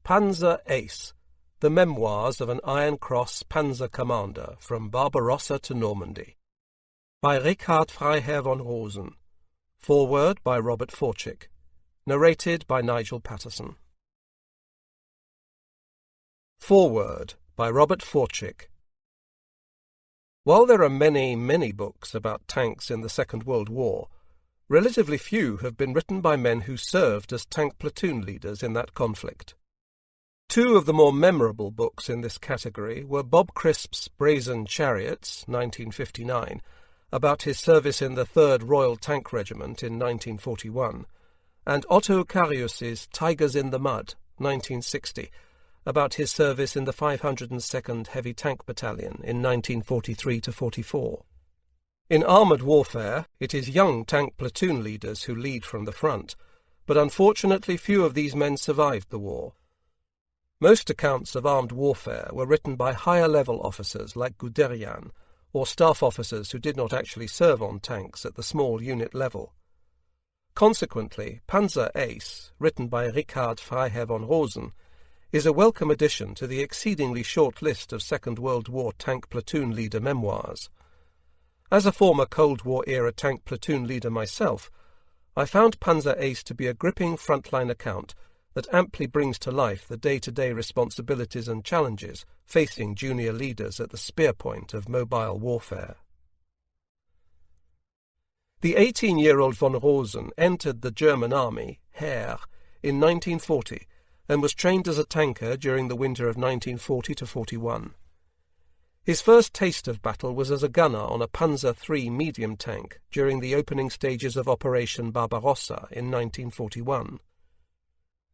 Panzer Ace, the Memoirs of an Iron Cross Panzer Commander from Barbarossa to Normandy. By Freiherr von Rosen. Foreword by Robert Forczyk. Narrated by Nigel Patterson. Foreword by Robert Forczyk. While there are many, many books about tanks in the Second World War, relatively few have been written by men who served as tank platoon leaders in that conflict. Two of the more memorable books in this category were Bob Crisp's Brazen Chariots, 1959, about his service in the 3rd Royal Tank Regiment in 1941, and Otto Carius's Tigers in the Mud, 1960, about his service in the 502nd Heavy Tank Battalion in 1943–44. In armoured warfare, it is young tank platoon leaders who lead from the front, but unfortunately few of these men survived the war. Most accounts of armed warfare were written by higher-level officers like Guderian, or staff officers who did not actually serve on tanks at the small unit level. Consequently, Panzer Ace, written by Freiherr von Rosen, is a welcome addition to the exceedingly short list of Second World War tank platoon leader memoirs. As a former Cold War-era tank platoon leader myself, I found Panzer Ace to be a gripping frontline account that amply brings to life the day-to-day responsibilities and challenges facing junior leaders at the spear point of mobile warfare. The 18-year-old von Rosen entered the German army, Heer, in 1940 and was trained as a tanker during the winter of 1940–41. His first taste of battle was as a gunner on a Panzer.III medium tank during the opening stages of Operation Barbarossa in 1941.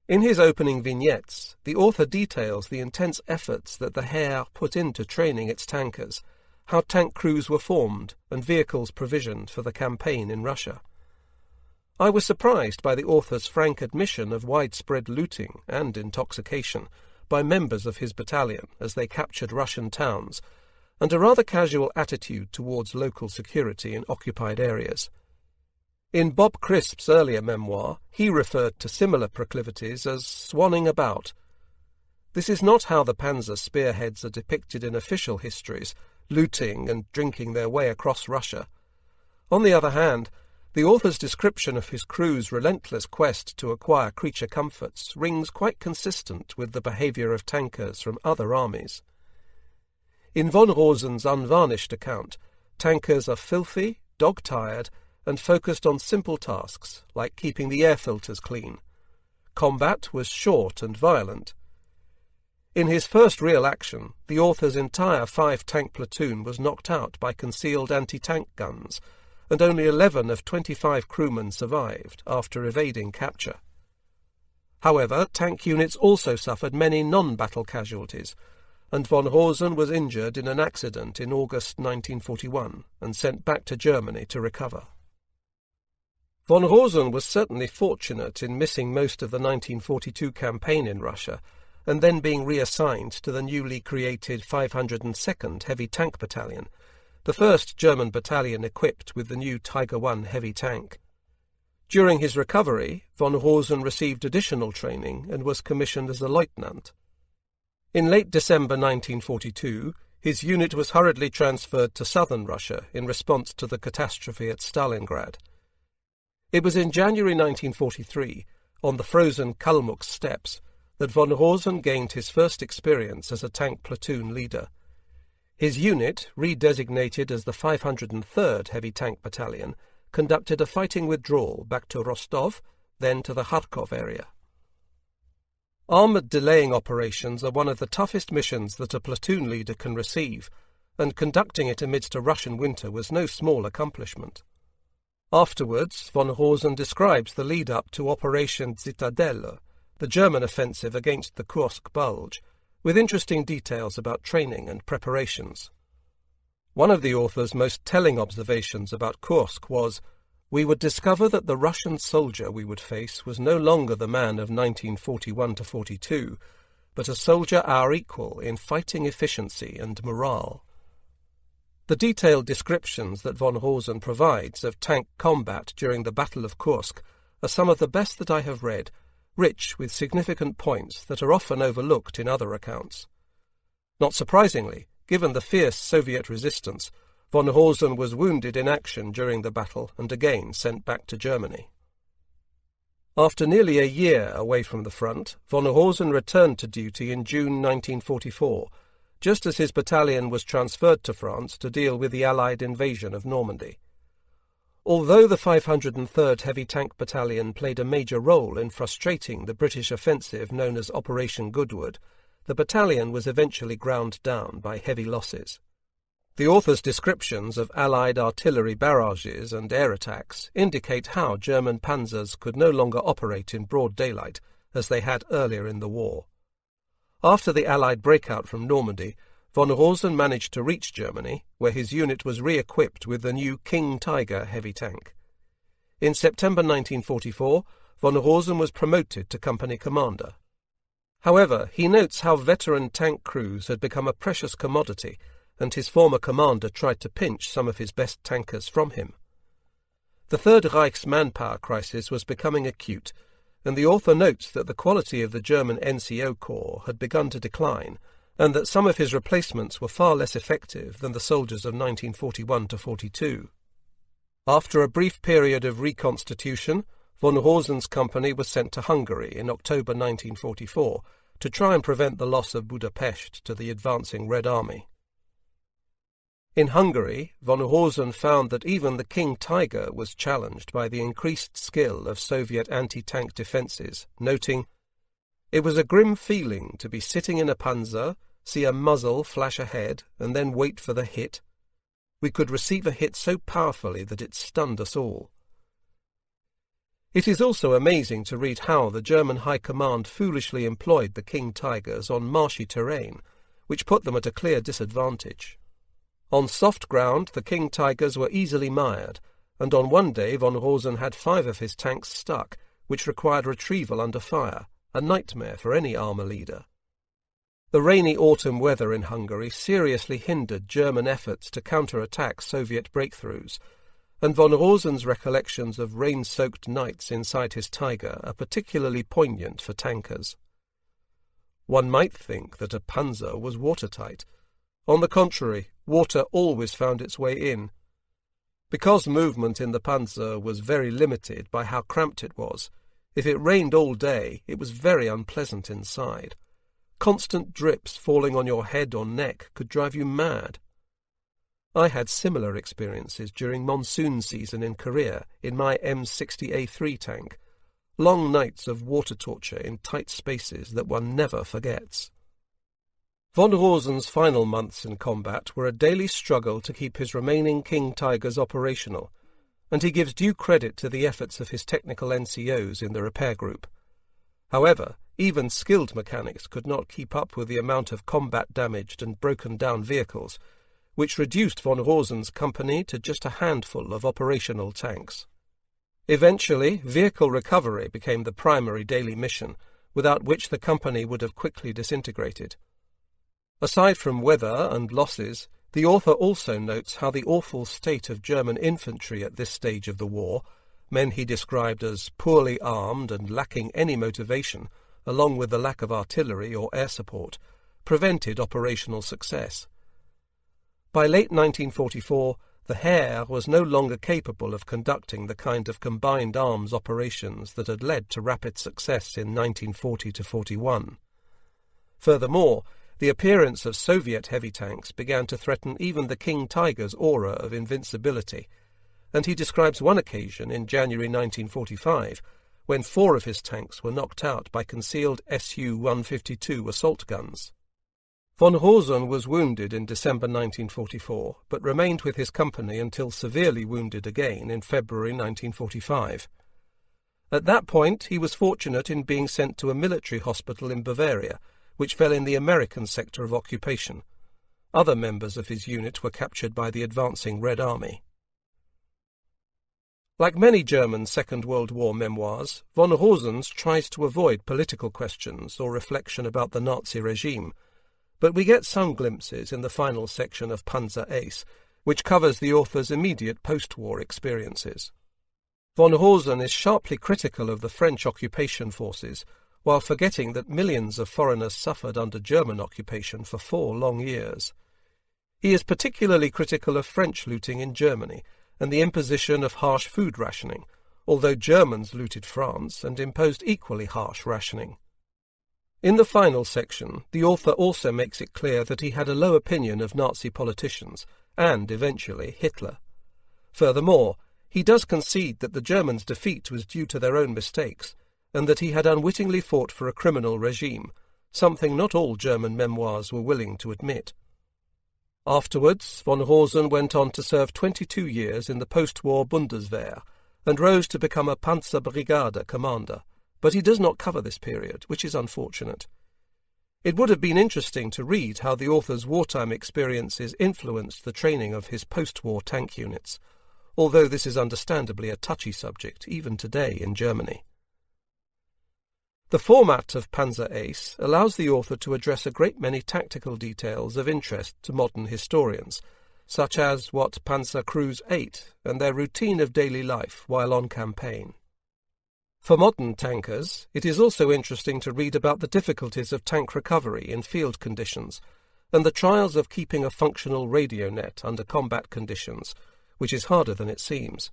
In his opening vignettes, the author details the intense efforts that the Heer put into training its tankers, how tank crews were formed and vehicles provisioned for the campaign in Russia. I was surprised by the author's frank admission of widespread looting and intoxication by members of his battalion as they captured Russian towns, and a rather casual attitude towards local security in occupied areas. In Bob Crisp's earlier memoir, he referred to similar proclivities as swanning about. This is not how the Panzer spearheads are depicted in official histories, looting and drinking their way across Russia. On the other hand, the author's description of his crew's relentless quest to acquire creature comforts rings quite consistent with the behaviour of tankers from other armies. In von Rosen's unvarnished account, tankers are filthy, dog-tired, and focused on simple tasks, like keeping the air filters clean. Combat was short and violent. In his first real action, the author's entire 5-tank platoon was knocked out by concealed anti-tank guns, and only 11 of 25 crewmen survived after evading capture. However, tank units also suffered many non-battle casualties, and von Rosen was injured in an accident in August 1941 and sent back to Germany to recover. Von Rosen was certainly fortunate in missing most of the 1942 campaign in Russia, and then being reassigned to the newly created 502nd Heavy Tank Battalion, the first German battalion equipped with the new Tiger I heavy tank. During his recovery, von Rosen received additional training and was commissioned as a lieutenant. In late December 1942, his unit was hurriedly transferred to southern Russia in response to the catastrophe at Stalingrad. It was in January 1943, on the frozen Kalmuk steppes, that von Rosen gained his first experience as a tank platoon leader. His unit, redesignated as the 503rd Heavy Tank Battalion, conducted a fighting withdrawal back to Rostov, then to the Kharkov area. Armoured delaying operations are one of the toughest missions that a platoon leader can receive, and conducting it amidst a Russian winter was no small accomplishment. Afterwards, von Rosen describes the lead-up to Operation Zitadelle, the German offensive against the Kursk Bulge, with interesting details about training and preparations. One of the author's most telling observations about Kursk was, "We would discover that the Russian soldier we would face was no longer the man of 1941–42, but a soldier our equal in fighting efficiency and morale." The detailed descriptions that von Rosen provides of tank combat during the Battle of Kursk are some of the best that I have read, rich with significant points that are often overlooked in other accounts. Not surprisingly, given the fierce Soviet resistance, von Rosen was wounded in action during the battle and again sent back to Germany. After nearly a year away from the front, von Rosen returned to duty in June 1944, just as his battalion was transferred to France to deal with the Allied invasion of Normandy. Although the 503rd Heavy Tank Battalion played a major role in frustrating the British offensive known as Operation Goodwood, the battalion was eventually ground down by heavy losses. The author's descriptions of Allied artillery barrages and air attacks indicate how German panzers could no longer operate in broad daylight as they had earlier in the war. After the Allied breakout from Normandy, von Rosen managed to reach Germany, where his unit was re-equipped with the new King Tiger heavy tank. In September 1944, von Rosen was promoted to company commander. However, he notes how veteran tank crews had become a precious commodity, and his former commander tried to pinch some of his best tankers from him. The Third Reich's manpower crisis was becoming acute, and the author notes that the quality of the German NCO Corps had begun to decline, and that some of his replacements were far less effective than the soldiers of 1941–42. After a brief period of reconstitution, von Rosen's company was sent to Hungary in October 1944 to try and prevent the loss of Budapest to the advancing Red Army. In Hungary, von Rosen found that even the King Tiger was challenged by the increased skill of Soviet anti-tank defences, noting, "It was a grim feeling to be sitting in a panzer, see a muzzle flash ahead, and then wait for the hit. We could receive a hit so powerfully that it stunned us all." It is also amazing to read how the German High Command foolishly employed the King Tigers on marshy terrain, which put them at a clear disadvantage. On soft ground, the King Tigers were easily mired, and on one day von Rosen had 5 of his tanks stuck, which required retrieval under fire, a nightmare for any armour leader. The rainy autumn weather in Hungary seriously hindered German efforts to counter-attack Soviet breakthroughs, and von Rosen's recollections of rain-soaked nights inside his Tiger are particularly poignant for tankers. One might think that a panzer was watertight. On the contrary, water always found its way in. Because movement in the panzer was very limited by how cramped it was, if it rained all day, it was very unpleasant inside. Constant drips falling on your head or neck could drive you mad. I had similar experiences during monsoon season in Korea in my Pz.Mk.III tank, long nights of water torture in tight spaces that one never forgets. Von Rosen's final months in combat were a daily struggle to keep his remaining King Tigers operational, and he gives due credit to the efforts of his technical NCOs in the repair group. However, even skilled mechanics could not keep up with the amount of combat-damaged and broken-down vehicles, which reduced von Rosen's company to just a handful of operational tanks. Eventually, vehicle recovery became the primary daily mission, without which the company would have quickly disintegrated. Aside from weather and losses, the author also notes how the awful state of German infantry at this stage of the war, men he described as poorly armed and lacking any motivation, along with the lack of artillery or air support, prevented operational success. By late 1944, the Heer was no longer capable of conducting the kind of combined arms operations that had led to rapid success in 1940–41. Furthermore, the appearance of Soviet heavy tanks began to threaten even the King Tiger's aura of invincibility, and he describes one occasion in January 1945 when 4 of his tanks were knocked out by concealed Su-152 assault guns. Von Rosen was wounded in December 1944, but remained with his company until severely wounded again in February 1945. At that point, he was fortunate in being sent to a military hospital in Bavaria, which fell in the American sector of occupation. Other members of his unit were captured by the advancing Red Army. Like many German Second World War memoirs, von Rosen's tries to avoid political questions or reflection about the Nazi regime, but we get some glimpses in the final section of Panzer Ace, which covers the author's immediate post-war experiences. Von Rosen is sharply critical of the French occupation forces, while forgetting that millions of foreigners suffered under German occupation for 4 long years. He is particularly critical of French looting in Germany and the imposition of harsh food rationing, although Germans looted France and imposed equally harsh rationing. In the final section, the author also makes it clear that he had a low opinion of Nazi politicians, and, eventually, Hitler. Furthermore, he does concede that the Germans' defeat was due to their own mistakes, and that he had unwittingly fought for a criminal regime, something not all German memoirs were willing to admit. Afterwards, von Rosen went on to serve 22 years in the post-war Bundeswehr, and rose to become a Panzer Brigade commander, but he does not cover this period, which is unfortunate. It would have been interesting to read how the author's wartime experiences influenced the training of his post-war tank units, although this is understandably a touchy subject, even today in Germany. The format of Panzer Ace allows the author to address a great many tactical details of interest to modern historians, such as what panzer crews ate and their routine of daily life while on campaign. For modern tankers, it is also interesting to read about the difficulties of tank recovery in field conditions and the trials of keeping a functional radio net under combat conditions, which is harder than it seems.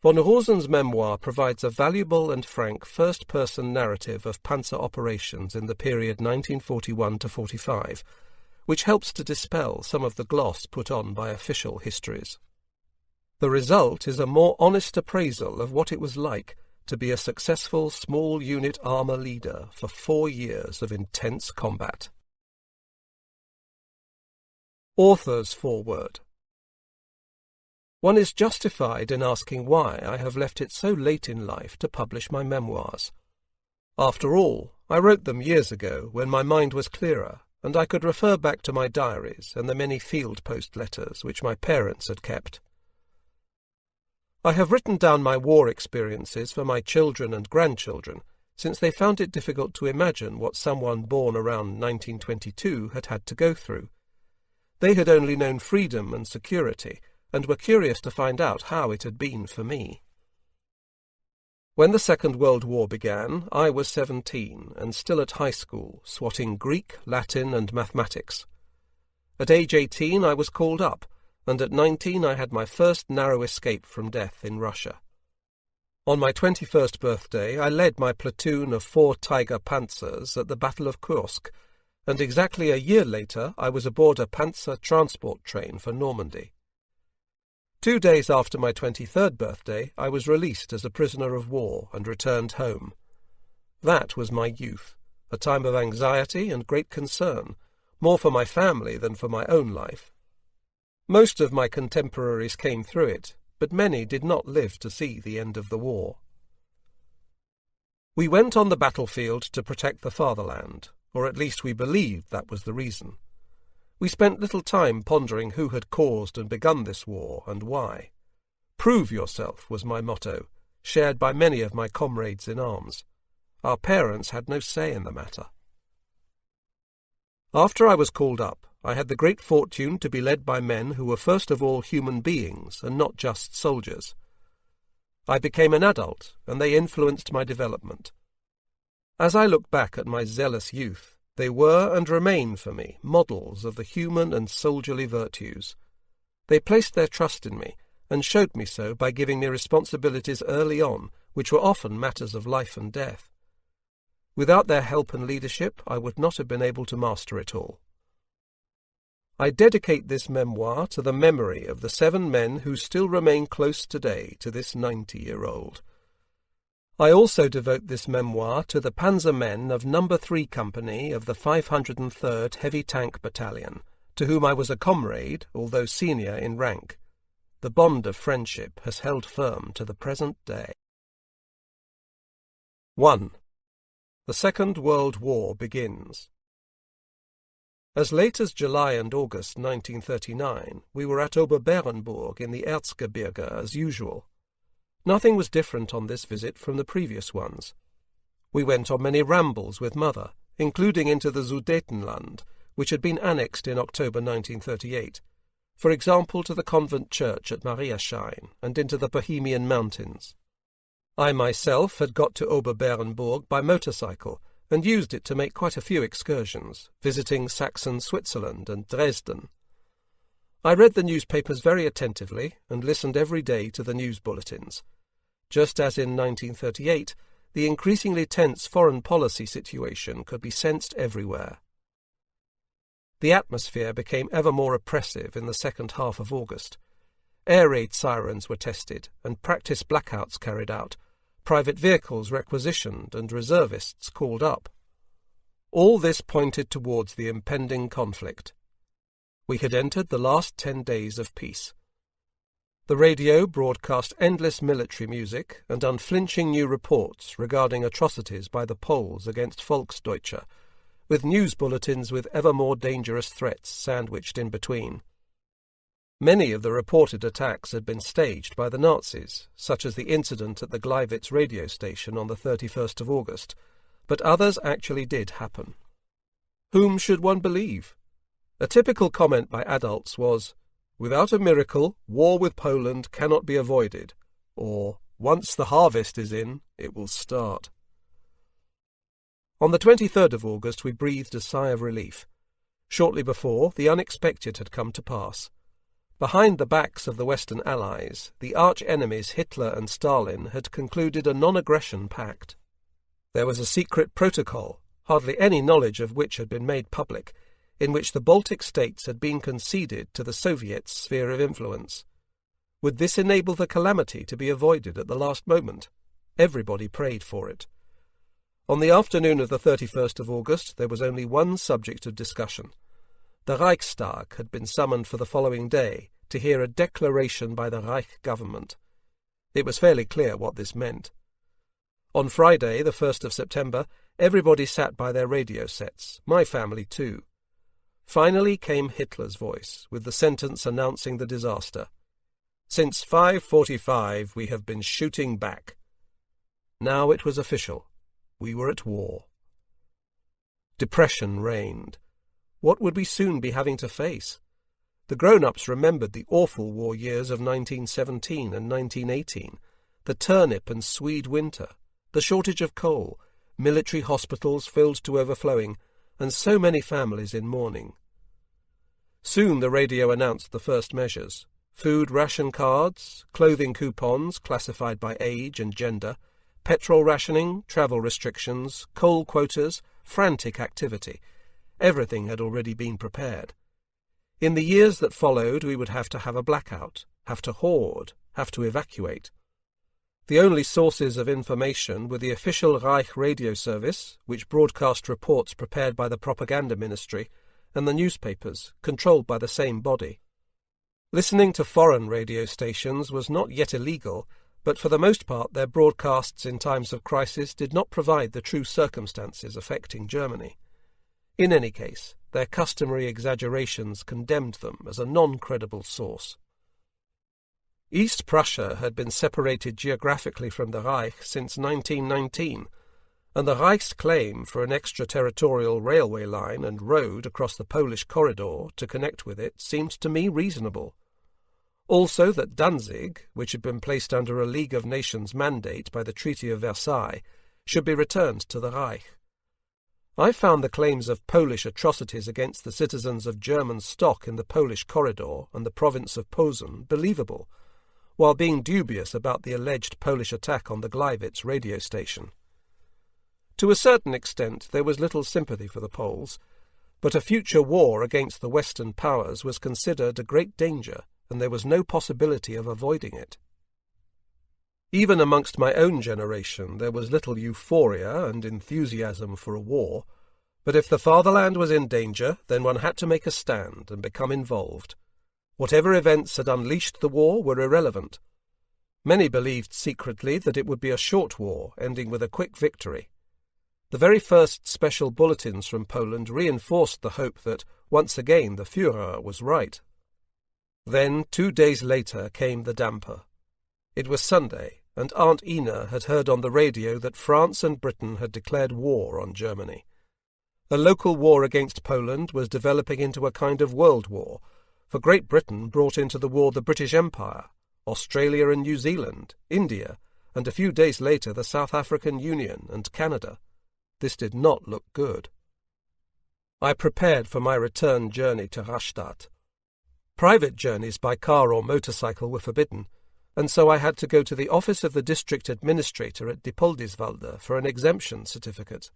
Von Rosen's memoir provides a valuable and frank first-person narrative of panzer operations in the period 1941 to 45, which helps to dispel some of the gloss put on by official histories. The result is a more honest appraisal of what it was like to be a successful small unit armour leader for 4 years of intense combat. Author's foreword. One is justified in asking why I have left it so late in life to publish my memoirs. After all, I wrote them years ago when my mind was clearer, and I could refer back to my diaries and the many field post letters which my parents had kept. I have written down my war experiences for my children and grandchildren, since they found it difficult to imagine what someone born around 1922 had had to go through. They had only known freedom and security, and were curious to find out how it had been for me. When the Second World War began, I was 17 and still at high school, swatting Greek, Latin, and mathematics. At age 18 I was called up, and at 19 I had my first narrow escape from death in Russia. On my 21st birthday I led my platoon of 4 Tiger Panzers at the Battle of Kursk, and exactly a year later I was aboard a Panzer transport train for Normandy. 2 days after my 23rd birthday, I was released as a prisoner of war and returned home. That was my youth, a time of anxiety and great concern, more for my family than for my own life. Most of my contemporaries came through it, but many did not live to see the end of the war. We went on the battlefield to protect the fatherland, or at least we believed that was the reason. We spent little time pondering who had caused and begun this war and why. Prove yourself was my motto, shared by many of my comrades in arms. Our parents had no say in the matter. After I was called up, I had the great fortune to be led by men who were first of all human beings and not just soldiers. I became an adult, and they influenced my development. As I look back at my zealous youth, they were and remain for me models of the human and soldierly virtues. They placed their trust in me, and showed me so by giving me responsibilities early on, which were often matters of life and death. Without their help and leadership, I would not have been able to master it all. I dedicate this memoir to the memory of the 7 men who still remain close today to this 90-year-old. I also devote this memoir to the Panzer men of No. 3 Company of the 503rd Heavy Tank Battalion, to whom I was a comrade, although senior in rank. The bond of friendship has held firm to the present day. 1. The Second World War begins. As late as July and August 1939, we were at Oberberenburg in the Erzgebirge as usual. Nothing was different on this visit from the previous ones. We went on many rambles with Mother, including into the Sudetenland, which had been annexed in October 1938, for example to the convent church at Mariaschein and into the Bohemian mountains. I myself had got to Oberberenburg by motorcycle and used it to make quite a few excursions, visiting Saxon Switzerland and Dresden. I read the newspapers very attentively and listened every day to the news bulletins. Just as in 1938, the increasingly tense foreign policy situation could be sensed everywhere. The atmosphere became ever more oppressive in the second half of August. Air raid sirens were tested and practice blackouts carried out, private vehicles requisitioned and reservists called up. All this pointed towards the impending conflict. We had entered the last 10 days of peace. The radio broadcast endless military music and unflinching new reports regarding atrocities by the Poles against Volksdeutsche, with news bulletins with ever more dangerous threats sandwiched in between. Many of the reported attacks had been staged by the Nazis, such as the incident at the Gleiwitz radio station on the 31st of August, but others actually did happen. Whom should one believe? A typical comment by adults was, "Without a miracle, war with Poland cannot be avoided," or, "Once the harvest is in, it will start." On the 23rd of August we breathed a sigh of relief. Shortly before, the unexpected had come to pass. Behind the backs of the Western Allies, the arch-enemies Hitler and Stalin had concluded a non-aggression pact. There was a secret protocol, hardly any knowledge of which had been made public, in which the Baltic states had been conceded to the Soviets' sphere of influence. Would this enable the calamity to be avoided at the last moment? Everybody prayed for it. On the afternoon of the 31st of August there was only one subject of discussion. The Reichstag had been summoned for the following day to hear a declaration by the Reich government. It was fairly clear what this meant. On Friday, the 1st of September, everybody sat by their radio sets, my family too. Finally came Hitler's voice, with the sentence announcing the disaster. "Since 5:45 we have been shooting back." Now it was official. We were at war. Depression reigned. What would we soon be having to face? The grown-ups remembered the awful war years of 1917 and 1918, the turnip and swede winter, the shortage of coal, military hospitals filled to overflowing, and so many families in mourning. Soon the radio announced the first measures: food ration cards, clothing coupons classified by age and gender, petrol rationing, travel restrictions, coal quotas, frantic activity. Everything had already been prepared. In the years that followed we would have to have a blackout, have to hoard, have to evacuate. The only sources of information were the official Reich radio service, which broadcast reports prepared by the propaganda ministry, and the newspapers, controlled by the same body. Listening to foreign radio stations was not yet illegal, but for the most part their broadcasts in times of crisis did not provide the true circumstances affecting Germany. In any case, their customary exaggerations condemned them as a non-credible source. East Prussia had been separated geographically from the Reich since 1919, and the Reich's claim for an extraterritorial railway line and road across the Polish corridor to connect with it seemed to me reasonable. Also that Danzig, which had been placed under a League of Nations mandate by the Treaty of Versailles, should be returned to the Reich. I found the claims of Polish atrocities against the citizens of German stock in the Polish corridor and the province of Posen believable, while being dubious about the alleged Polish attack on the Gleiwitz radio station. To a certain extent there was little sympathy for the Poles, but a future war against the Western powers was considered a great danger, and there was no possibility of avoiding it. Even amongst my own generation there was little euphoria and enthusiasm for a war, but if the fatherland was in danger, then one had to make a stand and become involved. Whatever events had unleashed the war were irrelevant. Many believed secretly that it would be a short war, ending with a quick victory. The very first special bulletins from Poland reinforced the hope that, once again, the Führer was right. Then, 2 days later, came the damper. It was Sunday, and Aunt Ina had heard on the radio that France and Britain had declared war on Germany. A local war against Poland was developing into a kind of world war, for Great Britain brought into the war the British Empire, Australia and New Zealand, India, and a few days later the South African Union and Canada. This did not look good. I prepared for my return journey to Rastatt. Private journeys by car or motorcycle were forbidden, and so I had to go to the office of the district administrator at Diepoldiswalde for an exemption certificate.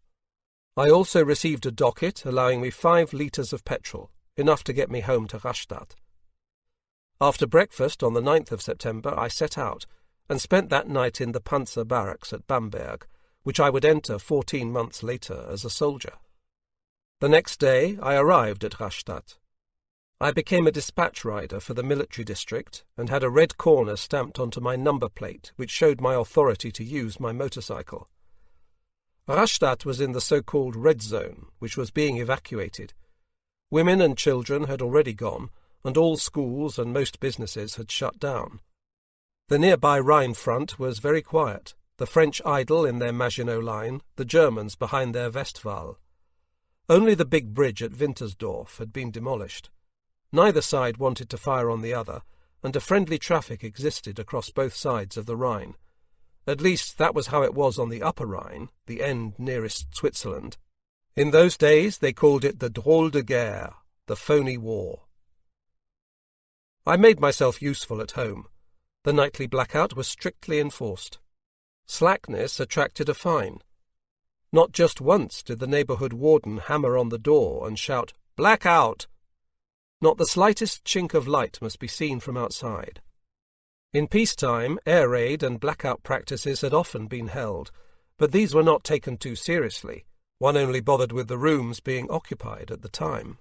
I also received a docket allowing me 5 litres of petrol, enough to get me home to Rastatt. After breakfast on the 9th of September I set out, and spent that night in the Panzer barracks at Bamberg, which I would enter 14 months later as a soldier. The next day I arrived at Rastatt. I became a dispatch rider for the military district and had a red corner stamped onto my number plate which showed my authority to use my motorcycle. Rastatt was in the so-called red zone, which was being evacuated. Women and children had already gone, and all schools and most businesses had shut down. The nearby Rhine front was very quiet, the French idle in their Maginot Line, the Germans behind their Westwall. Only the big bridge at Wintersdorf had been demolished. Neither side wanted to fire on the other, and a friendly traffic existed across both sides of the Rhine. At least that was how it was on the Upper Rhine, the end nearest Switzerland. In those days they called it the drôle de guerre, the phony war. I made myself useful at home. The nightly blackout was strictly enforced. Slackness attracted a fine. Not just once did the neighbourhood warden hammer on the door and shout, "Blackout!" Not the slightest chink of light must be seen from outside. In peacetime, air raid and blackout practices had often been held, but these were not taken too seriously. One only bothered with the rooms being occupied at the time.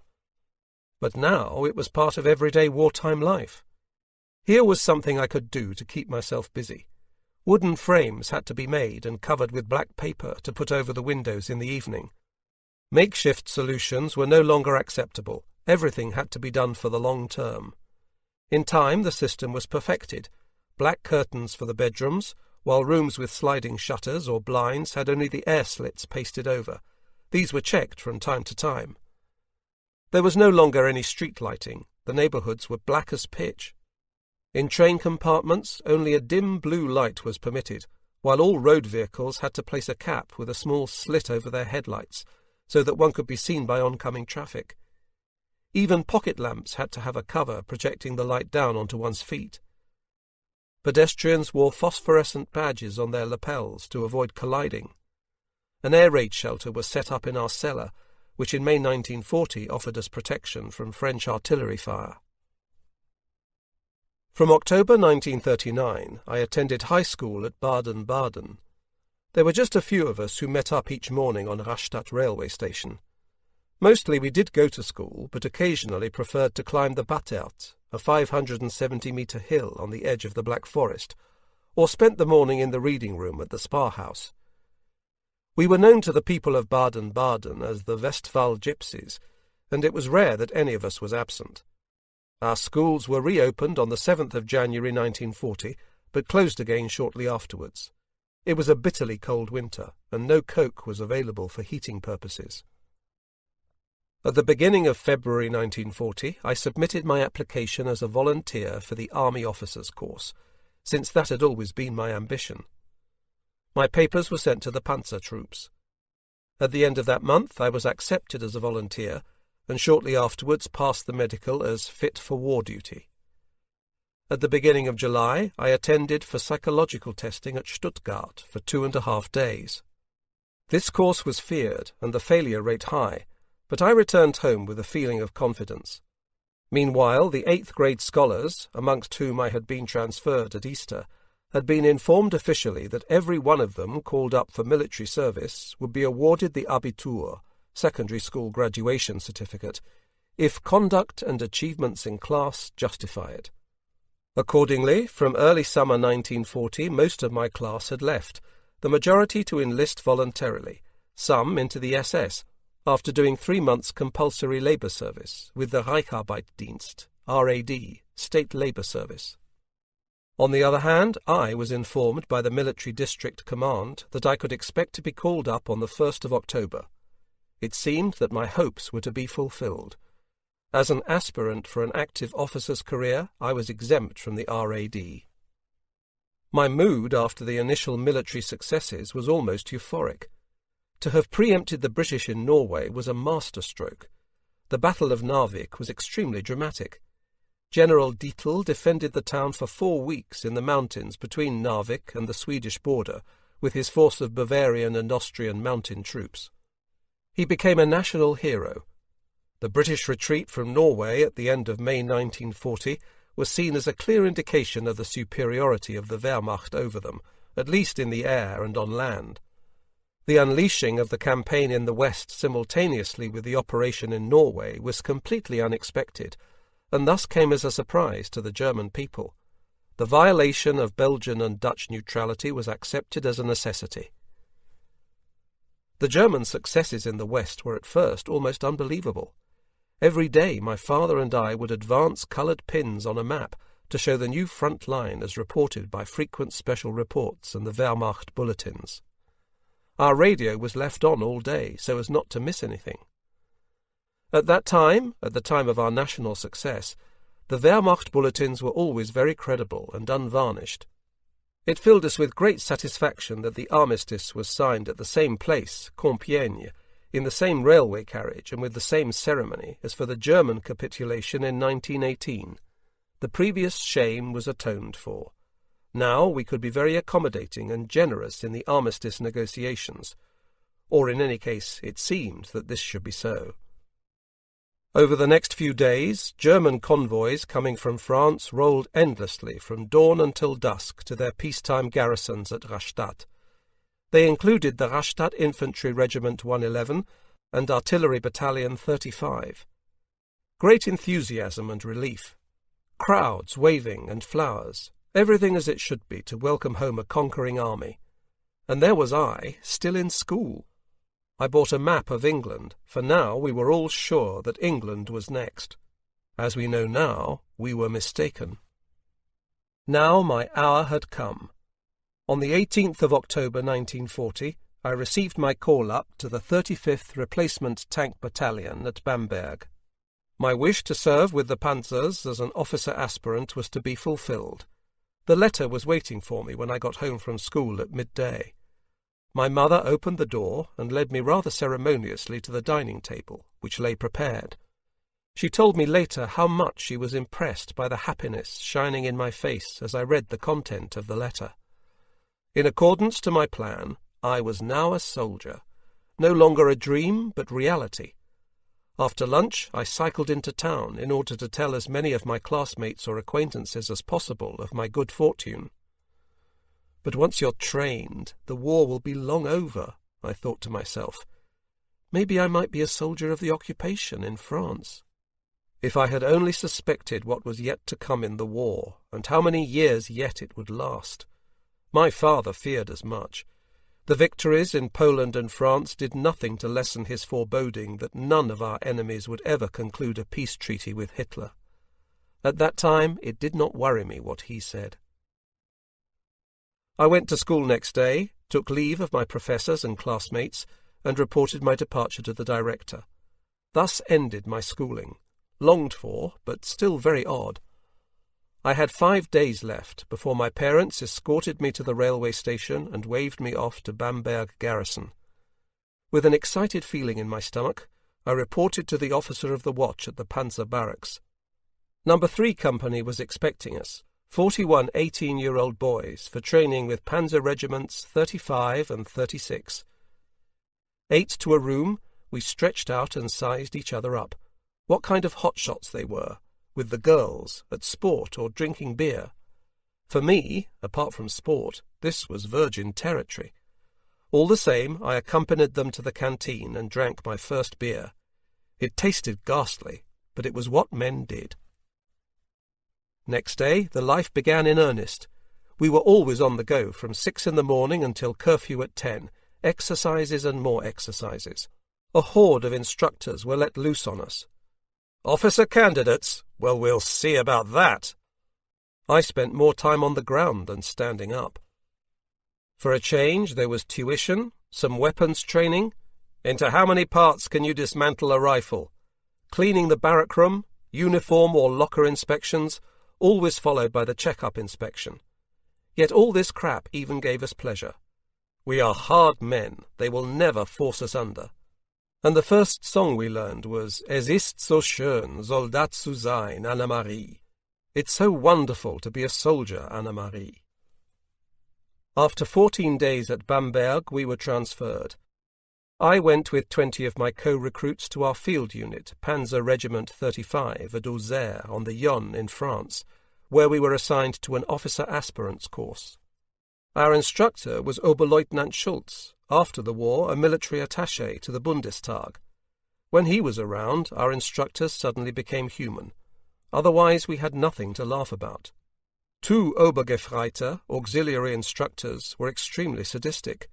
But now it was part of everyday wartime life. Here was something I could do to keep myself busy. Wooden frames had to be made and covered with black paper to put over the windows in the evening. Makeshift solutions were no longer acceptable. Everything had to be done for the long term. In time the system was perfected. Black curtains for the bedrooms, while rooms with sliding shutters or blinds had only the air slits pasted over. These were checked from time to time. There was no longer any street lighting. The neighbourhoods were black as pitch. In train compartments only a dim blue light was permitted, while all road vehicles had to place a cap with a small slit over their headlights, so that one could be seen by oncoming traffic. Even pocket lamps had to have a cover projecting the light down onto one's feet. Pedestrians wore phosphorescent badges on their lapels to avoid colliding. An air raid shelter was set up in our cellar, which in May 1940 offered us protection from French artillery fire. From October 1939 I attended high school at Baden-Baden. There were just a few of us who met up each morning on Rastatt railway station. Mostly we did go to school, but occasionally preferred to climb the Battert, a 570-metre hill on the edge of the Black Forest, or spent the morning in the reading room at the Spa House. We were known to the people of Baden-Baden as the Westphal Gypsies, and it was rare that any of us was absent. Our schools were reopened on the 7th of January 1940, but closed again shortly afterwards. It was a bitterly cold winter, and no coke was available for heating purposes. At the beginning of February 1940, I submitted my application as a volunteer for the Army Officers Course, since that had always been my ambition. My papers were sent to the Panzer troops. At the end of that month I was accepted as a volunteer, and shortly afterwards passed the medical as fit for war duty. At the beginning of July I attended for psychological testing at Stuttgart for 2.5 days. This course was feared and the failure rate high, but I returned home with a feeling of confidence. Meanwhile, the 8th grade scholars, amongst whom I had been transferred at Easter, had been informed officially that every one of them called up for military service would be awarded the Abitur, secondary school graduation certificate, if conduct and achievements in class justify it. Accordingly, from early summer 1940 most of my class had left, the majority to enlist voluntarily, some into the SS, after doing 3 months compulsory labour service with the Reichsarbeitsdienst, RAD, State Labour Service. On the other hand, I was informed by the military district command that I could expect to be called up on the 1st of October. It seemed that my hopes were to be fulfilled. As an aspirant for an active officer's career, I was exempt from the RAD. My mood after the initial military successes was almost euphoric. To have preempted the British in Norway was a masterstroke. The Battle of Narvik was extremely dramatic. General Dietl defended the town for 4 weeks in the mountains between Narvik and the Swedish border with his force of Bavarian and Austrian mountain troops. He became a national hero. The British retreat from Norway at the end of May 1940 was seen as a clear indication of the superiority of the Wehrmacht over them, at least in the air and on land. The unleashing of the campaign in the West simultaneously with the operation in Norway was completely unexpected, and thus came as a surprise to the German people. The violation of Belgian and Dutch neutrality was accepted as a necessity. The German successes in the West were at first almost unbelievable. Every day my father and I would advance coloured pins on a map to show the new front line as reported by frequent special reports and the Wehrmacht bulletins. Our radio was left on all day so as not to miss anything. At that time, at the time of our national success, the Wehrmacht bulletins were always very credible and unvarnished. It filled us with great satisfaction that the armistice was signed at the same place, Compiègne, in the same railway carriage and with the same ceremony as for the German capitulation in 1918. The previous shame was atoned for. Now we could be very accommodating and generous in the armistice negotiations, or in any case it seemed that this should be so. Over the next few days, German convoys coming from France rolled endlessly from dawn until dusk to their peacetime garrisons at Rastatt. They included the Rastatt Infantry Regiment 111 and Artillery Battalion 35. Great enthusiasm and relief. Crowds waving and flowers. Everything as it should be to welcome home a conquering army. And there was I, still in school. I bought a map of England, for now we were all sure that England was next. As we know now, we were mistaken. Now my hour had come. On the 18th of October 1940, I received my call-up to the 35th Replacement Tank Battalion at Bamberg. My wish to serve with the panzers as an officer aspirant was to be fulfilled. The letter was waiting for me when I got home from school at midday. My mother opened the door and led me rather ceremoniously to the dining table, which lay prepared. She told me later how much she was impressed by the happiness shining in my face as I read the content of the letter. In accordance to my plan, I was now a soldier, no longer a dream but reality. After lunch, I cycled into town in order to tell as many of my classmates or acquaintances as possible of my good fortune. But once you're trained, the war will be long over, I thought to myself. Maybe I might be a soldier of the occupation in France. If I had only suspected what was yet to come in the war, and how many years yet it would last. My father feared as much. The victories in Poland and France did nothing to lessen his foreboding that none of our enemies would ever conclude a peace treaty with Hitler. At that time, it did not worry me what he said. I went to school next day, took leave of my professors and classmates, and reported my departure to the director. Thus ended my schooling, longed for, but still very odd. I had 5 days left before my parents escorted me to the railway station and waved me off to Bamberg garrison. With an excited feeling in my stomach, I reported to the officer of the watch at the Panzer barracks. No. 3 Company was expecting us, 41 18-year-old boys for training with Panzer regiments 35 and 36. 8 to a room, we stretched out and sized each other up. What kind of hotshots they were, with the girls, at sport or drinking beer. For me, apart from sport, this was virgin territory. All the same, I accompanied them to the canteen and drank my first beer. It tasted ghastly, but it was what men did. Next day, the life began in earnest. We were always on the go from 6 in the morning until curfew at 10, exercises and more exercises. A horde of instructors were let loose on us. Officer candidates? Well, we'll see about that. I spent more time on the ground than standing up. For a change, there was tuition, some weapons training. Into how many parts can you dismantle a rifle? cleaning the barrack room, uniform or locker inspections, always followed by the check-up inspection. Yet all this crap even gave us pleasure. We are hard men, they will never force us under. And the first song we learned was Es ist so schön, Soldat zu sein, Anna-Marie. It's so wonderful to be a soldier, Anna-Marie. After 14 days at Bamberg, we were transferred. I went with 20 of my co-recruits to our field unit, Panzer Regiment 35, at Auxerre on the Yonne in France, where we were assigned to an officer aspirants course. Our instructor was Oberleutnant Schulz, after the war a military attaché to the Bundestag. When he was around, our instructors suddenly became human. Otherwise we had nothing to laugh about. 2 Obergefreite, auxiliary instructors, were extremely sadistic.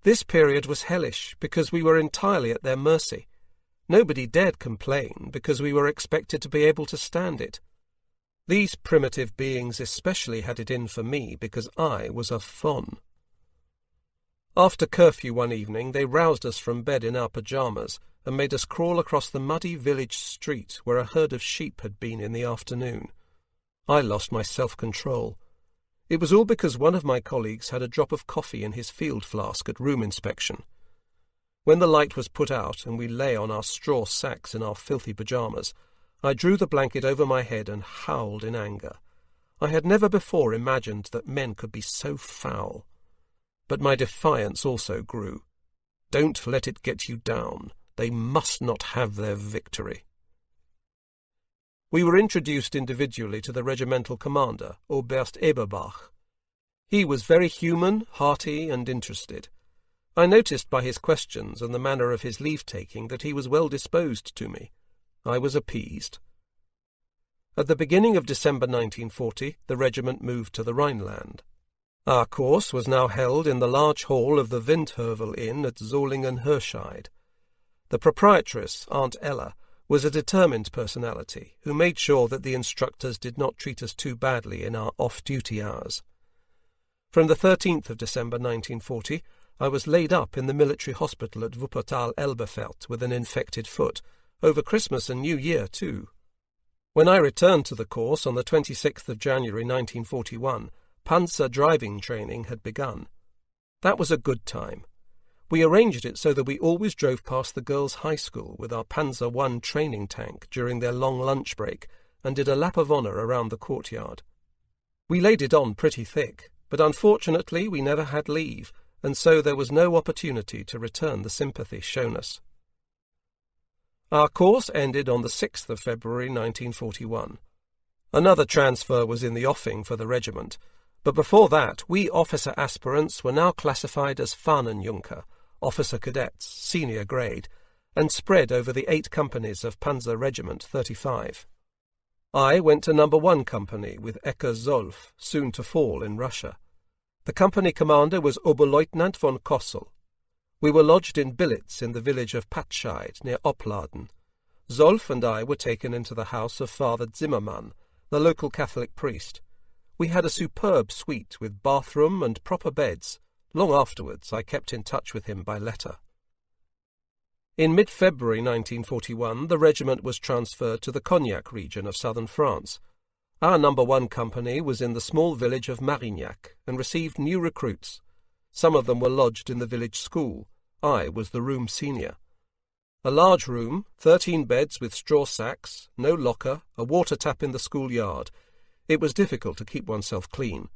This period was hellish because we were entirely at their mercy. Nobody dared complain because we were expected to be able to stand it. These primitive beings especially had it in for me because I was a Von. After curfew one evening they roused us from bed in our pyjamas and made us crawl across the muddy village street where a herd of sheep had been in the afternoon. I lost my self-control. It was all because one of my colleagues had a drop of coffee in his field flask at room inspection. When the light was put out and we lay on our straw sacks in our filthy pyjamas, I drew the blanket over my head and howled in anger. I had never before imagined that men could be so foul. But my defiance also grew. Don't let it get you down. They must not have their victory. We were introduced individually to the regimental commander, Oberst Eberbach. He was very human, hearty, and interested. I noticed by his questions and the manner of his leave-taking that he was well disposed to me. I was appeased. At the beginning of December 1940, the regiment moved to the Rhineland. Our course was now held in the large hall of the Windhövel Inn at Solingen-Hörscheid. The proprietress, Aunt Ella, was a determined personality who made sure that the instructors did not treat us too badly in our off-duty hours. From the 13th of December 1940, I was laid up in the military hospital at Wuppertal-Elberfeld with an infected foot, over Christmas and New Year too. When I returned to the course on the 26th of January 1941, Panzer driving training had begun. That was a good time. We arranged it so that we always drove past the girls' high school with our Panzer I training tank during their long lunch break and did a lap of honour around the courtyard. We laid it on pretty thick, but unfortunately we never had leave, and so there was no opportunity to return the sympathy shown us. Our course ended on the 6th of February 1941. Another transfer was in the offing for the regiment, but before that we officer aspirants were now classified as Fahnenjunker, officer cadets, senior grade, and spread over the 8 companies of Panzer Regiment 35. I went to No. 1 Company with Ecker Zolf, soon to fall in Russia. The company commander was Oberleutnant von Kossel. We were lodged in billets in the village of Patscheid, near Opladen. Zolf and I were taken into the house of Father Zimmermann, the local Catholic priest. We had a superb suite with bathroom and proper beds. Long afterwards I kept in touch with him by letter. In mid-February 1941 the regiment was transferred to the Cognac region of southern France. Our No. 1 Company was in the small village of Marignac and received new recruits. Some of them were lodged in the village school. I was the room senior. A large room, 13 beds with straw sacks, no locker, a water tap in the schoolyard. It was difficult to keep oneself clean.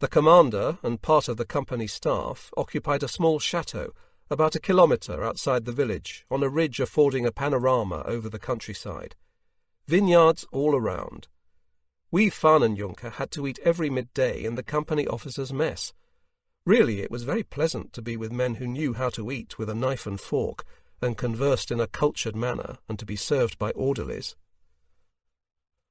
The commander and part of the company staff occupied a small chateau about a kilometre outside the village, on a ridge affording a panorama over the countryside. Vineyards all around. We Fahnenjunker had to eat every midday in the company officers' mess. Really, it was very pleasant to be with men who knew how to eat with a knife and fork, and conversed in a cultured manner, and to be served by orderlies.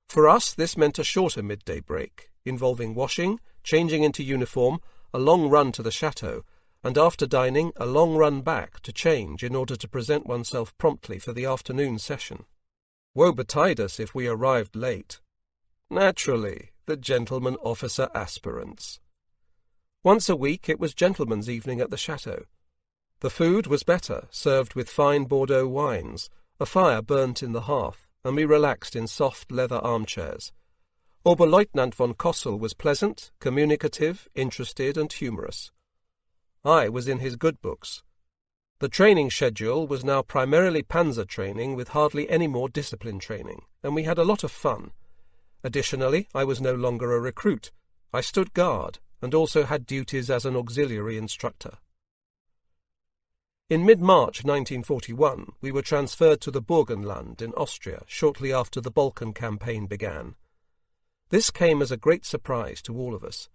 For us, this meant a shorter midday break, involving washing, changing into uniform, a long run to the chateau, and after dining, a long run back to change in order to present oneself promptly for the afternoon session. Woe betide us if we arrived late. Naturally, the gentleman officer aspirants. Once a week it was gentlemen's evening at the chateau. The food was better, served with fine Bordeaux wines, A fire burnt in the hearth, and we relaxed in soft leather armchairs. Oberleutnant von Kossel was pleasant, communicative, interested, and humorous. I was in his good books. The training schedule was now primarily panzer training with hardly any more discipline training, and we had a lot of fun. Additionally, I was no longer a recruit. I stood guard, and also had duties as an auxiliary instructor. In mid-March 1941, we were transferred to the Burgenland in Austria shortly after the Balkan campaign began. This came as a great surprise to all of us.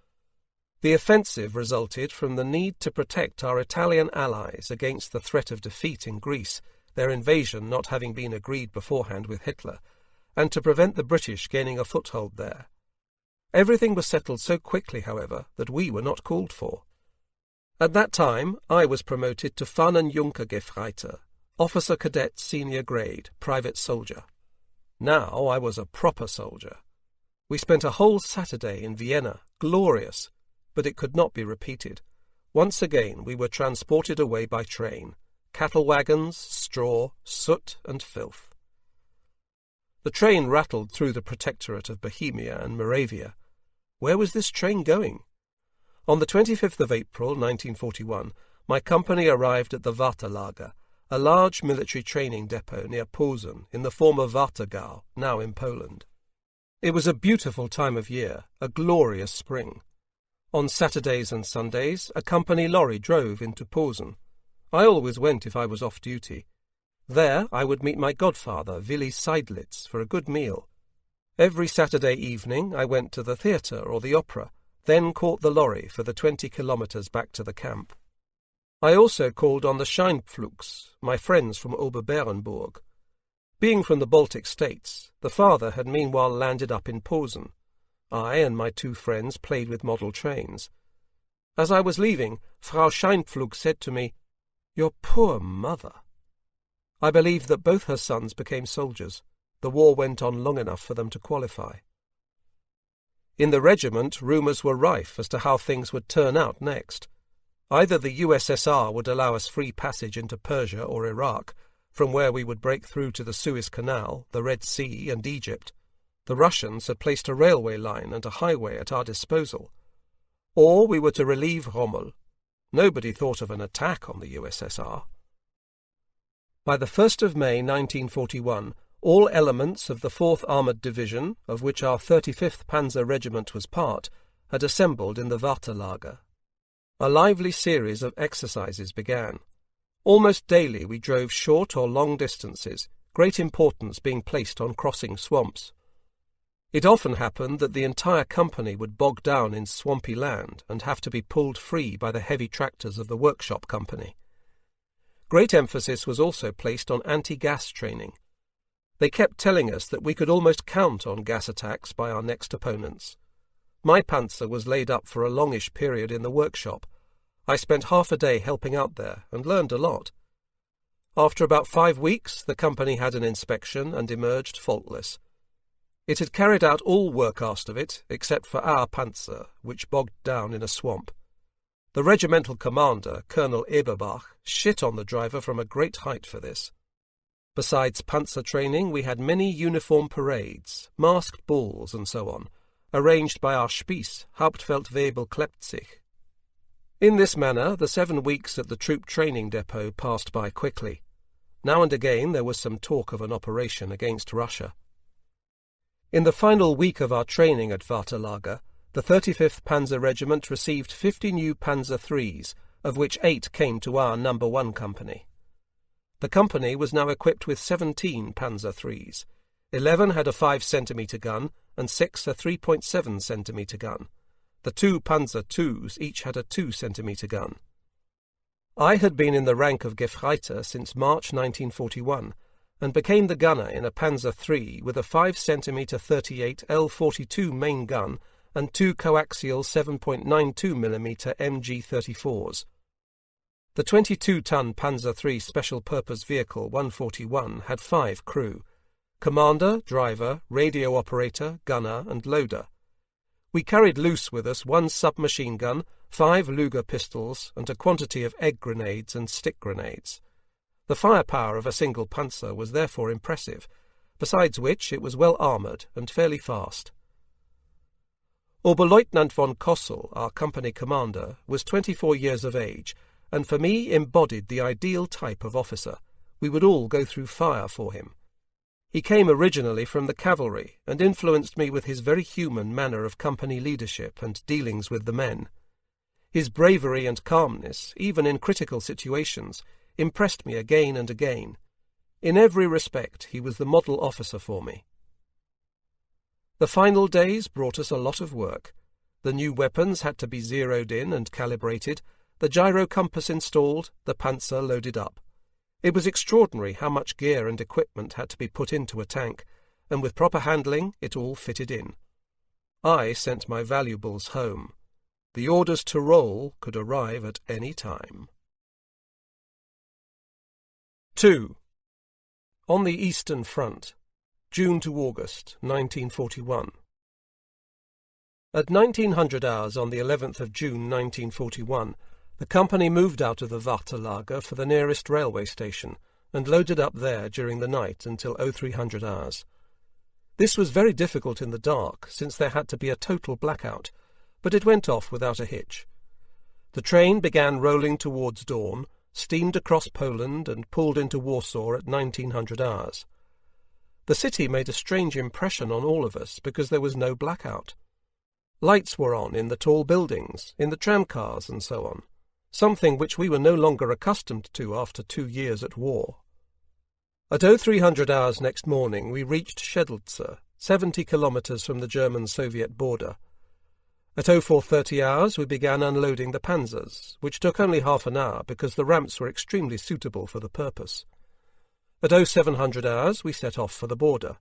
The offensive resulted from the need to protect our Italian allies against the threat of defeat in Greece, their invasion not having been agreed beforehand with Hitler, and to prevent the British gaining a foothold there. Everything was settled so quickly, however, that we were not called for. At that time, I was promoted to Pfannenjunker-Gefreiter, officer cadet senior grade, private soldier. Now I was a proper soldier. We spent a whole Saturday in Vienna, glorious, but it could not be repeated. Once again we were transported away by train, cattle wagons, straw, soot and filth. The train rattled through the protectorate of Bohemia and Moravia. Where was this train going? On the 25th of April 1941, my company arrived at the Wartelager, a large military training depot near Posen in the former Wartegau, now in Poland. It was a beautiful time of year, a glorious spring. On Saturdays and Sundays, a company lorry drove into Posen. I always went if I was off duty. There I would meet my godfather, Willi Seidlitz, for a good meal. Every Saturday evening I went to the theatre or the opera, then caught the lorry for the 20 kilometres back to the camp. I also called on the Scheinpflugs, my friends from Oberberenburg. Being from the Baltic states, the father had meanwhile landed up in Posen. I and my two friends played with model trains. As I was leaving, Frau Scheinpflug said to me, "Your poor mother." I believe that both her sons became soldiers. The war went on long enough for them to qualify. In the regiment, rumours were rife as to how things would turn out next. Either the USSR would allow us free passage into Persia or Iraq, from where we would break through to the Suez Canal, the Red Sea, and Egypt. The Russians had placed a railway line and a highway at our disposal. Or we were to relieve Rommel. Nobody thought of an attack on the USSR. By the 1st of May 1941, all elements of the 4th Armoured Division, of which our 35th Panzer Regiment was part, had assembled in the Wartelager. A lively series of exercises began. Almost daily we drove short or long distances, great importance being placed on crossing swamps. It often happened that the entire company would bog down in swampy land and have to be pulled free by the heavy tractors of the workshop company. Great emphasis was also placed on anti-gas training. They kept telling us that we could almost count on gas attacks by our next opponents. My panzer was laid up for a longish period in the workshop. I spent half a day helping out there and learned a lot. After about 5 weeks, the company had an inspection and emerged faultless. It had carried out all work asked of it, except for our panzer, which bogged down in a swamp. The regimental commander, Colonel Eberbach, shit on the driver from a great height for this. Besides panzer training, we had many uniform parades, masked balls, and so on, arranged by our Spieß, Hauptfeldwebel Klepzig. In this manner, the 7 weeks at the troop training depot passed by quickly. Now and again there was some talk of an operation against Russia. In the final week of our training at Wartelager, the 35th Panzer Regiment received 50 new Panzer-IIIs, of which 8 came to our No. 1 company. The company was now equipped with 17 Panzer-IIIs. 11 had a 5 cm gun and 6 a 3.7 cm gun. The 2 Panzer-IIs each had a 2 cm gun. I had been in the rank of Gefreiter since March 1941 and became the gunner in a Panzer-III with a 5 cm 38 L42 main gun and 2 coaxial 7.92 mm MG-34s. The 22-ton Panzer-III Special Purpose Vehicle 141 had 5 crew: commander, driver, radio operator, gunner, and loader. We carried loose with us 1 submachine gun, 5 Luger pistols, and a quantity of egg grenades and stick grenades. The firepower of a single panzer was therefore impressive, besides which it was well armoured and fairly fast. Oberleutnant von Kossel, our company commander, was 24 years of age, and for me embodied the ideal type of officer. We would all go through fire for him. He came originally from the cavalry, and influenced me with his very human manner of company leadership and dealings with the men. His bravery and calmness, even in critical situations, impressed me again and again. In every respect he was the model officer for me. The final days brought us a lot of work. The new weapons had to be zeroed in and calibrated, the gyro compass installed, the panzer loaded up. It was extraordinary how much gear and equipment had to be put into a tank, and with proper handling it all fitted in. I sent my valuables home. The orders to roll could arrive at any time. 2. On the Eastern Front, June to August, 1941. At 1900 hours on the 11th of June 1941, the company moved out of the Wartelager for the nearest railway station and loaded up there during the night until 0300 hours. This was very difficult in the dark, since there had to be a total blackout, but it went off without a hitch. The train began rolling towards dawn, steamed across Poland and pulled into Warsaw at 1900 hours. The city made a strange impression on all of us because there was no blackout. Lights were on in the tall buildings, in the tramcars and so on, something which we were no longer accustomed to after 2 years at war. At 0300 hours next morning we reached Schedlce, 70 kilometres from the German-Soviet border. At 0430 hours we began unloading the panzers, which took only half an hour because the ramps were extremely suitable for the purpose. At 0700 hours we set off for the border.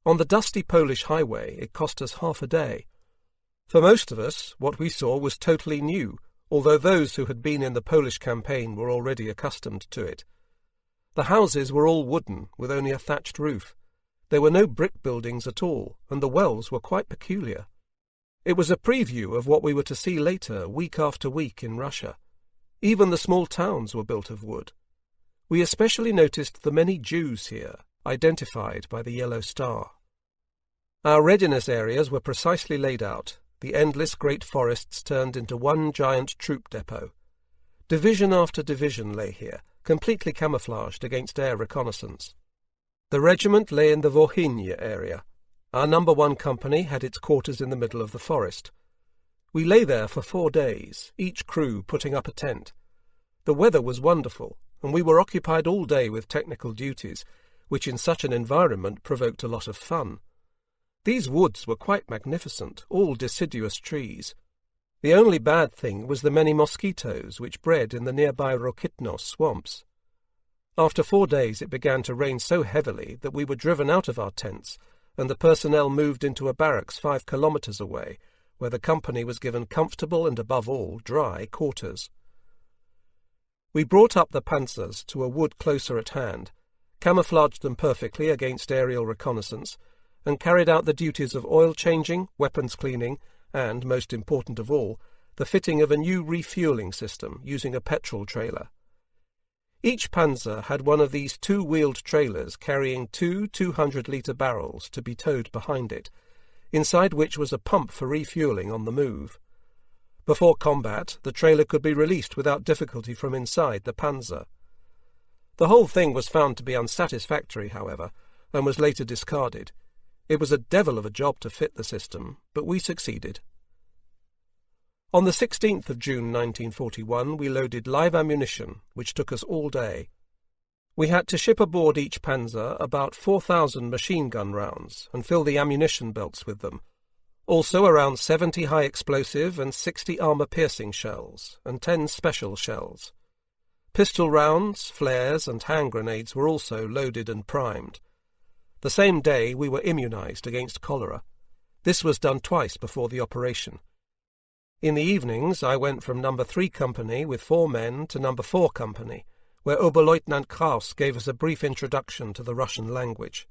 On the dusty Polish highway it cost us half a day. For most of us, what we saw was totally new, although those who had been in the Polish campaign were already accustomed to it. The houses were all wooden, with only a thatched roof. There were no brick buildings at all, and the wells were quite peculiar. It was a preview of what we were to see later, week after week, in Russia. Even the small towns were built of wood. We especially noticed the many Jews here, identified by the yellow star. Our readiness areas were precisely laid out, the endless great forests turned into one giant troop depot. Division after division lay here, completely camouflaged against air reconnaissance. The regiment lay in the Volhynia area. Our No. 1 company had its quarters in the middle of the forest. We lay there for 4 days, each crew putting up a tent. The weather was wonderful, and we were occupied all day with technical duties, which in such an environment provoked a lot of fun. These woods were quite magnificent, all deciduous trees. The only bad thing was the many mosquitoes which bred in the nearby Rokitno swamps. After 4 days it began to rain so heavily that we were driven out of our tents, and the personnel moved into a barracks 5 kilometres away, where the company was given comfortable and, above all, dry quarters. We brought up the panzers to a wood closer at hand, camouflaged them perfectly against aerial reconnaissance, and carried out the duties of oil changing, weapons cleaning, and, most important of all, the fitting of a new refuelling system using a petrol trailer. Each panzer had one of these 2-wheeled trailers carrying 2 200-litre barrels to be towed behind it, inside which was a pump for refuelling on the move. Before combat, the trailer could be released without difficulty from inside the panzer. The whole thing was found to be unsatisfactory, however, and was later discarded. It was a devil of a job to fit the system, but we succeeded. On the 16th of June 1941 we loaded live ammunition, which took us all day. We had to ship aboard each panzer about 4,000 machine gun rounds and fill the ammunition belts with them, also around 70 high explosive and 60 armour-piercing shells, and 10 special shells. Pistol rounds, flares and hand grenades were also loaded and primed. The same day we were immunised against cholera. This was done twice before the operation. In the evenings I went from No. 3 Company with 4 men to No. 4 Company, where Oberleutnant Kraus gave us a brief introduction to the Russian language.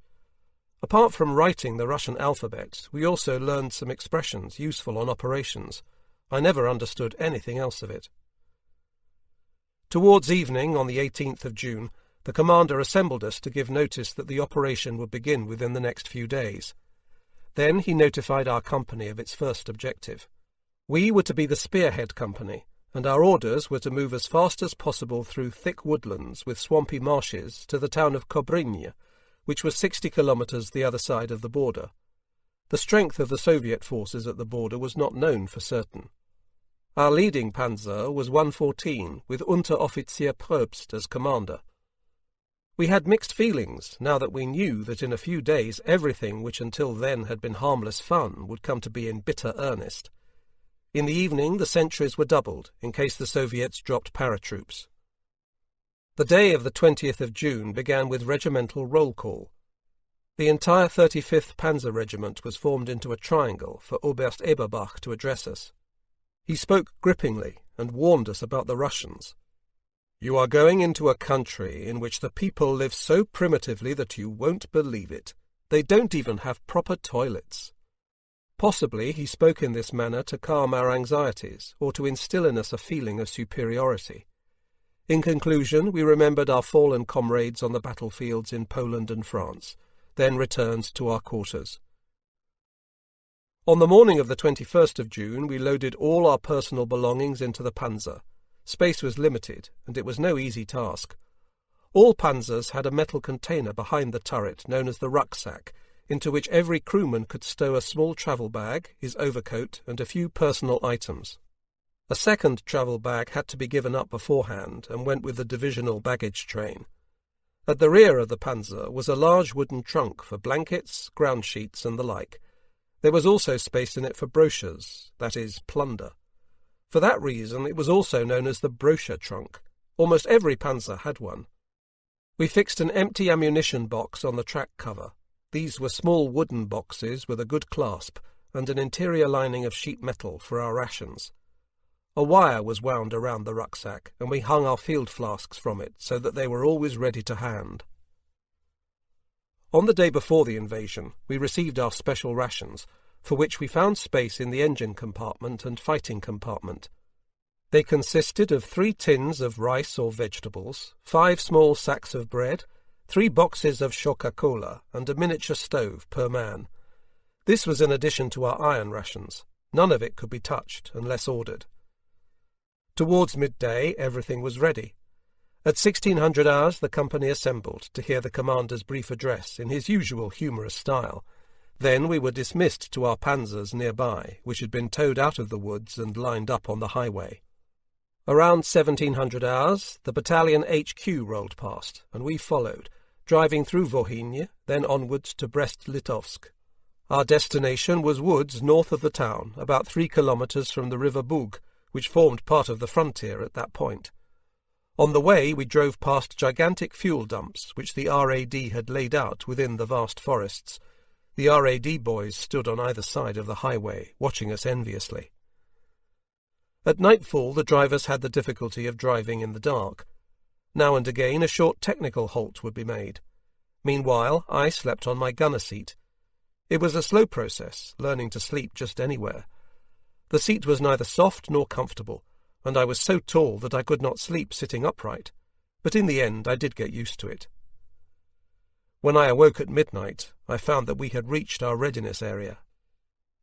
Apart from writing the Russian alphabet, we also learned some expressions useful on operations. I never understood anything else of it. Towards evening on the 18th of June, The commander assembled us to give notice that the operation would begin within the next few days. Then he notified our company of its first objective. We were to be the spearhead company, and our orders were to move as fast as possible through thick woodlands with swampy marshes to the town of Kobrynia, which was 60 kilometres the other side of the border. The strength of the Soviet forces at the border was not known for certain. Our leading panzer was 114, with Unteroffizier Probst as commander. We had mixed feelings now that we knew that in a few days everything which until then had been harmless fun would come to be in bitter earnest. In the evening the sentries were doubled, in case the Soviets dropped paratroops. The day of the 20th of June began with regimental roll call. The entire 35th Panzer Regiment was formed into a triangle for Oberst Eberbach to address us. He spoke grippingly and warned us about the Russians. "You are going into a country in which the people live so primitively that you won't believe it. They don't even have proper toilets." Possibly he spoke in this manner to calm our anxieties, or to instill in us a feeling of superiority. In conclusion, we remembered our fallen comrades on the battlefields in Poland and France, then returned to our quarters. On the morning of the 21st of June, we loaded all our personal belongings into the Panzer. Space was limited, and it was no easy task. All Panzers had a metal container behind the turret known as the rucksack, into which every crewman could stow a small travel bag, his overcoat, and a few personal items. A second travel bag had to be given up beforehand and went with the divisional baggage train. At the rear of the Panzer was a large wooden trunk for blankets, ground sheets, and the like. There was also space in it for brochures, that is, plunder. For that reason it was also known as the brochure trunk. Almost every Panzer had one. We fixed an empty ammunition box on the track cover. These were small wooden boxes with a good clasp and an interior lining of sheet metal for our rations. A wire was wound around the rucksack, and we hung our field flasks from it so that they were always ready to hand. On the day before the invasion, we received our special rations, for which we found space in the engine compartment and fighting compartment. They consisted of 3 tins of rice or vegetables, 5 small sacks of bread, 3 boxes of Coca-Cola, and a miniature stove per man. This was in addition to our iron rations. None of it could be touched unless ordered. Towards midday everything was ready. At 1600 hours the company assembled to hear the commander's brief address in his usual humorous style. Then we were dismissed to our panzers nearby, which had been towed out of the woods and lined up on the highway. Around 1700 hours the battalion HQ rolled past, and we followed, driving through Volhynia, then onwards to Brest-Litovsk. Our destination was woods north of the town, about 3 kilometres from the river Bug, which formed part of the frontier at that point. On the way we drove past gigantic fuel dumps which the RAD had laid out within the vast forests. The RAD boys stood on either side of the highway, watching us enviously. At nightfall the drivers had the difficulty of driving in the dark. Now and again a short technical halt would be made. Meanwhile I slept on my gunner seat. It was a slow process, learning to sleep just anywhere. The seat was neither soft nor comfortable, and I was so tall that I could not sleep sitting upright, but in the end I did get used to it. When I awoke at midnight, I found that we had reached our readiness area.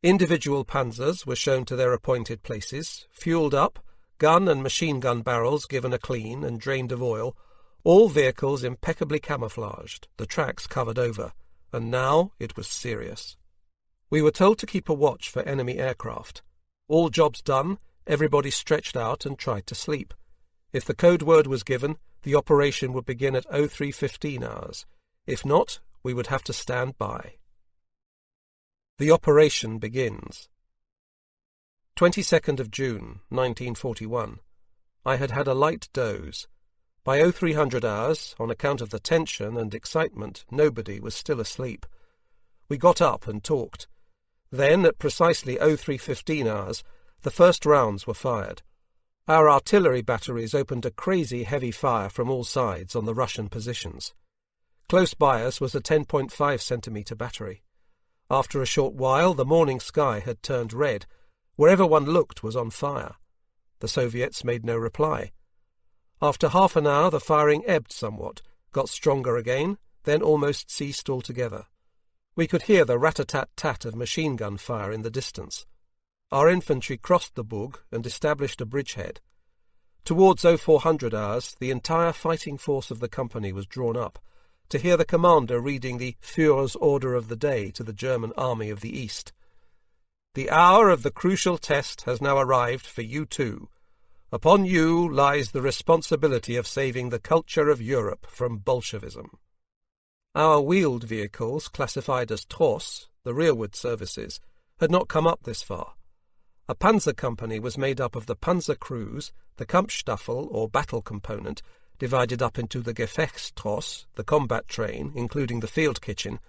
Individual panzers were shown to their appointed places, fueled up, gun and machine gun barrels given a clean and drained of oil, all vehicles impeccably camouflaged, the tracks covered over, and now it was serious. We were told to keep a watch for enemy aircraft. All jobs done, everybody stretched out and tried to sleep. If the code word was given, the operation would begin at 03:15 hours. If not, we would have to stand by. The operation begins. 22nd of June, 1941. I had had a light doze. By 0300 hours, on account of the tension and excitement, nobody was still asleep. We got up and talked. Then, at precisely 03:15 hours, the first rounds were fired. Our artillery batteries opened a crazy heavy fire from all sides on the Russian positions. Close by us was a 10.5 centimetre battery. After a short while, the morning sky had turned red. Wherever one looked was on fire. The Soviets made no reply. After half an hour, the firing ebbed somewhat, got stronger again, then almost ceased altogether. We could hear the rat-a-tat-tat of machine gun fire in the distance. Our infantry crossed the Bug and established a bridgehead. Towards 0400 hours, the entire fighting force of the company was drawn up, to hear the commander reading the Führer's order of the day to the German army of the East. "The hour of the crucial test has now arrived for you too. Upon you lies the responsibility of saving the culture of Europe from Bolshevism." Our wheeled vehicles, classified as Tross, the rearward services, had not come up this far. A panzer company was made up of the panzer crews, the Kampfstaffel or battle component, divided up into the Gefechtstross, the combat train, including the field kitchen,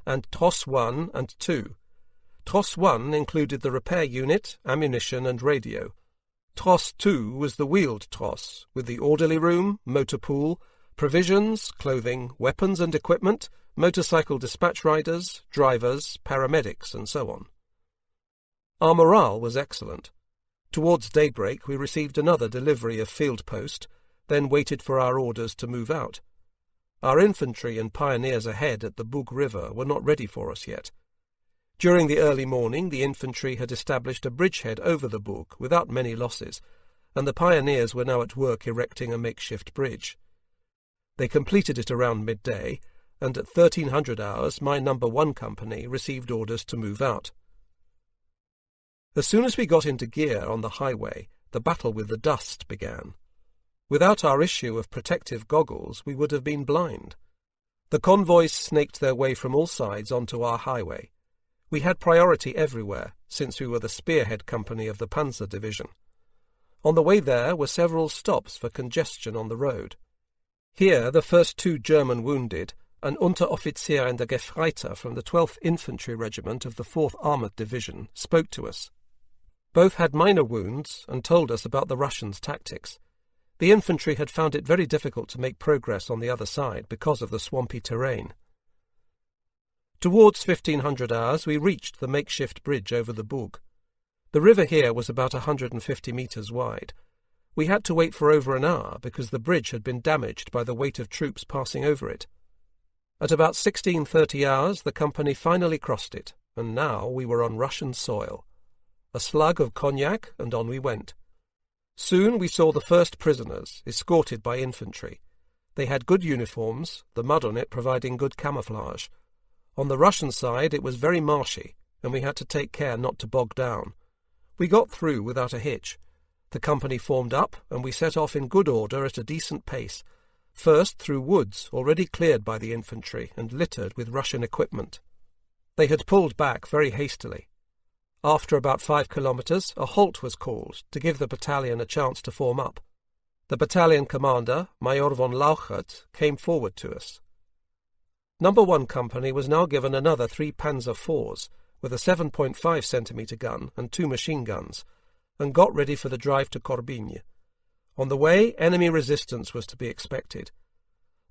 and Tross 1 and 2. Tross 1 included the repair unit, ammunition and radio. Tross 2 was the wheeled tross, with the orderly room, motor pool, provisions, clothing, weapons and equipment, motorcycle dispatch riders, drivers, paramedics, and so on. Our morale was excellent. Towards daybreak we received another delivery of field post, then waited for our orders to move out. Our infantry and pioneers ahead at the Bug River were not ready for us yet. During the early morning the infantry had established a bridgehead over the Bug without many losses, and the pioneers were now at work erecting a makeshift bridge. They completed it around midday, and at 1300 hours my No. 1 company received orders to move out. As soon as we got into gear on the highway, the battle with the dust began. Without our issue of protective goggles, we would have been blind. The convoys snaked their way from all sides onto our highway. We had priority everywhere, since we were the spearhead company of the Panzer division. On the way there were several stops for congestion on the road. Here the first 2 German wounded, an Unteroffizier and a Gefreiter from the 12th Infantry Regiment of the 4th Armoured Division, spoke to us. Both had minor wounds and told us about the Russians' tactics. The infantry had found it very difficult to make progress on the other side because of the swampy terrain. Towards 1500 hours we reached the makeshift bridge over the Bug. The river here was about 150 metres wide. We had to wait for over an hour because the bridge had been damaged by the weight of troops passing over it. At about 1630 hours the company finally crossed it, and now we were on Russian soil. A slug of cognac, and on we went. Soon we saw the first prisoners, escorted by infantry. They had good uniforms, the mud on it providing good camouflage. On the Russian side it was very marshy, and we had to take care not to bog down. We got through without a hitch. The company formed up, and we set off in good order at a decent pace, first through woods already cleared by the infantry and littered with Russian equipment. They had pulled back very hastily. After about 5 kilometres, a halt was called to give the battalion a chance to form up. The battalion commander, Major von Lauchert, came forward to us. No. 1 company was now given another 3 Panzer IVs, with a 7.5 centimetre gun and 2 machine guns, and got ready for the drive to Corbigne. On the way, enemy resistance was to be expected.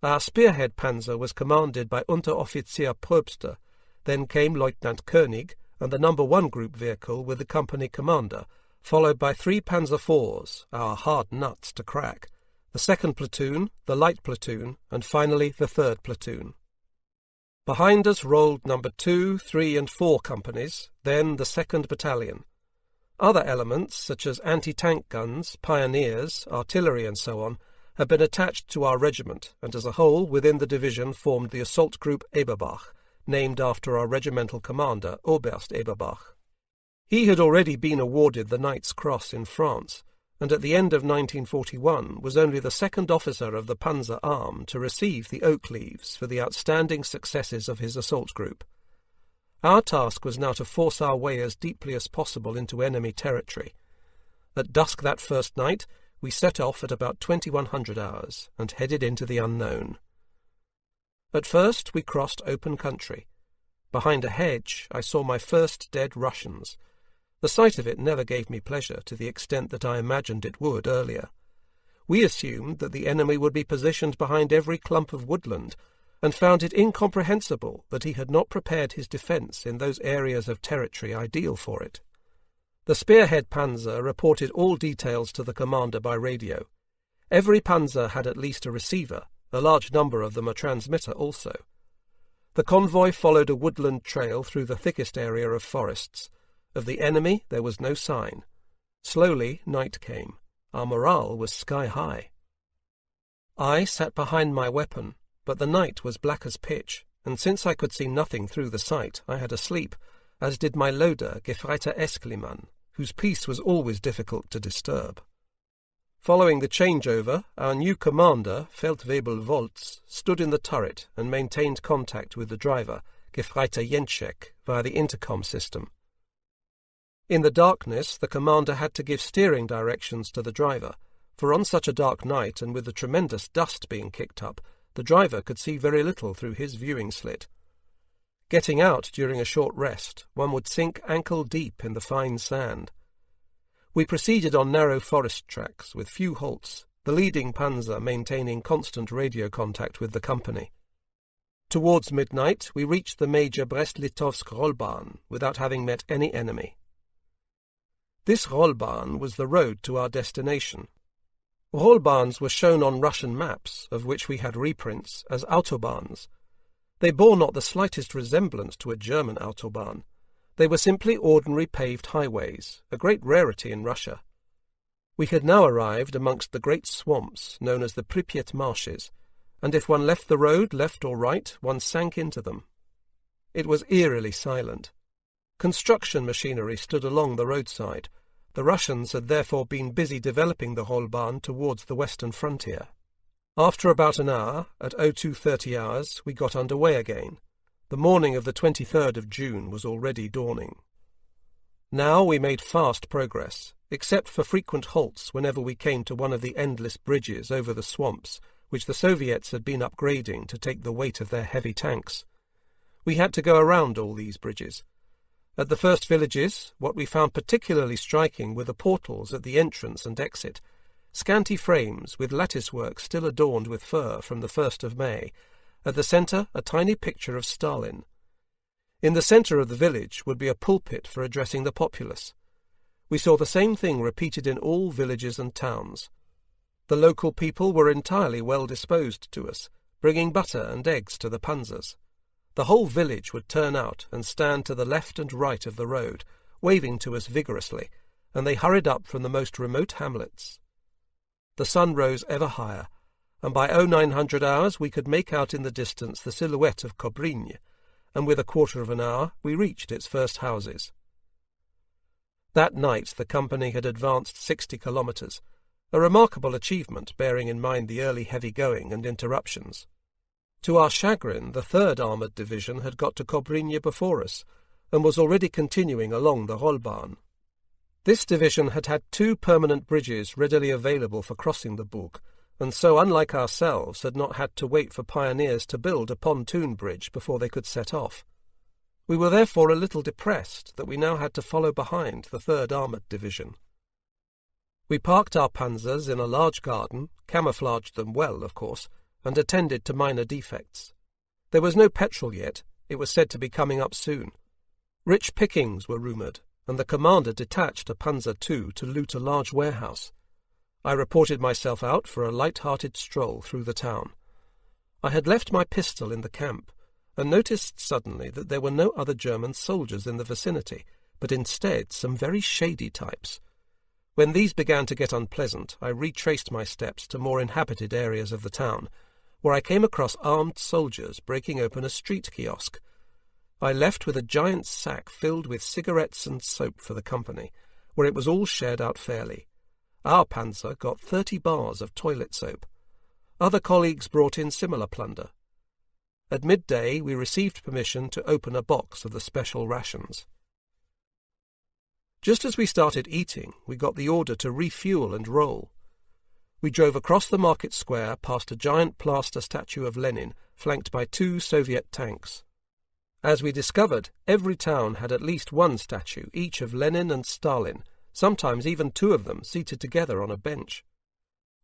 Our spearhead panzer was commanded by Unteroffizier Probster, then came Lieutenant König, and the No. 1 group vehicle with the company commander, followed by 3 Panzer IVs, our hard nuts to crack, the 2nd platoon, the light platoon, and finally the 3rd platoon. Behind us rolled No. 2, 3 and 4 companies, then the 2nd battalion. Other elements, such as anti-tank guns, pioneers, artillery and so on, had been attached to our regiment, and as a whole within the division formed the assault group Eberbach, named after our regimental commander, Oberst Eberbach. He had already been awarded the Knight's Cross in France, and at the end of 1941 was only the 2nd officer of the Panzer Arm to receive the Oak Leaves for the outstanding successes of his assault group. Our task was now to force our way as deeply as possible into enemy territory. At dusk that first night, we set off at about 2100 hours and headed into the unknown. At first we crossed open country. Behind a hedge I saw my first dead Russians. The sight of it never gave me pleasure to the extent that I imagined it would earlier. We assumed that the enemy would be positioned behind every clump of woodland, and found it incomprehensible that he had not prepared his defence in those areas of territory ideal for it. The spearhead panzer reported all details to the commander by radio. Every panzer had at least a receiver, a large number of them a transmitter also. The convoy followed a woodland trail through the thickest area of forests. Of the enemy there was no sign. Slowly night came. Our morale was sky high. I sat behind my weapon, but the night was black as pitch, and since I could see nothing through the sight, I had a sleep, as did my loader, Gefreiter, whose peace was always difficult to disturb. Following the changeover, our new commander, Feldwebel Volz, stood in the turret and maintained contact with the driver, Gefreiter, via the intercom system. In the darkness, the commander had to give steering directions to the driver, for on such a dark night and with the tremendous dust being kicked up, the driver could see very little through his viewing slit. Getting out during a short rest, one would sink ankle-deep in the fine sand. We proceeded on narrow forest tracks with few halts, the leading panzer maintaining constant radio contact with the company. Towards midnight, we reached the major Brest-Litovsk Rollbahn without having met any enemy. This Rollbahn was the road to our destination. Rollbahns were shown on Russian maps, of which we had reprints, as autobahns. They bore not the slightest resemblance to a German autobahn. They were simply ordinary paved highways, a great rarity in Russia. We had now arrived amongst the great swamps known as the Pripyat marshes, and if one left the road, left or right, one sank into them. It was eerily silent. Construction machinery stood along the roadside. The Russians had therefore been busy developing the Rollbahn towards the western frontier. After about an hour, at 02:30 hours, we got under way again. The morning of the 23rd of June was already dawning. Now we made fast progress, except for frequent halts whenever we came to one of the endless bridges over the swamps, which the Soviets had been upgrading to take the weight of their heavy tanks. We had to go around all these bridges. At the first villages, what we found particularly striking were the portals at the entrance and exit, scanty frames with lattice-work still adorned with fur from the 1st of May. At the centre, a tiny picture of Stalin. In the centre of the village would be a pulpit for addressing the populace. We saw the same thing repeated in all villages and towns. The local people were entirely well disposed to us, bringing butter and eggs to the panzers. The whole village would turn out and stand to the left and right of the road, waving to us vigorously, and they hurried up from the most remote hamlets. The sun rose ever higher, and by 0900 hours we could make out in the distance the silhouette of Kobriny, and with a quarter of an hour we reached its first houses. That night the company had advanced 60 kilometres, a remarkable achievement bearing in mind the early heavy going and interruptions. To our chagrin, the 3rd Armoured Division had got to Kobriny before us, and was already continuing along the Rollbahn. This division had had 2 permanent bridges readily available for crossing the Bug, and so, unlike ourselves, had not had to wait for pioneers to build a pontoon bridge before they could set off. We were therefore a little depressed that we now had to follow behind the 3rd Armoured Division. We parked our panzers in a large garden, camouflaged them well, of course, and attended to minor defects. There was no petrol yet. It was said to be coming up soon. Rich pickings were rumoured, and the commander detached a Panzer II to loot a large warehouse. I reported myself out for a light-hearted stroll through the town. I had left my pistol in the camp, and noticed suddenly that there were no other German soldiers in the vicinity, but instead some very shady types. When these began to get unpleasant, I retraced my steps to more inhabited areas of the town, where I came across armed soldiers breaking open a street kiosk. I left with a giant sack filled with cigarettes and soap for the company, where it was all shared out fairly. Our panzer got 30 bars of toilet soap. Other colleagues brought in similar plunder. At midday we received permission to open a box of the special rations. Just as we started eating, we got the order to refuel and roll. We drove across the market square past a giant plaster statue of Lenin, flanked by 2 Soviet tanks. As we discovered, every town had at least one statue, each of Lenin and Stalin, sometimes even 2 of them seated together on a bench.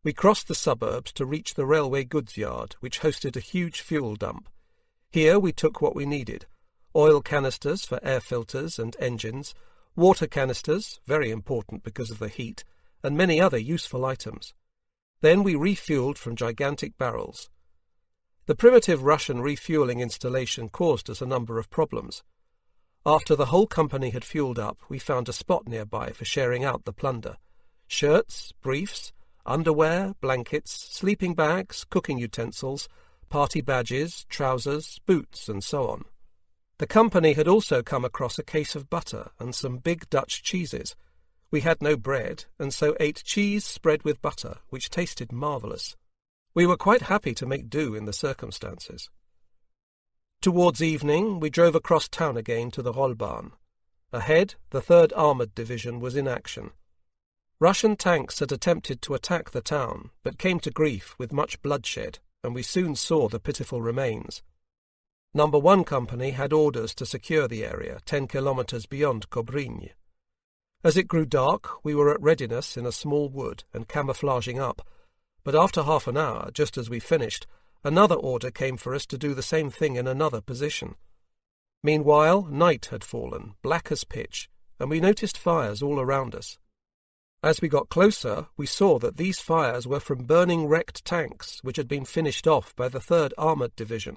We crossed the suburbs to reach the railway goods yard, which hosted a huge fuel dump. Here we took what we needed: oil canisters for air filters and engines, water canisters, very important because of the heat, and many other useful items. Then we refueled from gigantic barrels. The primitive Russian refuelling installation caused us a number of problems. After the whole company had fueled up, we found a spot nearby for sharing out the plunder. Shirts, briefs, underwear, blankets, sleeping bags, cooking utensils, party badges, trousers, boots, and so on. The company had also come across a case of butter and some big Dutch cheeses. We had no bread, and so ate cheese spread with butter, which tasted marvellous. We were quite happy to make do in the circumstances. Towards evening, we drove across town again to the Rollbahn. Ahead, the 3rd Armoured Division was in action. Russian tanks had attempted to attack the town, but came to grief with much bloodshed, and we soon saw the pitiful remains. No. 1 Company had orders to secure the area 10 kilometres beyond Kobryny. As it grew dark, we were at readiness in a small wood and camouflaging up, but after half an hour, just as we finished, another order came for us to do the same thing in another position. Meanwhile, night had fallen, black as pitch, and we noticed fires all around us. As we got closer, we saw that these fires were from burning wrecked tanks which had been finished off by the 3rd Armoured Division.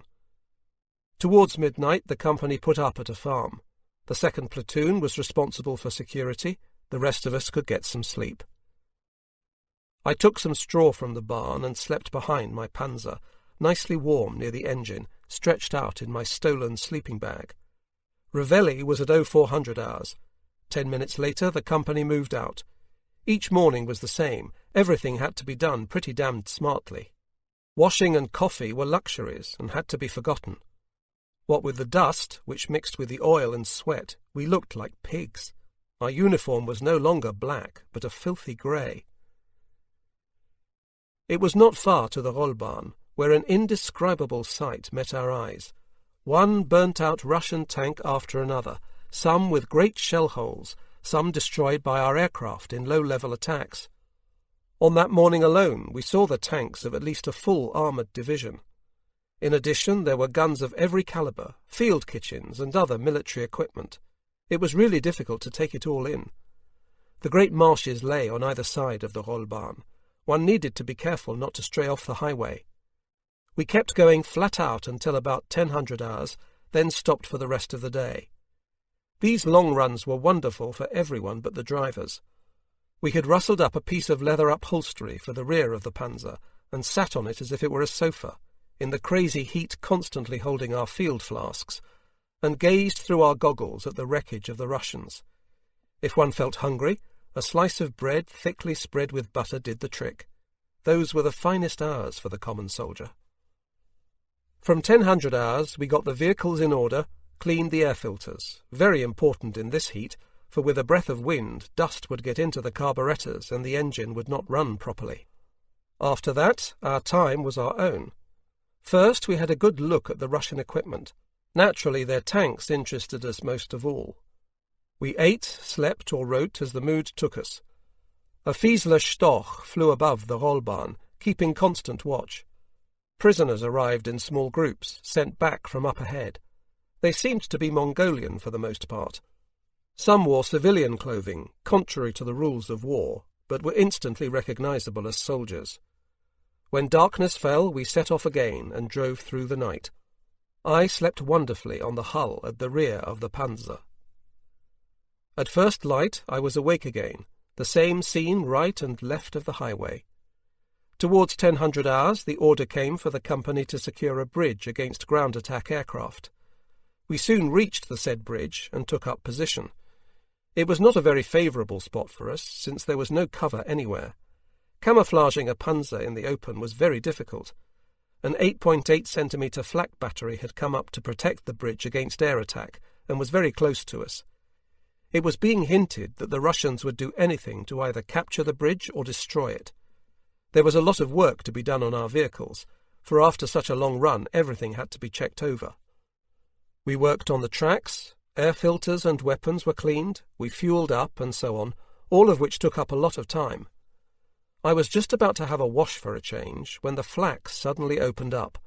Towards midnight, the company put up at a farm. The 2nd Platoon was responsible for security. The rest of us could get some sleep. I took some straw from the barn and slept behind my Panzer, nicely warm near the engine, stretched out in my stolen sleeping bag. Reveille was at 0400 hours. 10 minutes later, the company moved out. Each morning was the same. Everything had to be done pretty damned smartly. Washing and coffee were luxuries and had to be forgotten. What with the dust, which mixed with the oil and sweat, we looked like pigs. Our uniform was no longer black, but a filthy grey. It was not far to the Rollbahn, where an indescribable sight met our eyes. One burnt-out Russian tank after another, some with great shell holes, some destroyed by our aircraft in low-level attacks. On that morning alone, we saw the tanks of at least a full armoured division. In addition, there were guns of every calibre, field kitchens, and other military equipment. It was really difficult to take it all in. The great marshes lay on either side of the Rollbahn. One needed to be careful not to stray off the highway. We kept going flat out until about 1000 hours, then stopped for the rest of the day. These long runs were wonderful for everyone but the drivers. We had rustled up a piece of leather upholstery for the rear of the Panzer, and sat on it as if it were a sofa, in the crazy heat constantly holding our field flasks, and gazed through our goggles at the wreckage of the Russians. If one felt hungry, a slice of bread thickly spread with butter did the trick. Those were the finest hours for the common soldier. From 1000 hours we got the vehicles in order, cleaned the air filters, very important in this heat, for with a breath of wind dust would get into the carburettors and the engine would not run properly. After that, our time was our own. First, we had a good look at the Russian equipment. Naturally, their tanks interested us most of all. We ate, slept, or wrote as the mood took us. A Fiesler Storch flew above the Rollbahn, keeping constant watch. Prisoners arrived in small groups, sent back from up ahead. They seemed to be Mongolian for the most part. Some wore civilian clothing, contrary to the rules of war, but were instantly recognizable as soldiers. When darkness fell, we set off again and drove through the night. I slept wonderfully on the hull at the rear of the Panzer. At first light, I was awake again, the same scene right and left of the highway. Towards 1000 hours, the order came for the company to secure a bridge against ground attack aircraft. We soon reached the said bridge and took up position. It was not a very favourable spot for us, since there was no cover anywhere. Camouflaging a Panzer in the open was very difficult. An 8.8 centimetre flak battery had come up to protect the bridge against air attack and was very close to us. It was being hinted that the Russians would do anything to either capture the bridge or destroy it. There was a lot of work to be done on our vehicles, for after such a long run everything had to be checked over. We worked on the tracks, air filters and weapons were cleaned, we fuelled up and so on, all of which took up a lot of time. I was just about to have a wash for a change when the flak suddenly opened up.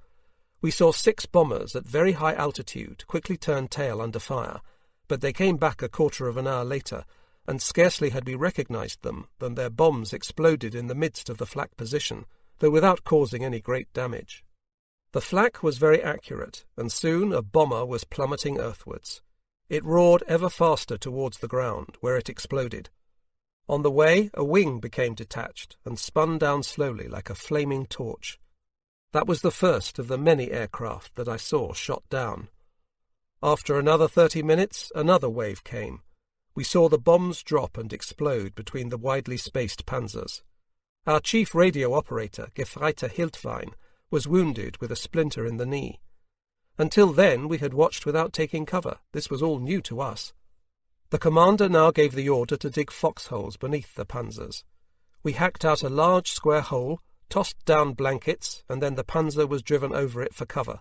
We saw 6 bombers at very high altitude quickly turn tail under fire, but they came back a quarter of an hour later, and scarcely had we recognized them than their bombs exploded in the midst of the flak position, though without causing any great damage. The flak was very accurate, and soon a bomber was plummeting earthwards. It roared ever faster towards the ground, where it exploded. On the way, a wing became detached and spun down slowly like a flaming torch. That was the first of the many aircraft that I saw shot down. After another 30 minutes, another wave came. We saw the bombs drop and explode between the widely spaced panzers. Our chief radio operator, Gefreiter Hiltwein, was wounded with a splinter in the knee. Until then we had watched without taking cover. This was all new to us. The commander now gave the order to dig foxholes beneath the panzers. We hacked out a large square hole, tossed down blankets, and then the panzer was driven over it for cover.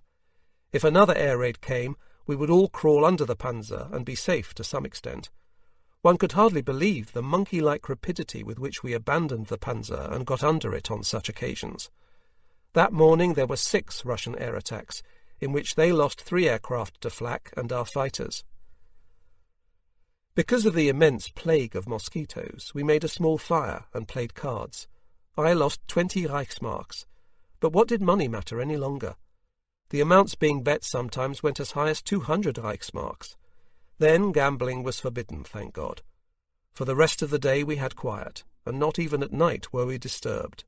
If another air raid came, we would all crawl under the panzer and be safe to some extent. One could hardly believe the monkey-like rapidity with which we abandoned the panzer and got under it on such occasions. That morning there were 6 Russian air attacks, in which they lost 3 aircraft to flak and our fighters. Because of the immense plague of mosquitoes, we made a small fire and played cards. I lost 20 Reichsmarks, but what did money matter any longer? The amounts being bet sometimes went as high as 200 Reichsmarks. Then gambling was forbidden, thank God. For the rest of the day we had quiet, and not even at night were we disturbed.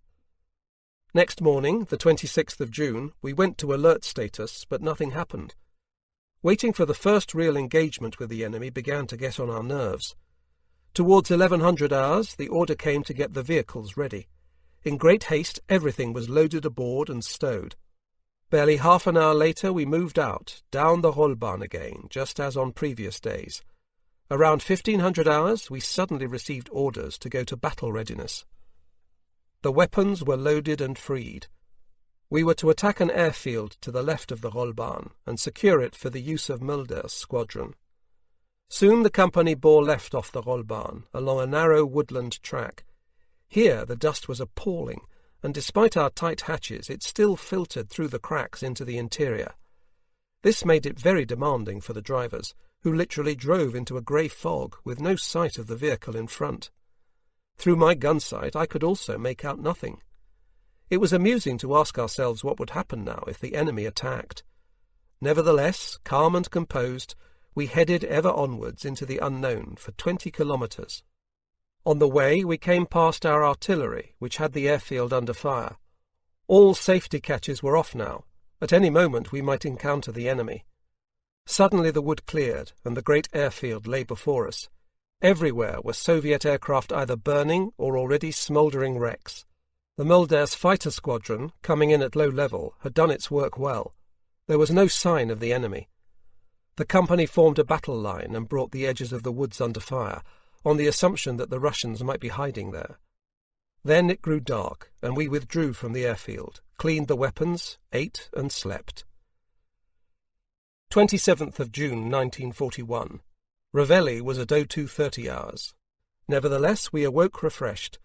Next morning, the 26th of June, we went to alert status, but nothing happened. Waiting for the first real engagement with the enemy began to get on our nerves. Towards 1100 hours, the order came to get the vehicles ready. In great haste, everything was loaded aboard and stowed. Barely half an hour later, we moved out, down the Rollbahn again, just as on previous days. Around 1500 hours, we suddenly received orders to go to battle readiness. The weapons were loaded and freed. We were to attack an airfield to the left of the Rollbahn and secure it for the use of Mulder's squadron. Soon the company bore left off the Rollbahn, along a narrow woodland track. Here the dust was appalling, and despite our tight hatches it still filtered through the cracks into the interior. This made it very demanding for the drivers, who literally drove into a grey fog with no sight of the vehicle in front. Through my gun sight I could also make out nothing. It was amusing to ask ourselves what would happen now if the enemy attacked. Nevertheless, calm and composed, we headed ever onwards into the unknown for 20 kilometres. On the way we came past our artillery, which had the airfield under fire. All safety catches were off now. At any moment we might encounter the enemy. Suddenly the wood cleared, and the great airfield lay before us. Everywhere were Soviet aircraft either burning or already smouldering wrecks. The Mulder's fighter squadron, coming in at low level, had done its work well. There was no sign of the enemy. The company formed a battle line and brought the edges of the woods under fire, on the assumption that the Russians might be hiding there. Then it grew dark, and we withdrew from the airfield, cleaned the weapons, ate and slept. 27th of June 1941. Reveille was at 02:30 hours. Nevertheless, we awoke refreshed.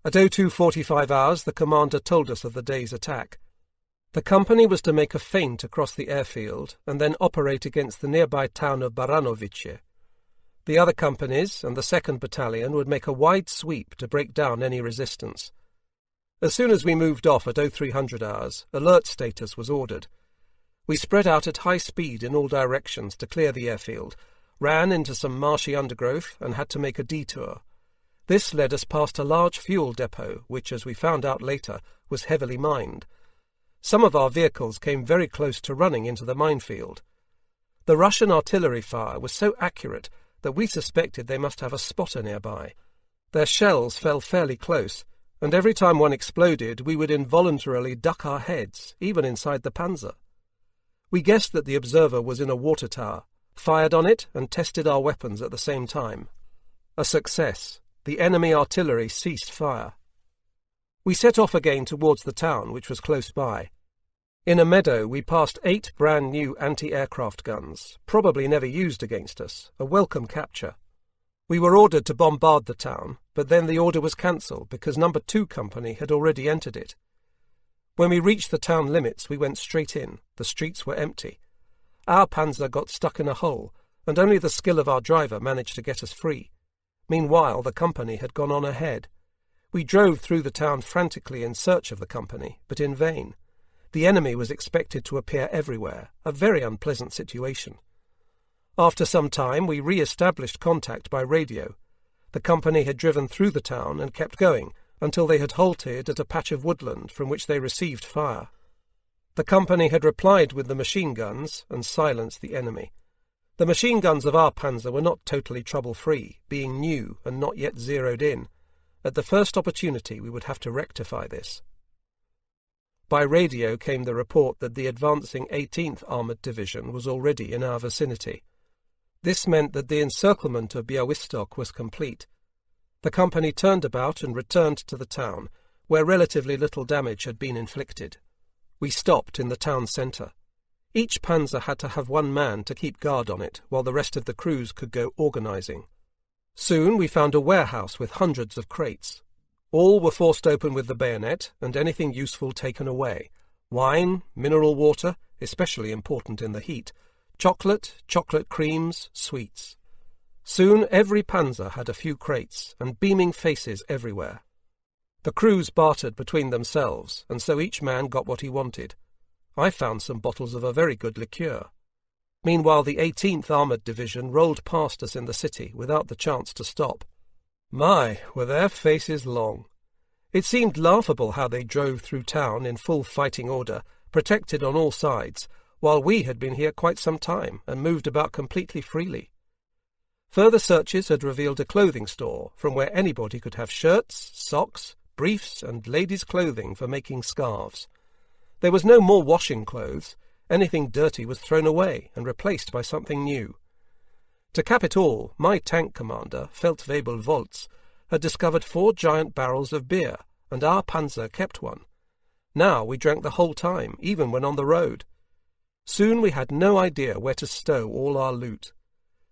At 02:45 hours the commander told us of the day's attack. The company was to make a feint across the airfield and then operate against the nearby town of Baranovice. The other companies and the 2nd Battalion would make a wide sweep to break down any resistance. As soon as we moved off at 0300 hours, alert status was ordered. We spread out at high speed in all directions to clear the airfield, ran into some marshy undergrowth and had to make a detour. This led us past a large fuel depot, which, as we found out later, was heavily mined. Some of our vehicles came very close to running into the minefield. The Russian artillery fire was so accurate that we suspected they must have a spotter nearby. Their shells fell fairly close, and every time one exploded we would involuntarily duck our heads, even inside the panzer. We guessed that the observer was in a water tower, fired on it and tested our weapons at the same time. A success. The enemy artillery ceased fire. We set off again towards the town, which was close by. In a meadow we passed 8 brand-new anti-aircraft guns, probably never used against us, a welcome capture. We were ordered to bombard the town, but then the order was cancelled because No. 2 Company had already entered it. When we reached the town limits we went straight in. The streets were empty. Our panzer got stuck in a hole, and only the skill of our driver managed to get us free. Meanwhile the company had gone on ahead. We drove through the town frantically in search of the company, but in vain. The enemy was expected to appear everywhere, a very unpleasant situation. After some time we re-established contact by radio. The company had driven through the town and kept going until they had halted at a patch of woodland from which they received fire. The company had replied with the machine guns and silenced the enemy. The machine guns of our panzer were not totally trouble-free, being new and not yet zeroed in. At the first opportunity we would have to rectify this. By radio came the report that the advancing 18th Armoured Division was already in our vicinity. This meant that the encirclement of Białystok was complete. The company turned about and returned to the town, where relatively little damage had been inflicted. We stopped in the town centre. Each panzer had to have one man to keep guard on it, while the rest of the crews could go organising. Soon we found a warehouse with hundreds of crates. All were forced open with the bayonet, and anything useful taken away. Wine, mineral water, especially important in the heat, chocolate creams, sweets. Soon every panzer had a few crates, and beaming faces everywhere. The crews bartered between themselves, and so each man got what he wanted. I found some bottles of a very good liqueur. Meanwhile the 18th Armoured Division rolled past us in the city without the chance to stop. My, were their faces long! It seemed laughable how they drove through town in full fighting order, protected on all sides, while we had been here quite some time and moved about completely freely. Further searches had revealed a clothing store from where anybody could have shirts, socks, briefs and ladies' clothing for making scarves. There was no more washing clothes. Anything dirty was thrown away and replaced by something new. To cap it all, my tank commander, Feldwebel Volz, had discovered 4 giant barrels of beer, and our panzer kept one. Now we drank the whole time, even when on the road. Soon we had no idea where to stow all our loot.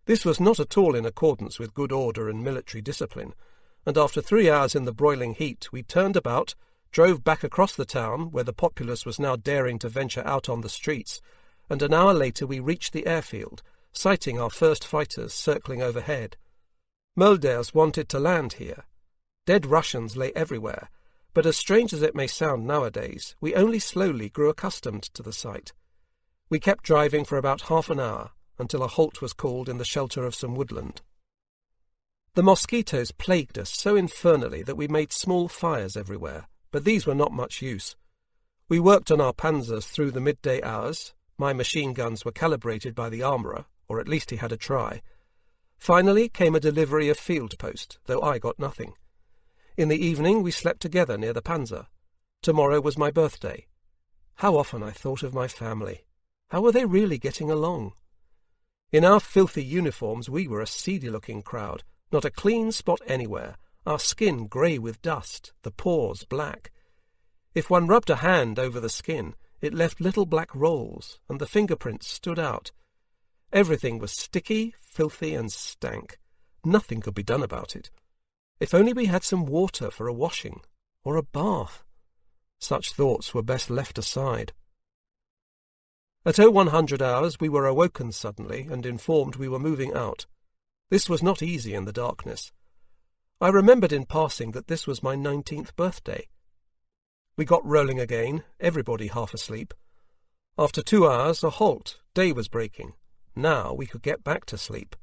This was not at all in accordance with good order and military discipline, and after 3 hours in the broiling heat we turned about, drove back across the town, where the populace was now daring to venture out on the streets, and an hour later we reached the airfield, sighting our first fighters circling overhead. Mulders wanted to land here. Dead Russians lay everywhere, but as strange as it may sound nowadays, we only slowly grew accustomed to the sight. We kept driving for about half an hour, until a halt was called in the shelter of some woodland. The mosquitoes plagued us so infernally that we made small fires everywhere, but these were not much use. We worked on our panzers through the midday hours. My machine guns were calibrated by the armourer, or at least he had a try. Finally came a delivery of field post, though I got nothing. In the evening we slept together near the panzer. Tomorrow was my birthday. How often I thought of my family. How were they really getting along? In our filthy uniforms we were a seedy-looking crowd, not a clean spot anywhere, our skin grey with dust, the pores black. If one rubbed a hand over the skin, it left little black rolls, and the fingerprints stood out. Everything was sticky, filthy, and stank. Nothing could be done about it. If only we had some water for a washing, or a bath. Such thoughts were best left aside. At 0100 hours we were awoken suddenly and informed we were moving out. This was not easy in the darkness. I remembered in passing that this was my 19th birthday. We got rolling again, everybody half asleep. After 2 hours, a halt. Day was breaking. Now we could get back to sleep.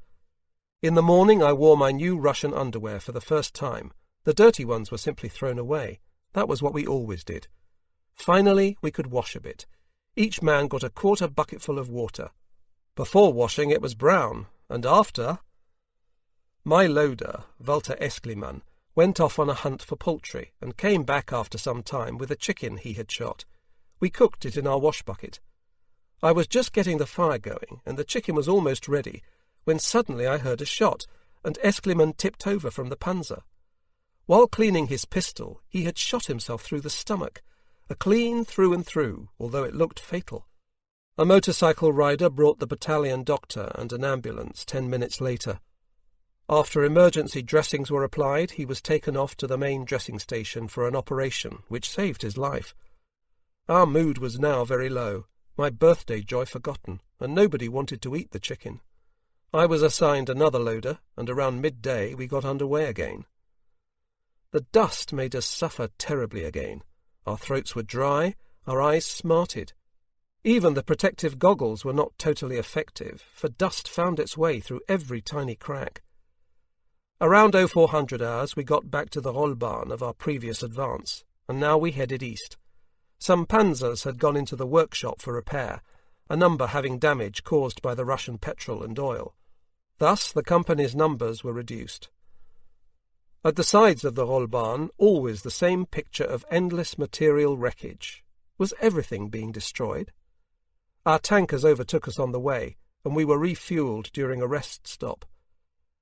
In the morning I wore my new Russian underwear for the first time. The dirty ones were simply thrown away. That was what we always did. Finally we could wash a bit. Each man got a quarter bucketful of water. Before washing it was brown, and after... My loader, Walter Eskliman, went off on a hunt for poultry, and came back after some time with a chicken he had shot. We cooked it in our wash bucket. I was just getting the fire going, and the chicken was almost ready, when suddenly I heard a shot, and Eskliman tipped over from the panzer. While cleaning his pistol, he had shot himself through the stomach, a clean through and through, although it looked fatal. A motorcycle rider brought the battalion doctor and an ambulance 10 minutes later. After emergency dressings were applied, he was taken off to the main dressing station for an operation, which saved his life. Our mood was now very low, my birthday joy forgotten, and nobody wanted to eat the chicken. I was assigned another loader, and around midday we got under way again. The dust made us suffer terribly again. Our throats were dry, Our eyes smarted. Even the protective goggles were not totally effective, for dust found its way through every tiny crack. Around 0400 hours we got back to the Rollbahn of our previous advance, and now we headed east. Some panzers had gone into the workshop for repair, a number having damage caused by the Russian petrol and oil. Thus the company's numbers were reduced. At the sides of the Rollbahn, always the same picture of endless material wreckage. Was everything being destroyed? Our tankers overtook us on the way, and we were refuelled during a rest stop.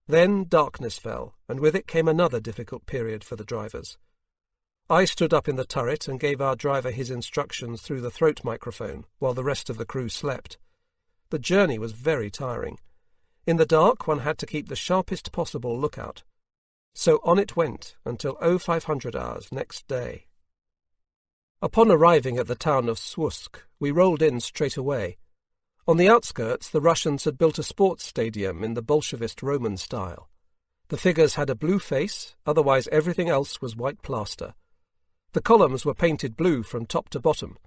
Then darkness fell, and with it came another difficult period for the drivers. I stood up in the turret and gave our driver his instructions through the throat microphone, while the rest of the crew slept. The journey was very tiring. In the dark one had to keep the sharpest possible lookout. So on it went until 0500 hours next day. Upon arriving at the town of Kursk, we rolled in straight away. On the outskirts, the Russians had built a sports stadium in the Bolshevist Roman style. The figures had a blue face, otherwise everything else was white plaster. The columns were painted blue from top to bottom.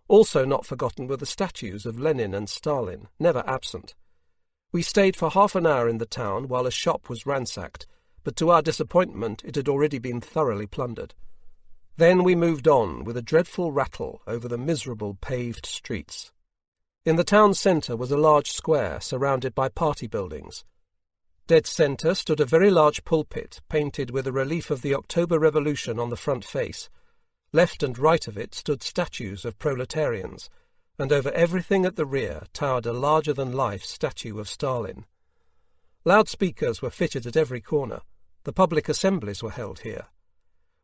Also not forgotten were the statues of Lenin and Stalin, never absent. We stayed for half an hour in the town while a shop was ransacked, but to our disappointment it had already been thoroughly plundered. Then we moved on with a dreadful rattle over the miserable paved streets. In the town centre was a large square surrounded by party buildings. Dead centre stood a very large pulpit painted with a relief of the October Revolution on the front face. Left and right of it stood statues of proletarians, and over everything at the rear towered a larger-than-life statue of Stalin. Loudspeakers were fitted at every corner. The public assemblies were held here.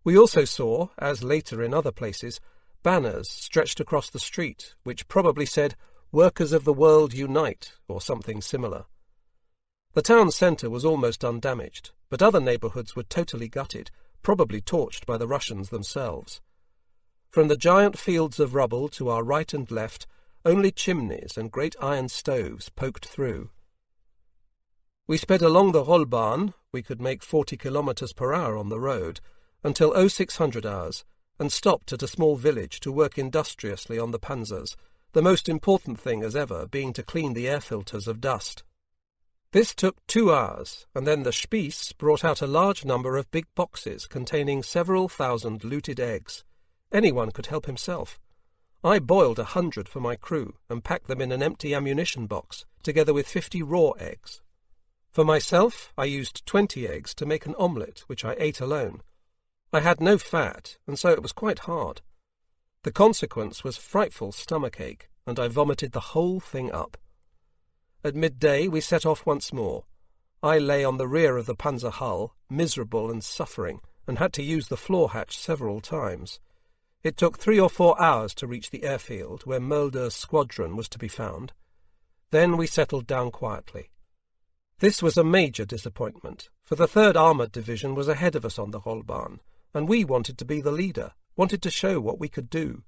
We also saw, as later in other places, banners stretched across the street, which probably said, "Workers of the world unite," or something similar. The town centre was almost undamaged, but other neighbourhoods were totally gutted, probably torched by the Russians themselves. From the giant fields of rubble to our right and left, only chimneys and great iron stoves poked through. We sped along the Rollbahn, we could make 40 kilometres per hour on the road, until 0600 hours, and stopped at a small village to work industriously on the panzers, the most important thing as ever being to clean the air filters of dust. This took 2 hours, and then the Spieß brought out a large number of big boxes containing several thousand looted eggs. Anyone could help himself. I boiled 100 for my crew and packed them in an empty ammunition box, together with 50 raw eggs. For myself, I used 20 eggs to make an omelette, which I ate alone. I had no fat, and so it was quite hard. The consequence was frightful stomachache, and I vomited the whole thing up. At midday we set off once more. I lay on the rear of the Panzer hull, miserable and suffering, and had to use the floor hatch several times. It took 3 or 4 hours to reach the airfield, where Mulder's squadron was to be found. Then we settled down quietly. This was a major disappointment, for the 3rd Armoured Division was ahead of us on the Rollbahn, and we wanted to be the leader, wanted to show what we could do.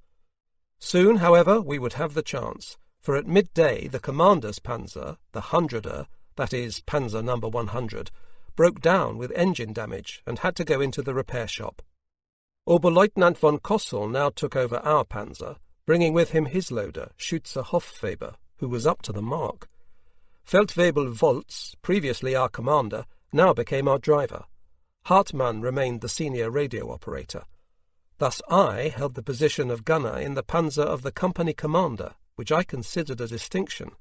Soon, however, we would have the chance, for at midday the commander's panzer, the 100er, that is, Panzer No. 100, broke down with engine damage and had to go into the repair shop. Oberleutnant von Kossel now took over our panzer, bringing with him his loader, Schütze Hofweber, who was up to the mark. Feldwebel Volz, previously our commander, now became our driver. Hartmann remained the senior radio operator. Thus I held the position of gunner in the panzer of the company commander, which I considered a distinction.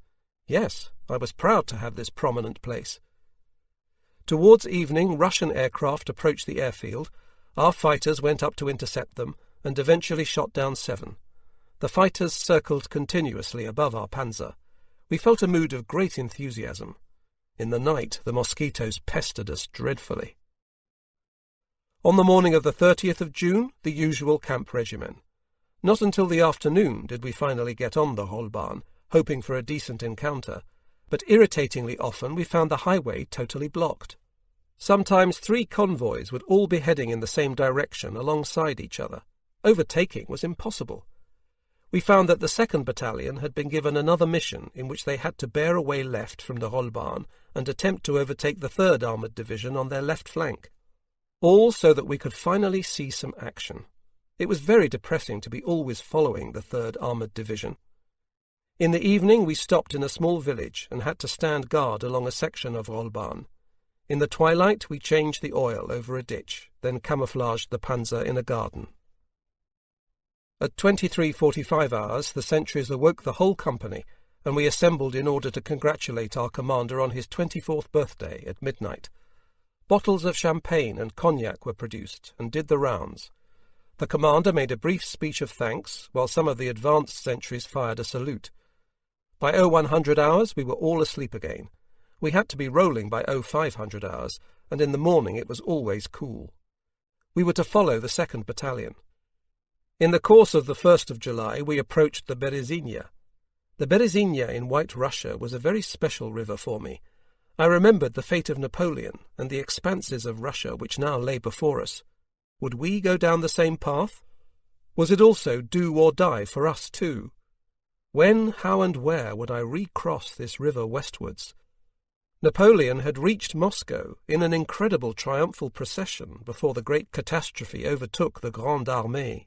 Yes, I was proud to have this prominent place. Towards evening, Russian aircraft approached the airfield. Our fighters went up to intercept them, and eventually shot down 7. The fighters circled continuously above our panzer. We felt a mood of great enthusiasm. In the night, the mosquitoes pestered us dreadfully. On the morning of the 30th of June, the usual camp regimen. Not until the afternoon did we finally get on the Rollbahn, hoping for a decent encounter, but irritatingly often we found the highway totally blocked. Sometimes 3 convoys would all be heading in the same direction alongside each other. Overtaking was impossible. We found that the 2nd Battalion had been given another mission in which they had to bear away left from the Rollbahn and attempt to overtake the 3rd Armoured Division on their left flank. All so that we could finally see some action. It was very depressing to be always following the 3rd Armoured Division. In the evening we stopped in a small village and had to stand guard along a section of Rollbahn. In the twilight we changed the oil over a ditch, then camouflaged the Panzer in a garden. At 23:45 hours the sentries awoke the whole company, and we assembled in order to congratulate our commander on his 24th birthday at midnight. Bottles of champagne and cognac were produced and did the rounds. The commander made a brief speech of thanks, while some of the advanced sentries fired a salute. By 0100 hours we were all asleep again. We had to be rolling by 0500 hours, and in the morning it was always cool. We were to follow the 2nd Battalion. In the course of the 1st of July we approached the Berezina. The Berezina in White Russia was a very special river for me. I remembered the fate of Napoleon and the expanses of Russia which now lay before us. Would we go down the same path? Was it also do or die for us too? When, how and where would I recross this river westwards? Napoleon had reached Moscow in an incredible triumphal procession before the great catastrophe overtook the Grande Armée.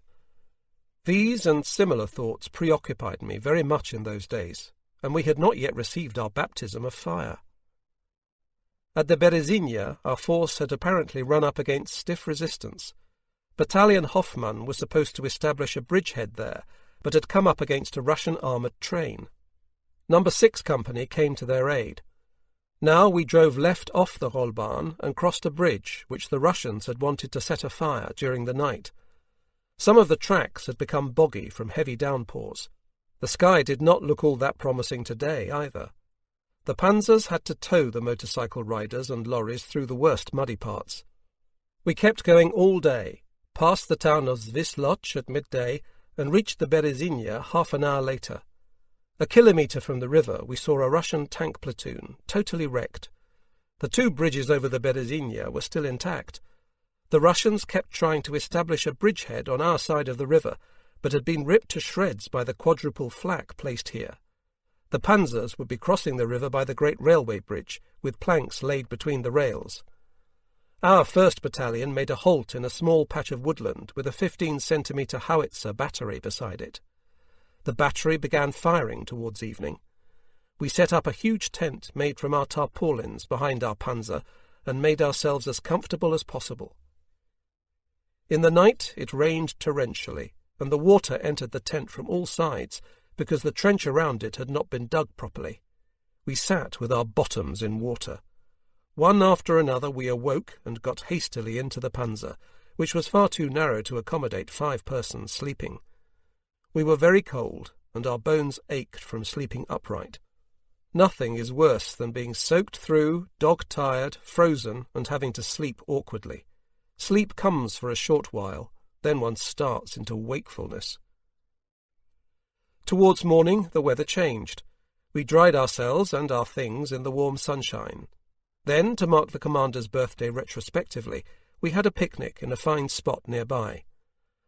These and similar thoughts preoccupied me very much in those days, and we had not yet received our baptism of fire. At the Berezina our force had apparently run up against stiff resistance. Battalion Hoffmann was supposed to establish a bridgehead there, but had come up against a Russian armoured train. No. 6 Company came to their aid. Now we drove left off the Rollbahn and crossed a bridge which the Russians had wanted to set afire during the night. Some of the tracks had become boggy from heavy downpours. The sky did not look all that promising today either. The panzers had to tow the motorcycle riders and lorries through the worst muddy parts. We kept going all day, passed the town of Zvisloch at midday, and reached the Berezina half an hour later. A kilometre from the river we saw a Russian tank platoon, totally wrecked. The 2 bridges over the Berezina were still intact. The Russians kept trying to establish a bridgehead on our side of the river, but had been ripped to shreds by the quadruple flak placed here. The panzers would be crossing the river by the great railway bridge, with planks laid between the rails. Our 1st Battalion made a halt in a small patch of woodland with a 15-centimetre howitzer battery beside it. The battery began firing towards evening. We set up a huge tent made from our tarpaulins behind our panzer and made ourselves as comfortable as possible. In the night it rained torrentially, and the water entered the tent from all sides because the trench around it had not been dug properly. We sat with our bottoms in water. One after another we awoke and got hastily into the panzer, which was far too narrow to accommodate 5 persons sleeping. We were very cold, and our bones ached from sleeping upright. Nothing is worse than being soaked through, dog-tired, frozen, and having to sleep awkwardly. Sleep comes for a short while, then one starts into wakefulness. Towards morning the weather changed. We dried ourselves and our things in the warm sunshine. Then, to mark the commander's birthday retrospectively, we had a picnic in a fine spot nearby.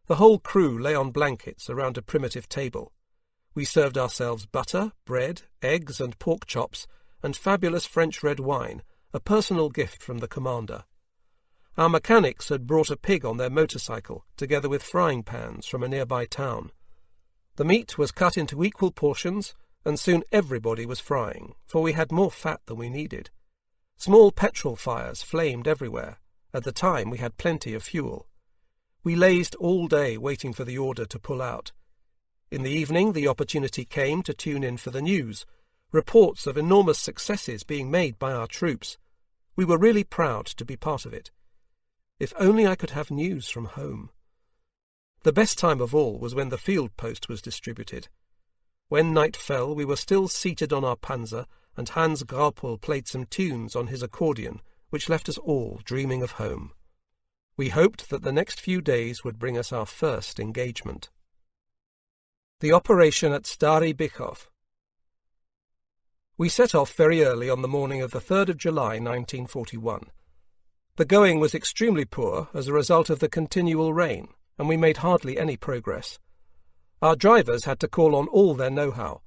The whole crew lay on blankets around a primitive table. We served ourselves butter, bread, eggs and pork chops, and fabulous French red wine, a personal gift from the commander. Our mechanics had brought a pig on their motorcycle, together with frying pans from a nearby town. The meat was cut into equal portions, and soon everybody was frying, for we had more fat than we needed. Small petrol fires flamed everywhere. At the time we had plenty of fuel. We lazed all day waiting for the order to pull out. In the evening the opportunity came to tune in for the news, reports of enormous successes being made by our troops. We were really proud to be part of it. If only I could have news from home. The best time of all was when the field post was distributed. When night fell we were still seated on our panzer, and Hans Graupel played some tunes on his accordion, which left us all dreaming of home. We hoped that the next few days would bring us our first engagement. The operation at Stary Bychów. We set off very early on the morning of the 3rd of July 1941. The going was extremely poor as a result of the continual rain, and we made hardly any progress. Our drivers had to call on all their know-how.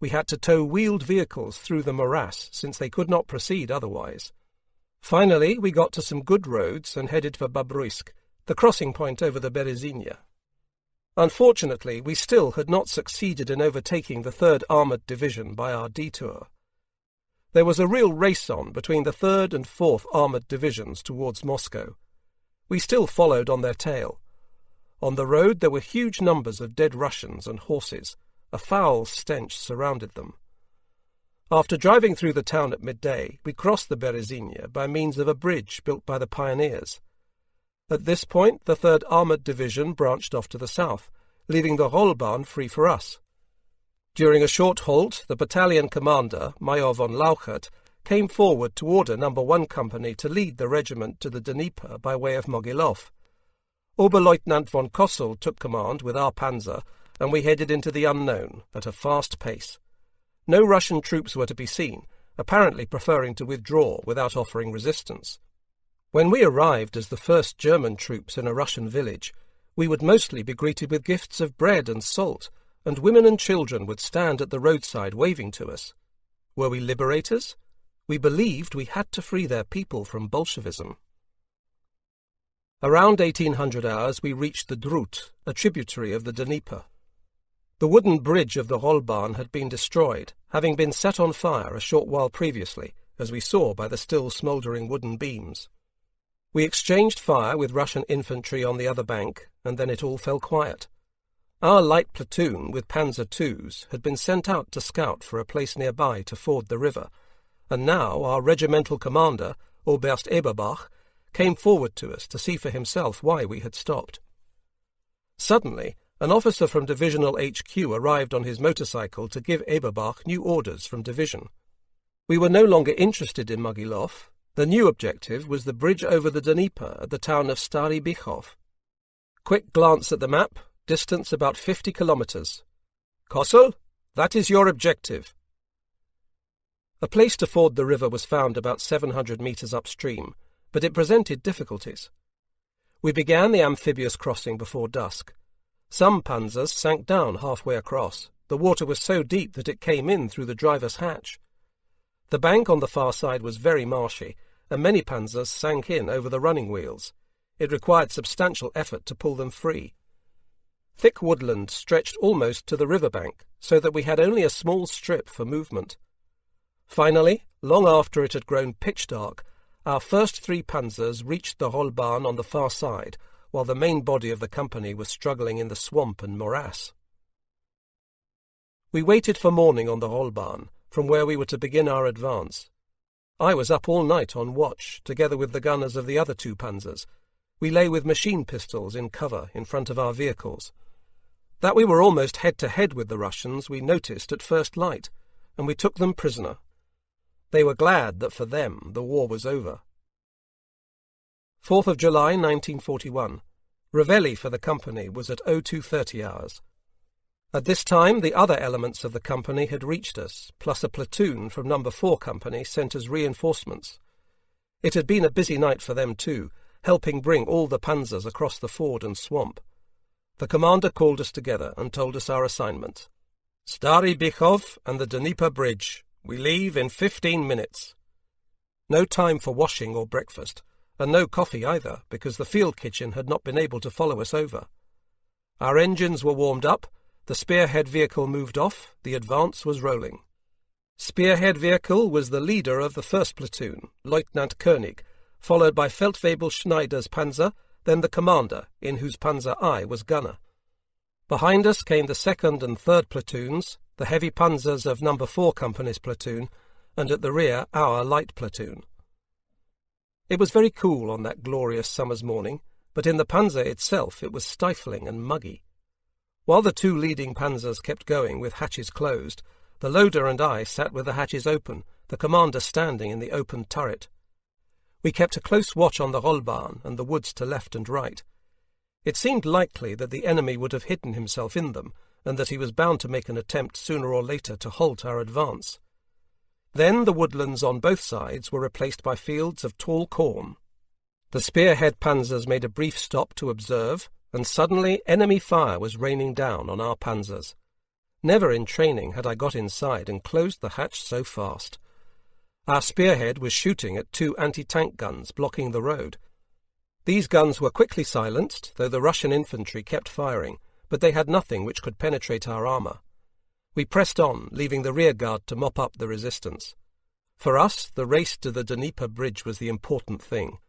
We had to tow wheeled vehicles through the morass, since they could not proceed otherwise. Finally, we got to some good roads and headed for Babruisk, the crossing point over the Berezina. Unfortunately, we still had not succeeded in overtaking the 3rd Armoured Division by our detour. There was a real race on between the 3rd and 4th Armoured Divisions towards Moscow. We still followed on their tail. On the road there were huge numbers of dead Russians and horses. A foul stench surrounded them. After driving through the town at midday, we crossed the Berezina by means of a bridge built by the pioneers. At this point the 3rd Armoured Division branched off to the south, leaving the Rollbahn free for us. During a short halt, the battalion commander, Major von Lauchert, came forward to order No. 1 Company to lead the regiment to the Dnieper by way of Mogilov. Oberleutnant von Kossel took command with our panzer, and we headed into the unknown at a fast pace. No Russian troops were to be seen, apparently preferring to withdraw without offering resistance. When we arrived as the first German troops in a Russian village, we would mostly be greeted with gifts of bread and salt, and women and children would stand at the roadside waving to us. Were we liberators? We believed we had to free their people from Bolshevism. Around 1800 hours we reached the Drut, a tributary of the Dnieper. The wooden bridge of the Rollbahn had been destroyed, having been set on fire a short while previously, as we saw by the still smouldering wooden beams. We exchanged fire with Russian infantry on the other bank, and then it all fell quiet. Our light platoon, with Panzer IIs, had been sent out to scout for a place nearby to ford the river, and now our regimental commander, Oberst Eberbach, came forward to us to see for himself why we had stopped. Suddenly, an officer from Divisional HQ arrived on his motorcycle to give Eberbach new orders from division. We were no longer interested in Mogilov. The new objective was the bridge over the Dnieper at the town of Stary Bichov. Quick glance at the map. Distance about 50 kilometres. Kossel, that is your objective. A place to ford the river was found about 700 metres upstream, but it presented difficulties. We began the amphibious crossing before dusk. Some panzers sank down halfway across. The water was so deep that it came in through the driver's hatch. The bank on the far side was very marshy, and many panzers sank in over the running wheels. It required substantial effort to pull them free. Thick woodland stretched almost to the river bank, so that we had only a small strip for movement. Finally, long after it had grown pitch dark, our first 3 panzers reached the Rollbahn on the far side, while the main body of the company was struggling in the swamp and morass. We waited for morning on the Rollbahn, from where we were to begin our advance. I was up all night on watch, together with the gunners of the other 2 panzers. We lay with machine pistols in cover in front of our vehicles. That we were almost head-to-head with the Russians we noticed at first light, and we took them prisoner. They were glad that for them the war was over. 4th of July 1941. Reveille for the company was at 02:30 hours. At this time the other elements of the company had reached us, plus a platoon from No. 4 Company sent as reinforcements. It had been a busy night for them too, helping bring all the panzers across the ford and swamp. The commander called us together and told us our assignment. Stary Bichov and the Dnieper Bridge. We leave in 15 minutes. No time for washing or breakfast, and no coffee either, because the field kitchen had not been able to follow us over. Our engines were warmed up, the spearhead vehicle moved off, the advance was rolling. Spearhead vehicle was the leader of the first platoon, Lieutenant König, followed by Feldwebel Schneider's panzer, then the commander, in whose panzer I was gunner. Behind us came the 2nd and 3rd platoons, the heavy panzers of No. 4 Company's platoon, and at the rear our light platoon. It was very cool on that glorious summer's morning, but in the panzer itself it was stifling and muggy. While the 2 leading panzers kept going with hatches closed, the loader and I sat with the hatches open, the commander standing in the open turret. We kept a close watch on the Rollbahn and the woods to left and right. It seemed likely that the enemy would have hidden himself in them, and that he was bound to make an attempt sooner or later to halt our advance. Then the woodlands on both sides were replaced by fields of tall corn. The spearhead panzers made a brief stop to observe, and suddenly enemy fire was raining down on our panzers. Never in training had I got inside and closed the hatch so fast. Our spearhead was shooting at 2 anti-tank guns blocking the road. These guns were quickly silenced, though the Russian infantry kept firing, but they had nothing which could penetrate our armour. We pressed on, leaving the rearguard to mop up the resistance. For us, the race to the Dnieper bridge was the important thing.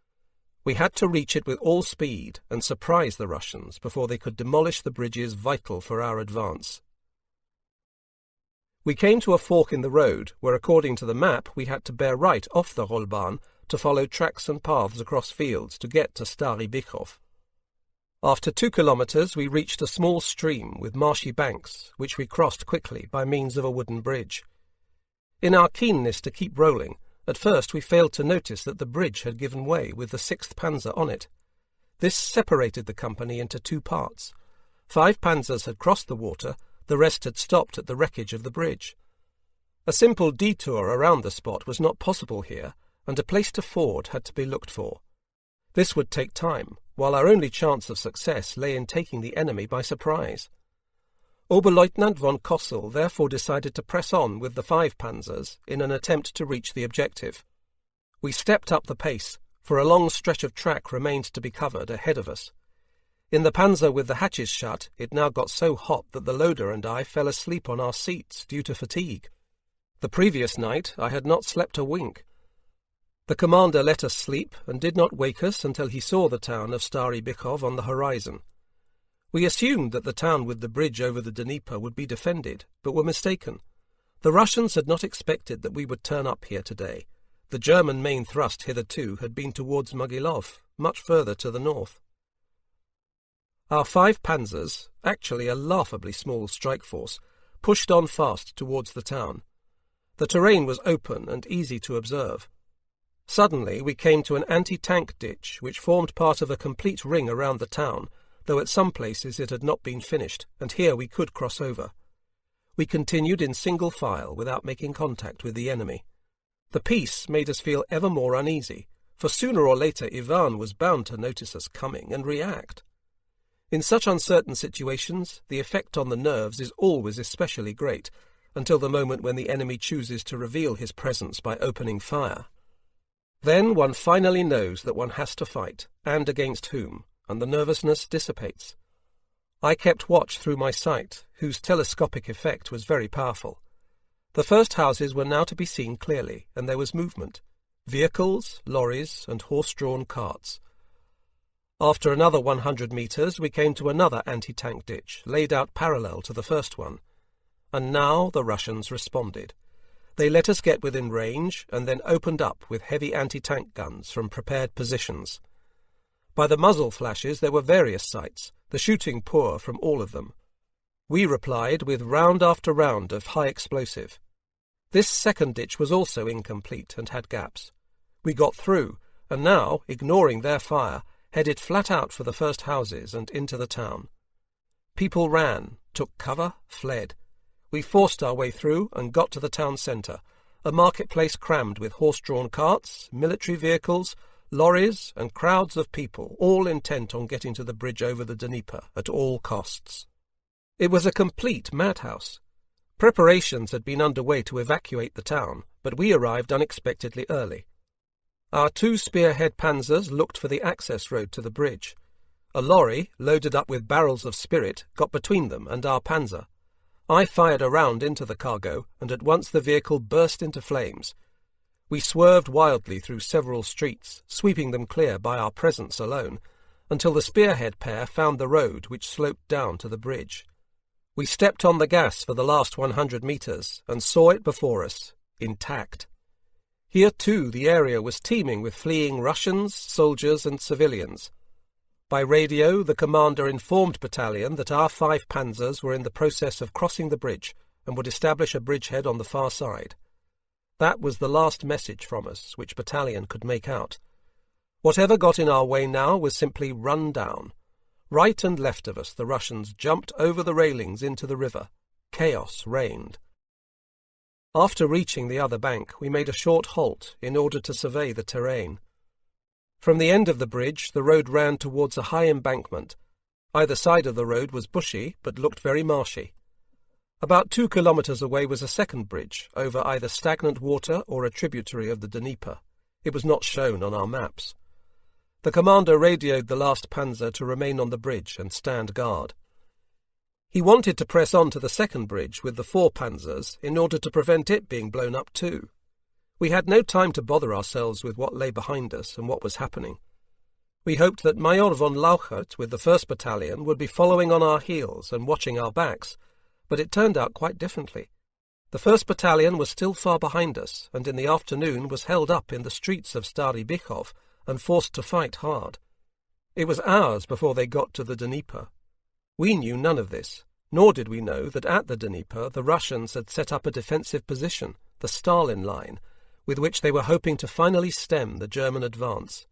We had to reach it with all speed and surprise the Russians before they could demolish the bridges vital for our advance. We came to a fork in the road where, according to the map, we had to bear right off the Rollbahn to follow tracks and paths across fields to get to Stary Bychów. After 2 kilometres we reached a small stream with marshy banks, which we crossed quickly by means of a wooden bridge. In our keenness to keep rolling, at first we failed to notice that the bridge had given way with the 6th Panzer on it. This separated the company into 2 parts. 5 panzers had crossed the water, the rest had stopped at the wreckage of the bridge. A simple detour around the spot was not possible here, and a place to ford had to be looked for. This would take time, while our only chance of success lay in taking the enemy by surprise. Oberleutnant von Kossel therefore decided to press on with the 5 panzers in an attempt to reach the objective. We stepped up the pace, for a long stretch of track remained to be covered ahead of us. In the panzer with the hatches shut, it now got so hot that the loader and I fell asleep on our seats due to fatigue. The previous night I had not slept a wink. The commander let us sleep and did not wake us until he saw the town of Stary Bychów on the horizon. We assumed that the town with the bridge over the Dnieper would be defended, but were mistaken. The Russians had not expected that we would turn up here today. The German main thrust hitherto had been towards Mogilov, much further to the north. Our 5 panzers, actually a laughably small strike force, pushed on fast towards the town. The terrain was open and easy to observe. Suddenly we came to an anti-tank ditch which formed part of a complete ring around the town, though at some places it had not been finished, and here we could cross over. We continued in single file without making contact with the enemy. The peace made us feel ever more uneasy, for sooner or later Ivan was bound to notice us coming and react. In such uncertain situations, the effect on the nerves is always especially great, until the moment when the enemy chooses to reveal his presence by opening fire. Then one finally knows that one has to fight, and against whom, and the nervousness dissipates. I kept watch through my sight, whose telescopic effect was very powerful. The first houses were now to be seen clearly, and there was movement. Vehicles, lorries, and horse-drawn carts. After another 100 metres we came to another anti-tank ditch, laid out parallel to the first one. And now the Russians responded. They let us get within range, and then opened up with heavy anti-tank guns from prepared positions. By the muzzle flashes there were various sights, the shooting poor from all of them. We replied with round after round of high explosive. This second ditch was also incomplete and had gaps. We got through, and now, ignoring their fire, headed flat out for the first houses and into the town. People ran, took cover, fled. We forced our way through and got to the town centre, a marketplace crammed with horse-drawn carts, military vehicles, lorries and crowds of people, all intent on getting to the bridge over the Dnieper at all costs. It was a complete madhouse. Preparations had been underway to evacuate the town, but we arrived unexpectedly early. Our 2 spearhead panzers looked for the access road to the bridge. A lorry, loaded up with barrels of spirit, got between them and our panzer. I fired a round into the cargo, and at once the vehicle burst into flames. We swerved wildly through several streets, sweeping them clear by our presence alone, until the spearhead pair found the road which sloped down to the bridge. We stepped on the gas for the last 100 metres, and saw it before us, intact. Here too the area was teeming with fleeing Russians, soldiers and civilians. By radio, the commander informed battalion that our 5 panzers were in the process of crossing the bridge and would establish a bridgehead on the far side. That was the last message from us which battalion could make out. Whatever got in our way now was simply run down. Right and left of us the Russians jumped over the railings into the river. Chaos reigned. After reaching the other bank, we made a short halt in order to survey the terrain. From the end of the bridge, the road ran towards a high embankment. Either side of the road was bushy, but looked very marshy. About 2 kilometres away was a second bridge, over either stagnant water or a tributary of the Dnieper. It was not shown on our maps. The commander radioed the last panzer to remain on the bridge and stand guard. He wanted to press on to the second bridge with the 4 panzers in order to prevent it being blown up too. We had no time to bother ourselves with what lay behind us and what was happening. We hoped that Major von Lauchert with the 1st Battalion would be following on our heels and watching our backs, but it turned out quite differently. The 1st Battalion was still far behind us, and in the afternoon was held up in the streets of Stary Bichov and forced to fight hard. It was hours before they got to the Dnieper. We knew none of this, nor did we know that at the Dnieper the Russians had set up a defensive position, the Stalin Line, with which they were hoping to finally stem the German advance.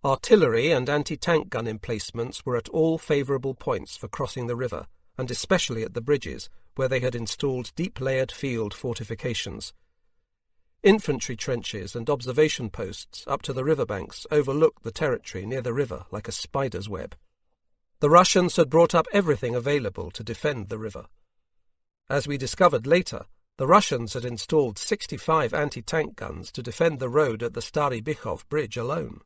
Artillery and anti-tank gun emplacements were at all favourable points for crossing the river, and especially at the bridges, where they had installed deep-layered field fortifications. Infantry trenches and observation posts up to the riverbanks overlooked the territory near the river like a spider's web. The Russians had brought up everything available to defend the river. As we discovered later, the Russians had installed 65 anti-tank guns to defend the road at the Stary Bichov bridge alone.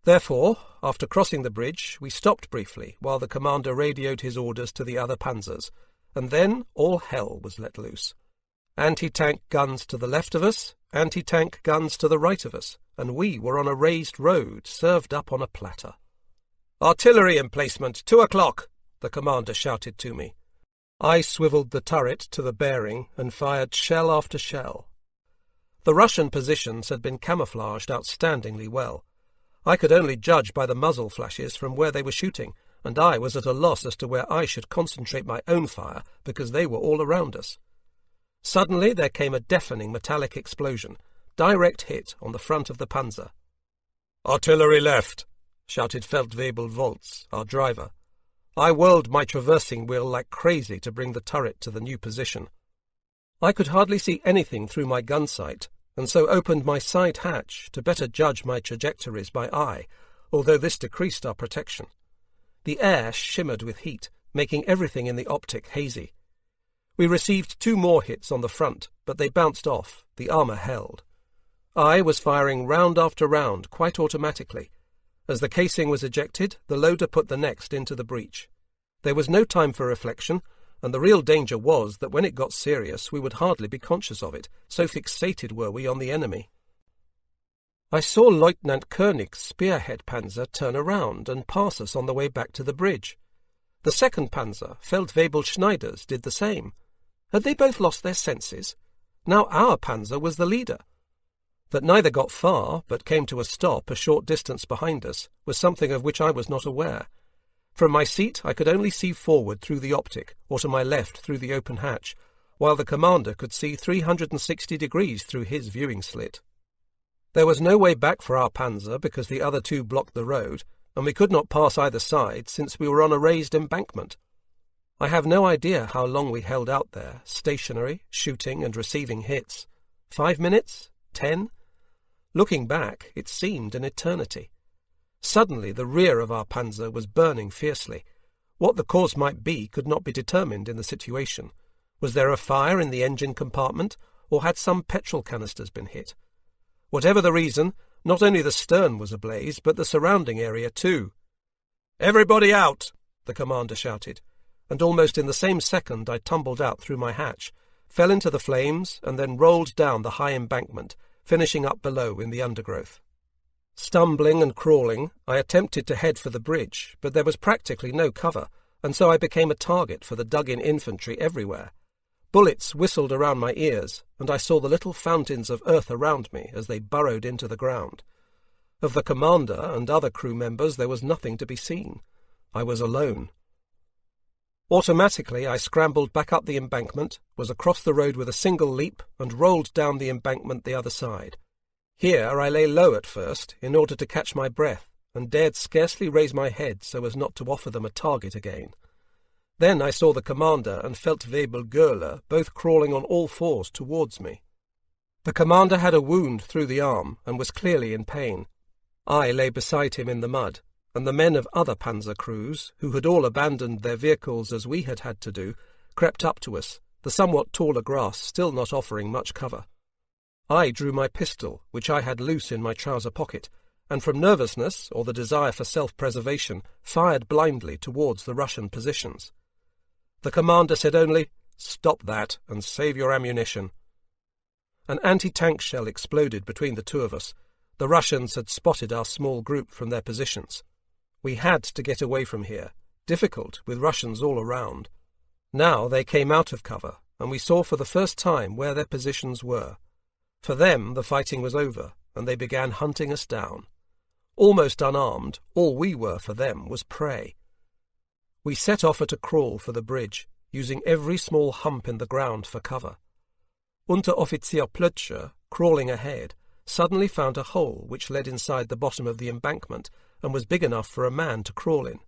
Therefore, after crossing the bridge, we stopped briefly while the commander radioed his orders to the other panzers, and then all hell was let loose. Anti-tank guns to the left of us, anti-tank guns to the right of us, and we were on a raised road served up on a platter. "Artillery emplacement, 2 o'clock!" the commander shouted to me. I swivelled the turret to the bearing and fired shell after shell. The Russian positions had been camouflaged outstandingly well. I could only judge by the muzzle flashes from where they were shooting, and I was at a loss as to where I should concentrate my own fire because they were all around us. Suddenly there came a deafening metallic explosion, direct hit on the front of the panzer. "Artillery left!" shouted Feldwebel Volz, our driver. I whirled my traversing wheel like crazy to bring the turret to the new position. I could hardly see anything through my gun sight, and so opened my side hatch to better judge my trajectories by eye, although this decreased our protection. The air shimmered with heat, making everything in the optic hazy. We received 2 more hits on the front, but they bounced off, the armour held. I was firing round after round, quite automatically. As the casing was ejected, the loader put the next into the breech. There was no time for reflection, and the real danger was that when it got serious we would hardly be conscious of it, so fixated were we on the enemy. I saw Lieutenant Koenig's spearhead panzer turn around and pass us on the way back to the bridge. The 2nd panzer, Feldwebel Schneider's, did the same. Had they both lost their senses? Now our panzer was the leader. That neither got far, but came to a stop a short distance behind us, was something of which I was not aware. From my seat I could only see forward through the optic, or to my left through the open hatch, while the commander could see 360 degrees through his viewing slit. There was no way back for our panzer because the other 2 blocked the road, and we could not pass either side since we were on a raised embankment. I have no idea how long we held out there, stationary, shooting and receiving hits. 5 minutes? 10? Looking back, it seemed an eternity. Suddenly the rear of our panzer was burning fiercely. What the cause might be could not be determined in the situation. Was there a fire in the engine compartment, or had some petrol canisters been hit? Whatever the reason, not only the stern was ablaze, but the surrounding area too. "Everybody out!" the commander shouted, and almost in the same second I tumbled out through my hatch, fell into the flames, and then rolled down the high embankment, finishing up below in the undergrowth. Stumbling and crawling, I attempted to head for the bridge, but there was practically no cover, and so I became a target for the dug-in infantry everywhere. Bullets whistled around my ears, and I saw the little fountains of earth around me as they burrowed into the ground. Of the commander and other crew members there was nothing to be seen. I was alone. Automatically I scrambled back up the embankment, was across the road with a single leap, and rolled down the embankment the other side. Here I lay low at first, in order to catch my breath, and dared scarcely raise my head so as not to offer them a target again. Then I saw the commander and Feldwebel Göhler both crawling on all fours towards me. The commander had a wound through the arm, and was clearly in pain. I lay beside him in the mud, and the men of other panzer crews, who had all abandoned their vehicles as we had had to do, crept up to us, the somewhat taller grass still not offering much cover. I drew my pistol, which I had loose in my trouser pocket, and from nervousness, or the desire for self-preservation, fired blindly towards the Russian positions. The commander said only, "Stop that and save your ammunition." An anti-tank shell exploded between the two of us. The Russians had spotted our small group from their positions. We had to get away from here, difficult with Russians all around. Now they came out of cover, and we saw for the first time where their positions were. For them the fighting was over, and they began hunting us down. Almost unarmed, all we were for them was prey. We set off at a crawl for the bridge, using every small hump in the ground for cover. Unteroffizier Pz.Mk.III, crawling ahead, suddenly found a hole which led inside the bottom of the embankment and was big enough for a man to crawl in.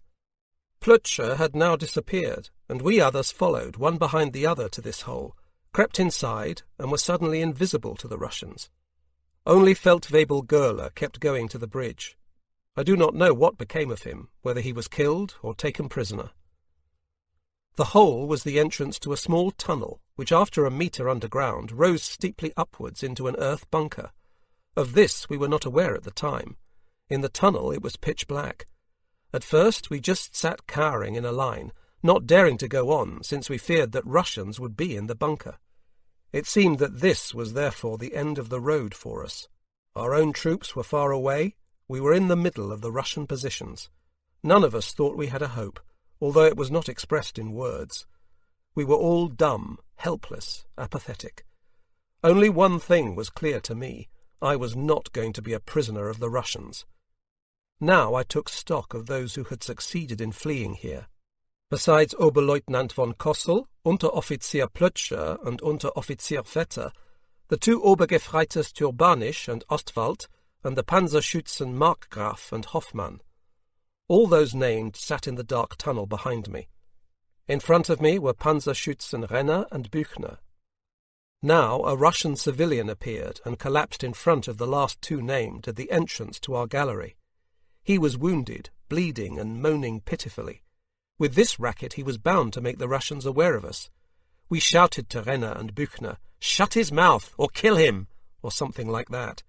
Pz.Mk.III had now disappeared, and we others followed, one behind the other, to this hole, crept inside, and were suddenly invisible to the Russians. Only Feldwebel Görler kept going to the bridge. I do not know what became of him, whether he was killed or taken prisoner. The hole was the entrance to a small tunnel, which after a metre underground rose steeply upwards into an earth bunker. Of this we were not aware at the time. In the tunnel it was pitch black. At first we just sat cowering in a line, not daring to go on, since we feared that Russians would be in the bunker. It seemed that this was therefore the end of the road for us. Our own troops were far away. We were in the middle of the Russian positions. None of us thought we had a hope, although it was not expressed in words. We were all dumb, helpless, apathetic. Only one thing was clear to me. I was not going to be a prisoner of the Russians. Now I took stock of those who had succeeded in fleeing here. Besides Oberleutnant von Kossel, Unteroffizier Pz.Mk.III and Unteroffizier Vetter, the two Obergefreiters Turbanisch and Ostwald, and the Panzerschützen Markgraf and Hoffmann. All those named sat in the dark tunnel behind me. In front of me were Panzerschützen Renner and Büchner. Now a Russian civilian appeared and collapsed in front of the last two named at the entrance to our gallery. He was wounded, bleeding and moaning pitifully. With this racket he was bound to make the Russians aware of us. We shouted to Renner and Büchner, "Shut his mouth, or kill him," or something like that.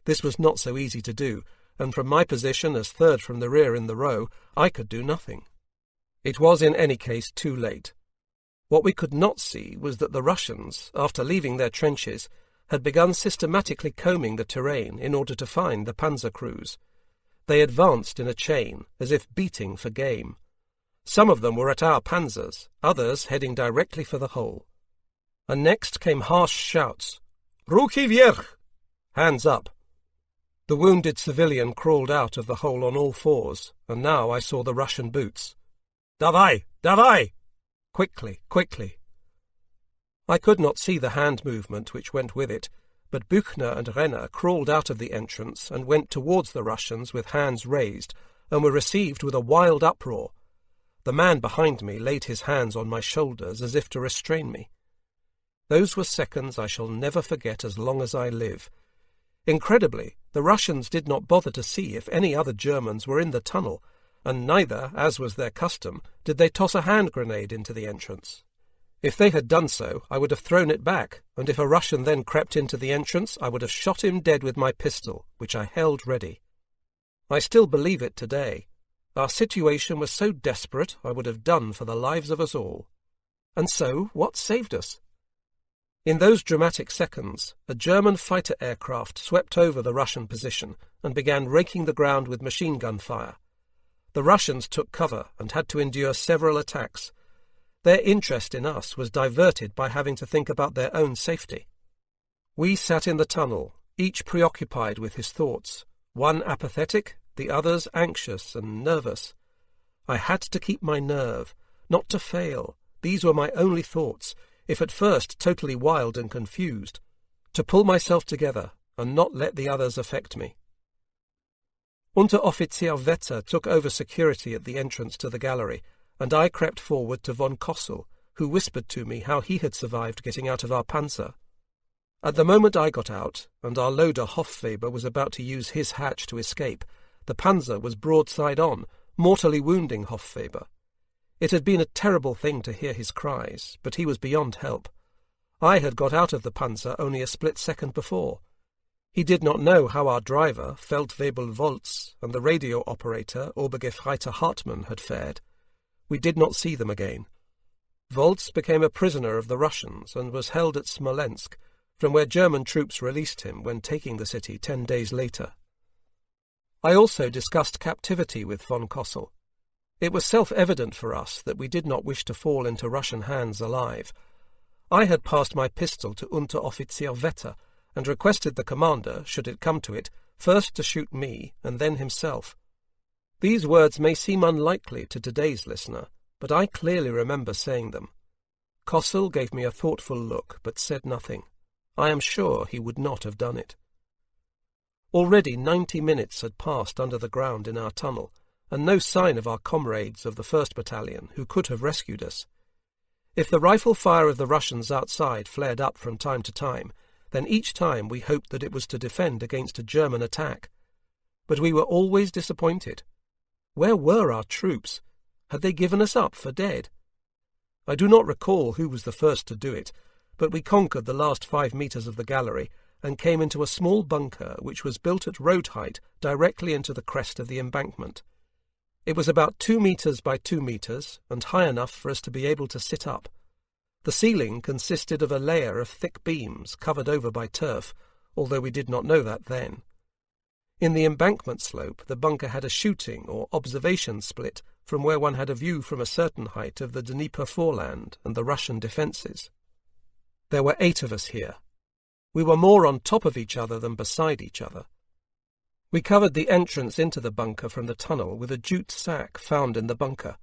This was not so easy to do, and from my position as third from the rear in the row, I could do nothing. It was in any case too late. What we could not see was that the Russians, after leaving their trenches, had begun systematically combing the terrain in order to find the panzer crews. They advanced in a chain, as if beating for game. Some of them were at our panzers, others heading directly for the hole. And next came harsh shouts, "Ruki vierch!" Hands up! The wounded civilian crawled out of the hole on all fours, and now I saw the Russian boots. "Davai! Davai!" Quickly, quickly. I could not see the hand movement which went with it, but Büchner and Renner crawled out of the entrance and went towards the Russians with hands raised, and were received with a wild uproar. The man behind me laid his hands on my shoulders as if to restrain me. Those were seconds I shall never forget as long as I live. Incredibly, the Russians did not bother to see if any other Germans were in the tunnel, and neither, as was their custom, did they toss a hand grenade into the entrance. If they had done so, I would have thrown it back, and if a Russian then crept into the entrance, I would have shot him dead with my pistol, which I held ready. I still believe it today. Our situation was so desperate I would have done for the lives of us all. And so, what saved us? In those dramatic seconds, a German fighter aircraft swept over the Russian position and began raking the ground with machine gun fire. The Russians took cover and had to endure several attacks. Their interest in us was diverted by having to think about their own safety. We sat in the tunnel, each preoccupied with his thoughts, one apathetic, the others anxious and nervous. I had to keep my nerve, not to fail. These were my only thoughts, if at first totally wild and confused, to pull myself together and not let the others affect me. Unteroffizier Vetter took over security at the entrance to the gallery, and I crept forward to von Kossel, who whispered to me how he had survived getting out of our panzer. At the moment I got out, and our loader Hofweber was about to use his hatch to escape, the panzer was broadside on, mortally wounding Hofweber. It had been a terrible thing to hear his cries, but he was beyond help. I had got out of the panzer only a split second before. He did not know how our driver, Feldwebel Volz, and the radio operator, Obergefreiter Hartmann, had fared. We did not see them again. Volz became a prisoner of the Russians and was held at Smolensk, from where German troops released him when taking the city 10 days later. I also discussed captivity with von Kossel. It was self-evident for us that we did not wish to fall into Russian hands alive. I had passed my pistol to Unteroffizier Vetter and requested the commander, should it come to it, first to shoot me and then himself. These words may seem unlikely to today's listener, but I clearly remember saying them. Kossel gave me a thoughtful look, but said nothing. I am sure he would not have done it. Already 90 minutes had passed under the ground in our tunnel, and no sign of our comrades of the 1st Battalion who could have rescued us. If the rifle fire of the Russians outside flared up from time to time, then each time we hoped that it was to defend against a German attack. But we were always disappointed. Where were our troops? Had they given us up for dead? I do not recall who was the first to do it, but we conquered the last 5 meters of the gallery and came into a small bunker which was built at road height directly into the crest of the embankment. It was about 2 meters by 2 meters and high enough for us to be able to sit up. The ceiling consisted of a layer of thick beams covered over by turf, although we did not know that then. In the embankment slope, the bunker had a shooting or observation split from where one had a view from a certain height of the Dnieper foreland and the Russian defences. There were 8 of us here. We were more on top of each other than beside each other. We covered the entrance into the bunker from the tunnel with a jute sack found in the bunker.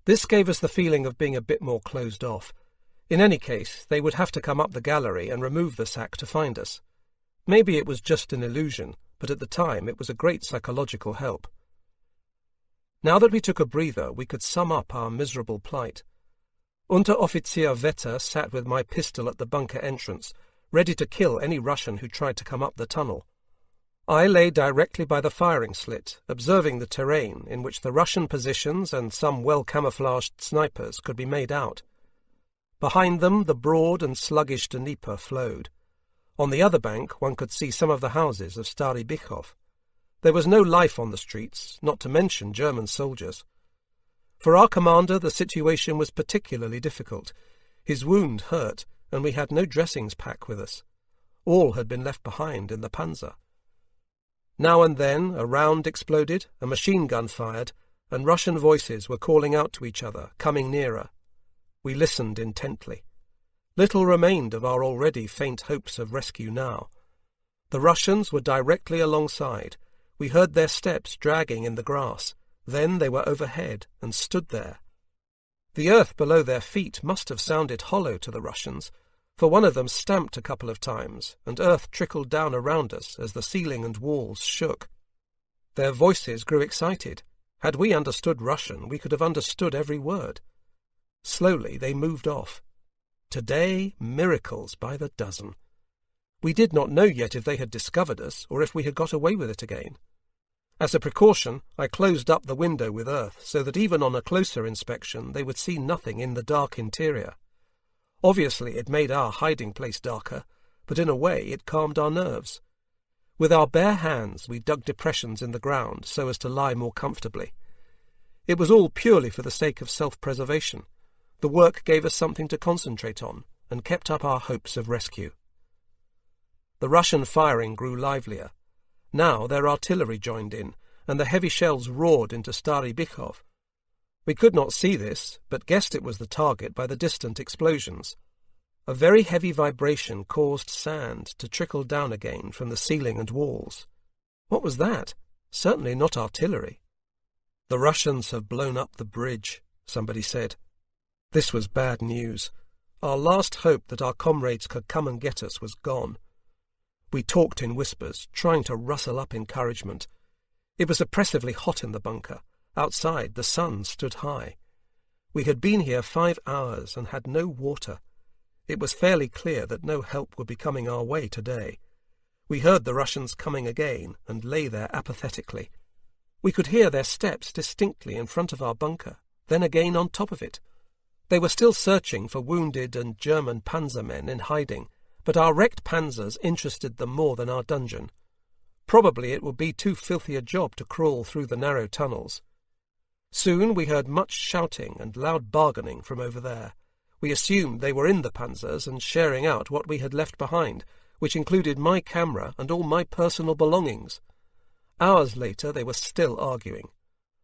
This gave us the feeling of being a bit more closed off. In any case, they would have to come up the gallery and remove the sack to find us. Maybe it was just an illusion, but at the time it was a great psychological help. Now that we took a breather, we could sum up our miserable plight. Unteroffizier Vetter sat with my pistol at the bunker entrance, ready to kill any Russian who tried to come up the tunnel. I lay directly by the firing slit, observing the terrain in which the Russian positions and some well-camouflaged snipers could be made out. Behind them the broad and sluggish Dnieper flowed. On the other bank one could see some of the houses of Stary Bichov. There was no life on the streets, not to mention German soldiers. For our commander the situation was particularly difficult. His wound hurt, and we had no dressings pack with us. All had been left behind in the Panzer. Now and then a round exploded, a machine gun fired, and Russian voices were calling out to each other, coming nearer. We listened intently. Little remained of our already faint hopes of rescue now. The Russians were directly alongside. We heard their steps dragging in the grass. Then they were overhead and stood there. The earth below their feet must have sounded hollow to the Russians, for one of them stamped a couple of times, and earth trickled down around us as the ceiling and walls shook. Their voices grew excited. Had we understood Russian, we could have understood every word. Slowly they moved off. Today, miracles by the dozen. We did not know yet if they had discovered us, or if we had got away with it again. As a precaution, I closed up the window with earth, so that even on a closer inspection they would see nothing in the dark interior. Obviously it made our hiding place darker, but in a way it calmed our nerves. With our bare hands we dug depressions in the ground so as to lie more comfortably. It was all purely for the sake of self-preservation. The work gave us something to concentrate on, and kept up our hopes of rescue. The Russian firing grew livelier. Now their artillery joined in, and the heavy shells roared into Stary Bichov. We could not see this, but guessed it was the target by the distant explosions. A very heavy vibration caused sand to trickle down again from the ceiling and walls. What was that? Certainly not artillery. "The Russians have blown up the bridge," somebody said. This was bad news. Our last hope that our comrades could come and get us was gone. We talked in whispers, trying to rustle up encouragement. It was oppressively hot in the bunker. Outside, the sun stood high. We had been here 5 hours and had no water. It was fairly clear that no help would be coming our way today. We heard the Russians coming again and lay there apathetically. We could hear their steps distinctly in front of our bunker, then again on top of it. They were still searching for wounded and German panzer men in hiding, but our wrecked panzers interested them more than our dungeon. Probably it would be too filthy a job to crawl through the narrow tunnels. Soon we heard much shouting and loud bargaining from over there. We assumed they were in the panzers and sharing out what we had left behind, which included my camera and all my personal belongings. Hours later they were still arguing.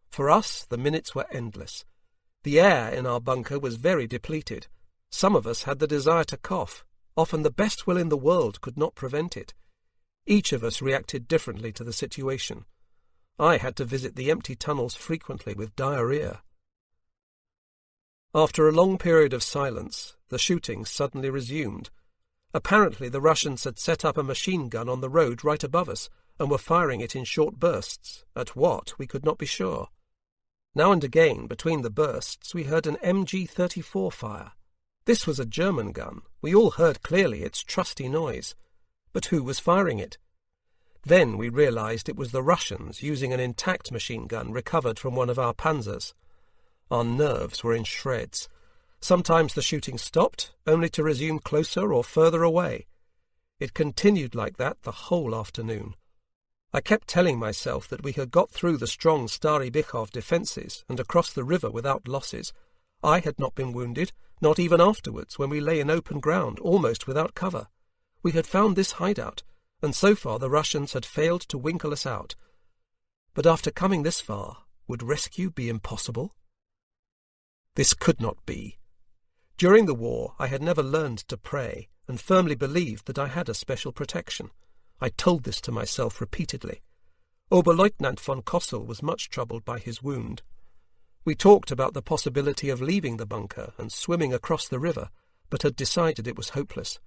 For us, the minutes were endless. The air in our bunker was very depleted. Some of us had the desire to cough. Often the best will in the world could not prevent it. Each of us reacted differently to the situation. I had to visit the empty tunnels frequently with diarrhea. After a long period of silence, the shooting suddenly resumed. Apparently the Russians had set up a machine gun on the road right above us and were firing it in short bursts. At what, we could not be sure. Now and again, between the bursts, we heard an Mg.34 fire. This was a German gun. We all heard clearly its trusty noise. But who was firing it? Then we realized it was the Russians using an intact machine gun recovered from one of our panzers. Our nerves were in shreds. Sometimes the shooting stopped, only to resume closer or further away. It continued like that the whole afternoon. I kept telling myself that we had got through the strong Stary Bychov defences and across the river without losses. I had not been wounded, not even afterwards, when we lay in open ground, almost without cover. We had found this hideout, and so far the Russians had failed to winkle us out. But after coming this far, would rescue be impossible? This could not be. During the war, I had never learned to pray, and firmly believed that I had a special protection. I told this to myself repeatedly. Oberleutnant von Kossel was much troubled by his wound. We talked about the possibility of leaving the bunker and swimming across the river, but had decided it was hopeless.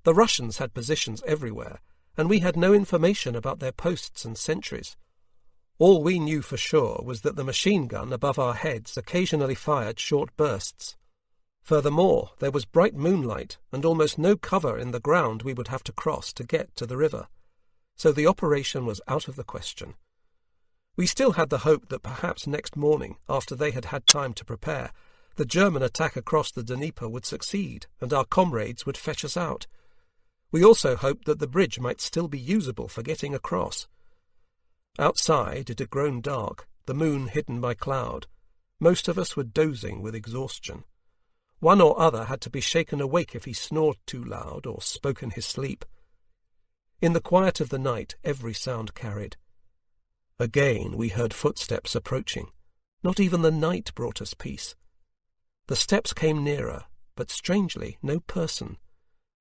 The Russians had positions everywhere, and we had no information about their posts and sentries. All we knew for sure was that the machine gun above our heads occasionally fired short bursts. Furthermore, there was bright moonlight and almost no cover in the ground we would have to cross to get to the river, so the operation was out of the question. We still had the hope that perhaps next morning, after they had had time to prepare, the German attack across the Dnieper would succeed and our comrades would fetch us out. We also hoped that the bridge might still be usable for getting across. Outside it had grown dark, the moon hidden by cloud. Most of us were dozing with exhaustion. One or other had to be shaken awake if he snored too loud or spoke in his sleep. In the quiet of the night every sound carried. Again we heard footsteps approaching. Not even the night brought us peace. The steps came nearer, but strangely no person.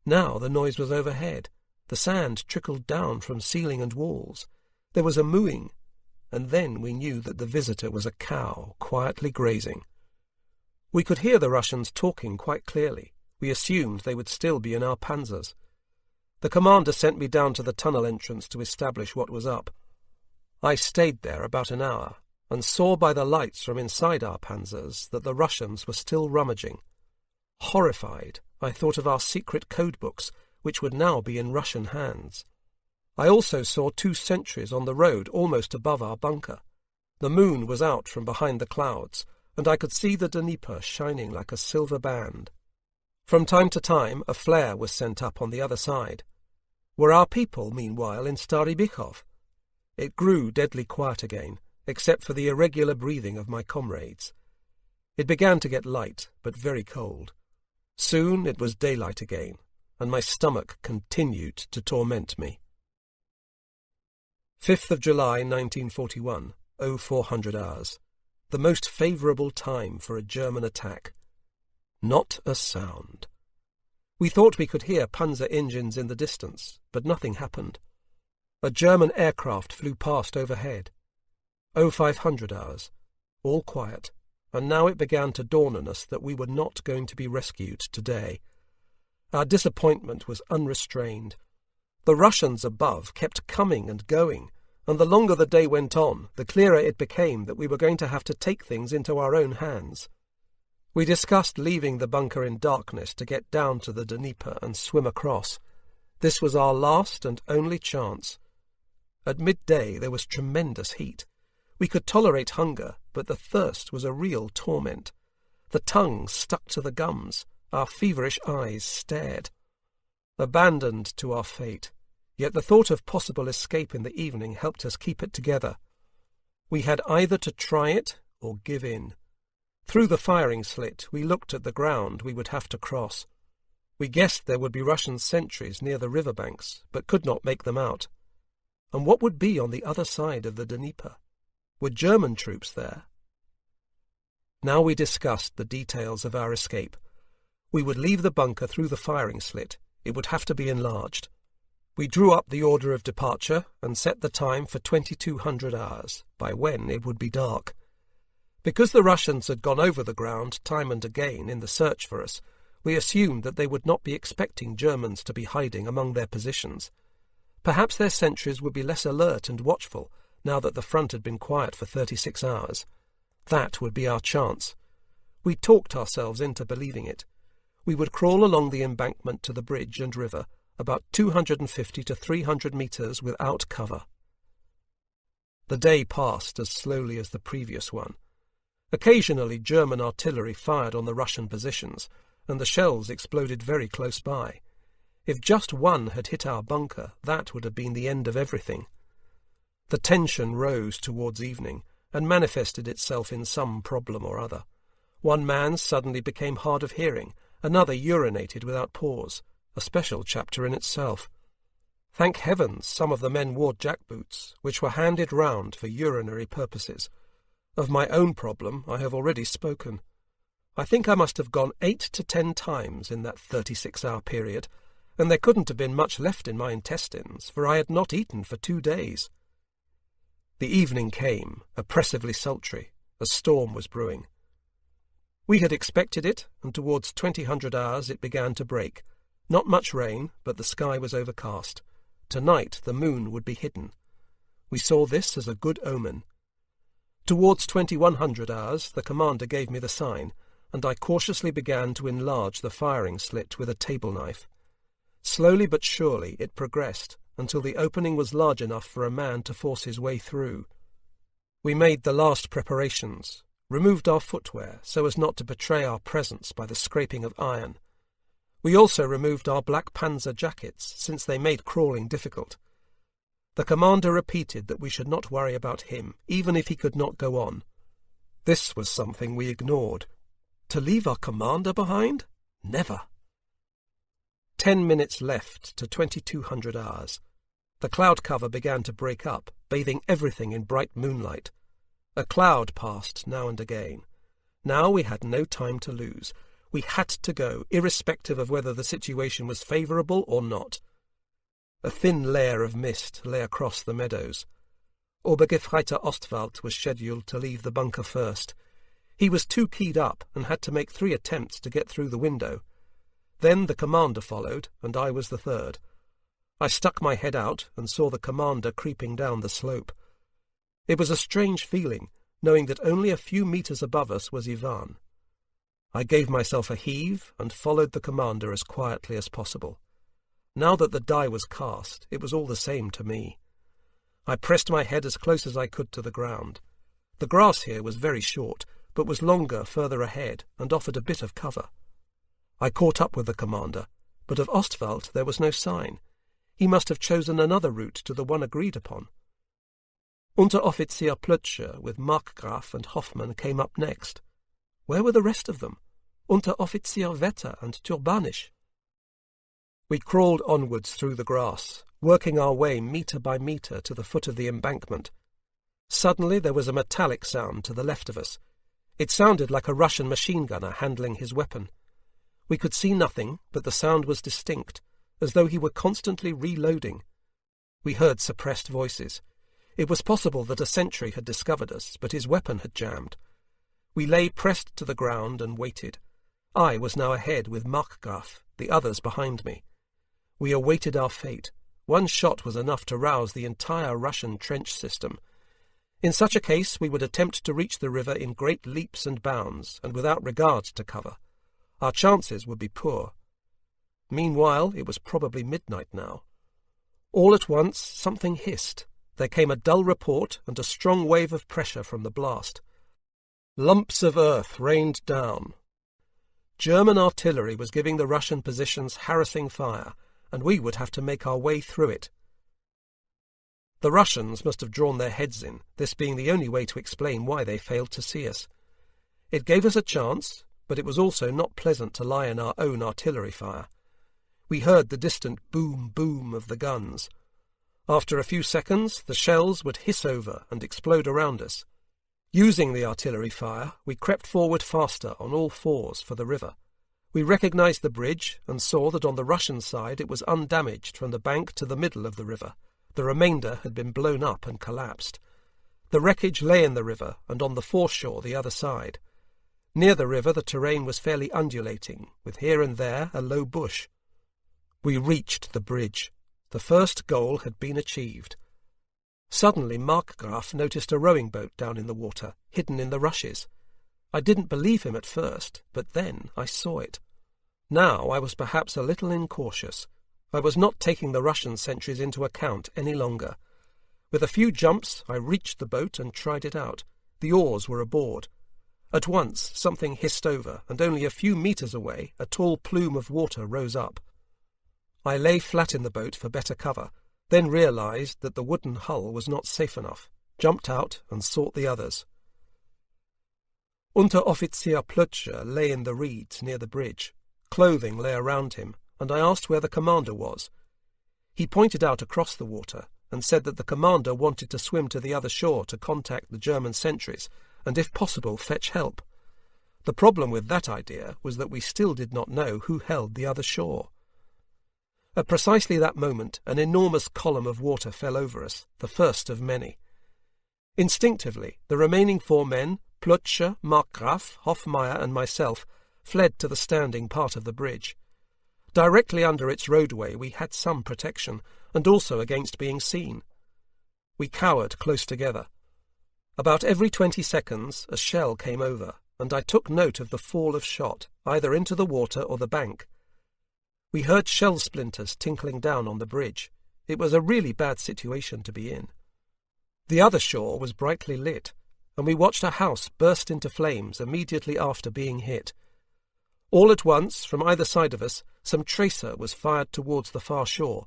Now the noise was overhead. The sand trickled down from ceiling and walls. There was a mooing, and then we knew that the visitor was a cow quietly grazing. We could hear the Russians talking quite clearly. We assumed they would still be in our panzers. The commander sent me down to the tunnel entrance to establish what was up. I stayed there about an hour, and saw by the lights from inside our panzers that the Russians were still rummaging. Horrified, I thought of our secret code books, which would now be in Russian hands. I also saw 2 sentries on the road almost above our bunker. The moon was out from behind the clouds, and I could see the Dnieper shining like a silver band. From time to time a flare was sent up on the other side. Were our people, meanwhile, in Stary Bychov? It grew deadly quiet again, except for the irregular breathing of my comrades. It began to get light, but very cold. Soon it was daylight again, and my stomach continued to torment me. 5th of July 1941, 0400 hours. The most favourable time for a German attack. Not a sound. We thought we could hear Panzer engines in the distance, but nothing happened. A German aircraft flew past overhead. 0500 hours. All quiet, and now it began to dawn on us that we were not going to be rescued today. Our disappointment was unrestrained. The Russians above kept coming and going, and the longer the day went on, the clearer it became that we were going to have to take things into our own hands. We discussed leaving the bunker in darkness to get down to the Dnieper and swim across. This was our last and only chance. At midday there was tremendous heat. We could tolerate hunger, but the thirst was a real torment. The tongue stuck to the gums, our feverish eyes stared. Abandoned to our fate, yet the thought of possible escape in the evening helped us keep it together. We had either to try it or give in. Through the firing slit we looked at the ground we would have to cross. We guessed there would be Russian sentries near the river banks, but could not make them out. And what would be on the other side of the Dnieper? Were German troops there? Now we discussed the details of our escape. We would leave the bunker through the firing slit. It would have to be enlarged. We drew up the order of departure and set the time for 2200 hours, by when it would be dark. Because the Russians had gone over the ground time and again in the search for us, we assumed that they would not be expecting Germans to be hiding among their positions. Perhaps their sentries would be less alert and watchful now that the front had been quiet for 36 hours. That would be our chance. We talked ourselves into believing it. We would crawl along the embankment to the bridge and river, about 250 to 300 metres without cover. The day passed as slowly as the previous one. Occasionally German artillery fired on the Russian positions, and the shells exploded very close by. If just one had hit our bunker, that would have been the end of everything. The tension rose towards evening, and manifested itself in some problem or other. One man suddenly became hard of hearing, another urinated without pause, a special chapter in itself. Thank heavens some of the men wore jackboots, which were handed round for urinary purposes. Of my own problem I have already spoken. I think I must have gone 8 to 10 times in that 36-hour period, and there couldn't have been much left in my intestines, for I had not eaten for 2 days. The evening came, oppressively sultry. A storm was brewing. We had expected it, and towards 2000 hours it began to break. Not much rain, but the sky was overcast. Tonight the moon would be hidden. We saw this as a good omen. Towards 2100 hours the commander gave me the sign, and I cautiously began to enlarge the firing slit with a table knife. Slowly but surely it progressed, until the opening was large enough for a man to force his way through. We made the last preparations, removed our footwear so as not to betray our presence by the scraping of iron. We also removed our black Panzer jackets, since they made crawling difficult. The commander repeated that we should not worry about him, even if he could not go on. This was something we ignored. To leave our commander behind? Never. 10 minutes left to 2200 hours. The cloud cover began to break up, bathing everything in bright moonlight. A cloud passed now and again. Now we had no time to lose. We had to go, irrespective of whether the situation was favourable or not. A thin layer of mist lay across the meadows. Obergefreiter Ostwald was scheduled to leave the bunker first. He was too keyed up and had to make 3 attempts to get through the window. Then the commander followed, and I was the third. I stuck my head out and saw the commander creeping down the slope. It was a strange feeling, knowing that only a few metres above us was Ivan. I gave myself a heave and followed the commander as quietly as possible. Now that the die was cast, it was all the same to me. I pressed my head as close as I could to the ground. The grass here was very short, but was longer further ahead and offered a bit of cover. I caught up with the commander, but of Ostwald there was no sign. He must have chosen another route to the one agreed upon. Unteroffizier Pz.Mk.III with Markgraf and Hoffmann came up next. Where were the rest of them? Unteroffizier Vetter and Turbanisch? We crawled onwards through the grass, working our way metre by metre to the foot of the embankment. Suddenly there was a metallic sound to the left of us. It sounded like a Russian machine gunner handling his weapon. We could see nothing, but the sound was distinct, as though he were constantly reloading. We heard suppressed voices. It was possible that a sentry had discovered us, but his weapon had jammed. We lay pressed to the ground and waited. I was now ahead with Markgraf, the others behind me. We awaited our fate. One shot was enough to rouse the entire Russian trench system. In such a case we would attempt to reach the river in great leaps and bounds, and without regard to cover. Our chances would be poor. Meanwhile, it was probably midnight now. All at once something hissed. There came a dull report and a strong wave of pressure from the blast. Lumps of earth rained down. German artillery was giving the Russian positions harassing fire, and we would have to make our way through it. The Russians must have drawn their heads in, this being the only way to explain why they failed to see us. It gave us a chance, but it was also not pleasant to lie in our own artillery fire. We heard the distant boom-boom of the guns. After a few seconds, the shells would hiss over and explode around us. Using the artillery fire, we crept forward faster on all fours for the river. We recognized the bridge and saw that on the Russian side it was undamaged from the bank to the middle of the river. The remainder had been blown up and collapsed. The wreckage lay in the river and on the foreshore the other side. Near the river the terrain was fairly undulating, with here and there a low bush. We reached the bridge. The first goal had been achieved. Suddenly Markgraf noticed a rowing boat down in the water, hidden in the rushes. I didn't believe him at first, but then I saw it. Now I was perhaps a little incautious. I was not taking the Russian sentries into account any longer. With a few jumps I reached the boat and tried it out. The oars were aboard. At once something hissed over, and only a few metres away a tall plume of water rose up. I lay flat in the boat for better cover, then realized that the wooden hull was not safe enough, jumped out and sought the others. Unteroffizier Pz.Mk.III lay in the reeds near the bridge. Clothing lay around him, and I asked where the commander was. He pointed out across the water and said that the commander wanted to swim to the other shore to contact the German sentries and, if possible, fetch help. The problem with that idea was that we still did not know who held the other shore. At precisely that moment, an enormous column of water fell over us, the first of many. Instinctively, the remaining 4 men, Pz.Mk.III, Markgraf, Hofmeier, and myself, fled to the standing part of the bridge. Directly under its roadway we had some protection, and also against being seen. We cowered close together. About every 20 seconds a shell came over, and I took note of the fall of shot, either into the water or the bank. We heard shell splinters tinkling down on the bridge. It was a really bad situation to be in. The other shore was brightly lit, and we watched a house burst into flames immediately after being hit. All at once, from either side of us, some tracer was fired towards the far shore.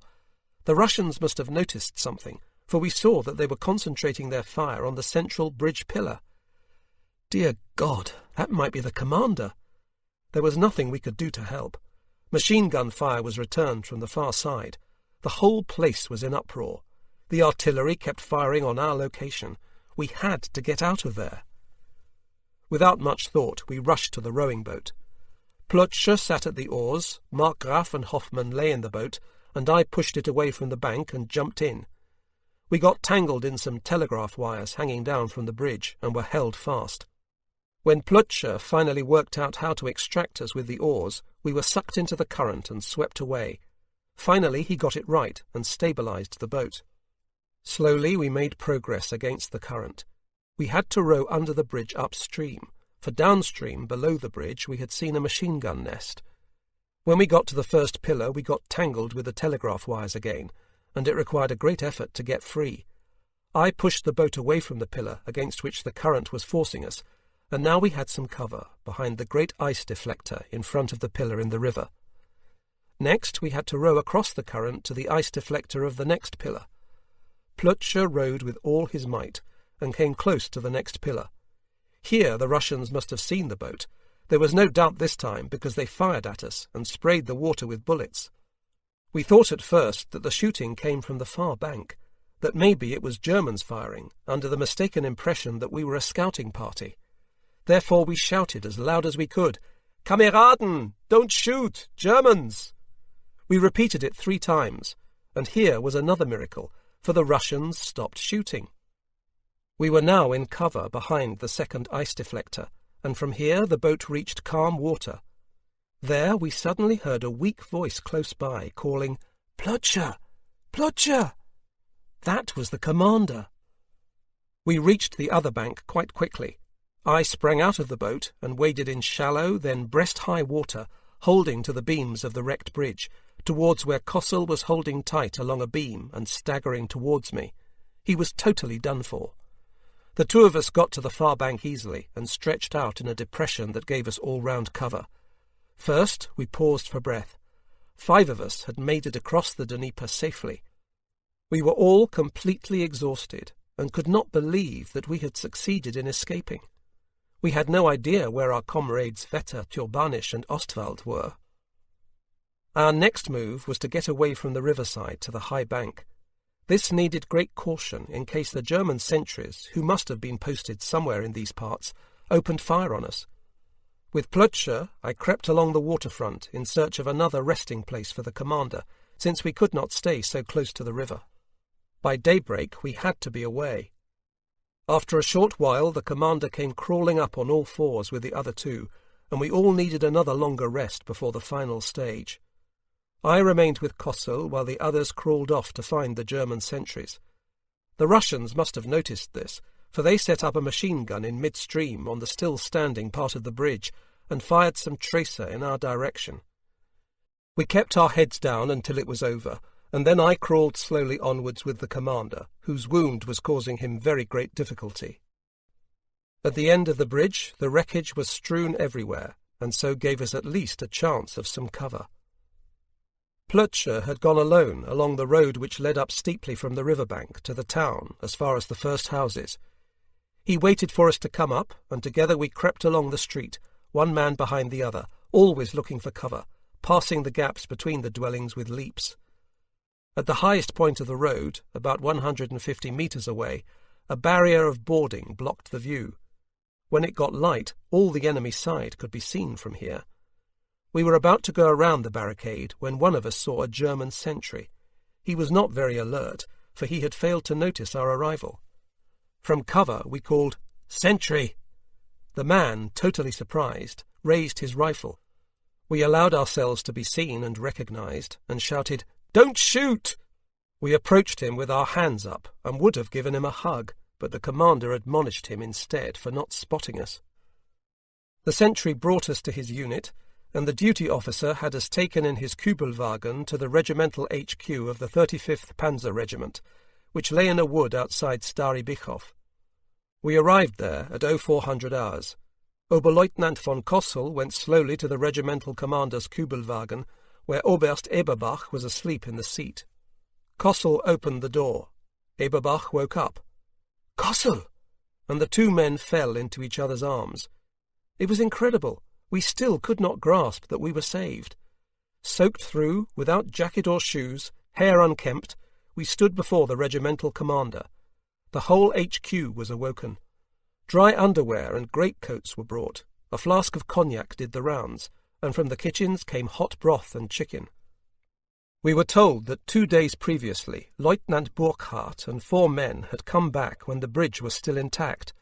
The Russians must have noticed something, for we saw that they were concentrating their fire on the central bridge pillar. Dear God, that might be the commander. There was nothing we could do to help. Machine gun fire was returned from the far side. The whole place was in uproar. The artillery kept firing on our location. We had to get out of there. Without much thought, we rushed to the rowing boat. Pz.Mk.III sat at the oars, Markgraf and Hoffmann lay in the boat, and I pushed it away from the bank and jumped in. We got tangled in some telegraph wires hanging down from the bridge and were held fast. When Pz.Mk.III finally worked out how to extract us with the oars, we were sucked into the current and swept away. Finally he got it right and stabilized the boat. Slowly we made progress against the current. We had to row under the bridge upstream, for downstream below the bridge we had seen a machine gun nest. When we got to the first pillar we got tangled with the telegraph wires again, and it required a great effort to get free. I pushed the boat away from the pillar against which the current was forcing us, and now we had some cover behind the great ice deflector in front of the pillar in the river. Next we had to row across the current to the ice deflector of the next pillar. Pz.Mk.III rowed with all his might, and came close to the next pillar. Here the Russians must have seen the boat. There was no doubt this time, because they fired at us and sprayed the water with bullets. We thought at first that the shooting came from the far bank, that maybe it was Germans firing, under the mistaken impression that we were a scouting party. Therefore we shouted as loud as we could, "Kameraden, don't shoot! Germans!" We repeated it 3 times, and here was another miracle, for the Russians stopped shooting. We were now in cover behind the second ice deflector, and from here the boat reached calm water. There we suddenly heard a weak voice close by, calling, "Pz.Mk.III! Pz.Mk.III!" That was the commander. We reached the other bank quite quickly. I sprang out of the boat and waded in shallow, then breast-high water, holding to the beams of the wrecked bridge, towards where Kossel was holding tight along a beam and staggering towards me. He was totally done for. The 2 of us got to the far bank easily and stretched out in a depression that gave us all-round cover. First, we paused for breath. 5 of us had made it across the Dnieper safely. We were all completely exhausted and could not believe that we had succeeded in escaping. We had no idea where our comrades Vetter, Turbanisch and Ostwald were. Our next move was to get away from the riverside to the high bank. This needed great caution in case the German sentries, who must have been posted somewhere in these parts, opened fire on us. With Pz.Mk.III, I crept along the waterfront in search of another resting place for the commander, since we could not stay so close to the river. By daybreak we had to be away. After a short while the commander came crawling up on all fours with the other two, and we all needed another longer rest before the final stage. I remained with Kossel while the others crawled off to find the German sentries. The Russians must have noticed this, for they set up a machine gun in midstream on the still-standing part of the bridge and fired some tracer in our direction. We kept our heads down until it was over, and then I crawled slowly onwards with the commander, whose wound was causing him very great difficulty. At the end of the bridge, the wreckage was strewn everywhere, and so gave us at least a chance of some cover. Pz.Mk.III had gone alone along the road which led up steeply from the riverbank to the town as far as the first houses. He waited for us to come up, and together we crept along the street, one man behind the other, always looking for cover, passing the gaps between the dwellings with leaps. At the highest point of the road, about 150 metres away, a barrier of boarding blocked the view. When it got light, all the enemy side could be seen from here. We were about to go around the barricade when one of us saw a German sentry. He was not very alert, for he had failed to notice our arrival. From cover we called, "Sentry!" The man, totally surprised, raised his rifle. We allowed ourselves to be seen and recognized, and shouted, "Don't shoot!" We approached him with our hands up, and would have given him a hug, but the commander admonished him instead for not spotting us. The sentry brought us to his unit, and the duty officer had us taken in his Kübelwagen to the regimental HQ of the 35th Panzer Regiment, which lay in a wood outside Stary Bychów. We arrived there at 0400 hours. Oberleutnant von Kossel went slowly to the regimental commander's Kübelwagen, where Oberst Eberbach was asleep in the seat. Kossel opened the door. Eberbach woke up. "Kossel!" And the two men fell into each other's arms. It was incredible. We still could not grasp that we were saved. Soaked through, without jacket or shoes, hair unkempt, we stood before the regimental commander. The whole HQ was awoken. Dry underwear and greatcoats were brought. A flask of cognac did the rounds, and from the kitchens came hot broth and chicken. We were told that 2 days previously, Lieutenant Burkhardt and 4 men had come back when the bridge was still intact.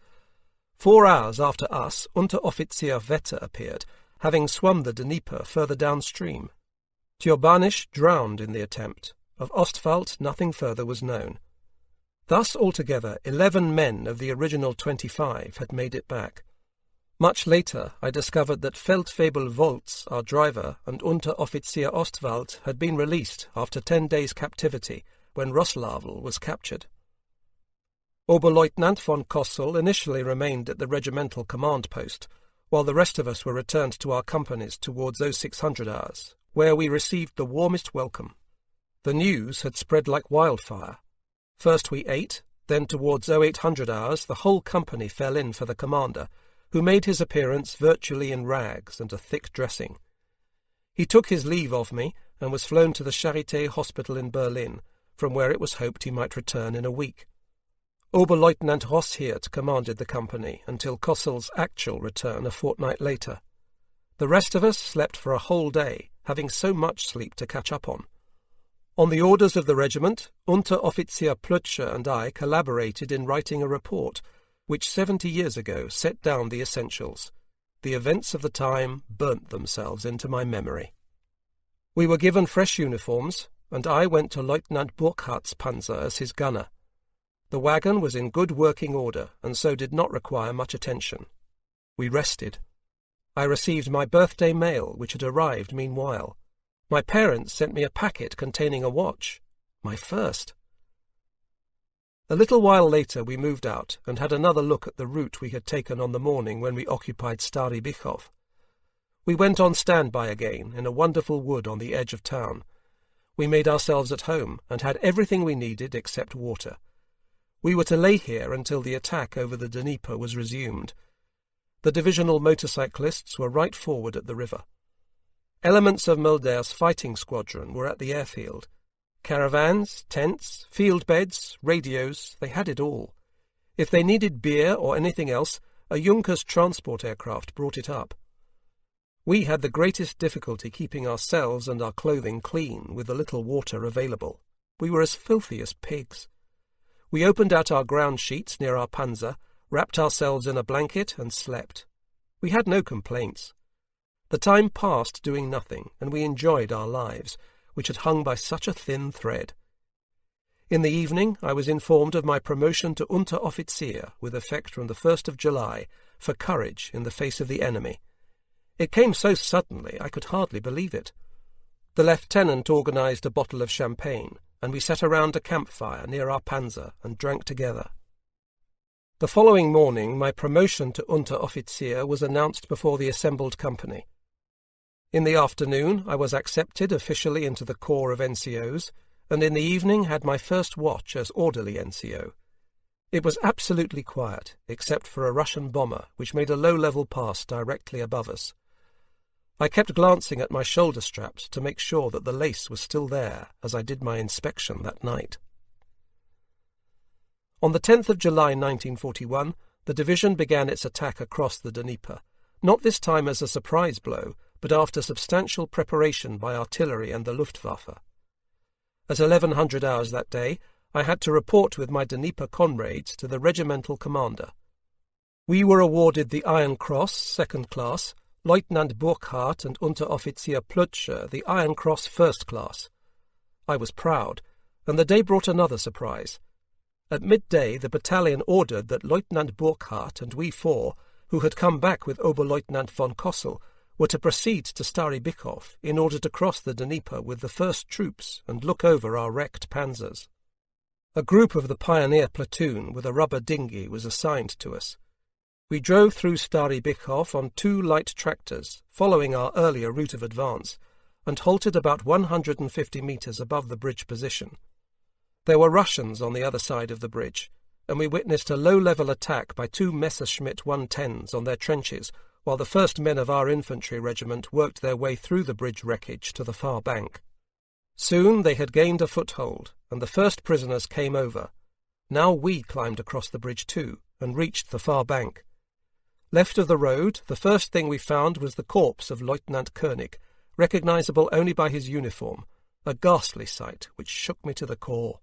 4 hours after us, Unteroffizier Vetter appeared, having swum the Dnieper further downstream. Turbanisch drowned in the attempt. Of Ostwald nothing further was known. Thus altogether 11 men of the original 25 had made it back. Much later I discovered that Feldfebel Volz, our driver, and Unteroffizier Ostwald had been released after 10 days' captivity when Roslavel was captured. Oberleutnant von Kossel initially remained at the regimental command post, while the rest of us were returned to our companies towards 0600 hours, where we received the warmest welcome. The news had spread like wildfire. First we ate, then towards 0800 hours the whole company fell in for the commander, who made his appearance virtually in rags and a thick dressing. He took his leave of me and was flown to the Charité Hospital in Berlin, from where it was hoped he might return in a week. Oberleutnant Rosshirt commanded the company until Kossel's actual return a fortnight later. The rest of us slept for a whole day, having so much sleep to catch up on. On the orders of the regiment, Unteroffizier Pz.Mk.III and I collaborated in writing a report, which 70 years ago set down the essentials. The events of the time burnt themselves into my memory. We were given fresh uniforms, and I went to Lieutenant Burkhardt's Panzer as his gunner. The wagon was in good working order, and so did not require much attention. We rested. I received my birthday mail, which had arrived meanwhile. My parents sent me a packet containing a watch, my first. A little while later we moved out and had another look at the route we had taken on the morning when we occupied Stary Bychów. We went on standby again in a wonderful wood on the edge of town. We made ourselves at home and had everything we needed except water. We were to lay here until the attack over the Dnieper was resumed. The divisional motorcyclists were right forward at the river. Elements of Mulder's fighting squadron were at the airfield. Caravans, tents, field beds, radios, they had it all. If they needed beer or anything else, a Junkers transport aircraft brought it up. We had the greatest difficulty keeping ourselves and our clothing clean with the little water available. We were as filthy as pigs. We opened out our ground sheets near our Panzer, wrapped ourselves in a blanket and slept. We had no complaints. The time passed doing nothing, and we enjoyed our lives, which had hung by such a thin thread. In the evening I was informed of my promotion to Unteroffizier with effect from the 1st of July for courage in the face of the enemy. It came so suddenly I could hardly believe it. The lieutenant organised a bottle of champagne, and we sat around a campfire near our Panzer and drank together. The following morning my promotion to Unteroffizier was announced before the assembled company. In the afternoon I was accepted officially into the corps of NCOs, and in the evening had my first watch as orderly NCO. It was absolutely quiet, except for a Russian bomber which made a low-level pass directly above us. I kept glancing at my shoulder straps to make sure that the lace was still there as I did my inspection that night. On the 10th of July 1941, the division began its attack across the Dnieper, not this time as a surprise blow, but after substantial preparation by artillery and the Luftwaffe. At 1100 hours that day, I had to report with my Dnieper comrades to the regimental commander. We were awarded the Iron Cross, 2nd class, Lieutenant Burkhardt and Unteroffizier Pz.Mk.III. the Iron Cross, 1st class. I was proud, and the day brought another surprise. At midday the battalion ordered that Lieutenant Burkhardt and we four, who had come back with Oberleutnant von Kossel, were to proceed to Stary Bykov in order to cross the Dnieper with the first troops and look over our wrecked panzers. A group of the pioneer platoon with a rubber dinghy was assigned to us. We drove through Stary Bykov on 2 light tractors, following our earlier route of advance, and halted about 150 metres above the bridge position. There were Russians on the other side of the bridge, and we witnessed a low-level attack by 2 Messerschmitt 110s on their trenches, while the first men of our infantry regiment worked their way through the bridge wreckage to the far bank. Soon they had gained a foothold, and the first prisoners came over. Now we climbed across the bridge too, and reached the far bank. Left of the road, the first thing we found was the corpse of Lieutenant Koenig, recognisable only by his uniform, a ghastly sight which shook me to the core.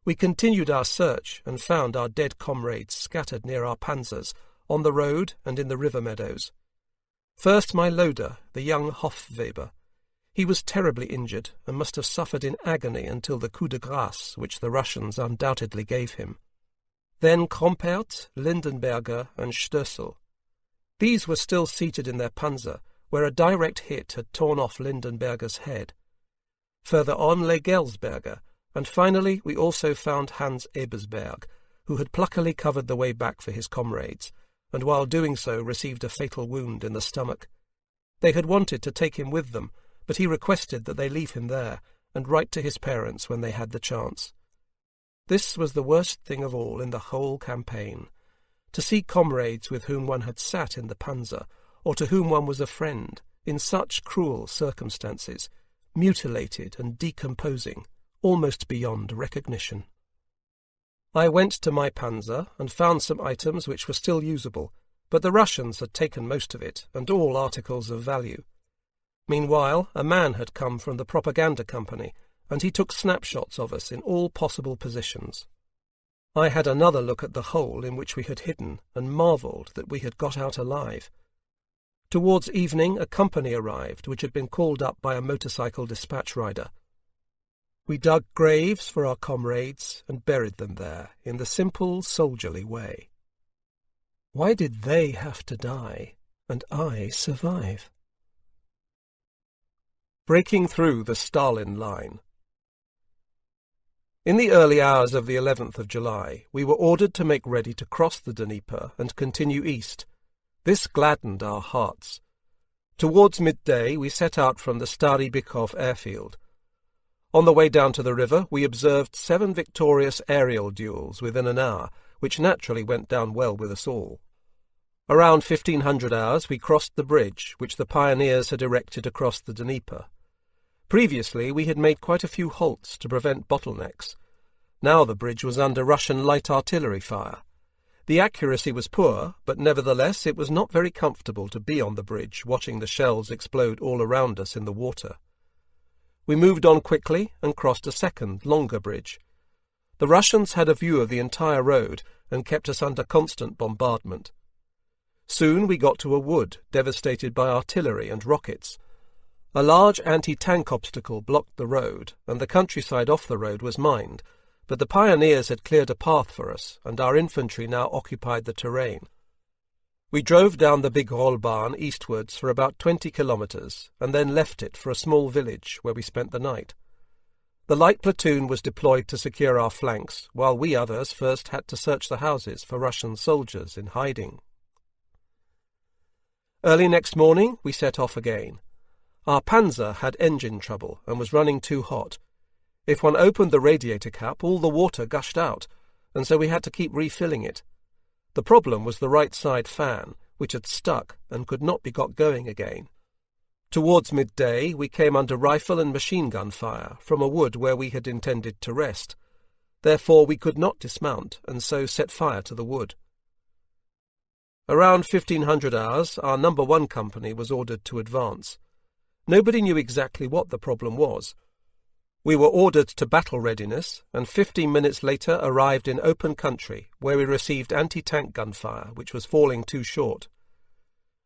We continued our search and found our dead comrades scattered near our panzers, on the road and in the river meadows. First my loader, the young Hofweber. He was terribly injured and must have suffered in agony until the coup de grâce which the Russians undoubtedly gave him. Then Krompert, Lindenberger and Stössel. These were still seated in their panzer, where a direct hit had torn off Lindenberger's head. Further on lay Gelsberger, and finally we also found Hans Ebersberg, who had pluckily covered the way back for his comrades, and while doing so received a fatal wound in the stomach. They had wanted to take him with them, but he requested that they leave him there, and write to his parents when they had the chance. This was the worst thing of all in the whole campaign, to see comrades with whom one had sat in the panzer, or to whom one was a friend, in such cruel circumstances, mutilated and decomposing, almost beyond recognition. I went to my panzer and found some items which were still usable, but the Russians had taken most of it, and all articles of value. Meanwhile, a man had come from the propaganda company, and he took snapshots of us in all possible positions. I had another look at the hole in which we had hidden, and marvelled that we had got out alive. Towards evening a company arrived which had been called up by a motorcycle dispatch rider. We dug graves for our comrades and buried them there in the simple, soldierly way. Why did they have to die, and I survive? Breaking through the Stalin line. In the early hours of the 11th of July, we were ordered to make ready to cross the Dnieper and continue east. This gladdened our hearts. Towards midday we set out from the Stary Bykov airfield. On the way down to the river we observed 7 victorious aerial duels within an hour, which naturally went down well with us all. Around 1500 hours we crossed the bridge which the pioneers had erected across the Dnieper. Previously we had made quite a few halts to prevent bottlenecks. Now the bridge was under Russian light artillery fire. The accuracy was poor, but nevertheless it was not very comfortable to be on the bridge watching the shells explode all around us in the water. We moved on quickly and crossed a second, longer bridge. The Russians had a view of the entire road and kept us under constant bombardment. Soon we got to a wood devastated by artillery and rockets. A large anti-tank obstacle blocked the road, and the countryside off the road was mined, but the pioneers had cleared a path for us, and our infantry now occupied the terrain. We drove down the big Rollbahn eastwards for about 20 kilometres, and then left it for a small village where we spent the night. The light platoon was deployed to secure our flanks, while we others first had to search the houses for Russian soldiers in hiding. Early next morning we set off again. Our Panzer had engine trouble and was running too hot. If one opened the radiator cap, all the water gushed out, and so we had to keep refilling it. The problem was the right side fan, which had stuck and could not be got going again. Towards midday we came under rifle and machine gun fire from a wood where we had intended to rest. Therefore we could not dismount, and so set fire to the wood. Around 1500 hours our No. 1 company was ordered to advance. Nobody knew exactly what the problem was. We were ordered to battle readiness, and 15 minutes later arrived in open country, where we received anti-tank gunfire, which was falling too short.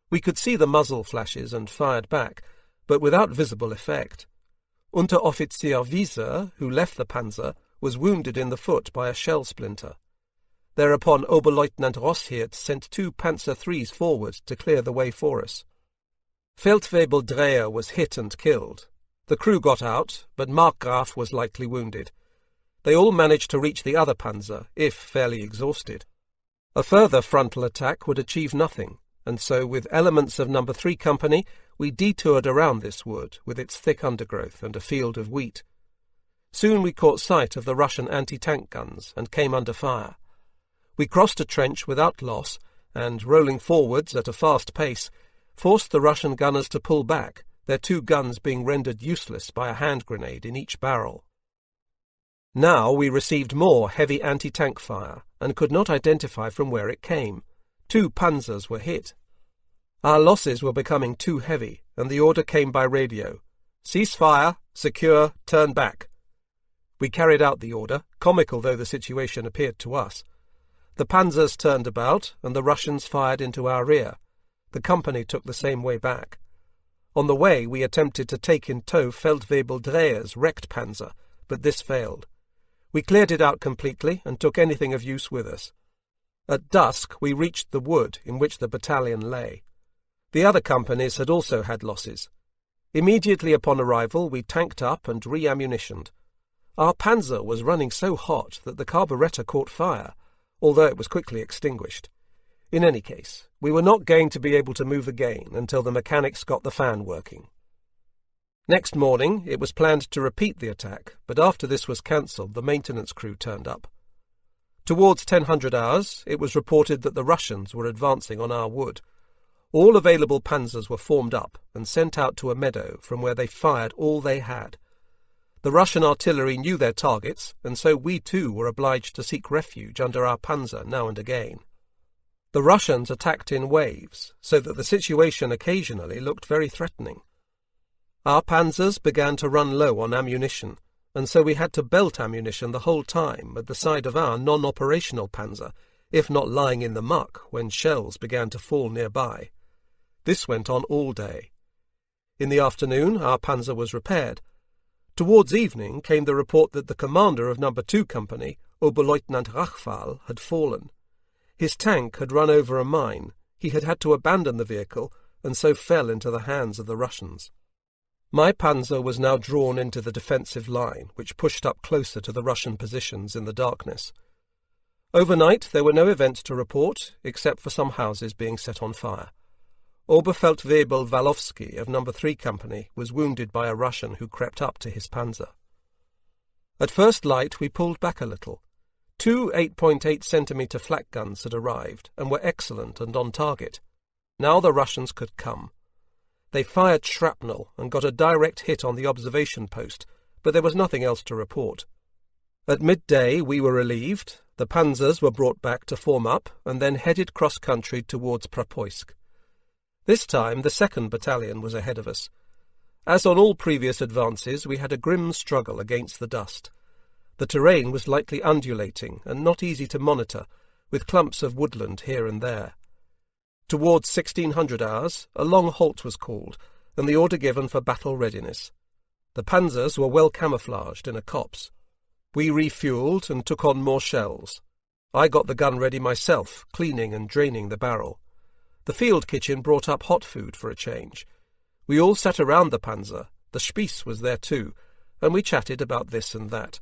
We could see the muzzle flashes and fired back, but without visible effect. Unteroffizier Wieser, who left the Panzer, was wounded in the foot by a shell splinter. Thereupon Oberleutnant Rosshirt sent 2 Pz.Mk.III forward to clear the way for us. Feldwebel-Dreher was hit and killed. The crew got out, but Markgraf was lightly wounded. They all managed to reach the other Panzer, if fairly exhausted. A further frontal attack would achieve nothing, and so with elements of No. 3 Company we detoured around this wood with its thick undergrowth and a field of wheat. Soon we caught sight of the Russian anti-tank guns and came under fire. We crossed a trench without loss and, rolling forwards at a fast pace, forced the Russian gunners to pull back, their 2 guns being rendered useless by a hand grenade in each barrel. Now we received more heavy anti-tank fire and could not identify from where it came. 2 panzers were hit. Our losses were becoming too heavy, and the order came by radio: "Cease fire, secure, turn back." We carried out the order, comical though the situation appeared to us. The panzers turned about, and the Russians fired into our rear. The company took the same way back. On the way we attempted to take in tow Feldwebel-Dreher's wrecked panzer, but this failed. We cleared it out completely and took anything of use with us. At dusk we reached the wood in which the battalion lay. The other companies had also had losses. Immediately upon arrival we tanked up and re-ammunitioned. Our panzer was running so hot that the carburettor caught fire, although it was quickly extinguished. In any case, we were not going to be able to move again until the mechanics got the fan working. Next morning it was planned to repeat the attack, but after this was cancelled the maintenance crew turned up. Towards 1000 hours it was reported that the Russians were advancing on our wood. All available panzers were formed up and sent out to a meadow from where they fired all they had. The Russian artillery knew their targets, and so we too were obliged to seek refuge under our panzer now and again. The Russians attacked in waves, so that the situation occasionally looked very threatening. Our panzers began to run low on ammunition, and so we had to belt ammunition the whole time at the side of our non-operational panzer, if not lying in the muck when shells began to fall nearby. This went on all day. In the afternoon our panzer was repaired. Towards evening came the report that the commander of No. 2 Company, Oberleutnant Rachfal, had fallen. His tank had run over a mine, he had had to abandon the vehicle, and so fell into the hands of the Russians. My panzer was now drawn into the defensive line, which pushed up closer to the Russian positions in the darkness. Overnight there were no events to report, except for some houses being set on fire. Oberfeldwebel Walowski of No. 3 Company was wounded by a Russian who crept up to his panzer. At first light we pulled back a little. Two 8.8-centimetre flak guns had arrived and were excellent and on target. Now the Russians could come. They fired shrapnel and got a direct hit on the observation post, but there was nothing else to report. At midday we were relieved, the panzers were brought back to form up, and then headed cross-country towards Pz.Mk.III. This time the 2nd Battalion was ahead of us. As on all previous advances, we had a grim struggle against the dust. The terrain was lightly undulating and not easy to monitor, with clumps of woodland here and there. Towards 1600 hours, a long halt was called, and the order given for battle readiness. The panzers were well camouflaged in a copse. We refuelled and took on more shells. I got the gun ready myself, cleaning and draining the barrel. The field kitchen brought up hot food for a change. We all sat around the panzer, the Spieß was there too, and we chatted about this and that.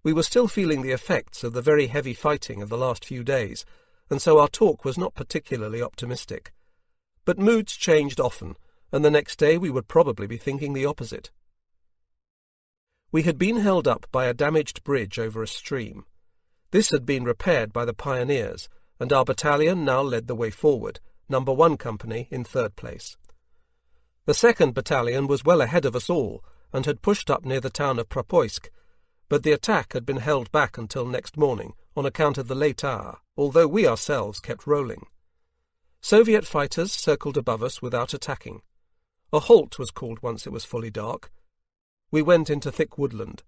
We were still feeling the effects of the very heavy fighting of the last few days, and so our talk was not particularly optimistic. But moods changed often, and the next day we would probably be thinking the opposite. We had been held up by a damaged bridge over a stream. This had been repaired by the pioneers, and our battalion now led the way forward, No. 1 Company in 3rd place. The 2nd Battalion was well ahead of us all, and had pushed up near the town of Pz.Mk.III, but the attack had been held back until next morning on account of the late hour, although we ourselves kept rolling. Soviet fighters circled above us without attacking. A halt was called once it was fully dark. We went into thick woodland.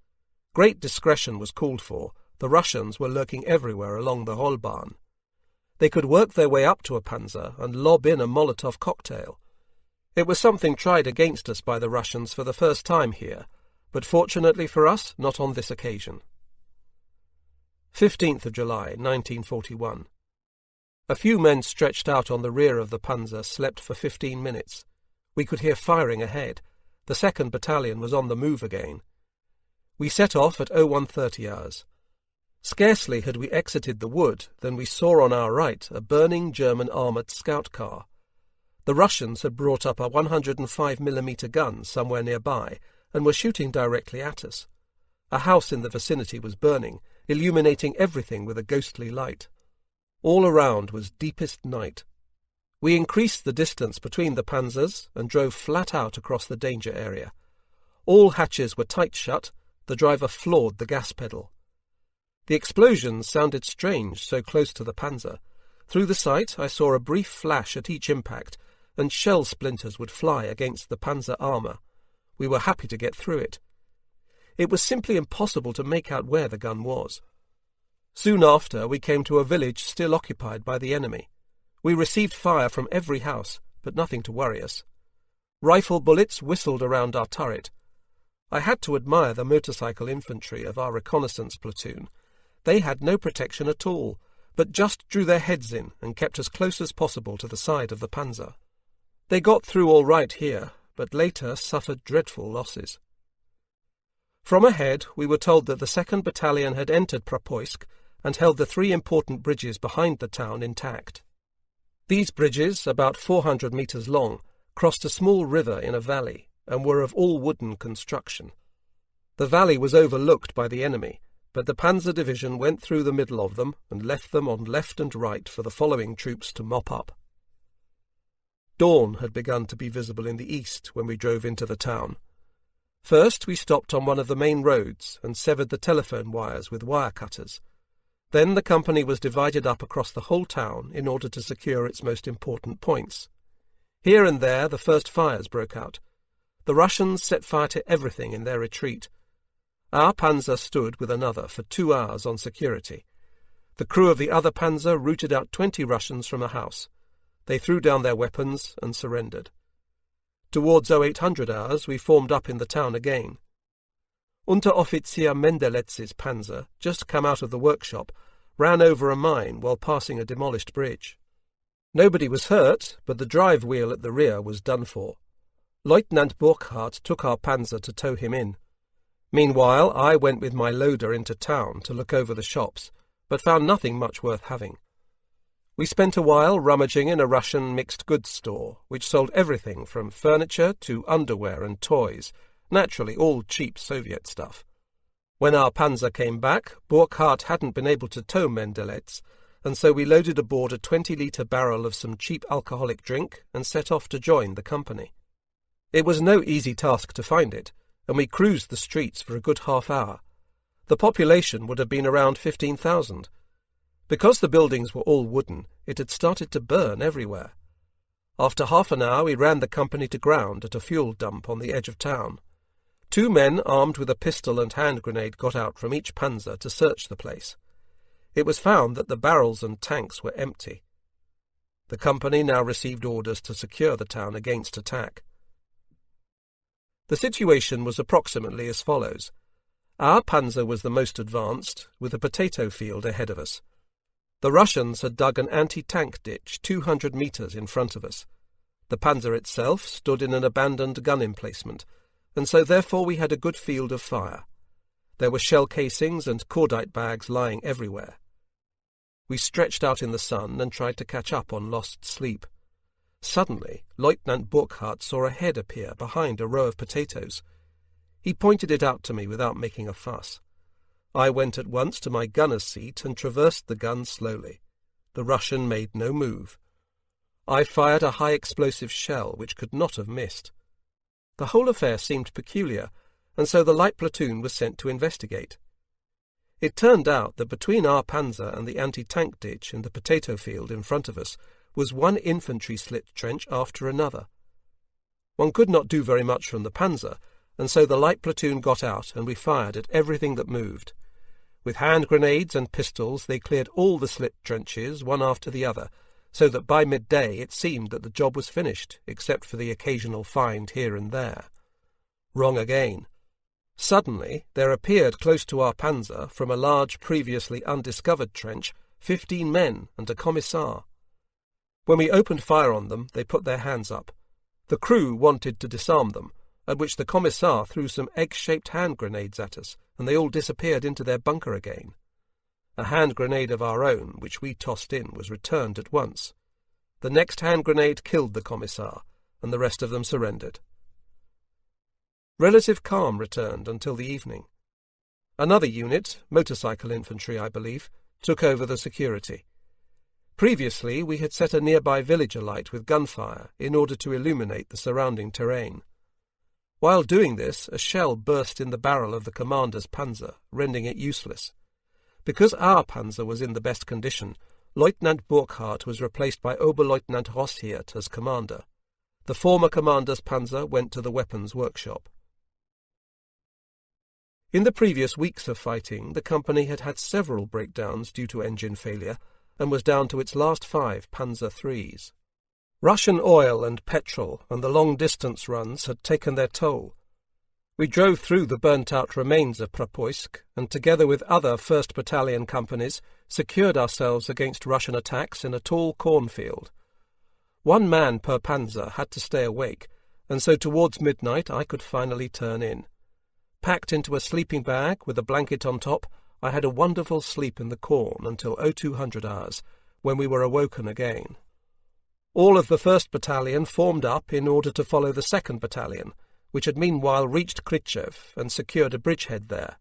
Great discretion was called for. The Russians were lurking everywhere along the Rollbahn. They could work their way up to a panzer and lob in a Molotov cocktail. It was something tried against us by the Russians for the first time here, but fortunately for us, not on this occasion. 15th of July, 1941. A few men stretched out on the rear of the panzer slept for 15 minutes. We could hear firing ahead. The 2nd Battalion was on the move again. We set off at 01:30 hours. Scarcely had we exited the wood than we saw on our right a burning German armoured scout car. The Russians had brought up a 105mm gun somewhere nearby and were shooting directly at us. A house in the vicinity was burning, illuminating everything with a ghostly light. All around was deepest night. We increased the distance between the panzers and drove flat out across the danger area. All hatches were tight shut. The driver floored the gas pedal. The explosions sounded strange so close to the panzer. Through the sight I saw a brief flash at each impact, and shell splinters would fly against the panzer armour. We were happy to get through it. It was simply impossible to make out where the gun was. Soon after we came to a village still occupied by the enemy. We received fire from every house, but nothing to worry us. Rifle bullets whistled around our turret. I had to admire the motorcycle infantry of our reconnaissance platoon. They had no protection at all, but just drew their heads in and kept as close as possible to the side of the panzer. They got through all right here, but later suffered dreadful losses. From ahead we were told that the 2nd Battalion had entered Pz.Mk.III and held the 3 important bridges behind the town intact. These bridges, about 400 metres long, crossed a small river in a valley and were of all wooden construction. The valley was overlooked by the enemy, but the Panzer Division went through the middle of them and left them on left and right for the following troops to mop up. Dawn had begun to be visible in the east when we drove into the town. First we stopped on one of the main roads and severed the telephone wires with wire cutters. Then the company was divided up across the whole town in order to secure its most important points. Here and there the first fires broke out. The Russians set fire to everything in their retreat. Our panzer stood with another for 2 hours on security. The crew of the other panzer rooted out 20 Russians from a house. They threw down their weapons and surrendered. Towards 0800 hours we formed up in the town again. Unteroffizier Mendeletz's panzer, just come out of the workshop, ran over a mine while passing a demolished bridge. Nobody was hurt, but the drive wheel at the rear was done for. Lieutenant Burkhardt took our panzer to tow him in. Meanwhile, I went with my loader into town to look over the shops, but found nothing much worth having. We spent a while rummaging in a Russian mixed goods store, which sold everything from furniture to underwear and toys, naturally all cheap Soviet stuff. When our panzer came back, Burckhardt hadn't been able to tow Mendeletz, and so we loaded aboard a 20-litre barrel of some cheap alcoholic drink and set off to join the company. It was no easy task to find it, and we cruised the streets for a good half-hour. The population would have been around 15,000. Because the buildings were all wooden, it had started to burn everywhere. After half an hour we ran the company to ground at a fuel dump on the edge of town. 2 men armed with a pistol and hand grenade got out from each panzer to search the place. It was found that the barrels and tanks were empty. The company now received orders to secure the town against attack. The situation was approximately as follows. Our panzer was the most advanced, with a potato field ahead of us. The Russians had dug an anti-tank ditch 200 metres in front of us. The panzer itself stood in an abandoned gun emplacement, and so therefore we had a good field of fire. There were shell casings and cordite bags lying everywhere. We stretched out in the sun and tried to catch up on lost sleep. Suddenly, Lieutenant Burckhardt saw a head appear behind a row of potatoes. He pointed it out to me without making a fuss. I went at once to my gunner's seat and traversed the gun slowly. The Russian made no move. I fired a high-explosive shell which could not have missed. The whole affair seemed peculiar, and so the light platoon was sent to investigate. It turned out that between our panzer and the anti-tank ditch in the potato field in front of us was one infantry slit trench after another. One could not do very much from the panzer, and so the light platoon got out and we fired at everything that moved. With hand grenades and pistols they cleared all the slit trenches, one after the other, so that by midday it seemed that the job was finished, except for the occasional find here and there. Wrong again. Suddenly there appeared close to our panzer, from a large previously undiscovered trench, 15 men and a commissar. When we opened fire on them, they put their hands up. The crew wanted to disarm them, at which the commissar threw some egg-shaped hand grenades at us, and they all disappeared into their bunker again. A hand grenade of our own, which we tossed in, was returned at once. The next hand grenade killed the commissar, and the rest of them surrendered. Relative calm returned until the evening. Another unit, motorcycle infantry I believe, took over the security. Previously we had set a nearby village alight with gunfire in order to illuminate the surrounding terrain. While doing this, a shell burst in the barrel of the commander's panzer, rendering it useless. Because our panzer was in the best condition, Lieutenant Burckhardt was replaced by Oberleutnant Rosshirt as commander. The former commander's panzer went to the weapons workshop. In the previous weeks of fighting, the company had had several breakdowns due to engine failure, and was down to its last 5 Panzer-IIIs. Russian oil and petrol and the long-distance runs had taken their toll. We drove through the burnt-out remains of Pz.Mk.III and, together with other 1st Battalion companies, secured ourselves against Russian attacks in a tall cornfield. 1 man per panzer had to stay awake, and so towards midnight I could finally turn in. Packed into a sleeping bag with a blanket on top, I had a wonderful sleep in the corn until 0200 hours, when we were awoken again. All of the 1st Battalion formed up in order to follow the 2nd Battalion, which had meanwhile reached Krychev and secured a bridgehead there.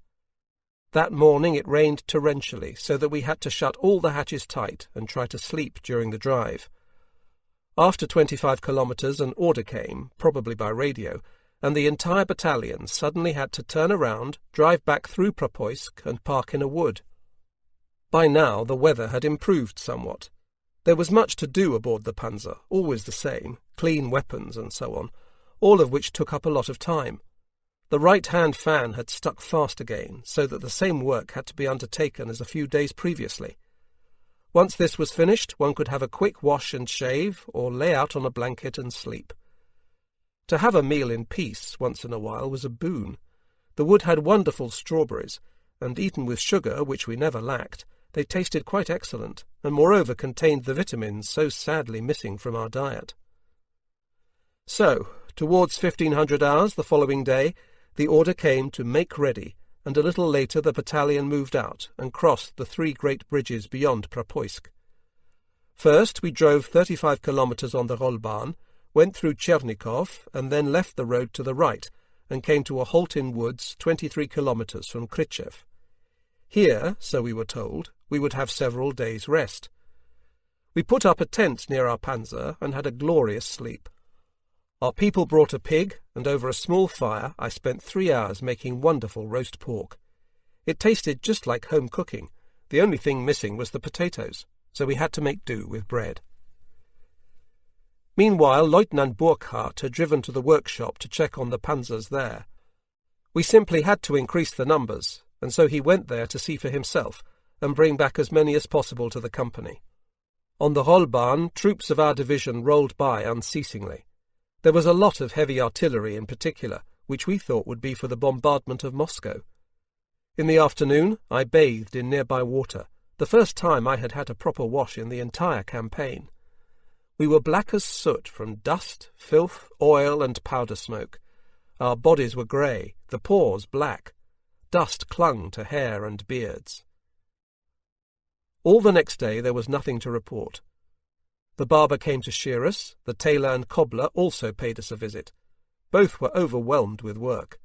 That morning it rained torrentially, so that we had to shut all the hatches tight and try to sleep during the drive. After 25 kilometres an order came, probably by radio, and the entire battalion suddenly had to turn around, drive back through Pz.Mk.III and park in a wood. By now the weather had improved somewhat. There was much to do aboard the panzer, always the same, clean weapons and so on, all of which took up a lot of time. The right-hand fan had stuck fast again, so that the same work had to be undertaken as a few days previously. Once this was finished, one could have a quick wash and shave, or lay out on a blanket and sleep. To have a meal in peace once in a while was a boon. The wood had wonderful strawberries, and eaten with sugar, which we never lacked, they tasted quite excellent, and moreover contained the vitamins so sadly missing from our diet. So, towards 1500 hours the following day, the order came to make ready, and a little later the battalion moved out and crossed the 3 great bridges beyond Pz.Mk.III. First we drove 35 kilometres on the Rollbahn, went through Chernikov, and then left the road to the right, and came to a halt in woods 23 kilometres from Krychev. Here, so we were told, we would have several days' rest. We put up a tent near our panzer and had a glorious sleep. Our people brought a pig, and over a small fire I spent 3 hours making wonderful roast pork. It tasted just like home cooking. The only thing missing was the potatoes, so we had to make do with bread. Meanwhile, Lieutenant Burkhardt had driven to the workshop to check on the panzers there. We simply had to increase the numbers, and so he went there to see for himself and bring back as many as possible to the company. On the Rollbahn, troops of our division rolled by unceasingly. There was a lot of heavy artillery in particular, which we thought would be for the bombardment of Moscow. In the afternoon, I bathed in nearby water, the first time I had had a proper wash in the entire campaign. We were black as soot from dust, filth, oil, and powder smoke. Our bodies were grey, the pores black. Dust clung to hair and beards. All the next day there was nothing to report. The barber came to shear us, the tailor and cobbler also paid us a visit. Both were overwhelmed with work.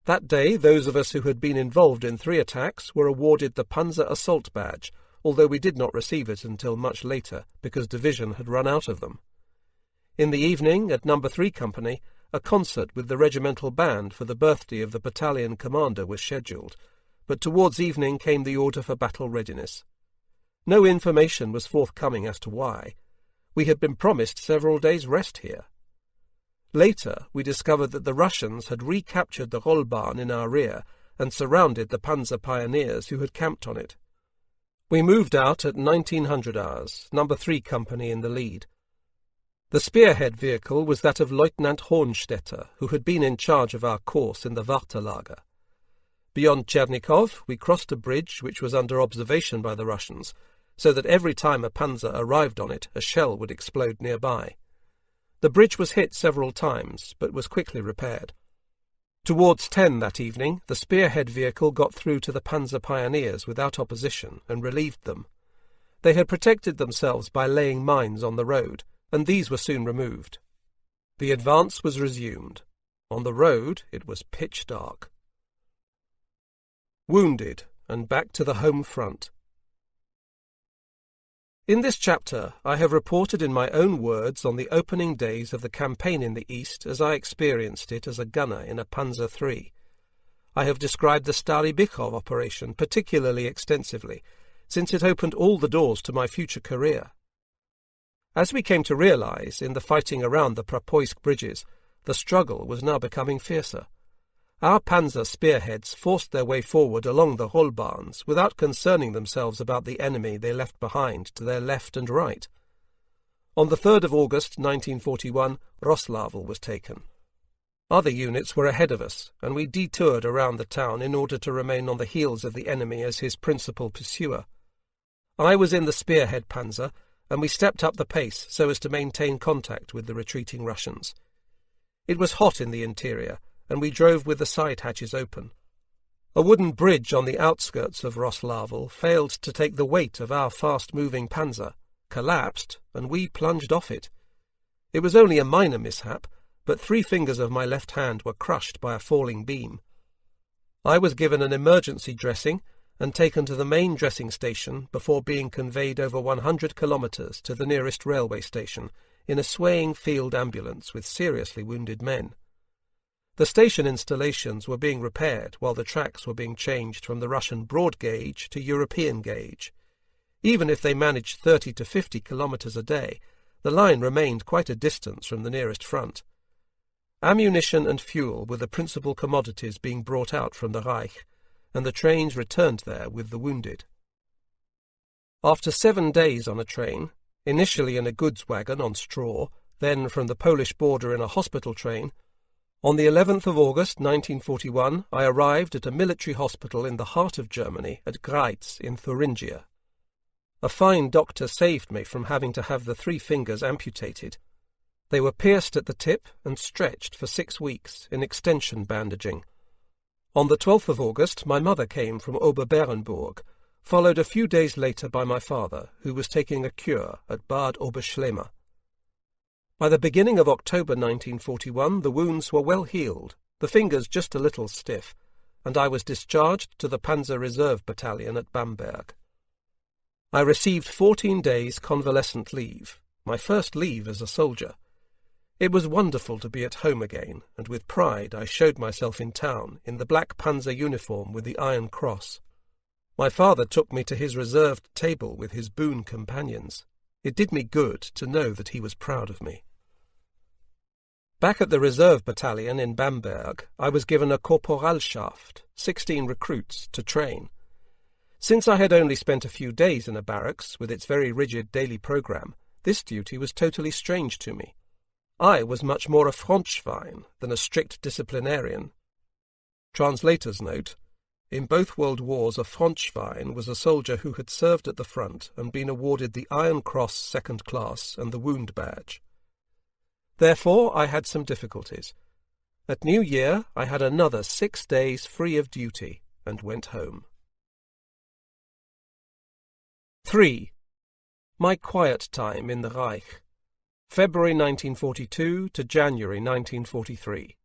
That day those of us who had been involved in 3 attacks were awarded the Panzer Assault Badge, although we did not receive it until much later, because division had run out of them. In the evening, at No. 3 Company, a concert with the regimental band for the birthday of the battalion commander was scheduled, but towards evening came the order for battle readiness. No information was forthcoming as to why. We had been promised several days' rest here. Later, we discovered that the Russians had recaptured the Rollbahn in our rear and surrounded the Panzer pioneers who had camped on it. We moved out at 1900 hours, No. 3 Company in the lead. The spearhead vehicle was that of Lieutenant Hohenstetter, who had been in charge of our course in the Wartelager. Beyond Chernikov, we crossed a bridge which was under observation by the Russians, so that every time a panzer arrived on it, a shell would explode nearby. The bridge was hit several times, but was quickly repaired. Towards 10 that evening, the spearhead vehicle got through to the Panzer pioneers without opposition and relieved them. They had protected themselves by laying mines on the road, and these were soon removed. The advance was resumed. On the road it was pitch dark. Wounded, and back to the home front. In this chapter I have reported in my own words on the opening days of the campaign in the East as I experienced it as a gunner in a Panzer III. I have described the Stary Bychov operation particularly extensively, since it opened all the doors to my future career. As we came to realize in the fighting around the Propoysk bridges, the struggle was now becoming fiercer. Our panzer spearheads forced their way forward along the Rollbahns without concerning themselves about the enemy they left behind to their left and right. On the 3rd of August 1941, Roslavel was taken. Other units were ahead of us, and we detoured around the town in order to remain on the heels of the enemy as his principal pursuer. I was in the spearhead panzer, and we stepped up the pace so as to maintain contact with the retreating Russians. It was hot in the interior, and we drove with the side hatches open. A wooden bridge on the outskirts of Roslavel failed to take the weight of our fast-moving panzer, collapsed, and we plunged off it. It was only a minor mishap, but 3 fingers of my left hand were crushed by a falling beam. I was given an emergency dressing and taken to the main dressing station before being conveyed over 100 kilometres to the nearest railway station in a swaying field ambulance with seriously wounded men. The station installations were being repaired while the tracks were being changed from the Russian broad gauge to European gauge. Even if they managed 30 to 50 kilometres a day, the line remained quite a distance from the nearest front. Ammunition and fuel were the principal commodities being brought out from the Reich, and the trains returned there with the wounded. After 7 days on a train, initially in a goods wagon on straw, then from the Polish border in a hospital train, on the 11th of August 1941 I arrived at a military hospital in the heart of Germany at Greiz in Thuringia. A fine doctor saved me from having to have the 3 fingers amputated. They were pierced at the tip and stretched for 6 weeks in extension bandaging. On the 12th of August my mother came from Oberberenburg, followed a few days later by my father, who was taking a cure at Bad Oberschlema. By the beginning of October 1941 the wounds were well healed, the fingers just a little stiff, and I was discharged to the Panzer Reserve Battalion at Bamberg. I received 14 days convalescent leave, my first leave as a soldier. It was wonderful to be at home again, and with pride I showed myself in town in the black Panzer uniform with the Iron Cross. My father took me to his reserved table with his boon companions. It did me good to know that he was proud of me. Back at the Reserve Battalion in Bamberg, I was given a Korporalschaft, 16 recruits, to train. Since I had only spent a few days in a barracks with its very rigid daily programme, this duty was totally strange to me. I was much more a Frontschwein than a strict disciplinarian. Translator's note: in both World Wars a Frontschwein was a soldier who had served at the front and been awarded the Iron Cross Second Class and the Wound Badge. Therefore I had some difficulties. At New Year I had another 6 days free of duty and went home. 3. My quiet time in the Reich. February 1942 to January 1943.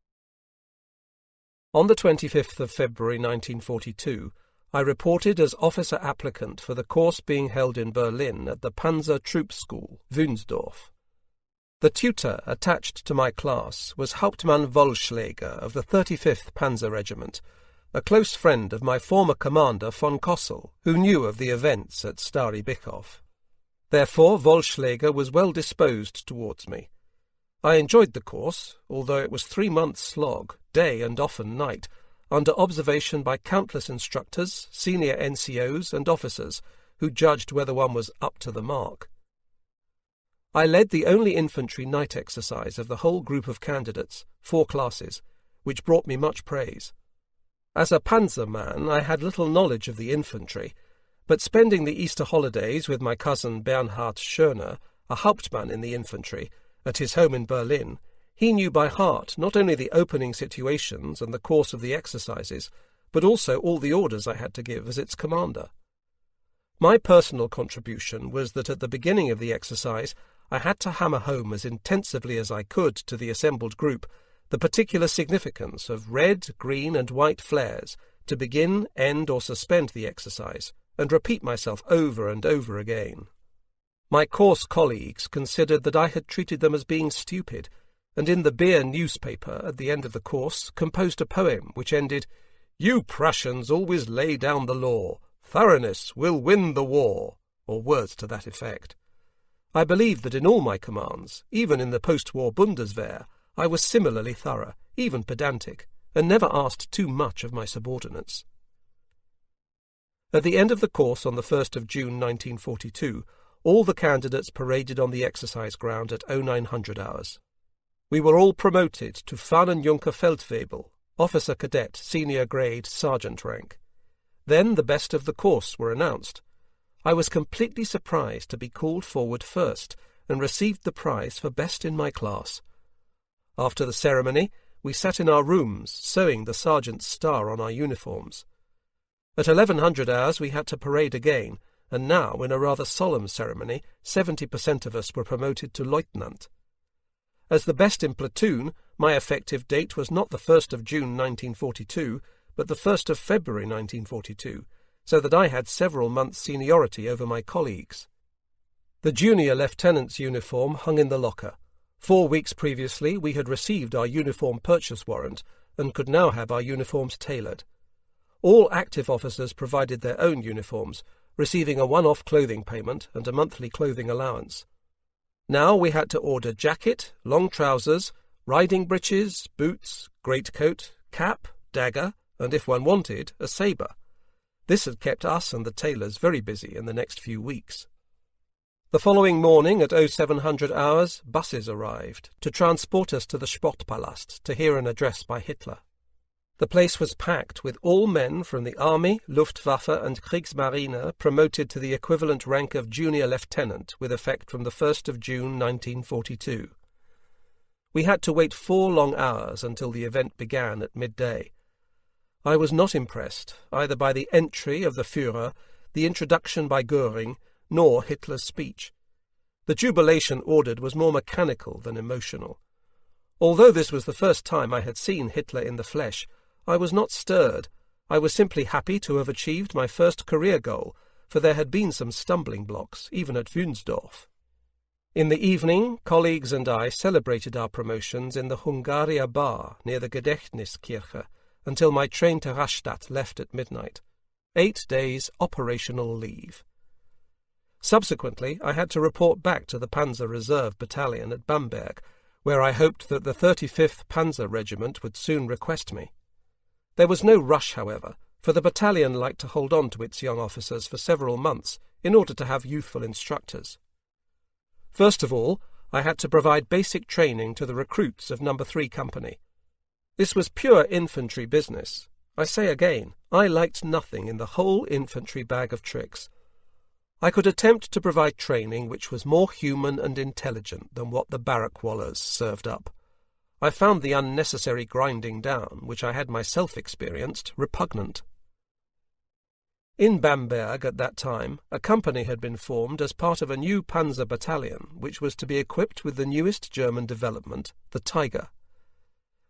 On the 25th of February 1942, I reported as officer applicant for the course being held in Berlin at the Panzer Troop School, Wünsdorf. The tutor attached to my class was Hauptmann Wollschläger of the 35th Panzer Regiment, a close friend of my former commander von Kossel, who knew of the events at Stary Bychów. Therefore Wollschläger was well disposed towards me. I enjoyed the course, although it was 3 months' slog, day and often night, under observation by countless instructors, senior NCOs and officers, who judged whether one was up to the mark. I led the only infantry night exercise of the whole group of candidates, 4 classes, which brought me much praise. As a Panzer man, I had little knowledge of the infantry, but spending the Easter holidays with my cousin Bernhard Schöner, a Hauptmann in the infantry, at his home in Berlin, he knew by heart not only the opening situations and the course of the exercises, but also all the orders I had to give as its commander. My personal contribution was that at the beginning of the exercise I had to hammer home as intensively as I could to the assembled group the particular significance of red, green and white flares to begin, end or suspend the exercise, and repeat myself over and over again. My course colleagues considered that I had treated them as being stupid, and in the Beer newspaper at the end of the course composed a poem which ended, "You Prussians always lay down the law. Thoroughness will win the war," or words to that effect. I believe that in all my commands, even in the post-war Bundeswehr, I was similarly thorough, even pedantic, and never asked too much of my subordinates. At the end of the course on the 1st of June 1942, all the candidates paraded on the exercise ground at 0900 hours. We were all promoted to Fahnenjunker Feldwebel, officer cadet, senior grade, sergeant rank. Then the best of the course were announced. I was completely surprised to be called forward first, and received the prize for best in my class. After the ceremony, we sat in our rooms, sewing the sergeant's star on our uniforms. At 1100 hours we had to parade again, and now, in a rather solemn ceremony, 70% of us were promoted to lieutenant. As the best in platoon, my effective date was not the 1st of June 1942, but the 1st of February 1942, so that I had several months' seniority over my colleagues. The junior lieutenant's uniform hung in the locker. 4 weeks previously we had received our uniform purchase warrant, and could now have our uniforms tailored. All active officers provided their own uniforms, receiving a one-off clothing payment and a monthly clothing allowance. Now we had to order jacket, long trousers, riding breeches, boots, greatcoat, cap, dagger, and if one wanted, a sabre. This had kept us and the tailors very busy in the next few weeks. The following morning at 0700 hours, buses arrived to transport us to the Sportpalast to hear an address by Hitler. The place was packed with all men from the Army, Luftwaffe and Kriegsmarine promoted to the equivalent rank of junior lieutenant with effect from the 1st of June 1942. We had to wait 4 long hours until the event began at midday. I was not impressed either by the entry of the Führer, the introduction by Göring, nor Hitler's speech. The jubilation ordered was more mechanical than emotional. Although this was the first time I had seen Hitler in the flesh, I was not stirred. I was simply happy to have achieved my first career goal, for there had been some stumbling blocks, even at Wunsdorf. In the evening, colleagues and I celebrated our promotions in the Hungary bar near the Gedächtniskirche until my train to Rastatt left at midnight. 8 days operational leave. Subsequently, I had to report back to the Panzer Reserve Battalion at Bamberg, where I hoped that the 35th Panzer Regiment would soon request me. There was no rush, however, for the battalion liked to hold on to its young officers for several months in order to have youthful instructors. First of all, I had to provide basic training to the recruits of No. 3 Company. This was pure infantry business. I say again, I liked nothing in the whole infantry bag of tricks. I could attempt to provide training which was more human and intelligent than what the barrack wallers served up. I found the unnecessary grinding down, which I had myself experienced, repugnant. In Bamberg at that time, a company had been formed as part of a new Panzer battalion, which was to be equipped with the newest German development, the Tiger.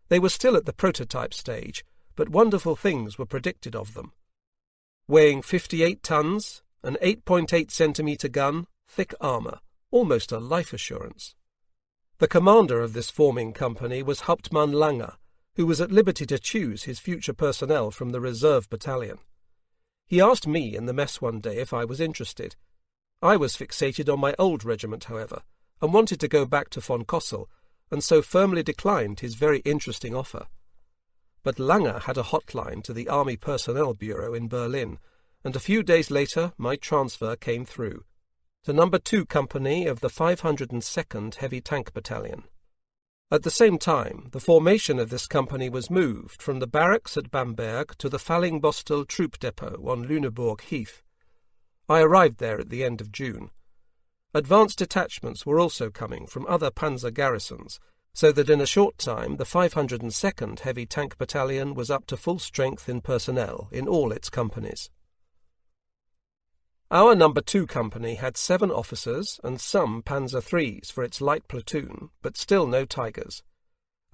They were still at the prototype stage, but wonderful things were predicted of them. Weighing 58 tons, an 8.8 centimetre gun, thick armour, almost a life assurance. The commander of this forming company was Hauptmann Lange, who was at liberty to choose his future personnel from the reserve battalion. He asked me in the mess one day if I was interested. I was fixated on my old regiment, however, and wanted to go back to von Kossel, and so firmly declined his very interesting offer. But Lange had a hotline to the Army Personnel Bureau in Berlin, and a few days later my transfer came through, to No. 2 Company of the 502nd Heavy Tank Battalion. At the same time, the formation of this company was moved from the barracks at Bamberg to the Fallingbostel Troop Depot on Lüneburg Heath. I arrived there at the end of June. Advanced detachments were also coming from other panzer garrisons, so that in a short time the 502nd Heavy Tank Battalion was up to full strength in personnel in all its companies. Our No. 2 Company had 7 officers and some Panzer IIIs for its light platoon, but still no Tigers.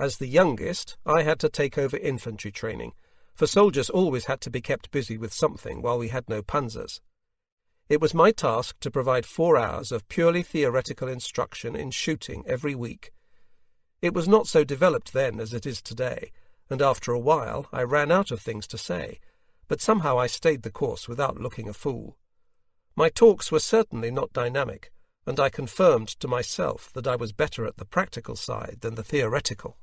As the youngest, I had to take over infantry training, for soldiers always had to be kept busy with something while we had no Panzers. It was my task to provide 4 hours of purely theoretical instruction in shooting every week. It was not so developed then as it is today, and after a while I ran out of things to say, but somehow I stayed the course without looking a fool. My talks were certainly not dynamic, and I confirmed to myself that I was better at the practical side than the theoretical.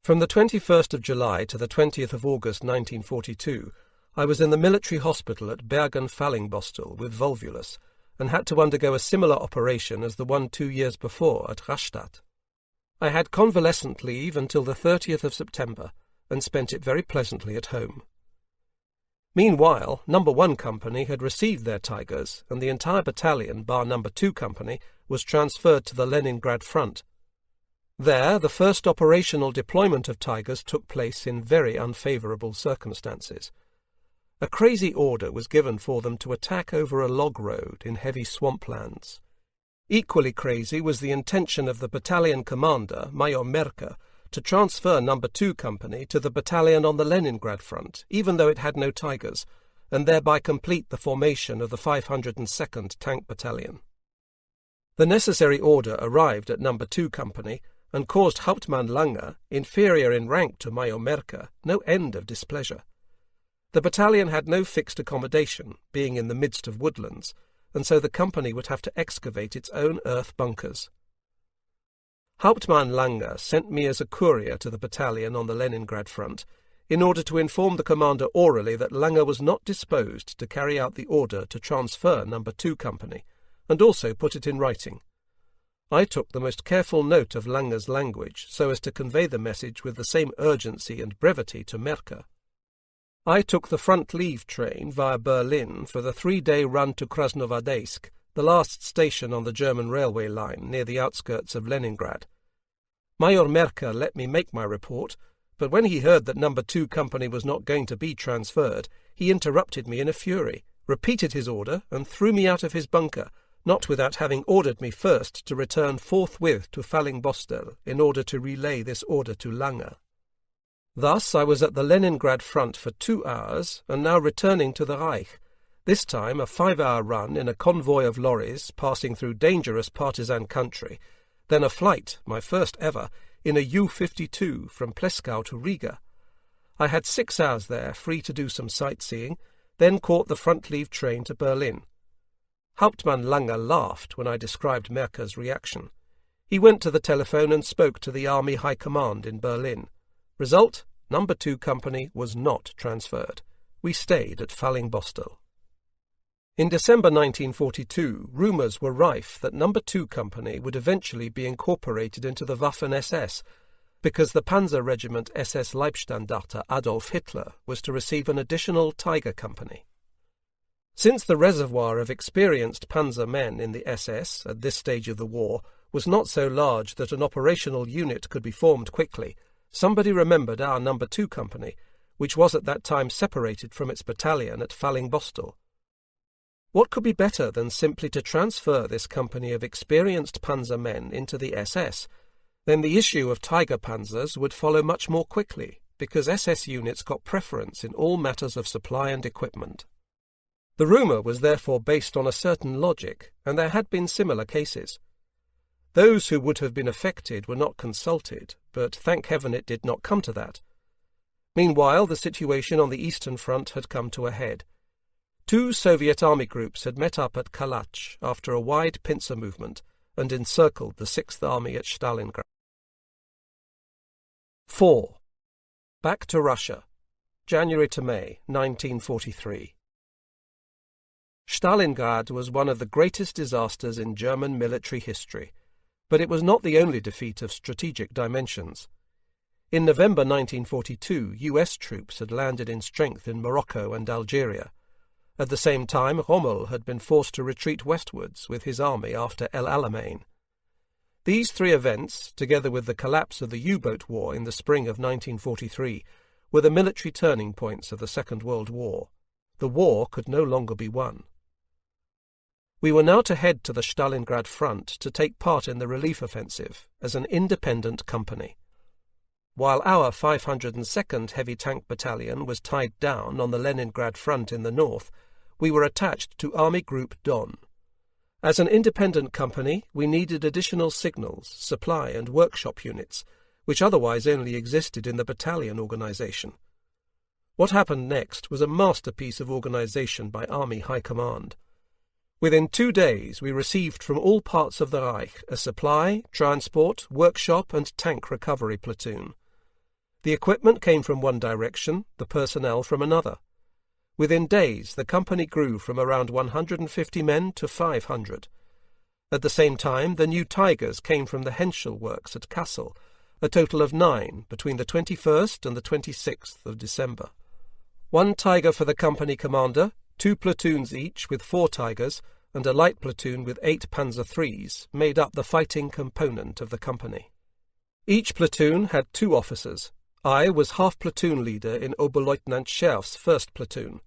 From the 21st of July to the 20th of August 1942, I was in the military hospital at Bergen-Fallingbostel with volvulus, and had to undergo a similar operation as the one 2 years before at Rastatt. I had convalescent leave until the 30th of September, and spent it very pleasantly at home. Meanwhile, No. 1 Company had received their Tigers, and the entire battalion, bar No. 2 Company, was transferred to the Leningrad front. There, the first operational deployment of Tigers took place in very unfavourable circumstances. A crazy order was given for them to attack over a log road in heavy swamplands. Equally crazy was the intention of the battalion commander, Major Merker, to transfer No. 2 Company to the battalion on the Leningrad front, even though it had no Tigers, and thereby complete the formation of the 502nd Tank Battalion. The necessary order arrived at No. 2 Company, and caused Hauptmann Lange, inferior in rank to Major Merker, no end of displeasure. The battalion had no fixed accommodation, being in the midst of woodlands, and so the company would have to excavate its own earth bunkers. Hauptmann Lange sent me as a courier to the battalion on the Leningrad front, in order to inform the commander orally that Lange was not disposed to carry out the order to transfer No. 2 Company, and also put it in writing. I took the most careful note of Lange's language, so as to convey the message with the same urgency and brevity to Merker. I took the front leave train via Berlin for the 3-day run to Krasnovodeysk, the last station on the German railway line near the outskirts of Leningrad. Major Merker let me make my report, but when he heard that No. 2 Company was not going to be transferred, he interrupted me in a fury, repeated his order, and threw me out of his bunker, not without having ordered me first to return forthwith to Fallingbostel in order to relay this order to Lange. Thus I was at the Leningrad front for 2 hours, and now returning to the Reich, this time a 5-hour run in a convoy of lorries passing through dangerous partisan country, then a flight, my first ever, in a U-52 from Pleskau to Riga. I had 6 hours there, free to do some sightseeing, then caught the front-leave train to Berlin. Hauptmann Lange laughed when I described Merker's reaction. He went to the telephone and spoke to the Army High Command in Berlin. Result, No. 2 Company was not transferred. We stayed at Fallingbostel. In December 1942, rumours were rife that No. 2 Company would eventually be incorporated into the Waffen-SS, because the Panzer Regiment SS Leibstandarte Adolf Hitler was to receive an additional Tiger Company. Since the reservoir of experienced Panzer men in the SS at this stage of the war was not so large that an operational unit could be formed quickly, somebody remembered our No. 2 Company, which was at that time separated from its battalion at Fallingbostel. What could be better than simply to transfer this company of experienced Panzer men into the SS? Then the issue of Tiger Panzers would follow much more quickly, because SS units got preference in all matters of supply and equipment. The rumour was therefore based on a certain logic, and there had been similar cases. Those who would have been affected were not consulted, but thank heaven it did not come to that. Meanwhile, the situation on the Eastern Front had come to a head. 2 Soviet army groups had met up at Kalach after a wide pincer movement and encircled the 6th Army at Stalingrad. 4. Back to Russia. January to May, 1943. Stalingrad was one of the greatest disasters in German military history, but it was not the only defeat of strategic dimensions. In November 1942, US troops had landed in strength in Morocco and Algeria. At the same time, Rommel had been forced to retreat westwards with his army after El Alamein. These 3 events, together with the collapse of the U-boat war in the spring of 1943, were the military turning points of the Second World War. The war could no longer be won. We were now to head to the Stalingrad front to take part in the relief offensive as an independent company. While our 502nd Heavy Tank Battalion was tied down on the Leningrad front in the north, we were attached to Army Group Don. As an independent company, we needed additional signals, supply and workshop units, which otherwise only existed in the battalion organization. What happened next was a masterpiece of organization by Army High Command. Within 2 days we received from all parts of the Reich a supply, transport, workshop and tank recovery platoon. The equipment came from one direction, the personnel from another. Within days the company grew from around 150 men to 500. At the same time the new Tigers came from the Henschel works at Kassel, a total of 9 between the 21st and the 26th of December. 1 Tiger for the company commander, 2 platoons each with 4 Tigers, and a light platoon with 8 Panzer-IIIs made up the fighting component of the company. Each platoon had 2 officers. I was half-platoon leader in Oberleutnant Scherf's 1st platoon.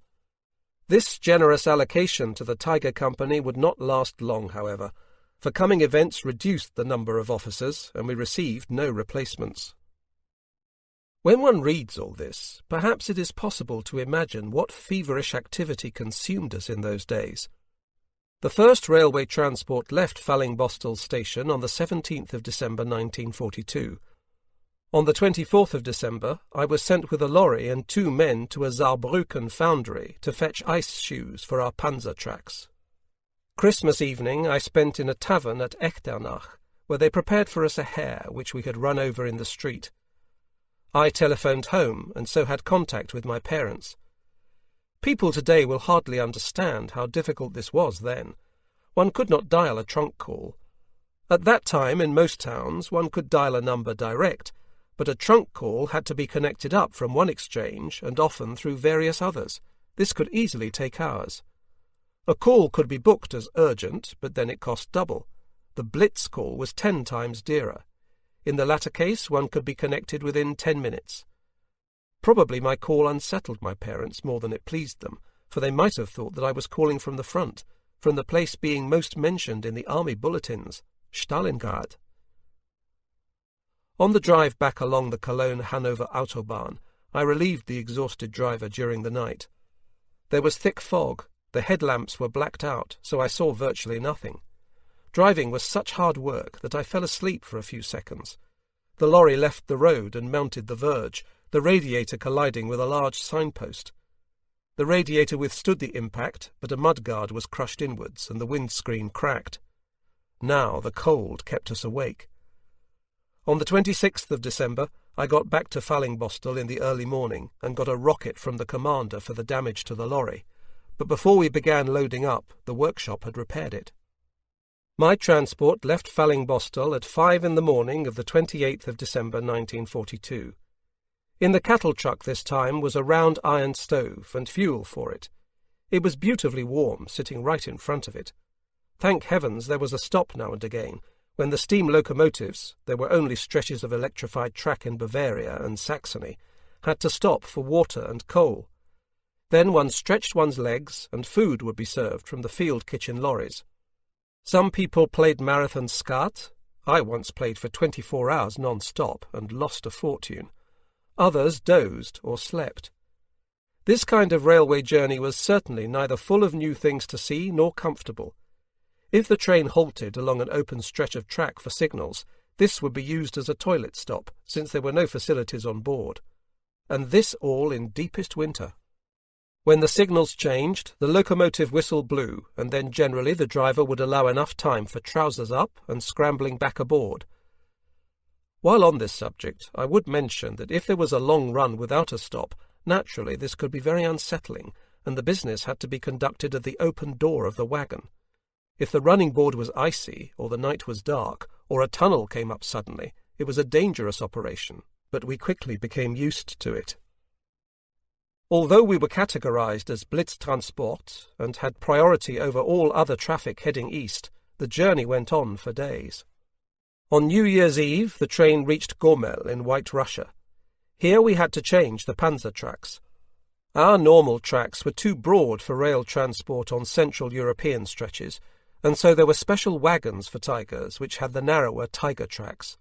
This generous allocation to the Tiger Company would not last long, however, for coming events reduced the number of officers, and we received no replacements. When one reads all this, perhaps it is possible to imagine what feverish activity consumed us in those days. The first railway transport left Fallingbostel station on the 17th of December 1942. On the 24th of December, I was sent with a lorry and 2 men to a Saarbrücken foundry to fetch ice shoes for our Panzer tracks. Christmas evening I spent in a tavern at Echternach, where they prepared for us a hare which we had run over in the street. I telephoned home and so had contact with my parents. People today will hardly understand how difficult this was then. One could not dial a trunk call. At that time, in most towns, one could dial a number direct, but a trunk call had to be connected up from one exchange and often through various others. This could easily take hours. A call could be booked as urgent, but then it cost double. The blitz call was 10 times dearer. In the latter case, one could be connected within 10 minutes. Probably my call unsettled my parents more than it pleased them, for they might have thought that I was calling from the front, from the place being most mentioned in the army bulletins, Stalingrad. On the drive back along the Cologne-Hanover Autobahn, I relieved the exhausted driver during the night. There was thick fog, the headlamps were blacked out, so I saw virtually nothing. Driving was such hard work that I fell asleep for a few seconds. The lorry left the road and mounted the verge, the radiator colliding with a large signpost. The radiator withstood the impact, but a mudguard was crushed inwards and the windscreen cracked. Now the cold kept us awake. On the 26th of December, I got back to Fallingbostel in the early morning and got a rocket from the commander for the damage to the lorry, but before we began loading up, the workshop had repaired it. My transport left Fallingbostel at 5 in the morning of the 28th of December 1942. In the cattle truck this time was a round iron stove and fuel for it. It was beautifully warm, sitting right in front of it. Thank heavens there was a stop now and again, when the steam locomotives, there were only stretches of electrified track in Bavaria and Saxony, had to stop for water and coal. Then one stretched one's legs and food would be served from the field kitchen lorries. Some people played marathon skat. I once played for 24 hours non-stop and lost a fortune. Others dozed or slept. This kind of railway journey was certainly neither full of new things to see nor comfortable. If the train halted along an open stretch of track for signals, this would be used as a toilet stop, since there were no facilities on board. And this all in deepest winter. When the signals changed, the locomotive whistle blew, and then generally the driver would allow enough time for trousers up and scrambling back aboard. While on this subject, I would mention that if there was a long run without a stop, naturally this could be very unsettling, and the business had to be conducted at the open door of the wagon. If the running board was icy, or the night was dark, or a tunnel came up suddenly, it was a dangerous operation, but we quickly became used to it. Although we were categorized as Blitztransport and had priority over all other traffic heading east, the journey went on for days. On New Year's Eve, the train reached Gomel in White Russia. Here we had to change the Panzer tracks. Our normal tracks were too broad for rail transport on Central European stretches, and so there were special wagons for Tigers which had the narrower Tiger tracks.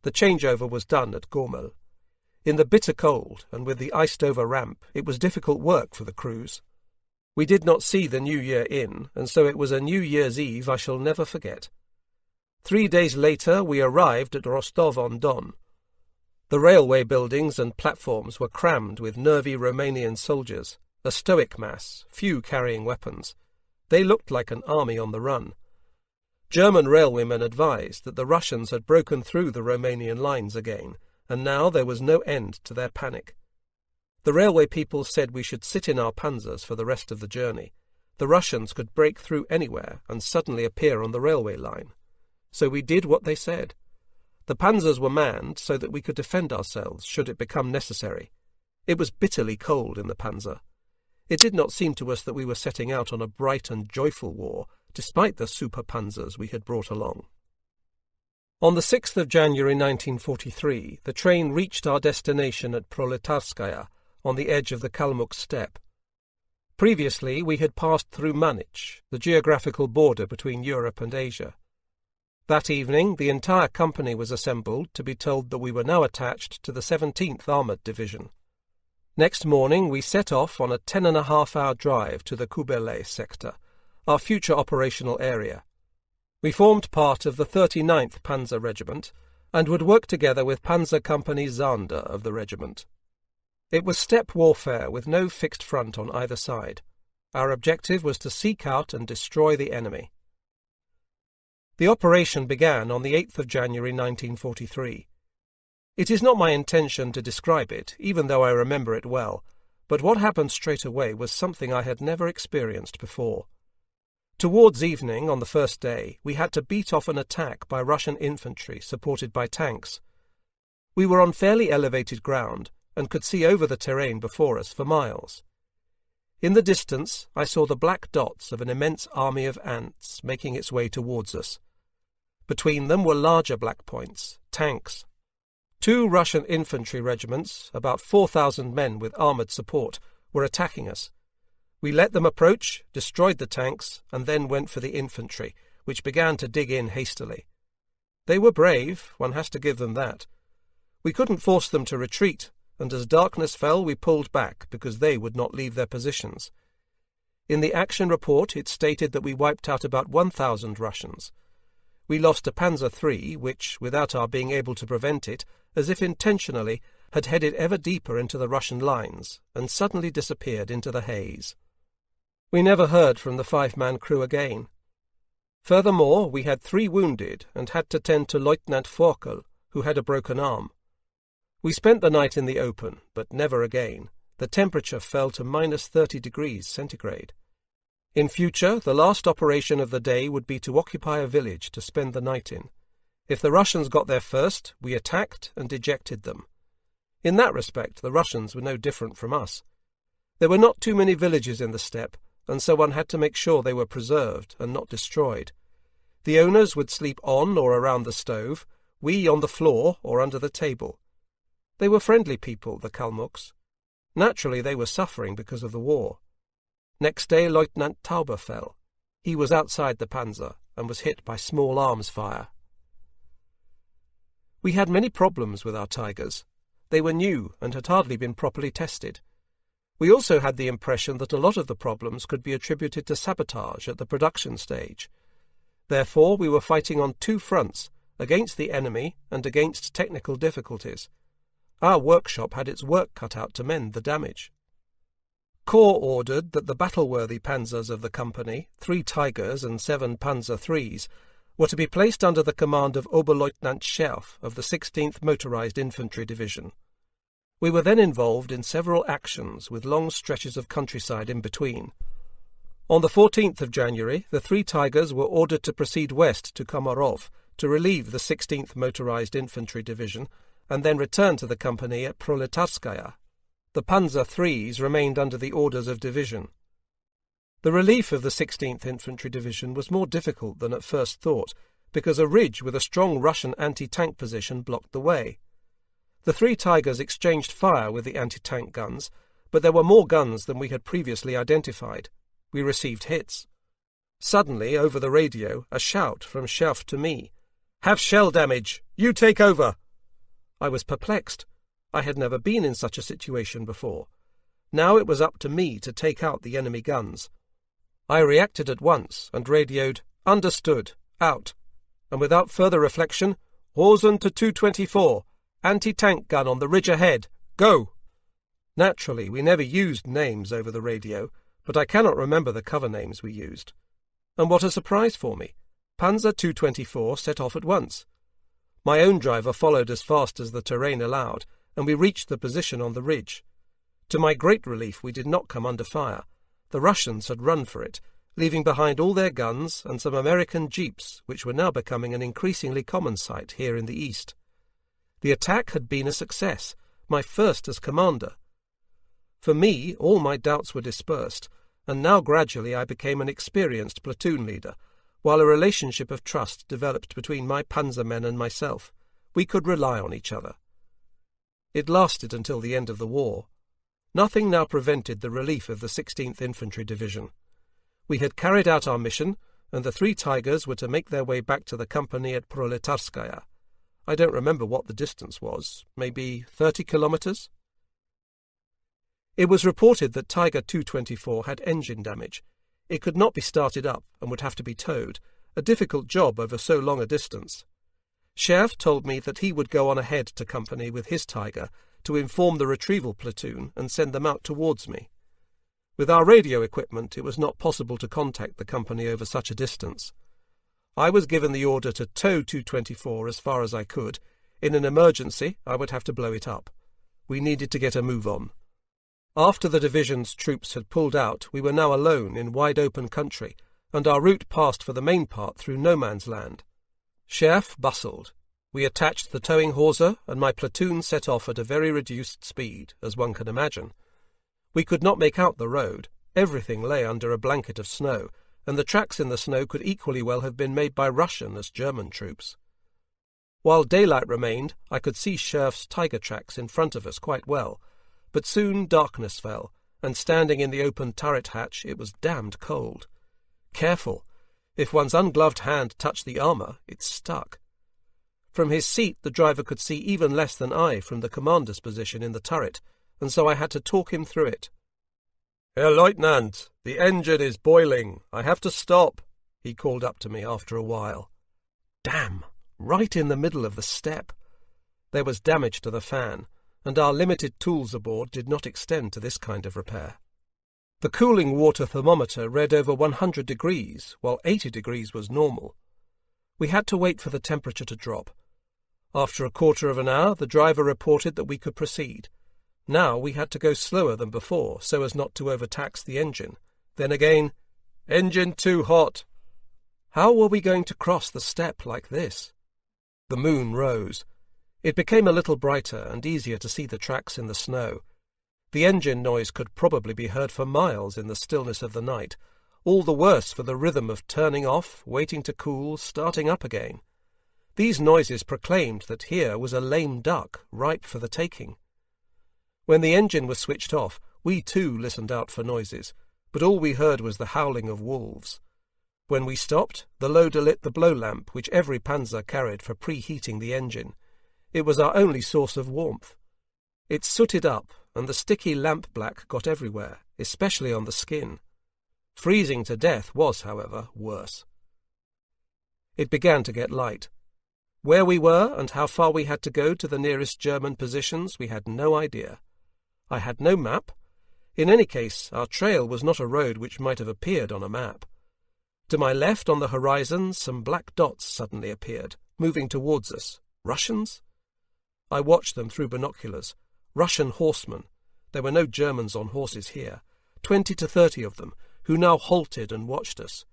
The changeover was done at Gomel. In the bitter cold, and with the iced-over ramp, it was difficult work for the crews. We did not see the New Year in, and so it was a New Year's Eve I shall never forget. 3 days later we arrived at Rostov-on-Don. The railway buildings and platforms were crammed with nervy Romanian soldiers, a stoic mass, few carrying weapons. They looked like an army on the run. German railwaymen advised that the Russians had broken through the Romanian lines again, and now there was no end to their panic. The railway people said we should sit in our panzers for the rest of the journey. The Russians could break through anywhere and suddenly appear on the railway line. So we did what they said. The panzers were manned so that we could defend ourselves should it become necessary. It was bitterly cold in the panzer. It did not seem to us that we were setting out on a bright and joyful war, despite the super panzers we had brought along. On the 6th of January 1943, the train reached our destination at Proletarskaya, on the edge of the Kalmuk steppe. Previously, we had passed through Manich, the geographical border between Europe and Asia. That evening, the entire company was assembled to be told that we were now attached to the 17th Armoured Division. Next morning, we set off on a 10.5-hour drive to the Kubelay sector, our future operational area. We formed part of the 39th Panzer Regiment and would work together with Panzer Company Zander of the regiment. It was steppe warfare with no fixed front on either side. Our objective was to seek out and destroy the enemy. The operation began on the 8th of January 1943. It is not my intention to describe it, even though I remember it well, but what happened straight away was something I had never experienced before. Towards evening, on the first day, we had to beat off an attack by Russian infantry supported by tanks. We were on fairly elevated ground and could see over the terrain before us for miles. In the distance, I saw the black dots of an immense army of ants making its way towards us. Between them were larger black points, tanks. 2 Russian infantry regiments, about 4,000 men with armoured support, were attacking us. We let them approach, destroyed the tanks, and then went for the infantry, which began to dig in hastily. They were brave, one has to give them that. We couldn't force them to retreat, and as darkness fell we pulled back because they would not leave their positions. In the action report it stated that we wiped out about 1,000 Russians. We lost a Panzer.III, which, without our being able to prevent it, as if intentionally, had headed ever deeper into the Russian lines, and suddenly disappeared into the haze. We never heard from the 5-man crew again. Furthermore, we had 3 wounded, and had to tend to Lieutenant Forkel, who had a broken arm. We spent the night in the open, but never again. The temperature fell to -30 degrees centigrade. In future, the last operation of the day would be to occupy a village to spend the night in. If the Russians got there first, we attacked and ejected them. In that respect, the Russians were no different from us. There were not too many villages in the steppe, and so one had to make sure they were preserved and not destroyed. The owners would sleep on or around the stove, we on the floor or under the table. They were friendly people, the Kalmucks. Naturally, they were suffering because of the war. Next day, Lieutenant Tauber fell. He was outside the Panzer and was hit by small arms fire. We had many problems with our Tigers. They were new and had hardly been properly tested. We also had the impression that a lot of the problems could be attributed to sabotage at the production stage. Therefore, we were fighting on 2 fronts, against the enemy and against technical difficulties. Our workshop had its work cut out to mend the damage. Corps ordered that the battle-worthy panzers of the company, 3 Tigers and 7 Panzer.IIIs, were to be placed under the command of Oberleutnant Scherf of the 16th Motorized Infantry Division. We were then involved in several actions with long stretches of countryside in between. On the 14th of January, the 3 Tigers were ordered to proceed west to Komarov to relieve the 16th Motorized Infantry Division and then return to the company at Proletarskaya. The Panzer.IIIs remained under the orders of division. The relief of the 16th Infantry Division was more difficult than at first thought, because a ridge with a strong Russian anti-tank position blocked the way. The 3 Tigers exchanged fire with the anti-tank guns, but there were more guns than we had previously identified. We received hits. Suddenly, over the radio, a shout from Scherf to me. "Have shell damage! You take over!" I was perplexed. I had never been in such a situation before. Now it was up to me to take out the enemy guns. I reacted at once and radioed, "Understood, out," and without further reflection, "Rosen to 224, anti-tank gun on the ridge ahead, go!" Naturally, we never used names over the radio, but I cannot remember the cover names we used. And what a surprise for me! Panzer 224 set off at once. My own driver followed as fast as the terrain allowed, and we reached the position on the ridge. To my great relief, we did not come under fire. The Russians had run for it, leaving behind all their guns and some American jeeps, which were now becoming an increasingly common sight here in the east. The attack had been a success, my first as commander. For me, all my doubts were dispersed, and now gradually I became an experienced platoon leader, while a relationship of trust developed between my panzer men and myself. We could rely on each other. It lasted until the end of the war. Nothing now prevented the relief of the 16th Infantry Division. We had carried out our mission, and the 3 Tigers were to make their way back to the company at Proletarskaya. I don't remember what the distance was, maybe 30 kilometers? It was reported that Tiger 224 had engine damage. It could not be started up and would have to be towed, a difficult job over so long a distance. Scherf told me that he would go on ahead to company with his Tiger to inform the retrieval platoon and send them out towards me. With our radio equipment, it was not possible to contact the company over such a distance. I was given the order to tow 224 as far as I could. In an emergency, I would have to blow it up. We needed to get a move on. After the division's troops had pulled out, we were now alone in wide-open country, and our route passed for the main part through no man's land. Scherf bustled. We attached the towing hawser, and my platoon set off at a very reduced speed, as one can imagine. We could not make out the road. Everything lay under a blanket of snow, and the tracks in the snow could equally well have been made by Russian as German troops. While daylight remained, I could see Scherf's Tiger tracks in front of us quite well, but soon darkness fell, and standing in the open turret hatch it was damned cold. Careful! If one's ungloved hand touched the armour, it stuck. From his seat the driver could see even less than I from the commander's position in the turret, and so I had to talk him through it. "Herr Lieutenant, the engine is boiling. I have to stop," he called up to me after a while. Damn! Right in the middle of the step. There was damage to the fan, and our limited tools aboard did not extend to this kind of repair. The cooling water thermometer read over 100 degrees, while 80 degrees was normal. We had to wait for the temperature to drop. After a quarter of an hour, the driver reported that we could proceed. Now we had to go slower than before, so as not to overtax the engine. Then again, "Engine too hot." How were we going to cross the steppe like this? The moon rose. It became a little brighter and easier to see the tracks in the snow. The engine noise could probably be heard for miles in the stillness of the night, all the worse for the rhythm of turning off, waiting to cool, starting up again. These noises proclaimed that here was a lame duck, ripe for the taking. When the engine was switched off, we too listened out for noises, but all we heard was the howling of wolves. When we stopped, the loader lit the blow lamp which every panzer carried for preheating the engine. It was our only source of warmth. It sooted up, and the sticky lamp black got everywhere, especially on the skin. Freezing to death was, however, worse. It began to get light. Where we were and how far we had to go to the nearest German positions we had no idea. I had no map. In any case, our trail was not a road which might have appeared on a map. To my left on the horizon some black dots suddenly appeared, moving towards us. Russians? I watched them through binoculars. Russian horsemen. There were no Germans on horses here. 20 to 30 of them, who now halted and watched us.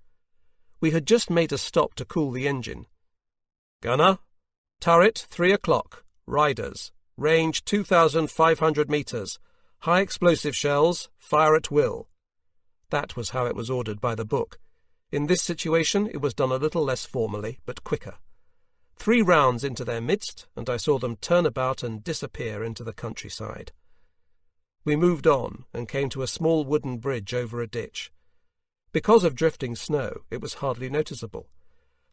We had just made a stop to cool the engine. "Gunner, turret 3 o'clock, riders, range 2,500 metres, high explosive shells, fire at will." That was how it was ordered by the book. In this situation it was done a little less formally, but quicker. 3 rounds into their midst, and I saw them turn about and disappear into the countryside. We moved on, and came to a small wooden bridge over a ditch. Because of drifting snow, it was hardly noticeable.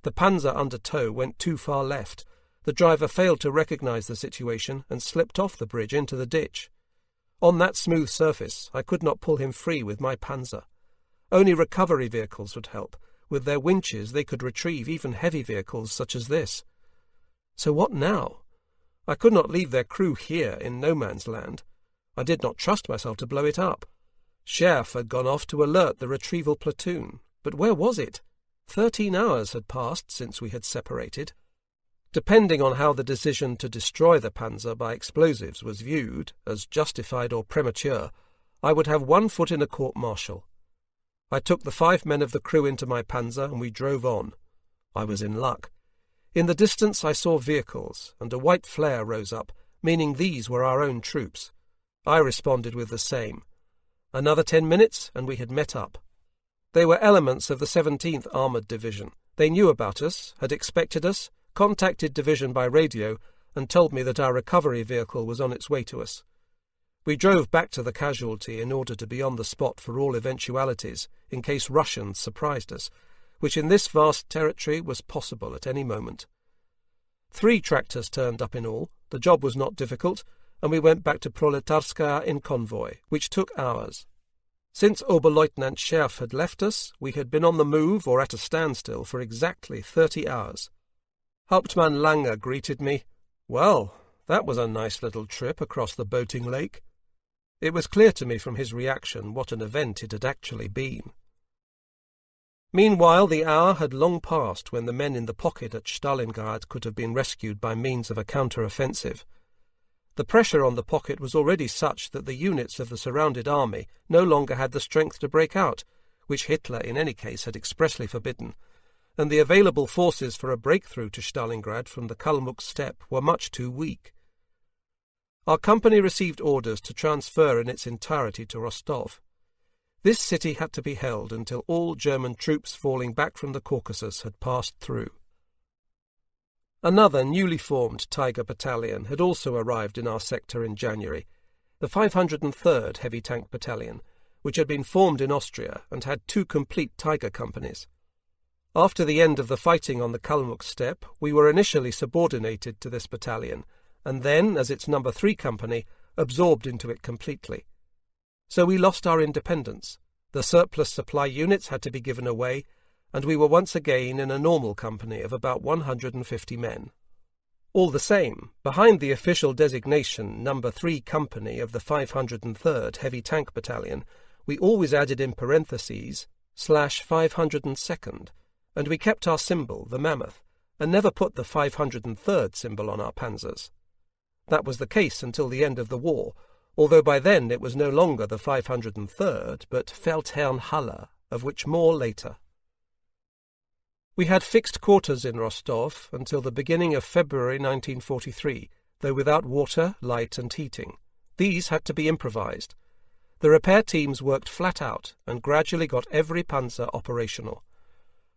The panzer under tow went too far left. The driver failed to recognize the situation and slipped off the bridge into the ditch. On that smooth surface, I could not pull him free with my panzer. Only recovery vehicles would help. With their winches, they could retrieve even heavy vehicles such as this. So what now? I could not leave their crew here in no man's land. I did not trust myself to blow it up. Scherf had gone off to alert the retrieval platoon. But where was it? 13 hours had passed since we had separated. Depending on how the decision to destroy the panzer by explosives was viewed, as justified or premature, I would have one foot in a court-martial. I took the 5 men of the crew into my panzer and we drove on. I was in luck. In the distance I saw vehicles, and a white flare rose up, meaning these were our own troops. I responded with the same. Another 10 minutes and we had met up. They were elements of the 17th Armoured Division. They knew about us, had expected us, contacted division by radio, and told me that our recovery vehicle was on its way to us. We drove back to the casualty in order to be on the spot for all eventualities, in case Russians surprised us, which in this vast territory was possible at any moment. 3 tractors turned up in all. The job was not difficult, and we went back to Proletarskaya in convoy, which took hours. Since Oberleutnant Scherf had left us, we had been on the move or at a standstill for exactly 30 hours. Hauptmann Lange greeted me. Well, that was a nice little trip across the boating lake. It was clear to me from his reaction what an event it had actually been. Meanwhile, the hour had long passed when the men in the pocket at Stalingrad could have been rescued by means of a counter-offensive. The pressure on the pocket was already such that the units of the surrounded army no longer had the strength to break out, which Hitler in any case had expressly forbidden, and the available forces for a breakthrough to Stalingrad from the Kalmuk steppe were much too weak. Our company received orders to transfer in its entirety to Rostov. This city had to be held until all German troops falling back from the Caucasus had passed through. Another newly formed Tiger battalion had also arrived in our sector in January. the 503rd Heavy Tank Battalion, which had been formed in Austria and had 2 complete Tiger companies. After the end of the fighting on the Kalmuk steppe, we were initially subordinated to this battalion, and then, as its No. 3 company, absorbed into it completely. So we lost our independence, the surplus supply units had to be given away, and we were once again in a normal company of about 150 men. All the same, behind the official designation No. 3 Company of the 503rd Heavy Tank Battalion, we always added in parentheses /502nd, and we kept our symbol, the mammoth, and never put the 503rd symbol on our panzers. That was the case until the end of the war, although by then it was no longer the 503rd, but Feldherrn Haller, of which more later. We had fixed quarters in Rostov until the beginning of February 1943, though without water, light and heating. These had to be improvised. The repair teams worked flat out and gradually got every panzer operational.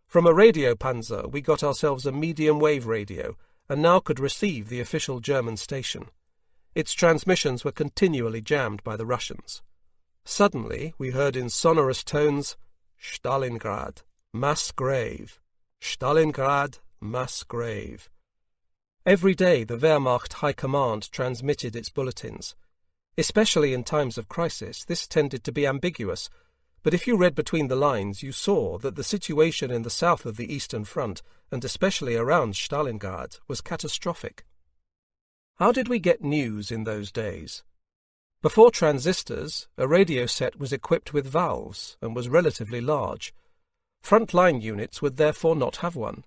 From a radio panzer we got ourselves a medium-wave radio and now could receive the official German station. Its transmissions were continually jammed by the Russians. Suddenly we heard in sonorous tones, "Stalingrad, mass grave. Stalingrad, mass grave." Every day the Wehrmacht High Command transmitted its bulletins. Especially in times of crisis, this tended to be ambiguous, but if you read between the lines you saw that the situation in the south of the Eastern Front, and especially around Stalingrad, was catastrophic. How did we get news in those days? Before transistors, a radio set was equipped with valves and was relatively large. Front-line units would therefore not have one.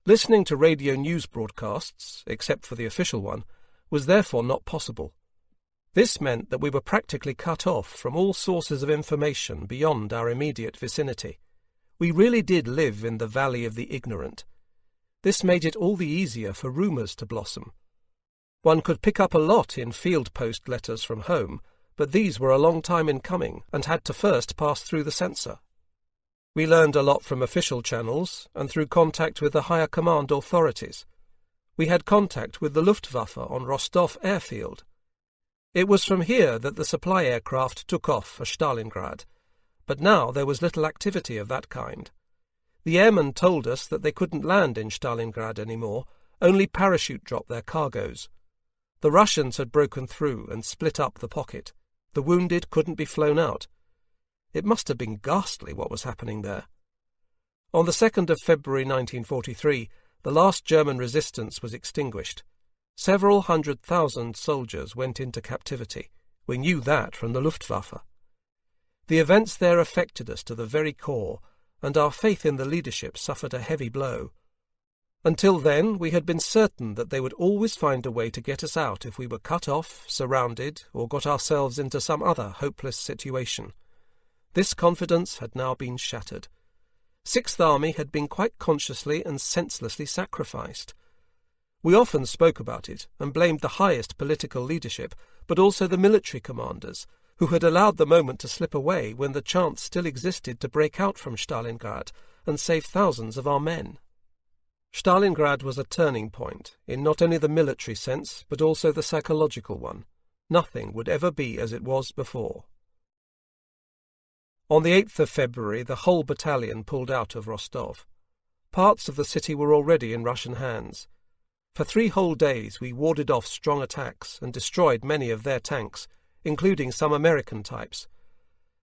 Listening to radio news broadcasts, except for the official one, was therefore not possible. This meant that we were practically cut off from all sources of information beyond our immediate vicinity. We really did live in the valley of the ignorant. This made it all the easier for rumours to blossom. One could pick up a lot in field post letters from home, but these were a long time in coming and had to first pass through the censor. We learned a lot from official channels and through contact with the higher command authorities. We had contact with the Luftwaffe on Rostov airfield. It was from here that the supply aircraft took off for Stalingrad, but now there was little activity of that kind. The airmen told us that they couldn't land in Stalingrad anymore, only parachute drop their cargoes. The Russians had broken through and split up the pocket. The wounded couldn't be flown out. It must have been ghastly what was happening there. On the 2nd of February 1943, the last German resistance was extinguished. Several 100,000 soldiers went into captivity. We knew that from the Luftwaffe. The events there affected us to the very core, and our faith in the leadership suffered a heavy blow. Until then, we had been certain that they would always find a way to get us out if we were cut off, surrounded, or got ourselves into some other hopeless situation. This confidence had now been shattered. 6th Army had been quite consciously and senselessly sacrificed. We often spoke about it and blamed the highest political leadership, but also the military commanders, who had allowed the moment to slip away when the chance still existed to break out from Stalingrad and save thousands of our men. Stalingrad was a turning point, in not only the military sense, but also the psychological one. Nothing would ever be as it was before. On the 8th of February, the whole battalion pulled out of Rostov. Parts of the city were already in Russian hands. For 3 whole days we warded off strong attacks and destroyed many of their tanks, including some American types.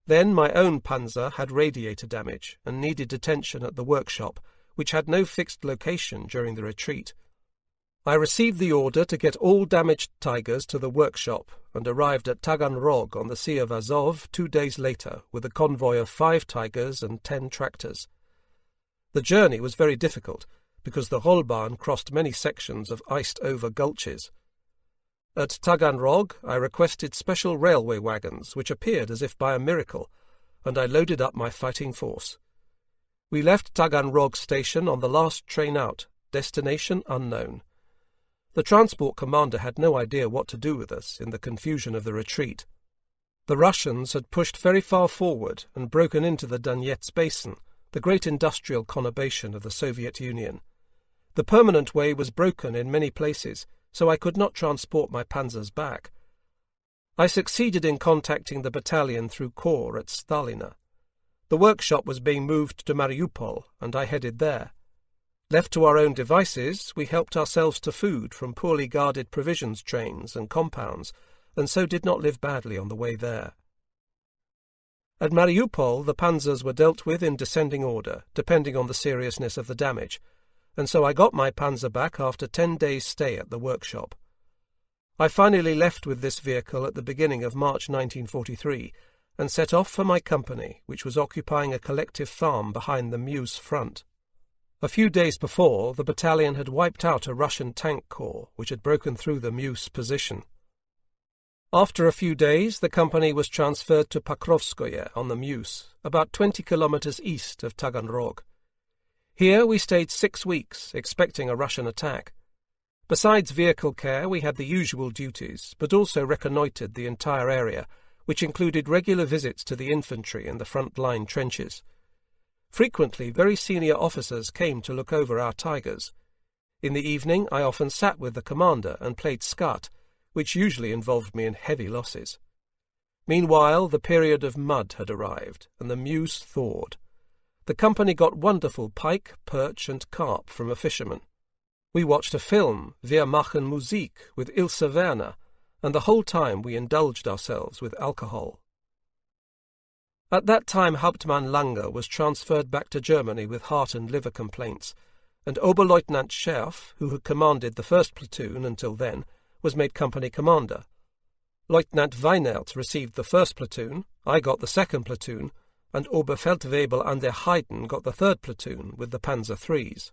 Then my own panzer had radiator damage and needed attention at the workshop, which had no fixed location during the retreat. I received the order to get all damaged Tigers to the workshop and arrived at Taganrog on the Sea of Azov 2 days later with a convoy of 5 Tigers and 10 tractors. The journey was very difficult, because the Rollbahn crossed many sections of iced-over gulches. At Taganrog I requested special railway wagons, which appeared as if by a miracle, and I loaded up my fighting force. We left Taganrog station on the last train out, destination unknown. The transport commander had no idea what to do with us in the confusion of the retreat. The Russians had pushed very far forward and broken into the Donets Basin, the great industrial conurbation of the Soviet Union. The permanent way was broken in many places, so I could not transport my panzers back. I succeeded in contacting the battalion through corps at Stalina. The workshop was being moved to Mariupol, and I headed there. Left to our own devices, we helped ourselves to food from poorly guarded provisions trains and compounds, and so did not live badly on the way there. At Mariupol, the panzers were dealt with in descending order, depending on the seriousness of the damage, and so I got my panzer back after 10 days' stay at the workshop. I finally left with this vehicle at the beginning of March 1943 and set off for my company, which was occupying a collective farm behind the Meuse front. A few days before, the battalion had wiped out a Russian tank corps which had broken through the Meuse position. After a few days, the company was transferred to Pokrovskoye on the Meuse, about 20 kilometers east of Taganrog. Here we stayed 6 weeks, expecting a Russian attack. Besides vehicle care, we had the usual duties, but also reconnoitred the entire area, which included regular visits to the infantry in the front-line trenches. Frequently, very senior officers came to look over our Tigers. In the evening, I often sat with the commander and played skat, which usually involved me in heavy losses. Meanwhile, the period of mud had arrived, and the Meuse thawed. The company got wonderful pike, perch, and carp from a fisherman. We watched a film, Wir machen Musik, with Ilse Werner, and the whole time we indulged ourselves with alcohol. At that time Hauptmann Lange was transferred back to Germany with heart and liver complaints, and Oberleutnant Scherf, who had commanded the 1st platoon until then, was made company commander. Lieutenant Weinert received the 1st platoon, I got the 2nd platoon, and Oberfeldwebel an der Heiden got the 3rd platoon with the Panzer IIIs.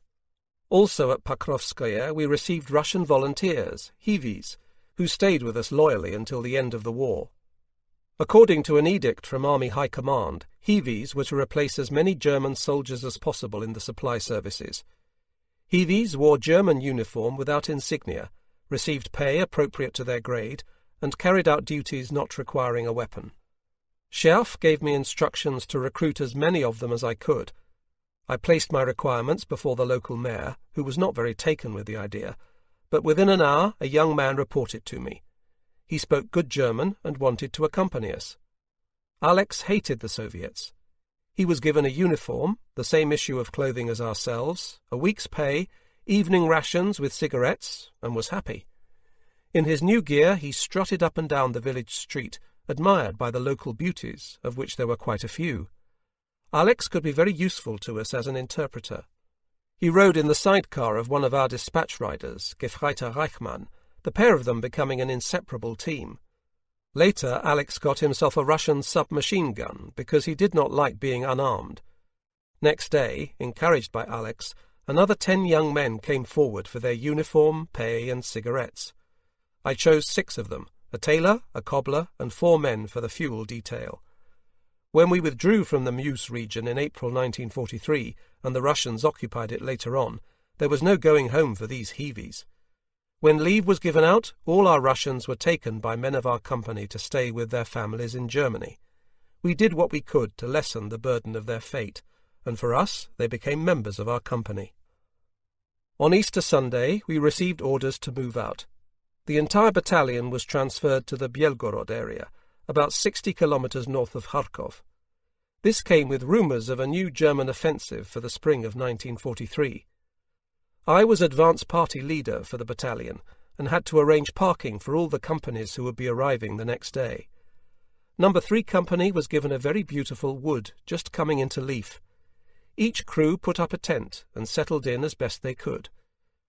Also at Pokrovskoye we received Russian volunteers, Hiwis, who stayed with us loyally until the end of the war. According to an edict from Army High Command, Hiwis were to replace as many German soldiers as possible in the supply services. Hiwis wore German uniform without insignia, received pay appropriate to their grade, and carried out duties not requiring a weapon. Scherf gave me instructions to recruit as many of them as I could. I placed my requirements before the local mayor, who was not very taken with the idea, but within an hour a young man reported to me. He spoke good German and wanted to accompany us. Alex hated the Soviets. He was given a uniform, the same issue of clothing as ourselves, a week's pay, evening rations with cigarettes, and was happy. In his new gear he strutted up and down the village street, admired by the local beauties, of which there were quite a few. Alex could be very useful to us as an interpreter. He rode in the sidecar of one of our dispatch riders, Gefreiter Reichmann, the pair of them becoming an inseparable team. Later, Alex got himself a Russian submachine gun because he did not like being unarmed. Next day, encouraged by Alex, another 10 young men came forward for their uniform, pay, and cigarettes. I chose 6 of them, a tailor, a cobbler, and 4 men for the fuel detail. When we withdrew from the Meuse region in April 1943, and the Russians occupied it later on, there was no going home for these Hiwis. When leave was given out, all our Russians were taken by men of our company to stay with their families in Germany. We did what we could to lessen the burden of their fate, and for us they became members of our company. On Easter Sunday we received orders to move out. The entire battalion was transferred to the Bielgorod area, about 60 kilometers north of Kharkov. This came with rumours of a new German offensive for the spring of 1943. I was advance party leader for the battalion and had to arrange parking for all the companies who would be arriving the next day. No. 3 Company was given a very beautiful wood just coming into leaf. Each crew put up a tent and settled in as best they could.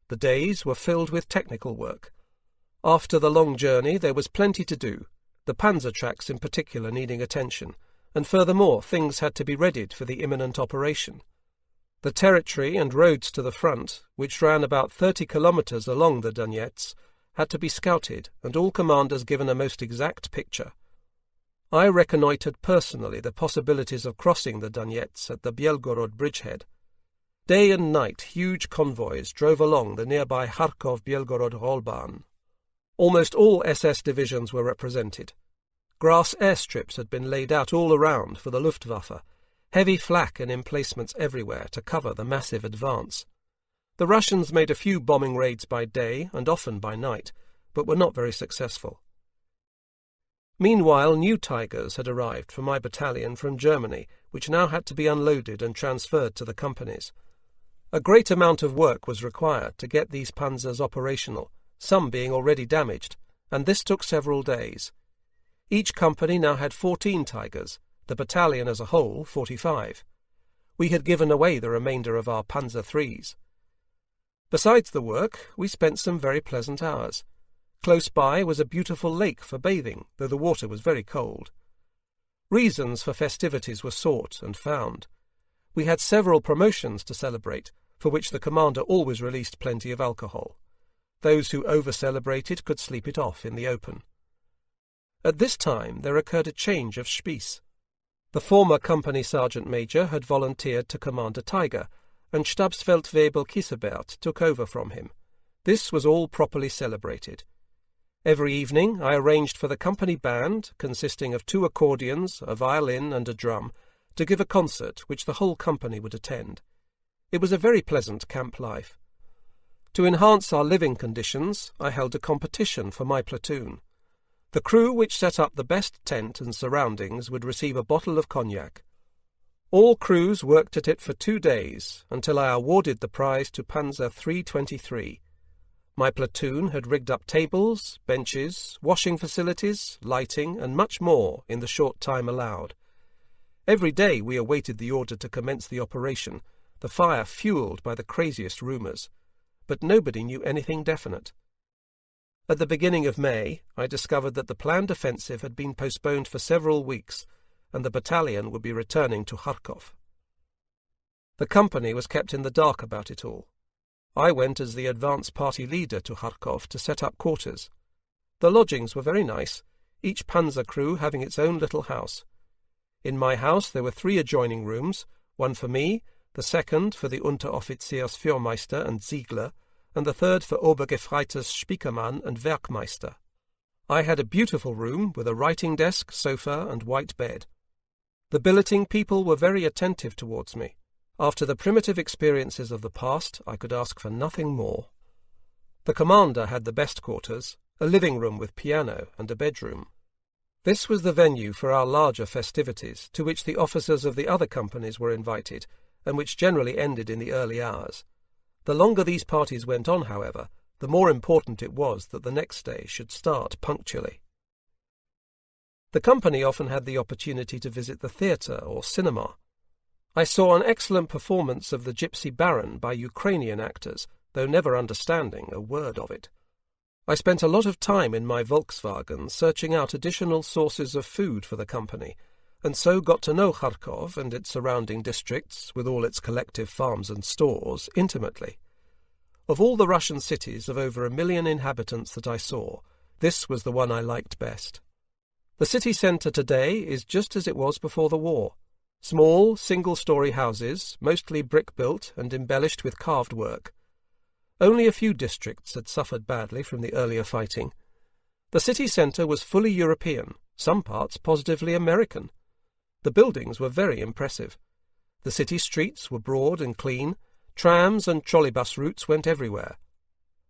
The days were filled with technical work. After the long journey there was plenty to do, the panzer tracks in particular needing attention, and furthermore things had to be readied for the imminent operation. The territory and roads to the front, which ran about 30 kilometres along the Donets, had to be scouted and all commanders given a most exact picture. I reconnoitred personally the possibilities of crossing the Donets at the Bielgorod bridgehead. Day and night huge convoys drove along the nearby Kharkov-Bielgorod Rollbahn. Almost all SS divisions were represented. Grass airstrips had been laid out all around for the Luftwaffe, heavy flak and emplacements everywhere to cover the massive advance. The Russians made a few bombing raids by day and often by night, but were not very successful. Meanwhile, new Tigers had arrived for my battalion from Germany, which now had to be unloaded and transferred to the companies. A great amount of work was required to get these panzers operational, some being already damaged, and this took several days. Each company now had 14 Tigers, the battalion as a whole 45. We had given away the remainder of our Panzer.IIIs. Besides the work, we spent some very pleasant hours. Close by was a beautiful lake for bathing, though the water was very cold. Reasons for festivities were sought and found. We had several promotions to celebrate, for which the commander always released plenty of alcohol. Those who over-celebrated could sleep it off in the open. At this time there occurred a change of Spieß. The former company sergeant-major had volunteered to command a Tiger, and Stabsfeldwebel Kieseberth took over from him. This was all properly celebrated. Every evening I arranged for the company band, consisting of 2 accordions, a violin and a drum, to give a concert which the whole company would attend. It was a very pleasant camp life. To enhance our living conditions, I held a competition for my platoon. The crew which set up the best tent and surroundings would receive a bottle of cognac. All crews worked at it for 2 days, until I awarded the prize to Panzer 323. My platoon had rigged up tables, benches, washing facilities, lighting, and much more in the short time allowed. Every day we awaited the order to commence the operation, the fire fuelled by the craziest rumours, but nobody knew anything definite. At the beginning of May, I discovered that the planned offensive had been postponed for several weeks, and the battalion would be returning to Kharkov. The company was kept in the dark about it all. I went as the advance party leader to Kharkov to set up quarters. The lodgings were very nice, each panzer crew having its own little house. In my house there were 3 adjoining rooms, one for me, the second for the Unteroffiziersführmeister and Ziegler, and the third for Obergefreites Spiekermann and Werkmeister. I had a beautiful room with a writing desk, sofa, and white bed. The billeting people were very attentive towards me. After the primitive experiences of the past, I could ask for nothing more. The commander had the best quarters, a living room with piano and a bedroom. This was the venue for our larger festivities, to which the officers of the other companies were invited, and which generally ended in the early hours. The longer these parties went on, however, the more important it was that the next day should start punctually. The company often had the opportunity to visit the theatre or cinema. I saw an excellent performance of The Gypsy Baron by Ukrainian actors, though never understanding a word of it. I spent a lot of time in my Volkswagen searching out additional sources of food for the company, and so got to know Kharkov and its surrounding districts, with all its collective farms and stores, intimately. Of all the Russian cities of over 1 million inhabitants that I saw, this was the one I liked best. The city centre today is just as it was before the war. Small, single-storey houses, mostly brick-built and embellished with carved work. Only a few districts had suffered badly from the earlier fighting. The city centre was fully European, some parts positively American. The buildings were very impressive. The city streets were broad and clean, trams and trolleybus routes went everywhere.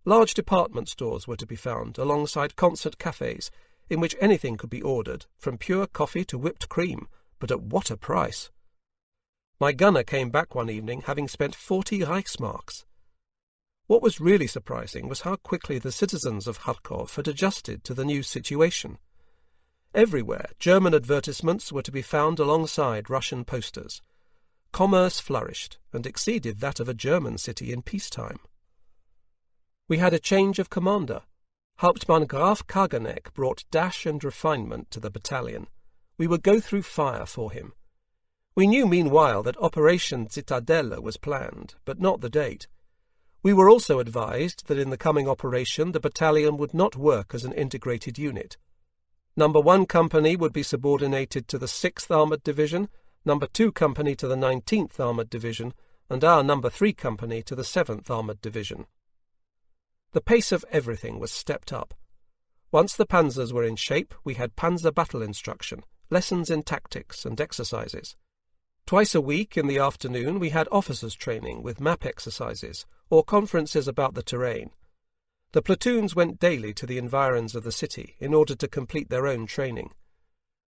Large department stores were to be found alongside concert cafes, in which anything could be ordered, from pure coffee to whipped cream, but at what a price! My gunner came back one evening having spent 40 Reichsmarks. What was really surprising was how quickly the citizens of Kharkov had adjusted to the new situation. Everywhere German advertisements were to be found alongside Russian posters. Commerce flourished and exceeded that of a German city in peacetime. We had a change of commander. Hauptmann Graf Kageneck brought dash and refinement to the battalion. We would go through fire for him. We knew meanwhile that Operation Zitadelle was planned, but not the date. We were also advised that in the coming operation the battalion would not work as an integrated unit. No. 1 Company would be subordinated to the 6th Armoured Division, No. 2 Company to the 19th Armoured Division, and our No. 3 Company to the 7th Armoured Division. The pace of everything was stepped up. Once the panzers were in shape, we had panzer battle instruction, lessons in tactics and exercises. Twice a week in the afternoon we had officers' training with map exercises or conferences about the terrain. The platoons went daily to the environs of the city in order to complete their own training.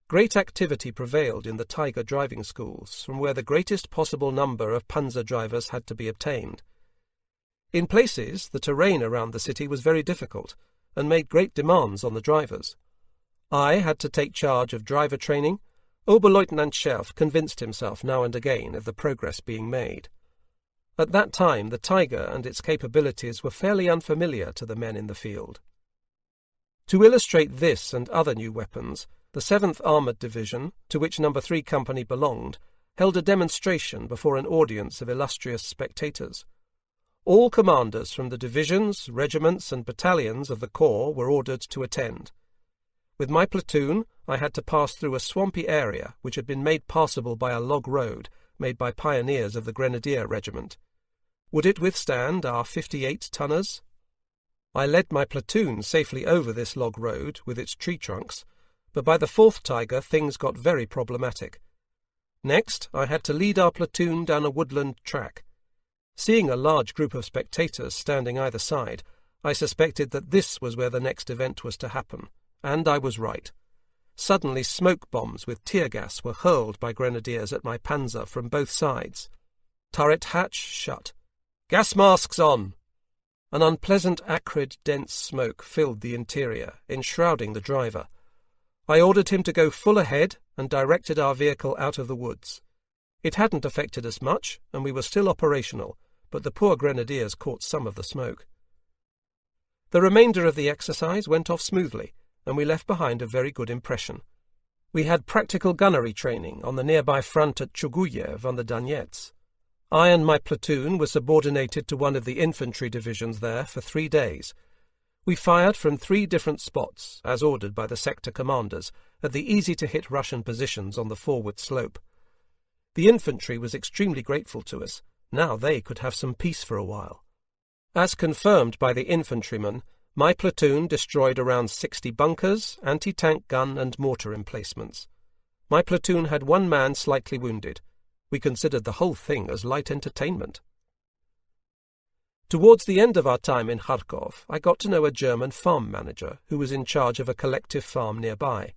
Great activity prevailed in the Tiger driving schools, from where the greatest possible number of Panzer drivers had to be obtained. In places, the terrain around the city was very difficult, and made great demands on the drivers. I had to take charge of driver training. Oberleutnant Scherf convinced himself now and again of the progress being made. At that time, the Tiger and its capabilities were fairly unfamiliar to the men in the field. To illustrate this and other new weapons, the 7th Armoured Division, to which No. 3 Company belonged, held a demonstration before an audience of illustrious spectators. All commanders from the divisions, regiments and battalions of the corps were ordered to attend. With my platoon, I had to pass through a swampy area which had been made passable by a log road made by pioneers of the Grenadier Regiment. Would it withstand our 58-tonners? I led my platoon safely over this log road with its tree trunks, but by the 4th Tiger things got very problematic. Next, I had to lead our platoon down a woodland track. Seeing a large group of spectators standing either side, I suspected that this was where the next event was to happen, and I was right. Suddenly smoke bombs with tear gas were hurled by grenadiers at my Panzer from both sides. Turret hatch shut. Gas masks on! An unpleasant, acrid, dense smoke filled the interior, enshrouding the driver. I ordered him to go full ahead and directed our vehicle out of the woods. It hadn't affected us much, and we were still operational, but the poor grenadiers caught some of the smoke. The remainder of the exercise went off smoothly, and we left behind a very good impression. We had practical gunnery training on the nearby front at Chuguyev on the Donets. I and my platoon were subordinated to one of the infantry divisions there for 3 days. We fired from 3 different spots, as ordered by the sector commanders, at the easy-to-hit Russian positions on the forward slope. The infantry was extremely grateful to us. Now they could have some peace for a while. As confirmed by the infantrymen, my platoon destroyed around 60 bunkers, anti-tank gun and mortar emplacements. My platoon had 1 man slightly wounded. We considered the whole thing as light entertainment. Towards the end of our time in Kharkov, I got to know a German farm manager who was in charge of a collective farm nearby.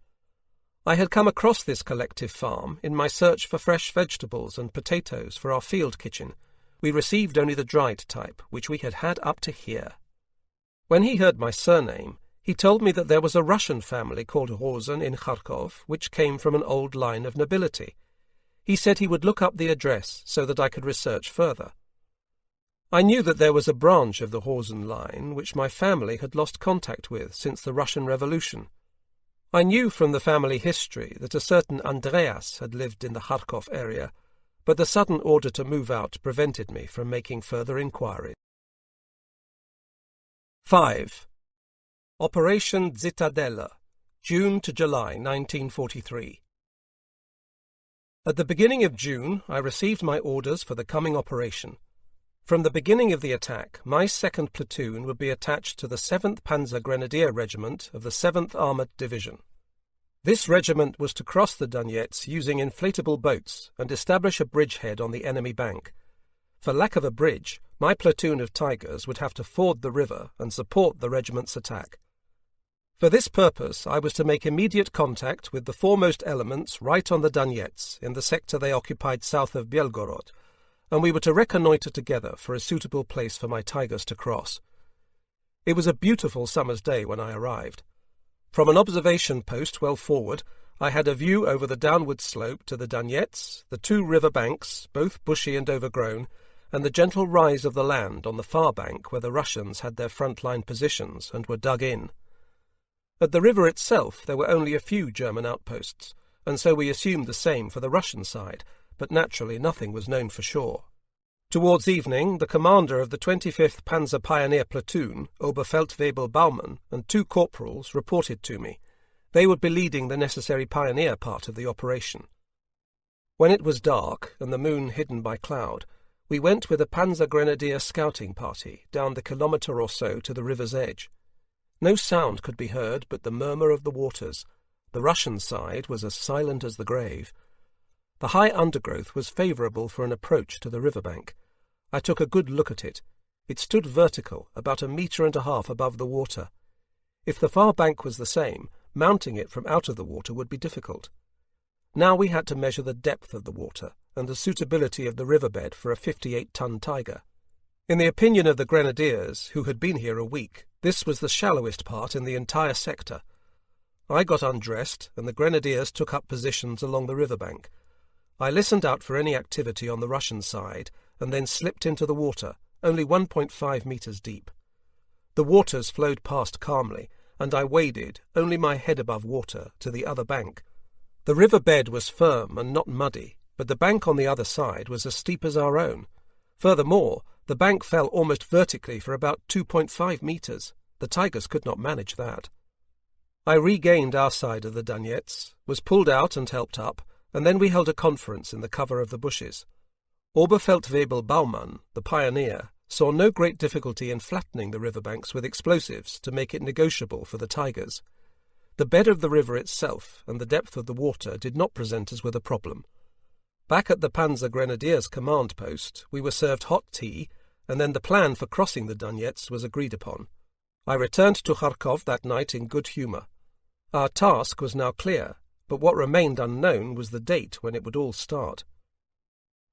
I had come across this collective farm in my search for fresh vegetables and potatoes for our field kitchen. We received only the dried type, which we had had up to here. When he heard my surname, he told me that there was a Russian family called Rosen in Kharkov, which came from an old line of nobility. He said he would look up the address so that I could research further. I knew that there was a branch of the Rosen line which my family had lost contact with since the Russian Revolution. I knew from the family history that a certain Andreas had lived in the Kharkov area, but the sudden order to move out prevented me from making further inquiries. 5. Operation Zitadelle, June to July 1943. At the beginning of June, I received my orders for the coming operation. From the beginning of the attack, my 2nd platoon would be attached to the 7th Panzer Grenadier Regiment of the 7th Armoured Division. This regiment was to cross the Donets using inflatable boats and establish a bridgehead on the enemy bank. For lack of a bridge, my platoon of Tigers would have to ford the river and support the regiment's attack. For this purpose, I was to make immediate contact with the foremost elements right on the Donets in the sector they occupied south of Belgorod, and we were to reconnoitre together for a suitable place for my Tigers to cross. It was a beautiful summer's day when I arrived. From an observation post well forward, I had a view over the downward slope to the Donets, the 2 river banks, both bushy and overgrown, and the gentle rise of the land on the far bank where the Russians had their front-line positions and were dug in. At the river itself there were only a few German outposts, and so we assumed the same for the Russian side, but naturally nothing was known for sure. Towards evening, the commander of the 25th Panzer Pioneer Platoon, Oberfeldwebel Baumann, and 2 corporals reported to me. They would be leading the necessary pioneer part of the operation. When it was dark and the moon hidden by cloud, we went with a Panzer Grenadier scouting party down the kilometre or so to the river's edge. No sound could be heard but the murmur of the waters. The Russian side was as silent as the grave. The high undergrowth was favourable for an approach to the riverbank. I took a good look at it. It stood vertical, about 1.5 meters above the water. If the far bank was the same, mounting it from out of the water would be difficult. Now we had to measure the depth of the water and the suitability of the riverbed for a 58-ton tiger. In the opinion of the grenadiers, who had been here a week, this was the shallowest part in the entire sector. I got undressed, and the grenadiers took up positions along the riverbank. I listened out for any activity on the Russian side, and then slipped into the water, only 1.5 meters deep. The waters flowed past calmly, and I waded, only my head above water, to the other bank. The river bed was firm and not muddy, but the bank on the other side was as steep as our own. Furthermore, the bank fell almost vertically for about 2.5 meters. The tigers could not manage that. I regained our side of the Donets, was pulled out and helped up, and then we held a conference in the cover of the bushes. Oberfeldwebel Baumann, the pioneer, saw no great difficulty in flattening the riverbanks with explosives to make it negotiable for the tigers. The bed of the river itself and the depth of the water did not present us with a problem. Back at the Panzer Grenadiers command post, we were served hot tea, and then the plan for crossing the Donets was agreed upon. I returned to Kharkov that night in good humour. Our task was now clear, but what remained unknown was the date when it would all start.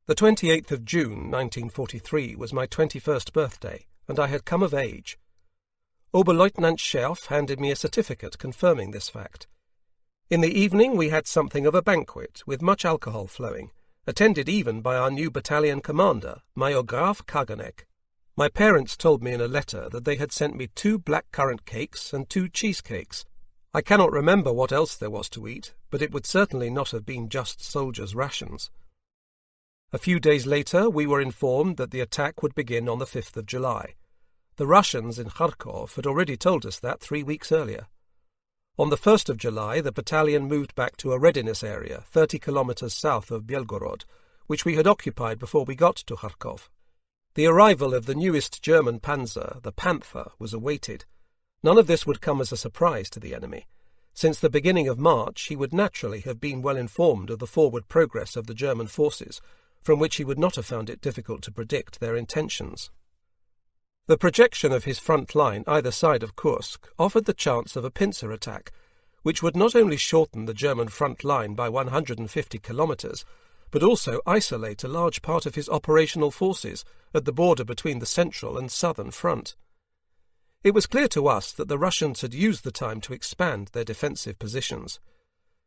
The 28th of June, 1943, was my 21st birthday, and I had come of age. Oberleutnant Scherf handed me a certificate confirming this fact. In the evening we had something of a banquet, with much alcohol flowing, attended even by our new battalion commander, Major Graf Kaganek. My parents told me in a letter that they had sent me 2 black-currant cakes and 2 cheesecakes. I cannot remember what else there was to eat, but it would certainly not have been just soldiers' rations. A few days later we were informed that the attack would begin on the 5th of July. The Russians in Kharkov had already told us that 3 weeks earlier. On the 1st of July the battalion moved back to a readiness area 30 kilometers south of Belgorod, which we had occupied before we got to Kharkov. The arrival of the newest German Panzer, the Panther, was awaited. None of this would come as a surprise to the enemy. Since the beginning of March he would naturally have been well informed of the forward progress of the German forces, from which he would not have found it difficult to predict their intentions. The projection of his front line either side of Kursk offered the chance of a pincer attack, which would not only shorten the German front line by 150 kilometers, but also isolate a large part of his operational forces at the border between the central and southern front. It was clear to us that the Russians had used the time to expand their defensive positions.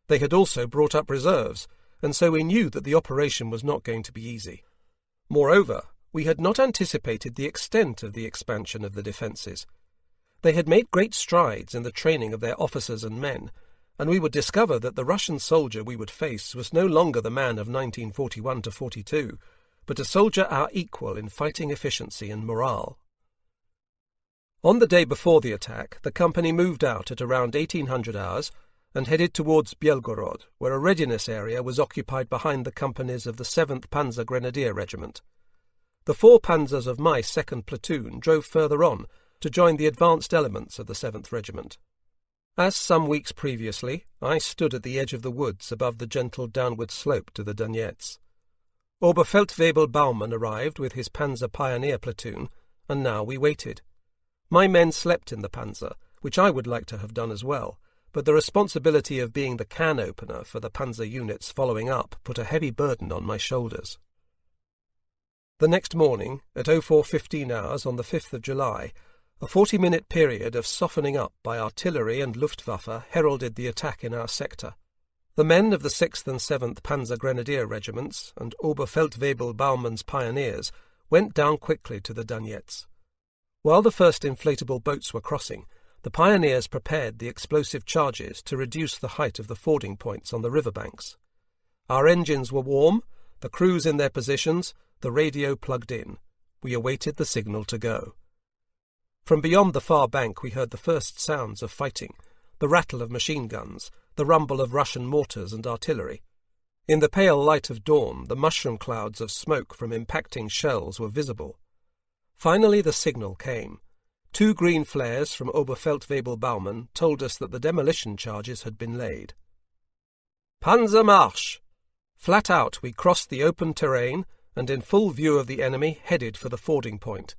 They had also brought up reserves, and so we knew that the operation was not going to be easy. Moreover, we had not anticipated the extent of the expansion of the defences. They had made great strides in the training of their officers and men, and we would discover that the Russian soldier we would face was no longer the man of 1941-42, but a soldier our equal in fighting efficiency and morale. On the day before the attack, the company moved out at around 1800 hours and headed towards Belgorod, where a readiness area was occupied behind the companies of the 7th Panzer Grenadier Regiment. The 4 panzers of my 2nd platoon drove further on to join the advanced elements of the 7th Regiment. As some weeks previously, I stood at the edge of the woods above the gentle downward slope to the Donets. Oberfeldwebel Baumann arrived with his Panzer Pioneer platoon, and now we waited. My men slept in the Panzer, which I would like to have done as well, but the responsibility of being the can opener for the Panzer units following up put a heavy burden on my shoulders. The next morning, at 04:15 hours on the 5th of July, a 40-minute period of softening up by artillery and Luftwaffe heralded the attack in our sector. The men of the 6th and 7th Panzer Grenadier Regiments and Oberfeldwebel Baumann's Pioneers went down quickly to the Donets. While the first inflatable boats were crossing, the Pioneers prepared the explosive charges to reduce the height of the fording points on the riverbanks. Our engines were warm, the crews in their positions, the radio plugged in. We awaited the signal to go. From beyond the far bank we heard the first sounds of fighting, the rattle of machine guns, the rumble of Russian mortars and artillery. In the pale light of dawn, the mushroom clouds of smoke from impacting shells were visible. Finally the signal came. 2 green flares from Oberfeldwebel Baumann told us that the demolition charges had been laid. Panzer Marsch! Flat out we crossed the open terrain and in full view of the enemy headed for the fording point.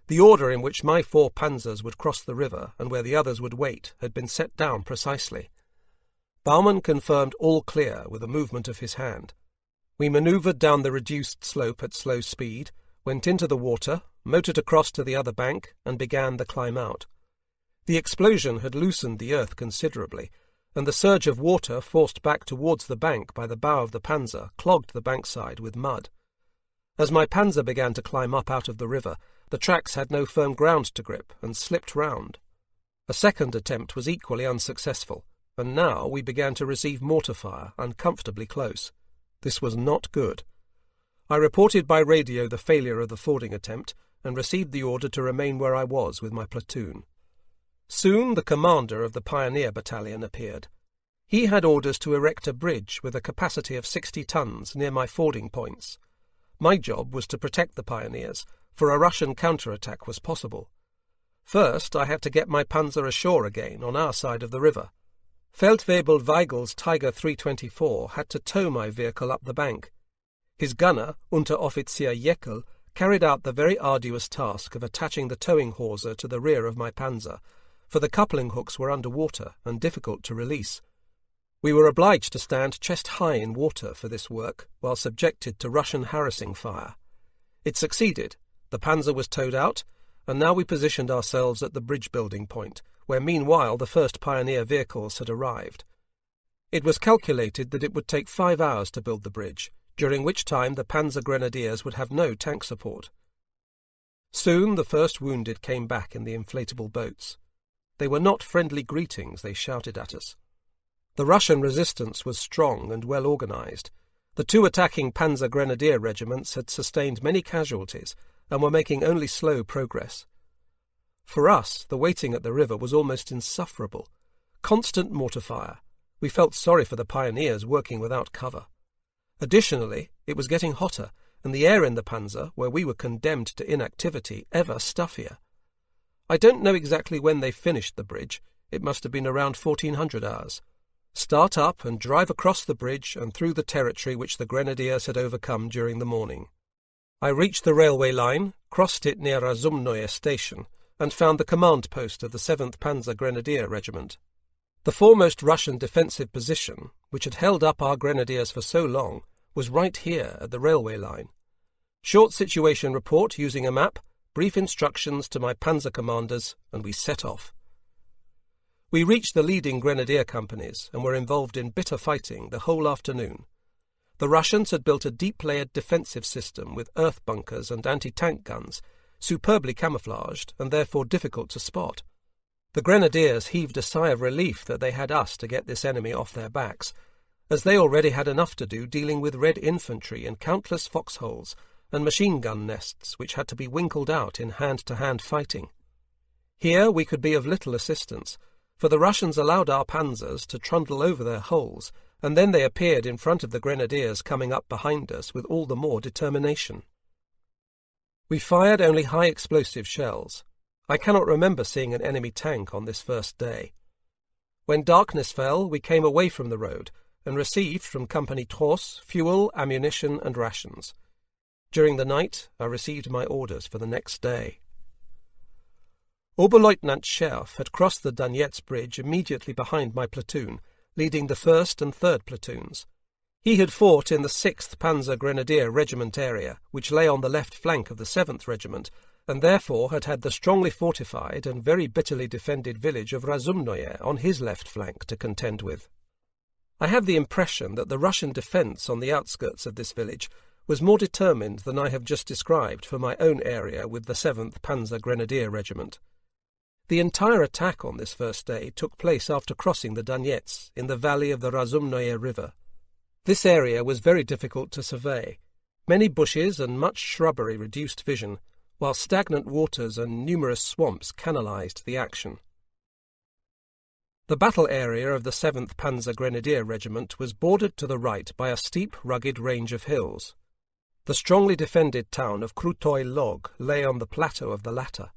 The order in which my 4 panzers would cross the river and where the others would wait had been set down precisely. Baumann confirmed all clear with a movement of his hand. We manoeuvred down the reduced slope at slow speed, went into the water, motored across to the other bank, and began the climb out. The explosion had loosened the earth considerably, and the surge of water forced back towards the bank by the bow of the Panzer clogged the bankside with mud. As my Panzer began to climb up out of the river, the tracks had no firm ground to grip and slipped round. A second attempt was equally unsuccessful, and now we began to receive mortar fire uncomfortably close. This was not good. I reported by radio the failure of the fording attempt and received the order to remain where I was with my platoon. Soon the commander of the Pioneer Battalion appeared. He had orders to erect a bridge with a capacity of 60 tons near my fording points. My job was to protect the Pioneers, for a Russian counterattack was possible. First, I had to get my Panzer ashore again on our side of the river. Feldwebel Weigel's Tiger 324 had to tow my vehicle up the bank. His gunner, Unteroffizier Jeckel, carried out the very arduous task of attaching the towing hawser to the rear of my Panzer, for the coupling hooks were under water and difficult to release. We were obliged to stand chest-high in water for this work, while subjected to Russian harassing fire. It succeeded. The Panzer was towed out, and now we positioned ourselves at the bridge-building point, where meanwhile the first Pioneer vehicles had arrived. It was calculated that it would take 5 hours to build the bridge, during which time the Panzer Grenadiers would have no tank support. Soon the first wounded came back in the inflatable boats. They were not friendly greetings they shouted at us. The Russian resistance was strong and well organized. The 2 attacking Panzer Grenadier regiments had sustained many casualties and were making only slow progress. For us, the waiting at the river was almost insufferable. Constant mortar fire. We felt sorry for the Pioneers working without cover. Additionally, it was getting hotter, and the air in the Panzer, where we were condemned to inactivity, ever stuffier. I don't know exactly when they finished the bridge. It must have been around 1400 hours. Start up and drive across the bridge and through the territory which the Grenadiers had overcome during the morning. I reached the railway line, crossed it near Razumnoye station, and found the command post of the 7th Panzer Grenadier Regiment. The foremost Russian defensive position, which had held up our Grenadiers for so long, was right here at the railway line. Short situation report using a map, brief instructions to my Panzer commanders, and we set off. We reached the leading Grenadier companies and were involved in bitter fighting the whole afternoon. The Russians had built a deep-layered defensive system with earth bunkers and anti-tank guns, superbly camouflaged and therefore difficult to spot. The Grenadiers heaved a sigh of relief that they had us to get this enemy off their backs, as they already had enough to do dealing with Red infantry in countless foxholes and machine-gun nests which had to be winkled out in hand-to-hand fighting. Here we could be of little assistance, for the Russians allowed our panzers to trundle over their holes, and then they appeared in front of the Grenadiers coming up behind us with all the more determination. We fired only high-explosive shells. I cannot remember seeing an enemy tank on this first day. When darkness fell, we came away from the road and received from Company Tross fuel, ammunition, and rations. During the night, I received my orders for the next day. Oberleutnant Scherf had crossed the Donetsk bridge immediately behind my platoon, leading the 1st and 3rd platoons. He had fought in the 6th Panzer Grenadier Regiment area, which lay on the left flank of the 7th Regiment, and therefore had had the strongly fortified and very bitterly defended village of Razumnoye on his left flank to contend with. I have the impression that the Russian defence on the outskirts of this village was more determined than I have just described for my own area with the 7th Panzer Grenadier Regiment. The entire attack on this first day took place after crossing the Donetsk in the valley of the Razumnoye River. This area was very difficult to survey. Many bushes and much shrubbery reduced vision, while stagnant waters and numerous swamps canalized the action. The battle area of the 7th Panzer Grenadier Regiment was bordered to the right by a steep, rugged range of hills. The strongly defended town of Krutoy Log lay on the plateau of the latter.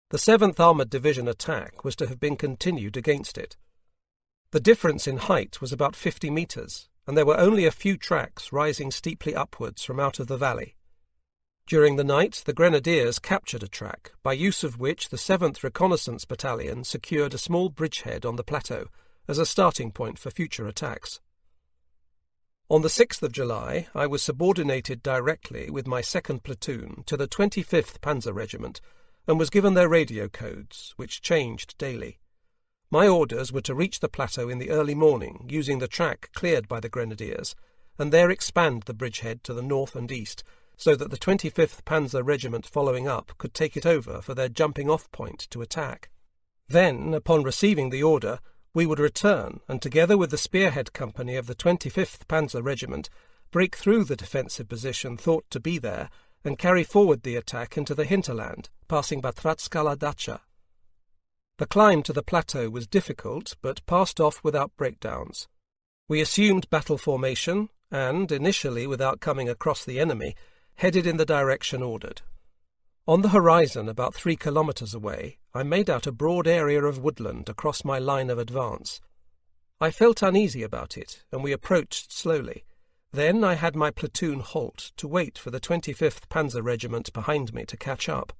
The 7th Armoured Division attack was to have been continued against it. The difference in height was about 50 metres, and there were only a few tracks rising steeply upwards from out of the valley. During the night, the Grenadiers captured a track, by use of which the 7th Reconnaissance Battalion secured a small bridgehead on the plateau as a starting point for future attacks. On the 6th of July, I was subordinated directly with my 2nd platoon to the 25th Panzer Regiment and was given their radio codes, which changed daily. My orders were to reach the plateau in the early morning, using the track cleared by the Grenadiers, and there expand the bridgehead to the north and east, so that the 25th Panzer Regiment following up could take it over for their jumping-off point to attack. Then, upon receiving the order, we would return and, together with the spearhead company of the 25th Panzer Regiment, break through the defensive position thought to be there and carry forward the attack into the hinterland, passing Batracka Dacha. The climb to the plateau was difficult, but passed off without breakdowns. We assumed battle formation and, initially without coming across the enemy, headed in the direction ordered. On the horizon, about 3 kilometres away, I made out a broad area of woodland across my line of advance. I felt uneasy about it, and we approached slowly. Then I had my platoon halt to wait for the 25th Panzer Regiment behind me to catch up.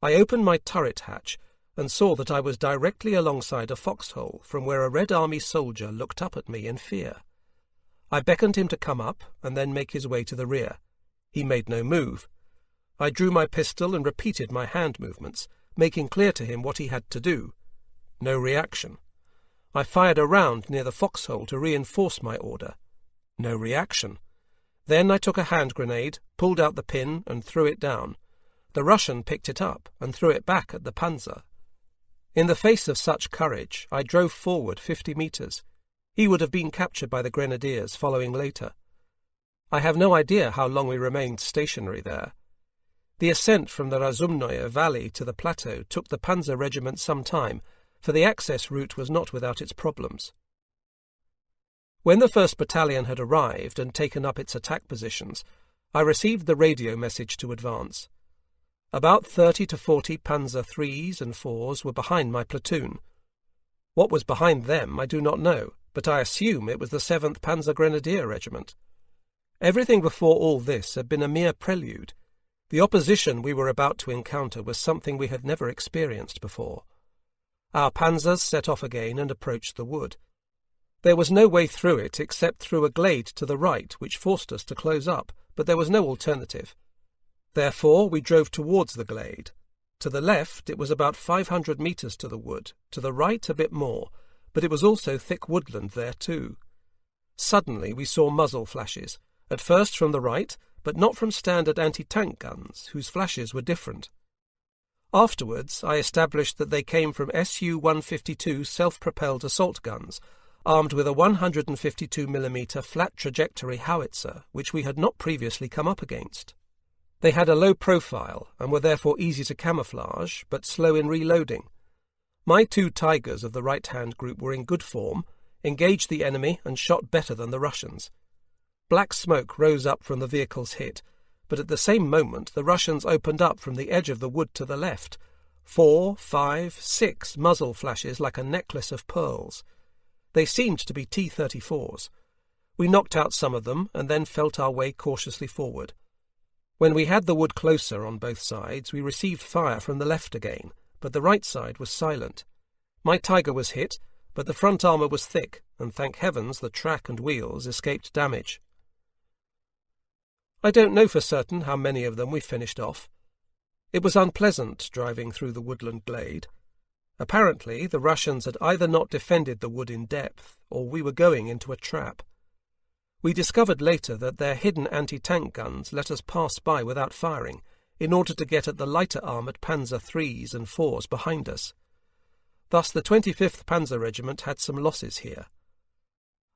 I opened my turret hatch and saw that I was directly alongside a foxhole from where a Red Army soldier looked up at me in fear. I beckoned him to come up and then make his way to the rear. He made no move. I drew my pistol and repeated my hand movements, making clear to him what he had to do. No reaction. I fired a round near the foxhole to reinforce my order. No reaction. Then I took a hand grenade, pulled out the pin, and threw it down. The Russian picked it up and threw it back at the Panzer. In the face of such courage, I drove forward 50 metres. He would have been captured by the Grenadiers following later. I have no idea how long we remained stationary there. The ascent from the Razumnoye valley to the plateau took the Panzer Regiment some time, for the access route was not without its problems. When the 1st Battalion had arrived and taken up its attack positions, I received the radio message to advance. About 30 to 40 Panzer.IIIs and IVs were behind my platoon. What was behind them I do not know, but I assume it was the 7th Panzer Grenadier Regiment. Everything before all this had been a mere prelude. The opposition we were about to encounter was something we had never experienced before. Our panzers set off again and approached the wood. There was no way through it except through a glade to the right, which forced us to close up, but there was no alternative. Therefore we drove towards the glade. To the left it was about 500 metres to the wood, to the right a bit more, but it was also thick woodland there too. Suddenly we saw muzzle flashes, at first from the right, but not from standard anti-tank guns, whose flashes were different. Afterwards I established that they came from Su-152 self-propelled assault guns, armed with a 152mm flat trajectory howitzer, which we had not previously come up against. They had a low profile and were therefore easy to camouflage, but slow in reloading. My 2 Tigers of the right-hand group were in good form, engaged the enemy and shot better than the Russians. Black smoke rose up from the vehicles hit, but at the same moment the Russians opened up from the edge of the wood to the left. 4, 5, 6 muzzle flashes like a necklace of pearls. They seemed to be T-34s. We knocked out some of them and then felt our way cautiously forward. When we had the wood closer on both sides, we received fire from the left again, but the right side was silent. My Tiger was hit, but the front armour was thick, and thank heavens the track and wheels escaped damage. I don't know for certain how many of them we finished off. It was unpleasant driving through the woodland glade. Apparently the Russians had either not defended the wood in depth, or we were going into a trap. We discovered later that their hidden anti-tank guns let us pass by without firing, in order to get at the lighter armoured Panzer.IIIs and IVs behind us. Thus the 25th Panzer Regiment had some losses here.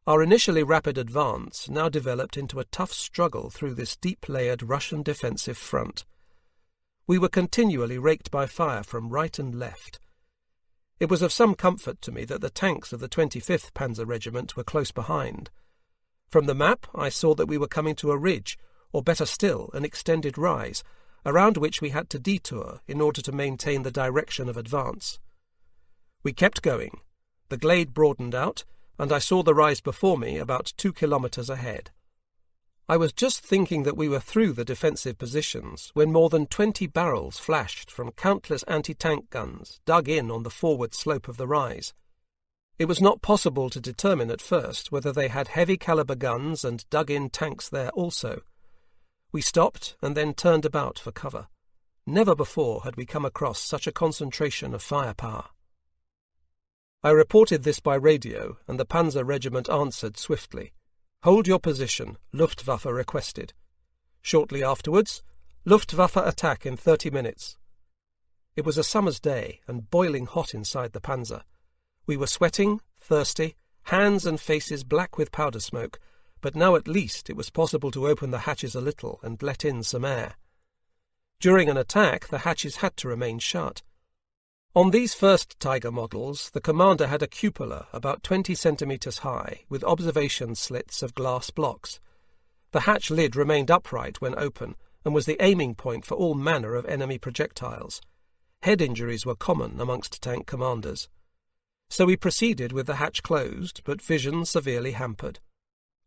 Our initially rapid advance now developed into a tough struggle through this deep-layered Russian defensive front. We were continually raked by fire from right and left. It was of some comfort to me that the tanks of the 25th Panzer Regiment were close behind. From the map I saw that we were coming to a ridge, or better still, an extended rise, around which we had to detour in order to maintain the direction of advance. We kept going. The glade broadened out, and I saw the rise before me about 2 kilometres ahead. I was just thinking that we were through the defensive positions when more than 20 barrels flashed from countless anti-tank guns dug in on the forward slope of the rise. It was not possible to determine at first whether they had heavy-caliber guns and dug-in tanks there also. We stopped and then turned about for cover. Never before had we come across such a concentration of firepower. I reported this by radio, and the Panzer regiment answered swiftly. "Hold your position, Luftwaffe requested." Shortly afterwards, Luftwaffe attack in 30 minutes. It was a summer's day and boiling hot inside the Panzer. We were sweating, thirsty, hands and faces black with powder smoke, but now at least it was possible to open the hatches a little and let in some air. During an attack, the hatches had to remain shut. On these first Tiger models, the commander had a cupola about 20 centimetres high, with observation slits of glass blocks. The hatch lid remained upright when open, and was the aiming point for all manner of enemy projectiles. Head injuries were common amongst tank commanders. So we proceeded with the hatch closed, but vision severely hampered.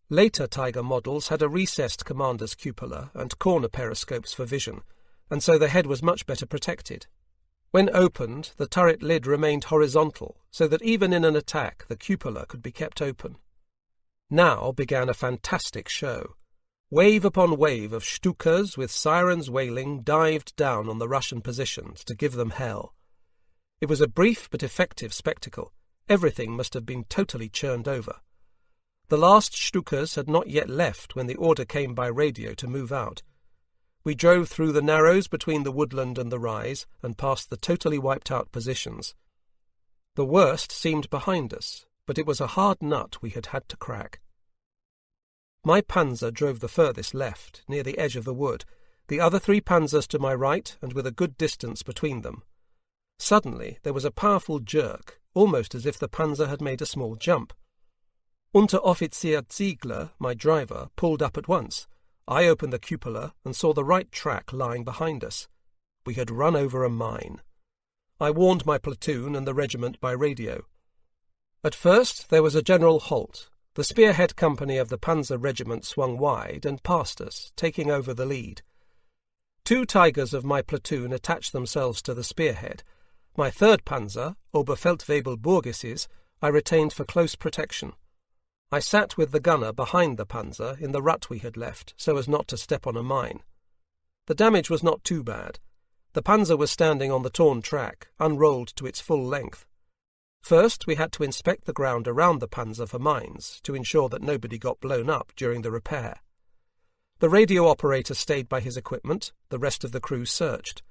Later Tiger models had a recessed commander's cupola and corner periscopes for vision, and so the head was much better protected. When opened, the turret lid remained horizontal, so that even in an attack the cupola could be kept open. Now began a fantastic show. Wave upon wave of Stukas with sirens wailing dived down on the Russian positions to give them hell. It was a brief but effective spectacle. Everything must have been totally churned over. The last Stukas had not yet left when the order came by radio to move out. We drove through the narrows between the woodland and the rise, and past the totally wiped-out positions. The worst seemed behind us, but it was a hard nut we had had to crack. My Panzer drove the furthest left, near the edge of the wood, the other 3 Panzers to my right, and with a good distance between them. Suddenly there was a powerful jerk, almost as if the Panzer had made a small jump. Unteroffizier Ziegler, my driver, pulled up at once. I opened the cupola and saw the right track lying behind us. We had run over a mine. I warned my platoon and the regiment by radio. At first there was a general halt. The spearhead company of the Panzer regiment swung wide and passed us, taking over the lead. 2 Tigers of my platoon attached themselves to the spearhead. My 3rd Panzer, Oberfeldwebel Burgesses, I retained for close protection. I sat with the gunner behind the Panzer in the rut we had left, so as not to step on a mine. The damage was not too bad. The Panzer was standing on the torn track, unrolled to its full length. First, we had to inspect the ground around the Panzer for mines, to ensure that nobody got blown up during the repair. The radio operator stayed by his equipment, the rest of the crew searched.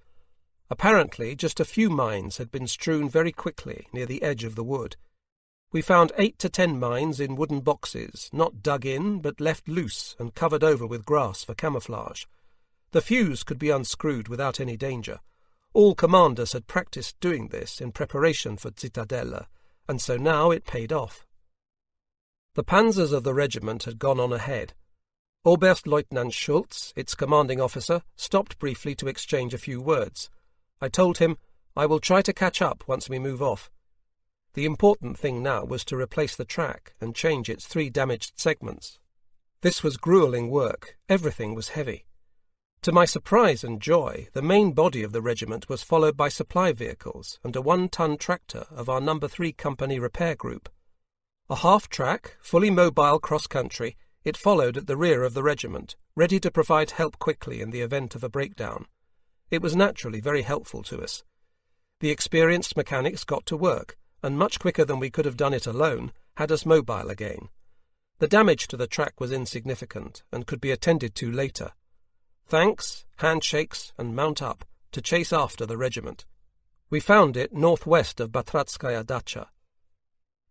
Apparently, just a few mines had been strewn very quickly near the edge of the wood. We found 8 to 10 mines in wooden boxes, not dug in, but left loose and covered over with grass for camouflage. The fuse could be unscrewed without any danger. All commanders had practiced doing this in preparation for Zitadelle, and so now it paid off. The panzers of the regiment had gone on ahead. Oberstleutnant Schulz, its commanding officer, stopped briefly to exchange a few words. I told him, "I will try to catch up once we move off." The important thing now was to replace the track and change its 3 damaged segments. This was gruelling work. Everything was heavy. To my surprise and joy, the main body of the regiment was followed by supply vehicles and a 1-ton tractor of our No. 3 Company repair group. A half-track, fully mobile cross-country, it followed at the rear of the regiment, ready to provide help quickly in the event of a breakdown. It was naturally very helpful to us. The experienced mechanics got to work, and much quicker than we could have done it alone, had us mobile again. The damage to the track was insignificant, and could be attended to later. Thanks, handshakes, and mount up, to chase after the regiment. We found it northwest of Batratskaya Dacha.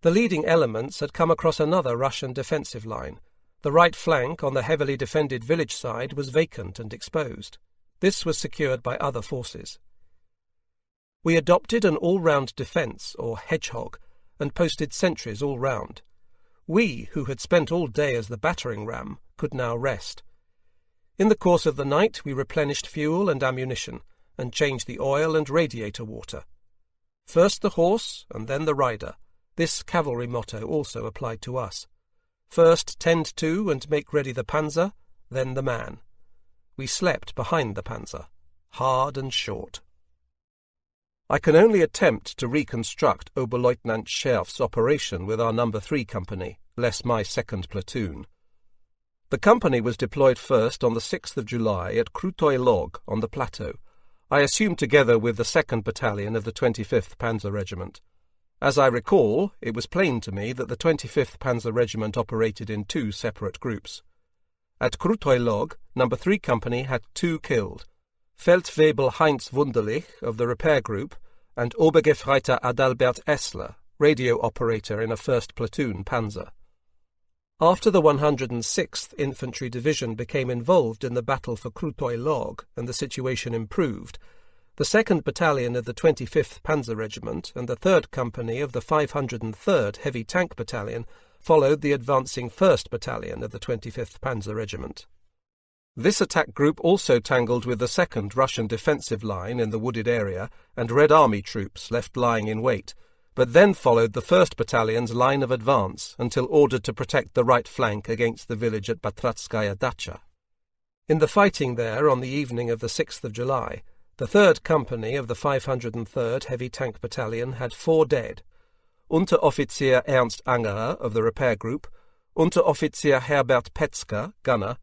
The leading elements had come across another Russian defensive line. The right flank on the heavily defended village side was vacant and exposed. This was secured by other forces. We adopted an all-round defence, or hedgehog, and posted sentries all round. We, who had spent all day as the battering ram, could now rest. In the course of the night we replenished fuel and ammunition, and changed the oil and radiator water. First the horse, and then the rider. This cavalry motto also applied to us. First tend to and make ready the Panzer, then the man. We slept behind the panzer, hard and short. I can only attempt to reconstruct Oberleutnant Scherf's operation with our No. 3 company, less my 2nd platoon. The company was deployed first on the 6th of July at Krutoy Log on the plateau, I assume together with the 2nd Battalion of the 25th Panzer Regiment. As I recall, it was plain to me that the 25th Panzer Regiment operated in 2 separate groups. At Krutoy Log, No. 3 Company had 2 killed, Feldwebel Heinz Wunderlich of the repair group and Obergefreiter Adalbert Essler, radio operator in a 1st Platoon Panzer. After the 106th Infantry Division became involved in the battle for Krutoy Log and the situation improved, the 2nd Battalion of the 25th Panzer Regiment and the 3rd Company of the 503rd Heavy Tank Battalion followed the advancing 1st Battalion of the 25th Panzer Regiment. This attack group also tangled with the 2nd Russian defensive line in the wooded area and Red Army troops left lying in wait, but then followed the 1st Battalion's line of advance until ordered to protect the right flank against the village at Batratskaya Dacha. In the fighting there on the evening of the 6th of July, the 3rd Company of the 503rd Heavy Tank Battalion had 4 dead: Unteroffizier Ernst Angerer of the repair group, Unteroffizier Herbert Petzker, gunner,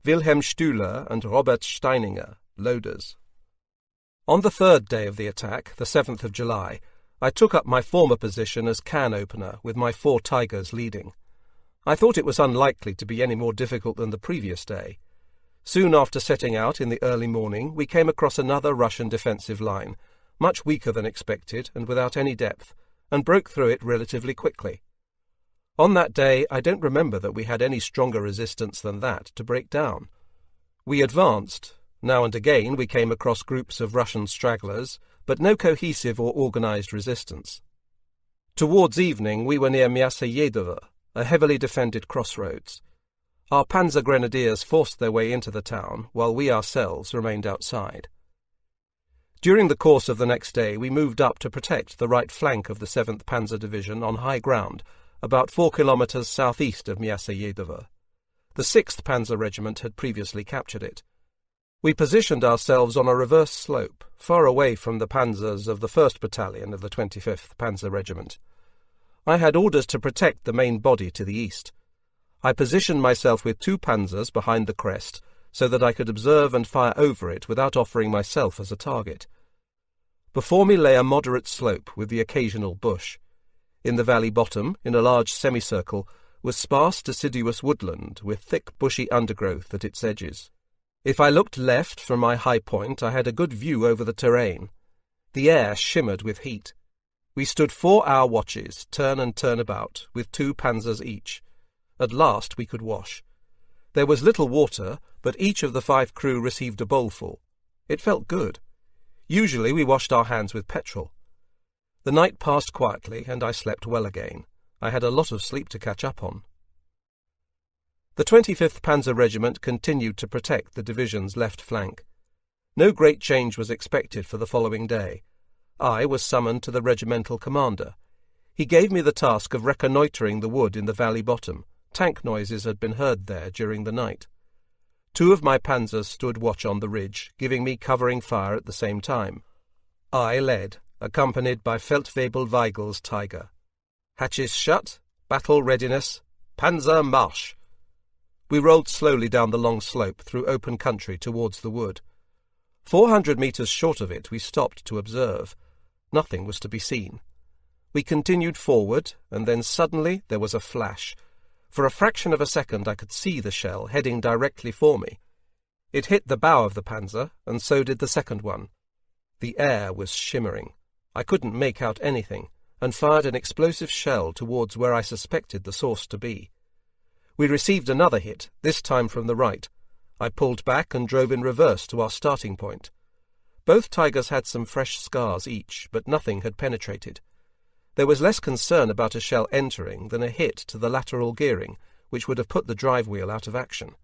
Wilhelm Stühler and Robert Steininger, loaders. On the 3rd day of the attack, the 7th of July, I took up my former position as can opener with my 4 Tigers leading. I thought it was unlikely to be any more difficult than the previous day. Soon after setting out in the early morning, we came across another Russian defensive line, much weaker than expected and without any depth, and broke through it relatively quickly. On that day, I don't remember that we had any stronger resistance than that to break down. We advanced. Now and again we came across groups of Russian stragglers, but no cohesive or organized resistance. Towards evening we were near Miaseyedovo, a heavily defended crossroads. Our panzer grenadiers forced their way into the town, while we ourselves remained outside. During the course of the next day we moved up to protect the right flank of the 7th Panzer Division on high ground, about 4 kilometres southeast of Miaseyedovo. The 6th Panzer Regiment had previously captured it. We positioned ourselves on a reverse slope, far away from the panzers of the 1st Battalion of the 25th Panzer Regiment. I had orders to protect the main body to the east. I positioned myself with 2 panzers behind the crest, so that I could observe and fire over it without offering myself as a target. Before me lay a moderate slope with the occasional bush. In the valley bottom, in a large semicircle, was sparse deciduous woodland with thick bushy undergrowth at its edges. If I looked left from my high point, I had a good view over the terrain. The air shimmered with heat. We stood 4-hour watches, turn and turn about, with 2 panzers each. At last we could wash. There was little water, but each of the 5 crew received a bowlful. It felt good. Usually we washed our hands with petrol. The night passed quietly, and I slept well again. I had a lot of sleep to catch up on. The 25th Panzer Regiment continued to protect the division's left flank. No great change was expected for the following day. I was summoned to the regimental commander. He gave me the task of reconnoitring the wood in the valley bottom. Tank noises had been heard there during the night. 2 of my panzers stood watch on the ridge, giving me covering fire at the same time. I led, accompanied by Feldwebel Weigel's Tiger. Hatches shut, battle readiness, Panzer marsch! We rolled slowly down the long slope through open country towards the wood. 400 metres short of it we stopped to observe. Nothing was to be seen. We continued forward, and then suddenly there was a flash. For a fraction of a second I could see the shell heading directly for me. It hit the bow of the panzer, and so did the second one. The air was shimmering. I couldn't make out anything, and fired an explosive shell towards where I suspected the source to be. We received another hit, this time from the right. I pulled back and drove in reverse to our starting point. Both Tigers had some fresh scars each, but nothing had penetrated. There was less concern about a shell entering than a hit to the lateral gearing, which would have put the drive wheel out of action.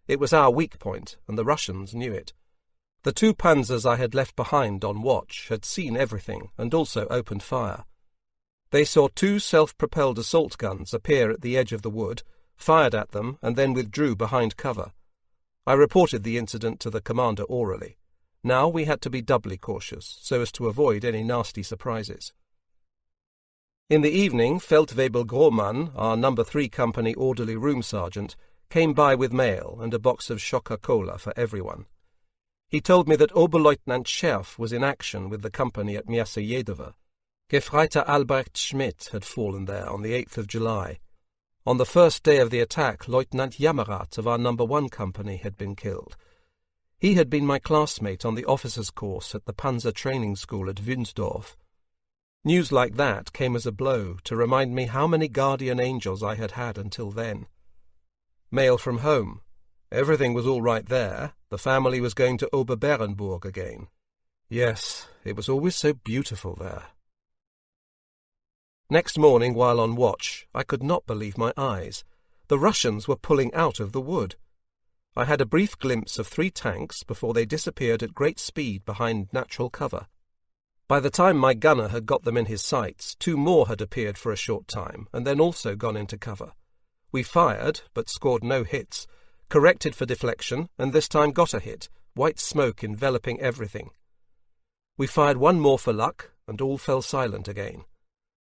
It was our weak point, and the Russians knew it. The 2 panzers I had left behind on watch had seen everything and also opened fire. They saw 2 self-propelled assault guns appear at the edge of the wood, fired at them, and then withdrew behind cover. I reported the incident to the commander orally. Now we had to be doubly cautious, so as to avoid any nasty surprises. In the evening, Feldwebel Grohmann, our No. 3 Company orderly room sergeant, came by with mail and a box of Coca-Cola for everyone. He told me that Oberleutnant Scherf was in action with the company at Pz.Mk.III. Gefreiter Albrecht Schmidt had fallen there on the 8th of July. On the first day of the attack, Lieutenant Jammerat of our No. 1 Company had been killed. He had been my classmate on the officers' course at the Panzer training school at Wünsdorf. News like that came as a blow to remind me how many guardian angels I had had until then. Mail from home. Everything was all right there. The family was going to Oberberenburg again. Yes, it was always so beautiful there. Next morning, while on watch, I could not believe my eyes. The Russians were pulling out of the wood. I had a brief glimpse of 3 tanks before they disappeared at great speed behind natural cover. By the time my gunner had got them in his sights, 2 more had appeared for a short time, and then also gone into cover. We fired, but scored no hits, corrected for deflection, and this time got a hit, white smoke enveloping everything. We fired 1 more for luck, and all fell silent again.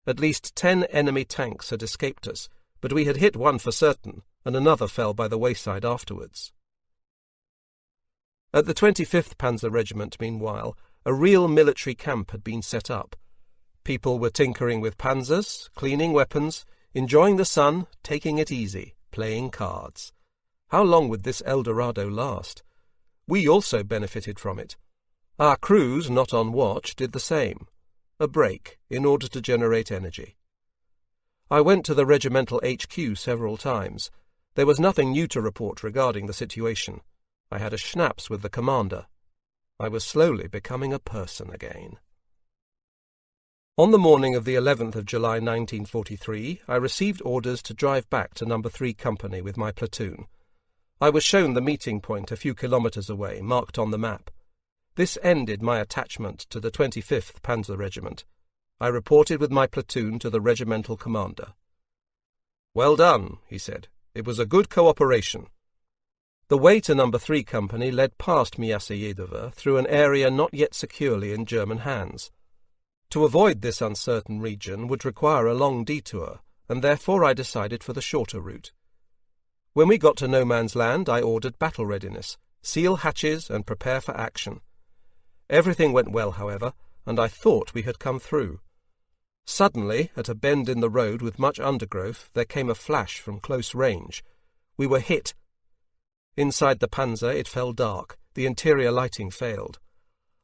At least 10 enemy tanks had escaped us, but we had hit 1 for certain, and another fell by the wayside afterwards. At the 25th Panzer Regiment, meanwhile, a real military camp had been set up. People were tinkering with panzers, cleaning weapons, enjoying the sun, taking it easy, playing cards. How long would this Eldorado last? We also benefited from it. Our crews, not on watch, did the same. A break, in order to generate energy. I went to the regimental HQ several times. There was nothing new to report regarding the situation. I had a schnapps with the commander. I was slowly becoming a person again. On the morning of the 11th of July 1943, I received orders to drive back to No. 3 Company with my platoon. I was shown the meeting point a few kilometres away, marked on the map. This ended my attachment to the 25th Panzer Regiment. I reported with my platoon to the regimental commander. "Well done," he said. "It was a good cooperation." The way to No. 3 Company led past Pz.Mk.III through an area not yet securely in German hands. To avoid this uncertain region would require a long detour, and therefore I decided for the shorter route. When we got to no man's land, I ordered battle readiness, seal hatches and prepare for action. Everything went well, however, and I thought we had come through. Suddenly, at a bend in the road with much undergrowth, there came a flash from close range. We were hit. Inside the Panzer it fell dark, the interior lighting failed.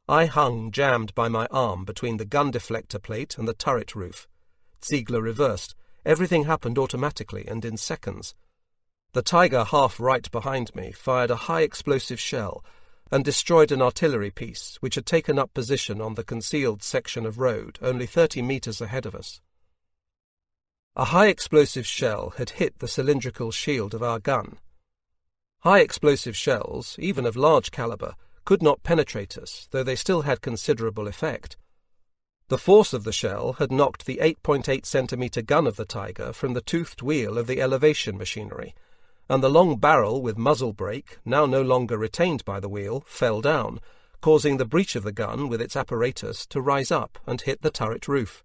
I hung jammed by my arm between the gun deflector plate and the turret roof. Ziegler reversed. Everything happened automatically and in seconds. The Tiger half right behind me fired a high-explosive shell and destroyed an artillery piece which had taken up position on the concealed section of road only 30 metres ahead of us. A high-explosive shell had hit the cylindrical shield of our gun. High-explosive shells, even of large calibre, could not penetrate us, though they still had considerable effect. The force of the shell had knocked the 8.8 centimetre gun of the Tiger from the toothed wheel of the elevation machinery, and the long barrel with muzzle brake, now no longer retained by the wheel, fell down, causing the breech of the gun with its apparatus to rise up and hit the turret roof.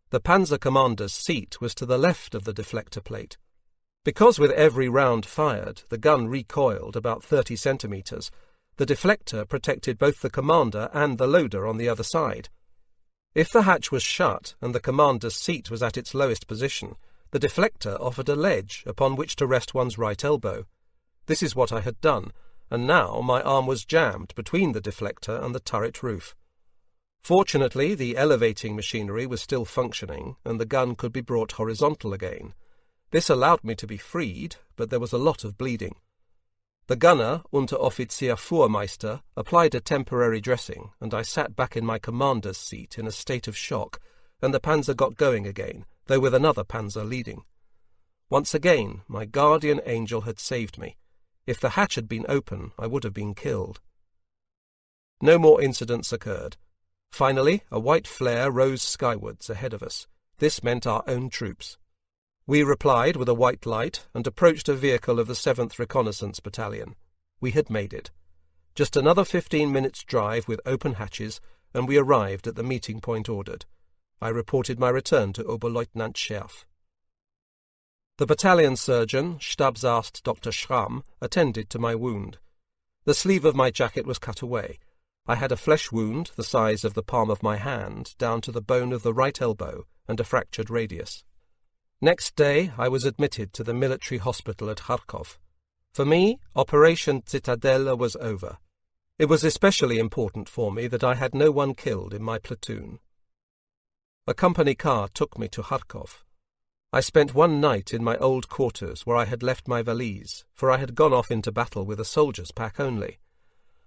The Panzer commander's seat was to the left of the deflector plate. Because with every round fired, the gun recoiled about 30 centimetres, the deflector protected both the commander and the loader on the other side. If the hatch was shut and the commander's seat was at its lowest position, the deflector offered a ledge upon which to rest one's right elbow. This is what I had done, and now my arm was jammed between the deflector and the turret roof. Fortunately, the elevating machinery was still functioning, and the gun could be brought horizontal again. This allowed me to be freed, but there was a lot of bleeding. The gunner, Unteroffizier Fuhrmeister, applied a temporary dressing, and I sat back in my commander's seat in a state of shock, and the Panzer got going again, though with another Panzer leading. Once again, my guardian angel had saved me. If the hatch had been open, I would have been killed. No more incidents occurred. Finally, a white flare rose skywards ahead of us. This meant our own troops. We replied with a white light and approached a vehicle of the 7th Reconnaissance Battalion. We had made it. Just another 15 minutes' drive with open hatches, and we arrived at the meeting point ordered. I reported my return to Oberleutnant Scherf. The battalion surgeon, Stabsarzt Dr. Schramm, attended to my wound. The sleeve of my jacket was cut away. I had a flesh wound the size of the palm of my hand down to the bone of the right elbow and a fractured radius. Next day I was admitted to the military hospital at Kharkov. For me, Operation Citadelle was over. It was especially important for me that I had no one killed in my platoon. A company car took me to Kharkov. I spent one night in my old quarters where I had left my valise, for I had gone off into battle with a soldier's pack only.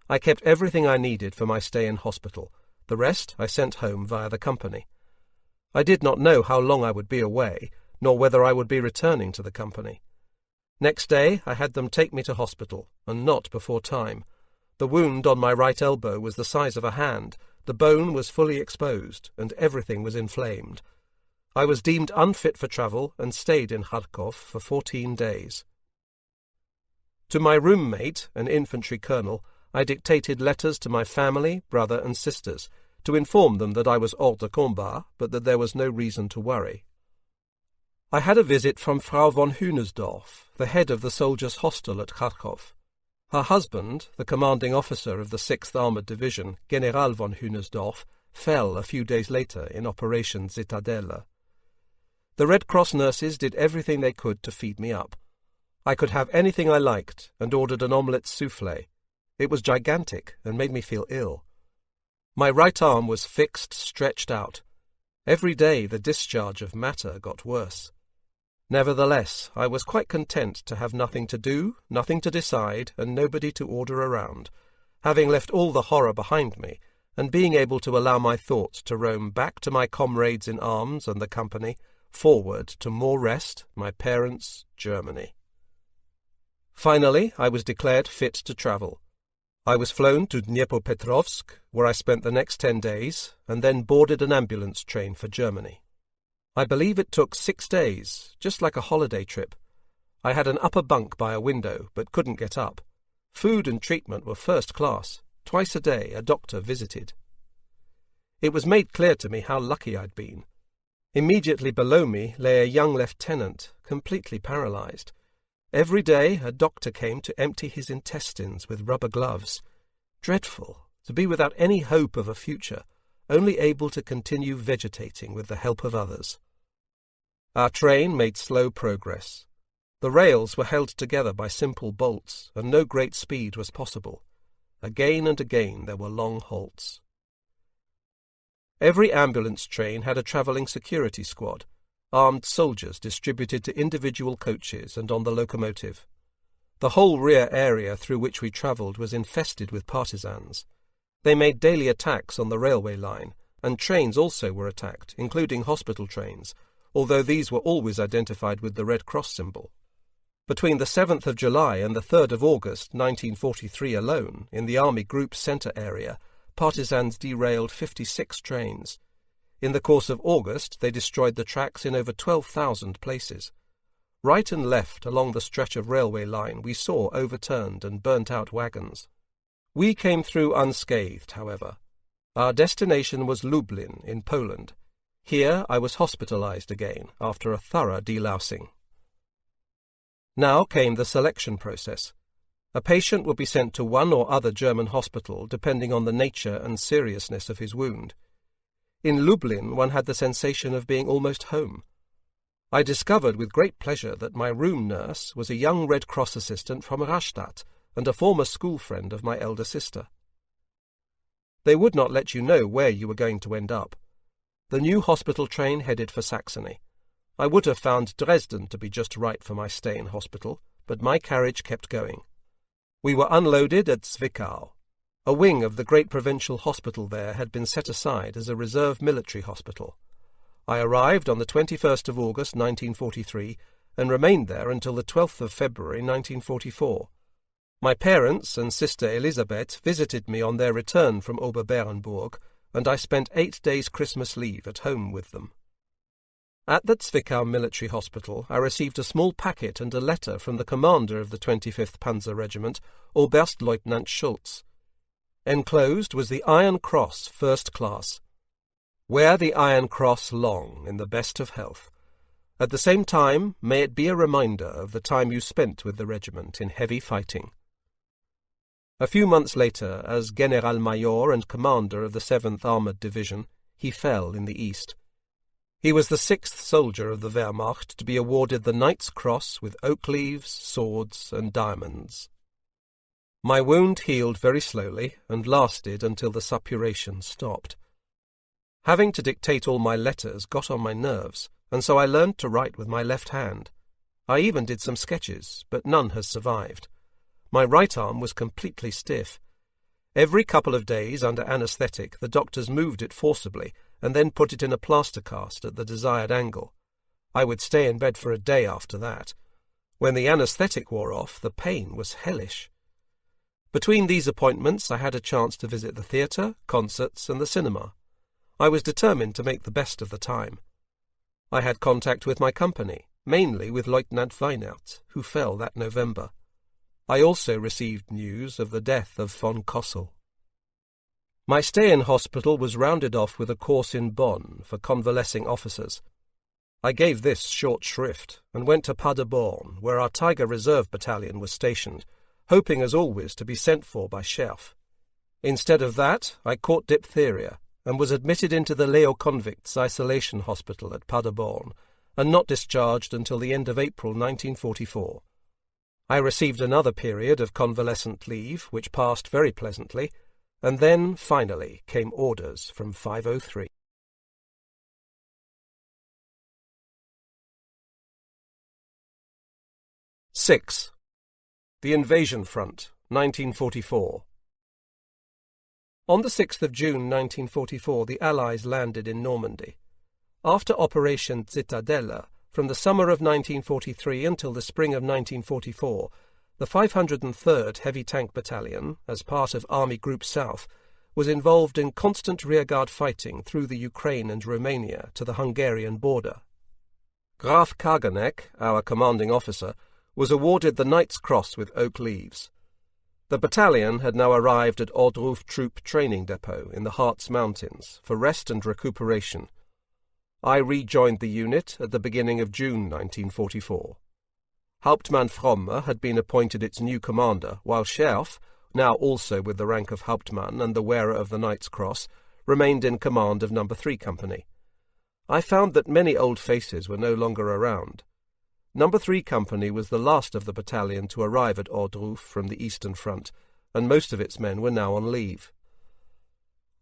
I kept everything I needed for my stay in hospital. The rest I sent home via the company. I did not know how long I would be away, nor whether I would be returning to the company. Next day I had them take me to hospital, and not before time. The wound on my right elbow was the size of a hand, the bone was fully exposed, and everything was inflamed. I was deemed unfit for travel and stayed in Kharkov for 14 days. To my roommate, an infantry colonel, I dictated letters to my family, brother and sisters, to inform them that I was hors de combat, but that there was no reason to worry. I had a visit from Frau von Hühnersdorf, the head of the soldiers' hostel at Kharkov. Her husband, the commanding officer of the 6th Armoured Division, General von Hühnersdorf, fell a few days later in Operation Citadelle. The Red Cross nurses did everything they could to feed me up. I could have anything I liked, and ordered an omelette soufflé. It was gigantic and made me feel ill. My right arm was fixed, stretched out. Every day the discharge of matter got worse. Nevertheless, I was quite content to have nothing to do, nothing to decide, and nobody to order around, having left all the horror behind me, and being able to allow my thoughts to roam back to my comrades in arms and the company, forward to more rest, my parents, Germany. Finally, I was declared fit to travel. I was flown to Dniepropetrovsk, where I spent the next 10 days, and then boarded an ambulance train for Germany. I believe it took 6 days, just like a holiday trip. I had an upper bunk by a window, but couldn't get up. Food and treatment were first class. Twice a day a doctor visited. It was made clear to me how lucky I'd been. Immediately below me lay a young lieutenant, completely paralyzed. Every day a doctor came to empty his intestines with rubber gloves. Dreadful, to be without any hope of a future, only able to continue vegetating with the help of others. Our train made slow progress. The rails were held together by simple bolts, and no great speed was possible. Again and again there were long halts. Every ambulance train had a travelling security squad, armed soldiers distributed to individual coaches and on the locomotive. The whole rear area through which we travelled was infested with partisans. They made daily attacks on the railway line, and trains also were attacked, including hospital trains, although these were always identified with the Red Cross symbol. Between the 7th of July and the 3rd of August 1943 alone, in the Army Group Centre area, partisans derailed 56 trains. In the course of August, they destroyed the tracks in over 12,000 places. Right and left along the stretch of railway line we saw overturned and burnt-out wagons. We came through unscathed, however. Our destination was Lublin in Poland. Here I was hospitalized again after a thorough delousing. Now came the selection process. A patient would be sent to one or other German hospital depending on the nature and seriousness of his wound. In Lublin one had the sensation of being almost home. I discovered with great pleasure that my room nurse was a young Red Cross assistant from Rastatt and a former school friend of my elder sister. They would not let you know where you were going to end up. The new hospital train headed for Saxony. I would have found Dresden to be just right for my stay in hospital, but my carriage kept going. We were unloaded at Zwickau. A wing of the great provincial hospital there had been set aside as a reserve military hospital. I arrived on the 21st of August 1943 and remained there until the 12th of February 1944. My parents and sister Elisabeth visited me on their return from Oberberenburg, and I spent 8 days' Christmas leave at home with them. At the Zwickau military hospital, I received a small packet and a letter from the commander of the 25th Panzer Regiment, Oberstleutnant Schulz. Enclosed was the Iron Cross, First Class. Wear the Iron Cross long, in the best of health. At the same time, may it be a reminder of the time you spent with the regiment in heavy fighting. A few months later, as Generalmajor and commander of the 7th Armoured Division, he fell in the east. He was the 6th soldier of the Wehrmacht to be awarded the Knight's Cross with oak leaves, swords, and diamonds. My wound healed very slowly and lasted until the suppuration stopped. Having to dictate all my letters got on my nerves, and so I learned to write with my left hand. I even did some sketches, but none has survived. My right arm was completely stiff. Every couple of days, under anaesthetic, the doctors moved it forcibly and then put it in a plaster cast at the desired angle. I would stay in bed for a day after that. When the anaesthetic wore off, the pain was hellish. Between these appointments, I had a chance to visit the theatre, concerts, and the cinema. I was determined to make the best of the time. I had contact with my company, mainly with Lieutenant Weinert, who fell that November. I also received news of the death of von Kossel. My stay in hospital was rounded off with a course in Bonn for convalescing officers. I gave this short shrift and went to Paderborn, where our Tiger Reserve Battalion was stationed, hoping as always to be sent for by Scherf. Instead of that, I caught diphtheria and was admitted into the Leo Convicts Isolation Hospital at Paderborn and not discharged until the end of April 1944. I received another period of convalescent leave, which passed very pleasantly, and then, finally, came orders from 503. '6. The Invasion Front, 1944. On the 6th of June 1944, the Allies landed in Normandy. After Operation Zitadelle, from the summer of 1943 until the spring of 1944, the 503rd Heavy Tank Battalion, as part of Army Group South, was involved in constant rearguard fighting through the Ukraine and Romania to the Hungarian border. Graf Kaganek, our commanding officer, was awarded the Knight's Cross with oak leaves. The battalion had now arrived at Ordruf Troop Training Depot in the Harz Mountains for rest and recuperation. I rejoined the unit at the beginning of June 1944. Hauptmann Fromme had been appointed its new commander, while Scherf, now also with the rank of Hauptmann and the wearer of the Knight's Cross, remained in command of No. 3 Company. I found that many old faces were no longer around. No. 3 Company was the last of the battalion to arrive at Ordruf from the Eastern Front, and most of its men were now on leave.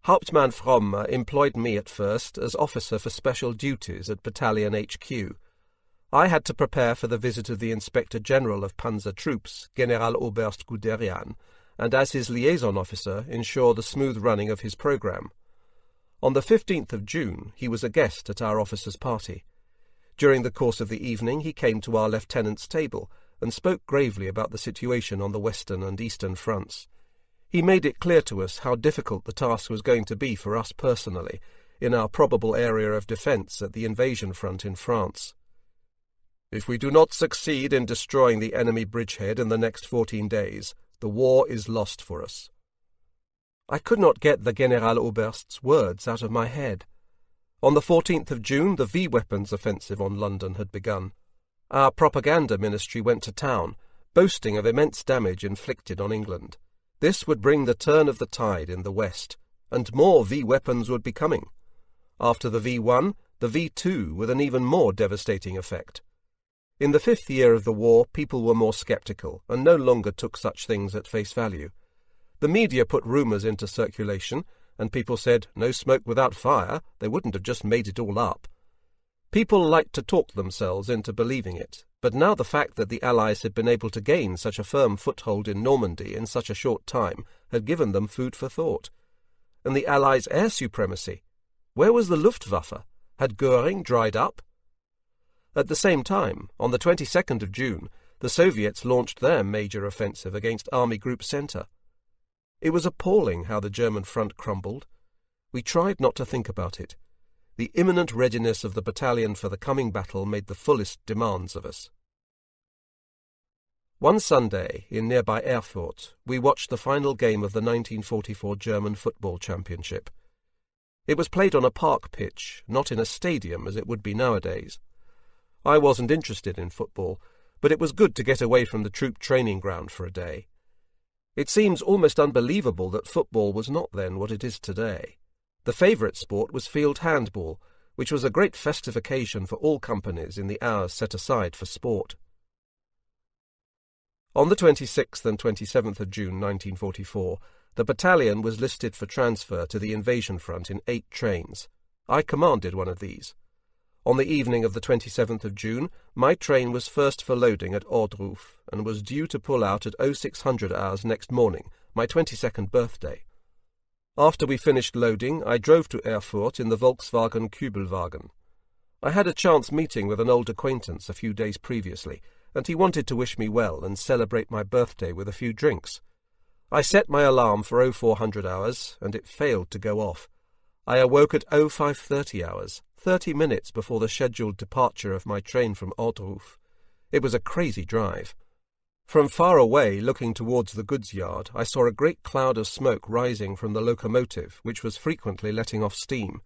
Hauptmann Fromme employed me at first as officer for special duties at Battalion HQ. I had to prepare for the visit of the Inspector General of Panzer Troops, Generaloberst Guderian, and as his liaison officer ensure the smooth running of his programme. On the 15th of June he was a guest at our officers' party. During the course of the evening he came to our lieutenant's table and spoke gravely about the situation on the Western and Eastern fronts. He made it clear to us how difficult the task was going to be for us personally, in our probable area of defence at the invasion front in France. "If we do not succeed in destroying the enemy bridgehead in the next 14 days, the war is lost for us." I could not get the Generaloberst's words out of my head. On the 14th of June, the V-weapons offensive on London had begun. Our propaganda ministry went to town, boasting of immense damage inflicted on England. This would bring the turn of the tide in the West, and more V-weapons would be coming. After the V1, the V2 with an even more devastating effect. In the 5th year of the war, people were more sceptical and no longer took such things at face value. The media put rumours into circulation, and people said, "No smoke without fire," they wouldn't have just made it all up. People liked to talk themselves into believing it, but now the fact that the Allies had been able to gain such a firm foothold in Normandy in such a short time had given them food for thought. And the Allies' air supremacy? Where was the Luftwaffe? Had Göring dried up? At the same time, on the 22nd of June, the Soviets launched their major offensive against Army Group Centre. It was appalling how the German front crumbled. We tried not to think about it. the imminent readiness of the battalion for the coming battle made the fullest demands of us. One Sunday, in nearby Erfurt, we watched the final game of the 1944 German Football Championship. It was played on a park pitch, not in a stadium as it would be nowadays. I wasn't interested in football, but it was good to get away from the troop training ground for a day. It seems almost unbelievable that football was not then what it is today. The favourite sport was field handball, which was a great festive occasion for all companies in the hours set aside for sport. On the 26th and 27th of June 1944, the battalion was listed for transfer to the invasion front in 8 trains. I commanded one of these. On the evening of the 27th of June, my train was first for loading at Ohrdruf and was due to pull out at 0600 hours next morning, my 22nd birthday. After we finished loading, I drove to Erfurt in the Volkswagen Kübelwagen. I had a chance meeting with an old acquaintance a few days previously, and he wanted to wish me well and celebrate my birthday with a few drinks. I set my alarm for 0400 hours, and it failed to go off. I awoke at 0530 hours, 30 minutes before the scheduled departure of my train from Ohrdruf. It was a crazy drive. From far away, looking towards the goods yard, I saw a great cloud of smoke rising from the locomotive, which was frequently letting off steam.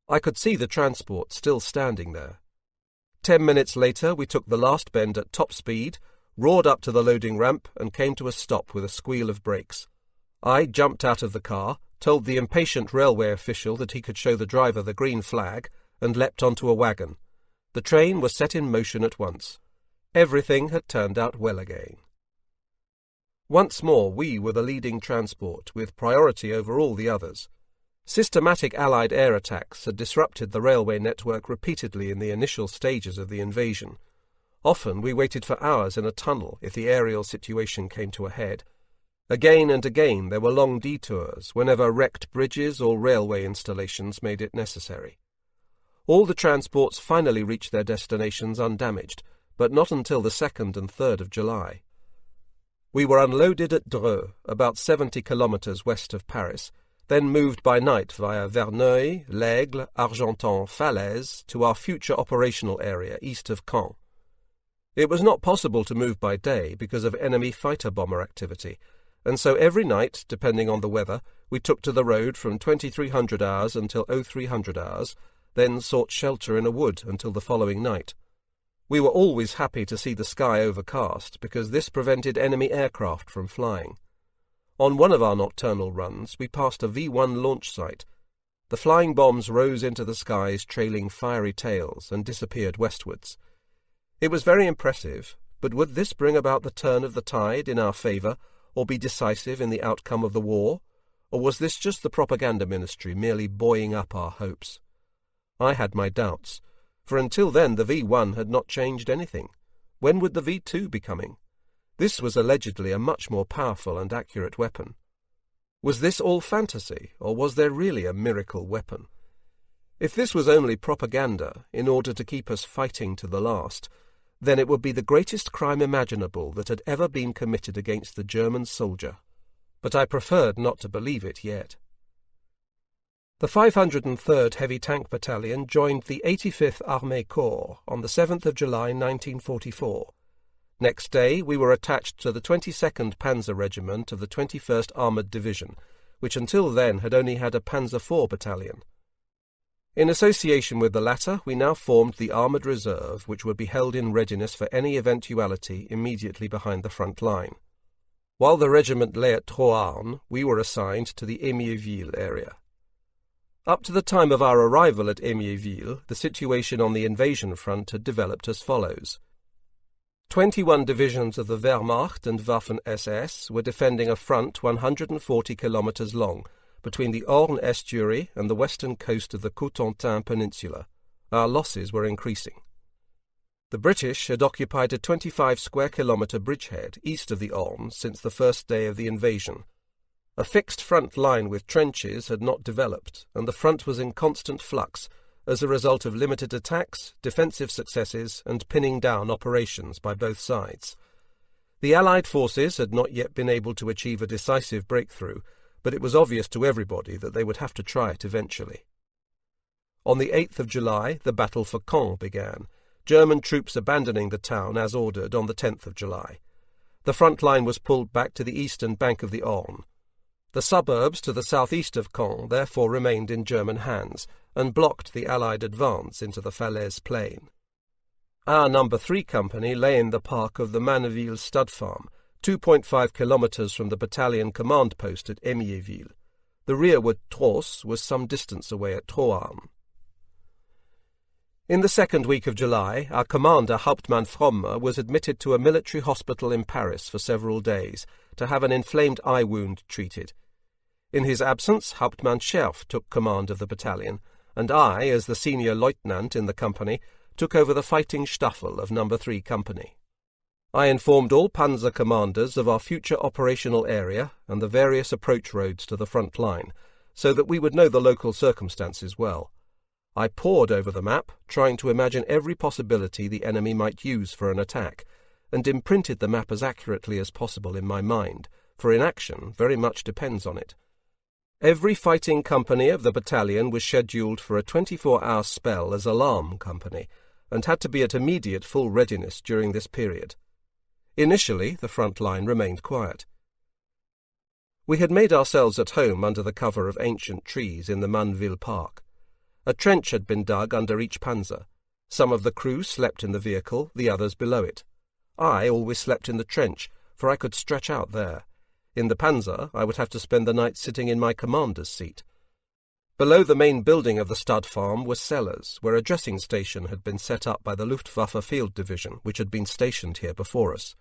I could see the transport still standing there. 10 minutes later, we took the last bend at top speed, roared up to the loading ramp, and came to a stop with a squeal of brakes. I jumped out of the car, told the impatient railway official that he could show the driver the green flag, and leapt onto a wagon. The train was set in motion at once. Everything had turned out well again. Once more we were the leading transport, with priority over all the others. Systematic Allied air attacks had disrupted the railway network repeatedly in the initial stages of the invasion. Often we waited for hours in a tunnel if the aerial situation came to a head. Again and again there were long detours whenever wrecked bridges or railway installations made it necessary. All the transports finally reached their destinations undamaged, but not until the 2nd and 3rd of July. We were unloaded at Dreux, about 70 kilometres west of Paris, then moved by night via Verneuil, L'Aigle, Argentan, Falaise to our future operational area east of Caen. It was not possible to move by day because of enemy fighter bomber activity, and so every night, depending on the weather, we took to the road from 2300 hours until 0300 hours, then sought shelter in a wood until the following night. We were always happy to see the sky overcast because this prevented enemy aircraft from flying. On one of our nocturnal runs, we passed a V-1 launch site. The flying bombs rose into the skies trailing fiery tails and disappeared westwards. It was very impressive, but would this bring about the turn of the tide in our favour, or be decisive in the outcome of the war? Or was this just the propaganda ministry merely buoying up our hopes? I had my doubts, for until then the V-1 had not changed anything. When would the V-2 be coming? This was allegedly a much more powerful and accurate weapon. Was this all fantasy, or was there really a miracle weapon? If this was only propaganda in order to keep us fighting to the last, then it would be the greatest crime imaginable that had ever been committed against the German soldier. But I preferred not to believe it yet. The 503rd Heavy Tank Battalion joined the 85th Armée Corps on the 7th of July 1944. Next day we were attached to the 22nd Panzer Regiment of the 21st Armoured Division, which until then had only had a Panzer IV battalion. In association with the latter, we now formed the Armoured Reserve, which would be held in readiness for any eventuality immediately behind the front line. While the regiment lay at Troarn, we were assigned to the Émiéville area. Up to the time of our arrival at Émiéville, the situation on the invasion front had developed as follows. 21 divisions of the Wehrmacht and Waffen-SS were defending a front 140 kilometres long between the Orne estuary and the western coast of the Cotentin Peninsula. Our losses were increasing. The British had occupied a 25 square kilometre bridgehead east of the Orne since the first day of the invasion. A fixed front line with trenches had not developed, and the front was in constant flux as a result of limited attacks, defensive successes, and pinning down operations by both sides. The Allied forces had not yet been able to achieve a decisive breakthrough, but it was obvious to everybody that they would have to try it eventually. On the 8th of July, the battle for Caen began, German troops abandoning the town as ordered on the 10th of July. The front line was pulled back to the eastern bank of the Orne. The suburbs to the southeast of Caen therefore remained in German hands and blocked the Allied advance into the Falaise plain. Our No. 3 company lay in the park of the Manneville stud farm, 2.5 kilometres from the battalion command post at Émierville. The rearward Trosse was some distance away at Troarn. In the second week of July, our commander Hauptmann Fromme was admitted to a military hospital in Paris for several days to have an inflamed eye wound treated. In his absence, Hauptmann Scherf took command of the battalion, and I, as the senior lieutenant in the company, took over the fighting Staffel of No. 3 Company. I informed all panzer commanders of our future operational area and the various approach roads to the front line, so that we would know the local circumstances well. I pored over the map, trying to imagine every possibility the enemy might use for an attack, and imprinted the map as accurately as possible in my mind, for inaction very much depends on it. Every fighting company of the battalion was scheduled for a 24-hour spell as alarm company, and had to be at immediate full readiness during this period. Initially, the front line remained quiet. We had made ourselves at home under the cover of ancient trees in the Manneville Park. A trench had been dug under each panzer. Some of the crew slept in the vehicle, the others below it. I always slept in the trench, for I could stretch out there. In the panzer, I would have to spend the night sitting in my commander's seat. Below the main building of the stud farm were cellars, where a dressing station had been set up by the Luftwaffe Field Division, which had been stationed here before us.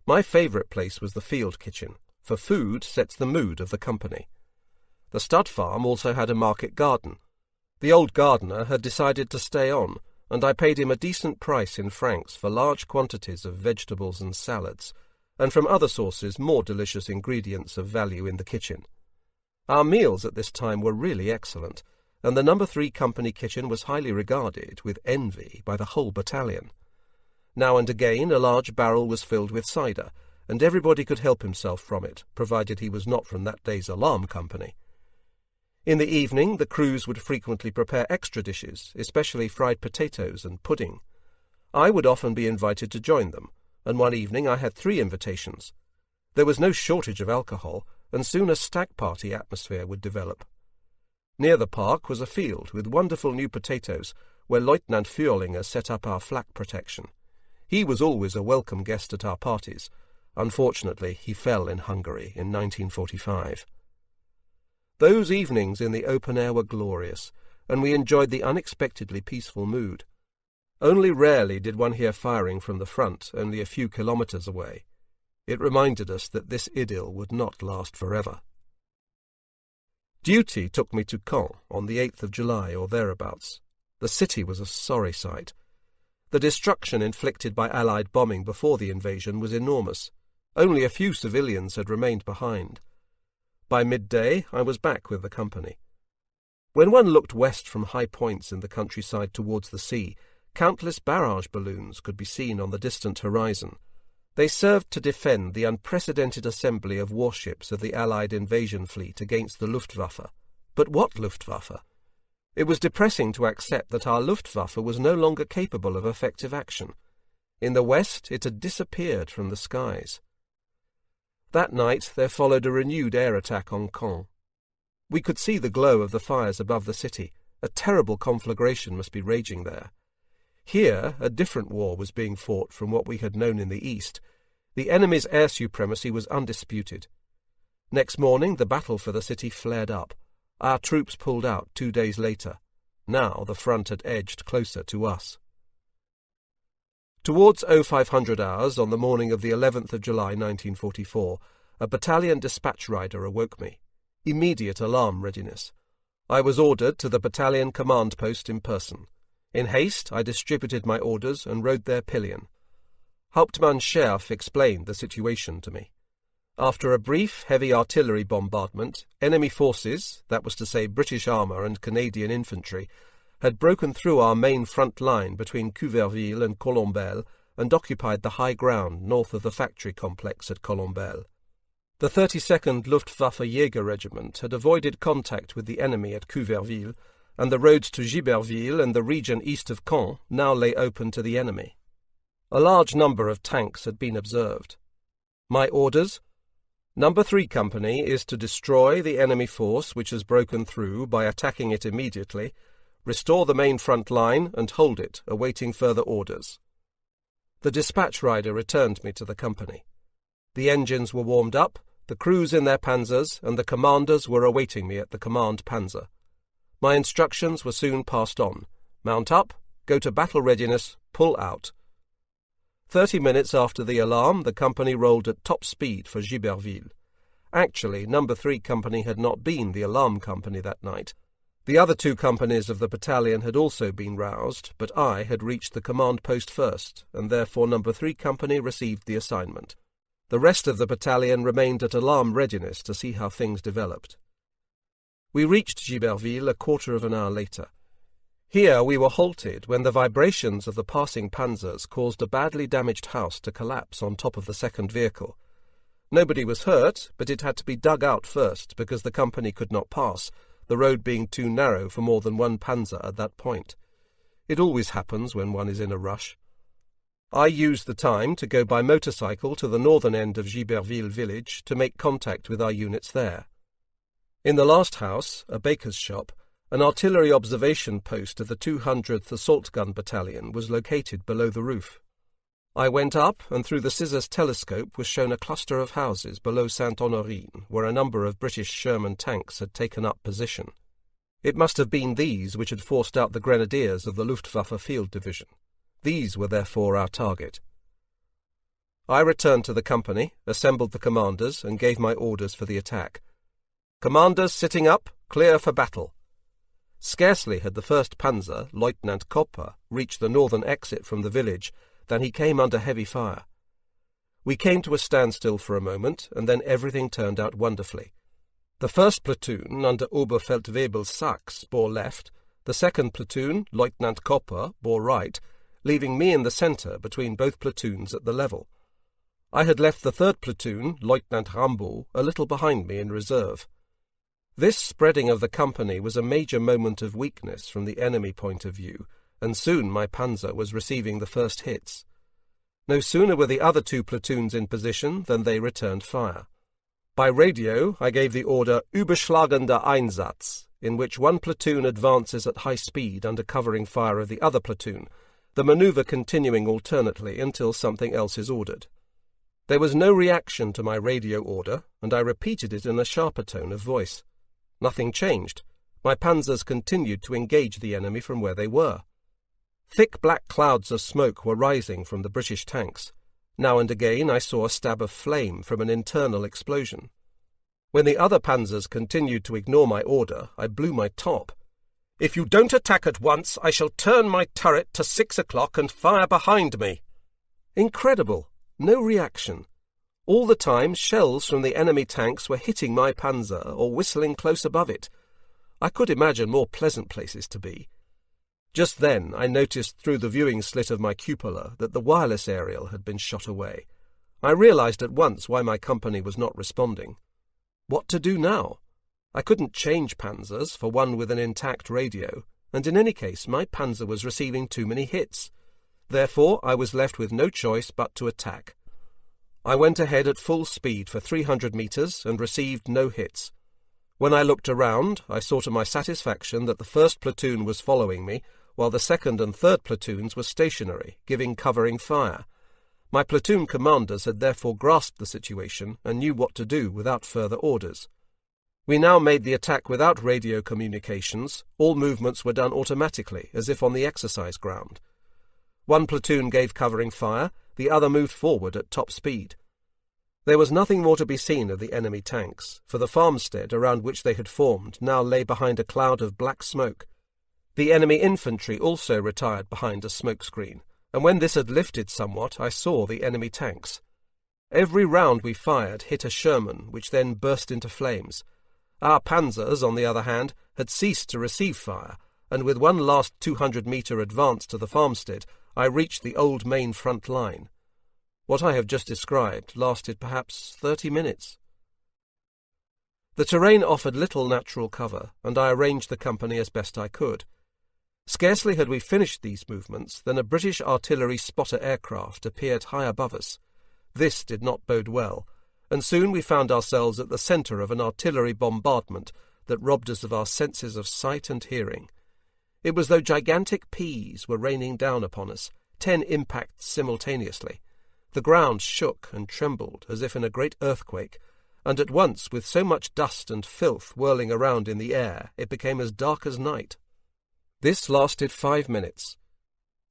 My favourite place was the field kitchen, for food sets the mood of the company. The stud farm also had a market garden. The old gardener had decided to stay on, and I paid him a decent price in francs for large quantities of vegetables and salads, and from other sources more delicious ingredients of value in the kitchen. Our meals at this time were really excellent, and the No. 3 Company kitchen was highly regarded with envy by the whole battalion. Now and again a large barrel was filled with cider, and everybody could help himself from it, provided he was not from that day's alarm company. In the evening the crews would frequently prepare extra dishes, especially fried potatoes and pudding. I would often be invited to join them, and one evening I had 3 invitations. There was no shortage of alcohol, and soon a stag party atmosphere would develop. Near the park was a field with wonderful new potatoes, where Lieutenant Fürlinger set up our flak protection. He was always a welcome guest at our parties. Unfortunately, he fell in Hungary in 1945. Those evenings in the open air were glorious, and we enjoyed the unexpectedly peaceful mood. Only rarely did one hear firing from the front, only a few kilometres away. It reminded us that this idyll would not last forever. Duty took me to Caen on the 8th of July or thereabouts. The city was a sorry sight. The destruction inflicted by Allied bombing before the invasion was enormous. Only a few civilians had remained behind. By midday I was back with the company. When one looked west from high points in the countryside towards the sea, countless barrage balloons could be seen on the distant horizon. They served to defend the unprecedented assembly of warships of the Allied invasion fleet against the Luftwaffe. But what Luftwaffe? It was depressing to accept that our Luftwaffe was no longer capable of effective action. In the west it had disappeared from the skies. That night there followed a renewed air attack on Caen. We could see the glow of the fires above the city. A terrible conflagration must be raging there. Here a different war was being fought from what we had known in the east. The enemy's air supremacy was undisputed. Next morning the battle for the city flared up. Our troops pulled out 2 days later. Now the front had edged closer to us. Towards 0500 hours on the morning of the 11th of July 1944, a battalion dispatch rider awoke me. Immediate alarm readiness. I was ordered to the battalion command post in person. In haste I distributed my orders and rode their pillion. Hauptmann Scherf explained the situation to me. After a brief heavy artillery bombardment, enemy forces, that was to say British armour and Canadian infantry, had broken through our main front line between Couverville and Colombelles and occupied the high ground north of the factory complex at Colombelles. The 32nd Luftwaffe Jäger Regiment had avoided contact with the enemy at Couverville and the roads to Giberville and the region east of Caen now lay open to the enemy. A large number of tanks had been observed. My orders: No. 3 Company is to destroy the enemy force which has broken through by attacking it immediately, restore the main front line and hold it, awaiting further orders. The dispatch rider returned me to the company. The engines were warmed up, the crews in their panzers, and the commanders were awaiting me at the command panzer. My instructions were soon passed on. Mount up, go to battle readiness, pull out. 30 minutes after the alarm, the company rolled at top speed for Giberville. Actually, No. 3 Company had not been the alarm company that night. The other 2 companies of the battalion had also been roused, but I had reached the command post first, and therefore No. 3 Company received the assignment. The rest of the battalion remained at alarm readiness to see how things developed. We reached Giberville a quarter of an hour later. Here we were halted when the vibrations of the passing panzers caused a badly damaged house to collapse on top of the second vehicle. Nobody was hurt, but it had to be dug out first because the company could not pass, the road being too narrow for more than one panzer at that point. It always happens when one is in a rush. I used the time to go by motorcycle to the northern end of Giberville village to make contact with our units there. In the last house, a baker's shop, an artillery observation post of the 200th Assault Gun Battalion was located below the roof. I went up, and through the scissors telescope was shown a cluster of houses below Saint-Honorine, where a number of British Sherman tanks had taken up position. It must have been these which had forced out the grenadiers of the Luftwaffe Field Division. These were therefore our target. I returned to the company, assembled the commanders, and gave my orders for the attack. Commanders sitting up, clear for battle. Scarcely had the 1st Panzer, Lieutenant Kopper, reached the northern exit from the village than he came under heavy fire. We came to a standstill for a moment, and then everything turned out wonderfully. The 1st platoon, under Oberfeldwebel Sachs, bore left, the 2nd platoon, Lieutenant Kopper, bore right, leaving me in the centre between both platoons at the level. I had left the 3rd platoon, Lieutenant Rambaud, a little behind me in reserve. This spreading of the company was a major moment of weakness from the enemy point of view, and soon my panzer was receiving the first hits. No sooner were the other 2 platoons in position than they returned fire. By radio I gave the order Überschlagender Einsatz, in which one platoon advances at high speed under covering fire of the other platoon, the manoeuvre continuing alternately until something else is ordered. There was no reaction to my radio order, and I repeated it in a sharper tone of voice. Nothing changed. My panzers continued to engage the enemy from where they were. Thick black clouds of smoke were rising from the British tanks. Now and again I saw a stab of flame from an internal explosion. When the other panzers continued to ignore my order, I blew my top. "If you don't attack at once, I shall turn my turret to 6 o'clock and fire behind me." Incredible! No reaction. All the time shells from the enemy tanks were hitting my panzer or whistling close above it. I could imagine more pleasant places to be. Just then I noticed through the viewing slit of my cupola that the wireless aerial had been shot away. I realized at once why my company was not responding. What to do now? I couldn't change panzers for one with an intact radio, and in any case my panzer was receiving too many hits. Therefore I was left with no choice but to attack. I went ahead at full speed for 300 metres and received no hits. When I looked around, I saw to my satisfaction that the 1st platoon was following me, while the 2nd and 3rd platoons were stationary, giving covering fire. My platoon commanders had therefore grasped the situation and knew what to do without further orders. We now made the attack without radio communications. All movements were done automatically, as if on the exercise ground. One platoon gave covering fire, the other moved forward at top speed. There was nothing more to be seen of the enemy tanks, for the farmstead around which they had formed now lay behind a cloud of black smoke. The enemy infantry also retired behind a smoke screen, and when this had lifted somewhat, I saw the enemy tanks. Every round we fired hit a Sherman, which then burst into flames. Our panzers, on the other hand, had ceased to receive fire, and with one last 200-metre advance to the farmstead, I reached the old main front line. What I have just described lasted perhaps 30 minutes. The terrain offered little natural cover, and I arranged the company as best I could. Scarcely had we finished these movements than a British artillery spotter aircraft appeared high above us. This did not bode well, and soon we found ourselves at the centre of an artillery bombardment that robbed us of our senses of sight and hearing. It was though gigantic peas were raining down upon us, 10 impacts simultaneously. The ground shook and trembled as if in a great earthquake, and at once, with so much dust and filth whirling around in the air, it became as dark as night. This lasted 5 minutes.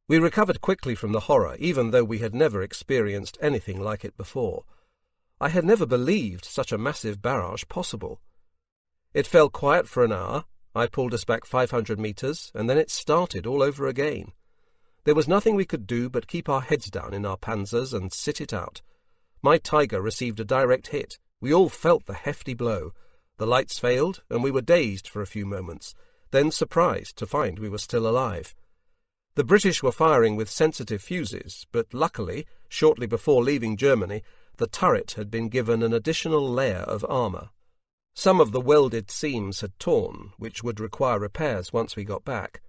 We recovered quickly from the horror, even though we had never experienced anything like it before. I had never believed such a massive barrage possible. It fell quiet for an hour. I pulled us back 500 metres, and then it started all over again. There was nothing we could do but keep our heads down in our panzers and sit it out. My Tiger received a direct hit. We all felt the hefty blow. The lights failed, and we were dazed for a few moments, then surprised to find we were still alive. The British were firing with sensitive fuses, but luckily, shortly before leaving Germany, the turret had been given an additional layer of armour. Some of the welded seams had torn, which would require repairs once we got back.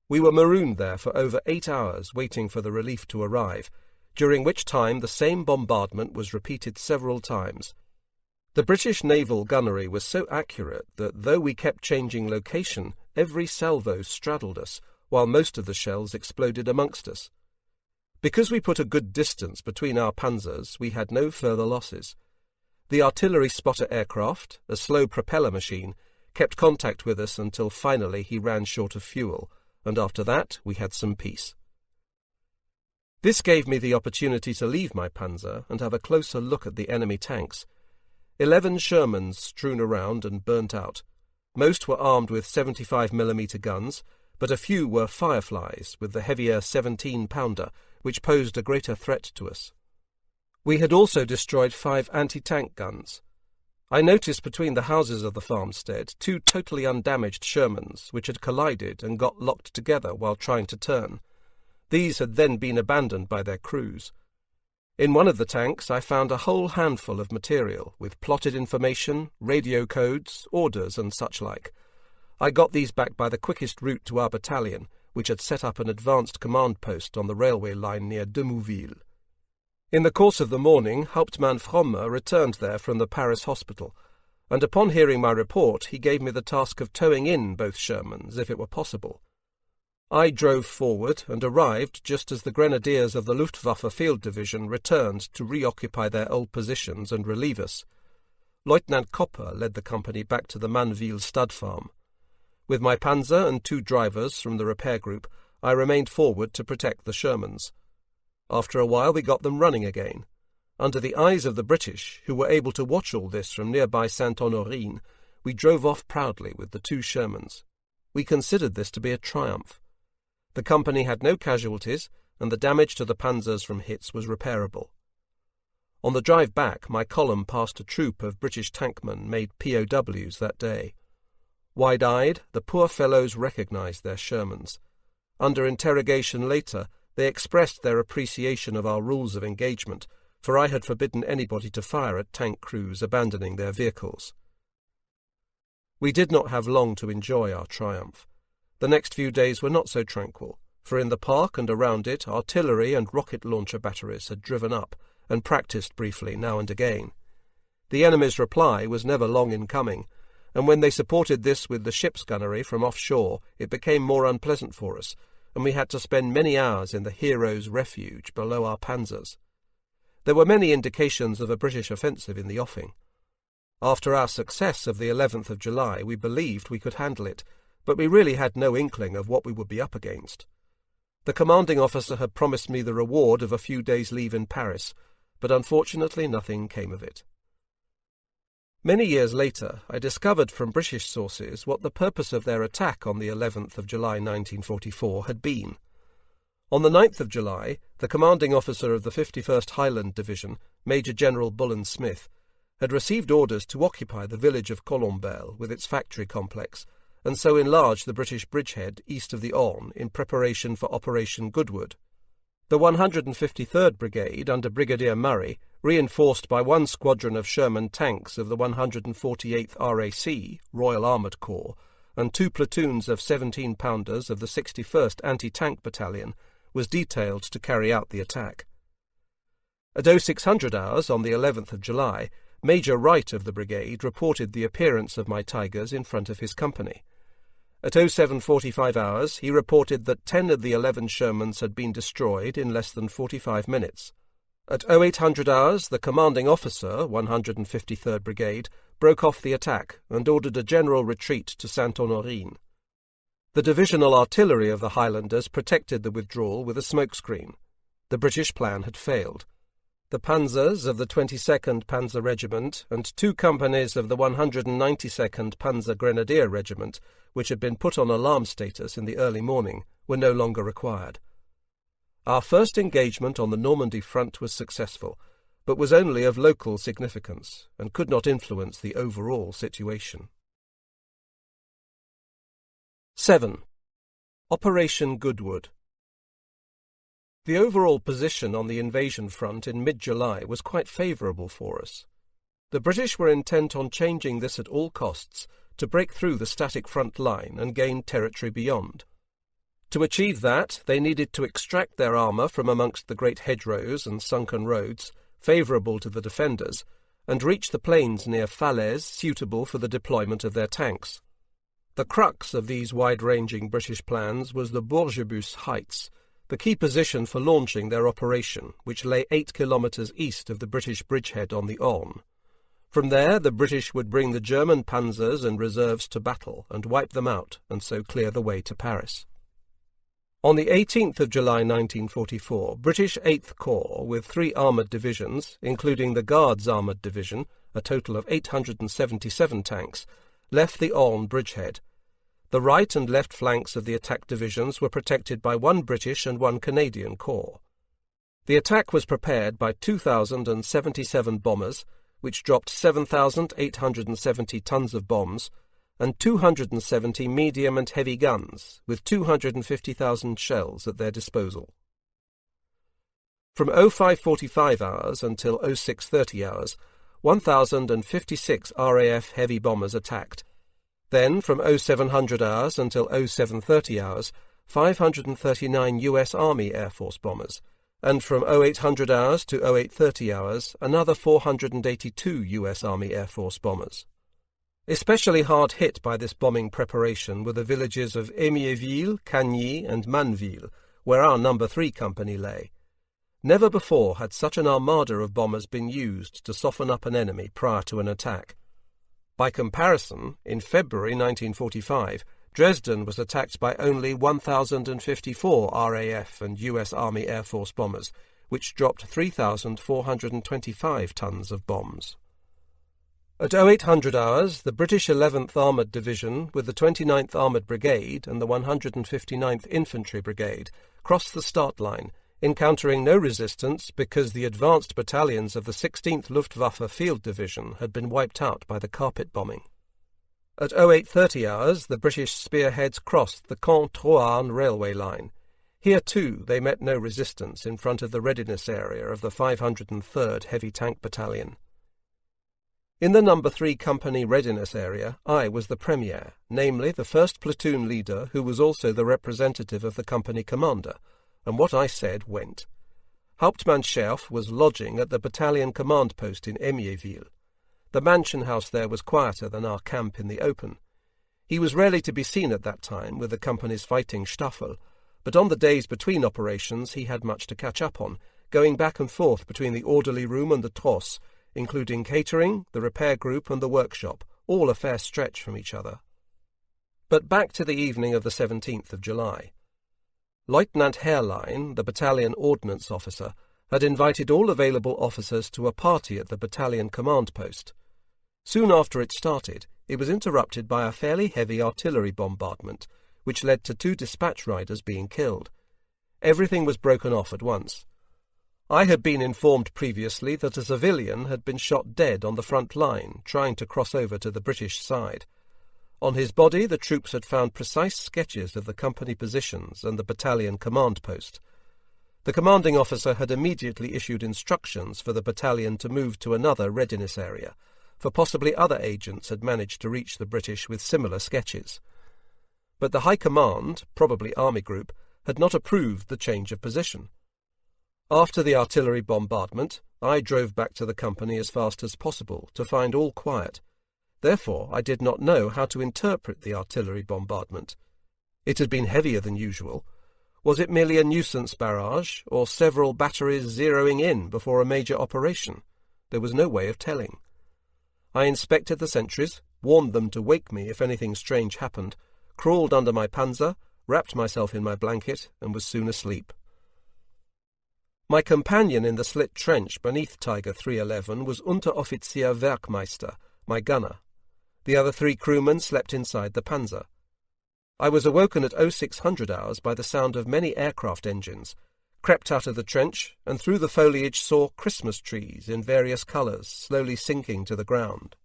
We were marooned there for over 8 hours waiting for the relief to arrive, during which time the same bombardment was repeated several times. The British naval gunnery was so accurate that though we kept changing location, every salvo straddled us, while most of the shells exploded amongst us. Because we put a good distance between our panzers, we had no further losses. The artillery spotter aircraft, a slow propeller machine, kept contact with us until finally he ran short of fuel, and after that we had some peace. This gave me the opportunity to leave my panzer and have a closer look at the enemy tanks. 11 Shermans strewn around and burnt out. Most were armed with 75mm guns, but a few were Fireflies with the heavier 17-pounder, which posed a greater threat to us. We had also destroyed 5 anti-tank guns. I noticed between the houses of the farmstead 2 totally undamaged Shermans, which had collided and got locked together while trying to turn. These had then been abandoned by their crews. In one of the tanks I found a whole handful of material, with plotted information, radio codes, orders and such like. I got these back by the quickest route to our battalion, which had set up an advanced command post on the railway line near Demouville. In the course of the morning, Hauptmann Fromme returned there from the Paris hospital, and upon hearing my report he gave me the task of towing in both Shermans, if it were possible. I drove forward and arrived just as the grenadiers of the Luftwaffe Field Division returned to reoccupy their old positions and relieve us. Lieutenant Copper led the company back to the Manville stud farm. With my panzer and 2 drivers from the repair group, I remained forward to protect the Shermans. After a while we got them running again. Under the eyes of the British, who were able to watch all this from nearby Saint-Honorine, we drove off proudly with the 2 Shermans. We considered this to be a triumph. The company had no casualties, and the damage to the panzers from hits was repairable. On the drive back, my column passed a troop of British tankmen made POWs that day. Wide-eyed, the poor fellows recognized their Shermans. Under interrogation later, they expressed their appreciation of our rules of engagement, for I had forbidden anybody to fire at tank crews abandoning their vehicles. We did not have long to enjoy our triumph. The next few days were not so tranquil, for in the park and around it artillery and rocket launcher batteries had driven up and practised briefly now and again. The enemy's reply was never long in coming, and when they supported this with the ship's gunnery from offshore, it became more unpleasant for us, and we had to spend many hours in the hero's refuge below our panzers. There were many indications of a British offensive in the offing. After our success of the 11th of July, we believed we could handle it, but we really had no inkling of what we would be up against. The commanding officer had promised me the reward of a few days' leave in Paris, but unfortunately nothing came of it. Many years later, I discovered from British sources what the purpose of their attack on the 11th of July 1944 had been. On the 9th of July, the commanding officer of the 51st Highland Division, Major General Bullen Smith, had received orders to occupy the village of Colombelle with its factory complex, and so enlarge the British bridgehead east of the Orne in preparation for Operation Goodwood. The 153rd Brigade, under Brigadier Murray, reinforced by one squadron of Sherman tanks of the 148th RAC, Royal Armoured Corps, and 2 platoons of 17-pounders of the 61st Anti-Tank Battalion, was detailed to carry out the attack. At 0600 hours on the 11th of July, Major Wright of the brigade reported the appearance of my Tigers in front of his company. At 0745 hours, he reported that 10 of the 11 Shermans had been destroyed in less than 45 minutes. At 0800 hours, the commanding officer, 153rd Brigade, broke off the attack and ordered a general retreat to Saint-Honorine. The divisional artillery of the Highlanders protected the withdrawal with a smokescreen. The British plan had failed. The panzers of the 22nd Panzer Regiment and 2 companies of the 192nd Panzer Grenadier Regiment, which had been put on alarm status in the early morning, were no longer required. Our first engagement on the Normandy front was successful, but was only of local significance and could not influence the overall situation. 7. Operation Goodwood. The overall position on the invasion front in mid-July was quite favourable for us. The British were intent on changing this at all costs to break through the static front line and gain territory beyond. To achieve that, they needed to extract their armour from amongst the great hedgerows and sunken roads, favourable to the defenders, and reach the plains near Falaise suitable for the deployment of their tanks. The crux of these wide-ranging British plans was the Bourgebus Heights, the key position for launching their operation, which lay 8 kilometres east of the British bridgehead on the Orne. From there, the British would bring the German panzers and reserves to battle and wipe them out, and so clear the way to Paris. On the 18th of July 1944, British 8th Corps, with 3 armoured divisions, including the Guards Armoured Division, a total of 877 tanks, left the Orne bridgehead. The right and left flanks of the attack divisions were protected by 1 British and 1 Canadian corps. The attack was prepared by 2,077 bombers, which dropped 7,870 tons of bombs, and 270 medium and heavy guns, with 250,000 shells at their disposal. From 0545 hours until 0630 hours, 1,056 RAF heavy bombers attacked. Then, from 0700 hours until 0730 hours, 539 U.S. Army Air Force bombers, and from 0800 hours to 0830 hours, another 482 U.S. Army Air Force bombers. Especially hard hit by this bombing preparation were the villages of Émierville, Cagny, and Manville, where our No. 3 Company lay. Never before had such an armada of bombers been used to soften up an enemy prior to an attack. By comparison, in February 1945, Dresden was attacked by only 1,054 RAF and U.S. Army Air Force bombers, which dropped 3,425 tons of bombs. At 0800 hours, the British 11th Armoured Division, with the 29th Armoured Brigade and the 159th Infantry Brigade, crossed the start line, encountering no resistance because the advanced battalions of the 16th Luftwaffe Field Division had been wiped out by the carpet bombing. At 0830 hours, the British spearheads crossed the Caen-Troarn railway line. Here, too, they met no resistance in front of the readiness area of the 503rd Heavy Tank Battalion. In the No. 3 Company readiness area, I was the Premier, namely the first platoon leader who was also the representative of the company commander, and what I said went. Hauptmann-Scherf was lodging at the battalion command post in Émierville. The mansion house there was quieter than our camp in the open. He was rarely to be seen at that time with the company's fighting Staffel, but on the days between operations he had much to catch up on, going back and forth between the orderly room and the trosse, including catering, the repair group and the workshop, all a fair stretch from each other. But back to the evening of the 17th of July. Lieutenant Herrlein, the battalion ordnance officer, had invited all available officers to a party at the battalion command post. Soon after it started, it was interrupted by a fairly heavy artillery bombardment, which led to 2 dispatch riders being killed. Everything was broken off at once. I had been informed previously that a civilian had been shot dead on the front line, trying to cross over to the British side. On his body, the troops had found precise sketches of the company positions and the battalion command post. The commanding officer had immediately issued instructions for the battalion to move to another readiness area, for possibly other agents had managed to reach the British with similar sketches. But the High Command, probably Army Group, had not approved the change of position. After the artillery bombardment, I drove back to the company as fast as possible to find all quiet. Therefore, I did not know how to interpret the artillery bombardment. It had been heavier than usual. Was it merely a nuisance barrage, or several batteries zeroing in before a major operation? There was no way of telling. I inspected the sentries, warned them to wake me if anything strange happened, crawled under my panzer, wrapped myself in my blanket, and was soon asleep. My companion in the slit trench beneath Tiger 311 was Unteroffizier Werkmeister, my gunner. The other 3 crewmen slept inside the Panzer. I was awoken at 0600 hours by the sound of many aircraft engines, crept out of the trench, and through the foliage saw Christmas trees in various colours slowly sinking to the ground.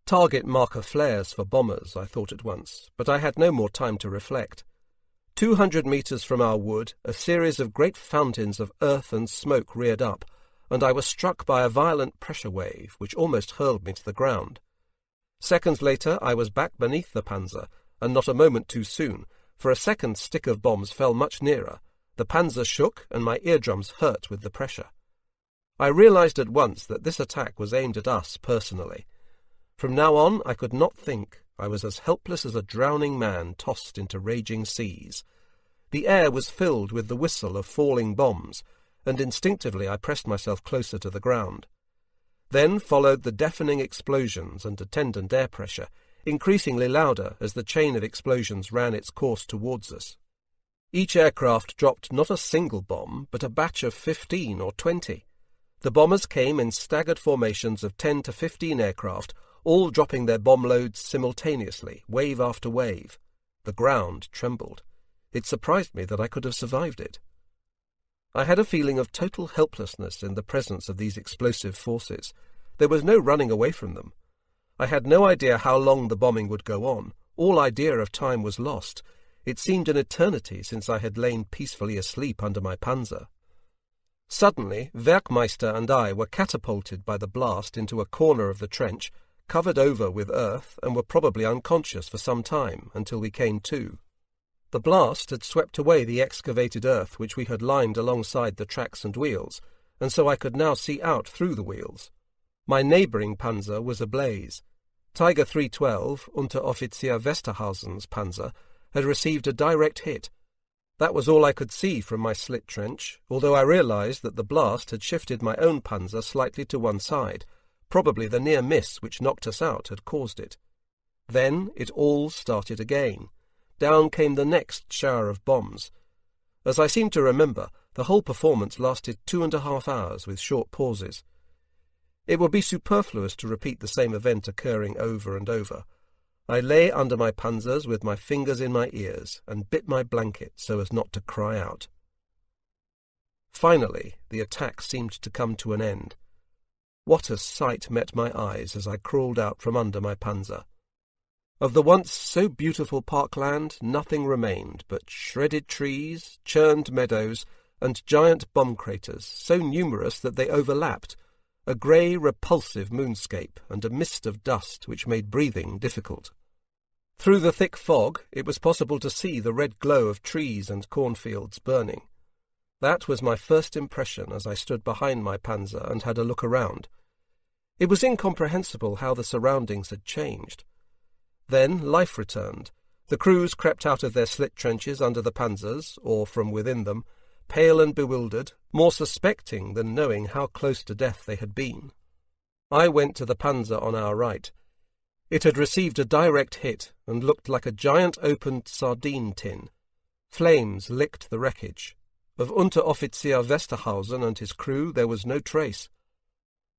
Target marker flares for bombers, I thought at once, but I had no more time to reflect. 200 metres from our wood, a series of great fountains of earth and smoke reared up, and I was struck by a violent pressure wave which almost hurled me to the ground. Seconds later I was back beneath the Panzer, and not a moment too soon, for a second stick of bombs fell much nearer. The Panzer shook, and my eardrums hurt with the pressure. I realized at once that this attack was aimed at us personally. From now on I could not think. I was as helpless as a drowning man tossed into raging seas. The air was filled with the whistle of falling bombs, and instinctively I pressed myself closer to the ground. Then followed the deafening explosions and attendant air pressure, increasingly louder as the chain of explosions ran its course towards us. Each aircraft dropped not a single bomb, but a batch of 15 or 20. The bombers came in staggered formations of 10 to 15 aircraft, all dropping their bomb loads simultaneously, wave after wave. The ground trembled. It surprised me that I could have survived it. I had a feeling of total helplessness in the presence of these explosive forces. There was no running away from them. I had no idea how long the bombing would go on. All idea of time was lost. It seemed an eternity since I had lain peacefully asleep under my panzer. Suddenly, Werkmeister and I were catapulted by the blast into a corner of the trench, covered over with earth, and were probably unconscious for some time until we came to. The blast had swept away the excavated earth which we had lined alongside the tracks and wheels, and so I could now see out through the wheels. My neighbouring panzer was ablaze. Tiger 312, Unteroffizier Westerhausen's panzer, had received a direct hit. That was all I could see from my slit trench, although I realized that the blast had shifted my own panzer slightly to one side. Probably the near miss which knocked us out had caused it. Then it all started again. Down came the next shower of bombs. As I seem to remember, the whole performance lasted 2.5 hours with short pauses. It would be superfluous to repeat the same event occurring over and over. I lay under my panzers with my fingers in my ears and bit my blanket so as not to cry out. Finally, the attack seemed to come to an end. What a sight met my eyes as I crawled out from under my panzer. Of the once so beautiful parkland, nothing remained but shredded trees, churned meadows, and giant bomb craters, so numerous that they overlapped, a grey, repulsive moonscape, and a mist of dust which made breathing difficult. Through the thick fog it was possible to see the red glow of trees and cornfields burning. That was my first impression as I stood behind my panzer and had a look around. It was incomprehensible how the surroundings had changed. Then life returned. The crews crept out of their slit trenches under the panzers, or from within them, pale and bewildered, more suspecting than knowing how close to death they had been. I went to the panzer on our right. It had received a direct hit and looked like a giant opened sardine tin. Flames licked the wreckage. Of Unteroffizier Westerhausen and his crew there was no trace.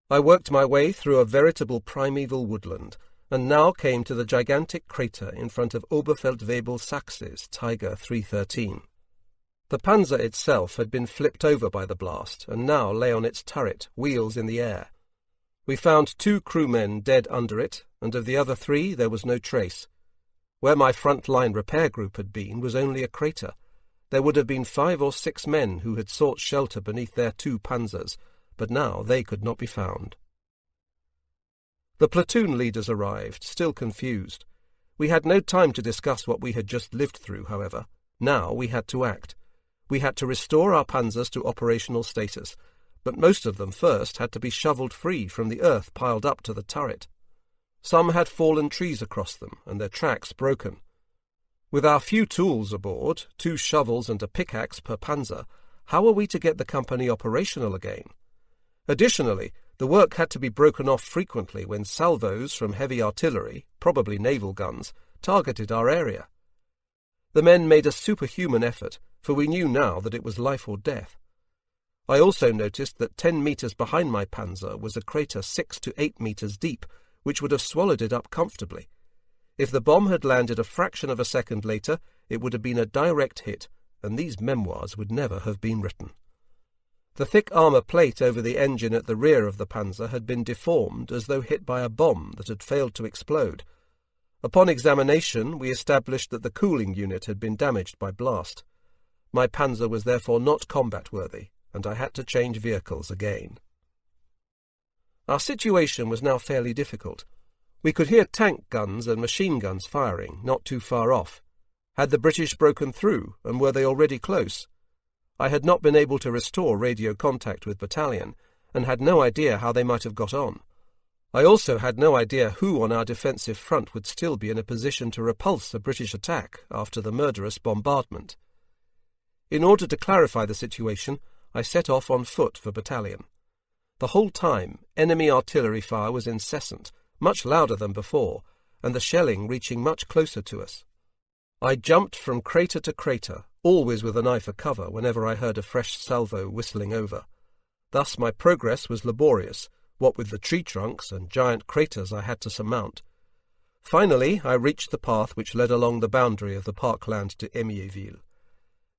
I worked my way through a veritable primeval woodland, and now came to the gigantic crater in front of Oberfeldwebel Sachs's Tiger 313. The panzer itself had been flipped over by the blast, and now lay on its turret, wheels in the air. We found 2 crewmen dead under it, and of the other 3 there was no trace. Where my front-line repair group had been was only a crater. there would have been 5 or 6 men who had sought shelter beneath their 2 panzers, but now they could not be found. The platoon leaders arrived, still confused. We had no time to discuss what we had just lived through, however. Now we had to act. We had to restore our panzers to operational status, but most of them first had to be shovelled free from the earth piled up to the turret. Some had fallen trees across them, and their tracks broken. With our few tools aboard, 2 shovels and a pickaxe per panzer, how were we to get the company operational again? Additionally, the work had to be broken off frequently when salvos from heavy artillery, probably naval guns, targeted our area. The men made a superhuman effort, for we knew now that it was life or death. I also noticed that 10 metres behind my panzer was a crater 6 to 8 metres deep, which would have swallowed it up comfortably. If the bomb had landed a fraction of a second later, it would have been a direct hit, and these memoirs would never have been written. The thick armour plate over the engine at the rear of the panzer had been deformed as though hit by a bomb that had failed to explode. Upon examination, we established that the cooling unit had been damaged by blast. My panzer was therefore not combat-worthy, and I had to change vehicles again. Our situation was now fairly difficult. We could hear tank guns and machine guns firing, not too far off. Had the British broken through, and were they already close? I had not been able to restore radio contact with battalion, and had no idea how they might have got on. I also had no idea who on our defensive front would still be in a position to repulse a British attack after the murderous bombardment. In order to clarify the situation, I set off on foot for battalion. The whole time, enemy artillery fire was incessant, much louder than before, and the shelling reaching much closer to us. I jumped from crater to crater, always with an eye for cover whenever I heard a fresh salvo whistling over. Thus my progress was laborious, what with the tree trunks and giant craters I had to surmount. Finally, I reached the path which led along the boundary of the parkland to Émierville.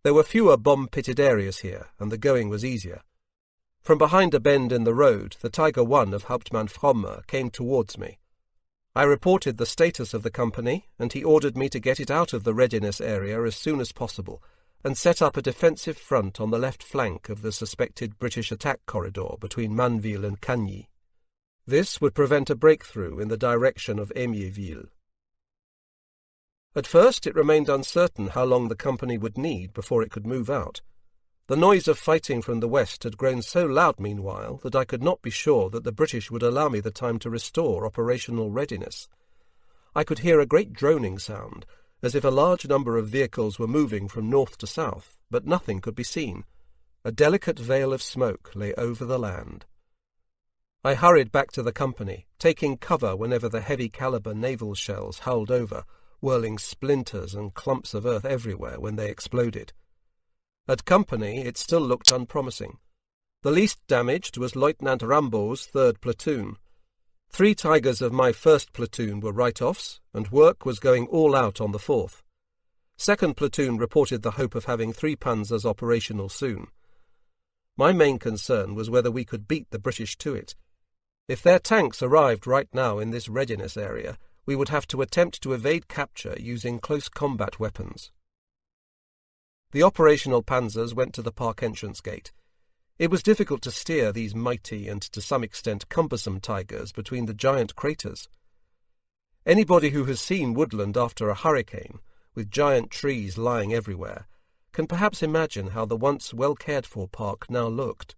There were fewer bomb-pitted areas here, and the going was easier. From behind a bend in the road, the Tiger 1 of Hauptmann Fromme came towards me. I reported the status of the company, and he ordered me to get it out of the readiness area as soon as possible, and set up a defensive front on the left flank of the suspected British attack corridor between Manneville and Cagny. This would prevent a breakthrough in the direction of Émierville. At first it remained uncertain how long the company would need before it could move out. The noise of fighting from the west had grown so loud meanwhile that I could not be sure that the British would allow me the time to restore operational readiness. I could hear a great droning sound, as if a large number of vehicles were moving from north to south, but nothing could be seen. A delicate veil of smoke lay over the land. I hurried back to the company, taking cover whenever the heavy-caliber naval shells howled over, whirling splinters and clumps of earth everywhere when they exploded. At company, it still looked unpromising. The least damaged was Lieutenant Rambaud's 3rd platoon. 3 Tigers of my 1st platoon were write-offs, and work was going all out on the 4th. 2nd platoon reported the hope of having 3 panzers operational soon. My main concern was whether we could beat the British to it. If their tanks arrived right now in this readiness area, we would have to attempt to evade capture using close combat weapons. The operational panzers went to the park entrance gate. It was difficult to steer these mighty and to some extent cumbersome tigers between the giant craters. Anybody who has seen woodland after a hurricane, with giant trees lying everywhere, can perhaps imagine how the once well-cared-for park now looked.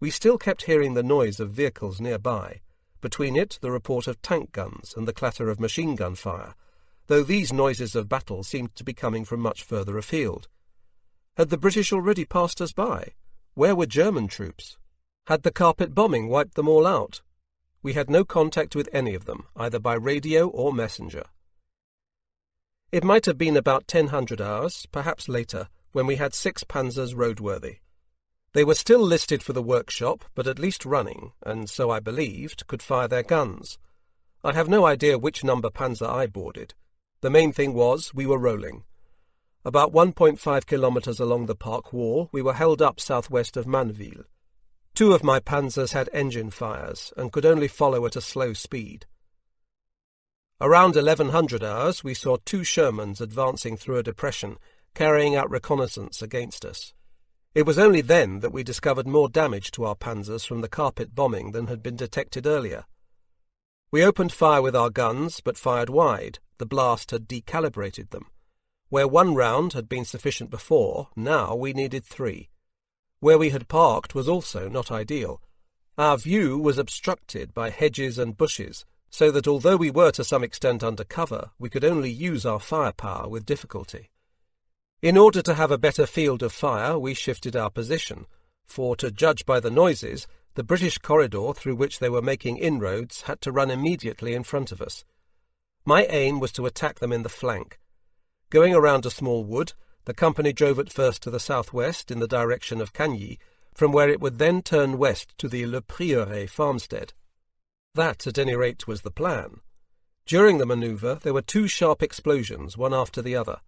We still kept hearing the noise of vehicles nearby, between it the report of tank guns and the clatter of machine-gun fire, though these noises of battle seemed to be coming from much further afield. Had the British already passed us by? Where were German troops? Had the carpet bombing wiped them all out? We had no contact with any of them, either by radio or messenger. It might have been about 1000 hours, perhaps later, when we had 6 panzers roadworthy. They were still listed for the workshop, but at least running, and so I believed, could fire their guns. I have no idea which number panzer I boarded. The main thing was, we were rolling. About 1.5 kilometres along the park wall, we were held up southwest of Manneville. 2 of my panzers had engine fires, and could only follow at a slow speed. Around 1100 hours, we saw 2 Shermans advancing through a depression, carrying out reconnaissance against us. It was only then that we discovered more damage to our panzers from the carpet bombing than had been detected earlier. We opened fire with our guns, but fired wide. The blast had decalibrated them. Where one round had been sufficient before, now we needed 3. Where we had parked was also not ideal. Our view was obstructed by hedges and bushes, so that although we were to some extent under cover, we could only use our firepower with difficulty. In order to have a better field of fire, we shifted our position, for, to judge by the noises, the British corridor through which they were making inroads had to run immediately in front of us. My aim was to attack them in the flank. Going around a small wood, the company drove at first to the southwest in the direction of Cagny, from where it would then turn west to the Le Prieuré farmstead. That, at any rate, was the plan. During the manoeuvre there were 2 sharp explosions, one after the other.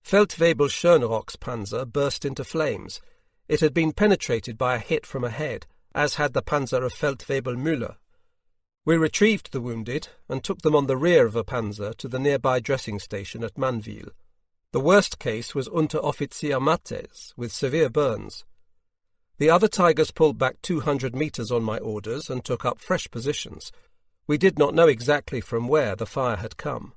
Feldwebel Schönerock's panzer burst into flames. It had been penetrated by a hit from ahead, as had the panzer of Feldwebel Müller. We retrieved the wounded and took them on the rear of a panzer to the nearby dressing station at Manville. The worst case was Unteroffizier Mattes, with severe burns. The other Tigers pulled back 200 metres on my orders and took up fresh positions. We did not know exactly from where the fire had come.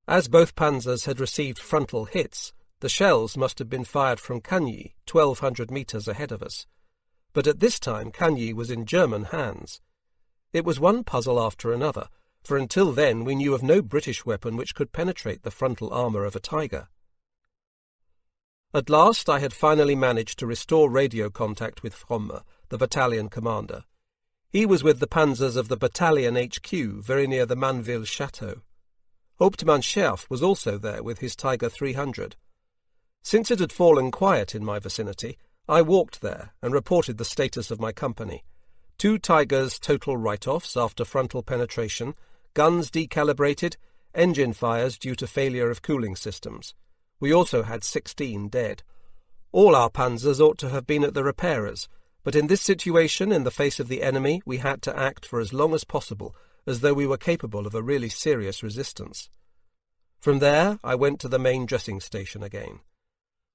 As both panzers had received frontal hits, the shells must have been fired from Cagny, 1,200 metres ahead of us. But at this time Cagny was in German hands. It was one puzzle after another, for until then we knew of no British weapon which could penetrate the frontal armour of a Tiger. At last I had finally managed to restore radio contact with Fromme, the battalion commander. He was with the panzers of the battalion HQ, very near the Manville chateau. Pz.Mk.III was also there with his Tiger 300. Since it had fallen quiet in my vicinity, I walked there and reported the status of my company. 2 Tigers total write-offs after frontal penetration, guns decalibrated, engine fires due to failure of cooling systems. We also had 16 dead. All our panzers ought to have been at the repairers, but in this situation, in the face of the enemy, we had to act for as long as possible, as though we were capable of a really serious resistance. From there, I went to the main dressing station again.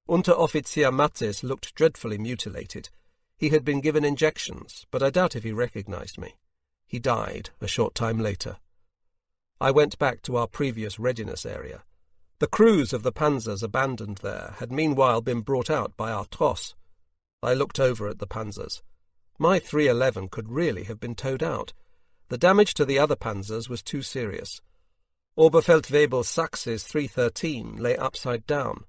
Unteroffizier Mattes looked dreadfully mutilated. He had been given injections, but I doubt if he recognized me. He died a short time later. I went back to our previous readiness area. The crews of the panzers abandoned there had meanwhile been brought out by our tross. I looked over at the panzers. My 311 could really have been towed out. The damage to the other panzers was too serious. Oberfeldwebel Sachs's 313 lay upside down.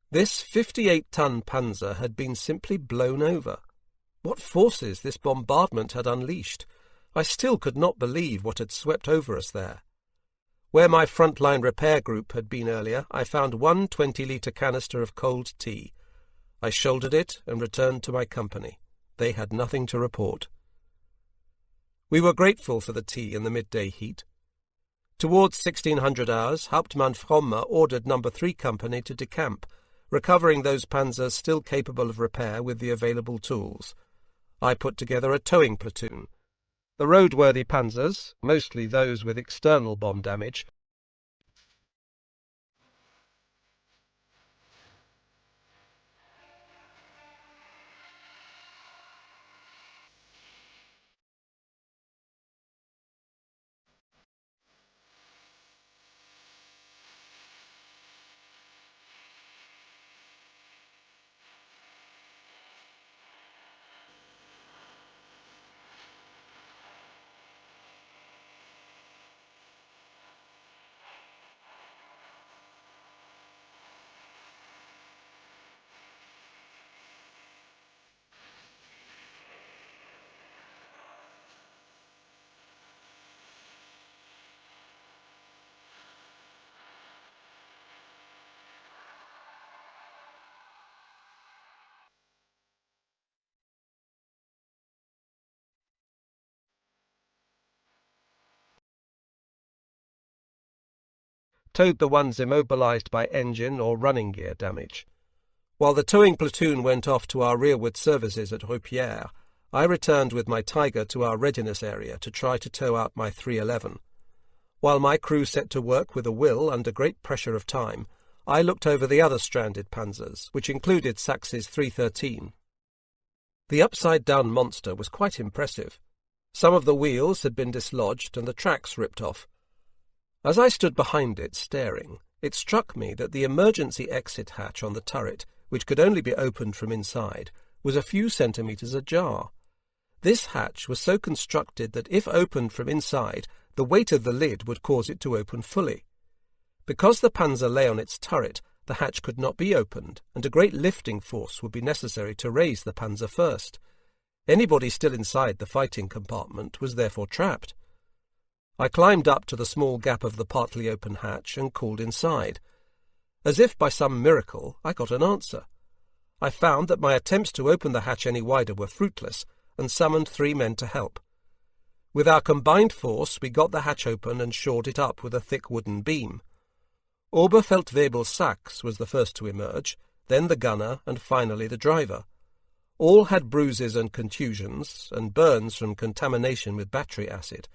This 58-ton panzer had been simply blown over. What forces this bombardment had unleashed! I still could not believe what had swept over us there. Where my front-line repair group had been earlier, I found 1 20-litre canister of cold tea. I shouldered it and returned to my company. They had nothing to report. We were grateful for the tea in the midday heat. Towards 1600 hours, Hauptmann Fromme ordered No. 3 Company to decamp, recovering those panzers still capable of repair with the available tools. I put together a towing platoon. The roadworthy panzers, mostly those with external bomb damage, towed the ones immobilized by engine or running gear damage. While the towing platoon went off to our rearward services at Rupierre, I returned with my Tiger to our readiness area to try to tow out my 311. While my crew set to work with a will under great pressure of time, I looked over the other stranded panzers, which included Sax's 313. The upside-down monster was quite impressive. Some of the wheels had been dislodged and the tracks ripped off. As I stood behind it, staring, it struck me that the emergency exit hatch on the turret, which could only be opened from inside, was a few centimetres ajar. This hatch was so constructed that if opened from inside, the weight of the lid would cause it to open fully. Because the Panzer lay on its turret, the hatch could not be opened, and a great lifting force would be necessary to raise the Panzer first. Anybody still inside the fighting compartment was therefore trapped. I climbed up to the small gap of the partly open hatch and called inside. As if by some miracle, I got an answer. I found that my attempts to open the hatch any wider were fruitless, and summoned 3 men to help. With our combined force, we got the hatch open and shored it up with a thick wooden beam. Oberfeldwebel Sachs was the first to emerge, then the gunner, and finally the driver. All had bruises and contusions, and burns from contamination with battery acid.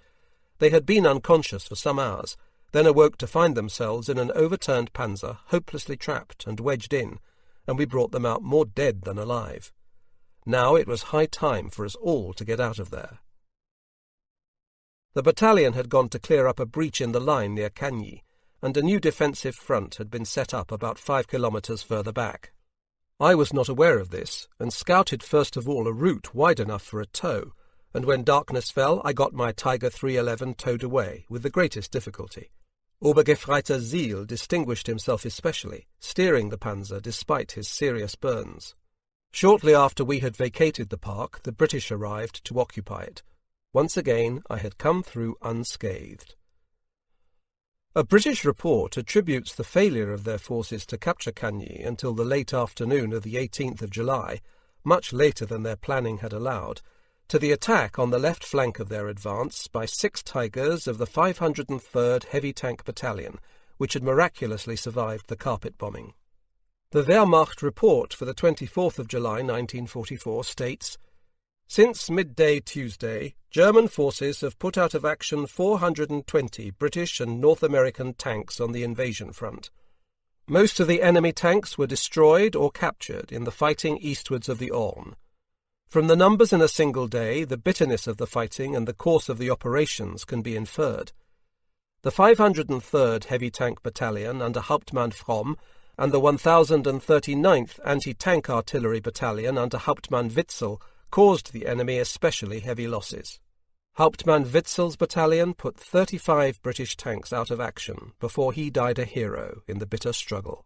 They had been unconscious for some hours, then awoke to find themselves in an overturned panzer, hopelessly trapped and wedged in, and we brought them out more dead than alive. Now it was high time for us all to get out of there. The battalion had gone to clear up a breach in the line near Cagny, and a new defensive front had been set up about 5 kilometres further back. I was not aware of this, and scouted first of all a route wide enough for a tow, and when darkness fell I got my Tiger 311 towed away, with the greatest difficulty. Obergefreiter Ziel distinguished himself especially, steering the Panzer despite his serious burns. Shortly after we had vacated the park, the British arrived to occupy it. Once again I had come through unscathed. A British report attributes the failure of their forces to capture Cagny until the late afternoon of the 18th of July, much later than their planning had allowed, to the attack on the left flank of their advance by 6 Tigers of the 503rd Heavy Tank Battalion, which had miraculously survived the carpet bombing. The Wehrmacht report for the 24th of July 1944 states, "Since midday Tuesday, German forces have put out of action 420 British and North American tanks on the invasion front. Most of the enemy tanks were destroyed or captured in the fighting eastwards of the Orne. From the numbers in a single day, the bitterness of the fighting and the course of the operations can be inferred. The 503rd Heavy Tank Battalion under Hauptmann Fromm and the 1039th Anti-Tank Artillery Battalion under Hauptmann Witzel caused the enemy especially heavy losses. Hauptmann Witzel's battalion put 35 British tanks out of action before he died a hero in the bitter struggle."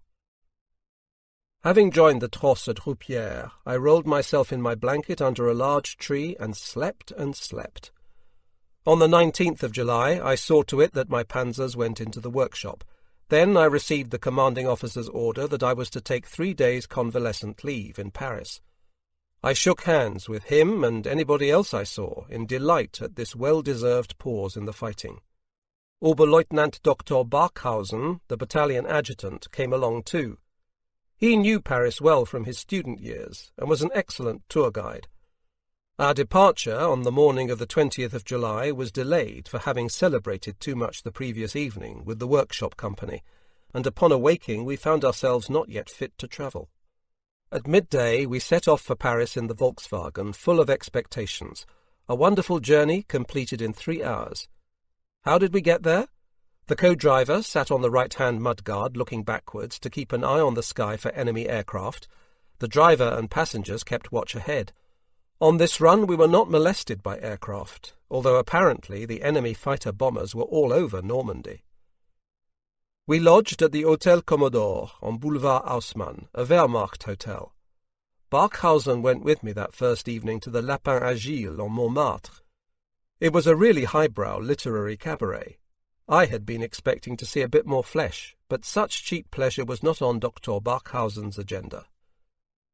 Having joined the Trosse at Roupières, I rolled myself in my blanket under a large tree and slept and slept. On the 19th of July, I saw to it that my panzers went into the workshop. Then I received the commanding officer's order that I was to take 3 days' convalescent leave in Paris. I shook hands with him and anybody else I saw in delight at this well-deserved pause in the fighting. Oberleutnant Dr. Barkhausen, the battalion adjutant, came along too. He knew Paris well from his student years and was an excellent tour guide. Our departure on the morning of the 20th of July was delayed for having celebrated too much the previous evening with the workshop company, and upon awaking we found ourselves not yet fit to travel. At midday we set off for Paris in the Volkswagen, full of expectations. A wonderful journey completed in 3 hours. How did we get there? The co-driver sat on the right-hand mudguard looking backwards to keep an eye on the sky for enemy aircraft. The driver and passengers kept watch ahead. On this run we were not molested by aircraft, although apparently the enemy fighter-bombers were all over Normandy. We lodged at the Hôtel Commodore on Boulevard Haussmann, a Wehrmacht hotel. Barkhausen went with me that first evening to the Lapin Agile on Montmartre. It was a really highbrow literary cabaret. I had been expecting to see a bit more flesh, but such cheap pleasure was not on Dr. Barkhausen's agenda.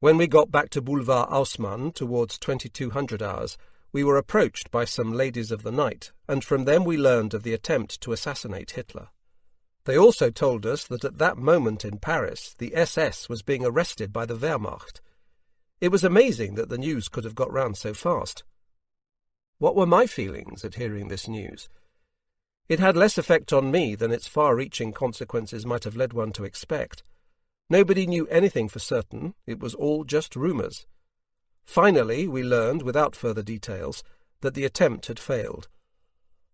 When we got back to Boulevard Haussmann towards 2200 hours, we were approached by some ladies of the night, and from them we learned of the attempt to assassinate Hitler. They also told us that at that moment in Paris the SS was being arrested by the Wehrmacht. It was amazing that the news could have got round so fast. What were my feelings at hearing this news? It had less effect on me than its far-reaching consequences might have led one to expect. Nobody knew anything for certain, it was all just rumours. Finally, we learned, without further details, that the attempt had failed.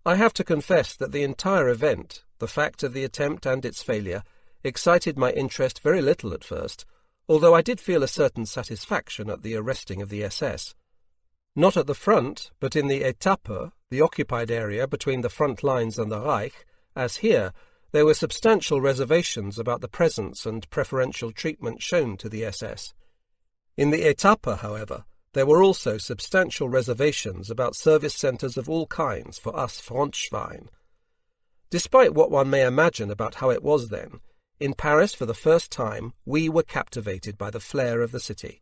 I have to confess that the entire event, the fact of the attempt and its failure, excited my interest very little at first, although I did feel a certain satisfaction at the arresting of the SS. Not at the front, but in the Etappe, the occupied area between the front lines and the Reich, as here, there were substantial reservations about the presence and preferential treatment shown to the SS. In the Etappe, however, there were also substantial reservations about service centres of all kinds for us Frontschwein. Despite what one may imagine about how it was then, in Paris for the first time we were captivated by the flair of the city.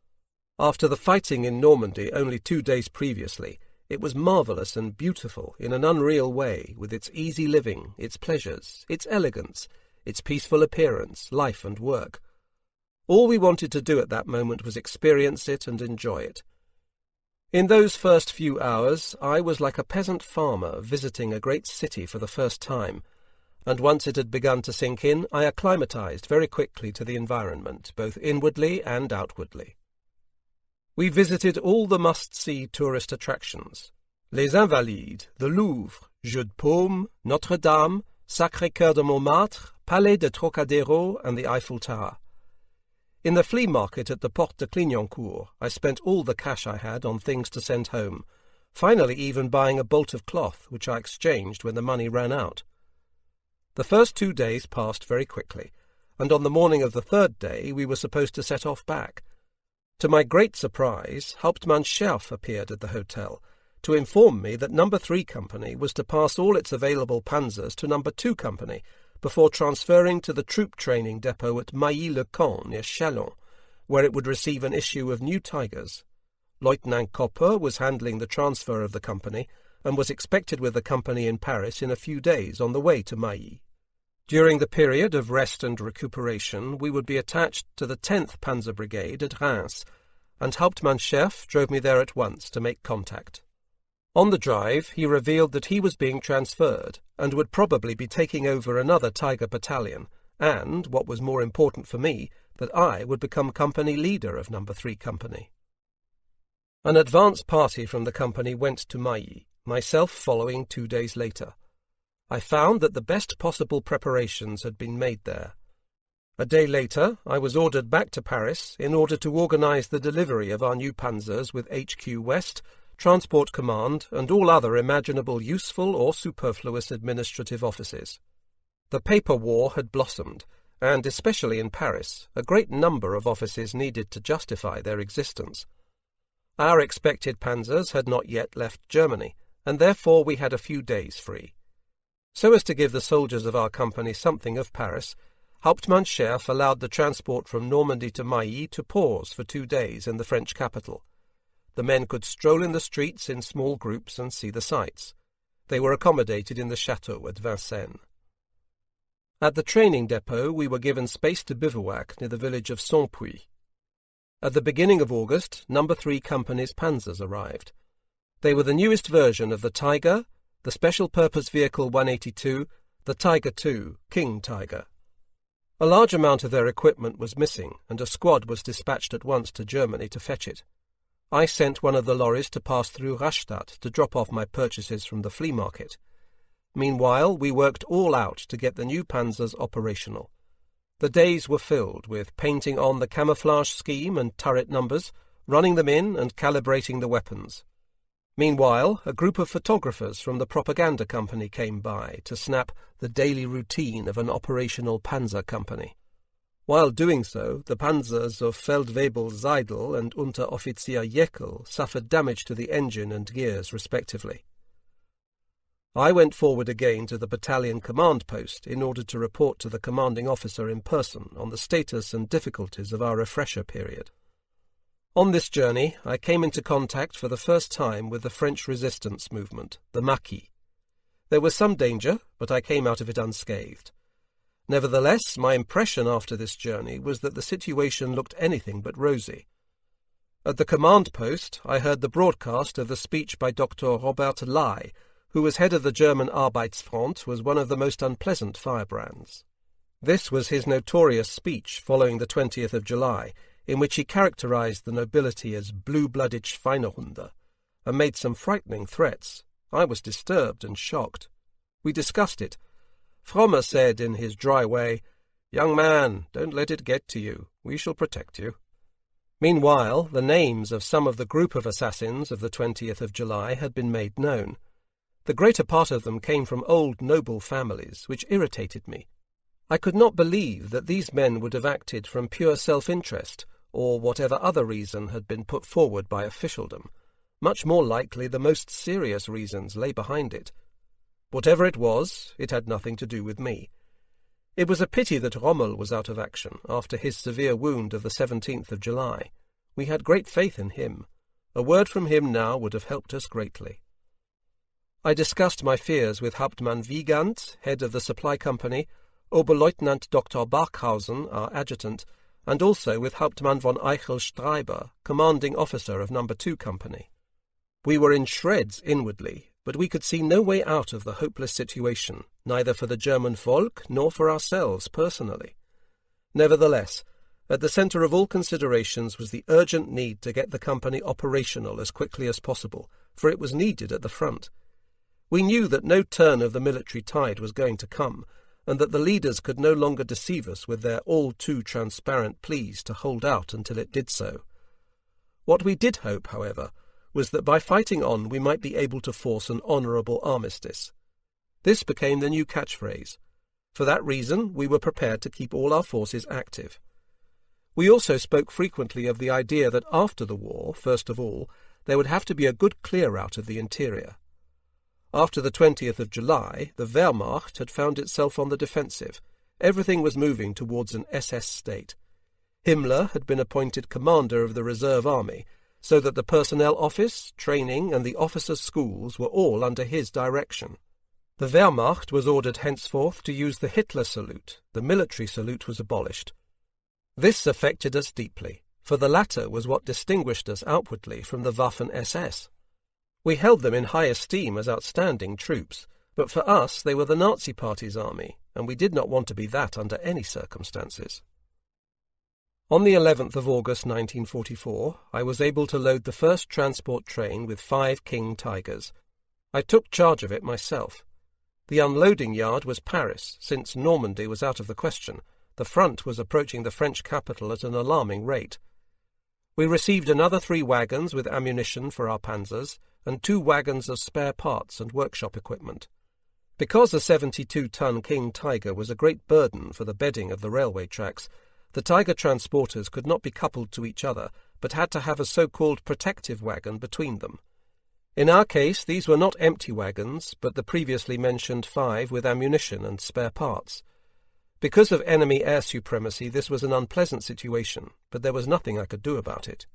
After the fighting in Normandy only 2 days previously, it was marvellous and beautiful in an unreal way, with its easy living, its pleasures, its elegance, its peaceful appearance, life and work. All we wanted to do at that moment was experience it and enjoy it. In those first few hours I was like a peasant farmer visiting a great city for the first time, and once it had begun to sink in, I acclimatized very quickly to the environment, both inwardly and outwardly. We visited all the must-see tourist attractions: Les Invalides, the Louvre, Jeu de Paume, Notre-Dame, Sacré-Cœur de Montmartre, Palais de Trocadéro, and the Eiffel Tower. In the flea market at the Porte de Clignancourt, I spent all the cash I had on things to send home, finally even buying a bolt of cloth, which I exchanged when the money ran out. The first 2 days passed very quickly, and on the morning of the third day we were supposed to set off back. To my great surprise, Pz.Mk.III. appeared at the hotel to inform me that No. 3 Company was to pass all its available panzers to No. 2 Company, before transferring to the troop training depot at Mailly-le-Camp near Châlons, where it would receive an issue of new Tigers. Lieutenant Copper was handling the transfer of the company, and was expected with the company in Paris in a few days on the way to Mailly. During the period of rest and recuperation, we would be attached to the 10th Panzer Brigade at Reims, and Pz.Mk.III. drove me there at once to make contact. On the drive, he revealed that he was being transferred, and would probably be taking over another Tiger battalion, and, what was more important for me, that I would become company leader of No. 3 Company. An advance party from the company went to Mailly, myself following 2 days later. I found that the best possible preparations had been made there. A day later, I was ordered back to Paris in order to organize the delivery of our new panzers with HQ West, Transport Command, and all other imaginable useful or superfluous administrative offices. The paper war had blossomed, and especially in Paris, a great number of offices needed to justify their existence. Our expected panzers had not yet left Germany, and therefore we had a few days free. So as to give the soldiers of our company something of Paris, Pz.Mk.III. allowed the transport from Normandy to Mailly to pause for 2 days in the French capital. The men could stroll in the streets in small groups and see the sights. They were accommodated in the chateau at Vincennes. At the training depot we were given space to bivouac near the village of Saint-Puy. At the beginning of August, No. 3 Company's panzers arrived. They were the newest version of the Tiger, the Special Purpose Vehicle 182, the Tiger II, King Tiger. A large amount of their equipment was missing, and a squad was dispatched at once to Germany to fetch it. I sent one of the lorries to pass through Rastatt to drop off my purchases from the flea market. Meanwhile, we worked all out to get the new panzers operational. The days were filled with painting on the camouflage scheme and turret numbers, running them in and calibrating the weapons. Meanwhile, a group of photographers from the propaganda company came by to snap the daily routine of an operational panzer company. While doing so, the panzers of Feldwebel Seidel and Unteroffizier Jekyll suffered damage to the engine and gears respectively. I went forward again to the battalion command post in order to report to the commanding officer in person on the status and difficulties of our refresher period. On this journey, I came into contact for the first time with the French resistance movement, the Maquis. There was some danger, but I came out of it unscathed. Nevertheless, my impression after this journey was that the situation looked anything but rosy. At the command post, I heard the broadcast of the speech by Dr. Robert Lai, who, as head of the German Arbeitsfront, was one of the most unpleasant firebrands. This was his notorious speech following the 20th of July, in which he characterized the nobility as blue-blooded Schweinehunde, and made some frightening threats. I was disturbed and shocked. We discussed it. Fromme said in his dry way, "Young man, don't let it get to you. We shall protect you." Meanwhile, the names of some of the group of assassins of the 20th of July had been made known. The greater part of them came from old noble families, which irritated me. I could not believe that these men would have acted from pure self-interest, or whatever other reason had been put forward by officialdom. Much more likely the most serious reasons lay behind it. Whatever it was, it had nothing to do with me. It was a pity that Rommel was out of action after his severe wound of the 17th of July. We had great faith in him. A word from him now would have helped us greatly. I discussed my fears with Hauptmann Wiegand, head of the supply company, Oberleutnant Dr. Barkhausen, our adjutant, and also with Hauptmann von Eichel-Streiber, commanding officer of No. 2 Company. We were in shreds inwardly, but we could see no way out of the hopeless situation, neither for the German Volk nor for ourselves personally. Nevertheless, at the centre of all considerations was the urgent need to get the company operational as quickly as possible, for it was needed at the front. We knew that no turn of the military tide was going to come, and that the leaders could no longer deceive us with their all-too-transparent pleas to hold out until it did so. What we did hope, however, was that by fighting on we might be able to force an honourable armistice. This became the new catchphrase. For that reason, we were prepared to keep all our forces active. We also spoke frequently of the idea that after the war, first of all, there would have to be a good clear-out of the interior. After the 20th of July, the Wehrmacht had found itself on the defensive. Everything was moving towards an SS state. Himmler had been appointed commander of the reserve army, so that the personnel office, training, and the officers' schools were all under his direction. The Wehrmacht was ordered henceforth to use the Hitler salute. The military salute was abolished. This affected us deeply, for the latter was what distinguished us outwardly from the Waffen-SS. We held them in high esteem as outstanding troops, but for us they were the Nazi Party's army, and we did not want to be that under any circumstances. On the 11th of August 1944, I was able to load the first transport train with 5 King Tigers. I took charge of it myself. The unloading yard was Paris, since Normandy was out of the question. The front was approaching the French capital at an alarming rate. We received another 3 wagons with ammunition for our panzers, and 2 wagons of spare parts and workshop equipment. Because a 72-ton King Tiger was a great burden for the bedding of the railway tracks, the Tiger transporters could not be coupled to each other, but had to have a so-called protective wagon between them. In our case, these were not empty wagons, but the previously mentioned 5 with ammunition and spare parts. Because of enemy air supremacy, this was an unpleasant situation, but there was nothing I could do about it.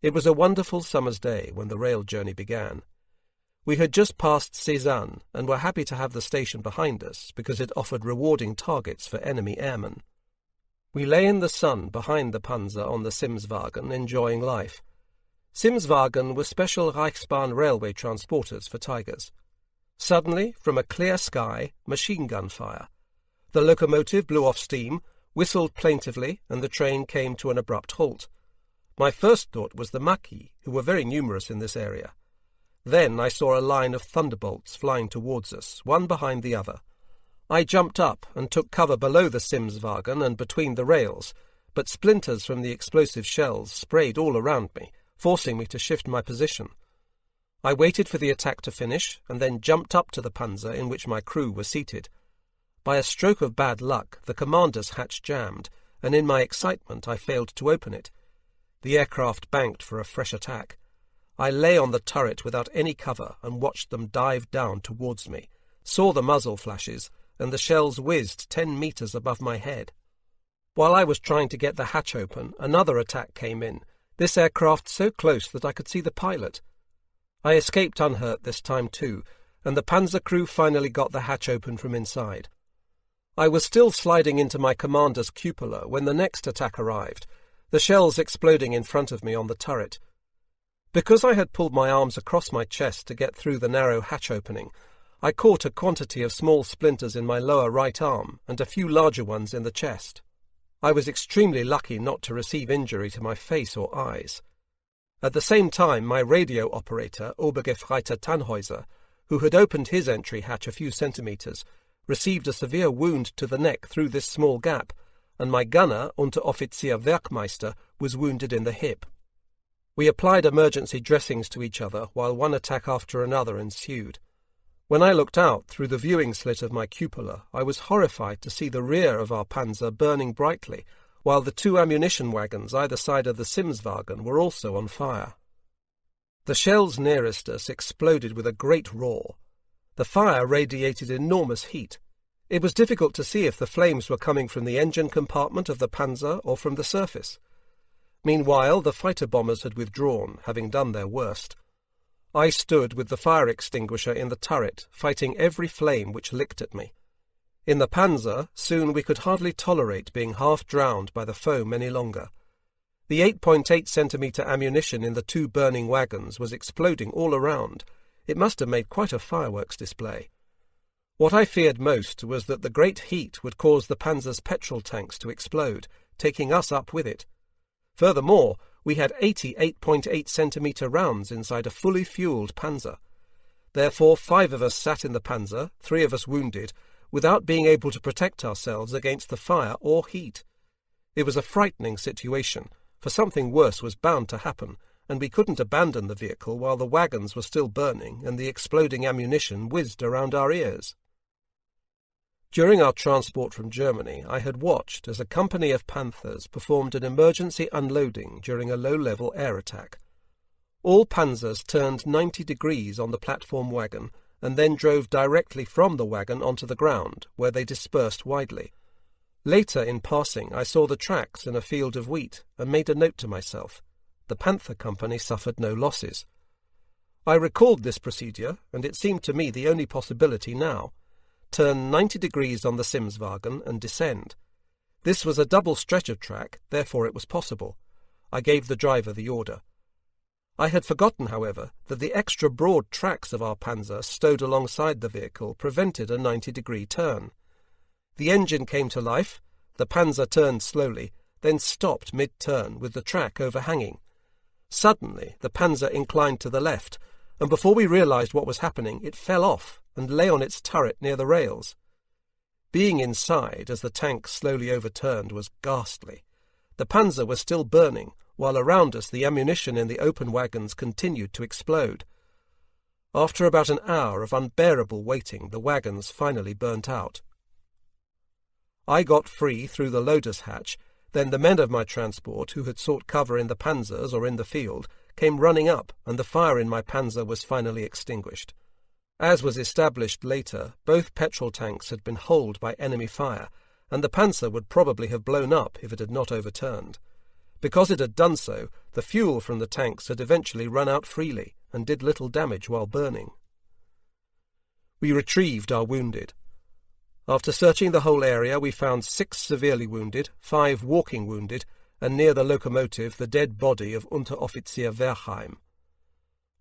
It was a wonderful summer's day when the rail journey began. We had just passed Cézanne and were happy to have the station behind us because it offered rewarding targets for enemy airmen. We lay in the sun behind the Panzer on the Simswagen, enjoying life. Simswagen were special Reichsbahn railway transporters for Tigers. Suddenly, from a clear sky, machine-gun fire. The locomotive blew off steam, whistled plaintively, and the train came to an abrupt halt. My first thought was the Maquis, who were very numerous in this area. Then I saw a line of thunderbolts flying towards us, one behind the other. I jumped up and took cover below the Simswagen and between the rails, but splinters from the explosive shells sprayed all around me, forcing me to shift my position. I waited for the attack to finish, and then jumped up to the Panzer in which my crew were seated. By a stroke of bad luck, the commander's hatch jammed, and in my excitement I failed to open it. The aircraft banked for a fresh attack. I lay on the turret without any cover and watched them dive down towards me, saw the muzzle flashes, and the shells whizzed 10 meters above my head. While I was trying to get the hatch open, another attack came in, this aircraft so close that I could see the pilot. I escaped unhurt this time too, and the Panzer crew finally got the hatch open from inside. I was still sliding into my commander's cupola when the next attack arrived, the shells exploding in front of me on the turret. Because I had pulled my arms across my chest to get through the narrow hatch opening, I caught a quantity of small splinters in my lower right arm and a few larger ones in the chest. I was extremely lucky not to receive injury to my face or eyes. At the same time, my radio operator, Obergefreiter Tannhäuser, who had opened his entry hatch a few centimetres, received a severe wound to the neck through this small gap, and my gunner, Unteroffizier Werkmeister, was wounded in the hip. We applied emergency dressings to each other while one attack after another ensued. When I looked out through the viewing slit of my cupola, I was horrified to see the rear of our panzer burning brightly, while the 2 ammunition wagons either side of the Simswagen were also on fire. The shells nearest us exploded with a great roar. The fire radiated enormous heat. It was difficult to see if the flames were coming from the engine compartment of the panzer or from the surface. Meanwhile, the fighter bombers had withdrawn, having done their worst. I stood with the fire extinguisher in the turret, fighting every flame which licked at me. In the panzer, soon we could hardly tolerate being half drowned by the foam any longer. The 8.8 centimetre ammunition in the 2 burning wagons was exploding all around. It must have made quite a fireworks display. What I feared most was that the great heat would cause the panzer's petrol tanks to explode, taking us up with it. Furthermore, we had 88.8 centimetre rounds inside a fully fuelled panzer. Therefore, 5 of us sat in the panzer, 3 of us wounded, without being able to protect ourselves against the fire or heat. It was a frightening situation, for something worse was bound to happen, and we couldn't abandon the vehicle while the wagons were still burning and the exploding ammunition whizzed around our ears. During our transport from Germany, I had watched as a company of Panthers performed an emergency unloading during a low-level air attack. All panzers turned 90 degrees on the platform wagon and then drove directly from the wagon onto the ground, where they dispersed widely. Later, in passing, I saw the tracks in a field of wheat and made a note to myself. The Panther Company suffered no losses. I recalled this procedure, and it seemed to me the only possibility now. Turn 90 degrees on the Simswagen and descend. This was a double stretch of track, therefore it was possible. I gave the driver the order. I had forgotten, however, that the extra broad tracks of our panzer stowed alongside the vehicle prevented a 90-degree turn. The engine came to life, the panzer turned slowly, then stopped mid-turn with the track overhanging. Suddenly the panzer inclined to the left, and before we realized what was happening, it fell off and lay on its turret near the rails. Being inside as the tank slowly overturned was ghastly. The panzer was still burning, while around us the ammunition in the open wagons continued to explode. After about an hour of unbearable waiting, the wagons finally burnt out. I got free through the loader's hatch, then the men of my transport, who had sought cover in the panzers or in the field, came running up, and the fire in my panzer was finally extinguished. As was established later, both petrol tanks had been holed by enemy fire, and the panzer would probably have blown up if it had not overturned. Because it had done so, the fuel from the tanks had eventually run out freely, and did little damage while burning. We retrieved our wounded. After searching the whole area, we found 6 severely wounded, 5 walking wounded, and near the locomotive the dead body of Unteroffizier Werheim.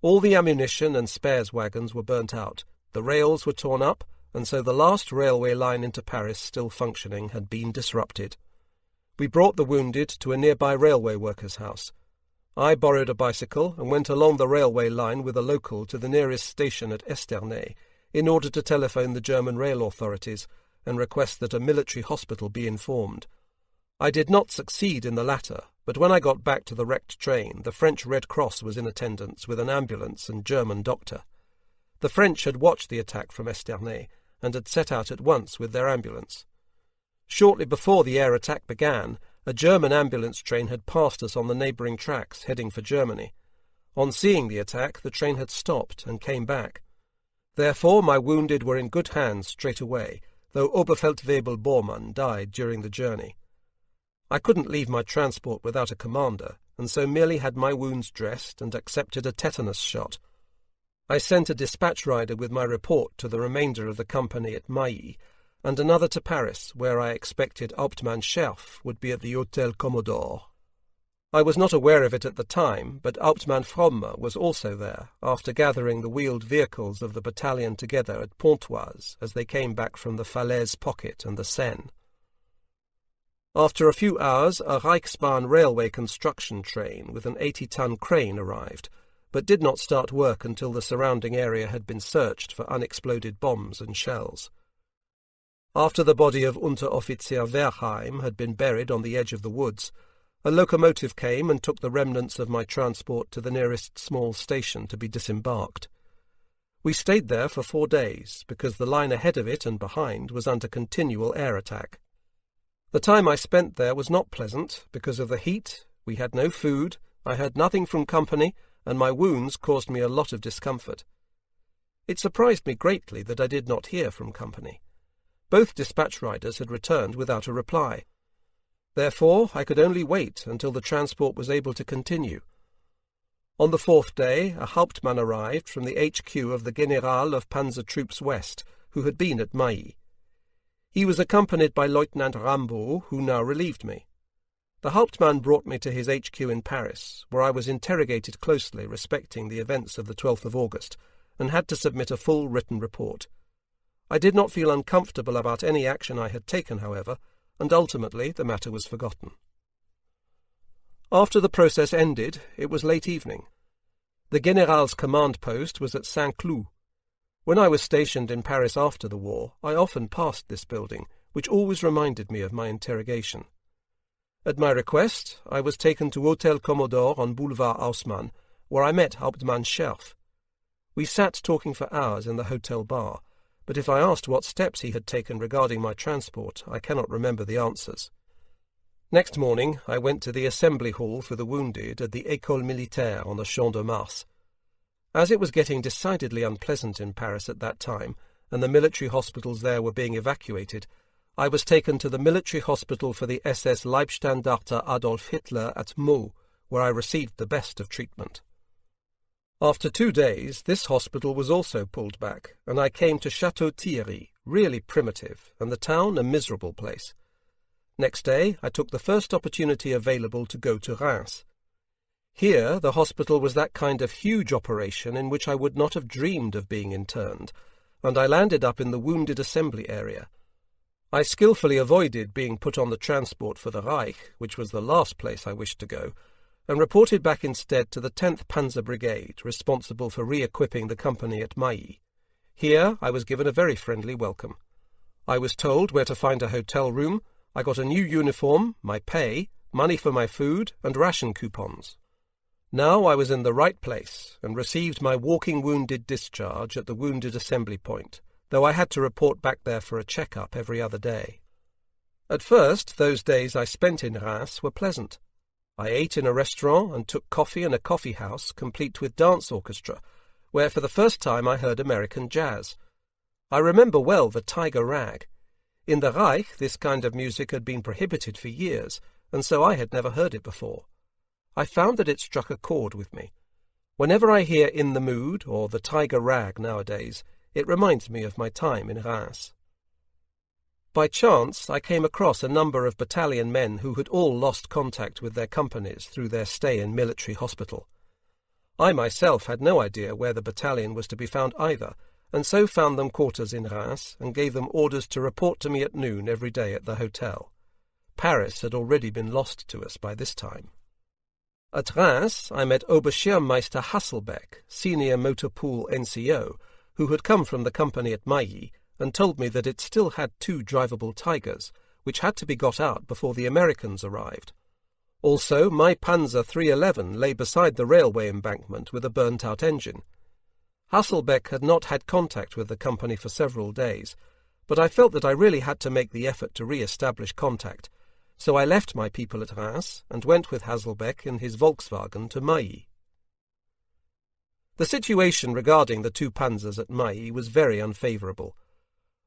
All the ammunition and spares wagons were burnt out, the rails were torn up, and so the last railway line into Paris still functioning had been disrupted. We brought the wounded to a nearby railway workers' house. I borrowed a bicycle and went along the railway line with a local to the nearest station at Pz.Mk.III in order to telephone the German rail authorities and request that a military hospital be informed. I did not succeed in the latter, but when I got back to the wrecked train, the French Red Cross was in attendance with an ambulance and German doctor. The French had watched the attack from Pz.Mk.III and had set out at once with their ambulance. Shortly before the air attack began, a German ambulance train had passed us on the neighbouring tracks, heading for Germany. On seeing the attack, the train had stopped and came back. Therefore, my wounded were in good hands straight away, though Oberfeldwebel Bormann died during the journey. I couldn't leave my transport without a commander, and so merely had my wounds dressed and accepted a tetanus shot. I sent a dispatch rider with my report to the remainder of the company at Mailly, and another to Paris, where I expected Hauptmann Scherf would be at the Hôtel Commodore. I was not aware of it at the time, but Hauptmann Fromme was also there, after gathering the wheeled vehicles of the battalion together at Pontoise as they came back from the Falaise Pocket and the Seine. After a few hours, a Reichsbahn railway construction train with an 80-ton crane arrived, but did not start work until the surrounding area had been searched for unexploded bombs and shells. After the body of Unteroffizier Werheim had been buried on the edge of the woods, a locomotive came and took the remnants of my transport to the nearest small station to be disembarked. We stayed there for 4 days, because the line ahead of it and behind was under continual air attack. The time I spent there was not pleasant, because of the heat, we had no food, I heard nothing from company, and my wounds caused me a lot of discomfort. It surprised me greatly that I did not hear from company. Both dispatch riders had returned without a reply. Therefore, I could only wait until the transport was able to continue. On the 4th day, a Hauptmann arrived from the HQ of the General of Panzer Troops West, who had been at Mailly. He was accompanied by Lieutenant Rambaud, who now relieved me. The Hauptmann brought me to his HQ in Paris, where I was interrogated closely respecting the events of the 12th of August, and had to submit a full written report. I did not feel uncomfortable about any action I had taken, however, and ultimately the matter was forgotten. After the process ended, it was late evening. The General's command post was at Saint-Cloud. When I was stationed in Paris after the war, I often passed this building, which always reminded me of my interrogation. At my request, I was taken to Hôtel Commodore on Boulevard Haussmann, where I met Hauptmann Scherf. We sat talking for hours in the hotel bar, but if I asked what steps he had taken regarding my transport, I cannot remember the answers. Next morning, I went to the assembly hall for the wounded at the École Militaire on the Champ de Mars. As it was getting decidedly unpleasant in Paris at that time, and the military hospitals there were being evacuated, I was taken to the military hospital for the SS Leibstandarte Adolf Hitler at Meaux, where I received the best of treatment. After 2 days, this hospital was also pulled back, and I came to Château-Thierry, really primitive, and the town a miserable place. Next day, I took the first opportunity available to go to Reims. Here, the hospital was that kind of huge operation in which I would not have dreamed of being interned, and I landed up in the wounded assembly area. I skilfully avoided being put on the transport for the Reich, which was the last place I wished to go, and reported back instead to the 10th Panzer Brigade, responsible for re-equipping the company at Mailly. Here I was given a very friendly welcome. I was told where to find a hotel room, I got a new uniform, my pay, money for my food, and ration coupons. Now I was in the right place, and received my walking wounded discharge at the wounded assembly point, though I had to report back there for a check-up every other day. At first, those days I spent in Reims were pleasant. I ate in a restaurant and took coffee in a coffee house, complete with dance orchestra, where for the first time I heard American jazz. I remember well the Tiger Rag. In the Reich, this kind of music had been prohibited for years, and so I had never heard it before. I found that it struck a chord with me. Whenever I hear In the Mood or the Tiger Rag nowadays, it reminds me of my time in Reims. By chance, I came across a number of battalion men who had all lost contact with their companies through their stay in military hospital. I myself had no idea where the battalion was to be found either, and so found them quarters in Reims and gave them orders to report to me at noon every day at the hotel. Paris had already been lost to us by this time. At Reims, I met Oberschirmmeister Hasselbeck, senior motor pool NCO, who had come from the company at Mailly, and told me that it still had 2 drivable Tigers, which had to be got out before the Americans arrived. Also, my Panzer 311 lay beside the railway embankment with a burnt-out engine. Hasselbeck had not had contact with the company for several days, but I felt that I really had to make the effort to re-establish contact, so I left my people at Reims and went with Hasselbeck in his Volkswagen to Mailly. The situation regarding the 2 panzers at Mailly was very unfavourable.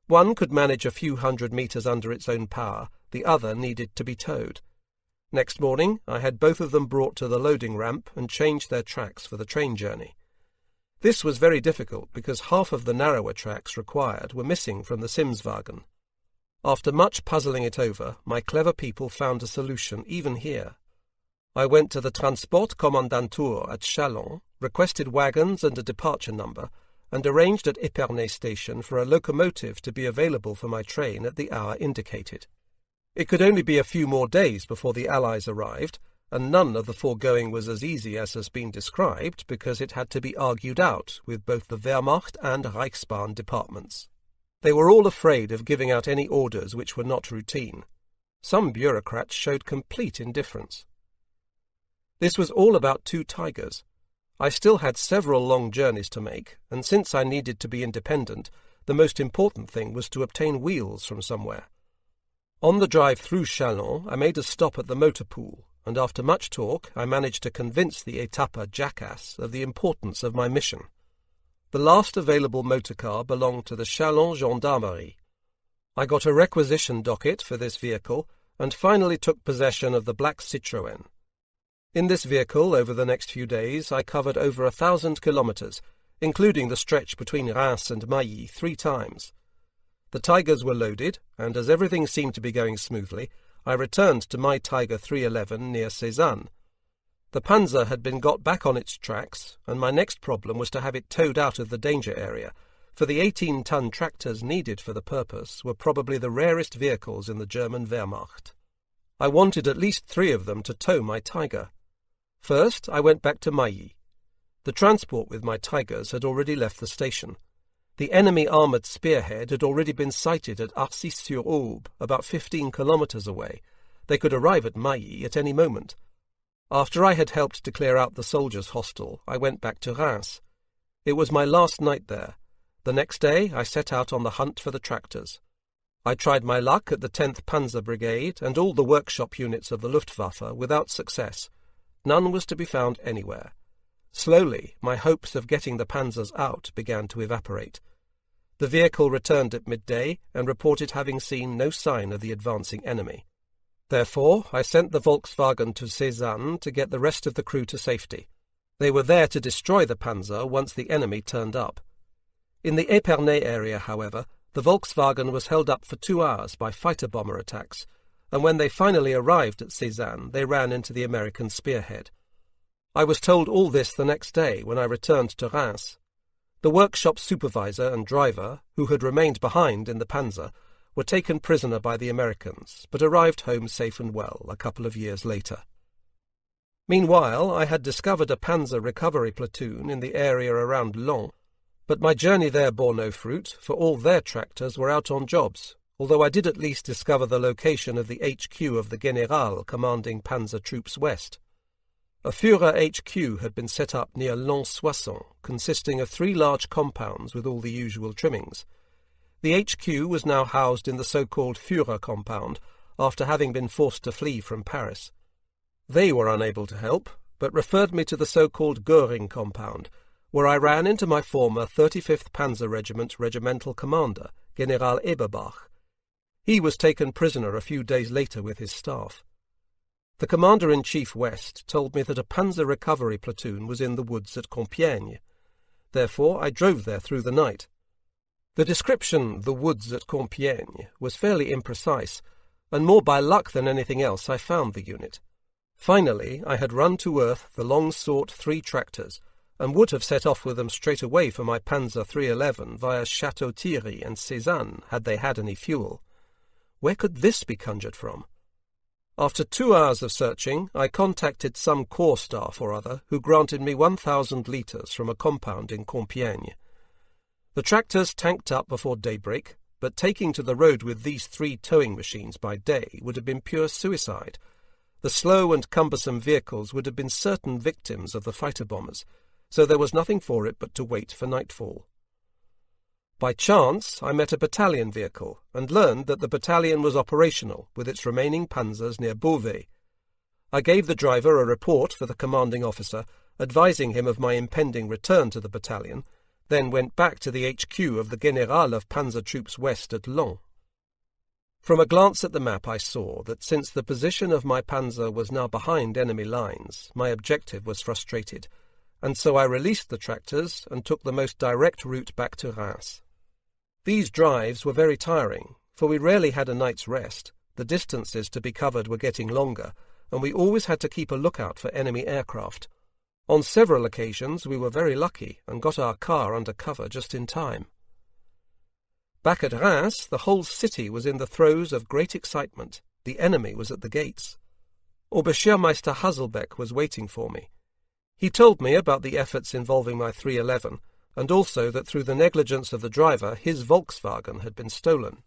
One could manage a few 100 metres under its own power, the other needed to be towed. Next morning I had both of them brought to the loading ramp and changed their tracks for the train journey. This was very difficult because half of the narrower tracks required were missing from the Simswagen. After much puzzling it over, my clever people found a solution even here. I went to the Transport Kommandantur at Châlons, requested wagons and a departure number, and arranged at Épernay station for a locomotive to be available for my train at the hour indicated. It could only be a few more days before the Allies arrived, and none of the foregoing was as easy as has been described, because it had to be argued out with both the Wehrmacht and Reichsbahn departments. They were all afraid of giving out any orders which were not routine. Some bureaucrats showed complete indifference. This was all about 2 Tigers. I still had several long journeys to make, and since I needed to be independent, the most important thing was to obtain wheels from somewhere. On the drive through Châlons, I made a stop at the motor pool, and after much talk I managed to convince the Etapper jackass of the importance of my mission. The last available motor car belonged to the Châlons Gendarmerie. I got a requisition docket for this vehicle, and finally took possession of the black Citroën. In this vehicle, over the next few days, I covered over 1,000 kilometres, including the stretch between Reims and Mailly 3 times. The Tigers were loaded, and as everything seemed to be going smoothly, I returned to my Tiger 311 near Cézanne. The Panzer had been got back on its tracks, and my next problem was to have it towed out of the danger area, for the 18-ton tractors needed for the purpose were probably the rarest vehicles in the German Wehrmacht. I wanted at least 3 of them to tow my Tiger. First, I went back to Mailly. The transport with my Tigers had already left the station. The enemy armoured spearhead had already been sighted at Arcis-sur-Aube, about 15 kilometres away. They could arrive at Mailly at any moment. After I had helped to clear out the soldiers' hostel, I went back to Reims. It was my last night there. The next day I set out on the hunt for the tractors. I tried my luck at the 10th Panzer Brigade and all the workshop units of the Luftwaffe without success. None was to be found anywhere. Slowly, my hopes of getting the panzers out began to evaporate. The vehicle returned at midday and reported having seen no sign of the advancing enemy. Therefore, I sent the Volkswagen to Cézanne to get the rest of the crew to safety. They were there to destroy the panzer once the enemy turned up. In the Épernay area, however, the Volkswagen was held up for 2 hours by fighter-bomber attacks, and when they finally arrived at Cézanne, they ran into the American spearhead. I was told all this the next day when I returned to Reims. The workshop supervisor and driver, who had remained behind in the Panzer, were taken prisoner by the Americans, but arrived home safe and well a couple of years later. Meanwhile, I had discovered a Panzer recovery platoon in the area around Laon, but my journey there bore no fruit, for all their tractors were out on jobs, although I did at least discover the location of the HQ of the General commanding Panzer Troops West. A Führer HQ had been set up near Lens-Soissons, consisting of 3 large compounds with all the usual trimmings. The HQ was now housed in the so-called Führer compound, after having been forced to flee from Paris. They were unable to help, but referred me to the so-called Göring compound, where I ran into my former 35th Panzer Regiment regimental commander, General Eberbach. He was taken prisoner a few days later with his staff. The Commander-in-Chief West told me that a Panzer recovery platoon was in the woods at Compiègne. Therefore I drove there through the night. The description, the woods at Compiègne, was fairly imprecise, and more by luck than anything else I found the unit. Finally, I had run to earth the long-sought 3 tractors, and would have set off with them straight away for my Panzer 311 via Château-Thierry and Cézanne had they had any fuel. Where could this be conjured from? After 2 hours of searching, I contacted some corps staff or other who granted me 1,000 litres from a compound in Compiègne. The tractors tanked up before daybreak, but taking to the road with these 3 towing machines by day would have been pure suicide. The slow and cumbersome vehicles would have been certain victims of the fighter-bombers, so there was nothing for it but to wait for nightfall. By chance, I met a battalion vehicle and learned that the battalion was operational with its remaining panzers near Beauvais. I gave the driver a report for the commanding officer, advising him of my impending return to the battalion, then went back to the HQ of the General of Panzer Troops West at Laon. From a glance at the map I saw that since the position of my panzer was now behind enemy lines, my objective was frustrated, and so I released the tractors and took the most direct route back to Reims. These drives were very tiring, for we rarely had a night's rest, the distances to be covered were getting longer, and we always had to keep a lookout for enemy aircraft. On several occasions we were very lucky and got our car under cover just in time. Back at Reims, the whole city was in the throes of great excitement. The enemy was at the gates. Oberschirmeister Haselbeck was waiting for me. He told me about the efforts involving my 311, and also that through the negligence of the driver his Volkswagen had been stolen.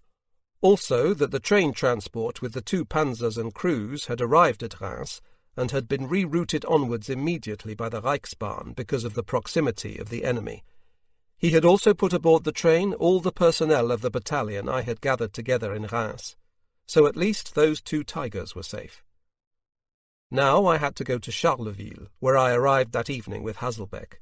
Also that the train transport with the 2 panzers and crews had arrived at Reims and had been rerouted onwards immediately by the Reichsbahn because of the proximity of the enemy. He had also put aboard the train all the personnel of the battalion I had gathered together in Reims, so at least those 2 tigers were safe. Now I had to go to Charleville, where I arrived that evening with Haselbeck.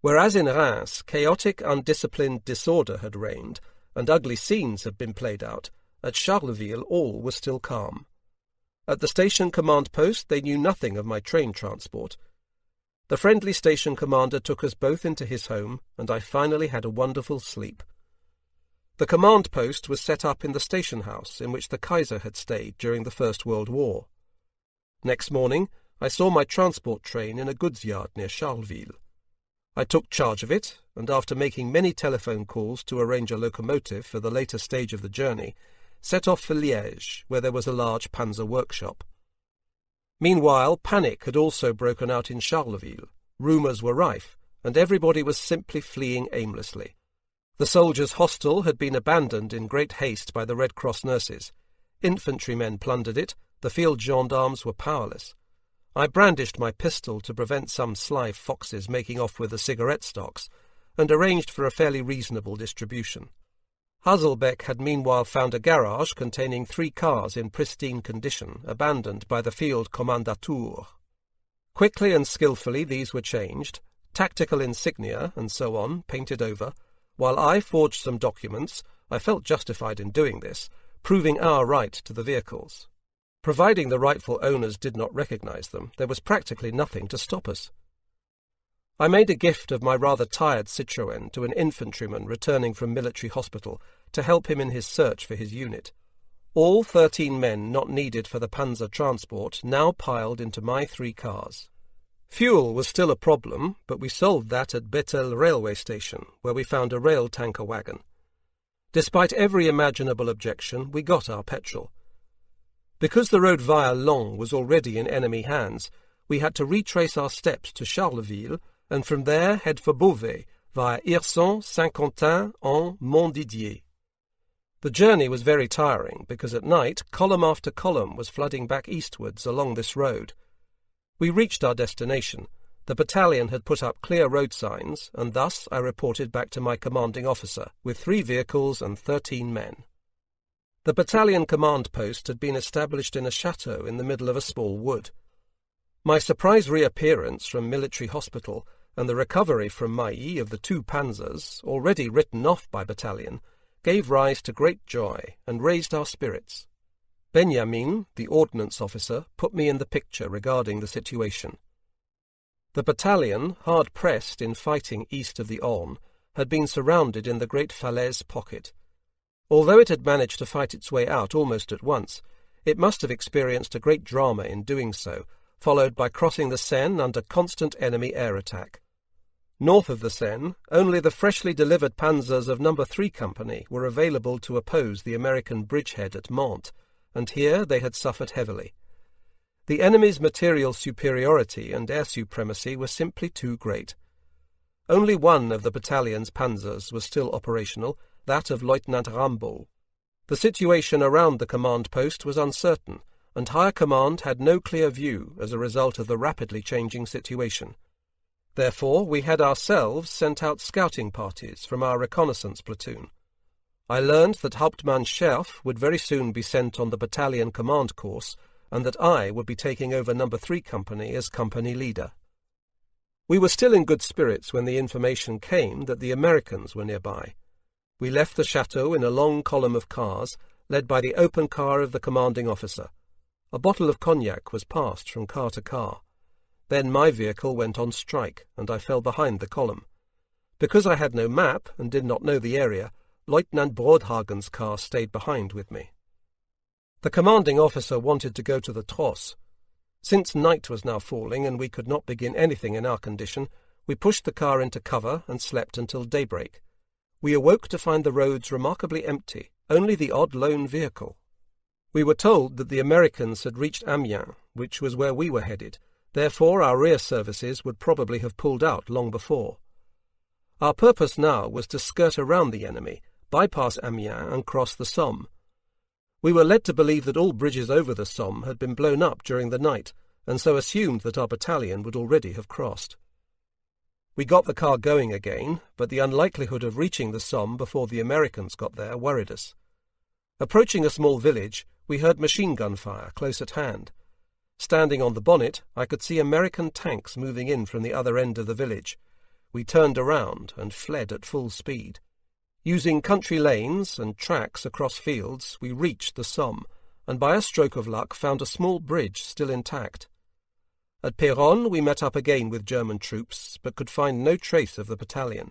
Whereas in Reims chaotic, undisciplined disorder had reigned, and ugly scenes had been played out, at Charleville all was still calm. At the station command post they knew nothing of my train transport. The friendly station commander took us both into his home, and I finally had a wonderful sleep. The command post was set up in the station house in which the Kaiser had stayed during the First World War. Next morning I saw my transport train in a goods yard near Charleville. I took charge of it, and after making many telephone calls to arrange a locomotive for the later stage of the journey, set off for Liège, where there was a large panzer workshop. Meanwhile, panic had also broken out in Charleville. Rumours were rife, and everybody was simply fleeing aimlessly. The soldiers' hostel had been abandoned in great haste by the Red Cross nurses. Infantrymen plundered it, the field gendarmes were powerless. I brandished my pistol to prevent some sly foxes making off with the cigarette stocks, and arranged for a fairly reasonable distribution. Haselbeck had meanwhile found a garage containing 3 cars in pristine condition, abandoned by the field commandatur. Quickly and skilfully these were changed, tactical insignia and so on painted over, while I forged some documents, I felt justified in doing this, proving our right to the vehicles. Providing the rightful owners did not recognize them, there was practically nothing to stop us. I made a gift of my rather tired Citroën to an infantryman returning from military hospital to help him in his search for his unit. All 13 men not needed for the panzer transport now piled into my 3 cars. Fuel was still a problem, but we solved that at Bethel railway station, where we found a rail tanker wagon. Despite every imaginable objection, we got our petrol. Because the road via Laon was already in enemy hands, we had to retrace our steps to Charleville, and from there head for Beauvais, via Hirson, Saint-Quentin, and Montdidier. The journey was very tiring, because at night column after column was flooding back eastwards along this road. We reached our destination. The battalion had put up clear road signs, and thus I reported back to my commanding officer, with 3 vehicles and 13 men. The battalion command post had been established in a chateau in the middle of a small wood. My surprise reappearance from military hospital and the recovery from Mailly of the 2 panzers, already written off by battalion, gave rise to great joy and raised our spirits. Benjamin, the ordnance officer, put me in the picture regarding the situation. The battalion, hard-pressed in fighting east of the Orne, had been surrounded in the great Falaise pocket. Although it had managed to fight its way out almost at once, it must have experienced a great drama in doing so, followed by crossing the Seine under constant enemy air attack. North of the Seine, only the freshly delivered panzers of No. 3 Company were available to oppose the American bridgehead at Mantes, and here they had suffered heavily. The enemy's material superiority and air supremacy were simply too great. Only one of the battalion's panzers was still operational, that of Lieutenant Rambaud. The situation around the command post was uncertain, and higher command had no clear view as a result of the rapidly changing situation. Therefore, we had ourselves sent out scouting parties from our reconnaissance platoon. I learned that Hauptmann Scherf would very soon be sent on the battalion command course, and that I would be taking over No. 3 Company as company leader. We were still in good spirits when the information came that the Americans were nearby. We left the chateau in a long column of cars, led by the open car of the commanding officer. A bottle of cognac was passed from car to car. Then my vehicle went on strike, and I fell behind the column. Because I had no map and did not know the area, Lieutenant Brodhagen's car stayed behind with me. The commanding officer wanted to go to the Trosse. Since night was now falling and we could not begin anything in our condition, we pushed the car into cover and slept until daybreak. We awoke to find the roads remarkably empty, only the odd lone vehicle. We were told that the Americans had reached Amiens, which was where we were headed. Therefore our rear services would probably have pulled out long before. Our purpose now was to skirt around the enemy, bypass Amiens and cross the Somme. We were led to believe that all bridges over the Somme had been blown up during the night, and so assumed that our battalion would already have crossed. We got the car going again, but the unlikelihood of reaching the Somme before the Americans got there worried us. Approaching a small village, we heard machine gun fire close at hand. Standing on the bonnet, I could see American tanks moving in from the other end of the village. We turned around and fled at full speed. Using country lanes and tracks across fields, we reached the Somme, and by a stroke of luck found a small bridge still intact. At Péronne we met up again with German troops, but could find no trace of the battalion.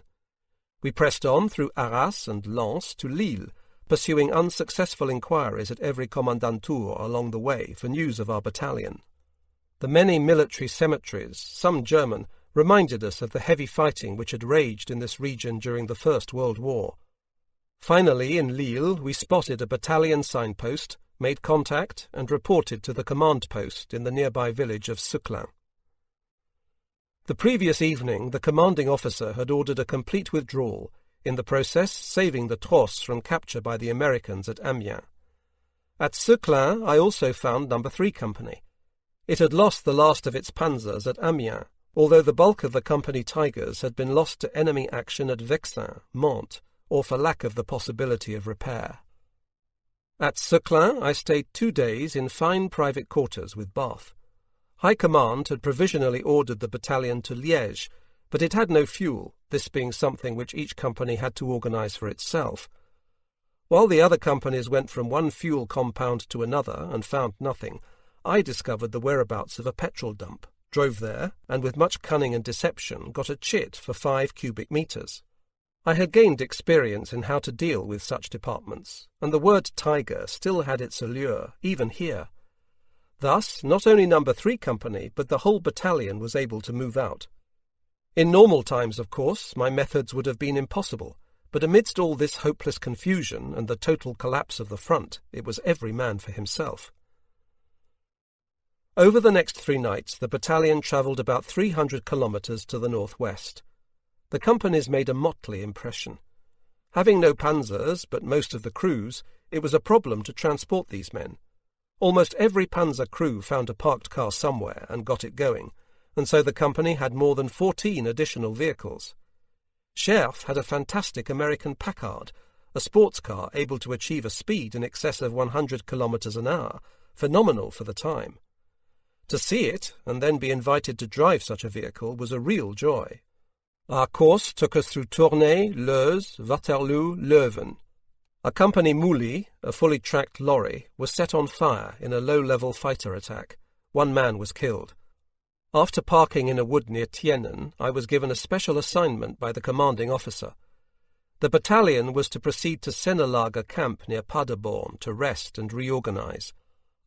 We pressed on through Arras and Lens to Lille, pursuing unsuccessful inquiries at every commandantur along the way for news of our battalion. The many military cemeteries, some German, reminded us of the heavy fighting which had raged in this region during the First World War. Finally, in Lille, we spotted a battalion signpost, made contact, and reported to the command post in the nearby village of Seclin. The previous evening, the commanding officer had ordered a complete withdrawal, in the process saving the Trosse from capture by the Americans at Amiens. At Seclin I also found No. 3 Company. It had lost the last of its panzers at Amiens, although the bulk of the company Tigers had been lost to enemy action at Vexin, Mantes, or for lack of the possibility of repair. At Seclin I stayed 2 days in fine private quarters with bath. High Command had provisionally ordered the battalion to Liège, but it had no fuel, this being something which each company had to organise for itself. While the other companies went from one fuel compound to another and found nothing, I discovered the whereabouts of a petrol dump, drove there, and with much cunning and deception got a chit for 5 cubic metres. I had gained experience in how to deal with such departments, and the word tiger still had its allure, even here. Thus, not only No. 3 Company, but the whole battalion was able to move out. In normal times, of course, my methods would have been impossible, but amidst all this hopeless confusion and the total collapse of the front, it was every man for himself. Over the next 3 nights, the battalion travelled about 300 kilometres to the northwest. The companies made a motley impression. Having no panzers, but most of the crews, it was a problem to transport these men. Almost every panzer crew found a parked car somewhere and got it going, and so the company had more than 14 additional vehicles. Scherf had a fantastic American Packard, a sports car able to achieve a speed in excess of 100 kilometres an hour, phenomenal for the time. To see it, and then be invited to drive such a vehicle, was a real joy. Our course took us through Tournai, Leuze, Waterloo, Leuven. A company Mouly, a fully tracked lorry, was set on fire in a low-level fighter attack. 1 man was killed. After parking in a wood near Tienen, I was given a special assignment by the commanding officer. The battalion was to proceed to Sennelager camp near Paderborn to rest and reorganize.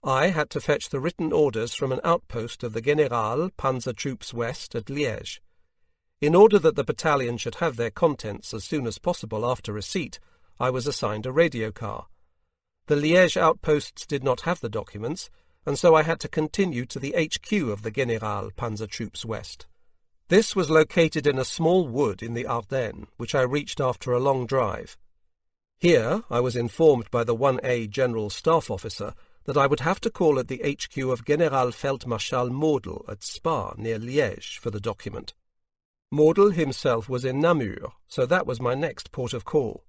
I had to fetch the written orders from an outpost of the General Panzer Troops West at Liège. In order that the battalion should have their contents as soon as possible after receipt, I was assigned a radio car. The Liège outposts did not have the documents, and so I had to continue to the HQ of the General Panzer Troops West. This was located in a small wood in the Ardennes, which I reached after a long drive. Here I was informed by the 1A General Staff Officer that I would have to call at the HQ of General Feldmarschall Model at Spa, near Liège, for the document. Model himself was in Namur, so that was my next port of call.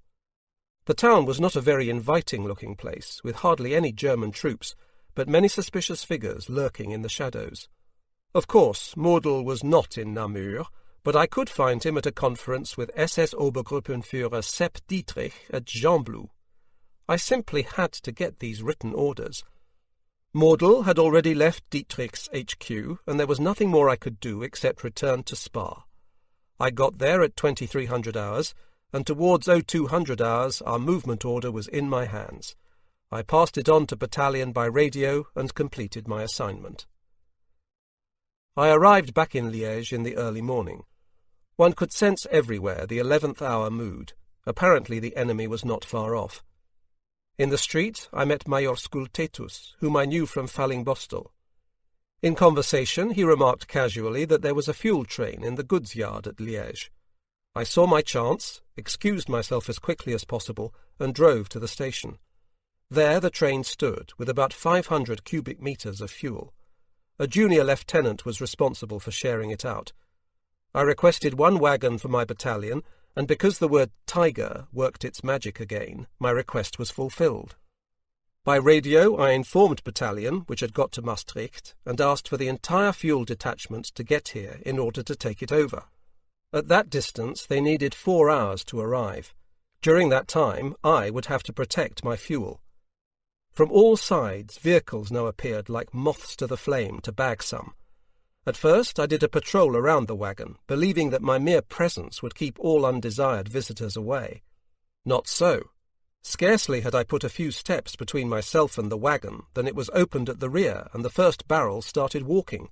The town was not a very inviting-looking place, with hardly any German troops, but many suspicious figures lurking in the shadows. Of course, Model was not in Namur, but I could find him at a conference with SS Obergruppenführer Pz.Mk.III at Gembloux. I simply had to get these written orders. Model had already left Dietrich's HQ, and there was nothing more I could do except return to Spa. I got there at 2300 hours, and towards 0200 hours our movement order was in my hands. I passed it on to battalion by radio and completed my assignment. I arrived back in Liège in the early morning. One could sense everywhere the 11th hour mood. Apparently the enemy was not far off. In the street I met Major Scultetus, whom I knew from Fallingbostel. In conversation he remarked casually that there was a fuel train in the goods yard at Liège. I saw my chance, excused myself as quickly as possible, and drove to the station. There the train stood, with about 500 cubic metres of fuel. A junior lieutenant was responsible for sharing it out. I requested one wagon for my battalion, and because the word tiger worked its magic again, my request was fulfilled. By radio I informed battalion, which had got to Maastricht, and asked for the entire fuel detachment to get here in order to take it over. At that distance they needed 4 hours to arrive. During that time I would have to protect my fuel. From all sides vehicles now appeared like moths to the flame to bag some. At first I did a patrol around the wagon, believing that my mere presence would keep all undesired visitors away. Not so. Scarcely had I put a few steps between myself and the wagon than it was opened at the rear and the first barrel started walking.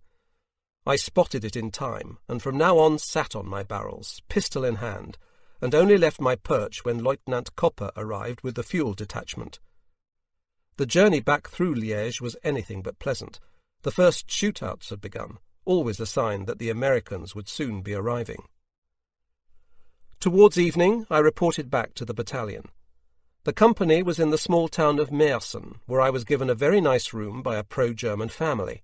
I spotted it in time, and from now on sat on my barrels, pistol in hand, and only left my perch when Lieutenant Copper arrived with the fuel detachment. The journey back through Liège was anything but pleasant. The first shootouts had begun, always a sign that the Americans would soon be arriving. Towards evening I reported back to the battalion. The company was in the small town of Meersen, where I was given a very nice room by a pro-German family.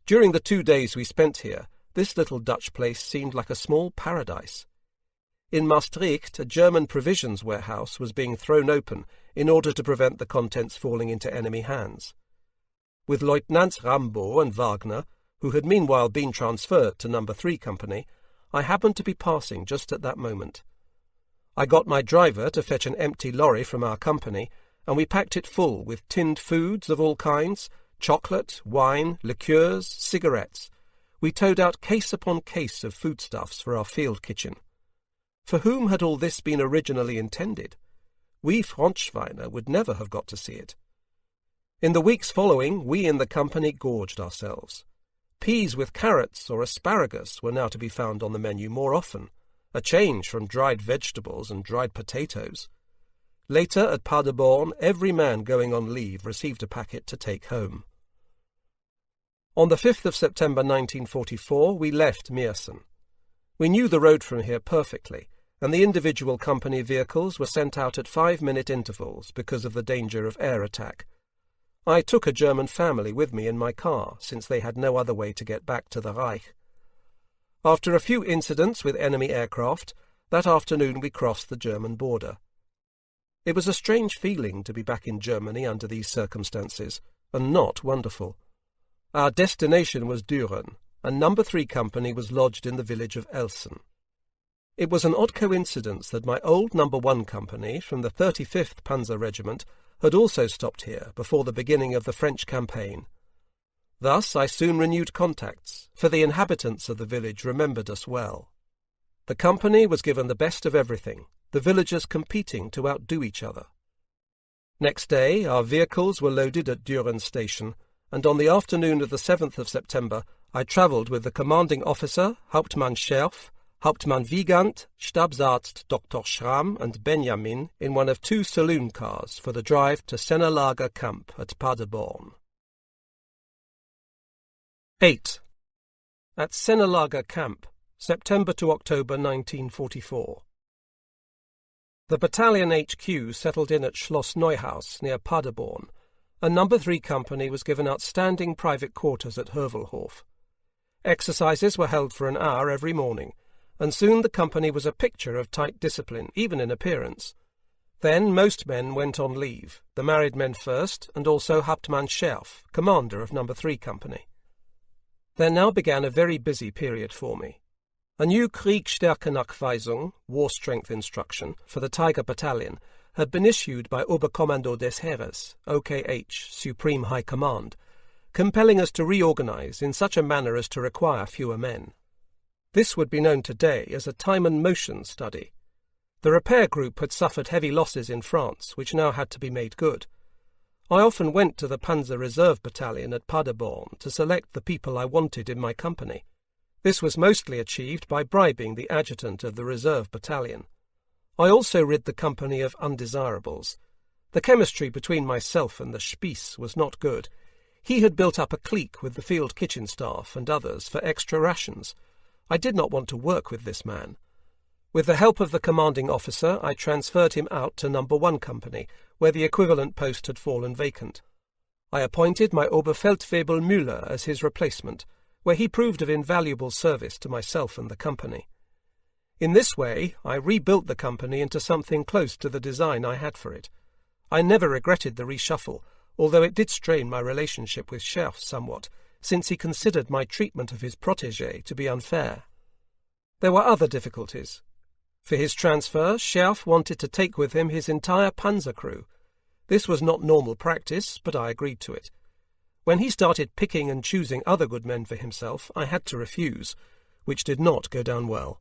During the 2 days we spent here, this little Dutch place seemed like a small paradise. In Maastricht, a German provisions warehouse was being thrown open in order to prevent the contents falling into enemy hands. With Lieutenants Rambaud and Wagner, who had meanwhile been transferred to No. 3 Company, I happened to be passing just at that moment. I got my driver to fetch an empty lorry from our company, and we packed it full with tinned foods of all kinds, chocolate, wine, liqueurs, cigarettes. We towed out case upon case of foodstuffs for our field kitchen. For whom had all this been originally intended? We Frontschweiner would never have got to see it. In the weeks following, we in the company gorged ourselves. Peas with carrots or asparagus were now to be found on the menu more often, a change from dried vegetables and dried potatoes. Later, at Paderborn, every man going on leave received a packet to take home. On the 5th of September 1944, we left Meersen. We knew the road from here perfectly, and the individual company vehicles were sent out at 5-minute intervals because of the danger of air attack. I took a German family with me in my car, since they had no other way to get back to the Reich. After a few incidents with enemy aircraft, that afternoon we crossed the German border. It was a strange feeling to be back in Germany under these circumstances, and not wonderful. Our destination was Düren, and No. 3 Company was lodged in the village of Elsen. It was an odd coincidence that my old No. 1 Company from the 35th Panzer Regiment had also stopped here before the beginning of the French campaign. Thus I soon renewed contacts, for the inhabitants of the village remembered us well. The company was given the best of everything, the villagers competing to outdo each other. Next day our vehicles were loaded at Düren station, and on the afternoon of the 7th of September I travelled with the commanding officer, Hauptmann Scherf, Hauptmann Wiegand, Stabsarzt Dr. Schramm and Benjamin in one of 2 saloon cars for the drive to Sennelager Camp at Paderborn. 8. At Sennelager Camp, September to October 1944. The battalion HQ settled in at Schloss Neuhaus near Paderborn, and No. 3 Company was given outstanding private quarters at Hörvelhof. Exercises were held for an hour every morning, and soon the company was a picture of tight discipline, even in appearance. Then most men went on leave, the married men first, and also Hauptmann Scherf, commander of No. 3 Company. There now began a very busy period for me. A new Kriegsstärkenachweisung, war strength instruction, for the Tiger Battalion had been issued by Oberkommando des Heeres, OKH, Supreme High Command, compelling us to reorganize in such a manner as to require fewer men. This would be known today as a time and motion study. The repair group had suffered heavy losses in France, which now had to be made good. I often went to the Panzer Reserve Battalion at Paderborn to select the people I wanted in my company. This was mostly achieved by bribing the adjutant of the reserve battalion. I also rid the company of undesirables. The chemistry between myself and the Spieß was not good. He had built up a clique with the field kitchen staff and others for extra rations. I did not want to work with this man. With the help of the commanding officer, I transferred him out to No. 1 Company, where the equivalent post had fallen vacant. I appointed my Oberfeldwebel Müller as his replacement, where he proved of invaluable service to myself and the company. In this way, I rebuilt the company into something close to the design I had for it. I never regretted the reshuffle, although it did strain my relationship with Scherf somewhat, since he considered my treatment of his protégé to be unfair. There were other difficulties. For his transfer, Scherf wanted to take with him his entire Panzer crew. This was not normal practice, but I agreed to it. When he started picking and choosing other good men for himself, I had to refuse, which did not go down well.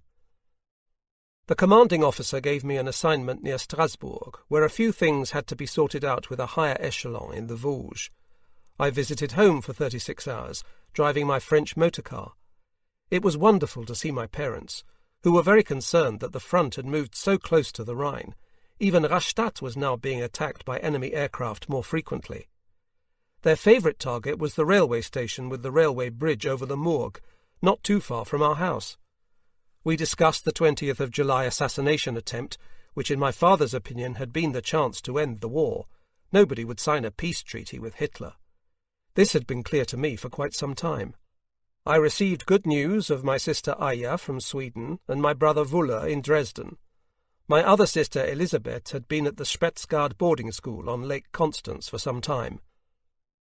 The commanding officer gave me an assignment near Strasbourg, where a few things had to be sorted out with a higher echelon in the Vosges. I visited home for 36 hours, driving my French motor car. It was wonderful to see my parents, who were very concerned that the front had moved so close to the Rhine. Even Rastatt was now being attacked by enemy aircraft more frequently. Their favourite target was the railway station with the railway bridge over the Moorg, not too far from our house. We discussed the 20th of July assassination attempt, which in my father's opinion had been the chance to end the war. Nobody would sign a peace treaty with Hitler. This had been clear to me for quite some time. I received good news of my sister Aya from Sweden and my brother Wuller in Dresden. My other sister Elisabeth had been at the Spätsgard boarding school on Lake Constance for some time.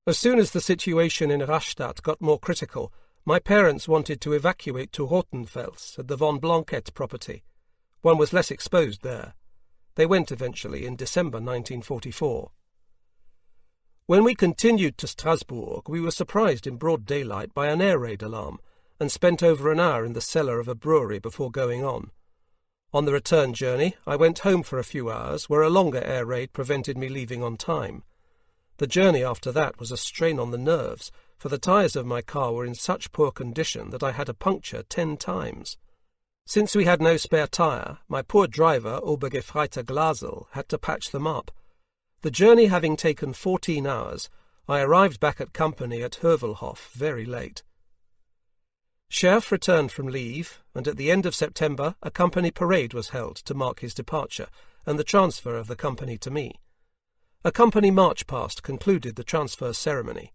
As soon as the situation in Rastatt got more critical, my parents wanted to evacuate to Rothenfels at the von Blanquette property. One was less exposed there. They went eventually in December 1944. When we continued to Strasbourg, we were surprised in broad daylight by an air raid alarm and spent over an hour in the cellar of a brewery before going on. On the return journey, I went home for a few hours, where a longer air raid prevented me leaving on time. The journey after that was a strain on the nerves, for the tyres of my car were in such poor condition that I had a puncture 10 times. Since we had no spare tyre, my poor driver, Obergefreiter Glasel, had to patch them up. The journey having taken 14 hours, I arrived back at company at Heuvelhof very late. Scherf returned from leave, and at the end of September a company parade was held to mark his departure and the transfer of the company to me. A company march past concluded the transfer ceremony.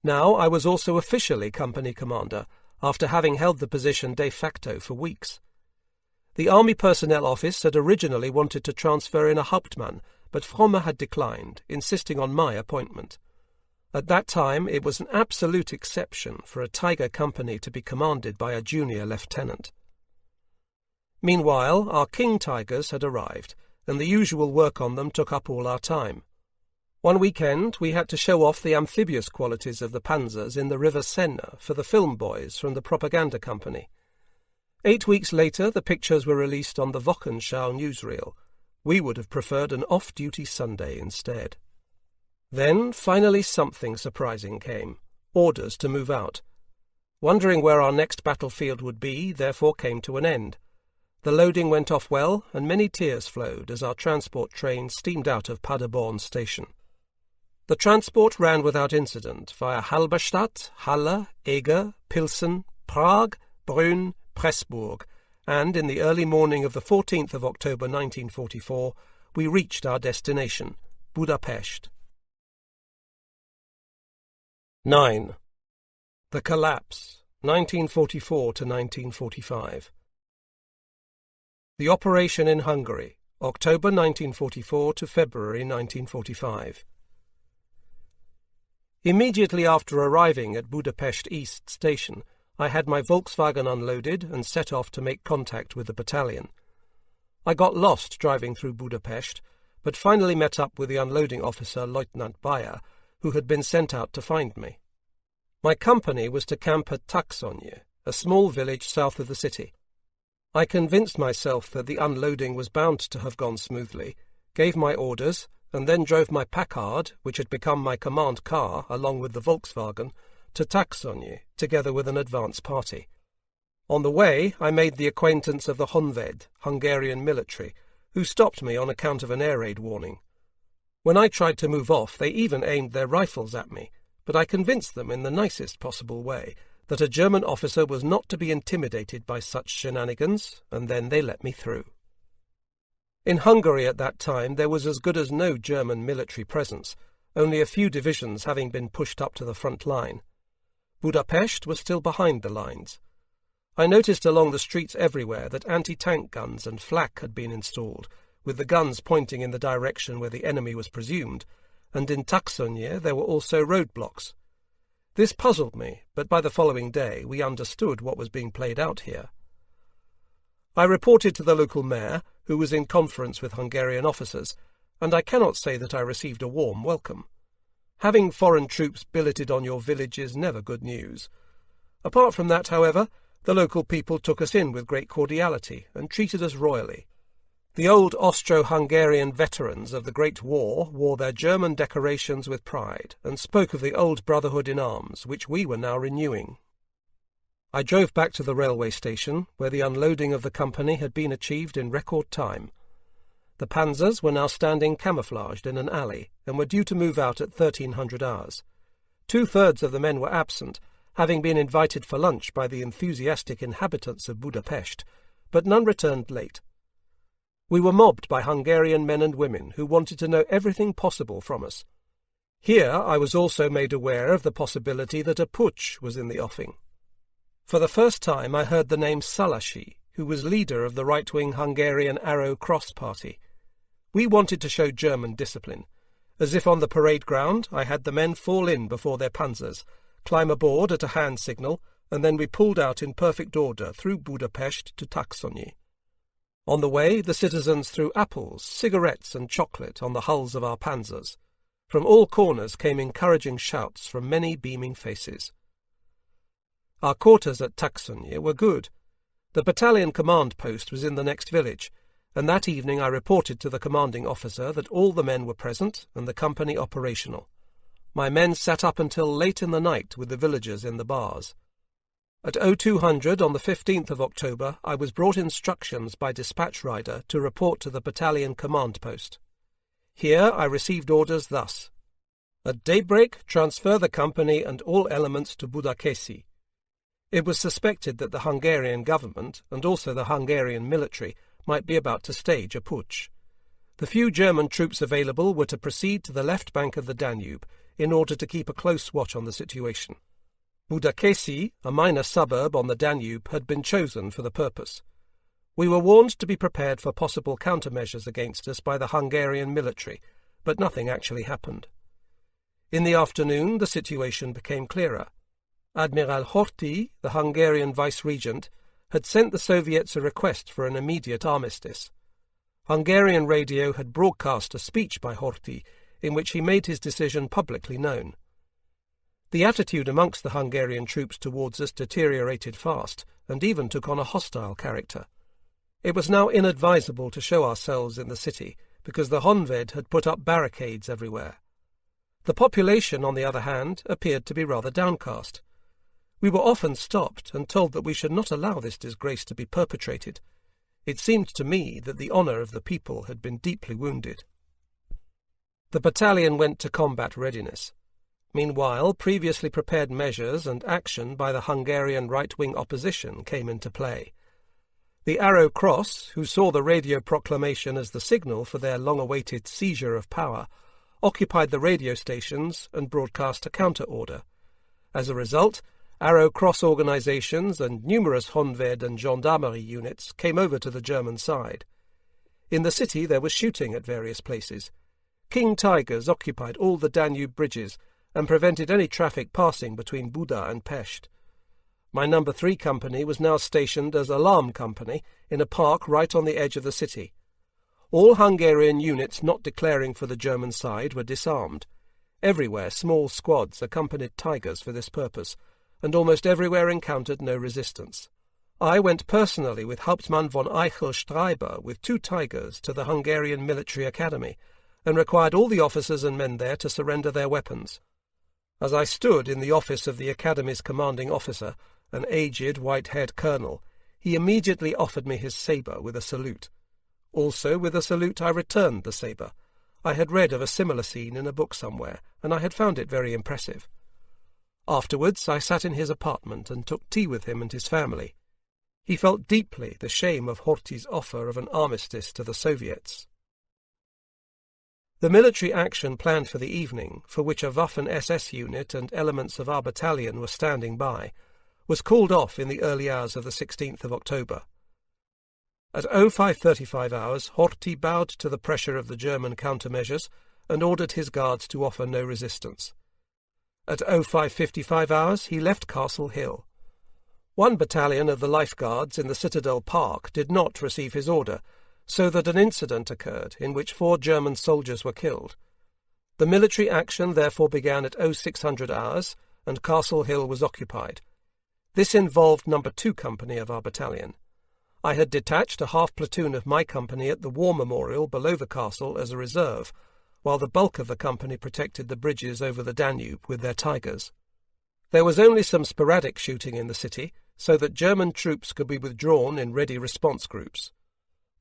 Now I was also officially company commander, after having held the position de facto for weeks. The Army Personnel Office had originally wanted to transfer in a Hauptmann, but Fromme had declined, insisting on my appointment. At that time it was an absolute exception for a Tiger company to be commanded by a junior lieutenant. Meanwhile, our King Tigers had arrived, and the usual work on them took up all our time. One weekend we had to show off the amphibious qualities of the panzers in the River Seine for the film boys from the propaganda company. 8 weeks later the pictures were released on the Wochenschau newsreel. We would have preferred an off-duty Sunday instead. Then, finally, something surprising came. Orders to move out. Wondering where our next battlefield would be, therefore came to an end. The loading went off well, and many tears flowed as our transport train steamed out of Paderborn station. The transport ran without incident via Halberstadt, Halle, Eger, Pilsen, Prague, Brünn, Pressburg, and in the early morning of the 14th of October 1944 we reached our destination, Budapest. 9. The Collapse, 1944 to 1945. The operation in Hungary, October 1944 to February 1945. Immediately after arriving at Budapest East Station, I had my Volkswagen unloaded and set off to make contact with the battalion. I got lost driving through Budapest, but finally met up with the unloading officer, Lieutenant Bayer, who had been sent out to find me. My company was to camp at Taxonye, a small village south of the city. I convinced myself that the unloading was bound to have gone smoothly, gave my orders, and then drove my Packard, which had become my command car along with the Volkswagen, to Taxony, together with an advance party. On the way, I made the acquaintance of the Honved, Hungarian military, who stopped me on account of an air raid warning. When I tried to move off, they even aimed their rifles at me, but I convinced them in the nicest possible way that a German officer was not to be intimidated by such shenanigans, and then they let me through. In Hungary at that time there was as good as no German military presence, only a few divisions having been pushed up to the front line. Budapest was still behind the lines. I noticed along the streets everywhere that anti-tank guns and flak had been installed, with the guns pointing in the direction where the enemy was presumed, and in Taxony there were also roadblocks. This puzzled me, but by the following day we understood what was being played out here. I reported to the local mayor, who was in conference with Hungarian officers, and I cannot say that I received a warm welcome. Having foreign troops billeted on your village is never good news. Apart from that, however, the local people took us in with great cordiality and treated us royally. The old Austro-Hungarian veterans of the Great War wore their German decorations with pride and spoke of the old brotherhood in arms, which we were now renewing. I drove back to the railway station, where the unloading of the company had been achieved in record time. The panzers were now standing camouflaged in an alley, and were due to move out at 1300 hours. 2/3 of the men were absent, having been invited for lunch by the enthusiastic inhabitants of Budapest, but none returned late. We were mobbed by Hungarian men and women who wanted to know everything possible from us. Here I was also made aware of the possibility that a putsch was in the offing. For the first time I heard the name Szálasi, who was leader of the right-wing Hungarian Arrow Cross party. We wanted to show German discipline. As if on the parade ground, I had the men fall in before their panzers, climb aboard at a hand signal, and then we pulled out in perfect order through Budapest to Taxony. On the way, the citizens threw apples, cigarettes and chocolate on the hulls of our panzers. From all corners came encouraging shouts from many beaming faces. Our quarters at Taxony were good. The battalion command post was in the next village, and that evening I reported to the commanding officer that all the men were present and the company operational. My men sat up until late in the night with the villagers in the bars. At 0200 on the 15th of October I was brought instructions by dispatch rider to report to the battalion command post. Here I received orders thus: at daybreak transfer the company and all elements to Budakeszi. It was suspected that the Hungarian government, and also the Hungarian military, might be about to stage a putsch. The few German troops available were to proceed to the left bank of the Danube in order to keep a close watch on the situation. Budakeszi, a minor suburb on the Danube, had been chosen for the purpose. We were warned to be prepared for possible countermeasures against us by the Hungarian military, but nothing actually happened. In the afternoon the situation became clearer. Admiral Horthy, the Hungarian vice-regent, had sent the Soviets a request for an immediate armistice. Hungarian radio had broadcast a speech by Horthy in which he made his decision publicly known. The attitude amongst the Hungarian troops towards us deteriorated fast, and even took on a hostile character. It was now inadvisable to show ourselves in the city, because the Honved had put up barricades everywhere. The population, on the other hand, appeared to be rather downcast. We were often stopped and told that we should not allow this disgrace to be perpetrated. It seemed to me that the honour of the people had been deeply wounded. The battalion went to combat readiness. Meanwhile, previously prepared measures and action by the Hungarian right-wing opposition came into play. The Arrow Cross, who saw the radio proclamation as the signal for their long-awaited seizure of power, occupied the radio stations and broadcast a counter-order. As a result, Arrow Cross organisations and numerous Honved and gendarmerie units came over to the German side. In the city there was shooting at various places. King Tigers occupied all the Danube bridges and prevented any traffic passing between Buda and Pest. My No. 3 company was now stationed as alarm company in a park right on the edge of the city. All Hungarian units not declaring for the German side were disarmed. Everywhere small squads accompanied Tigers for this purpose, and almost everywhere encountered no resistance. I went personally with Hauptmann von Eichel-Streiber with 2 Tigers to the Hungarian military academy, and required all the officers and men there to surrender their weapons. As I stood in the office of the Academy's commanding officer, an aged, white-haired colonel, he immediately offered me his sabre with a salute. Also, with a salute, I returned the sabre. I had read of a similar scene in a book somewhere, and I had found it very impressive. Afterwards, I sat in his apartment and took tea with him and his family. He felt deeply the shame of Horthy's offer of an armistice to the Soviets. The military action planned for the evening, for which a Waffen-SS unit and elements of our battalion were standing by, was called off in the early hours of the 16th of October. At 05:35 hours, Horthy bowed to the pressure of the German countermeasures and ordered his guards to offer no resistance. At 05:55 hours, he left Castle Hill. One battalion of the Life Guards in the Citadel Park did not receive his order, so that an incident occurred in which 4 German soldiers were killed. The military action therefore began at 0600 hours, and Castle Hill was occupied. This involved No. 2 Company of our battalion. I had detached a half-platoon of my company at the War Memorial below the castle as a reserve, while the bulk of the company protected the bridges over the Danube with their Tigers. There was only some sporadic shooting in the city, so that German troops could be withdrawn in ready response groups.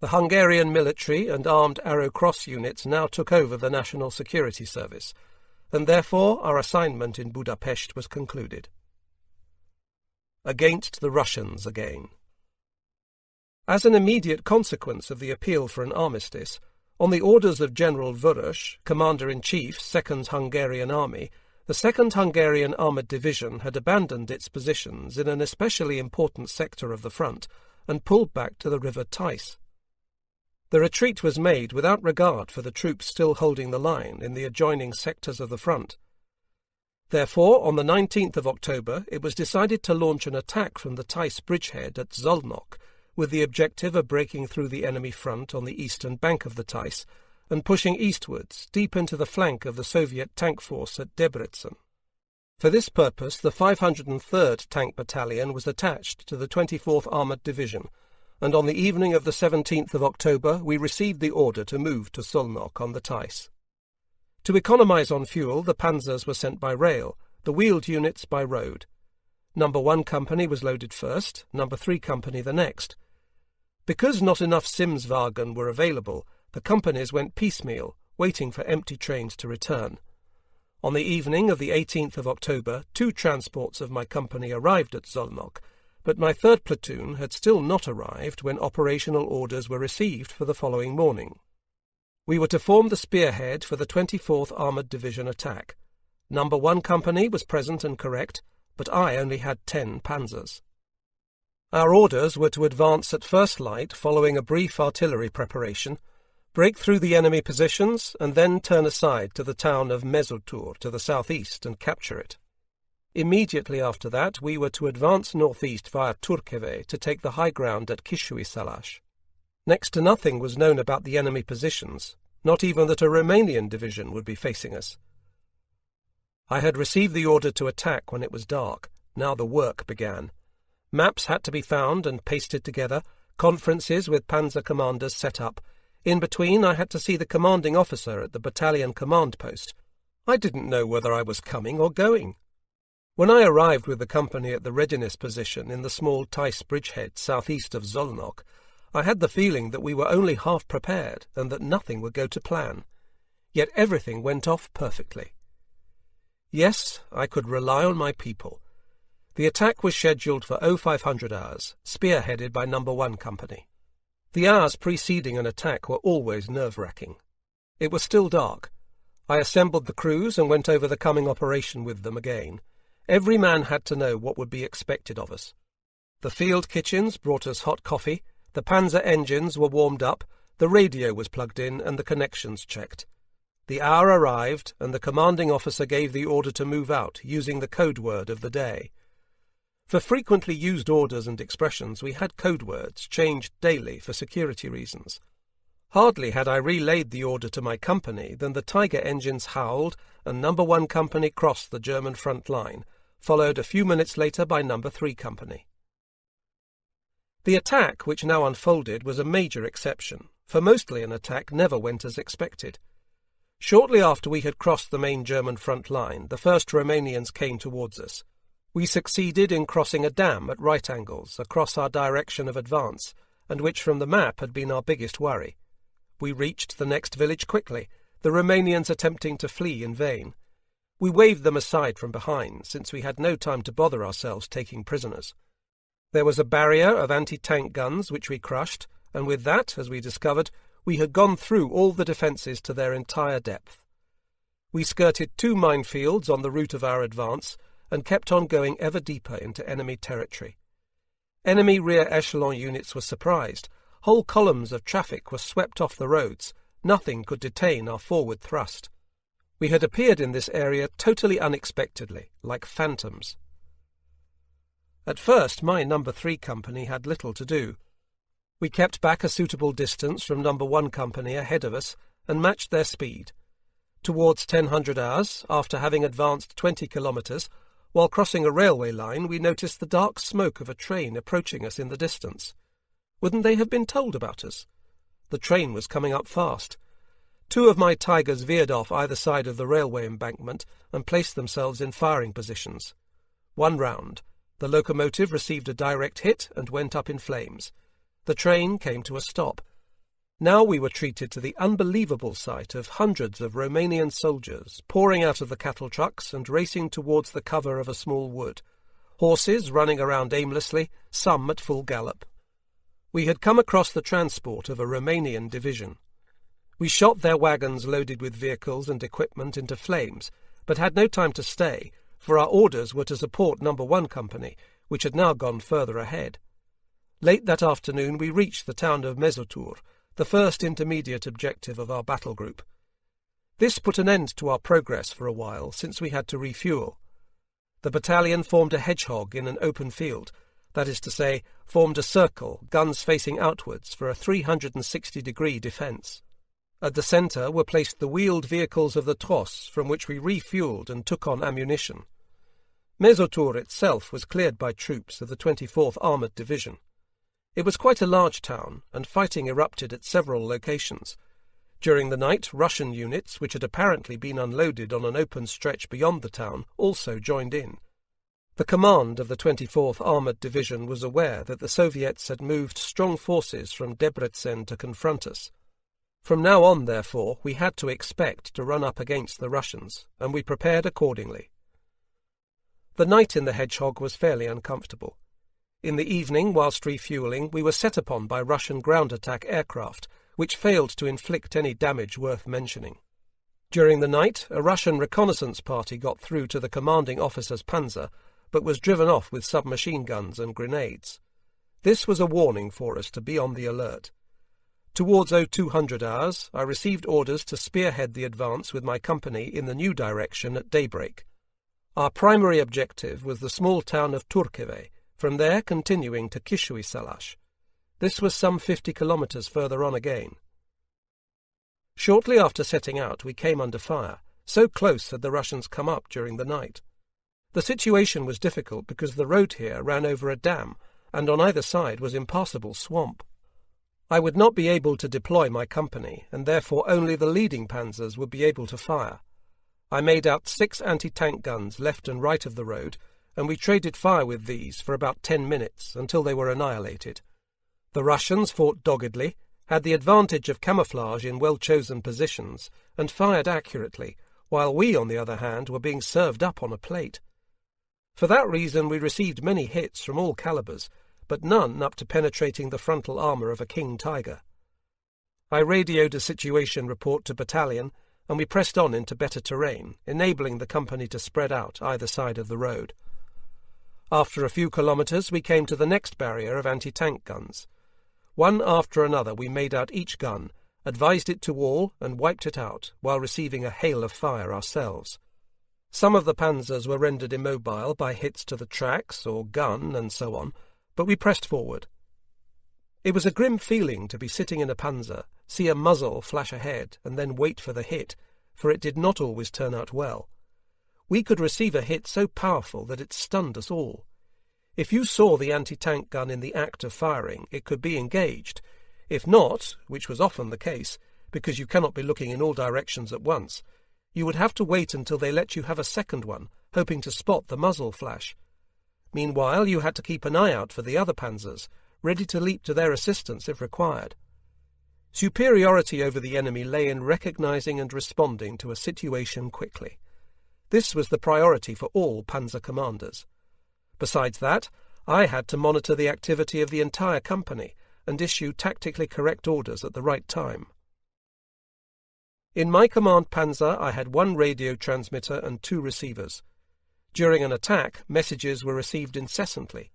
The Hungarian military and armed Arrow Cross units now took over the National Security Service, and therefore our assignment in Budapest was concluded. Against the Russians again. As an immediate consequence of the appeal for an armistice, on the orders of General Vörös, Commander-in-Chief, 2nd Hungarian Army, the 2nd Hungarian Armoured Division had abandoned its positions in an especially important sector of the front and pulled back to the River Theiss. The retreat was made without regard for the troops still holding the line in the adjoining sectors of the front. Therefore, on the 19th of October, it was decided to launch an attack from the Theiss bridgehead at Szolnok, with the objective of breaking through the enemy front on the eastern bank of the Theiss and pushing eastwards, deep into the flank of the Soviet tank force at Debrecen. For this purpose, the 503rd Tank Battalion was attached to the 24th Armoured Division, and on the evening of the 17th of October we received the order to move to Szolnok on the Theiss. To economise on fuel, the panzers were sent by rail, the wheeled units by road. No. 1 Company was loaded first, No. 3 Company the next. Because not enough Simswagen were available, the companies went piecemeal, waiting for empty trains to return. On the evening of the 18th of October, 2 transports of my company arrived at Szolnok, but my 3rd platoon had still not arrived when operational orders were received for the following morning. We were to form the spearhead for the 24th Armoured Division attack. No. 1 Company was present and correct, but I only had 10 panzers. Our orders were to advance at first light following a brief artillery preparation, break through the enemy positions, and then turn aside to the town of Mezotur to the southeast and capture it. Immediately after that, we were to advance northeast via Turkeve to take the high ground at Kisuisalas. Next to nothing was known about the enemy positions, not even that a Romanian division would be facing us. I had received the order to attack when it was dark. Now the work began. Maps had to be found and pasted together, conferences with panzer commanders set up. In between, I had to see the commanding officer at the battalion command post. I didn't know whether I was coming or going. When I arrived with the company at the readiness position in the small Theiss bridgehead southeast of Szolnok, I had the feeling that we were only half prepared and that nothing would go to plan. Yet everything went off perfectly. Yes, I could rely on my people. The attack was scheduled for 0500 hours, spearheaded by No. 1 Company. The hours preceding an attack were always nerve-wracking. It was still dark. I assembled the crews and went over the coming operation with them again. Every man had to know what would be expected of us. The field kitchens brought us hot coffee, the panzer engines were warmed up, the radio was plugged in and the connections checked. The hour arrived and the commanding officer gave the order to move out, using the code word of the day. For frequently used orders and expressions, we had code words changed daily for security reasons. Hardly had I relayed the order to my company than the Tiger engines howled and No. 1 Company crossed the German front line, followed a few minutes later by No. 3 Company. The attack which now unfolded was a major exception, for mostly an attack never went as expected. Shortly after we had crossed the main German front line, the first Romanians came towards us. We succeeded in crossing a dam at right angles across our direction of advance, and which from the map had been our biggest worry. We reached the next village quickly, the Romanians attempting to flee in vain. We waved them aside from behind, since we had no time to bother ourselves taking prisoners. There was a barrier of anti-tank guns which we crushed, and with that, as we discovered, we had gone through all the defences to their entire depth. We skirted 2 minefields on the route of our advance, and kept on going ever deeper into enemy territory. Enemy rear echelon units were surprised. Whole columns of traffic were swept off the roads. Nothing could detain our forward thrust. We had appeared in this area totally unexpectedly, like phantoms. At first, my No. 3 company had little to do. We kept back a suitable distance from No. 1 company ahead of us and matched their speed. Towards 1000 hours, after having advanced 20 kilometres, while crossing a railway line, we noticed the dark smoke of a train approaching us in the distance. Wouldn't they have been told about us? The train was coming up fast. 2 of my Tigers veered off either side of the railway embankment and placed themselves in firing positions. 1 round. The locomotive received a direct hit and went up in flames. The train came to a stop. Now we were treated to the unbelievable sight of hundreds of Romanian soldiers pouring out of the cattle trucks and racing towards the cover of a small wood, horses running around aimlessly, some at full gallop. We had come across the transport of a Romanian division. We shot their wagons loaded with vehicles and equipment into flames, but had no time to stay, for our orders were to support No. 1 Company, which had now gone further ahead. Late that afternoon we reached the town of Memoirs, the first intermediate objective of our battle group. This put an end to our progress for a while, since we had to refuel. The battalion formed a hedgehog in an open field, that is to say, formed a circle, guns facing outwards, for a 360-degree defence. At the centre were placed the wheeled vehicles of the Tross, from which we refuelled and took on ammunition. Memoirs itself was cleared by troops of the 24th Armoured Division. It was quite a large town, and fighting erupted at several locations. During the night, Russian units, which had apparently been unloaded on an open stretch beyond the town, also joined in. The command of the 24th Armoured Division was aware that the Soviets had moved strong forces from Debrecen to confront us. From now on, therefore, we had to expect to run up against the Russians, and we prepared accordingly. The night in the hedgehog was fairly uncomfortable. In the evening, whilst refuelling, we were set upon by Russian ground attack aircraft, which failed to inflict any damage worth mentioning. During the night, a Russian reconnaissance party got through to the commanding officer's Panzer, but was driven off with submachine guns and grenades. This was a warning for us to be on the alert. Towards 0200 hours, I received orders to spearhead the advance with my company in the new direction at daybreak. Our primary objective was the small town of Turkeve, from there continuing to Kisui-Salash. This was some 50 kilometres further on again. Shortly after setting out, we came under fire. So close had the Russians come up during the night. The situation was difficult because the road here ran over a dam, and on either side was impassable swamp. I would not be able to deploy my company, and therefore only the leading panzers would be able to fire. I made out 6 anti-tank guns left and right of the road, and we traded fire with these for about 10 minutes until they were annihilated. The Russians fought doggedly, had the advantage of camouflage in well-chosen positions, and fired accurately, while we, on the other hand, were being served up on a plate. For that reason we received many hits from all calibres, but none up to penetrating the frontal armour of a King Tiger. I radioed a situation report to battalion, and we pressed on into better terrain, enabling the company to spread out either side of the road. After a few kilometres we came to the next barrier of anti-tank guns. One after another we made out each gun, advised it to wall, and wiped it out, while receiving a hail of fire ourselves. Some of the panzers were rendered immobile by hits to the tracks or gun and so on, but we pressed forward. It was a grim feeling to be sitting in a panzer, see a muzzle flash ahead, and then wait for the hit, for it did not always turn out well. We could receive a hit so powerful that it stunned us all. If you saw the anti-tank gun in the act of firing, it could be engaged. If not, which was often the case, because you cannot be looking in all directions at once. You would have to wait until they let you have a second one, hoping to spot the muzzle flash. Meanwhile, you had to keep an eye out for the other panzers, ready to leap to their assistance if required. Superiority over the enemy lay in recognizing and responding to a situation quickly. This was the priority for all panzer commanders. Besides that, I had to monitor the activity of the entire company and issue tactically correct orders at the right time. In my command panzer, I had one radio transmitter and 2 receivers. During an attack, messages were received incessantly.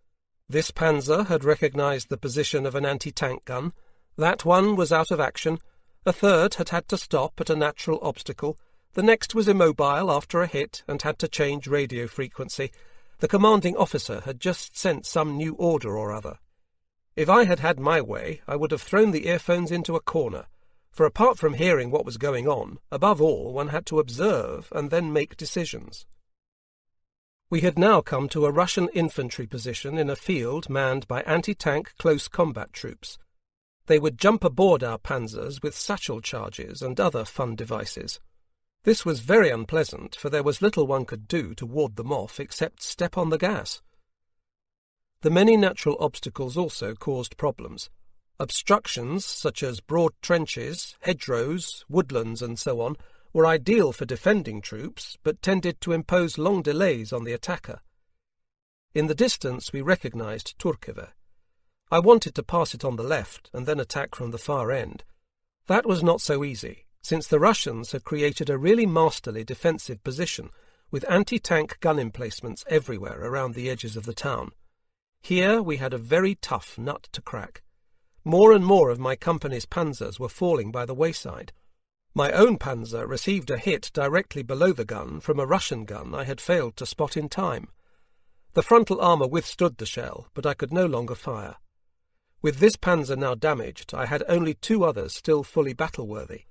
This panzer had recognized the position of an anti-tank gun. That one was out of action. A third had had to stop at a natural obstacle. The next was immobile after a hit and had to change radio frequency. The commanding officer had just sent some new order or other. If I had had my way, I would have thrown the earphones into a corner, for apart from hearing what was going on, above all one had to observe and then make decisions. We had now come to a Russian infantry position in a field manned by anti-tank close combat troops. They would jump aboard our panzers with satchel charges and other fun devices. This was very unpleasant, for there was little one could do to ward them off except step on the gas. The many natural obstacles also caused problems. Obstructions, such as broad trenches, hedgerows, woodlands, and so on, were ideal for defending troops, but tended to impose long delays on the attacker. In the distance we recognized Turkeve. I wanted to pass it on the left and then attack from the far end. That was not so easy, since the Russians had created a really masterly defensive position with anti-tank gun emplacements everywhere around the edges of the town. Here we had a very tough nut to crack. More and more of my company's panzers were falling by the wayside. My own panzer received a hit directly below the gun from a Russian gun I had failed to spot in time. The frontal armour withstood the shell, but I could no longer fire. With this panzer now damaged, I had only 2 others still fully battle-worthy.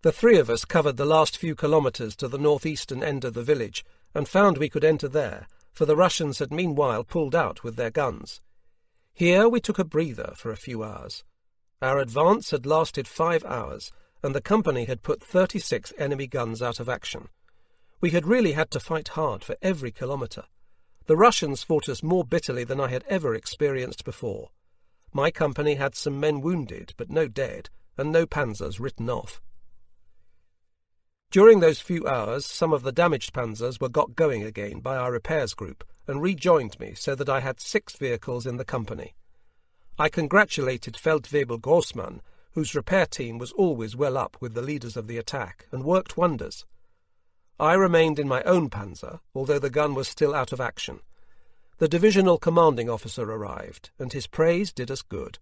The 3 of us covered the last few kilometres to the northeastern end of the village, and found we could enter there, for the Russians had meanwhile pulled out with their guns. Here we took a breather for a few hours. Our advance had lasted 5 hours, and the company had put 36 enemy guns out of action. We had really had to fight hard for every kilometre. The Russians fought us more bitterly than I had ever experienced before. My company had some men wounded, but no dead, and no panzers written off. During those few hours, some of the damaged panzers were got going again by our repairs group, and rejoined me so that I had 6 vehicles in the company. I congratulated Feldwebel Grossmann, whose repair team was always well up with the leaders of the attack, and worked wonders. I remained in my own panzer, although the gun was still out of action. The divisional commanding officer arrived, and his praise did us good.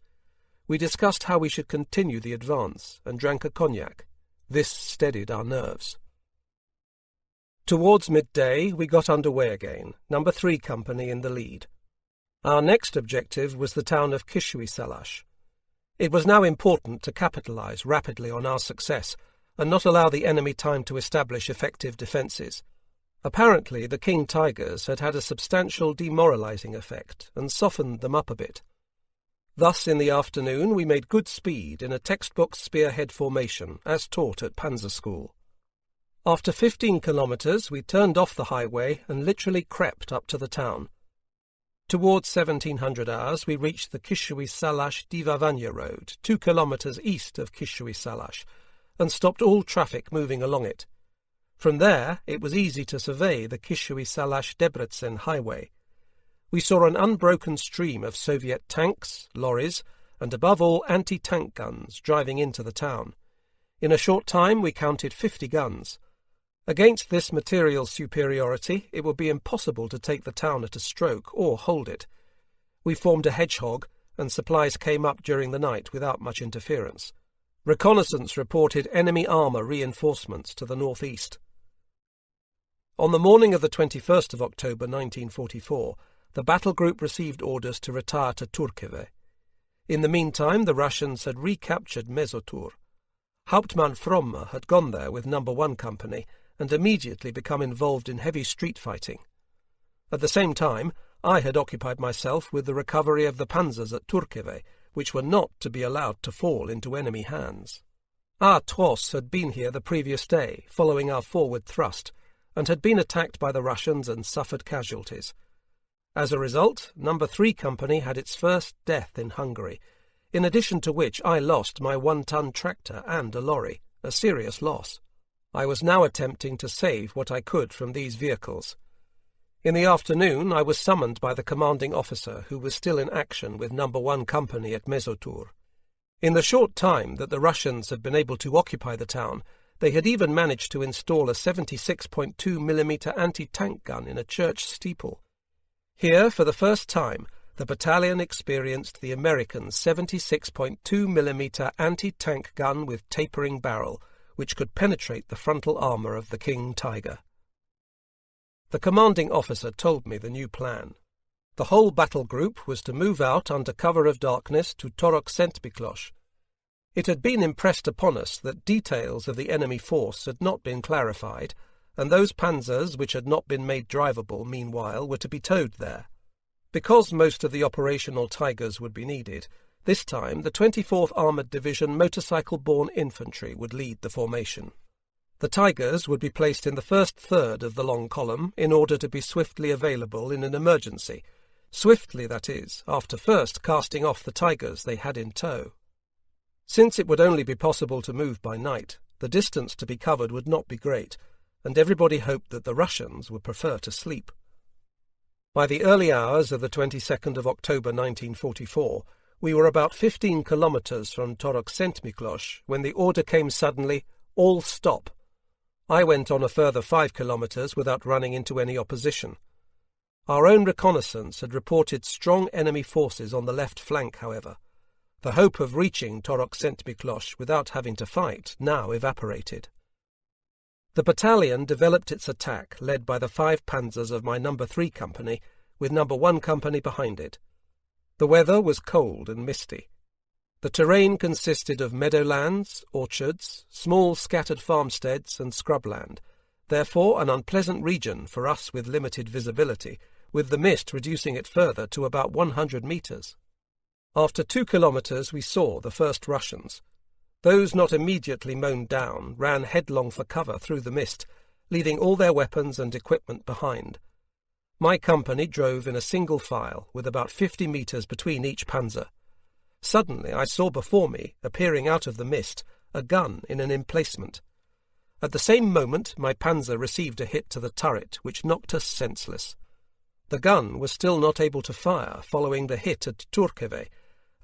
We discussed how we should continue the advance, and drank a cognac. This steadied our nerves. Towards midday we got under way again, No. 3 Company in the lead. Our next objective was the town of Kishui-Salash. It was now important to capitalize rapidly on our success, and not allow the enemy time to establish effective defences. Apparently the King Tigers had had a substantial demoralizing effect, and softened them up a bit. Thus in the afternoon we made good speed in a textbook spearhead formation, as taught at Panzer School. After 15 kilometres we turned off the highway and literally crept up to the town. Towards 1700 hours we reached the Kishui-Salash-Divavanya road, 2 kilometres east of Kishui-Salash, and stopped all traffic moving along it. From there it was easy to survey the Kishui-Salash-Debrecen highway. We saw an unbroken stream of Soviet tanks, lorries, and above all anti-tank guns driving into the town. In a short time we counted 50 guns. Against this material superiority it would be impossible to take the town at a stroke or hold it. We formed a hedgehog, and supplies came up during the night without much interference. Reconnaissance reported enemy armour reinforcements to the northeast. On the morning of the 21st of October 1944, the battle group received orders to retire to Turkeve. In the meantime, the Russians had recaptured Mezotur. Hauptmann Fromme had gone there with No. 1 Company and immediately become involved in heavy street fighting. At the same time, I had occupied myself with the recovery of the panzers at Turkeve, which were not to be allowed to fall into enemy hands. Our TROS had been here the previous day, following our forward thrust, and had been attacked by the Russians and suffered casualties. As a result, No. 3 Company had its first death in Hungary, in addition to which I lost my 1-ton tractor and a lorry, a serious loss. I was now attempting to save what I could from these vehicles. In the afternoon I was summoned by the commanding officer, who was still in action with No. 1 Company at Mezotur. In the short time that the Russians had been able to occupy the town, they had even managed to install a 76.2mm anti-tank gun in a church steeple. Here, for the first time, the battalion experienced the American 76.2mm anti-tank gun with tapering barrel, which could penetrate the frontal armour of the King Tiger. The commanding officer told me the new plan. The whole battle group was to move out under cover of darkness to Pz.Mk.III. It had been impressed upon us that details of the enemy force had not been clarified, and those panzers which had not been made drivable meanwhile were to be towed there. Because most of the operational Tigers would be needed, this time the 24th Armoured Division motorcycle-borne infantry would lead the formation. The Tigers would be placed in the first third of the long column in order to be swiftly available in an emergency. Swiftly, that is, after first casting off the Tigers they had in tow. Since it would only be possible to move by night, the distance to be covered would not be great, and everybody hoped that the Russians would prefer to sleep. By the early hours of the 22nd of October 1944, we were about 15 kilometres from Pz.Mk.III when the order came suddenly, "All stop." I went on a further 5 kilometres without running into any opposition. Our own reconnaissance had reported strong enemy forces on the left flank, however. The hope of reaching Pz.Mk.III without having to fight now evaporated. The battalion developed its attack, led by the 5 panzers of my No. 3 Company, with No. 1 Company behind it. The weather was cold and misty. The terrain consisted of meadowlands, orchards, small scattered farmsteads and scrubland, therefore an unpleasant region for us with limited visibility, with the mist reducing it further to about 100 metres. After 2 kilometres we saw the first Russians. Those not immediately mown down ran headlong for cover through the mist, leaving all their weapons and equipment behind. My company drove in a single file, with about 50 metres between each panzer. Suddenly I saw before me, appearing out of the mist, a gun in an emplacement. At the same moment my panzer received a hit to the turret, which knocked us senseless. The gun was still not able to fire following the hit at Turkeve,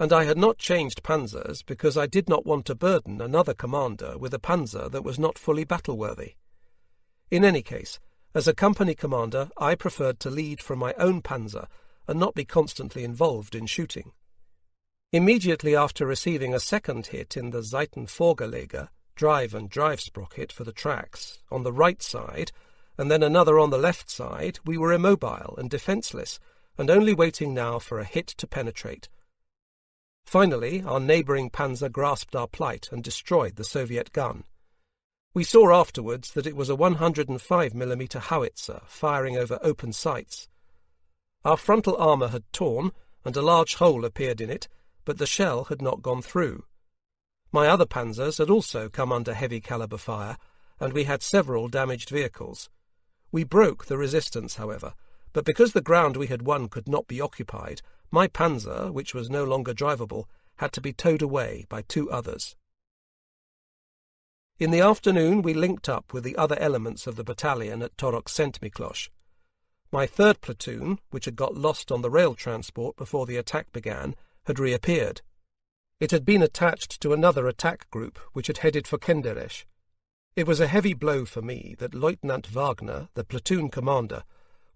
and I had not changed panzers because I did not want to burden another commander with a panzer that was not fully battle-worthy. In any case, as a company commander, I preferred to lead from my own panzer and not be constantly involved in shooting. Immediately after receiving a second hit in the Seitenvorgelege, drive and drive sprocket for the tracks, on the right side, and then another on the left side, we were immobile and defenceless, and only waiting now for a hit to penetrate. Finally, our neighbouring panzer grasped our plight and destroyed the Soviet gun. We saw afterwards that it was a 105mm howitzer firing over open sights. Our frontal armour had torn, and a large hole appeared in it, but the shell had not gone through. My other panzers had also come under heavy calibre fire, and we had several damaged vehicles. We broke the resistance, however, but because the ground we had won could not be occupied, my panzer, which was no longer drivable, had to be towed away by 2 others. In the afternoon we linked up with the other elements of the battalion at Pz.Mk.III. My 3rd platoon, which had got lost on the rail transport before the attack began, had reappeared. It had been attached to another attack group which had headed for Kenderesh. It was a heavy blow for me that Lieutenant Wagner, the platoon commander,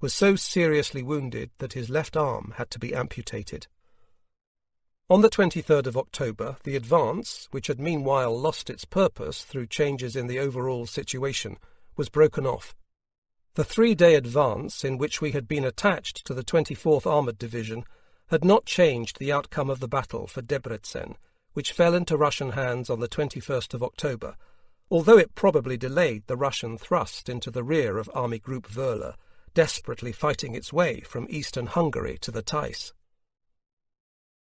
was so seriously wounded that his left arm had to be amputated. On the 23rd of October, the advance, which had meanwhile lost its purpose through changes in the overall situation, was broken off. The 3-day advance, in which we had been attached to the 24th Armoured Division, had not changed the outcome of the battle for Debrecen, which fell into Russian hands on the 21st of October, although it probably delayed the Russian thrust into the rear of Army Group Wöhler, desperately fighting its way from eastern Hungary to the Theiss.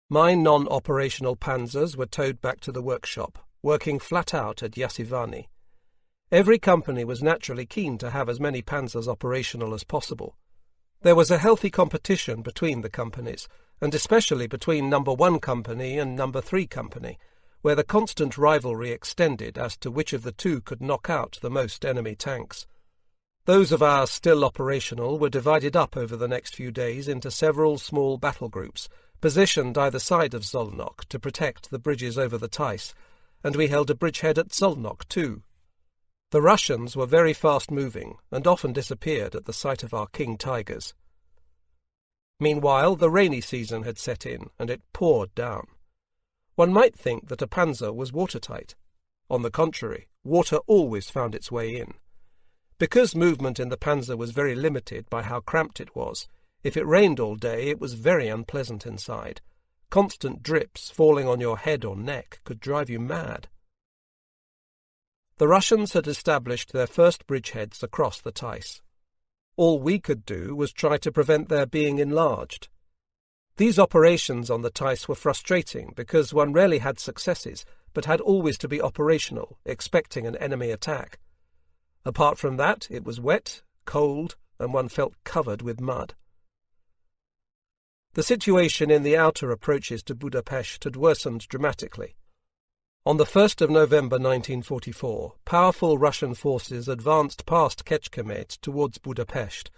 My non-operational panzers were towed back to the workshop, working flat out at Jasivani. Every company was naturally keen to have as many panzers operational as possible. There was a healthy competition between the companies, and especially between No. 1 Company and No. 3 Company, where the constant rivalry extended as to which of the two could knock out the most enemy tanks. Those of ours still operational were divided up over the next few days into several small battle groups, positioned either side of Szolnok to protect the bridges over the Theiss, and we held a bridgehead at Szolnok too. The Russians were very fast-moving and often disappeared at the sight of our King Tigers. Meanwhile, the rainy season had set in, and it poured down. One might think that a panzer was watertight. On the contrary, water always found its way in. Because movement in the panzer was very limited by how cramped it was, if it rained all day it was very unpleasant inside. Constant drips falling on your head or neck could drive you mad. The Russians had established their first bridgeheads across the Theiss. All we could do was try to prevent their being enlarged. These operations on the Theiss were frustrating because one rarely had successes, but had always to be operational, expecting an enemy attack. Apart from that, it was wet, cold, and one felt covered with mud. The situation in the outer approaches to Budapest had worsened dramatically. On the 1st of November 1944, powerful Russian forces advanced past Kecskemét towards Budapest,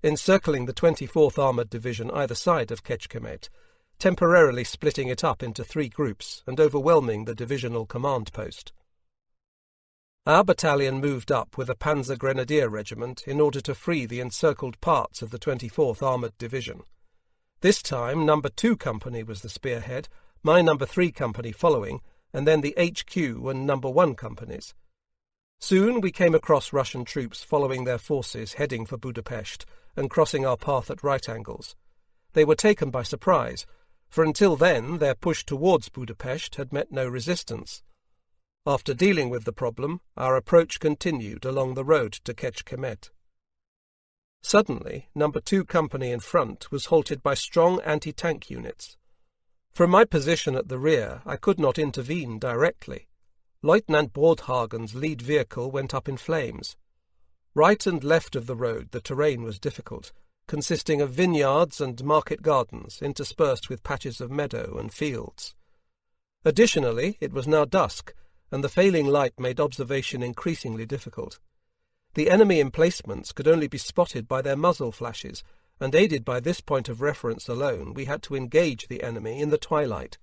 encircling the 24th Armoured Division either side of Kecskemét, temporarily splitting it up into 3 groups and overwhelming the divisional command post. Our battalion moved up with a Panzer Grenadier Regiment in order to free the encircled parts of the 24th Armoured Division. This time, No. 2 Company was the spearhead, my No. 3 Company following, and then the HQ and No. 1 Companies. Soon we came across Russian troops following their forces heading for Budapest and crossing our path at right angles. They were taken by surprise, for until then their push towards Budapest had met no resistance. After dealing with the problem, our approach continued along the road to Kecskemét. Suddenly, No. 2 Company in front was halted by strong anti-tank units. From my position at the rear, I could not intervene directly. Lieutenant Brodhagen's lead vehicle went up in flames. Right and left of the road the terrain was difficult, consisting of vineyards and market gardens interspersed with patches of meadow and fields. Additionally, it was now dusk, and the failing light made observation increasingly difficult. The enemy emplacements could only be spotted by their muzzle flashes, and aided by this point of reference alone, we had to engage the enemy in the twilight.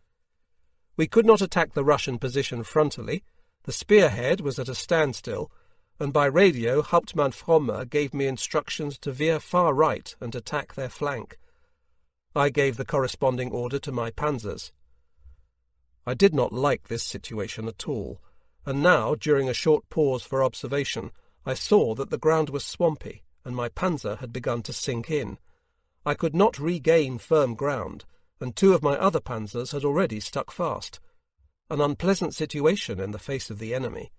We could not attack the Russian position frontally, the spearhead was at a standstill, and by radio Hauptmann Fromme gave me instructions to veer far right and attack their flank. I gave the corresponding order to my panzers. I did not like this situation at all, and now, during a short pause for observation, I saw that the ground was swampy, and my panzer had begun to sink in. I could not regain firm ground, and 2 of my other panzers had already stuck fast. An unpleasant situation in the face of the enemy.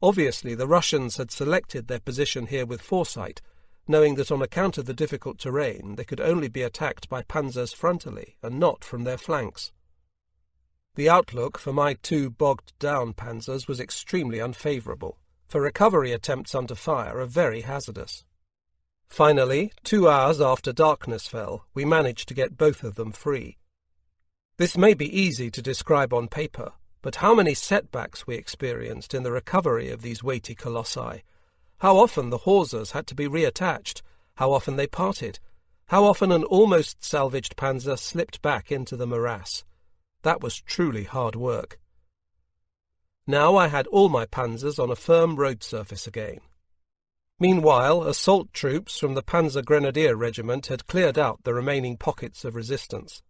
Obviously the Russians had selected their position here with foresight, knowing that on account of the difficult terrain they could only be attacked by panzers frontally and not from their flanks. The outlook for my 2 bogged-down panzers was extremely unfavourable, for recovery attempts under fire are very hazardous. Finally, 2 hours after darkness fell, we managed to get both of them free. This may be easy to describe on paper, but how many setbacks we experienced in the recovery of these weighty colossi! How often the hawsers had to be reattached, how often they parted, how often an almost salvaged panzer slipped back into the morass. That was truly hard work. Now I had all my panzers on a firm road surface again. Meanwhile, assault troops from the Panzer Grenadier Regiment had cleared out the remaining pockets of resistance.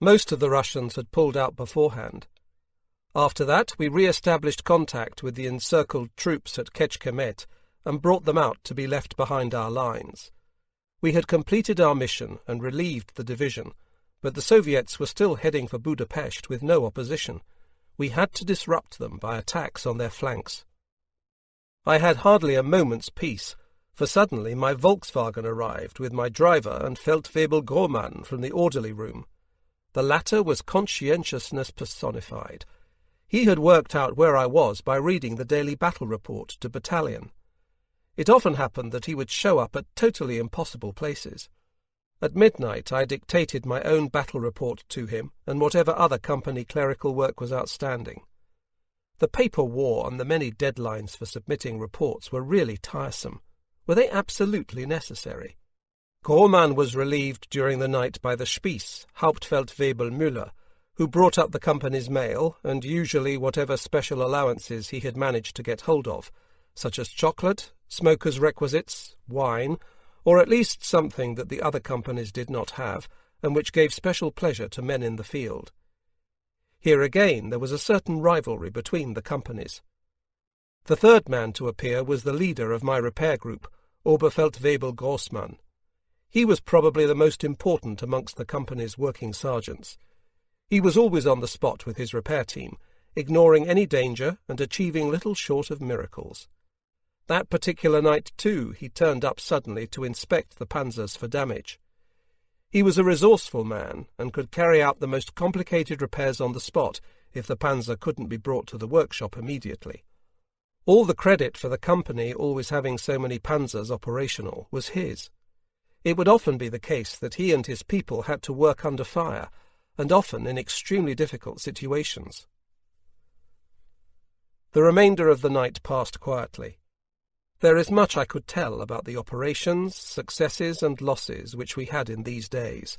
Most of the Russians had pulled out beforehand. After that, we re-established contact with the encircled troops at Kecskemét and brought them out to be left behind our lines. We had completed our mission and relieved the division, but the Soviets were still heading for Budapest with no opposition. We had to disrupt them by attacks on their flanks. I had hardly a moment's peace, for suddenly my Volkswagen arrived with my driver and Feldwebel Grohmann from the orderly room. The latter was conscientiousness personified. He had worked out where I was by reading the daily battle report to battalion. It often happened that he would show up at totally impossible places. At midnight I dictated my own battle report to him and whatever other company clerical work was outstanding. The paper war and the many deadlines for submitting reports were really tiresome. Were they absolutely necessary? Grohmann was relieved during the night by the Spieß, Hauptfeldwebel Müller, who brought up the company's mail and usually whatever special allowances he had managed to get hold of, such as chocolate, smokers' requisites, wine, or at least something that the other companies did not have, and which gave special pleasure to men in the field. Here again there was a certain rivalry between the companies. The third man to appear was the leader of my repair group, Oberfeldwebel Grossmann. He was probably the most important amongst the company's working sergeants. He was always on the spot with his repair team, ignoring any danger and achieving little short of miracles. That particular night, too, he turned up suddenly to inspect the panzers for damage. He was a resourceful man and could carry out the most complicated repairs on the spot if the panzer couldn't be brought to the workshop immediately. All the credit for the company always having so many panzers operational was his. It would often be the case that he and his people had to work under fire, and often in extremely difficult situations. The remainder of the night passed quietly. There is much I could tell about the operations, successes and losses which we had in these days.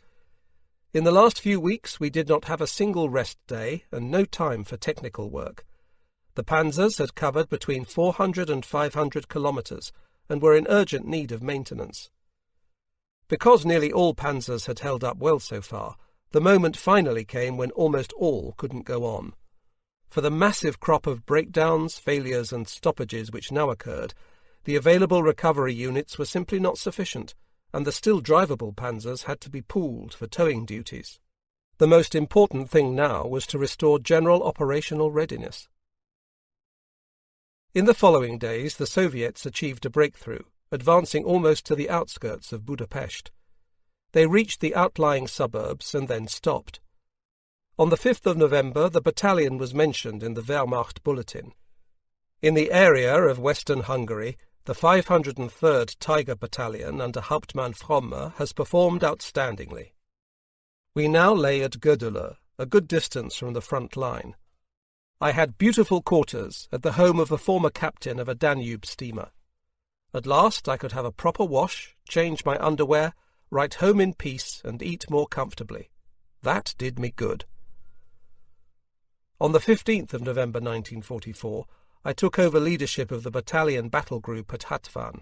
In the last few weeks we did not have a single rest day and no time for technical work. The panzers had covered between 400 and 500 kilometres and were in urgent need of maintenance. Because nearly all panzers had held up well so far, the moment finally came when almost all couldn't go on. For the massive crop of breakdowns, failures and stoppages which now occurred, the available recovery units were simply not sufficient, and the still drivable panzers had to be pooled for towing duties. The most important thing now was to restore general operational readiness. In the following days the Soviets achieved a breakthrough, advancing almost to the outskirts of Budapest. They reached the outlying suburbs and then stopped. On the 5th of November the battalion was mentioned in the Wehrmacht bulletin. In the area of western Hungary, the 503rd Tiger Battalion under Hauptmann Fromme has performed outstandingly. We now lay at Gödöllő, a good distance from the front line. I had beautiful quarters at the home of a former captain of a Danube steamer. At last I could have a proper wash, change my underwear, write home in peace, and eat more comfortably. That did me good. On the 15th of November 1944, I took over leadership of the battalion battle group at Hatvan.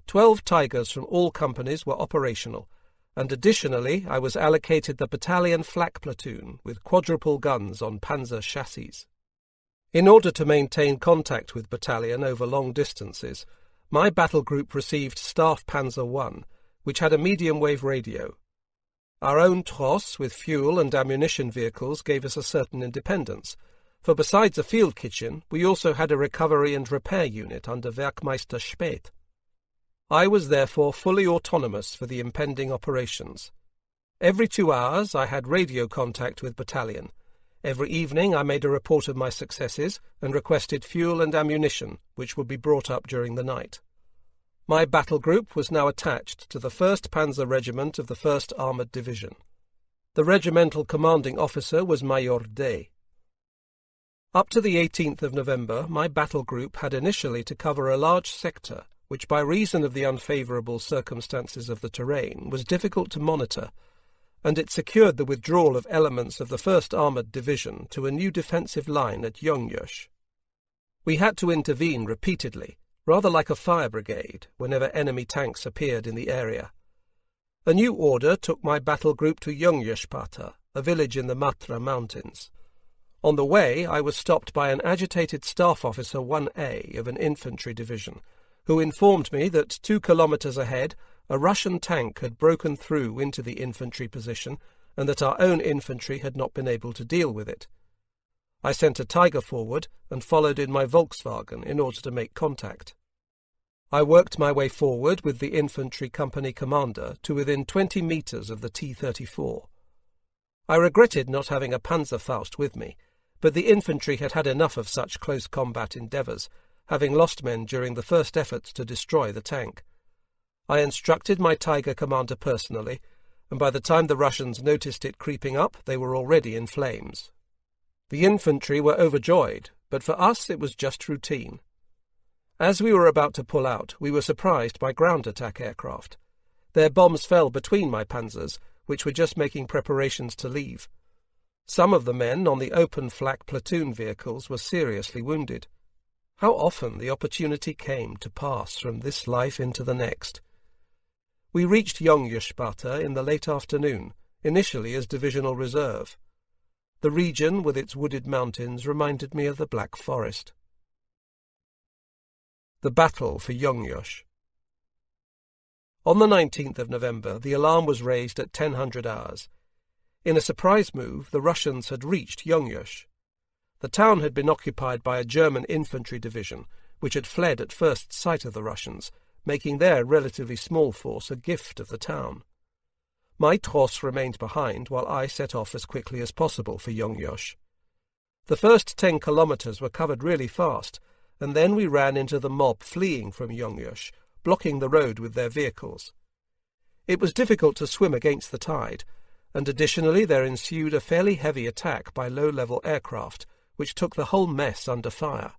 12 Tigers from all companies were operational, and additionally I was allocated the battalion flak platoon with quadruple guns on Panzer chassis. In order to maintain contact with battalion over long distances, my battle group received Staff Panzer I, which had a medium-wave radio. Our own tross with fuel and ammunition vehicles gave us a certain independence, for besides a field kitchen, we also had a recovery and repair unit under Werkmeister Späth. I was therefore fully autonomous for the impending operations. Every 2 hours I had radio contact with battalion. Every evening I made a report of my successes and requested fuel and ammunition, which would be brought up during the night. My battle group was now attached to the 1st Panzer Regiment of the 1st Armoured Division. The regimental commanding officer was Major D. Up to the 18th of November, my battle group had initially to cover a large sector, which by reason of the unfavourable circumstances of the terrain was difficult to monitor, and it secured the withdrawal of elements of the 1st Armoured Division to a new defensive line at Jónggyes. We had to intervene repeatedly, rather like a fire brigade, whenever enemy tanks appeared in the area. A new order took my battle group to Jónggyespata, a village in the Matra mountains. On the way I was stopped by an agitated Staff Officer 1A of an infantry division, who informed me that 2 kilometres ahead a Russian tank had broken through into the infantry position and that our own infantry had not been able to deal with it. I sent a Tiger forward and followed in my Volkswagen in order to make contact. I worked my way forward with the infantry company commander to within 20 metres of the T-34. I regretted not having a Panzerfaust with me, but the infantry had had enough of such close combat endeavours, having lost men during the first efforts to destroy the tank. I instructed my Tiger commander personally, and by the time the Russians noticed it creeping up, they were already in flames. The infantry were overjoyed, but for us it was just routine. As we were about to pull out, we were surprised by ground attack aircraft. Their bombs fell between my panzers, which were just making preparations to leave. Some of the men on the open flak platoon vehicles were seriously wounded. How often the opportunity came to pass from this life into the next. We reached Yongyushpata in the late afternoon, initially as divisional reserve. The region with its wooded mountains reminded me of the Black Forest. The battle for Yongyush. On the 19th of November, the alarm was raised at 1000 hours. In a surprise move, the Russians had reached Yongyush. The town had been occupied by a German infantry division, which had fled at first sight of the Russians, making their relatively small force a gift of the town. My trosse remained behind while I set off as quickly as possible for Yongyush. The first 10 kilometres were covered really fast, and then we ran into the mob fleeing from Yongyush, blocking the road with their vehicles. It was difficult to swim against the tide, and additionally there ensued a fairly heavy attack by low-level aircraft, which took the whole mess under fire.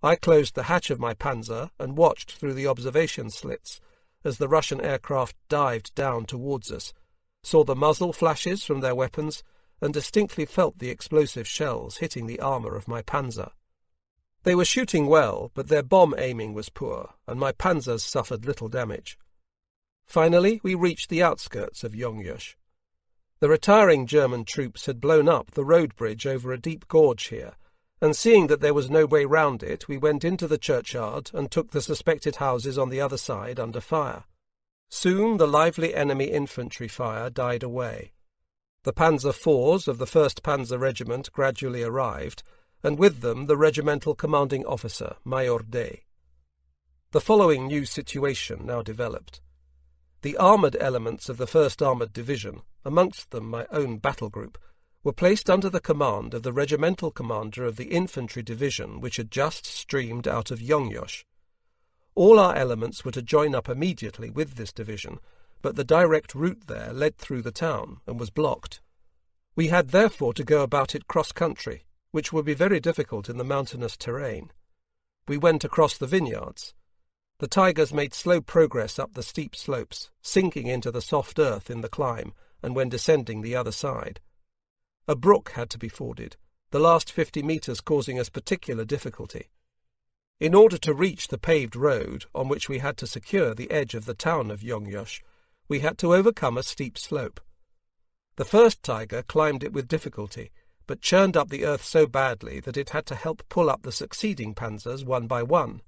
I closed the hatch of my Panzer and watched through the observation slits as the Russian aircraft dived down towards us, saw the muzzle flashes from their weapons, and distinctly felt the explosive shells hitting the armour of my Panzer. They were shooting well, but their bomb aiming was poor, and my Panzers suffered little damage. Finally, we reached the outskirts of Yongyush. The retiring German troops had blown up the road bridge over a deep gorge here, and seeing that there was no way round it, we went into the churchyard and took the suspected houses on the other side under fire. Soon the lively enemy infantry fire died away. The Panzer IVs of the 1st Panzer Regiment gradually arrived, and with them the regimental commanding officer, Pz.Mk.III. The following new situation now developed. The armoured elements of the 1st Armoured Division, amongst them my own battle group, were placed under the command of the regimental commander of the infantry division which had just streamed out of Yongyush. All our elements were to join up immediately with this division, but the direct route there led through the town and was blocked. We had therefore to go about it cross-country, which would be very difficult in the mountainous terrain. We went across the vineyards. The Tigers made slow progress up the steep slopes, sinking into the soft earth in the climb, and when descending the other side. A brook had to be forded, the last 50 metres causing us particular difficulty. In order to reach the paved road, on which we had to secure the edge of the town of Yongyush, we had to overcome a steep slope. The first Tiger climbed it with difficulty, but churned up the earth so badly that it had to help pull up the succeeding panzers one by one.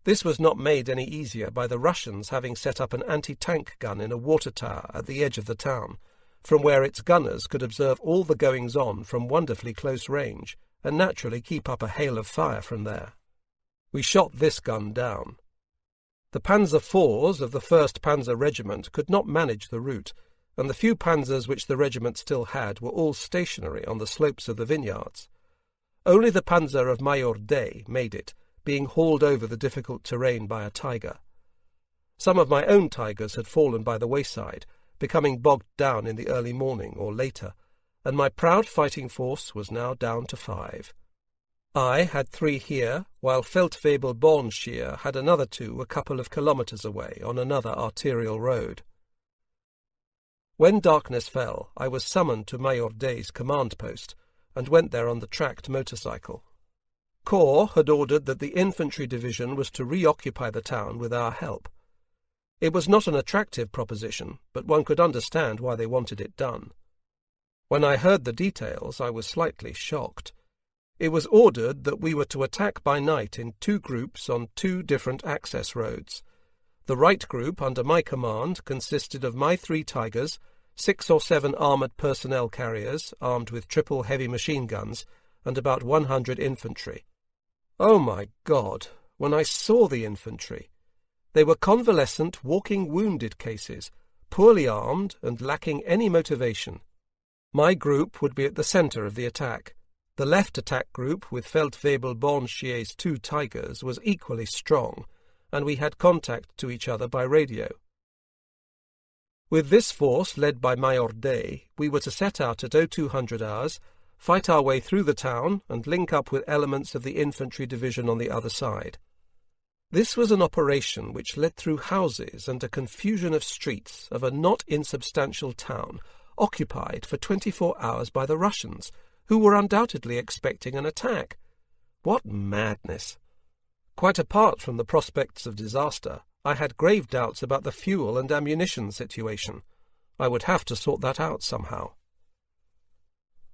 This was not made any easier by the Russians having set up an anti-tank gun in a water tower at the edge of the town, from where its gunners could observe all the goings-on from wonderfully close range, and naturally keep up a hail of fire from there. We shot this gun down. The Panzer IVs of the 1st Panzer Regiment could not manage the route, and the few panzers which the regiment still had were all stationary on the slopes of the vineyards. Only the Panzer of Pz.Mk.III made it, being hauled over the difficult terrain by a Tiger. Some of my own Tigers had fallen by the wayside, becoming bogged down in the early morning or later, and my proud fighting force was now down to 5. I had 3 here, while Feldwebel Bornschir had another 2 a couple of kilometres away on another arterial road. When darkness fell, I was summoned to Pz.Mk.III's command post, and went there on the tracked motorcycle. Corps had ordered that the infantry division was to reoccupy the town with our help. It was not an attractive proposition, but one could understand why they wanted it done. When I heard the details, I was slightly shocked. It was ordered that we were to attack by night in 2 groups on 2 different access roads. The right group, under my command, consisted of my 3 Tigers, 6 or 7 armoured personnel carriers, armed with triple heavy machine guns, and about 100 infantry. Oh my God! When I saw the infantry! They were convalescent, walking wounded cases, poorly armed and lacking any motivation. My group would be at the centre of the attack. The left attack group, with Feldwebel Bonchier's 2 Tigers, was equally strong, and we had contact to each other by radio. With this force, led by Major Day, we were to set out at 0200 hours, fight our way through the town, and link up with elements of the infantry division on the other side. This was an operation which led through houses and a confusion of streets of a not insubstantial town, occupied for 24 hours by the Russians, who were undoubtedly expecting an attack. What madness! Quite apart from the prospects of disaster, I had grave doubts about the fuel and ammunition situation. I would have to sort that out somehow.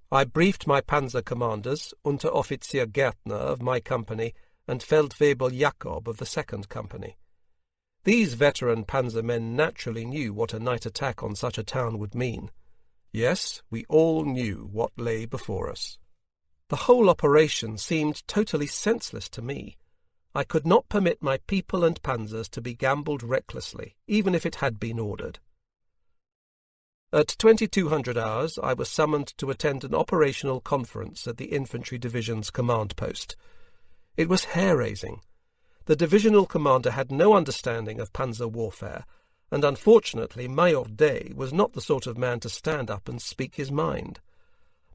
I briefed my panzer commanders, Unteroffizier Gärtner of my company and Feldwebel Jakob of the 2nd Company. These veteran panzer men naturally knew what a night attack on such a town would mean. Yes, we all knew what lay before us. The whole operation seemed totally senseless to me. I could not permit my people and panzers to be gambled recklessly, even if it had been ordered. At 2200 hours, I was summoned to attend an operational conference at the infantry division's command post. It was hair-raising. The divisional commander had no understanding of panzer warfare, and unfortunately Major Day was not the sort of man to stand up and speak his mind.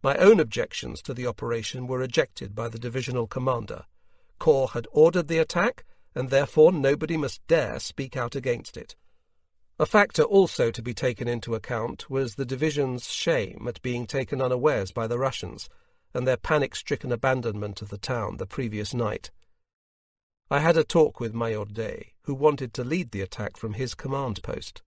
My own objections to the operation were rejected by the divisional commander. Corps had ordered the attack, and therefore nobody must dare speak out against it. A factor also to be taken into account was the division's shame at being taken unawares by the Russians, and their panic-stricken abandonment of the town the previous night. I had a talk with Major Day, who wanted to lead the attack from his command post.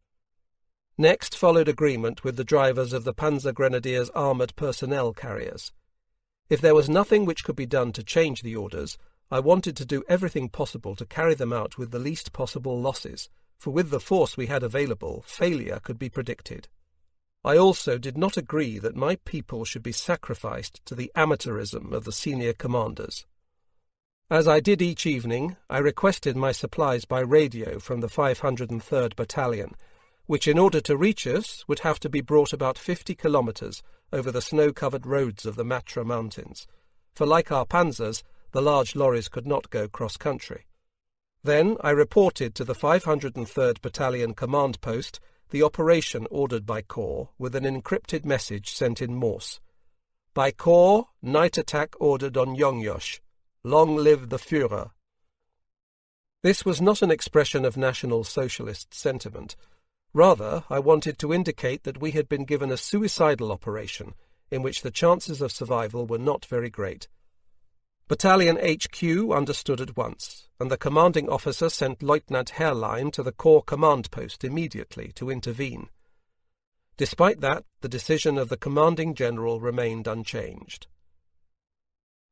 Next followed agreement with the drivers of the Panzer Grenadiers' armoured personnel carriers. If there was nothing which could be done to change the orders, I wanted to do everything possible to carry them out with the least possible losses, for with the force we had available, failure could be predicted. I also did not agree that my people should be sacrificed to the amateurism of the senior commanders. As I did each evening, I requested my supplies by radio from the 503rd Battalion, which in order to reach us would have to be brought about 50 kilometres over the snow-covered roads of the Matra Mountains, for like our panzers, the large lorries could not go cross-country. Then I reported to the 503rd Battalion command post the operation ordered by Corps with an encrypted message sent in Morse. By Corps, night attack ordered on Yongyosh. Long live the Führer. This was not an expression of National Socialist sentiment. Rather, I wanted to indicate that we had been given a suicidal operation in which the chances of survival were not very great. Battalion HQ understood at once, and the commanding officer sent Lieutenant Herrlein to the Corps command post immediately to intervene. Despite that, the decision of the commanding general remained unchanged.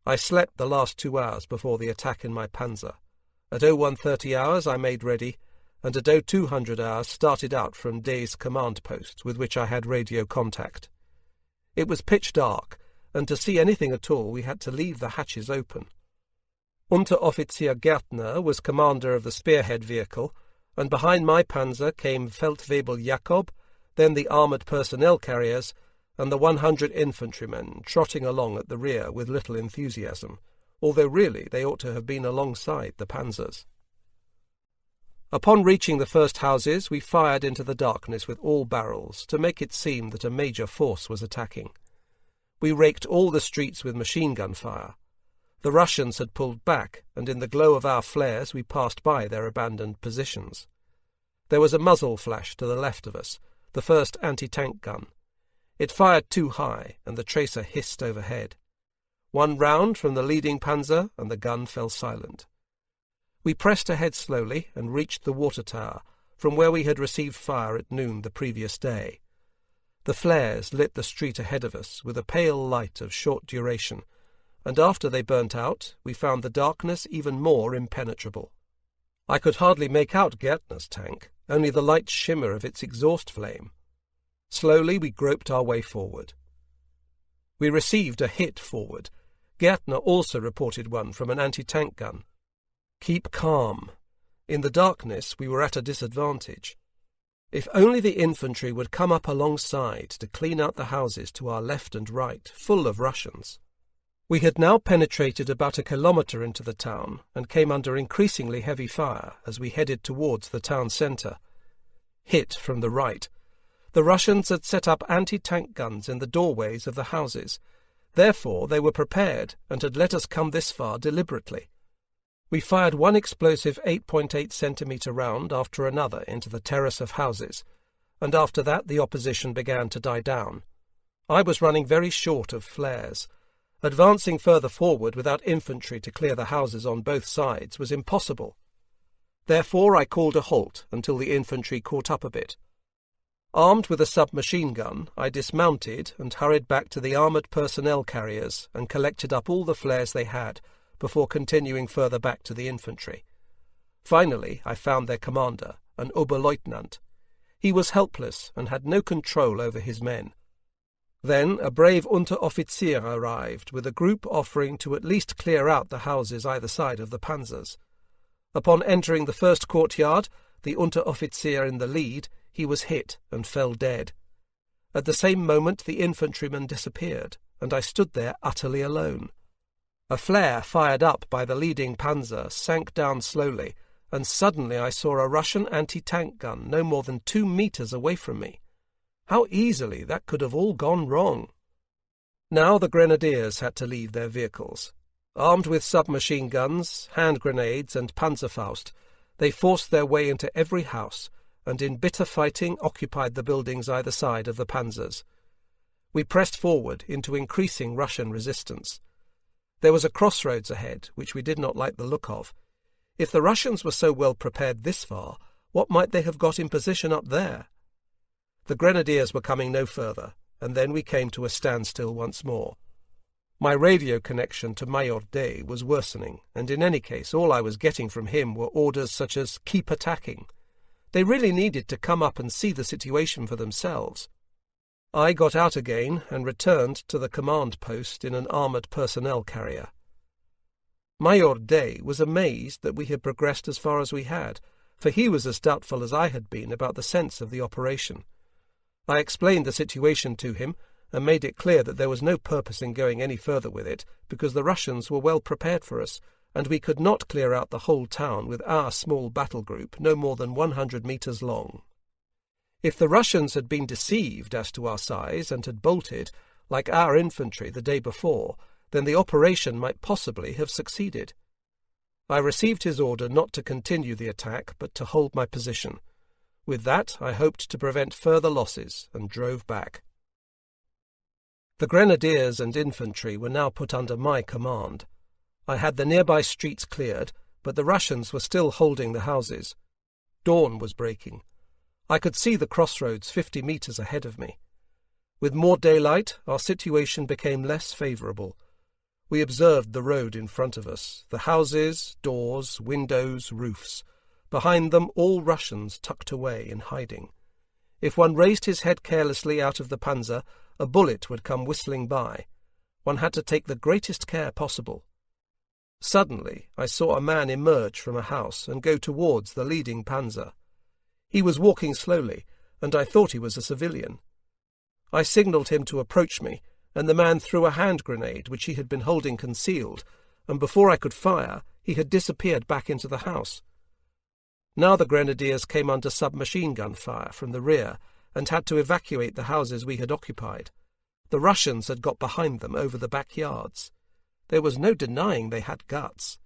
I slept the last 2 hours before the attack in my panzer. At 0130 hours I made ready, and at 0200 hours started out from Day's command post, with which I had radio contact. It was pitch dark, and to see anything at all we had to leave the hatches open. Unteroffizier Gärtner was commander of the spearhead vehicle, and behind my panzer came Feldwebel Jakob, then the armoured personnel carriers, and the 100 infantrymen trotting along at the rear with little enthusiasm, although really they ought to have been alongside the panzers. Upon reaching the first houses, we fired into the darkness with all barrels to make it seem that a major force was attacking. We raked all the streets with machine-gun fire. The Russians had pulled back, and in the glow of our flares we passed by their abandoned positions. There was a muzzle flash to the left of us, the first anti-tank gun. It fired too high, and the tracer hissed overhead. One round from the leading panzer, and the gun fell silent. We pressed ahead slowly and reached the water tower, from where we had received fire at noon the previous day. The flares lit the street ahead of us with a pale light of short duration, and after they burnt out, we found the darkness even more impenetrable. I could hardly make out Gärtner's tank, only the light shimmer of its exhaust flame. Slowly we groped our way forward. We received a hit forward. Gärtner also reported one from an anti-tank gun. Keep calm. In the darkness we were at a disadvantage. If only the infantry would come up alongside to clean out the houses to our left and right, full of Russians. We had now penetrated about 1 kilometre into the town and came under increasingly heavy fire as we headed towards the town centre. Hit from the right. The Russians had set up anti-tank guns in the doorways of the houses. Therefore they were prepared and had let us come this far deliberately. We fired one explosive 8.8 centimetre round after another into the terrace of houses, and after that the opposition began to die down. I was running very short of flares. Advancing further forward without infantry to clear the houses on both sides was impossible. Therefore I called a halt until the infantry caught up a bit. Armed with a submachine gun, I dismounted and hurried back to the armoured personnel carriers and collected up all the flares they had, before continuing further back to the infantry. Finally, I found their commander, an Oberleutnant. He was helpless and had no control over his men. Then a brave Unteroffizier arrived, with a group offering to at least clear out the houses either side of the panzers. Upon entering the first courtyard, the Unteroffizier in the lead, he was hit and fell dead. At the same moment the infantryman disappeared, and I stood there utterly alone. A flare fired up by the leading panzer sank down slowly, and suddenly I saw a Russian anti-tank gun no more than 2 meters away from me. How easily that could have all gone wrong! Now the grenadiers had to leave their vehicles. Armed with submachine guns, hand grenades, and Panzerfaust, they forced their way into every house, and in bitter fighting occupied the buildings either side of the panzers. We pressed forward into increasing Russian resistance. There was a crossroads ahead, which we did not like the look of. If the Russians were so well prepared this far, what might they have got in position up there? The grenadiers were coming no further, and then we came to a standstill once more. My radio connection to Pz.Mk.III was worsening, and in any case all I was getting from him were orders such as "keep attacking." They really needed to come up and see the situation for themselves. I got out again and returned to the command post in an armoured personnel carrier. Pz.Mk.III was amazed that we had progressed as far as we had, for he was as doubtful as I had been about the sense of the operation. I explained the situation to him and made it clear that there was no purpose in going any further with it, because the Russians were well prepared for us, and we could not clear out the whole town with our small battle group no more than 100 meters long. If the Russians had been deceived as to our size and had bolted, like our infantry the day before, then the operation might possibly have succeeded. I received his order not to continue the attack, but to hold my position. With that, I hoped to prevent further losses, and drove back. The grenadiers and infantry were now put under my command. I had the nearby streets cleared, but the Russians were still holding the houses. Dawn was breaking. I could see the crossroads 50 meters ahead of me. With more daylight, our situation became less favourable. We observed the road in front of us, the houses, doors, windows, roofs. Behind them all Russians tucked away in hiding. If one raised his head carelessly out of the panzer, a bullet would come whistling by. One had to take the greatest care possible. Suddenly I saw a man emerge from a house and go towards the leading panzer. He was walking slowly, and I thought he was a civilian. I signalled him to approach me, and the man threw a hand grenade which he had been holding concealed, and before I could fire, he had disappeared back into the house. Now the grenadiers came under submachine gun fire from the rear, and had to evacuate the houses we had occupied. The Russians had got behind them over the backyards. There was no denying they had guts.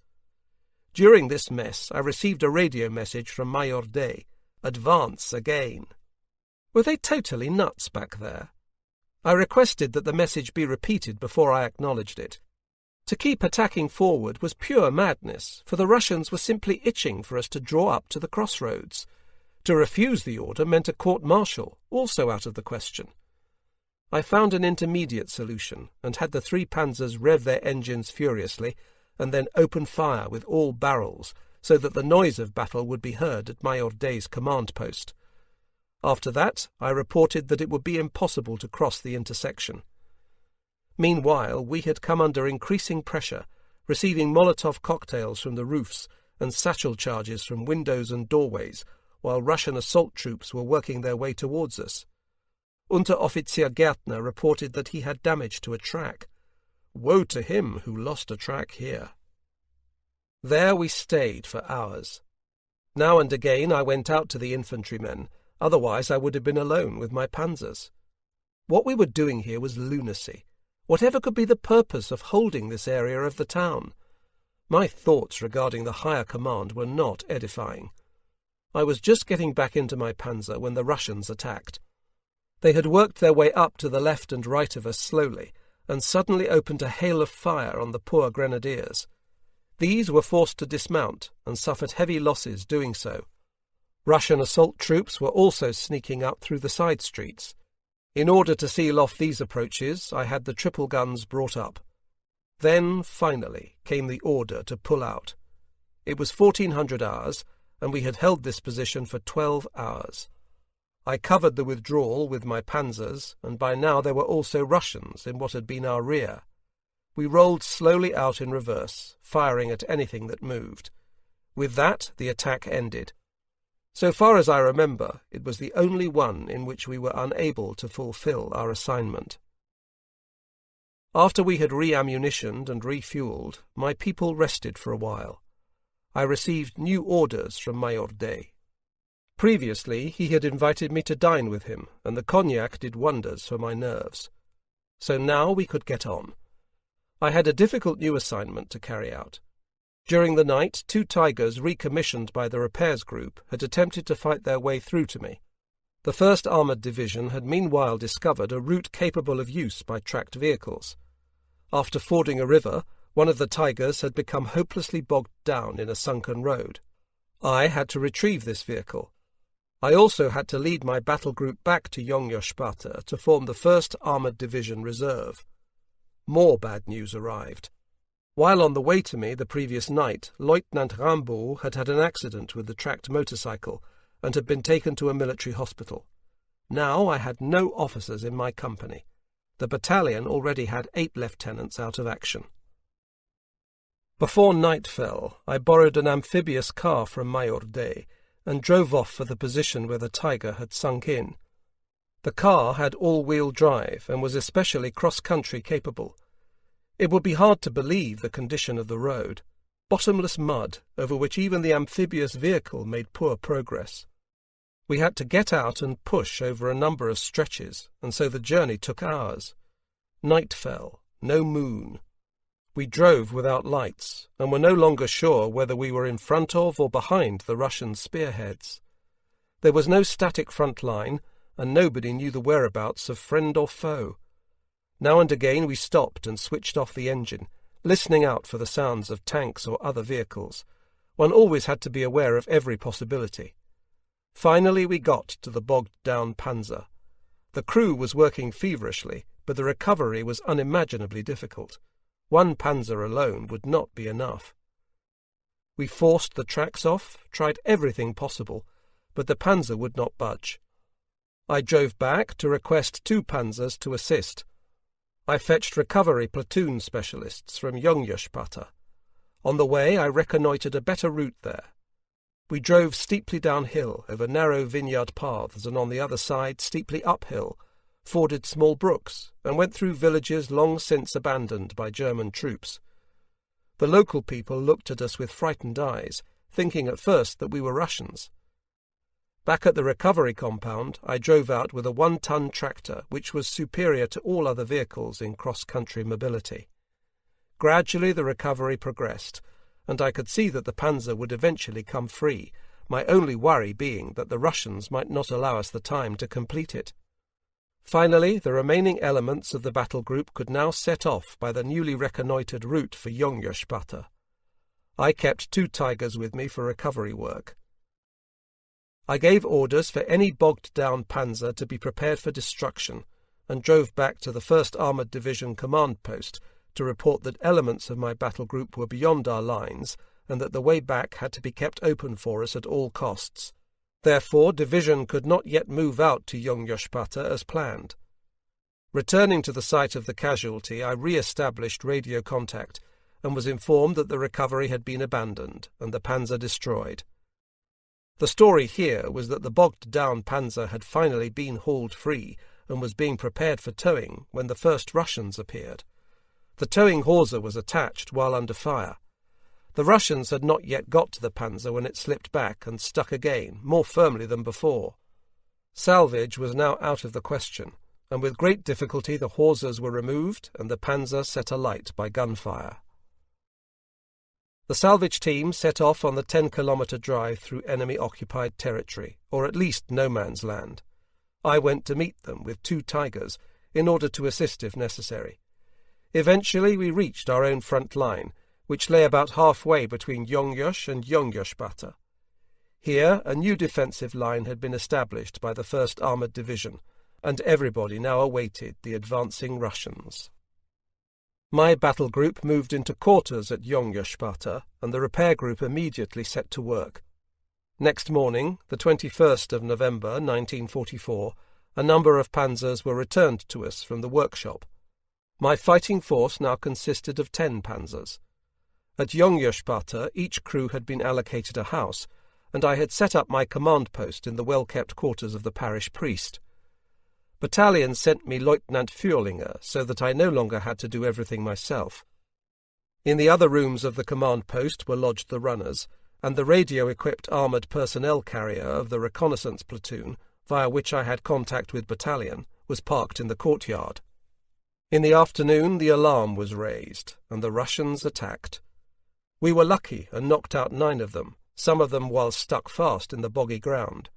During this mess I received a radio message from Pz.Mk.III. Advance again. Were they totally nuts back there? I requested that the message be repeated before I acknowledged it. To keep attacking forward was pure madness, for the Russians were simply itching for us to draw up to the crossroads. To refuse the order meant a court-martial, also out of the question. I found an intermediate solution, and had the 3 panzers rev their engines furiously, and then open fire with all barrels, so that the noise of battle would be heard at Pz.Mk.III's command post. After that, I reported that it would be impossible to cross the intersection. Meanwhile, we had come under increasing pressure, receiving Molotov cocktails from the roofs and satchel charges from windows and doorways, while Russian assault troops were working their way towards us. Unteroffizier Gärtner reported that he had damage to a track. Woe to him who lost a track here. There we stayed for hours. Now and again I went out to the infantrymen, otherwise I would have been alone with my panzers. What we were doing here was lunacy. Whatever could be the purpose of holding this area of the town? My thoughts regarding the higher command were not edifying. I was just getting back into my panzer when the Russians attacked. They had worked their way up to the left and right of us slowly, and suddenly opened a hail of fire on the poor grenadiers. These were forced to dismount, and suffered heavy losses doing so. Russian assault troops were also sneaking up through the side streets. In order to seal off these approaches, I had the triple guns brought up. Then, finally, came the order to pull out. It was 1400 hours, and we had held this position for 12 hours. I covered the withdrawal with my panzers, and by now there were also Russians in what had been our rear. We rolled slowly out in reverse, firing at anything that moved. With that, the attack ended. So far as I remember, it was the only one in which we were unable to fulfill our assignment. After we had re-ammunitioned and refueled, my people rested for a while. I received new orders from Mayorde. Previously, he had invited me to dine with him, and the cognac did wonders for my nerves. So now we could get on. I had a difficult new assignment to carry out. During the night, 2 Tigers recommissioned by the repairs group had attempted to fight their way through to me. The 1st Armoured Division had meanwhile discovered a route capable of use by tracked vehicles. After fording a river, one of the Tigers had become hopelessly bogged down in a sunken road. I had to retrieve this vehicle. I also had to lead my battle group back to Gunlayer to form the 1st Armoured Division Reserve. More bad news arrived. While on the way to me the previous night, Lieutenant Rambaud had had an accident with the tracked motorcycle and had been taken to a military hospital. Now I had no officers in my company. The battalion already had 8 lieutenants out of action. Before night fell, I borrowed an amphibious car from Mayorde and drove off for the position where the Tiger had sunk in. The car had all-wheel drive and was especially cross-country capable. It would be hard to believe the condition of the road. Bottomless mud, over which even the amphibious vehicle made poor progress. We had to get out and push over a number of stretches, and so the journey took hours. Night fell, no moon. We drove without lights, and were no longer sure whether we were in front of or behind the Russian spearheads. There was no static front line, and nobody knew the whereabouts of friend or foe. Now and again we stopped and switched off the engine, listening out for the sounds of tanks or other vehicles. One always had to be aware of every possibility. Finally we got to the bogged-down Panzer. The crew was working feverishly, but the recovery was unimaginably difficult. 1 Panzer alone would not be enough. We forced the tracks off, tried everything possible, but the Panzer would not budge. I drove back to request 2 Panzers to assist. I fetched recovery platoon specialists from Gunlayer. On the way I reconnoitred a better route there. We drove steeply downhill over narrow vineyard paths and on the other side steeply uphill, forded small brooks, and went through villages long since abandoned by German troops. The local people looked at us with frightened eyes, thinking at first that we were Russians. Back at the recovery compound, I drove out with a 1-ton tractor, which was superior to all other vehicles in cross-country mobility. Gradually the recovery progressed, and I could see that the Panzer would eventually come free, my only worry being that the Russians might not allow us the time to complete it. Finally, the remaining elements of the battle group could now set off by the newly reconnoitred route for Gunlayer. I kept 2 Tigers with me for recovery work. I gave orders for any bogged-down Panzer to be prepared for destruction, and drove back to the 1st Armoured Division command post to report that elements of my battle group were beyond our lines, and that the way back had to be kept open for us at all costs. Therefore, division could not yet move out to Gunlayer as planned. Returning to the site of the casualty, I re-established radio contact, and was informed that the recovery had been abandoned, and the Panzer destroyed. The story here was that the bogged-down Panzer had finally been hauled free and was being prepared for towing when the first Russians appeared. The towing hawser was attached while under fire. The Russians had not yet got to the Panzer when it slipped back and stuck again, more firmly than before. Salvage was now out of the question, and with great difficulty the hawsers were removed and the Panzer set alight by gunfire. The salvage team set off on the 10-kilometre drive through enemy-occupied territory, or at least no man's land. I went to meet them with 2 Tigers, in order to assist if necessary. Eventually we reached our own front line, which lay about halfway between Yongyos and Yongyos-Pz. Here a new defensive line had been established by the 1st Armoured Division, and everybody now awaited the advancing Russians. My battle group moved into quarters at Yongyos-Pz, and the repair group immediately set to work. Next morning, the 21st of November 1944, a number of panzers were returned to us from the workshop. My fighting force now consisted of 10 panzers. At Yongyos-Pz, each crew had been allocated a house, and I had set up my command post in the well-kept quarters of the parish priest. Battalion sent me Lieutenant Fürlinger, so that I no longer had to do everything myself. In the other rooms of the command post were lodged the runners, and the radio-equipped armoured personnel carrier of the reconnaissance platoon, via which I had contact with battalion, was parked in the courtyard. In the afternoon the alarm was raised, and the Russians attacked. We were lucky and knocked out 9 of them, some of them while stuck fast in the boggy ground.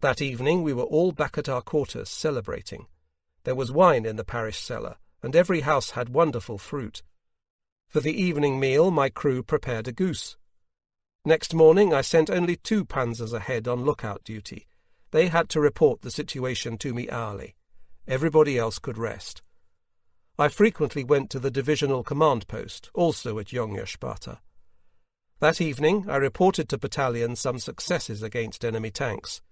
That evening we were all back at our quarters celebrating. There was wine in the parish cellar, and every house had wonderful fruit. For the evening meal my crew prepared a goose. Next morning I sent only 2 panzers ahead on lookout duty. They had to report the situation to me hourly. Everybody else could rest. I frequently went to the divisional command post, also at Yongyos-Pz. That evening I reported to battalion some successes against enemy tanks.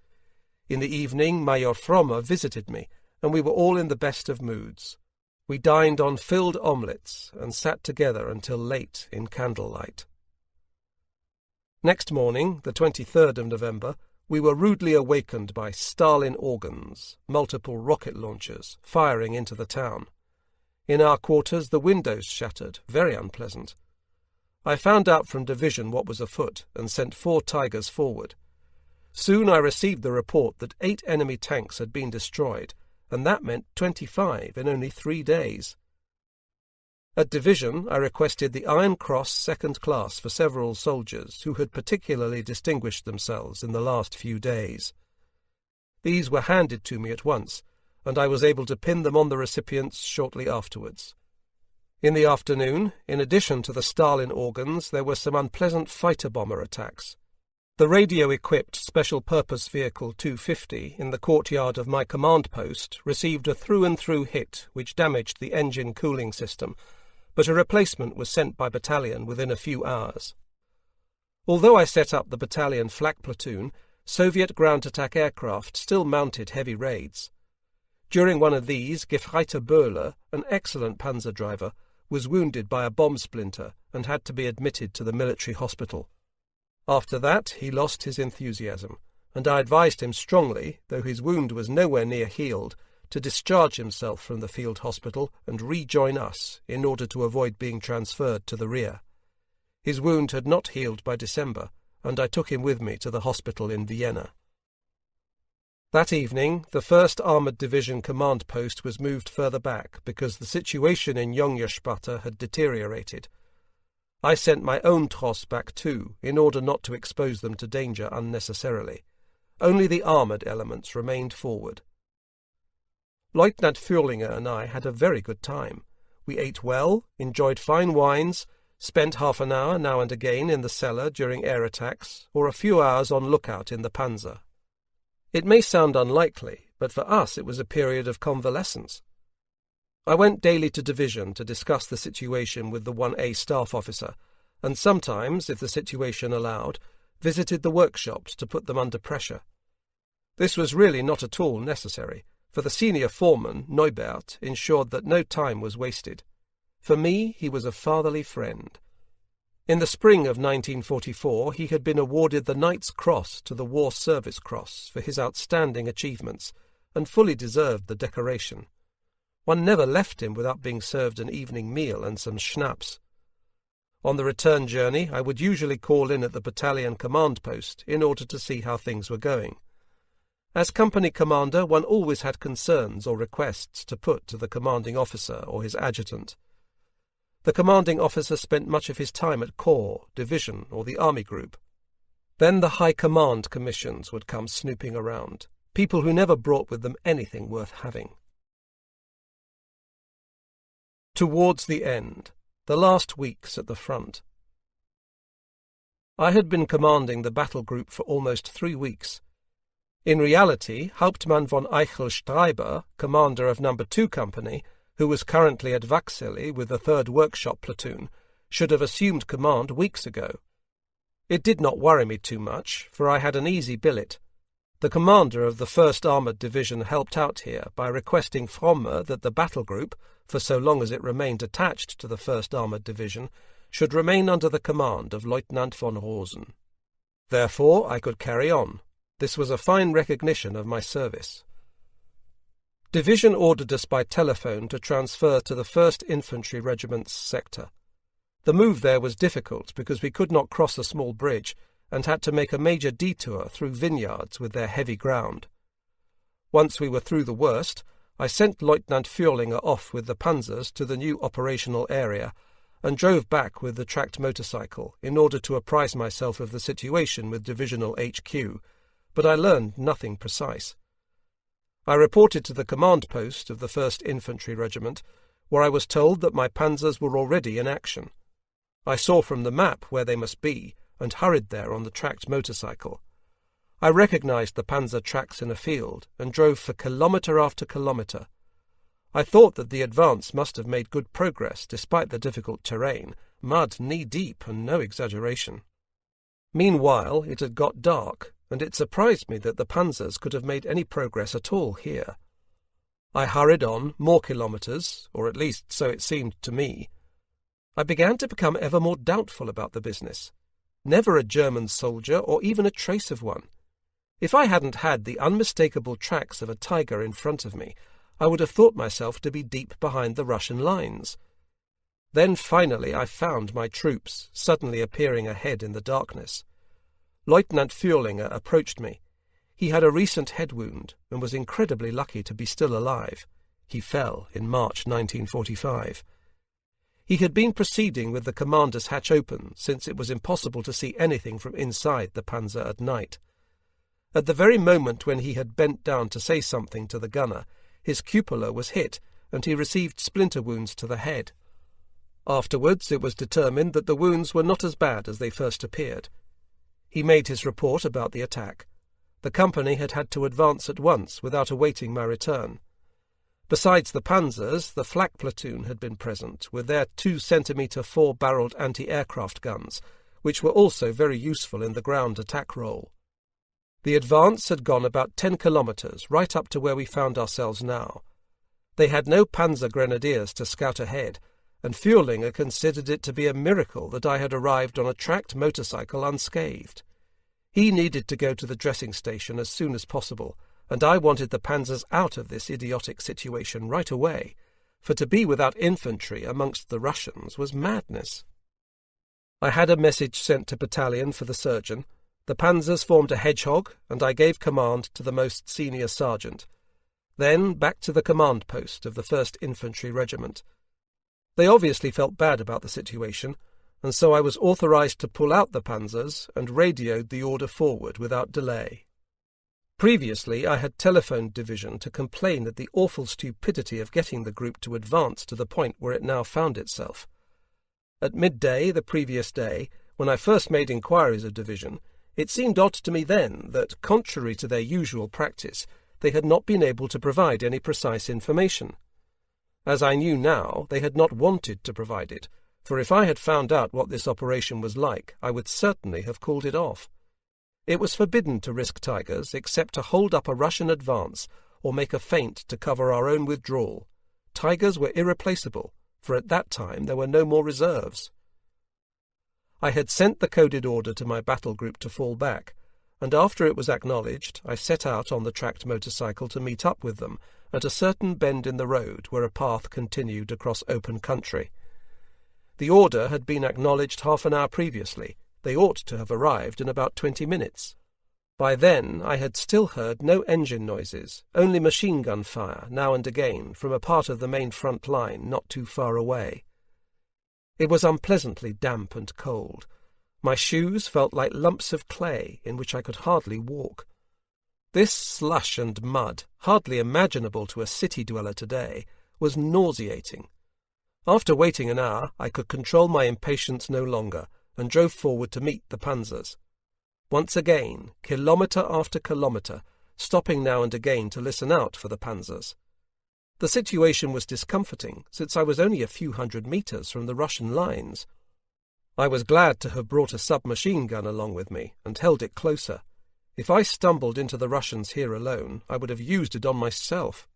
In the evening Major Frommer visited me, and we were all in the best of moods. We dined on filled omelettes and sat together until late in candlelight. Next morning, the 23rd of November, we were rudely awakened by Stalin organs, multiple rocket launchers, firing into the town. In our quarters the windows shattered, very unpleasant. I found out from division what was afoot and sent 4 Tigers forward. Soon I received the report that 8 enemy tanks had been destroyed, and that meant 25 in only 3 days. At division I requested the Iron Cross Second Class for several soldiers who had particularly distinguished themselves in the last few days. These were handed to me at once, and I was able to pin them on the recipients shortly afterwards. In the afternoon, in addition to the Stalin organs, there were some unpleasant fighter-bomber attacks. The radio-equipped Special-Purpose Vehicle 250 in the courtyard of my command post received a through-and-through hit which damaged the engine cooling system, but a replacement was sent by battalion within a few hours. Although I set up the battalion flak platoon, Soviet ground-attack aircraft still mounted heavy raids. During one of these, Gefreiter Böhler, an excellent panzer driver, was wounded by a bomb splinter and had to be admitted to the military hospital. After that he lost his enthusiasm, and I advised him strongly, though his wound was nowhere near healed, to discharge himself from the field hospital and rejoin us in order to avoid being transferred to the rear. His wound had not healed by December, and I took him with me to the hospital in Vienna. That evening the 1st Armoured Division command post was moved further back because the situation in Yongyos-Pz had deteriorated. I sent my own tross back too, in order not to expose them to danger unnecessarily. Only the armoured elements remained forward. Lieutenant Fürlinger and I had a very good time. We ate well, enjoyed fine wines, spent half an hour now and again in the cellar during air attacks, or a few hours on lookout in the Panzer. It may sound unlikely, but for us it was a period of convalescence. I went daily to division to discuss the situation with the 1A staff officer, and sometimes, if the situation allowed, visited the workshops to put them under pressure. This was really not at all necessary, for the senior foreman, Neubert, ensured that no time was wasted. For me, he was a fatherly friend. In the spring of 1944 he had been awarded the Knight's Cross to the War Service Cross for his outstanding achievements, and fully deserved the decoration. One never left him without being served an evening meal and some schnapps. On the return journey I would usually call in at the battalion command post in order to see how things were going. As company commander, one always had concerns or requests to put to the commanding officer or his adjutant. The commanding officer spent much of his time at corps, division, or the army group. Then the high command commissions would come snooping around, people who never brought with them anything worth having. Towards the end, the last weeks at the front. I had been commanding the battle group for almost 3 weeks. In reality, Hauptmann von Eichel-Streiber, commander of No. 2 Company, who was currently at Waxely with the 3rd Workshop Platoon, should have assumed command weeks ago. It did not worry me too much, for I had an easy billet. The commander of the 1st Armoured Division helped out here by requesting from me that the battle group, for so long as it remained attached to the 1st Armoured Division, should remain under the command of Lieutenant von Rosen. Therefore I could carry on. This was a fine recognition of my service. Division ordered us by telephone to transfer to the 1st Infantry Regiment's sector. The move there was difficult because we could not cross a small bridge and had to make a major detour through vineyards with their heavy ground. Once we were through the worst, I sent Lieutenant Fürlinger off with the panzers to the new operational area and drove back with the tracked motorcycle in order to apprise myself of the situation with Divisional HQ, but I learned nothing precise. I reported to the command post of the 1st Infantry Regiment, where I was told that my panzers were already in action. I saw from the map where they must be, and hurried there on the tracked motorcycle. I recognized the panzer tracks in a field, and drove for kilometre after kilometre. I thought that the advance must have made good progress despite the difficult terrain, mud knee-deep and no exaggeration. Meanwhile it had got dark, and it surprised me that the panzers could have made any progress at all here. I hurried on more kilometres, or at least so it seemed to me. I began to become ever more doubtful about the business. Never a German soldier, or even a trace of one. If I hadn't had the unmistakable tracks of a tiger in front of me, I would have thought myself to be deep behind the Russian lines. Then finally I found my troops suddenly appearing ahead in the darkness. Lieutenant Fürlinger approached me. He had a recent head wound and was incredibly lucky to be still alive. He fell in March 1945. He had been proceeding with the commander's hatch open, since it was impossible to see anything from inside the panzer at night. At the very moment when he had bent down to say something to the gunner, his cupola was hit, and he received splinter wounds to the head. Afterwards it was determined that the wounds were not as bad as they first appeared. He made his report about the attack. The company had had to advance at once without awaiting my return. Besides the panzers, the flak platoon had been present, with their 2-centimetre 4-barrelled anti-aircraft guns, which were also very useful in the ground attack role. The advance had gone about 10 kilometres, right up to where we found ourselves now. They had no panzer grenadiers to scout ahead, and Fürlinger considered it to be a miracle that I had arrived on a tracked motorcycle unscathed. He needed to go to the dressing station as soon as possible, and I wanted the panzers out of this idiotic situation right away, for to be without infantry amongst the Russians was madness. I had a message sent to battalion for the surgeon. The panzers formed a hedgehog, and I gave command to the most senior sergeant. Then back to the command post of the 1st Infantry Regiment. They obviously felt bad about the situation, and so I was authorized to pull out the panzers and radioed the order forward without delay. Previously I had telephoned division to complain at the awful stupidity of getting the group to advance to the point where it now found itself. At midday the previous day, when I first made inquiries of division, it seemed odd to me then that, contrary to their usual practice, they had not been able to provide any precise information. As I knew now, they had not wanted to provide it, for if I had found out what this operation was like, I would certainly have called it off. It was forbidden to risk tigers except to hold up a Russian advance or make a feint to cover our own withdrawal. Tigers were irreplaceable, for at that time there were no more reserves. I had sent the coded order to my battle group to fall back, and after it was acknowledged, I set out on the tracked motorcycle to meet up with them at a certain bend in the road where a path continued across open country. The order had been acknowledged half an hour previously. They ought to have arrived in about 20 minutes. By then I had still heard no engine noises, only machine gun fire now and again from a part of the main front line not too far away. It was unpleasantly damp and cold. My shoes felt like lumps of clay in which I could hardly walk. This slush and mud, hardly imaginable to a city dweller today, was nauseating. After waiting an hour, I could control my impatience no longer, and drove forward to meet the panzers. Once again, kilometre after kilometre, stopping now and again to listen out for the panzers. The situation was discomforting, since I was only a few hundred metres from the Russian lines. I was glad to have brought a submachine gun along with me, and held it closer. If I stumbled into the Russians here alone, I would have used it on myself.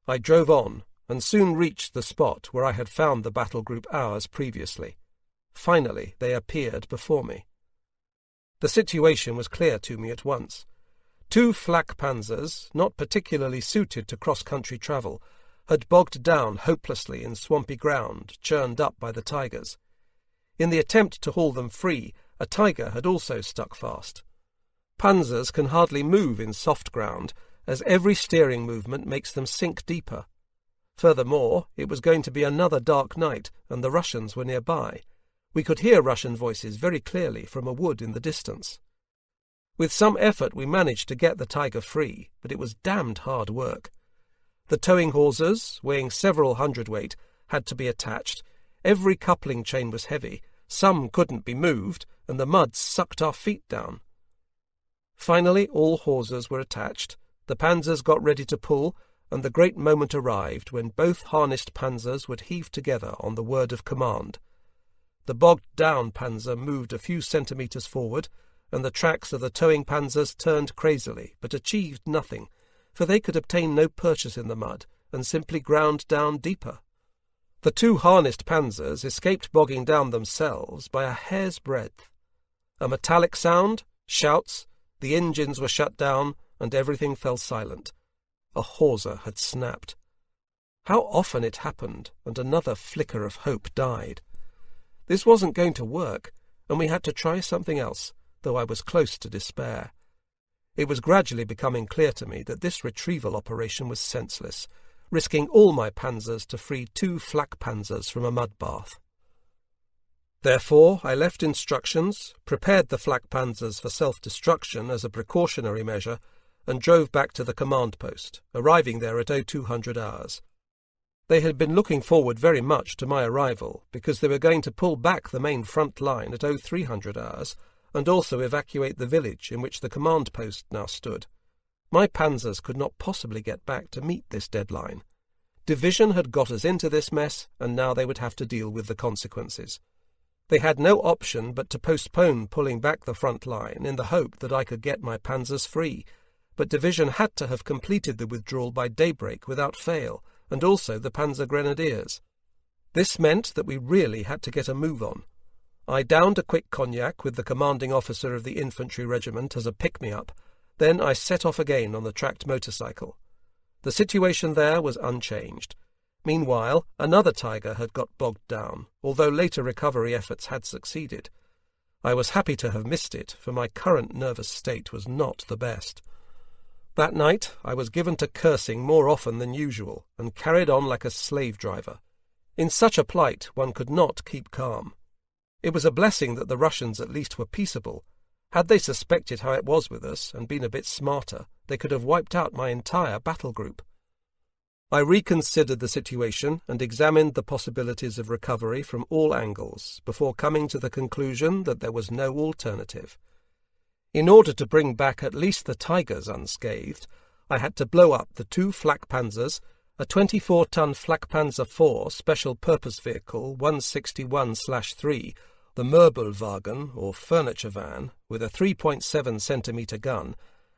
I drove on, and soon reached the spot where I had found the battle group hours previously. Finally, they appeared before me. The situation was clear to me at once. 2 flak panzers, not particularly suited to cross-country travel, had bogged down hopelessly in swampy ground, churned up by the tigers. In the attempt to haul them free, a tiger had also stuck fast. Panzers can hardly move in soft ground, as every steering movement makes them sink deeper. Furthermore, it was going to be another dark night, and the Russians were nearby. We could hear Russian voices very clearly from a wood in the distance. With some effort we managed to get the tiger free, but it was damned hard work. The towing hawsers, weighing several hundredweight, had to be attached. Every coupling chain was heavy, some couldn't be moved, and the mud sucked our feet down. Finally all hawsers were attached, the panzers got ready to pull, and the great moment arrived when both harnessed panzers would heave together on the word of command. The bogged-down panzer moved a few centimetres forward, and the tracks of the towing panzers turned crazily, but achieved nothing, for they could obtain no purchase in the mud, and simply ground down deeper. The 2 harnessed panzers escaped bogging down themselves by a hair's breadth. A metallic sound, shouts, the engines were shut down, and everything fell silent. A hawser had snapped. How often it happened, and another flicker of hope died. This wasn't going to work, and we had to try something else, though I was close to despair. It was gradually becoming clear to me that this retrieval operation was senseless, risking all my panzers to free 2 flak panzers from a mud bath. Therefore I left instructions, prepared the flak panzers for self-destruction as a precautionary measure, and drove back to the command post, arriving there at 0200 hours. They had been looking forward very much to my arrival, because they were going to pull back the main front line at 0300 hours, and also evacuate the village in which the command post now stood. My panzers could not possibly get back to meet this deadline. Division had got us into this mess, and now they would have to deal with the consequences. They had no option but to postpone pulling back the front line in the hope that I could get my panzers free, but division had to have completed the withdrawal by daybreak without fail, and also the panzer grenadiers. This meant that we really had to get a move on. I downed a quick cognac with the commanding officer of the infantry regiment as a pick-me-up. Then I set off again on the tracked motorcycle. The situation there was unchanged. Meanwhile, another tiger had got bogged down, although later recovery efforts had succeeded. I was happy to have missed it, for my current nervous state was not the best. That night I was given to cursing more often than usual, and carried on like a slave driver. In such a plight one could not keep calm. It was a blessing that the Russians at least were peaceable. Had they suspected how it was with us, and been a bit smarter, they could have wiped out my entire battle group. I reconsidered the situation and examined the possibilities of recovery from all angles before coming to the conclusion that there was no alternative. In order to bring back at least the tigers unscathed, I had to blow up the 2 flak panzers, a 24-ton flak Panzer IV special purpose vehicle 161/3, the Möbelwagen or furniture van with a 3.7 centimetre gun,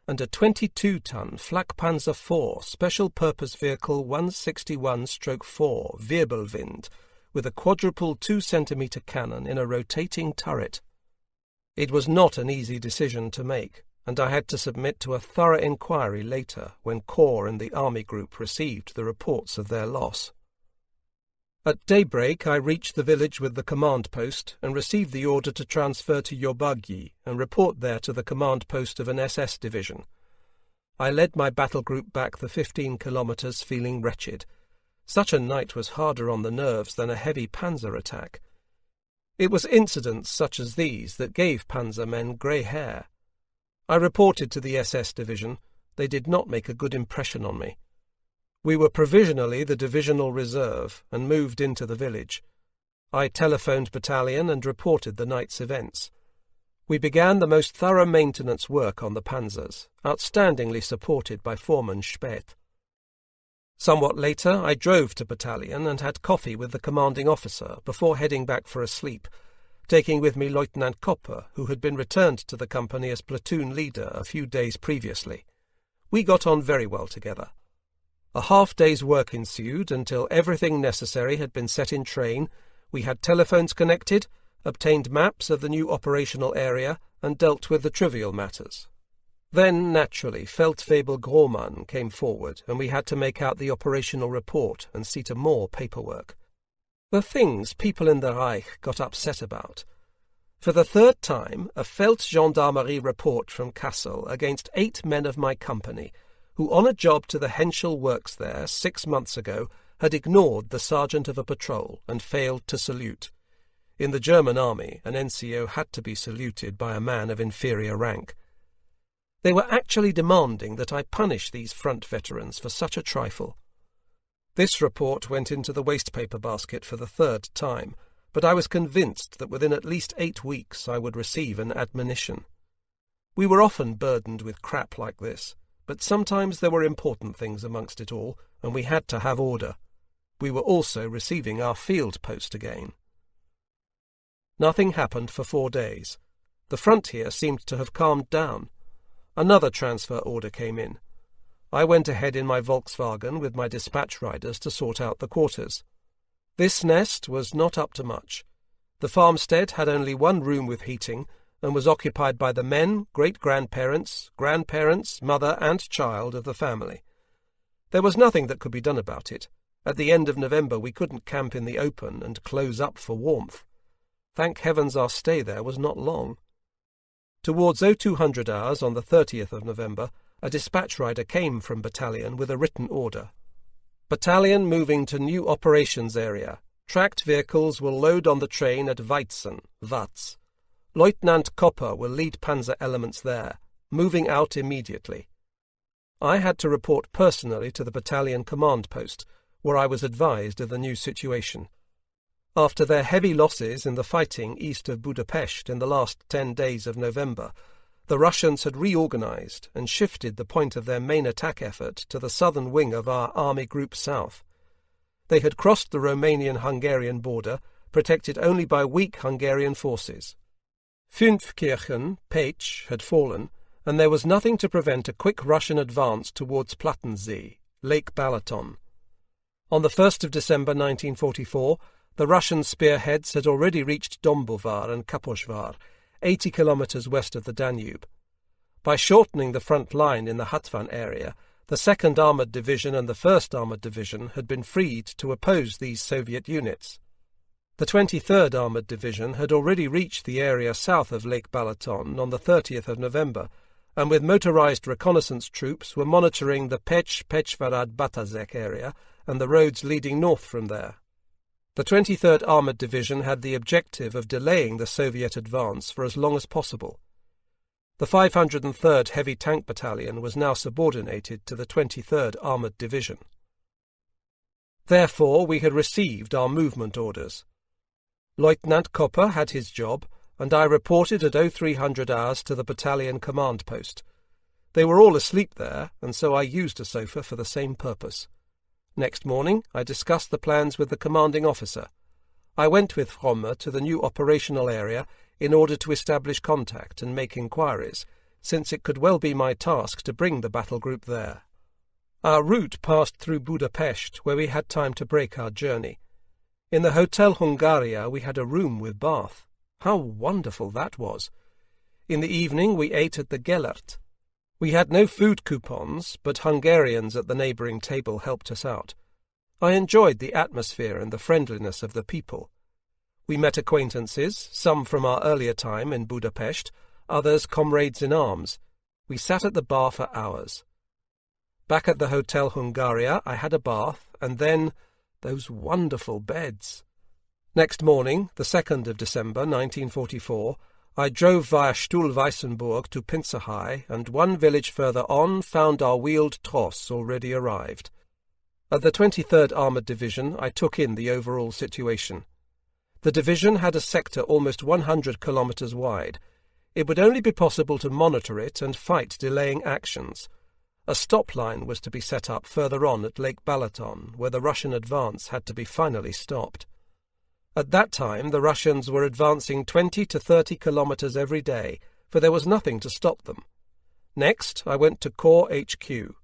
and a 22-ton flak Panzer IV special purpose vehicle 161/4 Wirbelwind with a quadruple 2-centimetre cannon in a rotating turret. It was not an easy decision to make, and I had to submit to a thorough inquiry later when Corps and the Army Group received the reports of their loss. At daybreak I reached the village with the command post and received the order to transfer to Yobagi and report there to the command post of an SS division. I led my battle group back the 15 kilometres feeling wretched. Such a night was harder on the nerves than a heavy Panzer attack. It was incidents such as these that gave Panzer men grey hair. I reported to the SS division. They did not make a good impression on me. We were provisionally the divisional reserve and moved into the village. I telephoned battalion and reported the night's events. We began the most thorough maintenance work on the panzers, outstandingly supported by Foreman Speth. Somewhat later I drove to battalion and had coffee with the commanding officer before heading back for a sleep, taking with me Lieutenant Kopper, who had been returned to the company as platoon leader a few days previously. We got on very well together. A half-day's work ensued until everything necessary had been set in train. We had telephones connected, obtained maps of the new operational area, and dealt with the trivial matters. Then, naturally, Feldfebel Grohmann came forward, and we had to make out the operational report and see to more paperwork. The people in the Reich got upset about. For the third time, a Feldgendarmerie report from Kassel against 8 men of my company, who on a job to the Henschel works there 6 months ago had ignored the sergeant of a patrol and failed to salute. In the German army, an NCO had to be saluted by a man of inferior rank. They were actually demanding that I punish these front veterans for such a trifle. This report went into the wastepaper basket for the 3rd time, but I was convinced that within at least 8 weeks I would receive an admonition. We were often burdened with crap like this, but sometimes there were important things amongst it all, and we had to have order. We were also receiving our field post again. Nothing happened for 4 days. The front here seemed to have calmed down. Another transfer order came in. I went ahead in my Volkswagen with my dispatch riders to sort out the quarters. This nest was not up to much. The farmstead had only 1 room with heating, and was occupied by the men, great-grandparents, grandparents, mother and child of the family. There was nothing that could be done about it. At the end of November we couldn't camp in the open and close up for warmth. Thank heavens our stay there was not long. Towards 0200 hours on the 30th of November, a dispatch rider came from battalion with a written order. Battalion moving to new operations area. Tracked vehicles will load on the train at Weizen, Watz. Lieutenant Kopper will lead panzer elements there, moving out immediately. I had to report personally to the battalion command post, where I was advised of the new situation. After their heavy losses in the fighting east of Budapest in the last 10 days of November, the Russians had reorganized and shifted the point of their main attack effort to the southern wing of our Army Group South. They had crossed the Romanian-Hungarian border, protected only by weak Hungarian forces. Fünfkirchen, Pécs, had fallen, and there was nothing to prevent a quick Russian advance towards Plattensee, Lake Balaton. On the 1st of December 1944, the Russian spearheads had already reached Dombovar and Kaposhvar, 80 kilometres west of the Danube. By shortening the front line in the Hatvan area, the 2nd Armoured Division and the 1st Armoured Division had been freed to oppose these Soviet units. The 23rd Armoured Division had already reached the area south of Lake Balaton on the 30th of November, and with motorized reconnaissance troops were monitoring the Pécs-Pecsvarad-Batazek area and the roads leading north from there. The 23rd Armoured Division had the objective of delaying the Soviet advance for as long as possible. The 503rd Heavy Tank Battalion was now subordinated to the 23rd Armoured Division. Therefore, we had received our movement orders. Lieutenant Kopper had his job, and I reported at 0300 hours to the battalion command post. They were all asleep there, and so I used a sofa for the same purpose. Next morning, I discussed the plans with the commanding officer. I went with Fromme to the new operational area in order to establish contact and make inquiries, since it could well be my task to bring the battle group there. Our route passed through Budapest, where we had time to break our journey. In the Hotel Hungaria we had a room with bath. How wonderful that was! In the evening we ate at the Gellert. We had no food coupons, but Hungarians at the neighbouring table helped us out. I enjoyed the atmosphere and the friendliness of the people. We met acquaintances, some from our earlier time in Budapest, others comrades in arms. We sat at the bar for hours. Back at the Hotel Hungaria I had a bath, and then those wonderful beds. Next morning, the 2nd of December 1944, I drove via Stuhlweissenburg to Pinzerhai, and one village further on found our wheeled tross already arrived. At the 23rd Armoured Division I took in the overall situation. The division had a sector almost 100 kilometres wide. It would only be possible to monitor it and fight delaying actions. A stop line was to be set up further on at Lake Balaton, where the Russian advance had to be finally stopped. At that time the Russians were advancing 20 to 30 kilometres every day, for there was nothing to stop them. Next I went to Corps HQ.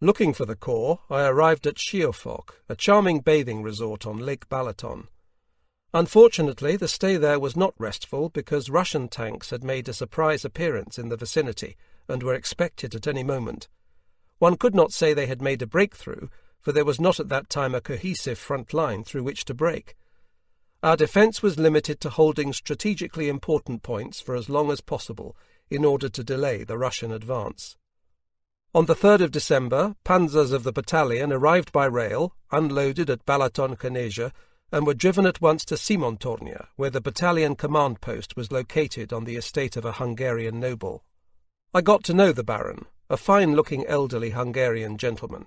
Looking for the Corps, I arrived at Schiofok, a charming bathing resort on Lake Balaton. Unfortunately, the stay there was not restful because Russian tanks had made a surprise appearance in the vicinity and were expected at any moment. One could not say they had made a breakthrough, for there was not at that time a cohesive front line through which to break. Our defence was limited to holding strategically important points for as long as possible in order to delay the Russian advance. On the 3rd of December, panzers of the battalion arrived by rail, unloaded at Balaton-Kněža, and were driven at once to Simontornia, where the battalion command post was located on the estate of a Hungarian noble. I got to know the Baron, a fine-looking elderly Hungarian gentleman.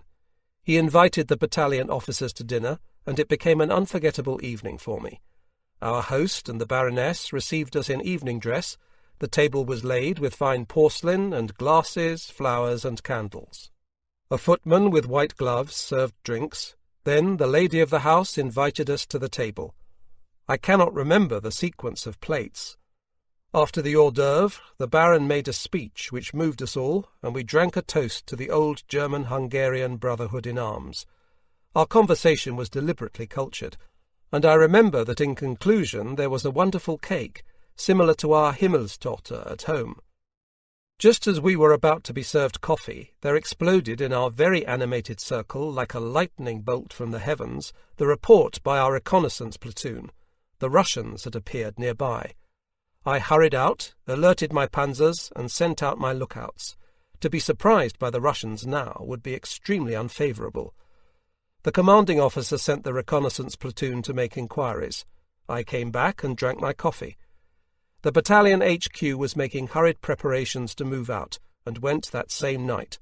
He invited the battalion officers to dinner, and it became an unforgettable evening for me. Our host and the Baroness received us in evening dress. The table was laid with fine porcelain and glasses, flowers and candles. A footman with white gloves served drinks. Then the lady of the house invited us to the table. I cannot remember the sequence of plates. After the hors d'oeuvre, the Baron made a speech which moved us all, and we drank a toast to the old German-Hungarian brotherhood in arms. Our conversation was deliberately cultured, and I remember that in conclusion there was a wonderful cake, similar to our Himmelstorte at home. Just as we were about to be served coffee, there exploded in our very animated circle, like a lightning bolt from the heavens, the report by our reconnaissance platoon. The Russians had appeared nearby. I hurried out, alerted my panzers, and sent out my lookouts. To be surprised by the Russians now would be extremely unfavourable. The commanding officer sent the reconnaissance platoon to make inquiries. I came back and drank my coffee. The battalion HQ was making hurried preparations to move out, and went that same night.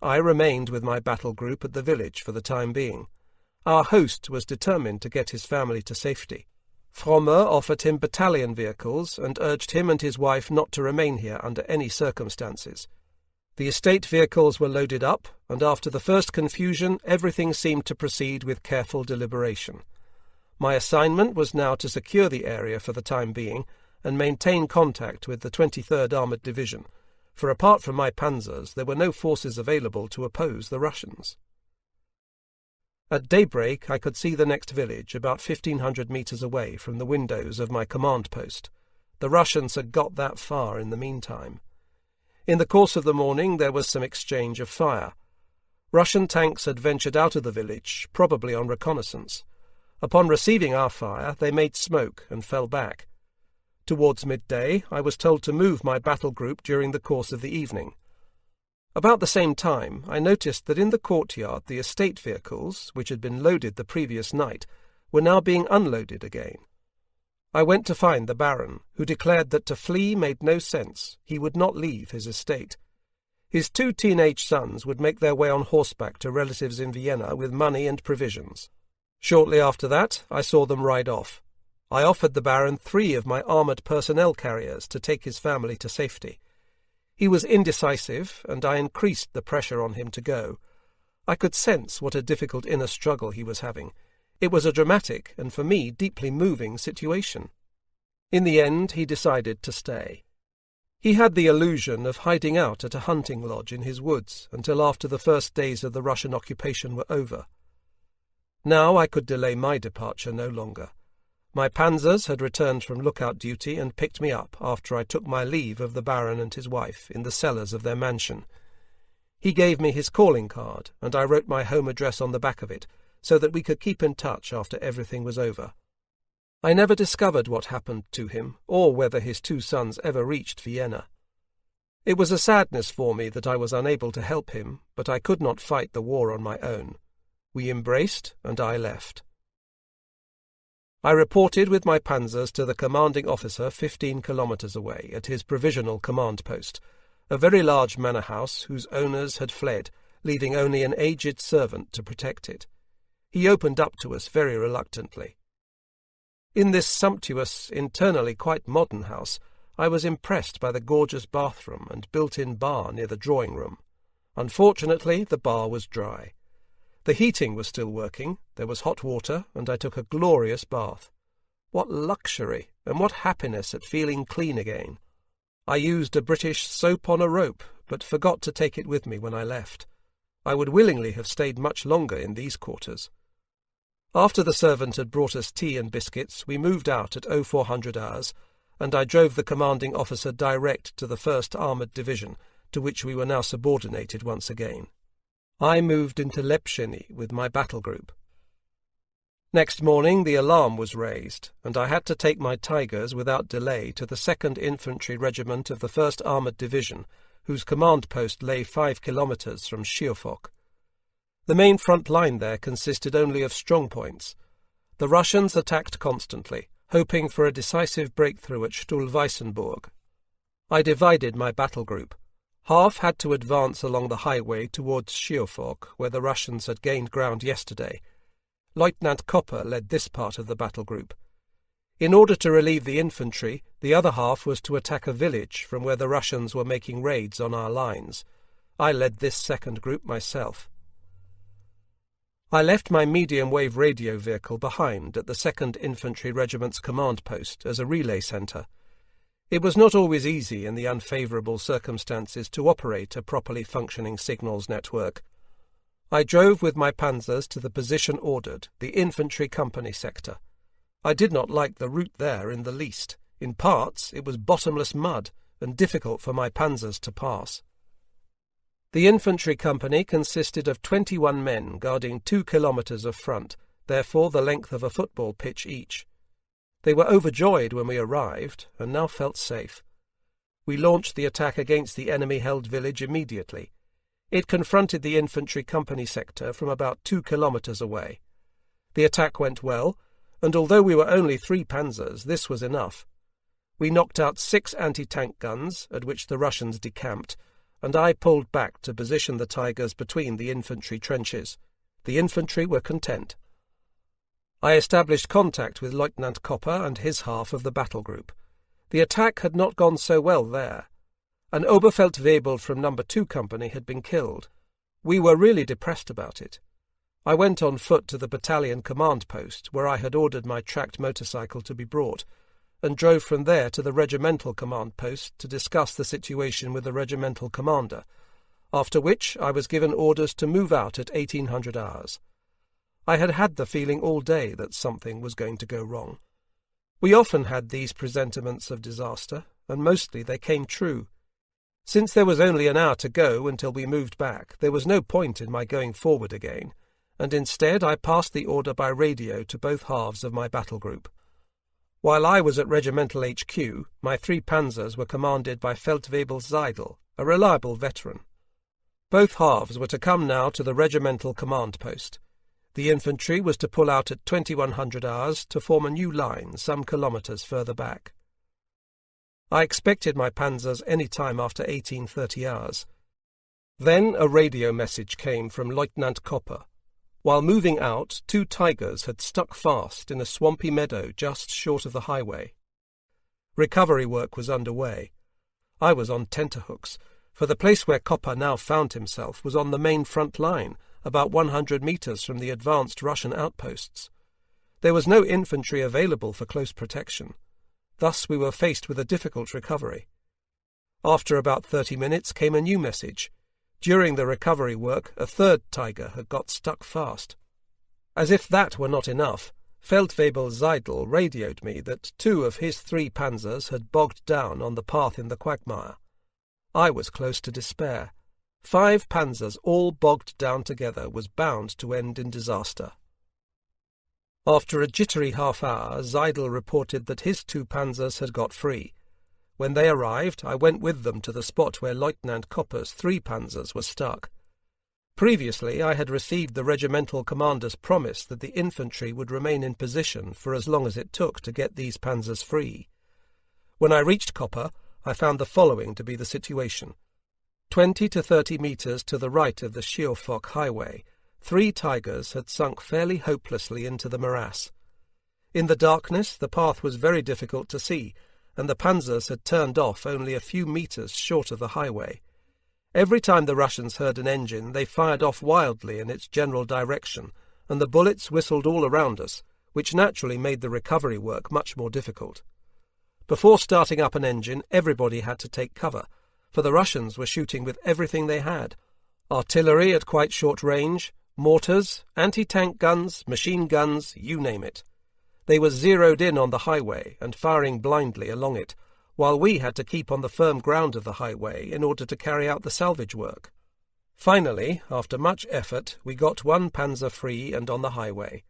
I remained with my battle group at the village for the time being. Our host was determined to get his family to safety. Frommer offered him battalion vehicles and urged him and his wife not to remain here under any circumstances. The estate vehicles were loaded up, and after the first confusion everything seemed to proceed with careful deliberation. My assignment was now to secure the area for the time being, and maintain contact with the 23rd Armoured Division, for apart from my panzers there were no forces available to oppose the Russians. At daybreak I could see the next village, about 1,500 metres away from the windows of my command post. The Russians had got that far in the meantime. In the course of the morning there was some exchange of fire. Russian tanks had ventured out of the village, probably on reconnaissance. Upon receiving our fire they made smoke and fell back. Towards midday I was told to move my battle group during the course of the evening. About the same time I noticed that in the courtyard the estate vehicles, which had been loaded the previous night, were now being unloaded again. I went to find the Baron, who declared that to flee made no sense. He would not leave his estate. His 2 teenage sons would make their way on horseback to relatives in Vienna with money and provisions. Shortly after that I saw them ride off. I offered the Baron 3 of my armoured personnel carriers to take his family to safety. He was indecisive, and I increased the pressure on him to go. I could sense what a difficult inner struggle he was having. It was a dramatic, and for me deeply moving situation. In the end he decided to stay. He had the illusion of hiding out at a hunting lodge in his woods until after the first days of the Russian occupation were over. Now I could delay my departure no longer. My panzers had returned from lookout duty and picked me up after I took my leave of the Baron and his wife in the cellars of their mansion. He gave me his calling card, and I wrote my home address on the back of it, so that we could keep in touch after everything was over. I never discovered what happened to him, or whether his 2 sons ever reached Vienna. It was a sadness for me that I was unable to help him, but I could not fight the war on my own. We embraced, and I left. I reported with my panzers to the commanding officer 15 kilometres away at his provisional command post, a very large manor house whose owners had fled, leaving only an aged servant to protect it. He opened up to us very reluctantly. In this sumptuous, internally quite modern house, I was impressed by the gorgeous bathroom and built-in bar near the drawing-room. Unfortunately, the bar was dry. The heating was still working, there was hot water, and I took a glorious bath. What luxury, and what happiness at feeling clean again! I used a British soap on a rope, but forgot to take it with me when I left. I would willingly have stayed much longer in these quarters. After the servant had brought us tea and biscuits, we moved out at 0400 hours, and I drove the commanding officer direct to the 1st Armoured Division, to which we were now subordinated once again. I moved into Lepscheny with my battle group. Next morning the alarm was raised, and I had to take my Tigers without delay to the 2nd Infantry Regiment of the 1st Armoured Division, whose command post lay 5 kilometres from Schiofok. The main front line there consisted only of strong points. The Russians attacked constantly, hoping for a decisive breakthrough at Stuhlweissenburg. I divided my battle group. Half had to advance along the highway towards Schiofok, where the Russians had gained ground yesterday. Lieutenant Kopper led this part of the battle group. In order to relieve the infantry, the other half was to attack a village from where the Russians were making raids on our lines. I led this second group myself. I left my medium-wave radio vehicle behind at the 2nd Infantry Regiment's command post as a relay centre. It was not always easy in the unfavourable circumstances to operate a properly functioning signals network. I drove with my panzers to the position ordered, the infantry company sector. I did not like the route there in the least. In parts it was bottomless mud and difficult for my panzers to pass. The infantry company consisted of 21 men guarding 2 kilometres of front, therefore the length of a football pitch each. They were overjoyed when we arrived, and now felt safe. We launched the attack against the enemy-held village immediately. It confronted the infantry company sector from about 2 kilometres away. The attack went well, and although we were only 3 panzers, this was enough. We knocked out 6 anti-tank guns, at which the Russians decamped, and I pulled back to position the Tigers between the infantry trenches. The infantry were content. I established contact with Lieutenant Kopper and his half of the battle group. The attack had not gone so well there. An Oberfeldwebel from No. 2 Company had been killed. We were really depressed about it. I went on foot to the battalion command post, where I had ordered my tracked motorcycle to be brought, and drove from there to the regimental command post to discuss the situation with the regimental commander, after which I was given orders to move out at 1800 hours. I had had the feeling all day that something was going to go wrong. We often had these presentiments of disaster, and mostly they came true. Since there was only an hour to go until we moved back, there was no point in my going forward again, and instead I passed the order by radio to both halves of my battle group. While I was at regimental HQ, my 3 panzers were commanded by Feldwebel Seidel, a reliable veteran. Both halves were to come now to the regimental command post. The infantry was to pull out at 2100 hours to form a new line some kilometres further back. I expected my panzers any time after 1830 hours. Then a radio message came from Lieutenant Kopper. While moving out, 2 Tigers had stuck fast in a swampy meadow just short of the highway. Recovery work was underway. I was on tenterhooks, for the place where Kopper now found himself was on the main front line, about 100 metres from the advanced Russian outposts. There was no infantry available for close protection. Thus we were faced with a difficult recovery. After about 30 minutes came a new message. During the recovery work, a 3rd Tiger had got stuck fast. As if that were not enough, Feldwebel Seidel radioed me that 2 of his 3 panzers had bogged down on the path in the quagmire. I was close to despair. 5 panzers all bogged down together was bound to end in disaster. After a jittery half-hour, Seidel reported that his 2 panzers had got free. When they arrived, I went with them to the spot where Lieutenant Kopper's 3 panzers were stuck. Previously, I had received the regimental commander's promise that the infantry would remain in position for as long as it took to get these panzers free. When I reached Kopper, I found the following to be the situation. 20 to 30 metres to the right of the Schiofok highway, 3 Tigers had sunk fairly hopelessly into the morass. In the darkness, the path was very difficult to see, and the panzers had turned off only a few metres short of the highway. Every time the Russians heard an engine, they fired off wildly in its general direction, and the bullets whistled all around us, which naturally made the recovery work much more difficult. Before starting up an engine, everybody had to take cover, for the Russians were shooting with everything they had. Artillery at quite short range, mortars, anti-tank guns, machine guns, you name it. They were zeroed in on the highway and firing blindly along it, while we had to keep on the firm ground of the highway in order to carry out the salvage work. Finally, after much effort, we got 1 panzer free and on the highway.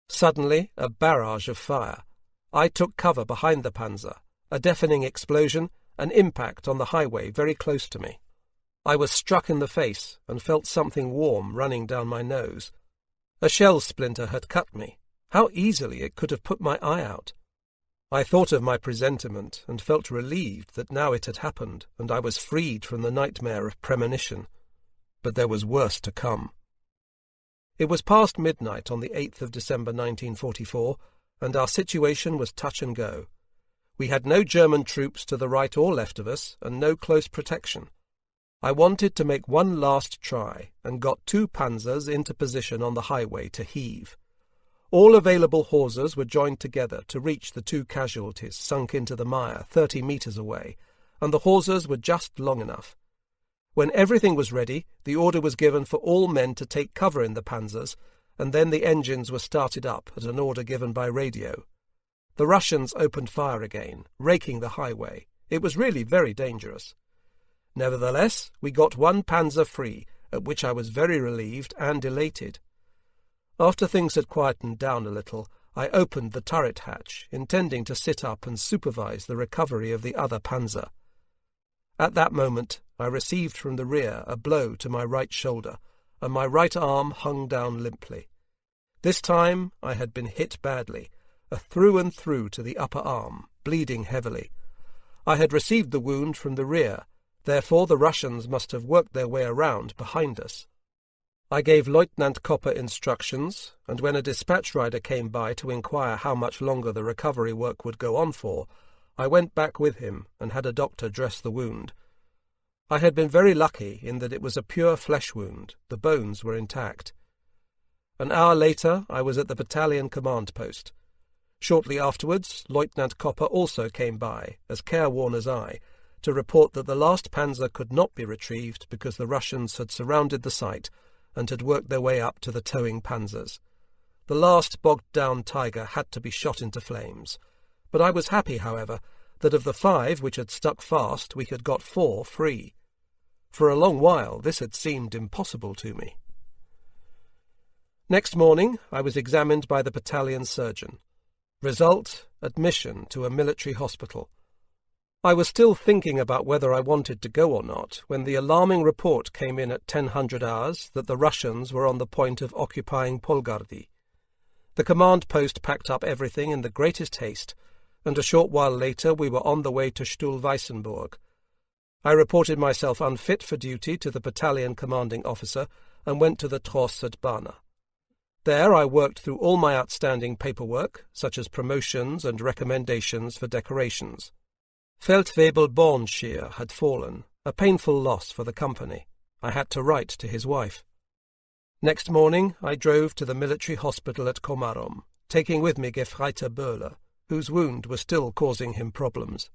Suddenly, a barrage of fire. I took cover behind the panzer. A deafening explosion, an impact on the highway very close to me. I was struck in the face and felt something warm running down my nose. A shell splinter had cut me. How easily it could have put my eye out. I thought of my presentiment and felt relieved that now it had happened and I was freed from the nightmare of premonition. But there was worse to come. It was past midnight on the 8th of December 1944, and our situation was touch and go. We had no German troops to the right or left of us, and no close protection. I wanted to make one last try, and got 2 panzers into position on the highway to heave. All available hawsers were joined together to reach the 2 casualties sunk into the mire 30 metres away, and the hawsers were just long enough. When everything was ready, the order was given for all men to take cover in the panzers, and then the engines were started up at an order given by radio. The Russians opened fire again, raking the highway. It was really very dangerous. Nevertheless, we got 1 panzer free, at which I was very relieved and elated. After things had quietened down a little, I opened the turret hatch, intending to sit up and supervise the recovery of the other panzer. At that moment, I received from the rear a blow to my right shoulder, and my right arm hung down limply. This time I had been hit badly, a through and through to the upper arm, bleeding heavily. I had received the wound from the rear, therefore the Russians must have worked their way around behind us. I gave Lieutenant Kopper instructions, and when a dispatch rider came by to inquire how much longer the recovery work would go on for, I went back with him and had a doctor dress the wound. I had been very lucky in that it was a pure flesh wound, the bones were intact. An hour later I was at the battalion command post. Shortly afterwards, Lieutenant Kopper also came by, as careworn as I, to report that the last panzer could not be retrieved because the Russians had surrounded the site and had worked their way up to the towing panzers. The last bogged-down Tiger had to be shot into flames, but I was happy, however, that of the 5 which had stuck fast we had got 4 free. For a long while this had seemed impossible to me. Next morning I was examined by the battalion surgeon. Result: admission to a military hospital. I was still thinking about whether I wanted to go or not when the alarming report came in at 1000 hours that the Russians were on the point of occupying Polgardy. The command post packed up everything in the greatest haste, and a short while later we were on the way to Stuhl-Weissenburg. I reported myself unfit for duty to the battalion commanding officer and went to the Tross at Bana. There I worked through all my outstanding paperwork, such as promotions and recommendations for decorations. Feldwebel Bornscheer had fallen, a painful loss for the company. I had to write to his wife. Next morning I drove to the military hospital at Komarom, taking with me Gefreiter Böhler, whose wound was still causing him problems.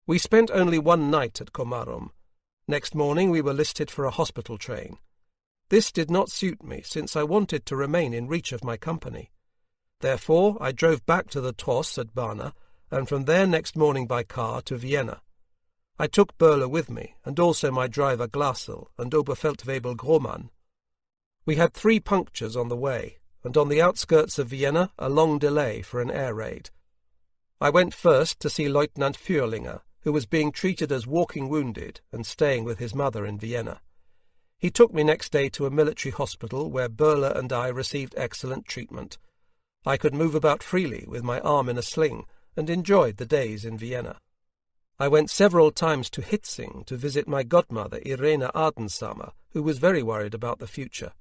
We spent only one night at Komarom. Next morning we were listed for a hospital train. This did not suit me, since I wanted to remain in reach of my company. Therefore I drove back to the Tross at Barna, and from there next morning by car to Vienna. I took Böhler with me, and also my driver Glasel and Oberfeldwebel Grohmann. We had 3 punctures on the way, and on the outskirts of Vienna a long delay for an air raid. I went first to see Lieutenant Fürlinger, who was being treated as walking wounded and staying with his mother in Vienna. He took me next day to a military hospital where Böhler and I received excellent treatment. I could move about freely with my arm in a sling and enjoyed the days in Vienna. I went several times to Hitzing to visit my godmother Irene Ardensamer, who was very worried about the future.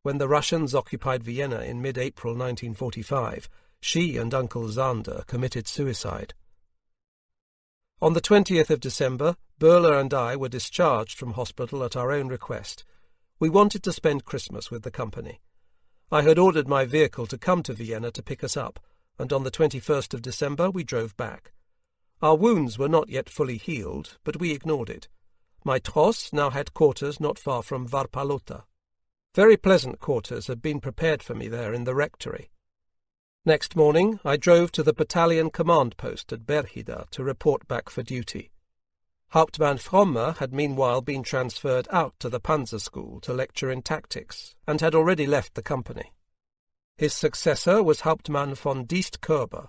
When the Russians occupied Vienna in mid-April 1945, she and Uncle Zander committed suicide. On the 20th of December, Böhler and I were discharged from hospital at our own request. We wanted to spend Christmas with the company. I had ordered my vehicle to come to Vienna to pick us up, and on the 21st of December we drove back. Our wounds were not yet fully healed, but we ignored it. My Tross now had quarters not far from Varpalota. Very pleasant quarters had been prepared for me there in the rectory. Next morning I drove to the battalion command post at Berchida to report back for duty. Hauptmann Frommer had meanwhile been transferred out to the Panzer school to lecture in tactics, and had already left the company. His successor was Hauptmann von Diest-Körber.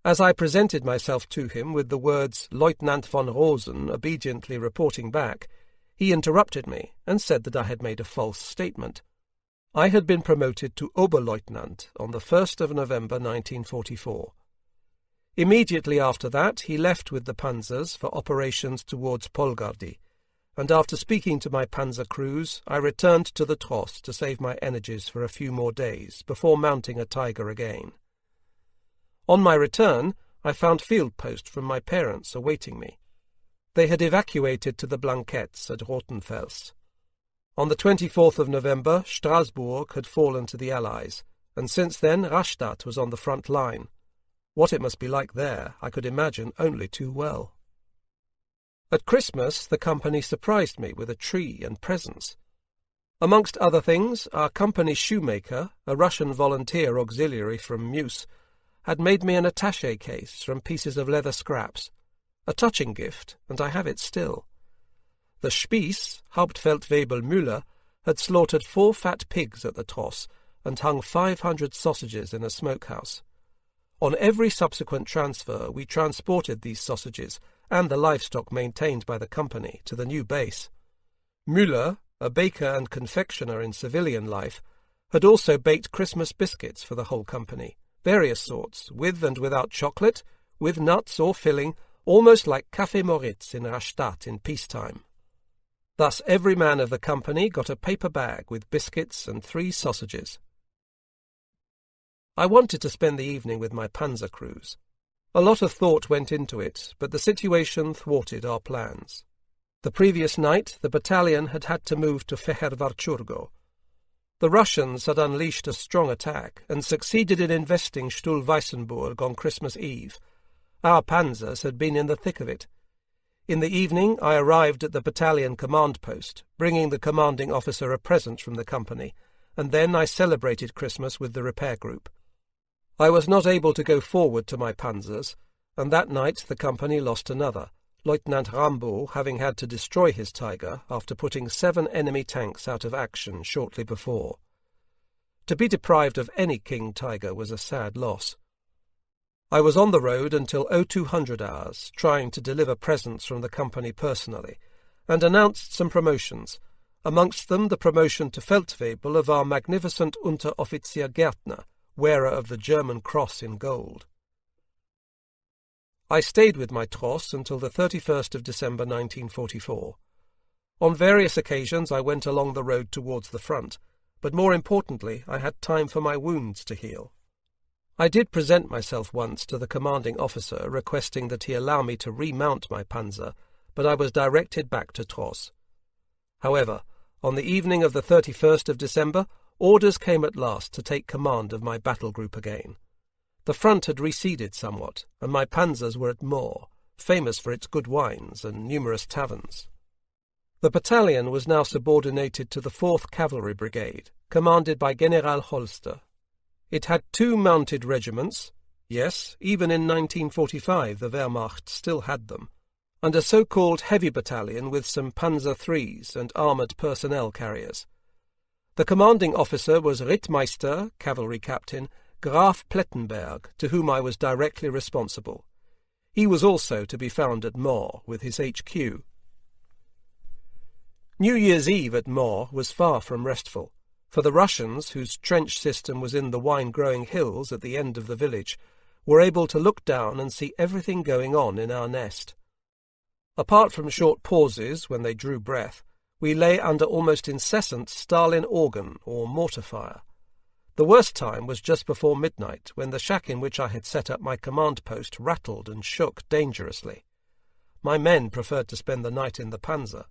As I presented myself to him with the words Lieutenant von Rosen obediently reporting back, he interrupted me and said that I had made a false statement. I had been promoted to Oberleutnant on the 1st of November 1944. Immediately after that he left with the panzers for operations towards Polgardy, and after speaking to my panzer crews I returned to the Tross to save my energies for a few more days before mounting a Tiger again. On my return I found field post from my parents awaiting me. They had evacuated to the Blanquettes at Rothenfels. On the 24th of November, Strasbourg had fallen to the Allies, and since then Rastatt was on the front line. What it must be like there, I could imagine only too well. At Christmas, the company surprised me with a tree and presents. Amongst other things, our company shoemaker, a Russian volunteer auxiliary from Meuse, had made me an attaché case from pieces of leather scraps. A touching gift, and I have it still. The Spieß, Hauptfeldwebel Müller, had slaughtered 4 fat pigs at the Tross and hung 500 sausages in a smokehouse. On every subsequent transfer we transported these sausages and the livestock maintained by the company to the new base. Müller, a baker and confectioner in civilian life, had also baked Christmas biscuits for the whole company, various sorts, with and without chocolate, with nuts or filling, almost like Café Moritz in Rastatt in peacetime. Thus every man of the company got a paper bag with biscuits and 3 sausages. I wanted to spend the evening with my panzer crews. A lot of thought went into it, but the situation thwarted our plans. The previous night the battalion had had to move to Fehervarchurgo. The Russians had unleashed a strong attack and succeeded in investing Stuhl-Weissenburg on Christmas Eve. Our panzers had been in the thick of it. In the evening I arrived at the battalion command post, bringing the commanding officer a present from the company, and then I celebrated Christmas with the repair group. I was not able to go forward to my panzers, and that night the company lost another, Lieutenant Rambaud having had to destroy his Tiger after putting 7 enemy tanks out of action shortly before. To be deprived of any King Tiger was a sad loss. I was on the road until 0200 hours, trying to deliver presents from the company personally, and announced some promotions, amongst them the promotion to Feldwebel of our magnificent Unteroffizier Gärtner, wearer of the German Cross in gold. I stayed with my Tross until the 31st of December 1944. On various occasions I went along the road towards the front, but more importantly I had time for my wounds to heal. I did present myself once to the commanding officer requesting that he allow me to remount my panzer, but I was directed back to Tross. However, on the evening of the 31st of December, orders came at last to take command of my battle group again. The front had receded somewhat, and my panzers were at Moor, famous for its good wines and numerous taverns. The battalion was now subordinated to the 4th Cavalry Brigade, commanded by General Holster. It had 2 mounted regiments, yes, even in 1945 the Wehrmacht still had them, and a so-called heavy battalion with some Panzer.IIIs and armoured personnel carriers. The commanding officer was Rittmeister, cavalry captain, Graf Plettenberg, to whom I was directly responsible. He was also to be found at Mors with his HQ. New Year's Eve at Mors was far from restful, for the Russians, whose trench system was in the wine-growing hills at the end of the village, were able to look down and see everything going on in our nest. Apart from short pauses when they drew breath, we lay under almost incessant Stalin organ or mortar fire. The worst time was just before midnight, when the shack in which I had set up my command post rattled and shook dangerously. My men preferred to spend the night in the Panzer.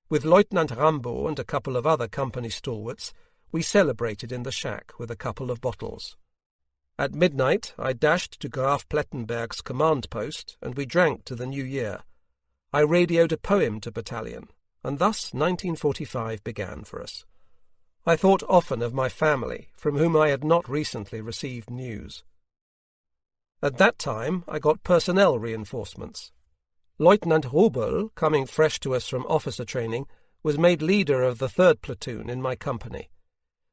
With Lieutenant Rambaud and a couple of other company stalwarts, we celebrated in the shack with a couple of bottles. At midnight I dashed to Graf Plettenberg's command post, and we drank to the New Year. I radioed a poem to battalion, and thus 1945 began for us. I thought often of my family, from whom I had not recently received news. At that time I got personnel reinforcements. Lieutenant Rubel, coming fresh to us from officer training, was made leader of the 3rd platoon in my company.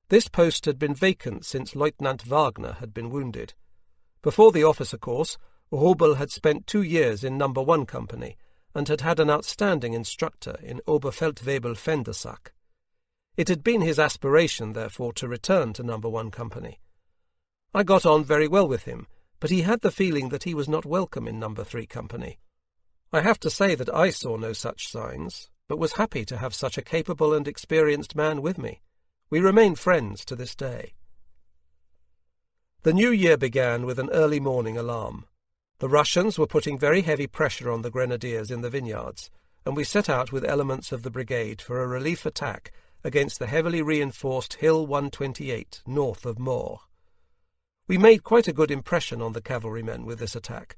This post had been vacant since Lieutenant Wagner had been wounded. Before the officer course, Rubel had spent 2 years in No. 1 Company, and had had an outstanding instructor in Oberfeldwebel Fendersack. It had been his aspiration, therefore, to return to No. 1 Company. I got on very well with him, but he had the feeling that he was not welcome in No. 3 Company. I have to say that I saw no such signs, but was happy to have such a capable and experienced man with me. We remain friends to this day. The new year began with an early morning alarm. The Russians were putting very heavy pressure on the grenadiers in the vineyards, and we set out with elements of the brigade for a relief attack against the heavily reinforced Hill 128 north of Mors. We made quite a good impression on the cavalrymen with this attack.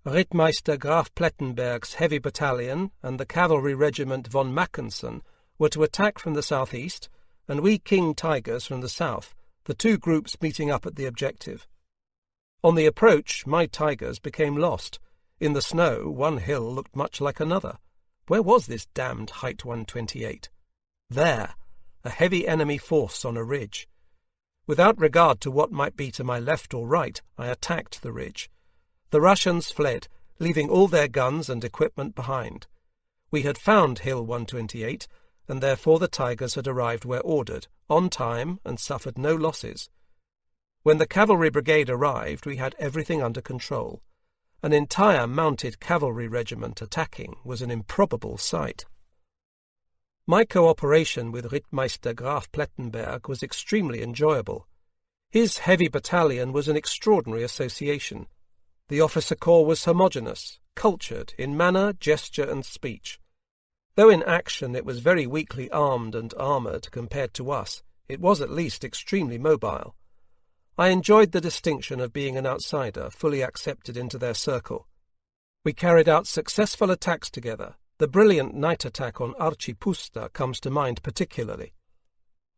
Rittmeister Graf Plettenberg's heavy battalion and the cavalry regiment von Mackensen were to attack from the southeast, and we King Tigers from the south, the 2 groups meeting up at the objective. On the approach, my Tigers became lost. In the snow, one hill looked much like another. Where was this damned Height 128? There, a heavy enemy force on a ridge. Without regard to what might be to my left or right, I attacked the ridge. The Russians fled, leaving all their guns and equipment behind. We had found Hill 128, and therefore the Tigers had arrived where ordered, on time, and suffered no losses. When the cavalry brigade arrived, we had everything under control. An entire mounted cavalry regiment attacking was an improbable sight. My cooperation with Rittmeister Graf Plettenberg was extremely enjoyable. His heavy battalion was an extraordinary association. The officer corps was homogeneous, cultured in manner, gesture, and speech. Though in action it was very weakly armed and armoured compared to us, it was at least extremely mobile. I enjoyed the distinction of being an outsider, fully accepted into their circle. We carried out successful attacks together. The brilliant night attack on Archipusta comes to mind particularly.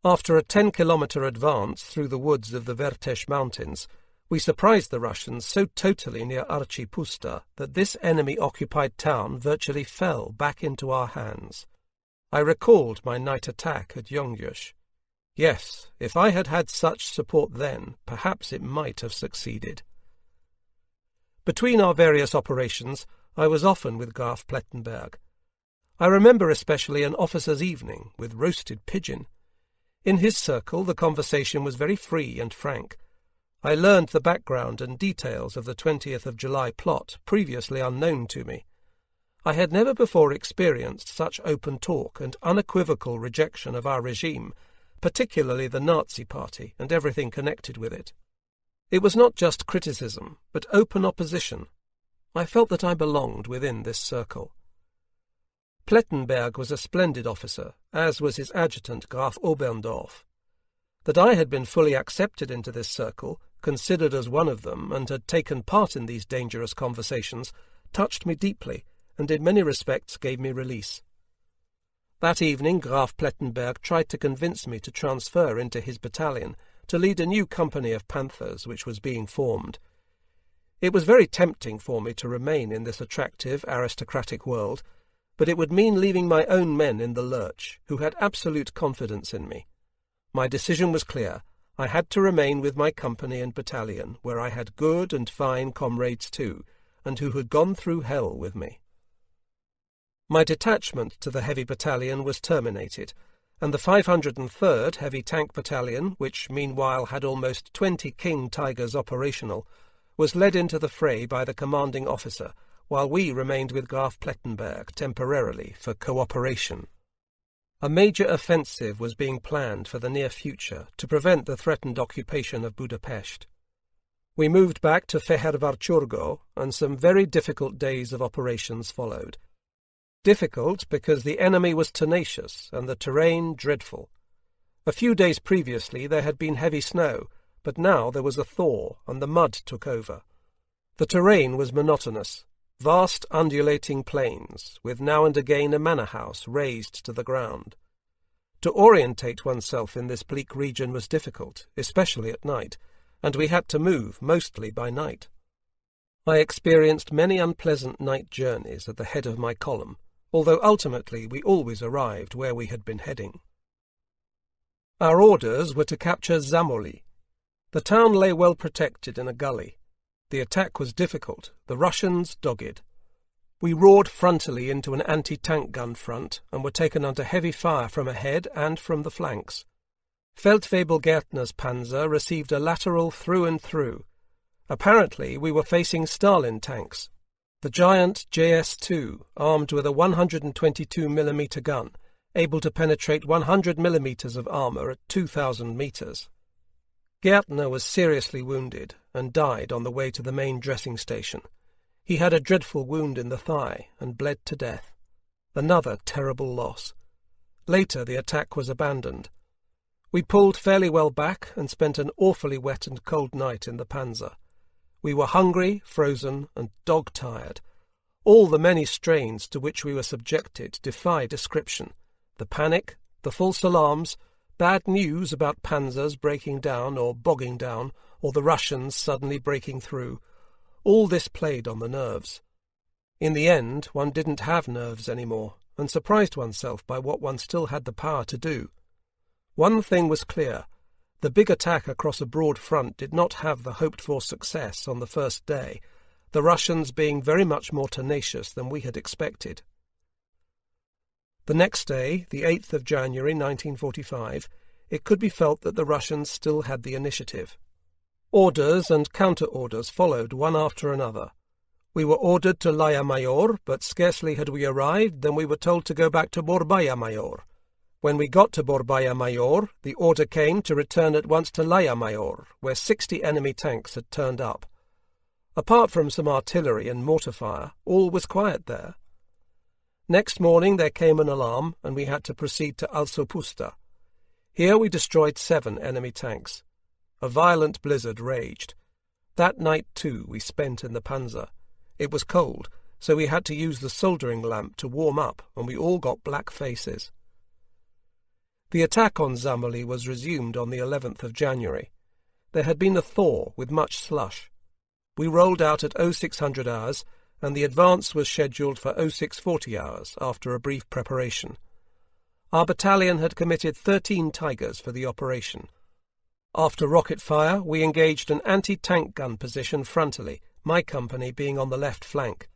After a 10-kilometre advance through the woods of the Vertesh Mountains, we surprised the Russians so totally near Archipusta that this enemy-occupied town virtually fell back into our hands. I recalled my night attack at Yongyush. Yes, if I had had such support then, perhaps it might have succeeded. Between our various operations, I was often with Graf Plettenberg. I remember especially an officer's evening with roasted pigeon. In his circle the conversation was very free and frank. I learned the background and details of the 20th of July plot, previously unknown to me. I had never before experienced such open talk and unequivocal rejection of our regime, particularly the Nazi Party and everything connected with it. It was not just criticism, but open opposition. I felt that I belonged within this circle. Plettenberg was a splendid officer, as was his adjutant Graf Oberndorf. That I had been fully accepted into this circle, considered as one of them, and had taken part in these dangerous conversations, touched me deeply, and in many respects gave me release. That evening Graf Plettenberg tried to convince me to transfer into his battalion to lead a new company of panthers which was being formed. It was very tempting for me to remain in this attractive aristocratic world, but it would mean leaving my own men in the lurch, who had absolute confidence in me. My decision was clear. I had to remain with my company and battalion, where I had good and fine comrades too, and who had gone through hell with me. My detachment to the Heavy Battalion was terminated, and the 503rd Heavy Tank Battalion, which meanwhile had almost 20 King Tigers operational, was led into the fray by the commanding officer, while we remained with Graf Plettenberg temporarily for cooperation. A major offensive was being planned for the near future to prevent the threatened occupation of Budapest. We moved back to Fehérvárcsurgó, and some very difficult days of operations followed. Difficult because the enemy was tenacious and the terrain dreadful. A few days previously there had been heavy snow, but now there was a thaw and the mud took over. The terrain was monotonous. Vast undulating plains, with now and again a manor house razed to the ground. To orientate oneself in this bleak region was difficult, especially at night, and we had to move mostly by night. I experienced many unpleasant night journeys at the head of my column, although ultimately we always arrived where we had been heading. Our orders were to capture Zámoli. The town lay well protected in a gully. The attack was difficult, the Russians dogged. We roared frontally into an anti-tank gun front and were taken under heavy fire from ahead and from the flanks. Feldwebel-Gärtner's panzer received a lateral through and through. Apparently we were facing Stalin tanks. The giant JS-2, armed with a 122mm gun, able to penetrate 100mm of armour at 2,000 metres. Gärtner was seriously wounded and died on the way to the main dressing station. He had a dreadful wound in the thigh and bled to death. Another terrible loss. Later the attack was abandoned. We pulled fairly well back and spent an awfully wet and cold night in the Panzer. We were hungry, frozen, and dog-tired. All the many strains to which we were subjected defy description. The panic, the false alarms, bad news about panzers breaking down or bogging down, or the Russians suddenly breaking through, all this played on the nerves. In the end, one didn't have nerves anymore, and surprised oneself by what one still had the power to do. One thing was clear. The big attack across a broad front did not have the hoped-for success on the first day, the Russians being very much more tenacious than we had expected. The next day, the 8th of January 1945, it could be felt that the Russians still had the initiative. Orders and counter-orders followed one after another. We were ordered to Laya Mayor, but scarcely had we arrived than we were told to go back to Borbaia Mayor. When we got to Borbaia Mayor, the order came to return at once to Laya Mayor, where 60 enemy tanks had turned up. Apart from some artillery and mortar fire, all was quiet there. Next morning there came an alarm, and we had to proceed to Alsopusta. Here we destroyed 7 enemy tanks. A violent blizzard raged. That night, too, we spent in the Panzer. It was cold, so we had to use the soldering lamp to warm up, and we all got black faces. The attack on Zámoli was resumed on the 11th of January. There had been a thaw with much slush. We rolled out at 0600 hours, and the advance was scheduled for 0640 hours after a brief preparation. Our battalion had committed 13 Tigers for the operation. After rocket fire, we engaged an anti-tank gun position frontally, my company being on the left flank.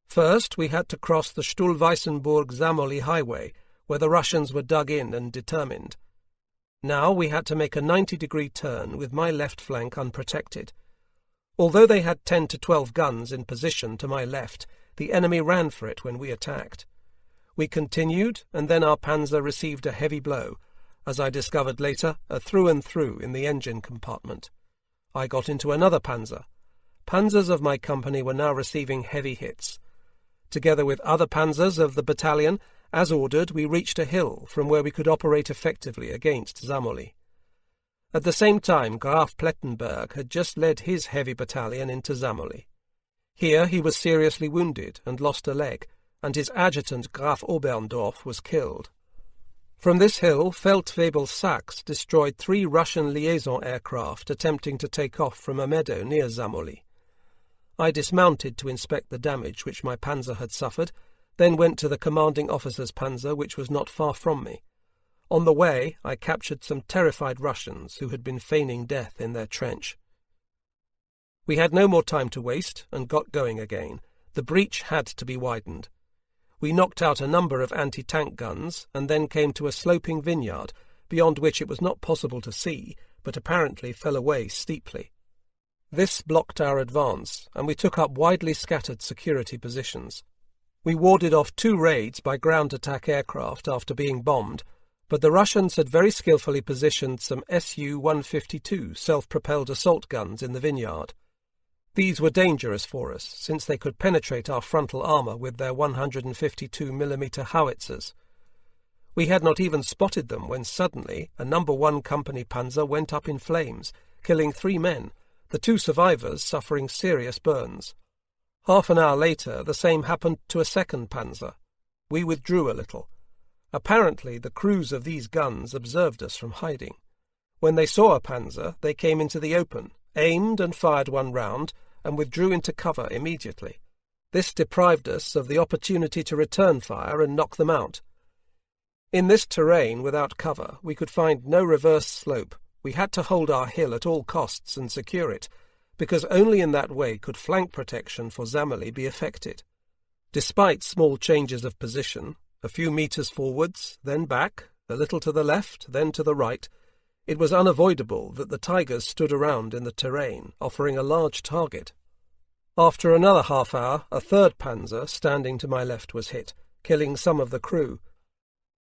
First, we had to cross the Stuhlweissenburg-Zámoli highway, where the Russians were dug in and determined. Now we had to make a 90-degree turn with my left flank unprotected. Although they had 10 to 12 guns in position to my left, the enemy ran for it when we attacked. We continued, and then our panzer received a heavy blow, as I discovered later, a through-and-through in the engine compartment. I got into another panzer. Panzers of my company were now receiving heavy hits. Together with other panzers of the battalion, as ordered, we reached a hill from where we could operate effectively against Zámoli. At the same time, Graf Plettenberg had just led his heavy battalion into Zámoli. Here he was seriously wounded and lost a leg, and his adjutant Graf Oberndorf was killed. From this hill, Feldwebel Sachs destroyed 3 Russian liaison aircraft attempting to take off from a meadow near Zamoli. I dismounted to inspect the damage which my panzer had suffered, then went to the commanding officer's panzer, which was not far from me. On the way, I captured some terrified Russians who had been feigning death in their trench. We had no more time to waste, and got going again. The breach had to be widened. We knocked out a number of anti-tank guns, and then came to a sloping vineyard, beyond which it was not possible to see, but apparently fell away steeply. This blocked our advance, and we took up widely scattered security positions. We warded off 2 raids by ground attack aircraft after being bombed, but the Russians had very skillfully positioned some Su-152 self-propelled assault guns in the vineyard. These were dangerous for us, since they could penetrate our frontal armour with their 152mm howitzers. We had not even spotted them when suddenly a No. 1 Company panzer went up in flames, killing 3 men, the 2 survivors suffering serious burns. Half an hour later the same happened to a 2nd panzer. We withdrew a little. Apparently the crews of these guns observed us from hiding. When they saw a panzer, they came into the open, aimed and fired 1 round, and withdrew into cover immediately. This deprived us of the opportunity to return fire and knock them out. In this terrain without cover, we could find no reverse slope. We had to hold our hill at all costs and secure it, because only in that way could flank protection for Zamoli be effected. Despite small changes of position, a few metres forwards, then back, a little to the left, then to the right, it was unavoidable that the Tigers stood around in the terrain, offering a large target. After another half hour, a 3rd panzer standing to my left was hit, killing some of the crew.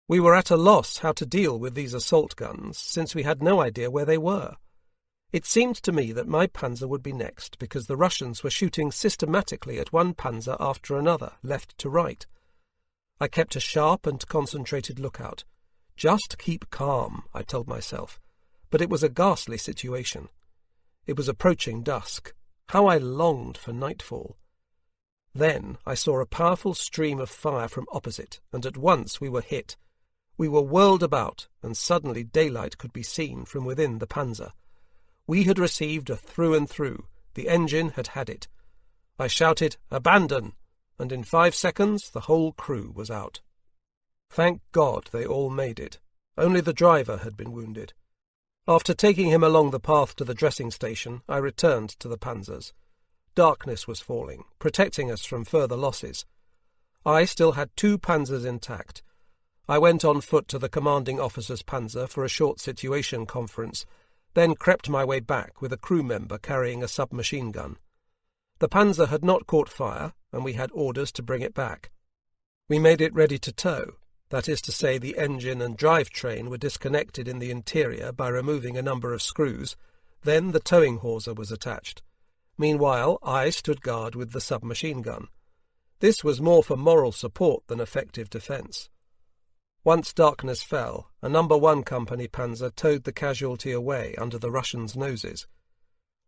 We were at a loss how to deal with these assault guns, since we had no idea where they were. It seemed to me that my panzer would be next, because the Russians were shooting systematically at one panzer after another, left to right. I kept a sharp and concentrated lookout. Just keep calm, I told myself, but it was a ghastly situation. It was approaching dusk. How I longed for nightfall. Then I saw a powerful stream of fire from opposite, and at once we were hit. We were whirled about, and suddenly daylight could be seen from within the panzer. We had received a through and through. The engine had had it. I shouted, "Abandon!" and in 5 seconds the whole crew was out. Thank God they all made it. Only the driver had been wounded. After taking him along the path to the dressing station, I returned to the panzers. Darkness was falling, protecting us from further losses. I still had 2 panzers intact. I went on foot to the commanding officer's panzer for a short situation conference, then crept my way back with a crew member carrying a submachine gun. The panzer had not caught fire, and we had orders to bring it back. We made it ready to tow. That is to say, the engine and drivetrain were disconnected in the interior by removing a number of screws. Then the towing hawser was attached. Meanwhile, I stood guard with the submachine gun. This was more for moral support than effective defence. Once darkness fell, a No. 1 Company panzer towed the casualty away under the Russians' noses.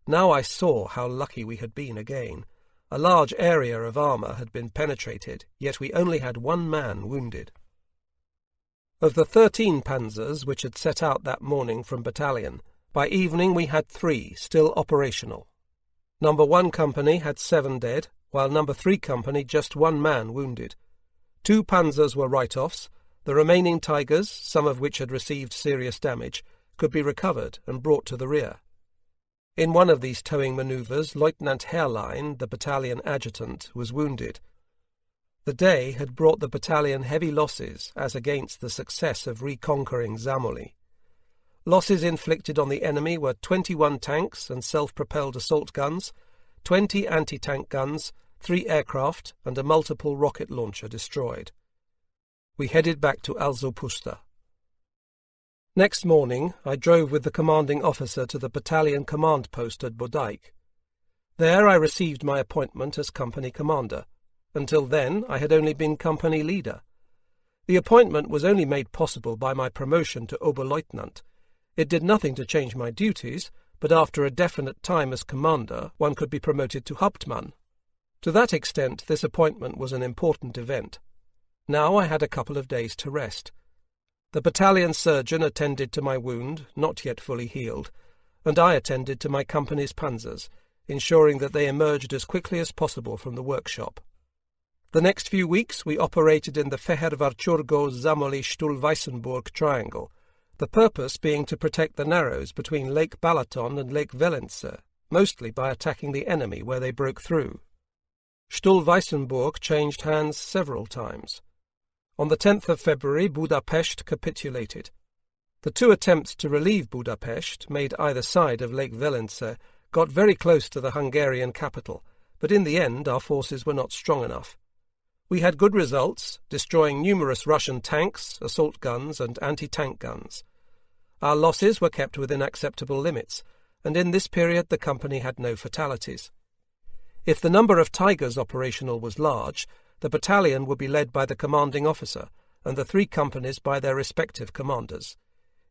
Now I saw how lucky we had been again. A large area of armour had been penetrated, yet we only had 1 man wounded. Of the 13 panzers which had set out that morning from battalion, by evening we had 3 still operational. No. 1 Company had 7 dead, while No. 3 Company just 1 man wounded. 2 panzers were write-offs. The remaining Tigers, some of which had received serious damage, could be recovered and brought to the rear. In one of these towing manoeuvres, Lieutenant Herrlein, the battalion adjutant, was wounded. The day had brought the battalion heavy losses as against the success of reconquering Zamoli. Losses inflicted on the enemy were 21 tanks and self-propelled assault guns, 20 anti-tank guns, 3 aircraft, and a multiple rocket launcher destroyed. We headed back to Alzopusta. Next morning I drove with the commanding officer to the battalion command post at Bodaik. There I received my appointment as company commander. Until then I had only been company leader. The appointment was only made possible by my promotion to Oberleutnant. It did nothing to change my duties, but after a definite time as commander one could be promoted to Hauptmann. To that extent, this appointment was an important event. Now I had a couple of days to rest. The battalion surgeon attended to my wound, not yet fully healed, and I attended to my company's panzers, ensuring that they emerged as quickly as possible from the workshop. The next few weeks we operated in the Fehervarchurgo-Zamoli-Stuhl-Weissenburg triangle, the purpose being to protect the narrows between Lake Balaton and Lake Velence, mostly by attacking the enemy where they broke through. Stuhl-Weissenburg changed hands several times. On the 10th of February, Budapest capitulated. The two attempts to relieve Budapest, made either side of Lake Velence, got very close to the Hungarian capital, but in the end our forces were not strong enough. We had good results, destroying numerous Russian tanks, assault guns, and anti-tank guns. Our losses were kept within acceptable limits, and in this period the company had no fatalities. If the number of Tigers operational was large, the battalion would be led by the commanding officer, and the three companies by their respective commanders.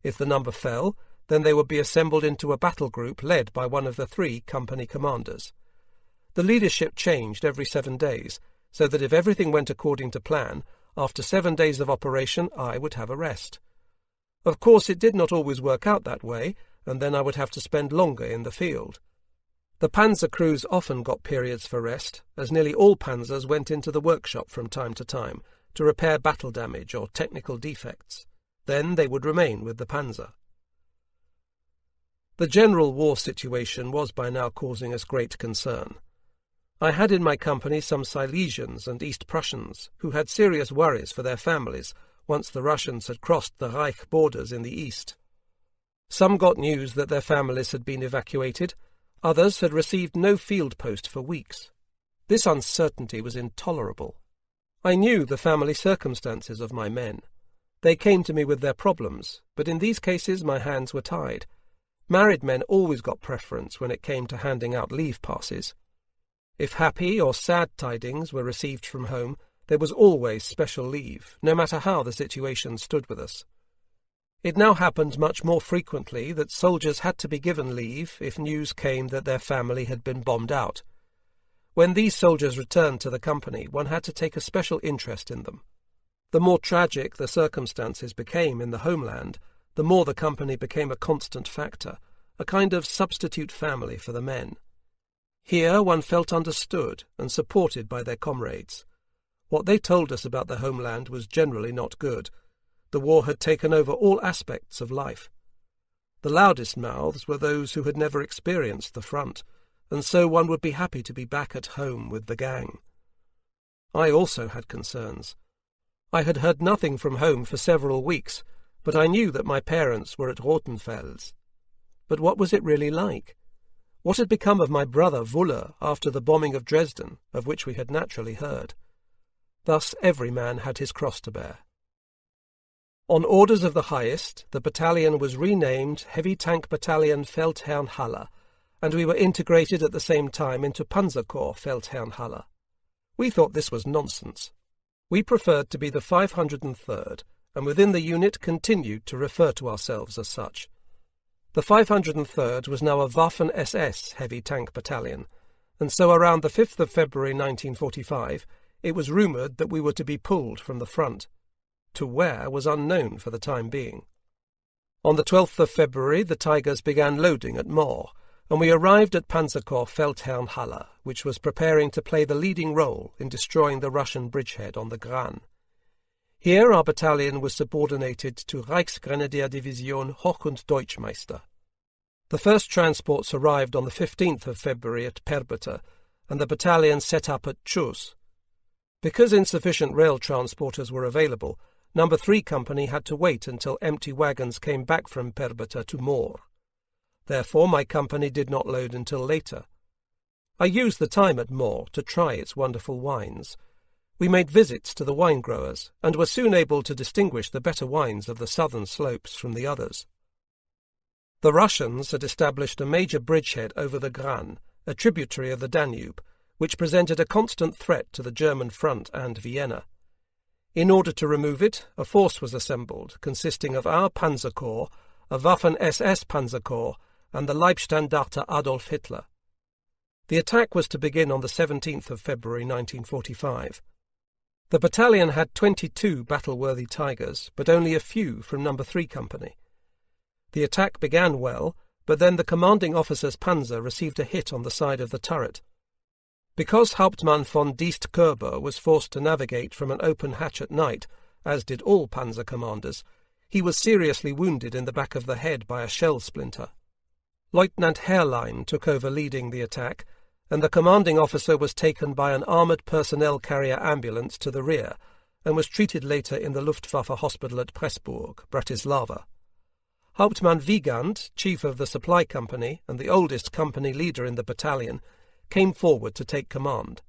If the number fell, then they would be assembled into a battle group led by one of the three company commanders. The leadership changed every 7 days, so that if everything went according to plan, after 7 days of operation I would have a rest. Of course it did not always work out that way, and then I would have to spend longer in the field. The panzer crews often got periods for rest, as nearly all panzers went into the workshop from time to time to repair battle damage or technical defects. Then they would remain with the panzer. The general war situation was by now causing us great concern. I had in my company some Silesians and East Prussians who had serious worries for their families once the Russians had crossed the Reich borders in the east. Some got news that their families had been evacuated, others had received no field post for weeks. This uncertainty was intolerable. I knew the family circumstances of my men. They came to me with their problems, but in these cases my hands were tied. Married men always got preference when it came to handing out leave passes. If happy or sad tidings were received from home, there was always special leave, no matter how the situation stood with us. It now happened much more frequently that soldiers had to be given leave if news came that their family had been bombed out. When these soldiers returned to the company, one had to take a special interest in them. The more tragic the circumstances became in the homeland, the more the company became a constant factor, a kind of substitute family for the men. Here one felt understood and supported by their comrades. What they told us about the homeland was generally not good. The war had taken over all aspects of life. The loudest mouths were those who had never experienced the front, and so one would be happy to be back at home with the gang. I also had concerns. I had heard nothing from home for several weeks, but I knew that my parents were at Rothenfels. But what was it really like? What had become of my brother Wuller after the bombing of Dresden, of which we had naturally heard? Thus every man had his cross to bear. On orders of the highest, the battalion was renamed Heavy Tank Battalion Feldherrn Haller, and we were integrated at the same time into Panzer Corps Feldherrn Haller. We thought this was nonsense. We preferred to be the 503rd, and within the unit continued to refer to ourselves as such. The 503rd was now a Waffen-SS heavy tank battalion, and so around the 5th of February 1945 it was rumoured that we were to be pulled from the front. To where was unknown for the time being. On the 12th of February the Tigers began loading at Moor, and we arrived at Panzer Corps Feldherrn Haller, which was preparing to play the leading role in destroying the Russian bridgehead on the Gran. Here our battalion was subordinated to Reichsgrenadierdivision Hoch- und Deutschmeister. The first transports arrived on the 15th of February at Pz.Mk.III, and the battalion set up at Chus. Because insufficient rail transporters were available, No. 3 Company had to wait until empty wagons came back from Pz.Mk.III to Moor. Therefore my company did not load until later. I used the time at Moor to try its wonderful wines. We made visits to the wine growers, and were soon able to distinguish the better wines of the southern slopes from the others. The Russians had established a major bridgehead over the Gran, a tributary of the Danube, which presented a constant threat to the German front and Vienna. In order to remove it, a force was assembled, consisting of our Panzer Corps, a Waffen-SS Panzer Corps, and the Leibstandarte Adolf Hitler. The attack was to begin on the 17th of February 1945. The battalion had 22 battle-worthy Tigers, but only a few from No. 3 Company. The attack began well, but then the commanding officer's Panzer received a hit on the side of the turret. Because Hauptmann von Diest-Körber was forced to navigate from an open hatch at night, as did all Panzer commanders, he was seriously wounded in the back of the head by a shell splinter. Lieutenant Herrlein took over leading the attack, and the commanding officer was taken by an armoured personnel carrier ambulance to the rear, and was treated later in the Luftwaffe hospital at Pressburg, Bratislava. Hauptmann Wiegand, chief of the supply company and the oldest company leader in the battalion, came forward to take command.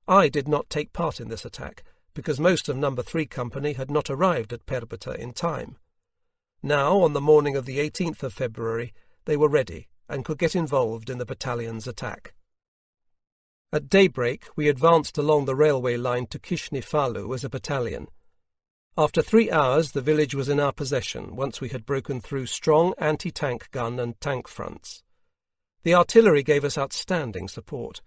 I did not take part in this attack, because most of No. 3 Company had not arrived at Pz.Mk.III in time. Now, on the morning of the 18th of February, they were ready and could get involved in the battalion's attack. At daybreak, we advanced along the railway line to Kishnefallu as a battalion. After 3 hours, the village was in our possession, once we had broken through strong anti-tank gun and tank fronts. The artillery gave us outstanding support.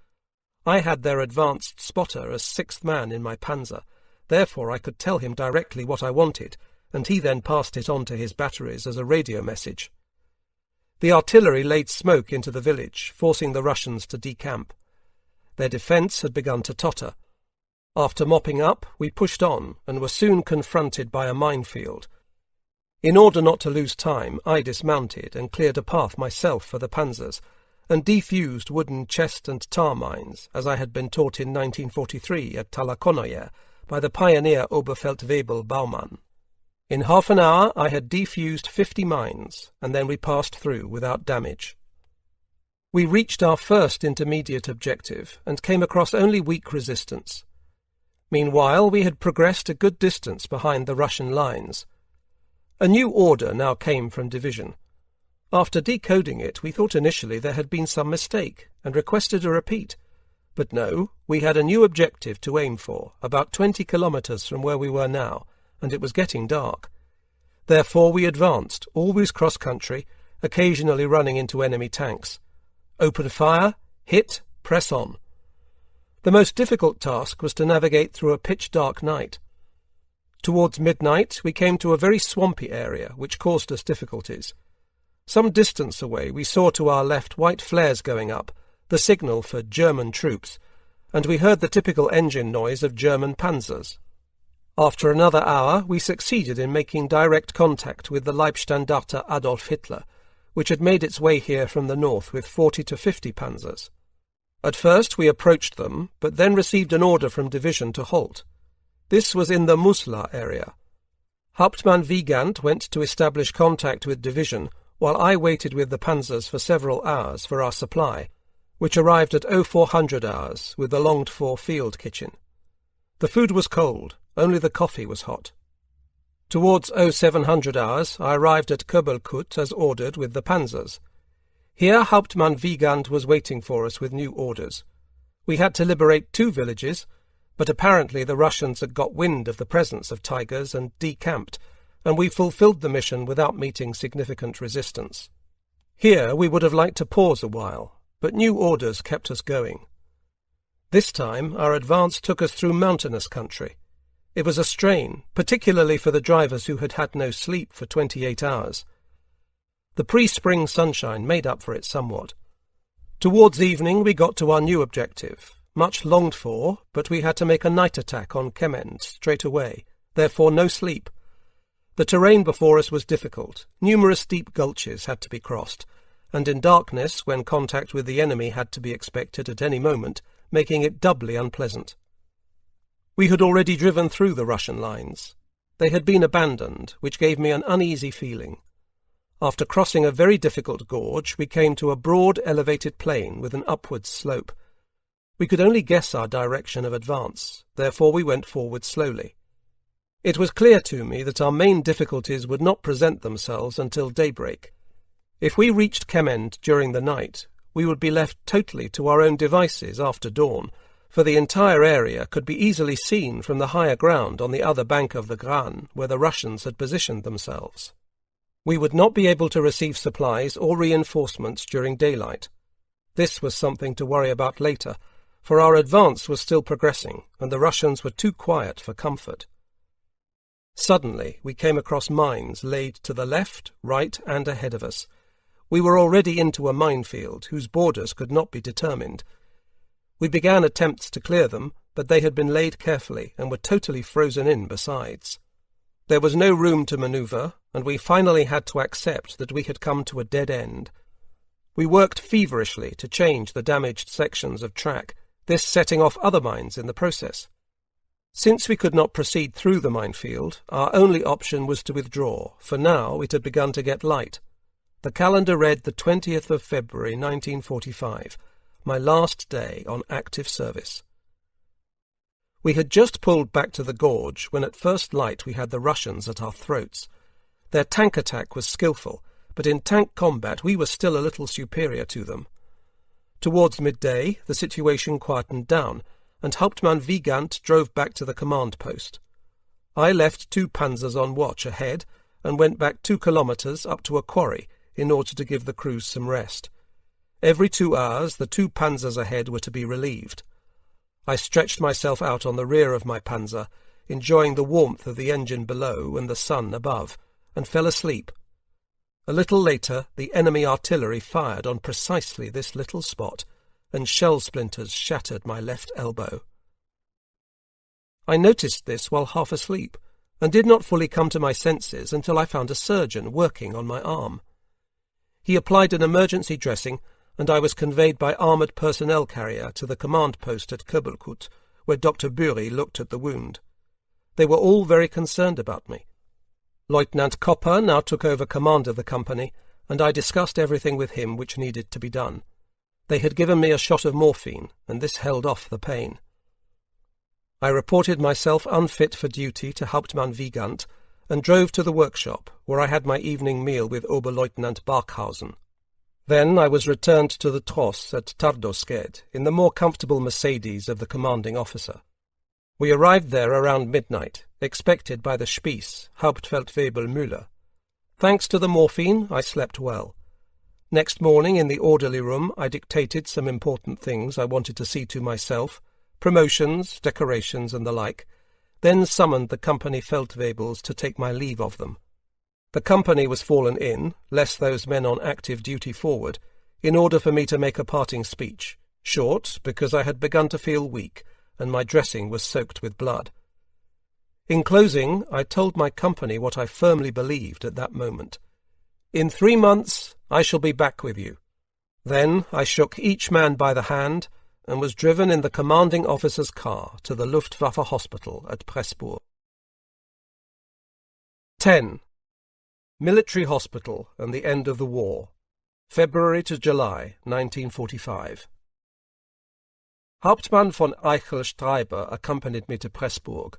I had their advanced spotter as 6th man in my Panzer, therefore I could tell him directly what I wanted, and he then passed it on to his batteries as a radio message. The artillery laid smoke into the village, forcing the Russians to decamp. Their defence had begun to totter. After mopping up, we pushed on and were soon confronted by a minefield. In order not to lose time, I dismounted and cleared a path myself for the panzers, and defused wooden chest and tar mines, as I had been taught in 1943 at Talakonoye by the pioneer Oberfeldwebel Baumann. In half an hour I had defused 50 mines, and then we passed through without damage. We reached our first intermediate objective, and came across only weak resistance. Meanwhile, we had progressed a good distance behind the Russian lines. A new order now came from division. After decoding it, we thought initially there had been some mistake, and requested a repeat. But no, we had a new objective to aim for, about 20 kilometres from where we were now, and it was getting dark. Therefore we advanced, always cross-country, occasionally running into enemy tanks. Open fire, hit, press on. The most difficult task was to navigate through a pitch-dark night. Towards midnight we came to a very swampy area, which caused us difficulties. Some distance away we saw to our left white flares going up, the signal for German troops, and we heard the typical engine noise of German panzers. After another hour we succeeded in making direct contact with the Leibstandarte Adolf Hitler, which had made its way here from the north with 40 to 50 panzers. At first we approached them, but then received an order from division to halt. This was in the Musla area. Hauptmann Wiegand went to establish contact with division, while I waited with the panzers for several hours for our supply, which arrived at 0400 hours with the longed-for field kitchen. The food was cold, only the coffee was hot. Towards 0700 hours I arrived at Köbelkut as ordered with the panzers. Here Hauptmann Wiegand was waiting for us with new orders. We had to liberate 2 villages, but apparently the Russians had got wind of the presence of Tigers and decamped, and we fulfilled the mission without meeting significant resistance. Here we would have liked to pause a while, but new orders kept us going. This time our advance took us through mountainous country. It was a strain, particularly for the drivers who had had no sleep for 28 hours. The pre-spring sunshine made up for it somewhat. Towards evening we got to our new objective, much longed for, but we had to make a night attack on Kement straight away, therefore no sleep. The terrain before us was difficult, numerous steep gulches had to be crossed, and in darkness, when contact with the enemy had to be expected at any moment, making it doubly unpleasant. We had already driven through the Russian lines. They had been abandoned, which gave me an uneasy feeling. After crossing a very difficult gorge, we came to a broad, elevated plain with an upward slope. We could only guess our direction of advance, therefore we went forward slowly. It was clear to me that our main difficulties would not present themselves until daybreak. If we reached Kement during the night, we would be left totally to our own devices after dawn, for the entire area could be easily seen from the higher ground on the other bank of the Gran, where the Russians had positioned themselves. We would not be able to receive supplies or reinforcements during daylight. This was something to worry about later, for our advance was still progressing, and the Russians were too quiet for comfort. Suddenly we came across mines laid to the left, right, and ahead of us. We were already into a minefield whose borders could not be determined. We began attempts to clear them, but they had been laid carefully and were totally frozen in besides. There was no room to manoeuvre, and we finally had to accept that we had come to a dead end. We worked feverishly to change the damaged sections of track, this setting off other mines in the process. Since we could not proceed through the minefield, our only option was to withdraw, for now it had begun to get light. The calendar read the 20th of February 1945, my last day on active service. We had just pulled back to the gorge when at first light we had the Russians at our throats. Their tank attack was skillful, but in tank combat we were still a little superior to them. Towards midday the situation quietened down, and Hauptmann Wiegand drove back to the command post. I left 2 panzers on watch ahead and went back 2 kilometres up to a quarry in order to give the crews some rest. Every 2 hours the 2 panzers ahead were to be relieved. I stretched myself out on the rear of my panzer, enjoying the warmth of the engine below and the sun above, and fell asleep. A little later the enemy artillery fired on precisely this little spot, and shell splinters shattered my left elbow. I noticed this while half asleep, and did not fully come to my senses until I found a surgeon working on my arm. He applied an emergency dressing, and I was conveyed by armoured personnel carrier to the command post at Köbelkut, where Dr. Bury looked at the wound. They were all very concerned about me. Lieutenant Kopper now took over command of the company, and I discussed everything with him which needed to be done. They had given me a shot of morphine, and this held off the pain. I reported myself unfit for duty to Hauptmann Wiegand, and drove to the workshop, where I had my evening meal with Oberleutnant Barkhausen. Then I was returned to the Tross at Tardosked, in the more comfortable Mercedes of the commanding officer. We arrived there around midnight, expected by the Spieß, Hauptfeldwebel Müller. Thanks to the morphine, I slept well. Next morning in the orderly room I dictated some important things I wanted to see to myself, promotions, decorations, and the like, then summoned the company Feldwebels to take my leave of them. The company was fallen in, less those men on active duty forward, in order for me to make a parting speech, short because I had begun to feel weak, and my dressing was soaked with blood. In closing, I told my company what I firmly believed at that moment. In 3 months I shall be back with you. Then I shook each man by the hand, and was driven in the commanding officer's car to the Luftwaffe hospital at Pressburg. 10. Military Hospital and the End of the War, February to July 1945. Hauptmann von Eichel-Streiber accompanied me to Pressburg.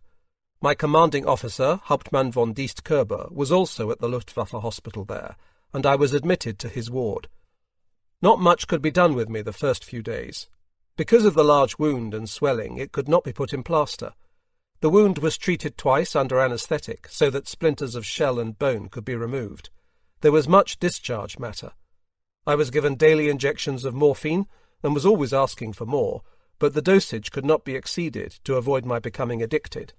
My commanding officer, Hauptmann von Diest-Körber, was also at the Luftwaffe hospital there, and I was admitted to his ward. Not much could be done with me the first few days. Because of the large wound and swelling, it could not be put in plaster. The wound was treated twice under anaesthetic, so that splinters of shell and bone could be removed. There was much discharge matter. I was given daily injections of morphine, and was always asking for more, but the dosage could not be exceeded to avoid my becoming addicted.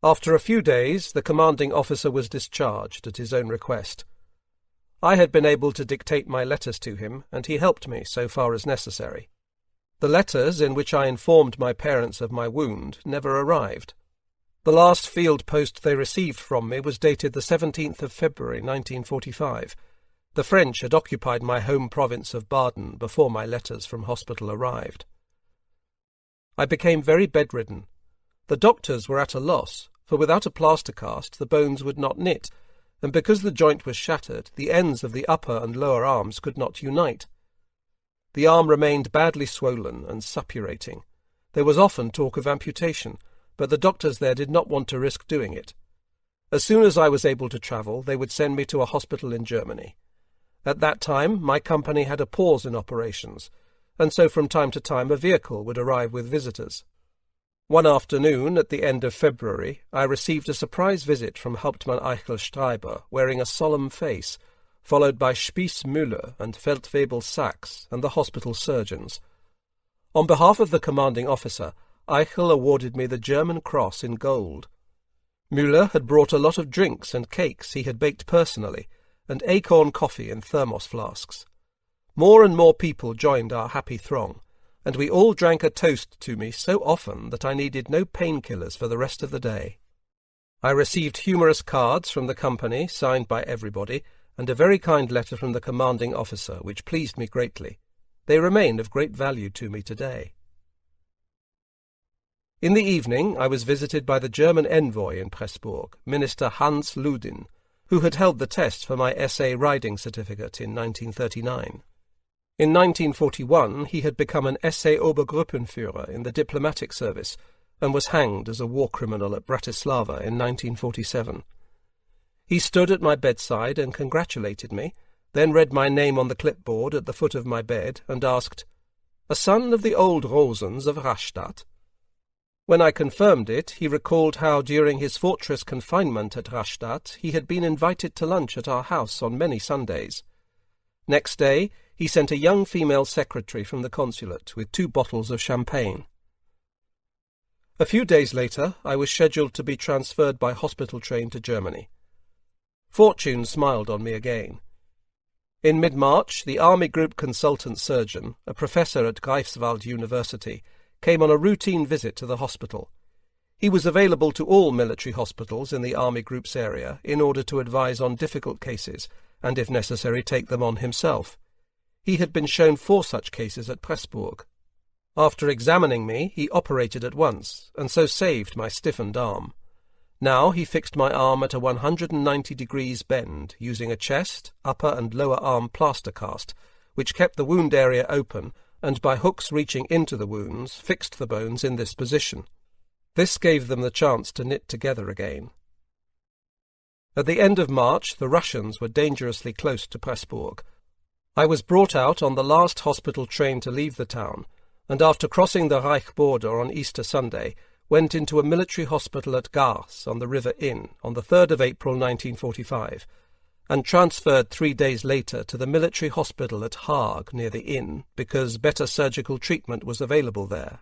After a few days, the commanding officer was discharged at his own request. I had been able to dictate my letters to him, and he helped me so far as necessary. The letters in which I informed my parents of my wound never arrived. The last field post they received from me was dated the 17th of February 1945. The French had occupied my home province of Baden before my letters from hospital arrived. I became very bedridden. The doctors were at a loss, for without a plaster cast the bones would not knit, and because the joint was shattered, the ends of the upper and lower arms could not unite. The arm remained badly swollen and suppurating. There was often talk of amputation, but the doctors there did not want to risk doing it. As soon as I was able to travel, they would send me to a hospital in Germany. At that time, my company had a pause in operations, and so from time to time a vehicle would arrive with visitors. One afternoon, at the end of February, I received a surprise visit from Hauptmann Eichel-Streiber, wearing a solemn face, followed by Spiess-Müller and Feldwebel Sachs and the hospital surgeons. On behalf of the commanding officer, Eichel awarded me the German Cross in gold. Müller had brought a lot of drinks and cakes he had baked personally, and acorn coffee in thermos flasks. More and more people joined our happy throng, and we all drank a toast to me so often that I needed no painkillers for the rest of the day. I received humorous cards from the company, signed by everybody, and a very kind letter from the commanding officer, which pleased me greatly. They remain of great value to me today. In the evening I was visited by the German envoy in Pressburg, Minister Hans Ludin, who had held the test for my SA riding certificate in 1939. In 1941 he had become an SA Obergruppenführer in the diplomatic service and was hanged as a war criminal at Bratislava in 1947. He stood at my bedside and congratulated me, then read my name on the clipboard at the foot of my bed and asked, "A son of the old Rosens of Rastatt?" When I confirmed it, he recalled how during his fortress confinement at Rastatt he had been invited to lunch at our house on many Sundays. Next day he sent a young female secretary from the consulate with 2 bottles of champagne. A few days later I was scheduled to be transferred by hospital train to Germany. Fortune smiled on me again. In mid-March, the Army Group consultant surgeon, a professor at Greifswald University, came on a routine visit to the hospital. He was available to all military hospitals in the Army Group's area in order to advise on difficult cases and, if necessary, take them on himself. He had been shown 4 such cases at Pressburg. After examining me, he operated at once, and so saved my stiffened arm. Now he fixed my arm at a 190 degrees bend, using a chest, upper and lower arm plaster cast, which kept the wound area open, and by hooks reaching into the wounds, fixed the bones in this position. This gave them the chance to knit together again. At the end of March, the Russians were dangerously close to Pressburg. I was brought out on the last hospital train to leave the town, and after crossing the Reich border on Easter Sunday, went into a military hospital at Gars on the River Inn on the 3rd of April 1945, and transferred 3 days later to the military hospital at Haag near the inn because better surgical treatment was available there.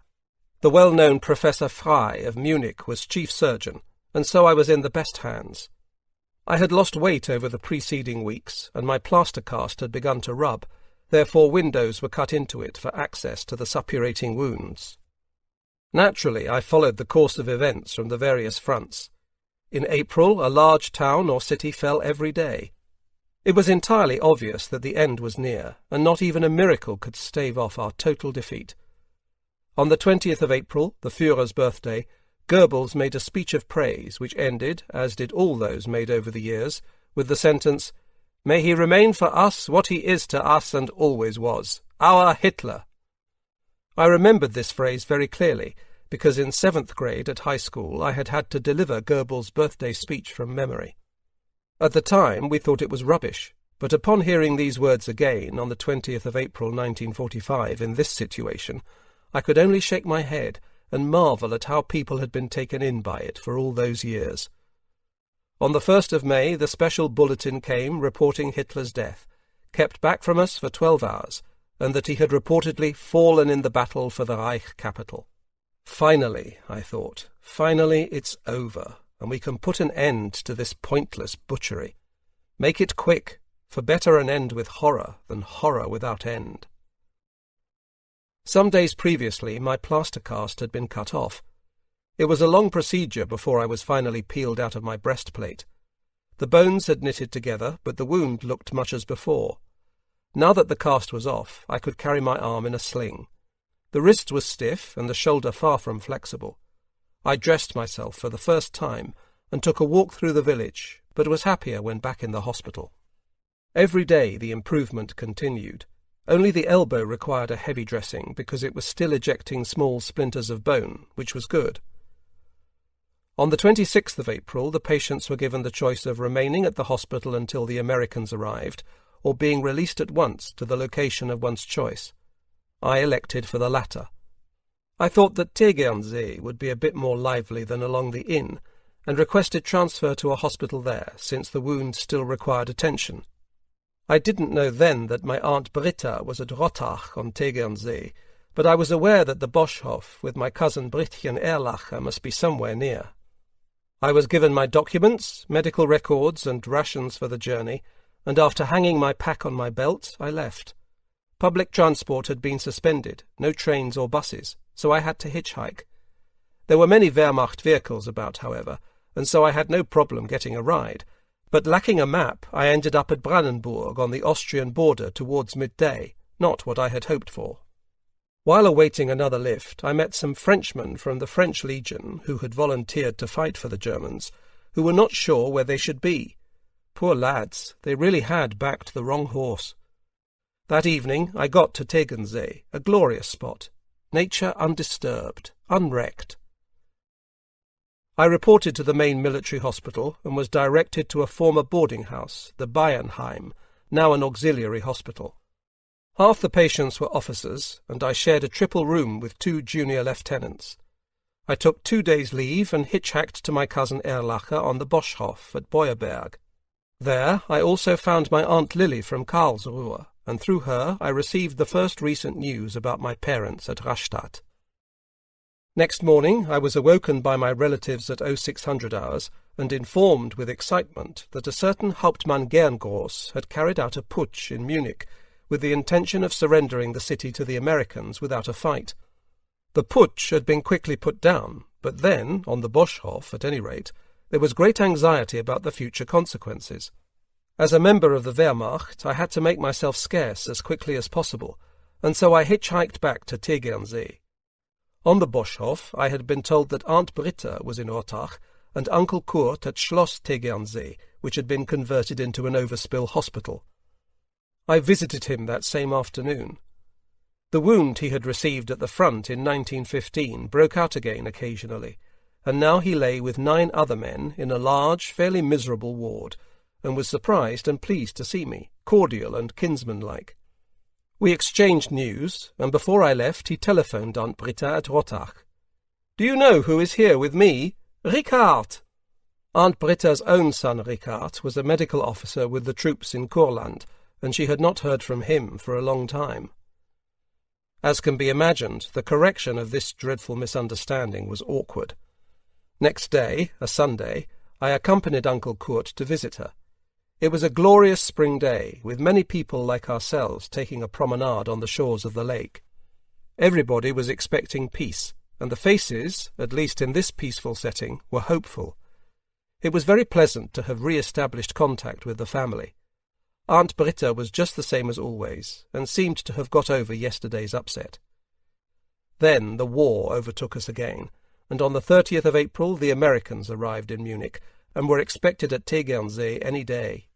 The well-known Professor Frey of Munich was chief surgeon, and so I was in the best hands. I had lost weight over the preceding weeks, and my plaster cast had begun to rub, therefore windows were cut into it for access to the suppurating wounds. Naturally, I followed the course of events from the various fronts. In April, a large town or city fell every day. It was entirely obvious that the end was near, and not even a miracle could stave off our total defeat. On the 20th of April, the Führer's birthday, Goebbels made a speech of praise, which ended, as did all those made over the years, with the sentence, "May he remain for us what he is to us and always was, our Hitler." I remembered this phrase very clearly, because in 7th grade at high school I had had to deliver Goebbels' birthday speech from memory. At the time we thought it was rubbish, but upon hearing these words again on the 20th of April 1945 in this situation, I could only shake my head and marvel at how people had been taken in by it for all those years. On the 1st of May the special bulletin came reporting Hitler's death, kept back from us for 12 hours, and that he had reportedly fallen in the battle for the Reich capital. Finally, I thought, finally it's over, and we can put an end to this pointless butchery. Make it quick, for better an end with horror than horror without end. Some days previously my plaster cast had been cut off. It was a long procedure before I was finally peeled out of my breastplate. The bones had knitted together, but the wound looked much as before. Now that the cast was off, I could carry my arm in a sling. The wrist was stiff and the shoulder far from flexible. I dressed myself for the first time and took a walk through the village, but was happier when back in the hospital. Every day the improvement continued. Only the elbow required a heavy dressing because it was still ejecting small splinters of bone, which was good. On the 26th of April, the patients were given the choice of remaining at the hospital until the Americans arrived, or being released at once to the location of one's choice. I elected for the latter. I thought that Tegernsee would be a bit more lively than along the inn, and requested transfer to a hospital there, since the wound still required attention. I didn't know then that my Aunt Britta was at Rottach on Tegernsee, but I was aware that the Boschhof with my cousin Brittchen Erlacher must be somewhere near. I was given my documents, medical records, and rations for the journey, and after hanging my pack on my belt, I left. Public transport had been suspended, no trains or buses, so I had to hitchhike. There were many Wehrmacht vehicles about, however, and so I had no problem getting a ride, but lacking a map, I ended up at Brandenburg on the Austrian border towards midday, not what I had hoped for. While awaiting another lift, I met some Frenchmen from the French Legion who had volunteered to fight for the Germans, who were not sure where they should be. Poor lads, they really had backed the wrong horse. That evening I got to Tegernsee, a glorious spot. Nature undisturbed, unwrecked. I reported to the main military hospital and was directed to a former boarding house, the Bayernheim, now an auxiliary hospital. Half the patients were officers, and I shared a triple room with 2 junior lieutenants. I took 2 days' leave and hitchhacked to my cousin Erlacher on the Boschhof at Beuerberg. There I also found my Aunt Lily from Karlsruhe, and through her I received the first recent news about my parents at Rastatt. Next morning I was awoken by my relatives at 0600 hours and informed with excitement that a certain Hauptmann Gerngross had carried out a putsch in Munich with the intention of surrendering the city to the Americans without a fight. The putsch had been quickly put down, but then, on the Boschhof at any rate, there was great anxiety about the future consequences. As a member of the Wehrmacht, I had to make myself scarce as quickly as possible, and so I hitchhiked back to Tegernsee. On the Boschhof, I had been told that Aunt Britta was in Rottach and Uncle Kurt at Schloss Tegernsee, which had been converted into an overspill hospital. I visited him that same afternoon. The wound he had received at the front in 1915 broke out again occasionally, and now he lay with 9 other men in a large, fairly miserable ward, and was surprised and pleased to see me, cordial and kinsmanlike. We exchanged news, and before I left he telephoned Aunt Britta at Rottach. "Do you know who is here with me? Richard!" Aunt Britta's own son Richard was a medical officer with the troops in Courland, and she had not heard from him for a long time. As can be imagined, the correction of this dreadful misunderstanding was awkward. Next day, a Sunday, I accompanied Uncle Kurt to visit her. It was a glorious spring day, with many people like ourselves taking a promenade on the shores of the lake. Everybody was expecting peace, and the faces, at least in this peaceful setting, were hopeful. It was very pleasant to have re-established contact with the family. Aunt Britta was just the same as always, and seemed to have got over yesterday's upset. Then the war overtook us again, and on the 30th of April the Americans arrived in Munich, and were expected at Tegernsee any day.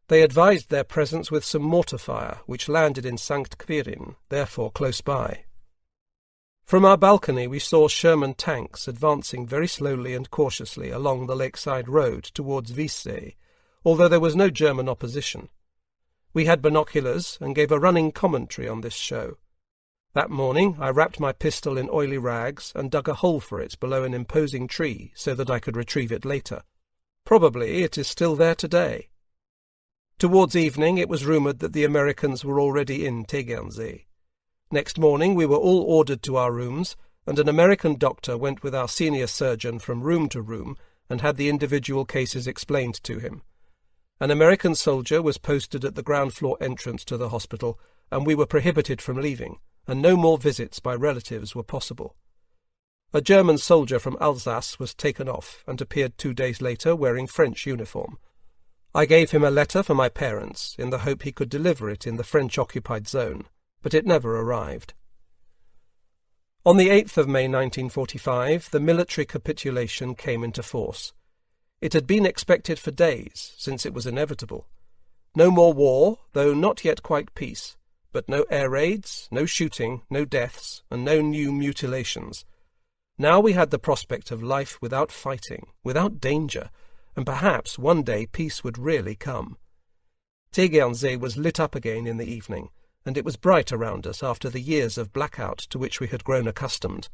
They advised their presence with some mortar fire, which landed in St. Quirin, therefore close by. From our balcony we saw Sherman tanks advancing very slowly and cautiously along the lakeside road towards Wiessee, although there was no German opposition. We had binoculars and gave a running commentary on this show. That morning I wrapped my pistol in oily rags and dug a hole for it below an imposing tree so that I could retrieve it later. Probably it is still there today. Towards evening it was rumoured that the Americans were already in Tegernsee. Next morning we were all ordered to our rooms, and an American doctor went with our senior surgeon from room to room and had the individual cases explained to him. An American soldier was posted at the ground-floor entrance to the hospital, and we were prohibited from leaving, and no more visits by relatives were possible. A German soldier from Alsace was taken off and appeared 2 days later wearing French uniform. I gave him a letter for my parents in the hope he could deliver it in the French-occupied zone, but it never arrived. On the 8th of May 1945, the military capitulation came into force. It had been expected for days, since it was inevitable. No more war, though not yet quite peace, but no air raids, no shooting, no deaths, and no new mutilations. Now we had the prospect of life without fighting, without danger, and perhaps one day peace would really come. Tegernsee was lit up again in the evening, and it was bright around us after the years of blackout to which we had grown accustomed.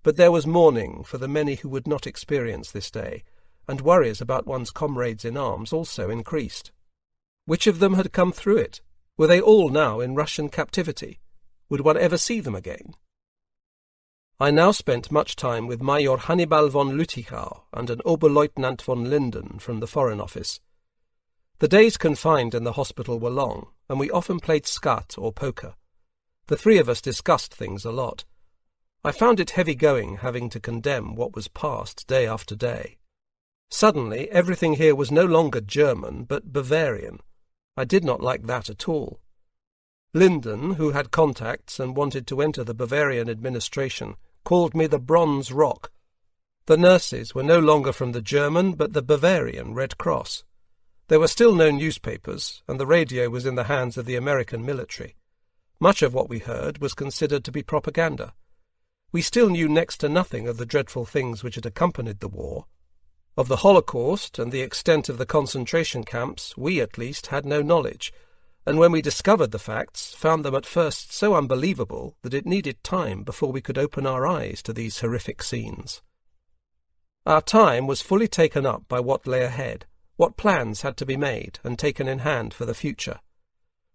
But there was mourning for the many who would not experience this day, and worries about one's comrades in arms also increased. Which of them had come through it? Were they all now in Russian captivity? Would one ever see them again? I now spent much time with Major Hannibal von Lüttichau and an Oberleutnant von Linden from the Foreign Office. The days confined in the hospital were long, and we often played skat or poker. The three of us discussed things a lot. I found it heavy going having to condemn what was past day after day. Suddenly everything here was no longer German but Bavarian. I did not like that at all. Linden, who had contacts and wanted to enter the Bavarian administration, called me the Bronze Rock. The nurses were no longer from the German but the Bavarian Red Cross. There were still no newspapers, and the radio was in the hands of the American military. Much of what we heard was considered to be propaganda. We still knew next to nothing of the dreadful things which had accompanied the war. Of the Holocaust and the extent of the concentration camps we at least had no knowledge, and when we discovered the facts, found them at first so unbelievable that it needed time before we could open our eyes to these horrific scenes. Our time was fully taken up by what lay ahead, what plans had to be made and taken in hand for the future.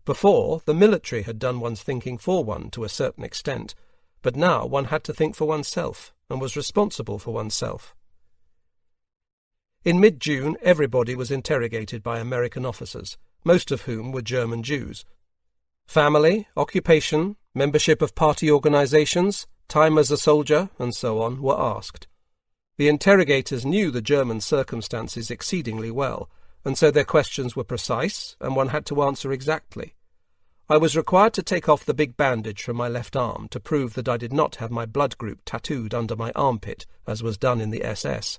Before, the military had done one's thinking for one to a certain extent, but now one had to think for oneself and was responsible for oneself. In mid-June, everybody was interrogated by American officers, most of whom were German Jews. Family, occupation, membership of party organizations, time as a soldier, and so on, were asked. The interrogators knew the German circumstances exceedingly well, and so their questions were precise, and one had to answer exactly. I was required to take off the big bandage from my left arm to prove that I did not have my blood group tattooed under my armpit, as was done in the SS.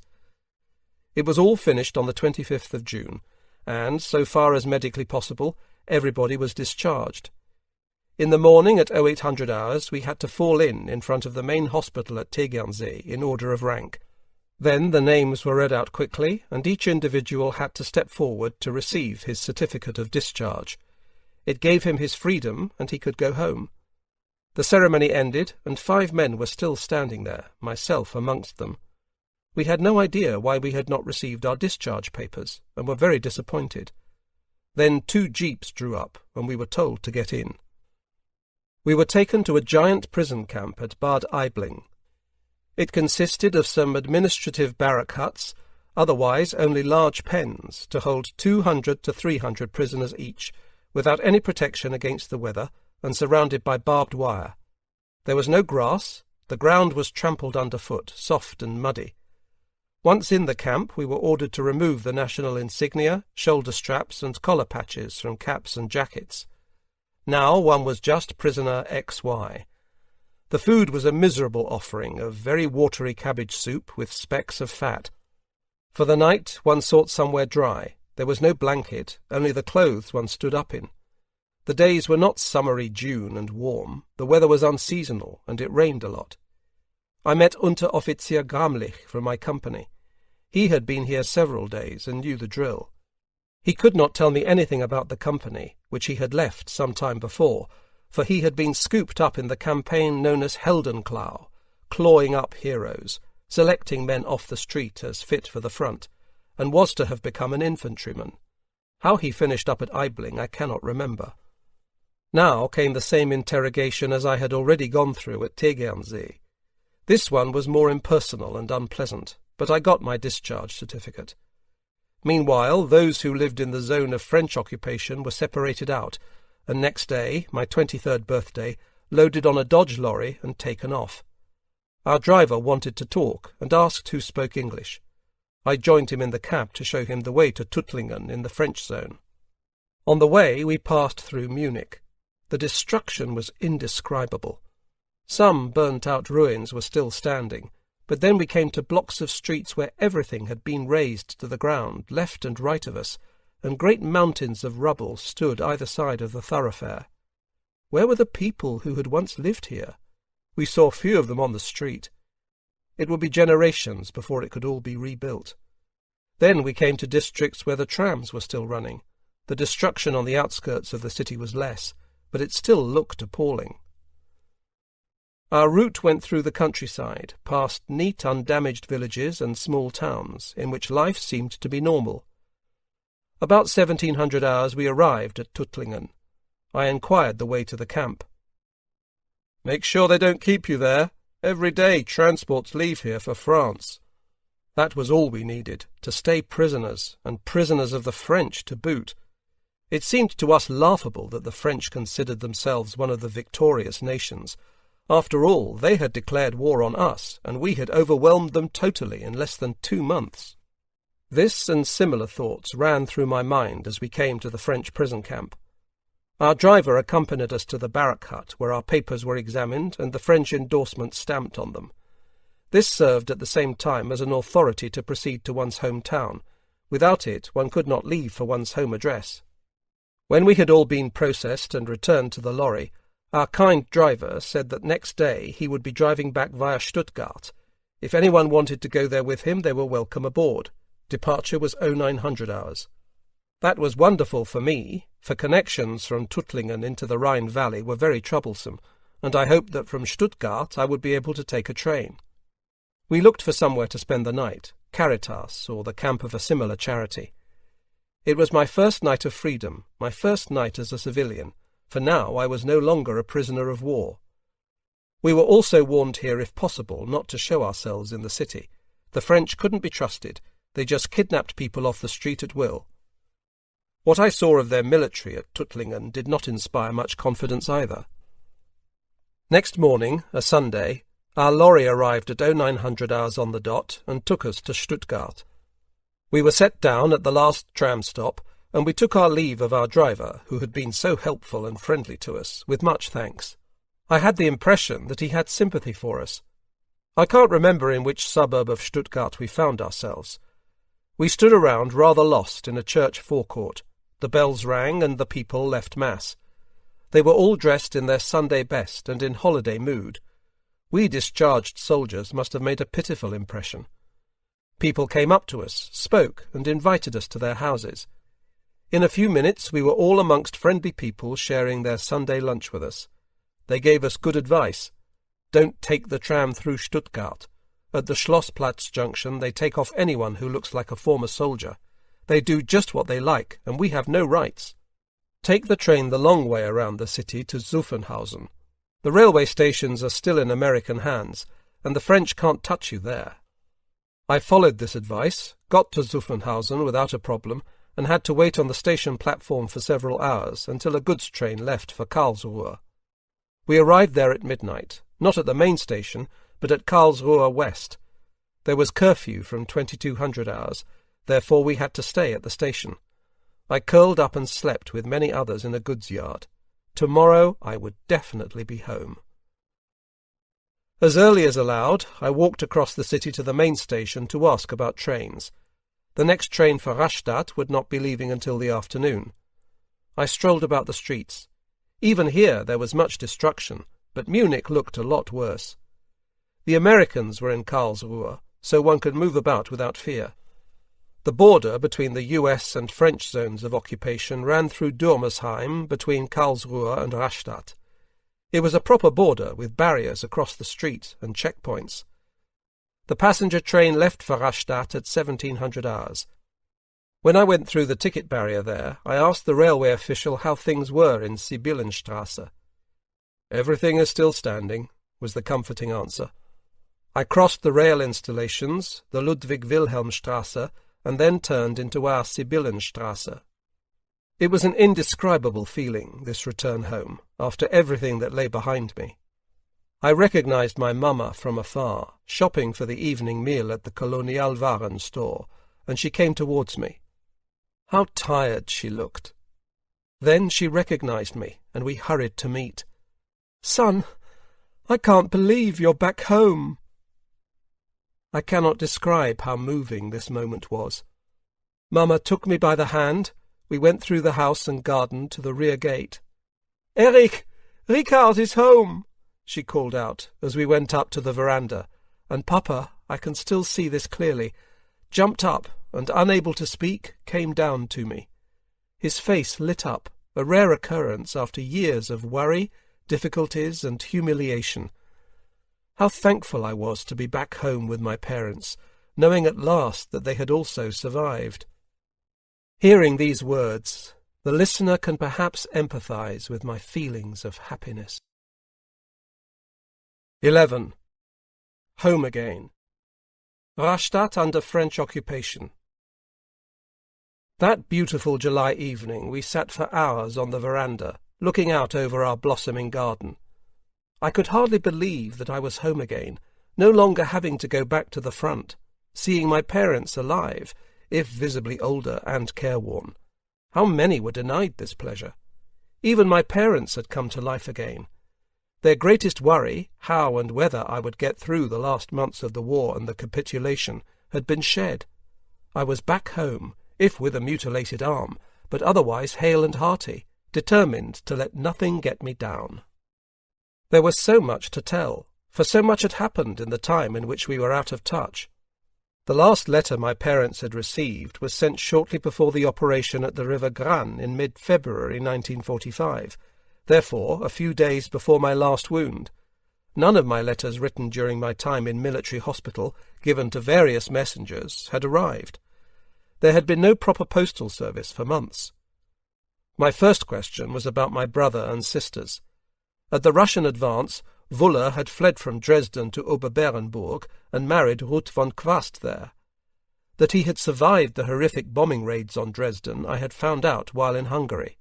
It was all finished on the 25th of June, and, so far as medically possible, everybody was discharged. In the morning at 0800 hours we had to fall in front of the main hospital at Tegernsee in order of rank. Then the names were read out quickly, and each individual had to step forward to receive his certificate of discharge. It gave him his freedom, and he could go home. The ceremony ended, and 5 men were still standing there, myself amongst them. We had no idea why we had not received our discharge papers, and were very disappointed. Then 2 jeeps drew up, and we were told to get in. We were taken to a giant prison camp at Bad Aibling. It consisted of some administrative barrack huts, otherwise only large pens, to hold 200 to 300 prisoners each, without any protection against the weather, and surrounded by barbed wire. There was no grass, the ground was trampled underfoot, soft and muddy. Once in the camp, we were ordered to remove the national insignia, shoulder straps, and collar patches from caps and jackets. Now one was just prisoner XY. The food was a miserable offering of very watery cabbage soup with specks of fat. For the night one sought somewhere dry. There was no blanket, only the clothes one stood up in. The days were not summery June and warm. The weather was unseasonal, and it rained a lot. I met Unteroffizier Gramlich from my company. He had been here several days and knew the drill. He could not tell me anything about the company, which he had left some time before, for he had been scooped up in the campaign known as Heldenklau, clawing up heroes, selecting men off the street as fit for the front, and was to have become an infantryman. How he finished up at Aibling I cannot remember. Now came the same interrogation as I had already gone through at Tegernsee. This one was more impersonal and unpleasant, but I got my discharge certificate. Meanwhile, those who lived in the zone of French occupation were separated out, and next day, my 23rd birthday, loaded on a Dodge lorry and taken off. Our driver wanted to talk and asked who spoke English. I joined him in the cab to show him the way to Tuttlingen in the French zone. On the way we passed through Munich. The destruction was indescribable. Some burnt-out ruins were still standing, but then we came to blocks of streets where everything had been razed to the ground, left and right of us, and great mountains of rubble stood either side of the thoroughfare. Where were the people who had once lived here? We saw few of them on the street. It would be generations before it could all be rebuilt. Then we came to districts where the trams were still running. The destruction on the outskirts of the city was less, but it still looked appalling. Our route went through the countryside, past neat, undamaged villages and small towns, in which life seemed to be normal. About 1700 hours we arrived at Tuttlingen. I inquired the way to the camp. "Make sure they don't keep you there. Every day transports leave here for France." That was all we needed, to stay prisoners, and prisoners of the French to boot. It seemed to us laughable that the French considered themselves one of the victorious nations. After all, they had declared war on us, and we had overwhelmed them totally in less than 2 months. This and similar thoughts ran through my mind as we came to the French prison camp. Our driver accompanied us to the barrack hut, where our papers were examined and the French endorsement stamped on them. This served at the same time as an authority to proceed to one's home town. Without it, one could not leave for one's home address. When we had all been processed and returned to the lorry, our kind driver said that next day he would be driving back via Stuttgart. If anyone wanted to go there with him, they were welcome aboard. Departure was 0900 hours. That was wonderful for me, for connections from Tuttlingen into the Rhine Valley were very troublesome, and I hoped that from Stuttgart I would be able to take a train. We looked for somewhere to spend the night, Caritas, or the camp of a similar charity. It was my first night of freedom, my first night as a civilian, for now I was no longer a prisoner of war. We were also warned here, if possible, not to show ourselves in the city. The French couldn't be trusted. They just kidnapped people off the street at will. What I saw of their military at Tuttlingen did not inspire much confidence either. Next morning, a Sunday, our lorry arrived at 0900 hours on the dot and took us to Stuttgart. We were set down at the last tram stop, and we took our leave of our driver, who had been so helpful and friendly to us, with much thanks. I had the impression that he had sympathy for us. I can't remember in which suburb of Stuttgart we found ourselves. We stood around rather lost in a church forecourt. The bells rang and the people left mass. They were all dressed in their Sunday best and in holiday mood. We discharged soldiers must have made a pitiful impression. People came up to us, spoke, and invited us to their houses. In a few minutes we were all amongst friendly people sharing their Sunday lunch with us. They gave us good advice. Don't take the tram through Stuttgart. At the Schlossplatz junction they take off anyone who looks like a former soldier. They do just what they like, and we have no rights. Take the train the long way around the city to Zuffenhausen. The railway stations are still in American hands, and the French can't touch you there. I followed this advice, got to Zuffenhausen without a problem, and had to wait on the station platform for several hours until a goods train left for Karlsruhe. We arrived there at midnight, not at the main station, but at Karlsruhe West. There was curfew from 2200 hours, therefore we had to stay at the station. I curled up and slept with many others in a goods yard. Tomorrow I would definitely be home. As early as allowed, I walked across the city to the main station to ask about trains. The next train for Rastatt would not be leaving until the afternoon. I strolled about the streets. Even here there was much destruction, but Munich looked a lot worse. The Americans were in Karlsruhe, so one could move about without fear. The border between the US and French zones of occupation ran through Durmersheim between Karlsruhe and Rastatt. It was a proper border with barriers across the street and checkpoints. The passenger train left for Rastatt at 1700 hours. When I went through the ticket barrier there, I asked the railway official how things were in Sibyllenstrasse. "Everything is still standing," was the comforting answer. I crossed the rail installations, the Ludwig-Wilhelm-Strasse, and then turned into our Sibyllenstrasse. It was an indescribable feeling, this return home, after everything that lay behind me. I recognized my mamma from afar, shopping for the evening meal at the Kolonialwaren store, and she came towards me. How tired she looked. Then she recognized me, and we hurried to meet. "Son, I can't believe you're back home." I cannot describe how moving this moment was. Mamma took me by the hand. We went through the house and garden to the rear gate. "Erich, Richard is home," she called out as we went up to the veranda, and Papa, I can still see this clearly, jumped up and, unable to speak, came down to me. His face lit up, a rare occurrence after years of worry, difficulties, and humiliation. How thankful I was to be back home with my parents, knowing at last that they had also survived. Hearing these words, the listener can perhaps empathize with my feelings of happiness. 11. Home again. Rastatt under French occupation. That beautiful July evening we sat for hours on the veranda, looking out over our blossoming garden. I could hardly believe that I was home again, no longer having to go back to the front, seeing my parents alive, if visibly older and careworn. How many were denied this pleasure? Even my parents had come to life again. Their greatest worry, how and whether I would get through the last months of the war and the capitulation, had been shed. I was back home, if with a mutilated arm, but otherwise hale and hearty, determined to let nothing get me down. There was so much to tell, for so much had happened in the time in which we were out of touch. The last letter my parents had received was sent shortly before the operation at the River Gran in mid-February 1945, therefore a few days before my last wound. None of my letters written during my time in military hospital, given to various messengers, had arrived. There had been no proper postal service for months. My first question was about my brother and sisters. At the Russian advance, Wüller had fled from Dresden to Oberberenburg and married Ruth von Quast there. That he had survived the horrific bombing raids on Dresden I had found out while in Hungary.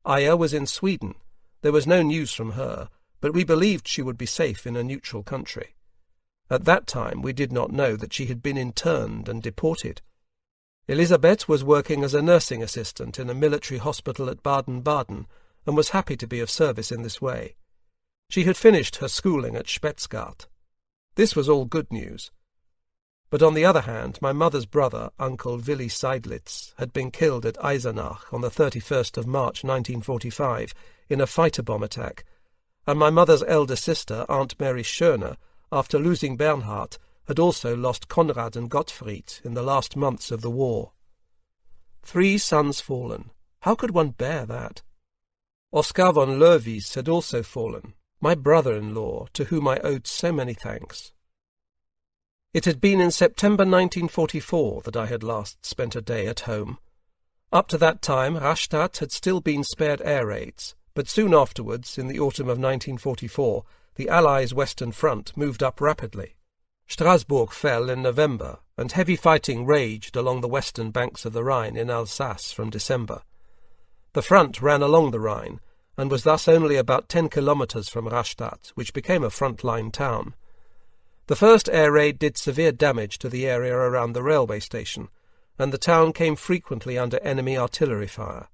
Aya was in Sweden. There was no news from her, but we believed she would be safe in a neutral country. At that time we did not know that she had been interned and deported. Elisabeth was working as a nursing assistant in a military hospital at Baden-Baden and was happy to be of service in this way. She had finished her schooling at Pz.Mk.III. This was all good news. But on the other hand, my mother's brother, Uncle Willi Seidlitz, had been killed at Eisenach on the 31st of March 1945 in a fighter bomb attack, and my mother's elder sister, Aunt Mary Schöner, after losing Bernhard, had also lost Konrad and Gottfried in the last months of the war. 3 sons fallen. How could one bear that? Oskar von Loewys had also fallen, my brother-in-law, to whom I owed so many thanks. It had been in September 1944 that I had last spent a day at home. Up to that time Rastatt had still been spared air raids, but soon afterwards, in the autumn of 1944, the Allies' Western Front moved up rapidly. Strasbourg fell in November, and heavy fighting raged along the western banks of the Rhine in Alsace from December. The front ran along the Rhine, and was thus only about 10 kilometres from Rastatt, which became a front-line town. The first air raid did severe damage to the area around the railway station, and the town came frequently under enemy artillery fire.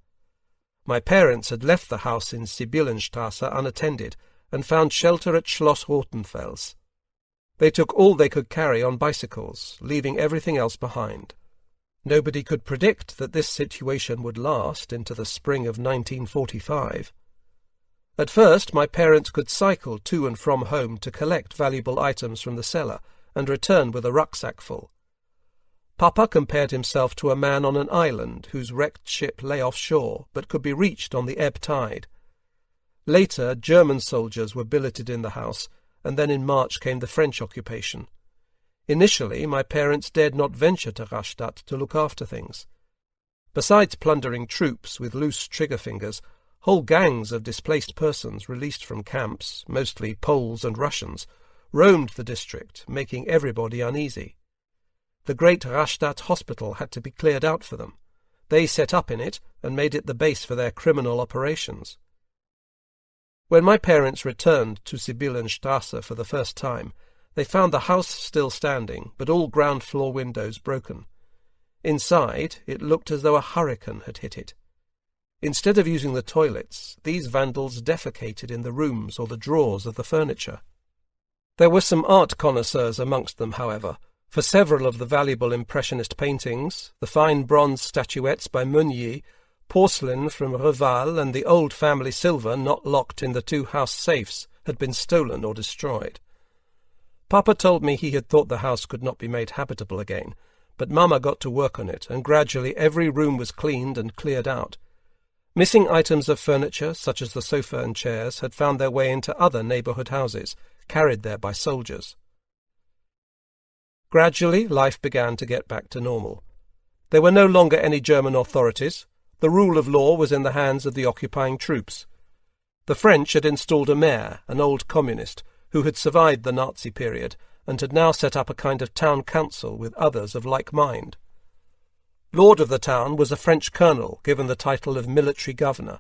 My parents had left the house in Sibyllenstrasse unattended, and found shelter at Schloss Rothenfels. They took all they could carry on bicycles, leaving everything else behind. Nobody could predict that this situation would last into the spring of 1945. At first my parents could cycle to and from home to collect valuable items from the cellar and return with a rucksack full. Papa compared himself to a man on an island whose wrecked ship lay offshore but could be reached on the ebb tide. Later German soldiers were billeted in the house, and then in March came the French occupation. Initially my parents dared not venture to Rastatt to look after things. Besides plundering troops with loose trigger fingers, whole gangs of displaced persons released from camps, mostly Poles and Russians, roamed the district, making everybody uneasy. The great Rastatt hospital had to be cleared out for them. They set up in it and made it the base for their criminal operations. When my parents returned to Sibyllenstrasse for the first time, they found the house still standing, but all ground-floor windows broken. Inside, it looked as though a hurricane had hit it. Instead of using the toilets, these vandals defecated in the rooms or the drawers of the furniture. There were some art connoisseurs amongst them, however, for several of the valuable Impressionist paintings, the fine bronze statuettes by Meunier, porcelain from Reval, and the old family silver not locked in the 2 house safes had been stolen or destroyed. Papa told me he had thought the house could not be made habitable again, but Mama got to work on it, and gradually every room was cleaned and cleared out. Missing items of furniture, such as the sofa and chairs, had found their way into other neighbourhood houses, carried there by soldiers. Gradually, life began to get back to normal. There were no longer any German authorities. The rule of law was in the hands of the occupying troops. The French had installed a mayor, an old communist, who had survived the Nazi period and had now set up a kind of town council with others of like mind. Lord of the town was a French colonel given the title of military governor.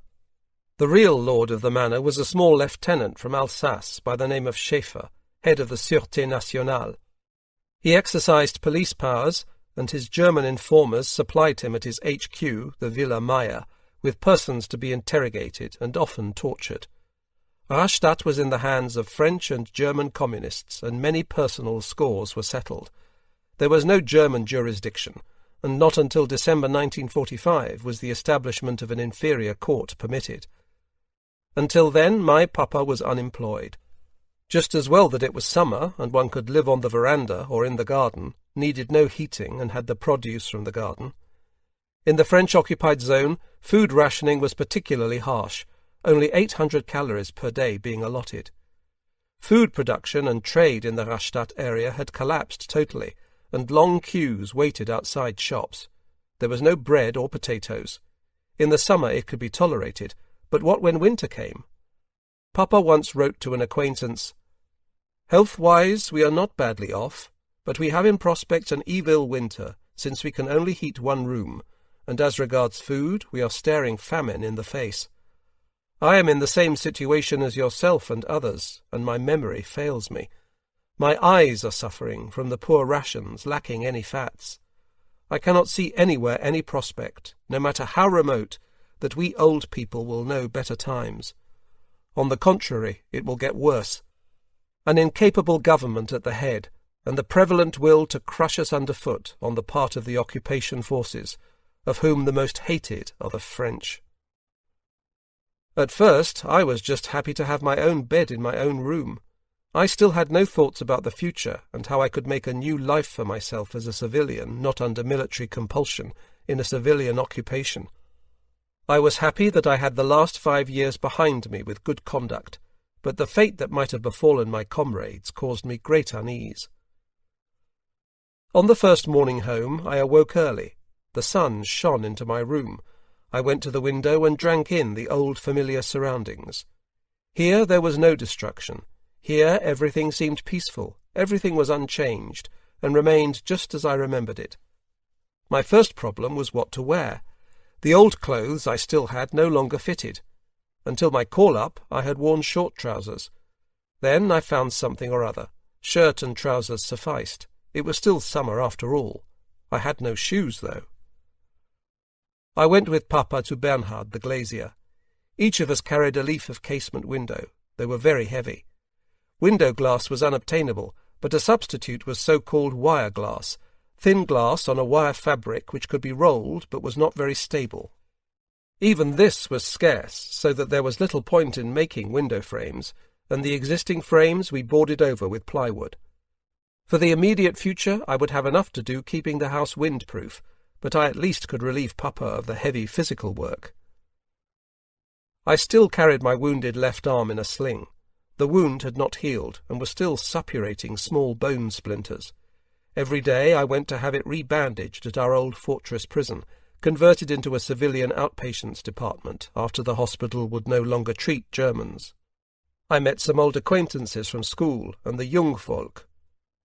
The real lord of the manor was a small lieutenant from Alsace by the name of Schäfer, head of the Sûreté Nationale. He exercised police powers, and his German informers supplied him at his HQ, the Villa Meyer, with persons to be interrogated and often tortured. Rastatt was in the hands of French and German communists, and many personal scores were settled. There was no German jurisdiction, and not until December 1945 was the establishment of an inferior court permitted. Until then, my papa was unemployed. Just as well that it was summer, and one could live on the veranda or in the garden, needed no heating, and had the produce from the garden. In the French-occupied zone, food rationing was particularly harsh, only 800 calories per day being allotted. Food production and trade in the Rastatt area had collapsed totally, and long queues waited outside shops. There was no bread or potatoes. In the summer it could be tolerated, but what when winter came? Papa once wrote to an acquaintance, "Health-wise we are not badly off, but we have in prospect an evil winter, since we can only heat one room, and as regards food we are staring famine in the face. I am in the same situation as yourself and others, and my memory fails me. My eyes are suffering from the poor rations, lacking any fats. I cannot see anywhere any prospect, no matter how remote, that we old people will know better times. On the contrary, it will get worse. An incapable government at the head, and the prevalent will to crush us underfoot on the part of the occupation forces, of whom the most hated are the French." At first I was just happy to have my own bed in my own room. I still had no thoughts about the future and how I could make a new life for myself as a civilian, not under military compulsion, in a civilian occupation. I was happy that I had the last 5 years behind me with good conduct, but the fate that might have befallen my comrades caused me great unease. On the first morning home I awoke early. The sun shone into my room. I went to the window and drank in the old familiar surroundings. Here there was no destruction. Here everything seemed peaceful, everything was unchanged, and remained just as I remembered it. My first problem was what to wear. The old clothes I still had no longer fitted. Until my call-up I had worn short trousers. Then I found something or other. Shirt and trousers sufficed. It was still summer after all. I had no shoes, though. I went with Papa to Bernhard the glazier. Each of us carried a leaf of casement window. They were very heavy. Window glass was unobtainable, but a substitute was so-called wire glass, thin glass on a wire fabric which could be rolled but was not very stable. Even this was scarce, so that there was little point in making window frames, and the existing frames we boarded over with plywood. For the immediate future I would have enough to do keeping the house windproof, but I at least could relieve Papa of the heavy physical work. I still carried my wounded left arm in a sling. The wound had not healed, and was still suppurating small bone splinters. Every day I went to have it rebandaged at our old fortress prison, converted into a civilian outpatients department after the hospital would no longer treat Germans. I met some old acquaintances from school and the Jungvolk.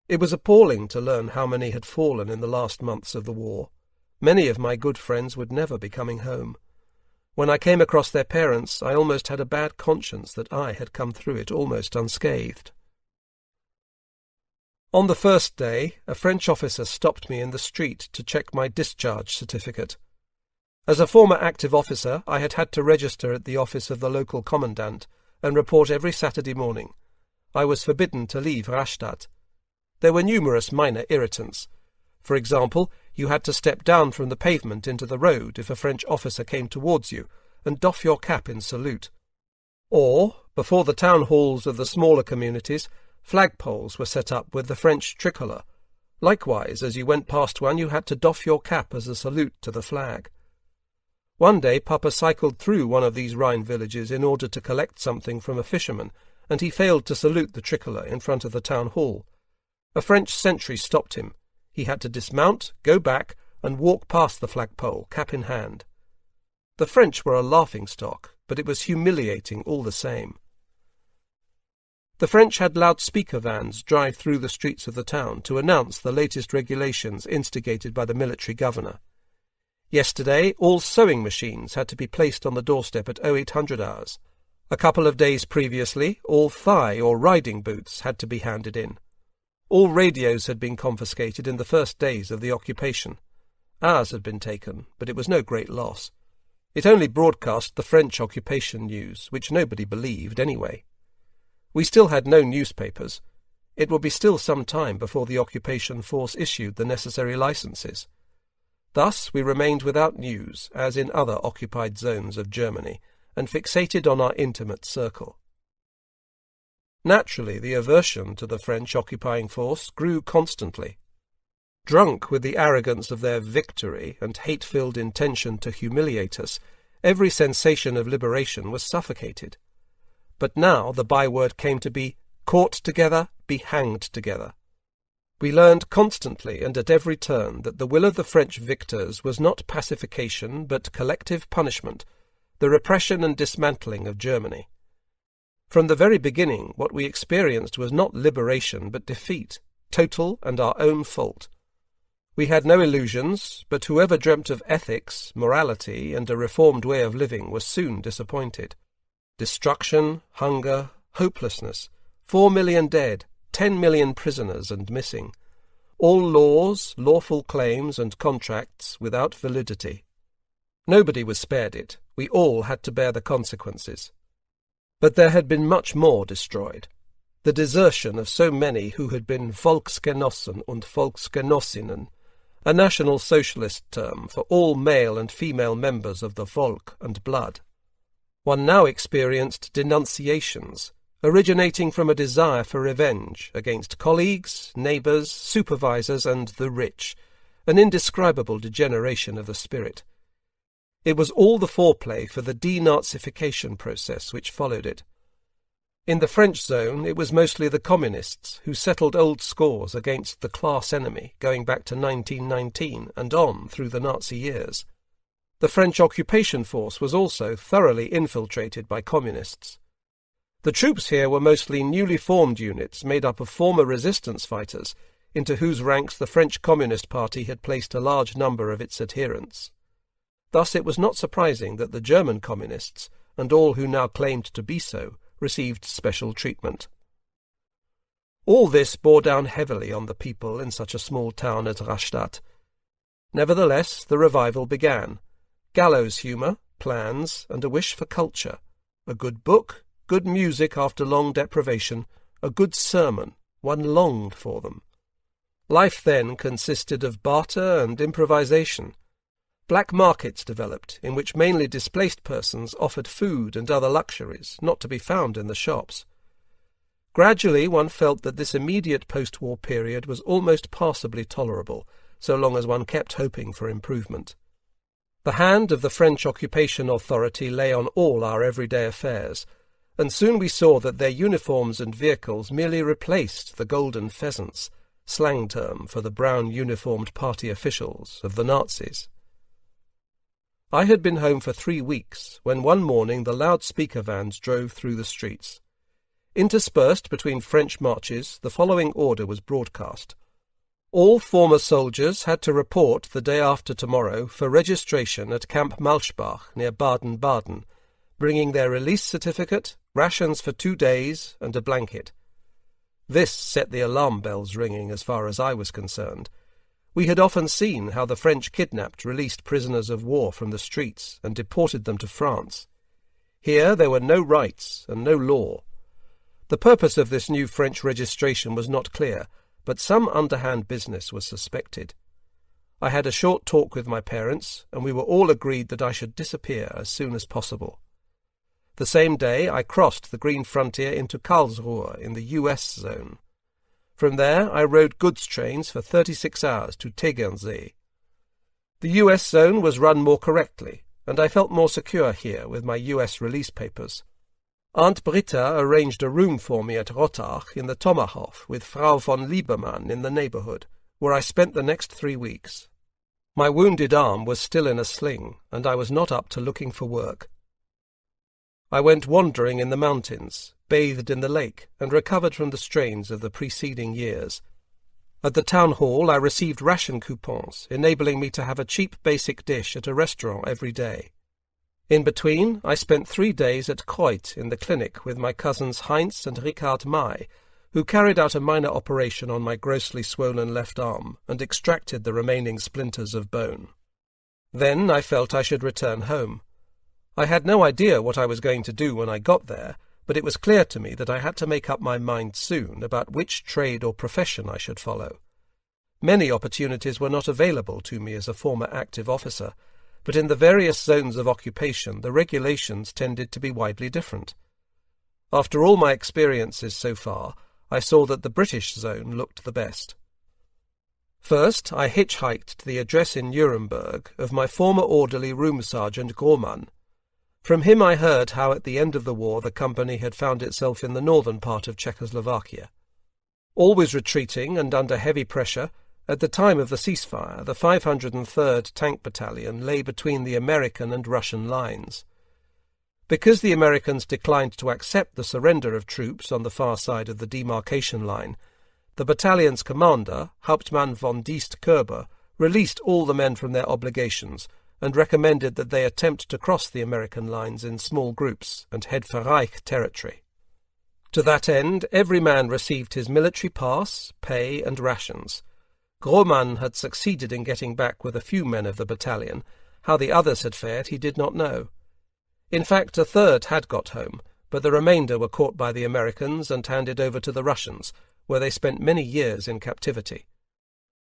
It was appalling to learn how many had fallen in the last months of the war. Many of my good friends would never be coming home. When I came across their parents, I almost had a bad conscience that I had come through it almost unscathed. On the first day, a French officer stopped me in the street to check my discharge certificate. As a former active officer, I had had to register at the office of the local commandant and report every Saturday morning. I was forbidden to leave Rastatt. There were numerous minor irritants. For example, you had to step down from the pavement into the road if a French officer came towards you, and doff your cap in salute. Or, before the town halls of the smaller communities, flagpoles were set up with the French tricolour. Likewise, as you went past one, you had to doff your cap as a salute to the flag. One day Papa cycled through one of these Rhine villages in order to collect something from a fisherman, and he failed to salute the tricolour in front of the town hall. A French sentry stopped him. He had to dismount, go back, and walk past the flagpole, cap in hand. The French were a laughing-stock, but it was humiliating all the same. The French had loudspeaker vans drive through the streets of the town to announce the latest regulations instigated by the military governor. Yesterday, all sewing machines had to be placed on the doorstep at 0800 hours. A couple of days previously, all thigh or riding boots had to be handed in. All radios had been confiscated in the first days of the occupation. Ours had been taken, but it was no great loss. It only broadcast the French occupation news, which nobody believed anyway. We still had no newspapers. It would be still some time before the occupation force issued the necessary licenses. Thus we remained without news, as in other occupied zones of Germany, and fixated on our intimate circle. Naturally, the aversion to the French occupying force grew constantly. Drunk with the arrogance of their victory and hate-filled intention to humiliate us, every sensation of liberation was suffocated. But now the byword came to be, "Caught together, be hanged together." We learned constantly and at every turn that the will of the French victors was not pacification but collective punishment, the repression and dismantling of Germany. From the very beginning, what we experienced was not liberation but defeat, total and our own fault. We had no illusions, but whoever dreamt of ethics, morality, and a reformed way of living was soon disappointed. Destruction, hunger, hopelessness, 4 million dead, 10 million prisoners and missing. All laws, lawful claims, and contracts without validity. Nobody was spared it. We all had to bear the consequences. But there had been much more destroyed. The desertion of so many who had been Volksgenossen und Volksgenossinnen, a National Socialist term for all male and female members of the Volk and blood. One now experienced denunciations, originating from a desire for revenge against colleagues, neighbours, supervisors, and the rich, an indescribable degeneration of the spirit. It was all the foreplay for the denazification process which followed it. In the French zone, it was mostly the communists who settled old scores against the class enemy going back to 1919 and on through the Nazi years. The French occupation force was also thoroughly infiltrated by communists. The troops here were mostly newly formed units made up of former resistance fighters, into whose ranks the French Communist Party had placed a large number of its adherents. Thus it was not surprising that the German communists, and all who now claimed to be so, received special treatment. All this bore down heavily on the people in such a small town as Rastatt. Nevertheless, the revival began. Gallows humour, plans, and a wish for culture. A good book, good music after long deprivation, a good sermon. One longed for them. Life then consisted of barter and improvisation. Black markets developed, in which mainly displaced persons offered food and other luxuries, not to be found in the shops. Gradually one felt that this immediate post-war period was almost passably tolerable, so long as one kept hoping for improvement. The hand of the French occupation authority lay on all our everyday affairs, and soon we saw that their uniforms and vehicles merely replaced the golden pheasants, slang term for the brown uniformed party officials of the Nazis. I had been home for 3 weeks when one morning the loudspeaker vans drove through the streets. Interspersed between French marches, the following order was broadcast. All former soldiers had to report the day after tomorrow for registration at Camp Malschbach near Baden-Baden, bringing their release certificate, rations for 2 days, and a blanket. This set the alarm bells ringing as far as I was concerned. We had often seen how the French kidnapped released prisoners of war from the streets and deported them to France. Here there were no rights and no law. The purpose of this new French registration was not clear, but some underhand business was suspected. I had a short talk with my parents, and we were all agreed that I should disappear as soon as possible. The same day I crossed the green frontier into Karlsruhe in the US zone. From there I rode goods trains for 36 hours to Tegernsee. The US zone was run more correctly, and I felt more secure here with my US release papers. Aunt Britta arranged a room for me at Rottach in the Tommerhof with Frau von Liebermann in the neighbourhood, where I spent the next 3 weeks. My wounded arm was still in a sling, and I was not up to looking for work. I went wandering in the mountains, bathed in the lake, and recovered from the strains of the preceding years. At the town hall I received ration coupons, enabling me to have a cheap basic dish at a restaurant every day. In between, I spent 3 days at Kreut in the clinic with my cousins Heinz and Richard May, who carried out a minor operation on my grossly swollen left arm and extracted the remaining splinters of bone. Then I felt I should return home. I had no idea what I was going to do when I got there, but it was clear to me that I had to make up my mind soon about which trade or profession I should follow. Many opportunities were not available to me as a former active officer, but in the various zones of occupation the regulations tended to be widely different. After all my experiences so far, I saw that the British zone looked the best. First, I hitchhiked to the address in Nuremberg of my former orderly room sergeant Grohmann. From him I heard how at the end of the war the company had found itself in the northern part of Czechoslovakia. Always retreating and under heavy pressure, at the time of the ceasefire the 503rd Tank Battalion lay between the American and Russian lines. Because the Americans declined to accept the surrender of troops on the far side of the demarcation line, the battalion's commander, Hauptmann von Diest-Körber, released all the men from their obligations and recommended that they attempt to cross the American lines in small groups and head for Reich territory. To that end, every man received his military pass, pay, and rations. Grohmann had succeeded in getting back with a few men of the battalion. How the others had fared he did not know. In fact, a third had got home, but the remainder were caught by the Americans and handed over to the Russians, where they spent many years in captivity.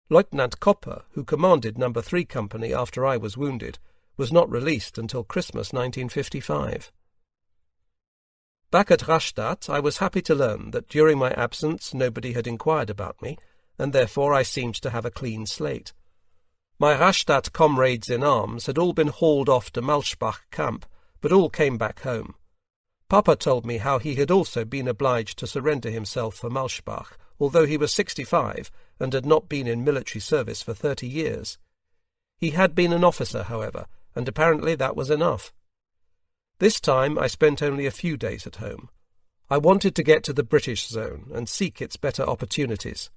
Lieutenant Kopper, who commanded No. 3 Company after I was wounded, was not released until Christmas 1955. Back at Rastatt, I was happy to learn that during my absence nobody had inquired about me, and therefore I seemed to have a clean slate. My Rastatt comrades in arms had all been hauled off to Malschbach camp, but all came back home. Papa told me how he had also been obliged to surrender himself for Malschbach, although he was 65 and had not been in military service for 30 years. He had been an officer, however, and apparently that was enough. This time I spent only a few days at home. I wanted to get to the British zone and seek its better opportunities.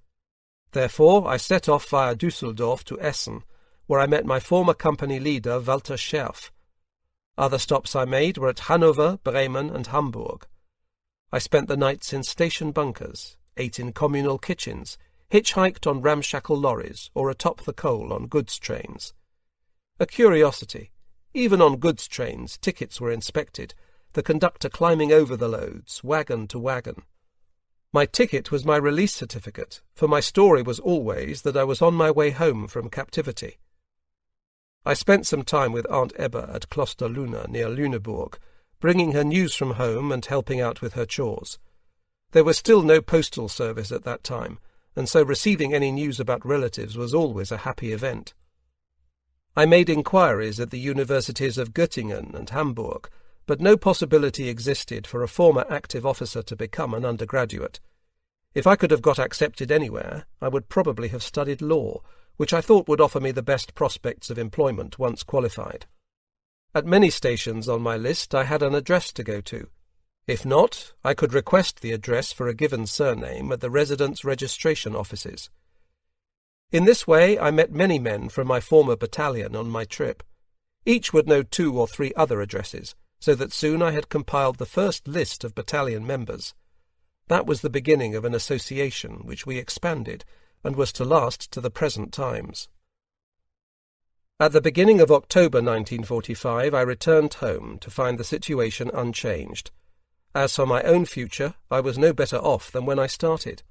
Therefore I set off via Düsseldorf to Essen, where I met my former company leader Walter Scherf. Other stops I made were at Hanover, Bremen, and Hamburg. I spent the nights in station bunkers, ate in communal kitchens, hitchhiked on ramshackle lorries, or atop the coal on goods trains. A curiosity, even on goods trains tickets were inspected, the conductor climbing over the loads, wagon to wagon. My ticket was my release certificate, for my story was always that I was on my way home from captivity. I spent some time with Aunt Ebba at Kloster Luna near Lüneburg, bringing her news from home and helping out with her chores. There was still no postal service at that time, and so receiving any news about relatives was always a happy event. I made inquiries at the universities of Göttingen and Hamburg, but no possibility existed for a former active officer to become an undergraduate. If I could have got accepted anywhere, I would probably have studied law, which I thought would offer me the best prospects of employment once qualified. At many stations on my list I had an address to go to. If not, I could request the address for a given surname at the residence registration offices. In this way I met many men from my former battalion on my trip. Each would know 2 or 3 other addresses, so that soon I had compiled the first list of battalion members. That was the beginning of an association which we expanded, and was to last to the present times. At the beginning of October 1945 I returned home to find the situation unchanged. As for my own future, I was no better off than when I started.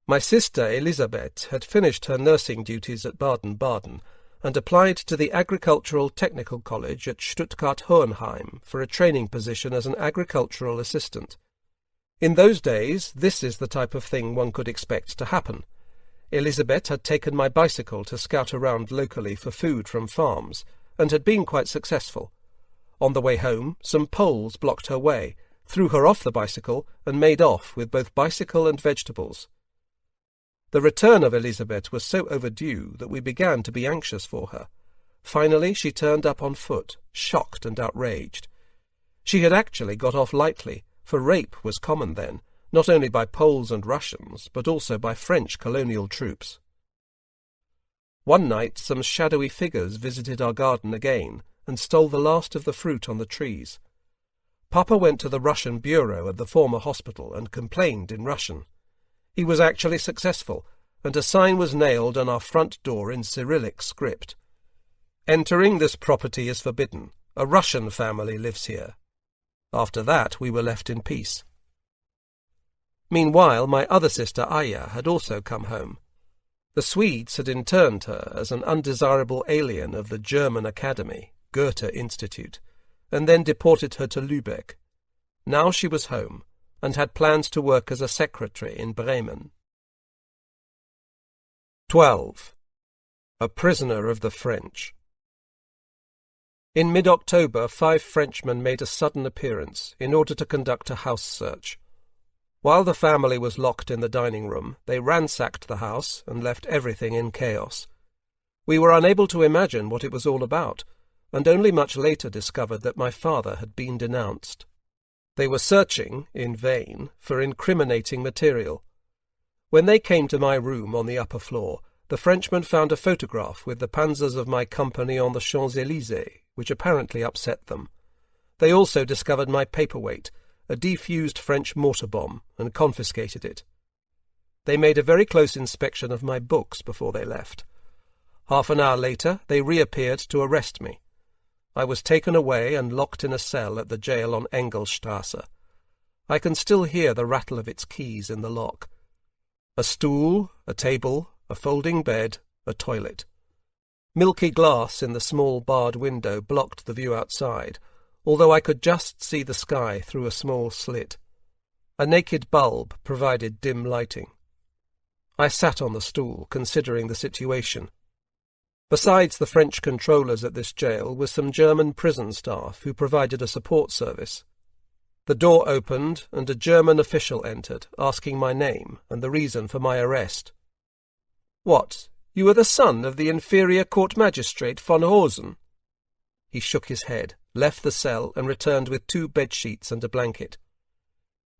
My sister Elisabeth had finished her nursing duties at Baden-Baden and applied to the Agricultural Technical College at Stuttgart-Hohenheim for a training position as an agricultural assistant. In those days, this is the type of thing one could expect to happen. Elisabeth had taken my bicycle to scout around locally for food from farms, and had been quite successful. On the way home, some Poles blocked her way, threw her off the bicycle, and made off with both bicycle and vegetables. The return of Elizabeth was so overdue that we began to be anxious for her. Finally she turned up on foot, shocked and outraged. She had actually got off lightly, for rape was common then, not only by Poles and Russians, but also by French colonial troops. One night some shadowy figures visited our garden again, and stole the last of the fruit on the trees. Papa went to the Russian bureau at the former hospital and complained in Russian. He was actually successful, and a sign was nailed on our front door in Cyrillic script. "Entering this property is forbidden. A Russian family lives here." After that we were left in peace. Meanwhile my other sister Aya had also come home. The Swedes had interned her as an undesirable alien of the German Academy, Goethe Institute, and then deported her to Lübeck. Now she was home, and had plans to work as a secretary in Bremen. 12. A prisoner of the French. In mid-October 5 Frenchmen made a sudden appearance in order to conduct a house search. While the family was locked in the dining room, they ransacked the house and left everything in chaos. We were unable to imagine what it was all about, and only much later discovered that my father had been denounced. They were searching, in vain, for incriminating material. When they came to my room on the upper floor, the Frenchmen found a photograph with the panzers of my company on the Champs-Élysées, which apparently upset them. They also discovered my paperweight, a defused French mortar bomb, and confiscated it. They made a very close inspection of my books before they left. Half an hour later they reappeared to arrest me. I was taken away and locked in a cell at the jail on Engelstrasse. I can still hear the rattle of its keys in the lock. A stool, a table, a folding bed, a toilet. Milky glass in the small barred window blocked the view outside, although I could just see the sky through a small slit. A naked bulb provided dim lighting. I sat on the stool, considering the situation. Besides the French controllers at this jail were some German prison staff who provided a support service. The door opened, and a German official entered, asking my name and the reason for my arrest. "What, you are the son of the inferior court magistrate von Rosen?" He shook his head, left the cell, and returned with 2 bedsheets and a blanket.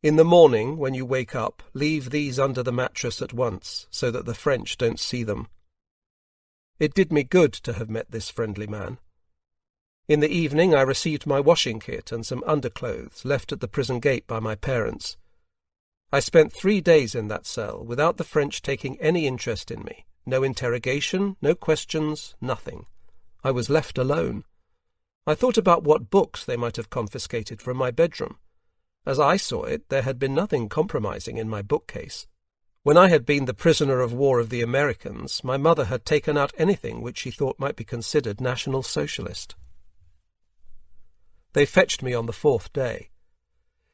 "In the morning, when you wake up, leave these under the mattress at once, so that the French don't see them." It did me good to have met this friendly man. In the evening I received my washing kit and some underclothes left at the prison gate by my parents. I spent 3 days in that cell without the French taking any interest in me. No interrogation, no questions, nothing. I was left alone. I thought about what books they might have confiscated from my bedroom. As I saw it, there had been nothing compromising in my bookcase. When I had been the prisoner of war of the Americans, my mother had taken out anything which she thought might be considered National Socialist. They fetched me on the 4th day.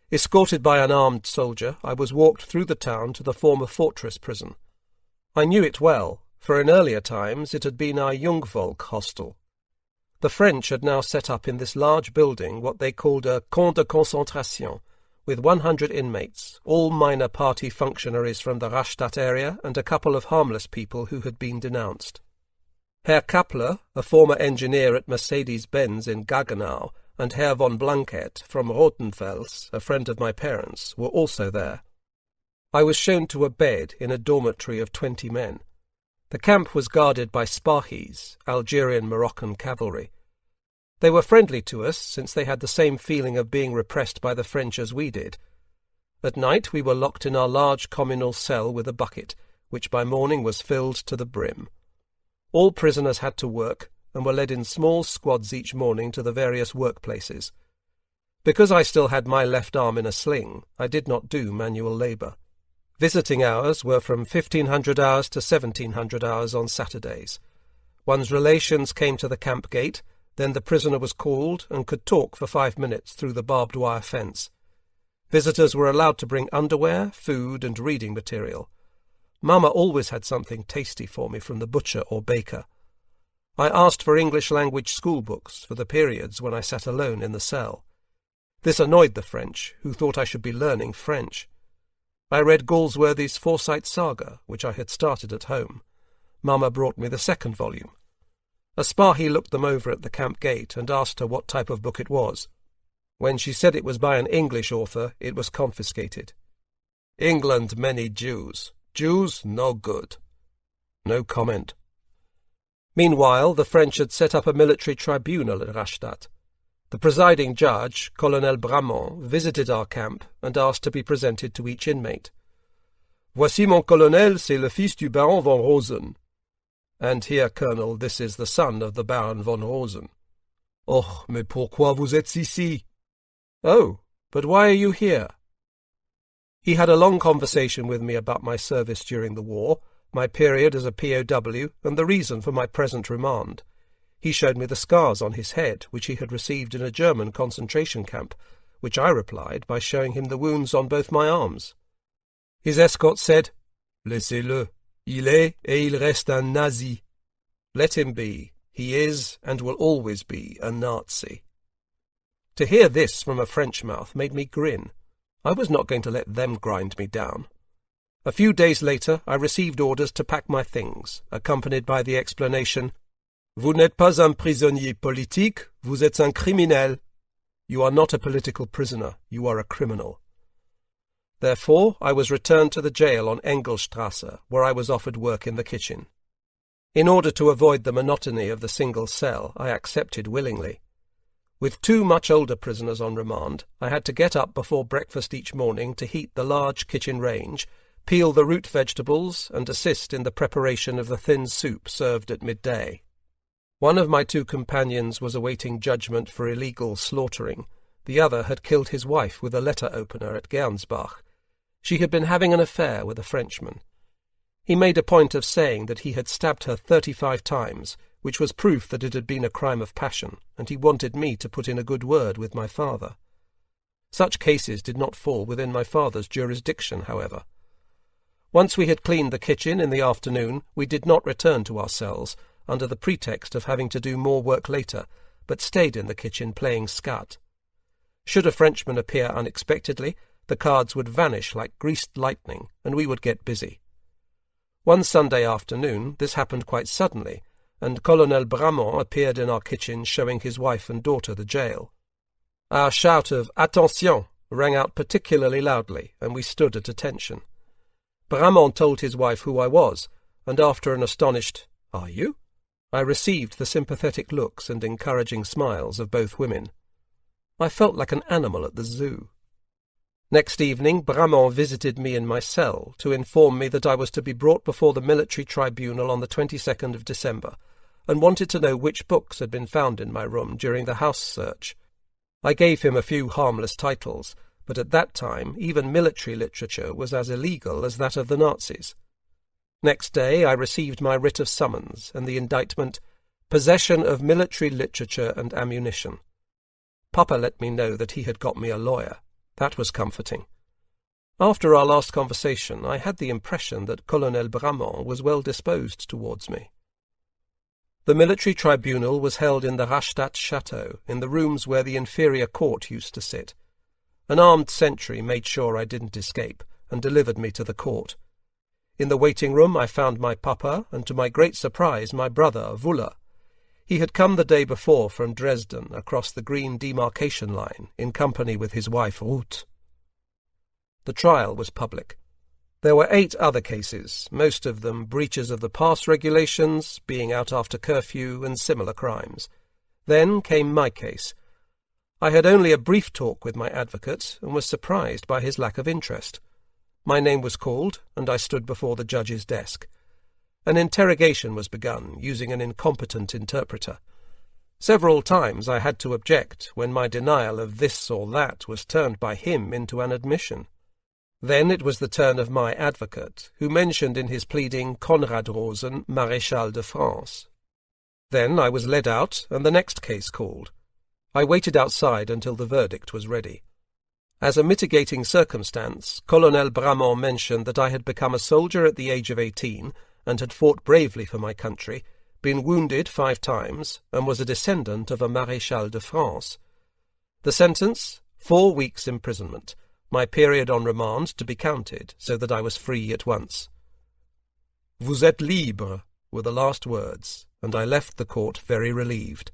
Escorted by an armed soldier, I was walked through the town to the former fortress prison. I knew it well, for in earlier times it had been our Jungvolk hostel. The French had now set up in this large building what they called a camp de concentration, with 100 inmates, all minor party functionaries from the Rastatt area and a couple of harmless people who had been denounced. Herr Kappler, a former engineer at Mercedes-Benz in Gaggenau, and Herr von Blanket from Rothenfels, a friend of my parents, were also there. I was shown to a bed in a dormitory of 20 men. The camp was guarded by Spahis, Algerian-Moroccan cavalry. They were friendly to us, since they had the same feeling of being repressed by the French as we did. At night we were locked in our large communal cell with a bucket, which by morning was filled to the brim. All prisoners had to work, and were led in small squads each morning to the various workplaces. Because I still had my left arm in a sling, I did not do manual labour. Visiting hours were from 1500 hours to 1700 hours on Saturdays. One's relations came to the camp gate, then the prisoner was called and could talk for 5 minutes through the barbed wire fence. Visitors were allowed to bring underwear, food, and reading material. Mamma always had something tasty for me from the butcher or baker. I asked for English-language schoolbooks for the periods when I sat alone in the cell. This annoyed the French, who thought I should be learning French. I read Galsworthy's Forsyte Saga, which I had started at home. Mamma brought me the second volume. A Spahi looked them over at the camp gate and asked her what type of book it was. When she said it was by an English author, it was confiscated. England many Jews. Jews no good. No comment. Meanwhile, the French had set up a military tribunal at Rastatt. The presiding judge, Colonel Bramont, visited our camp and asked to be presented to each inmate. Voici mon colonel, c'est le fils du Baron von Rosen. And here, Colonel, this is the son of the Baron von Rosen. Oh, mais pourquoi vous êtes ici? Oh, but why are you here? He had a long conversation with me about my service during the war, my period as a POW, and the reason for my present remand. He showed me the scars on his head, which he had received in a German concentration camp, which I replied by showing him the wounds on both my arms. His escort said, Laissez-le. Il est et il reste un Nazi. Let him be. He is and will always be a Nazi. To hear this from a French mouth made me grin. I was not going to let them grind me down. A few days later I received orders to pack my things, accompanied by the explanation, Vous n'êtes pas un prisonnier politique, vous êtes un criminel. You are not a political prisoner, you are a criminal. Therefore, I was returned to the jail on Engelstrasse, where I was offered work in the kitchen. In order to avoid the monotony of the single cell, I accepted willingly. With 2 much older prisoners on remand, I had to get up before breakfast each morning to heat the large kitchen range, peel the root vegetables, and assist in the preparation of the thin soup served at midday. One of my 2 companions was awaiting judgment for illegal slaughtering. The other had killed his wife with a letter opener at Gernsbach. She had been having an affair with a Frenchman. He made a point of saying that he had stabbed her 35 times, which was proof that it had been a crime of passion, and he wanted me to put in a good word with my father. Such cases did not fall within my father's jurisdiction, however. Once we had cleaned the kitchen in the afternoon, we did not return to our cells, under the pretext of having to do more work later, but stayed in the kitchen playing skat. Should a Frenchman appear unexpectedly, the cards would vanish like greased lightning, and we would get busy. One Sunday afternoon this happened quite suddenly, and Colonel Bramont appeared in our kitchen showing his wife and daughter the jail. Our shout of "Attention!" rang out particularly loudly, and we stood at attention. Bramont told his wife who I was, and after an astonished, "Are you?" I received the sympathetic looks and encouraging smiles of both women. I felt like an animal at the zoo. Next evening Bramont visited me in my cell to inform me that I was to be brought before the military tribunal on the 22nd of December, and wanted to know which books had been found in my room during the house search. I gave him a few harmless titles, but at that time even military literature was as illegal as that of the Nazis. Next day I received my writ of summons and the indictment, Possession of military literature and ammunition. Papa let me know that he had got me a lawyer. That was comforting. After our last conversation, I had the impression that Colonel Bramont was well disposed towards me. The military tribunal was held in the Rastatt chateau, in the rooms where the inferior court used to sit. An armed sentry made sure I didn't escape, and delivered me to the court. In the waiting room I found my papa, and to my great surprise my brother, Wuller. He had come the day before from Dresden across the green demarcation line, in company with his wife Ruth. The trial was public. There were 8 other cases, most of them breaches of the pass regulations, being out after curfew, and similar crimes. Then came my case. I had only a brief talk with my advocate, and was surprised by his lack of interest. My name was called, and I stood before the judge's desk. An interrogation was begun, using an incompetent interpreter. Several times I had to object when my denial of this or that was turned by him into an admission. Then it was the turn of my advocate, who mentioned in his pleading Conrad Rosen, Maréchal de France. Then I was led out, and the next case called. I waited outside until the verdict was ready. As a mitigating circumstance, Colonel Bramont mentioned that I had become a soldier at the age of 18 and had fought bravely for my country, been wounded 5 times, and was a descendant of a Maréchal de France. The sentence, 4 weeks' imprisonment, my period on remand to be counted, so that I was free at once. "Vous êtes libre," were the last words, and I left the court very relieved.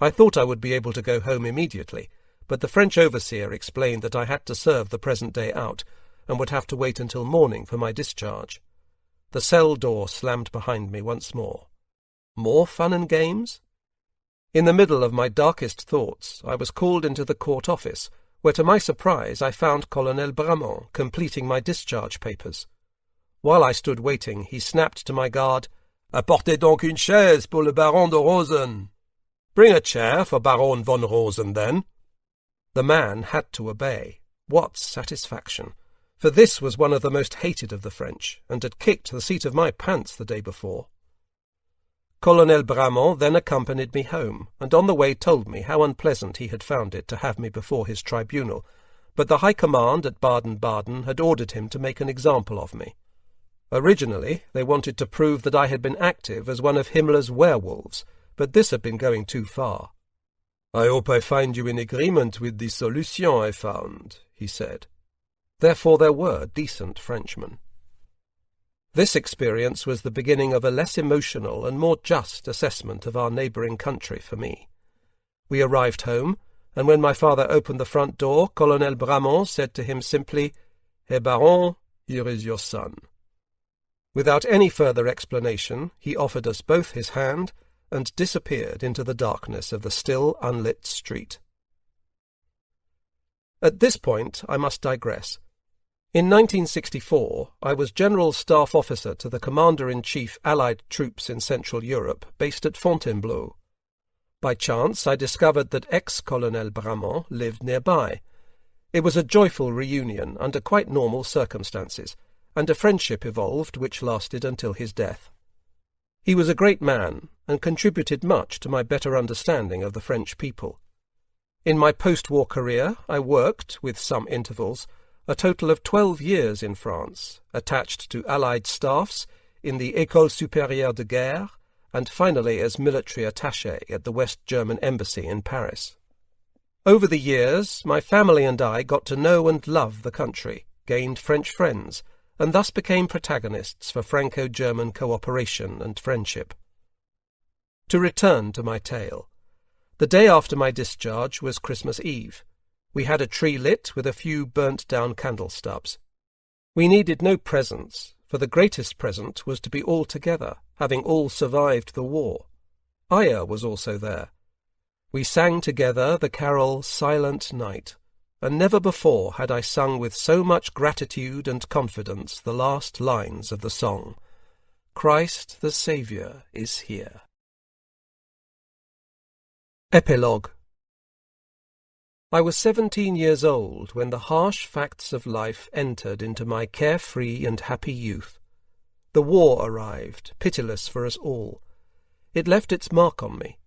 I thought I would be able to go home immediately, but the French overseer explained that I had to serve the present day out, and would have to wait until morning for my discharge. The cell door slammed behind me once more. More fun and games? In the middle of my darkest thoughts, I was called into the court office, where to my surprise I found Colonel Bramont completing my discharge papers. While I stood waiting, he snapped to my guard, "Apportez donc une chaise pour le Baron de Rosen." "Bring a chair for Baron von Rosen, then." The man had to obey. What satisfaction! For this was one of the most hated of the French, and had kicked the seat of my pants the day before. Colonel Bramont then accompanied me home, and on the way told me how unpleasant he had found it to have me before his tribunal, but the High Command at Baden-Baden had ordered him to make an example of me. Originally, they wanted to prove that I had been active as one of Himmler's werewolves, but this had been going too far. "I hope I find you in agreement with the solution I found," he said. Therefore there were decent Frenchmen. This experience was the beginning of a less emotional and more just assessment of our neighbouring country for me. We arrived home, and when my father opened the front door, Colonel Bramont said to him simply, "Herr Baron, here is your son." Without any further explanation, he offered us both his hand and disappeared into the darkness of the still unlit street. At this point I must digress. In 1964, I was General Staff Officer to the Commander-in-Chief Allied troops in Central Europe, based at Fontainebleau. By chance, I discovered that ex-Colonel Bramont lived nearby. It was a joyful reunion under quite normal circumstances, and a friendship evolved which lasted until his death. He was a great man, and contributed much to my better understanding of the French people. In my post-war career, I worked, with some intervals, a total of 12 years in France, attached to Allied staffs in the École supérieure de guerre, and finally as military attaché at the West German Embassy in Paris. Over the years, my family and I got to know and love the country, gained French friends, and thus became protagonists for Franco-German cooperation and friendship. To return to my tale. The day after my discharge was Christmas Eve. We had a tree lit with a few burnt-down candle stubs. We needed no presents, for the greatest present was to be all together, having all survived the war. Aya was also there. We sang together the carol Silent Night, and never before had I sung with so much gratitude and confidence the last lines of the song, "Christ the Saviour is here." Epilogue. I was 17 years old when the harsh facts of life entered into my carefree and happy youth. The war arrived, pitiless for us all. It left its mark on me.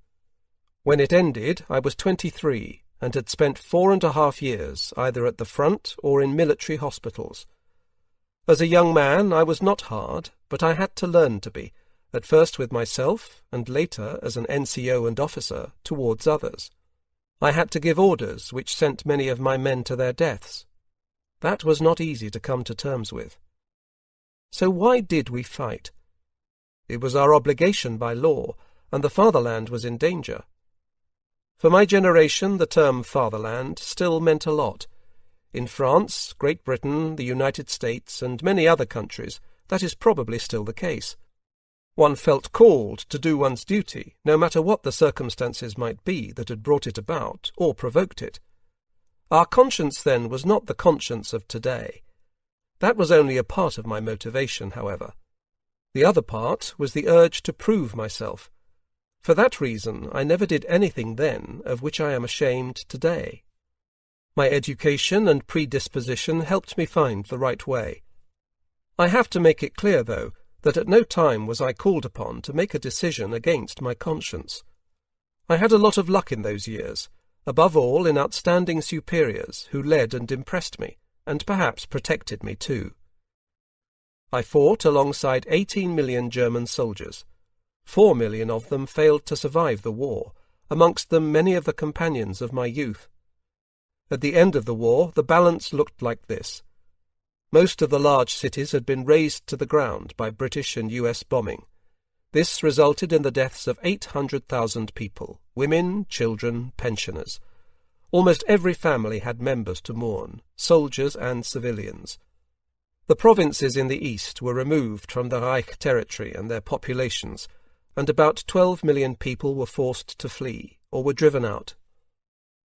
When it ended, I was 23, and had spent 4.5 years either at the front or in military hospitals. As a young man, I was not hard, but I had to learn to be, at first with myself, and later, as an NCO and officer, towards others. I had to give orders which sent many of my men to their deaths. That was not easy to come to terms with. So why did we fight? It was our obligation by law, and the fatherland was in danger. For my generation, the term fatherland still meant a lot. In France, Great Britain, the United States, and many other countries, that is probably still the case. One felt called to do one's duty, no matter what the circumstances might be that had brought it about, or provoked it. Our conscience then was not the conscience of today. That was only a part of my motivation, however. The other part was the urge to prove myself. For that reason, I never did anything then of which I am ashamed today. My education and predisposition helped me find the right way. I have to make it clear, though, that at no time was I called upon to make a decision against my conscience. I had a lot of luck in those years, above all in outstanding superiors who led and impressed me, and perhaps protected me too. I fought alongside 18 million German soldiers. 4 million of them failed to survive the war, amongst them many of the companions of my youth. At the end of the war, the balance looked like this. Most of the large cities had been razed to the ground by British and US bombing. This resulted in the deaths of 800,000 people, women, children, pensioners. Almost every family had members to mourn, soldiers and civilians. The provinces in the east were removed from the Reich territory and their populations, and about 12 million people were forced to flee, or were driven out.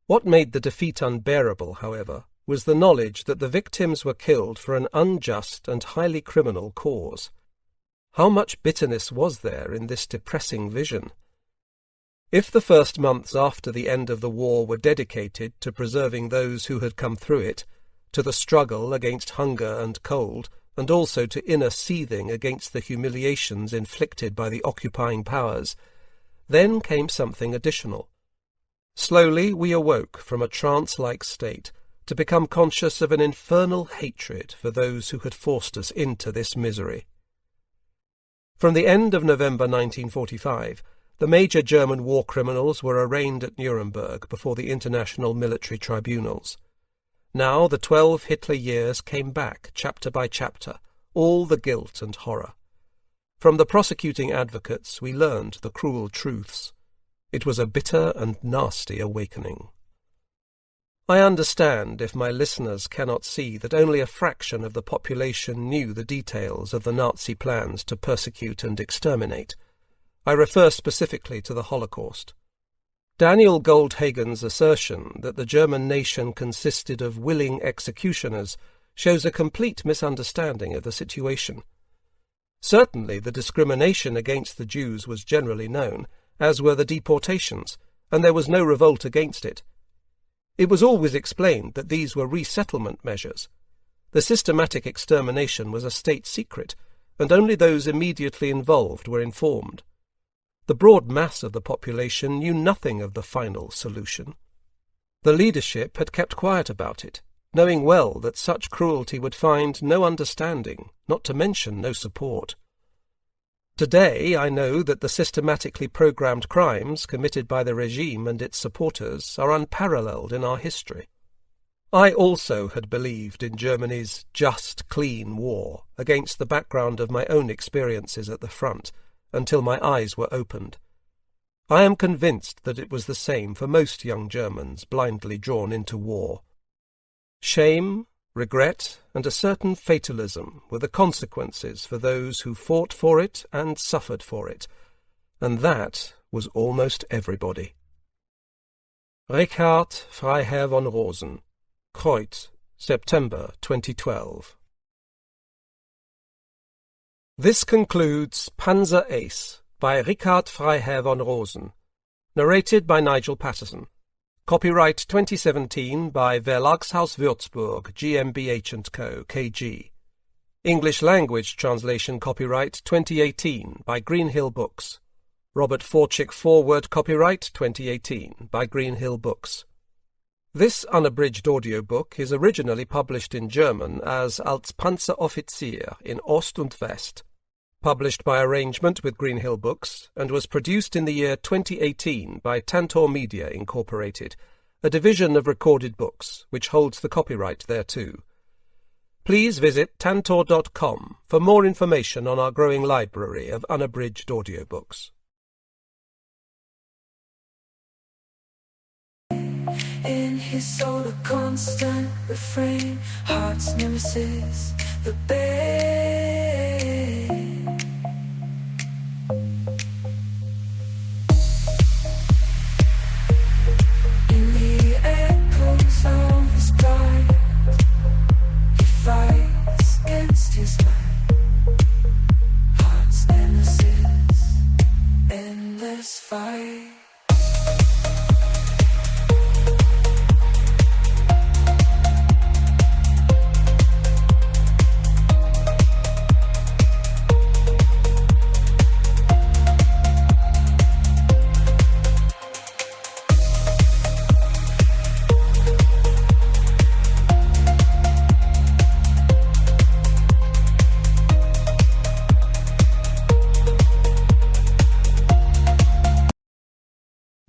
What made the defeat unbearable, however, was the knowledge that the victims were killed for an unjust and highly criminal cause. How much bitterness was there in this depressing vision? If the first months after the end of the war were dedicated to preserving those who had come through it, to the struggle against hunger and cold, and also to inner seething against the humiliations inflicted by the occupying powers, then came something additional. Slowly we awoke from a trance-like state to become conscious of an infernal hatred for those who had forced us into this misery. From the end of November 1945, the major German war criminals were arraigned at Nuremberg before the international military tribunals. Now the 12 Hitler years came back, chapter by chapter, all the guilt and horror. From the prosecuting advocates we learned the cruel truths. It was a bitter and nasty awakening. I understand if my listeners cannot see that only a fraction of the population knew the details of the Nazi plans to persecute and exterminate. I refer specifically to the Holocaust. Daniel Goldhagen's assertion that the German nation consisted of willing executioners shows a complete misunderstanding of the situation. Certainly the discrimination against the Jews was generally known, as were the deportations, and there was no revolt against it. It was always explained that these were resettlement measures. The systematic extermination was a state secret, and only those immediately involved were informed. The broad mass of the population knew nothing of the final solution. The leadership had kept quiet about it, knowing well that such cruelty would find no understanding, not to mention no support. Today I know that the systematically programmed crimes committed by the regime and its supporters are unparalleled in our history. I also had believed in Germany's just, clean war against the background of my own experiences at the front, until my eyes were opened. I am convinced that it was the same for most young Germans blindly drawn into war. Shame, regret, and a certain fatalism were the consequences for those who fought for it and suffered for it, and that was almost everybody. Richard Freiherr von Rosen, Kreuz, September 2012. This concludes Panzer Ace by Richard Freiherr von Rosen, narrated by Nigel Patterson. Copyright 2017 by Verlagshaus Würzburg GmbH & Co. KG. English language translation copyright 2018 by Greenhill Books. Robert Forczyk forward copyright 2018 by Greenhill Books. This unabridged audiobook is originally published in German as Als Panzeroffizier in Ost und West, published by arrangement with Greenhill Books, and was produced in the year 2018 by Tantor Media Incorporated, a division of Recorded Books, which holds the copyright thereto. Please visit tantor.com for more information on our growing library of unabridged audiobooks. In his soul a constant refrain, heart's nemesis, the bay. In the echoes of his pride, he fights against his mind. Heart's nemesis, endless fight.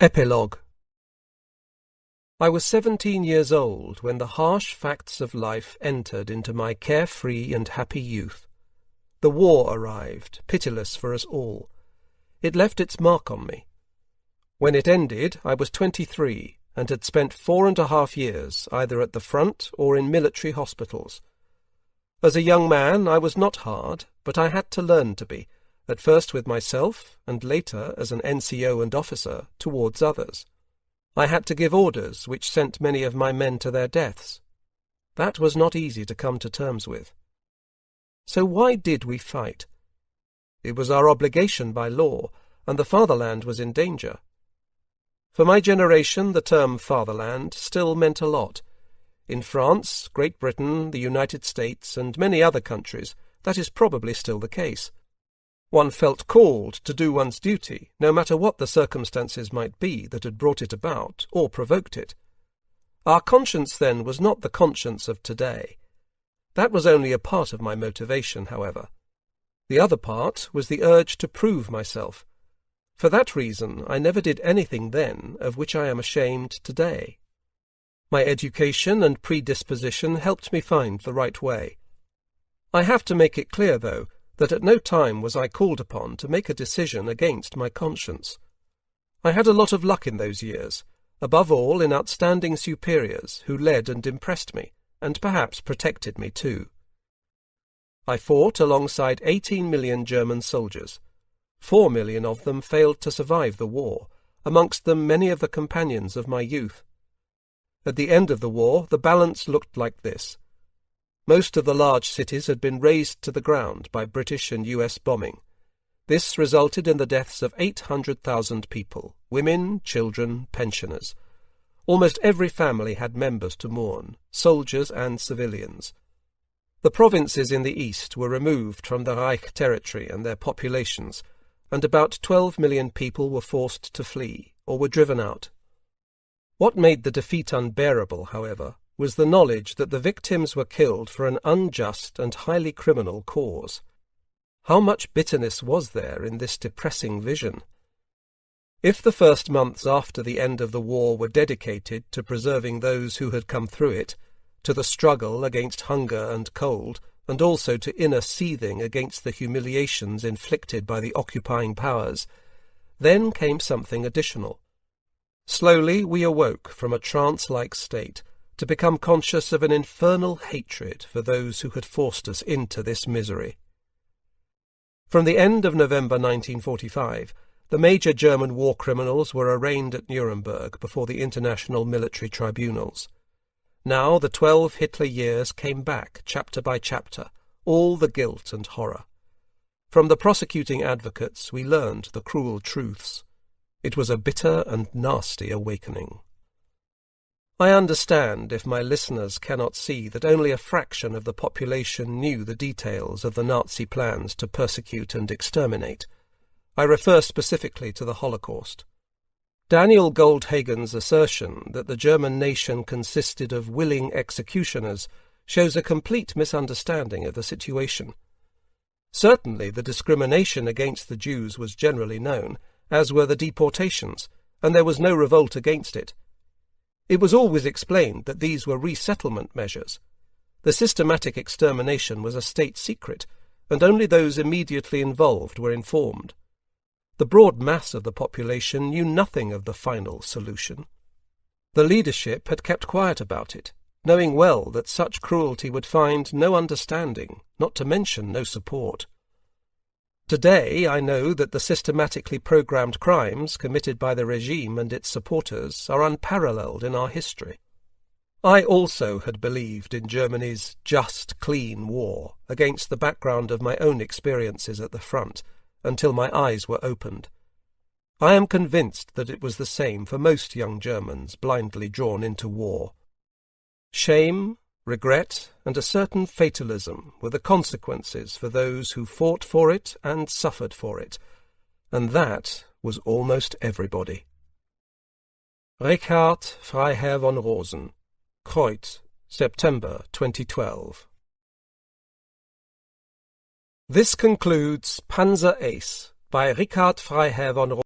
Epilogue. I was 17 years old when the harsh facts of life entered into my carefree and happy youth. The war arrived, pitiless for us all. It left its mark on me. When it ended, I was 23 and had spent 4.5 years either at the front or in military hospitals. As a young man, I was not hard, but I had to learn to be, at first with myself, and later, as an NCO and officer, towards others. I had to give orders which sent many of my men to their deaths. That was not easy to come to terms with. So why did we fight? It was our obligation by law, and the fatherland was in danger. For my generation, the term fatherland still meant a lot. In France, Great Britain, the United States, and many other countries, that is probably still the case. One felt called to do one's duty, no matter what the circumstances might be that had brought it about or provoked it. Our conscience then was not the conscience of today. That was only a part of my motivation, however. The other part was the urge to prove myself. For that reason, I never did anything then of which I am ashamed today. My education and predisposition helped me find the right way. I have to make it clear, though, that at no time was I called upon to make a decision against my conscience. I had a lot of luck in those years, above all in outstanding superiors who led and impressed me, and perhaps protected me too. I fought alongside 18 million German soldiers. 4 million of them failed to survive the war, amongst them many of the companions of my youth. At the end of the war, the balance looked like this. Most of the large cities had been razed to the ground by British and US bombing. This resulted in the deaths of 800,000 people, women, children, pensioners. Almost every family had members to mourn, soldiers and civilians. The provinces in the east were removed from the Reich territory and their populations, and about 12 million people were forced to flee, or were driven out. What made the defeat unbearable, however, was the knowledge that the victims were killed for an unjust and highly criminal cause. How much bitterness was there in this depressing vision? If the first months after the end of the war were dedicated to preserving those who had come through it, to the struggle against hunger and cold, and also to inner seething against the humiliations inflicted by the occupying powers, then came something additional. Slowly we awoke from a trance-like state, to become conscious of an infernal hatred for those who had forced us into this misery. From the end of November 1945, the major German war criminals were arraigned at Nuremberg before the international military tribunals. Now the 12 Hitler years came back, chapter by chapter, all the guilt and horror. From the prosecuting advocates we learned the cruel truths. It was a bitter and nasty awakening. I understand if my listeners cannot see that only a fraction of the population knew the details of the Nazi plans to persecute and exterminate. I refer specifically to the Holocaust. Daniel Goldhagen's assertion that the German nation consisted of willing executioners shows a complete misunderstanding of the situation. Certainly the discrimination against the Jews was generally known, as were the deportations, and there was no revolt against it. It was always explained that these were resettlement measures. The systematic extermination was a state secret, and only those immediately involved were informed. The broad mass of the population knew nothing of the final solution. The leadership had kept quiet about it, knowing well that such cruelty would find no understanding, not to mention no support. Today I know that the systematically programmed crimes committed by the regime and its supporters are unparalleled in our history. I also had believed in Germany's just, clean war against the background of my own experiences at the front, until my eyes were opened. I am convinced that it was the same for most young Germans blindly drawn into war. Shame, regret, and a certain fatalism were the consequences for those who fought for it and suffered for it, and that was almost everybody. Richard Freiherr von Rosen, Kreuz, September 2012. This concludes Panzer Ace by Richard Freiherr von Rosen.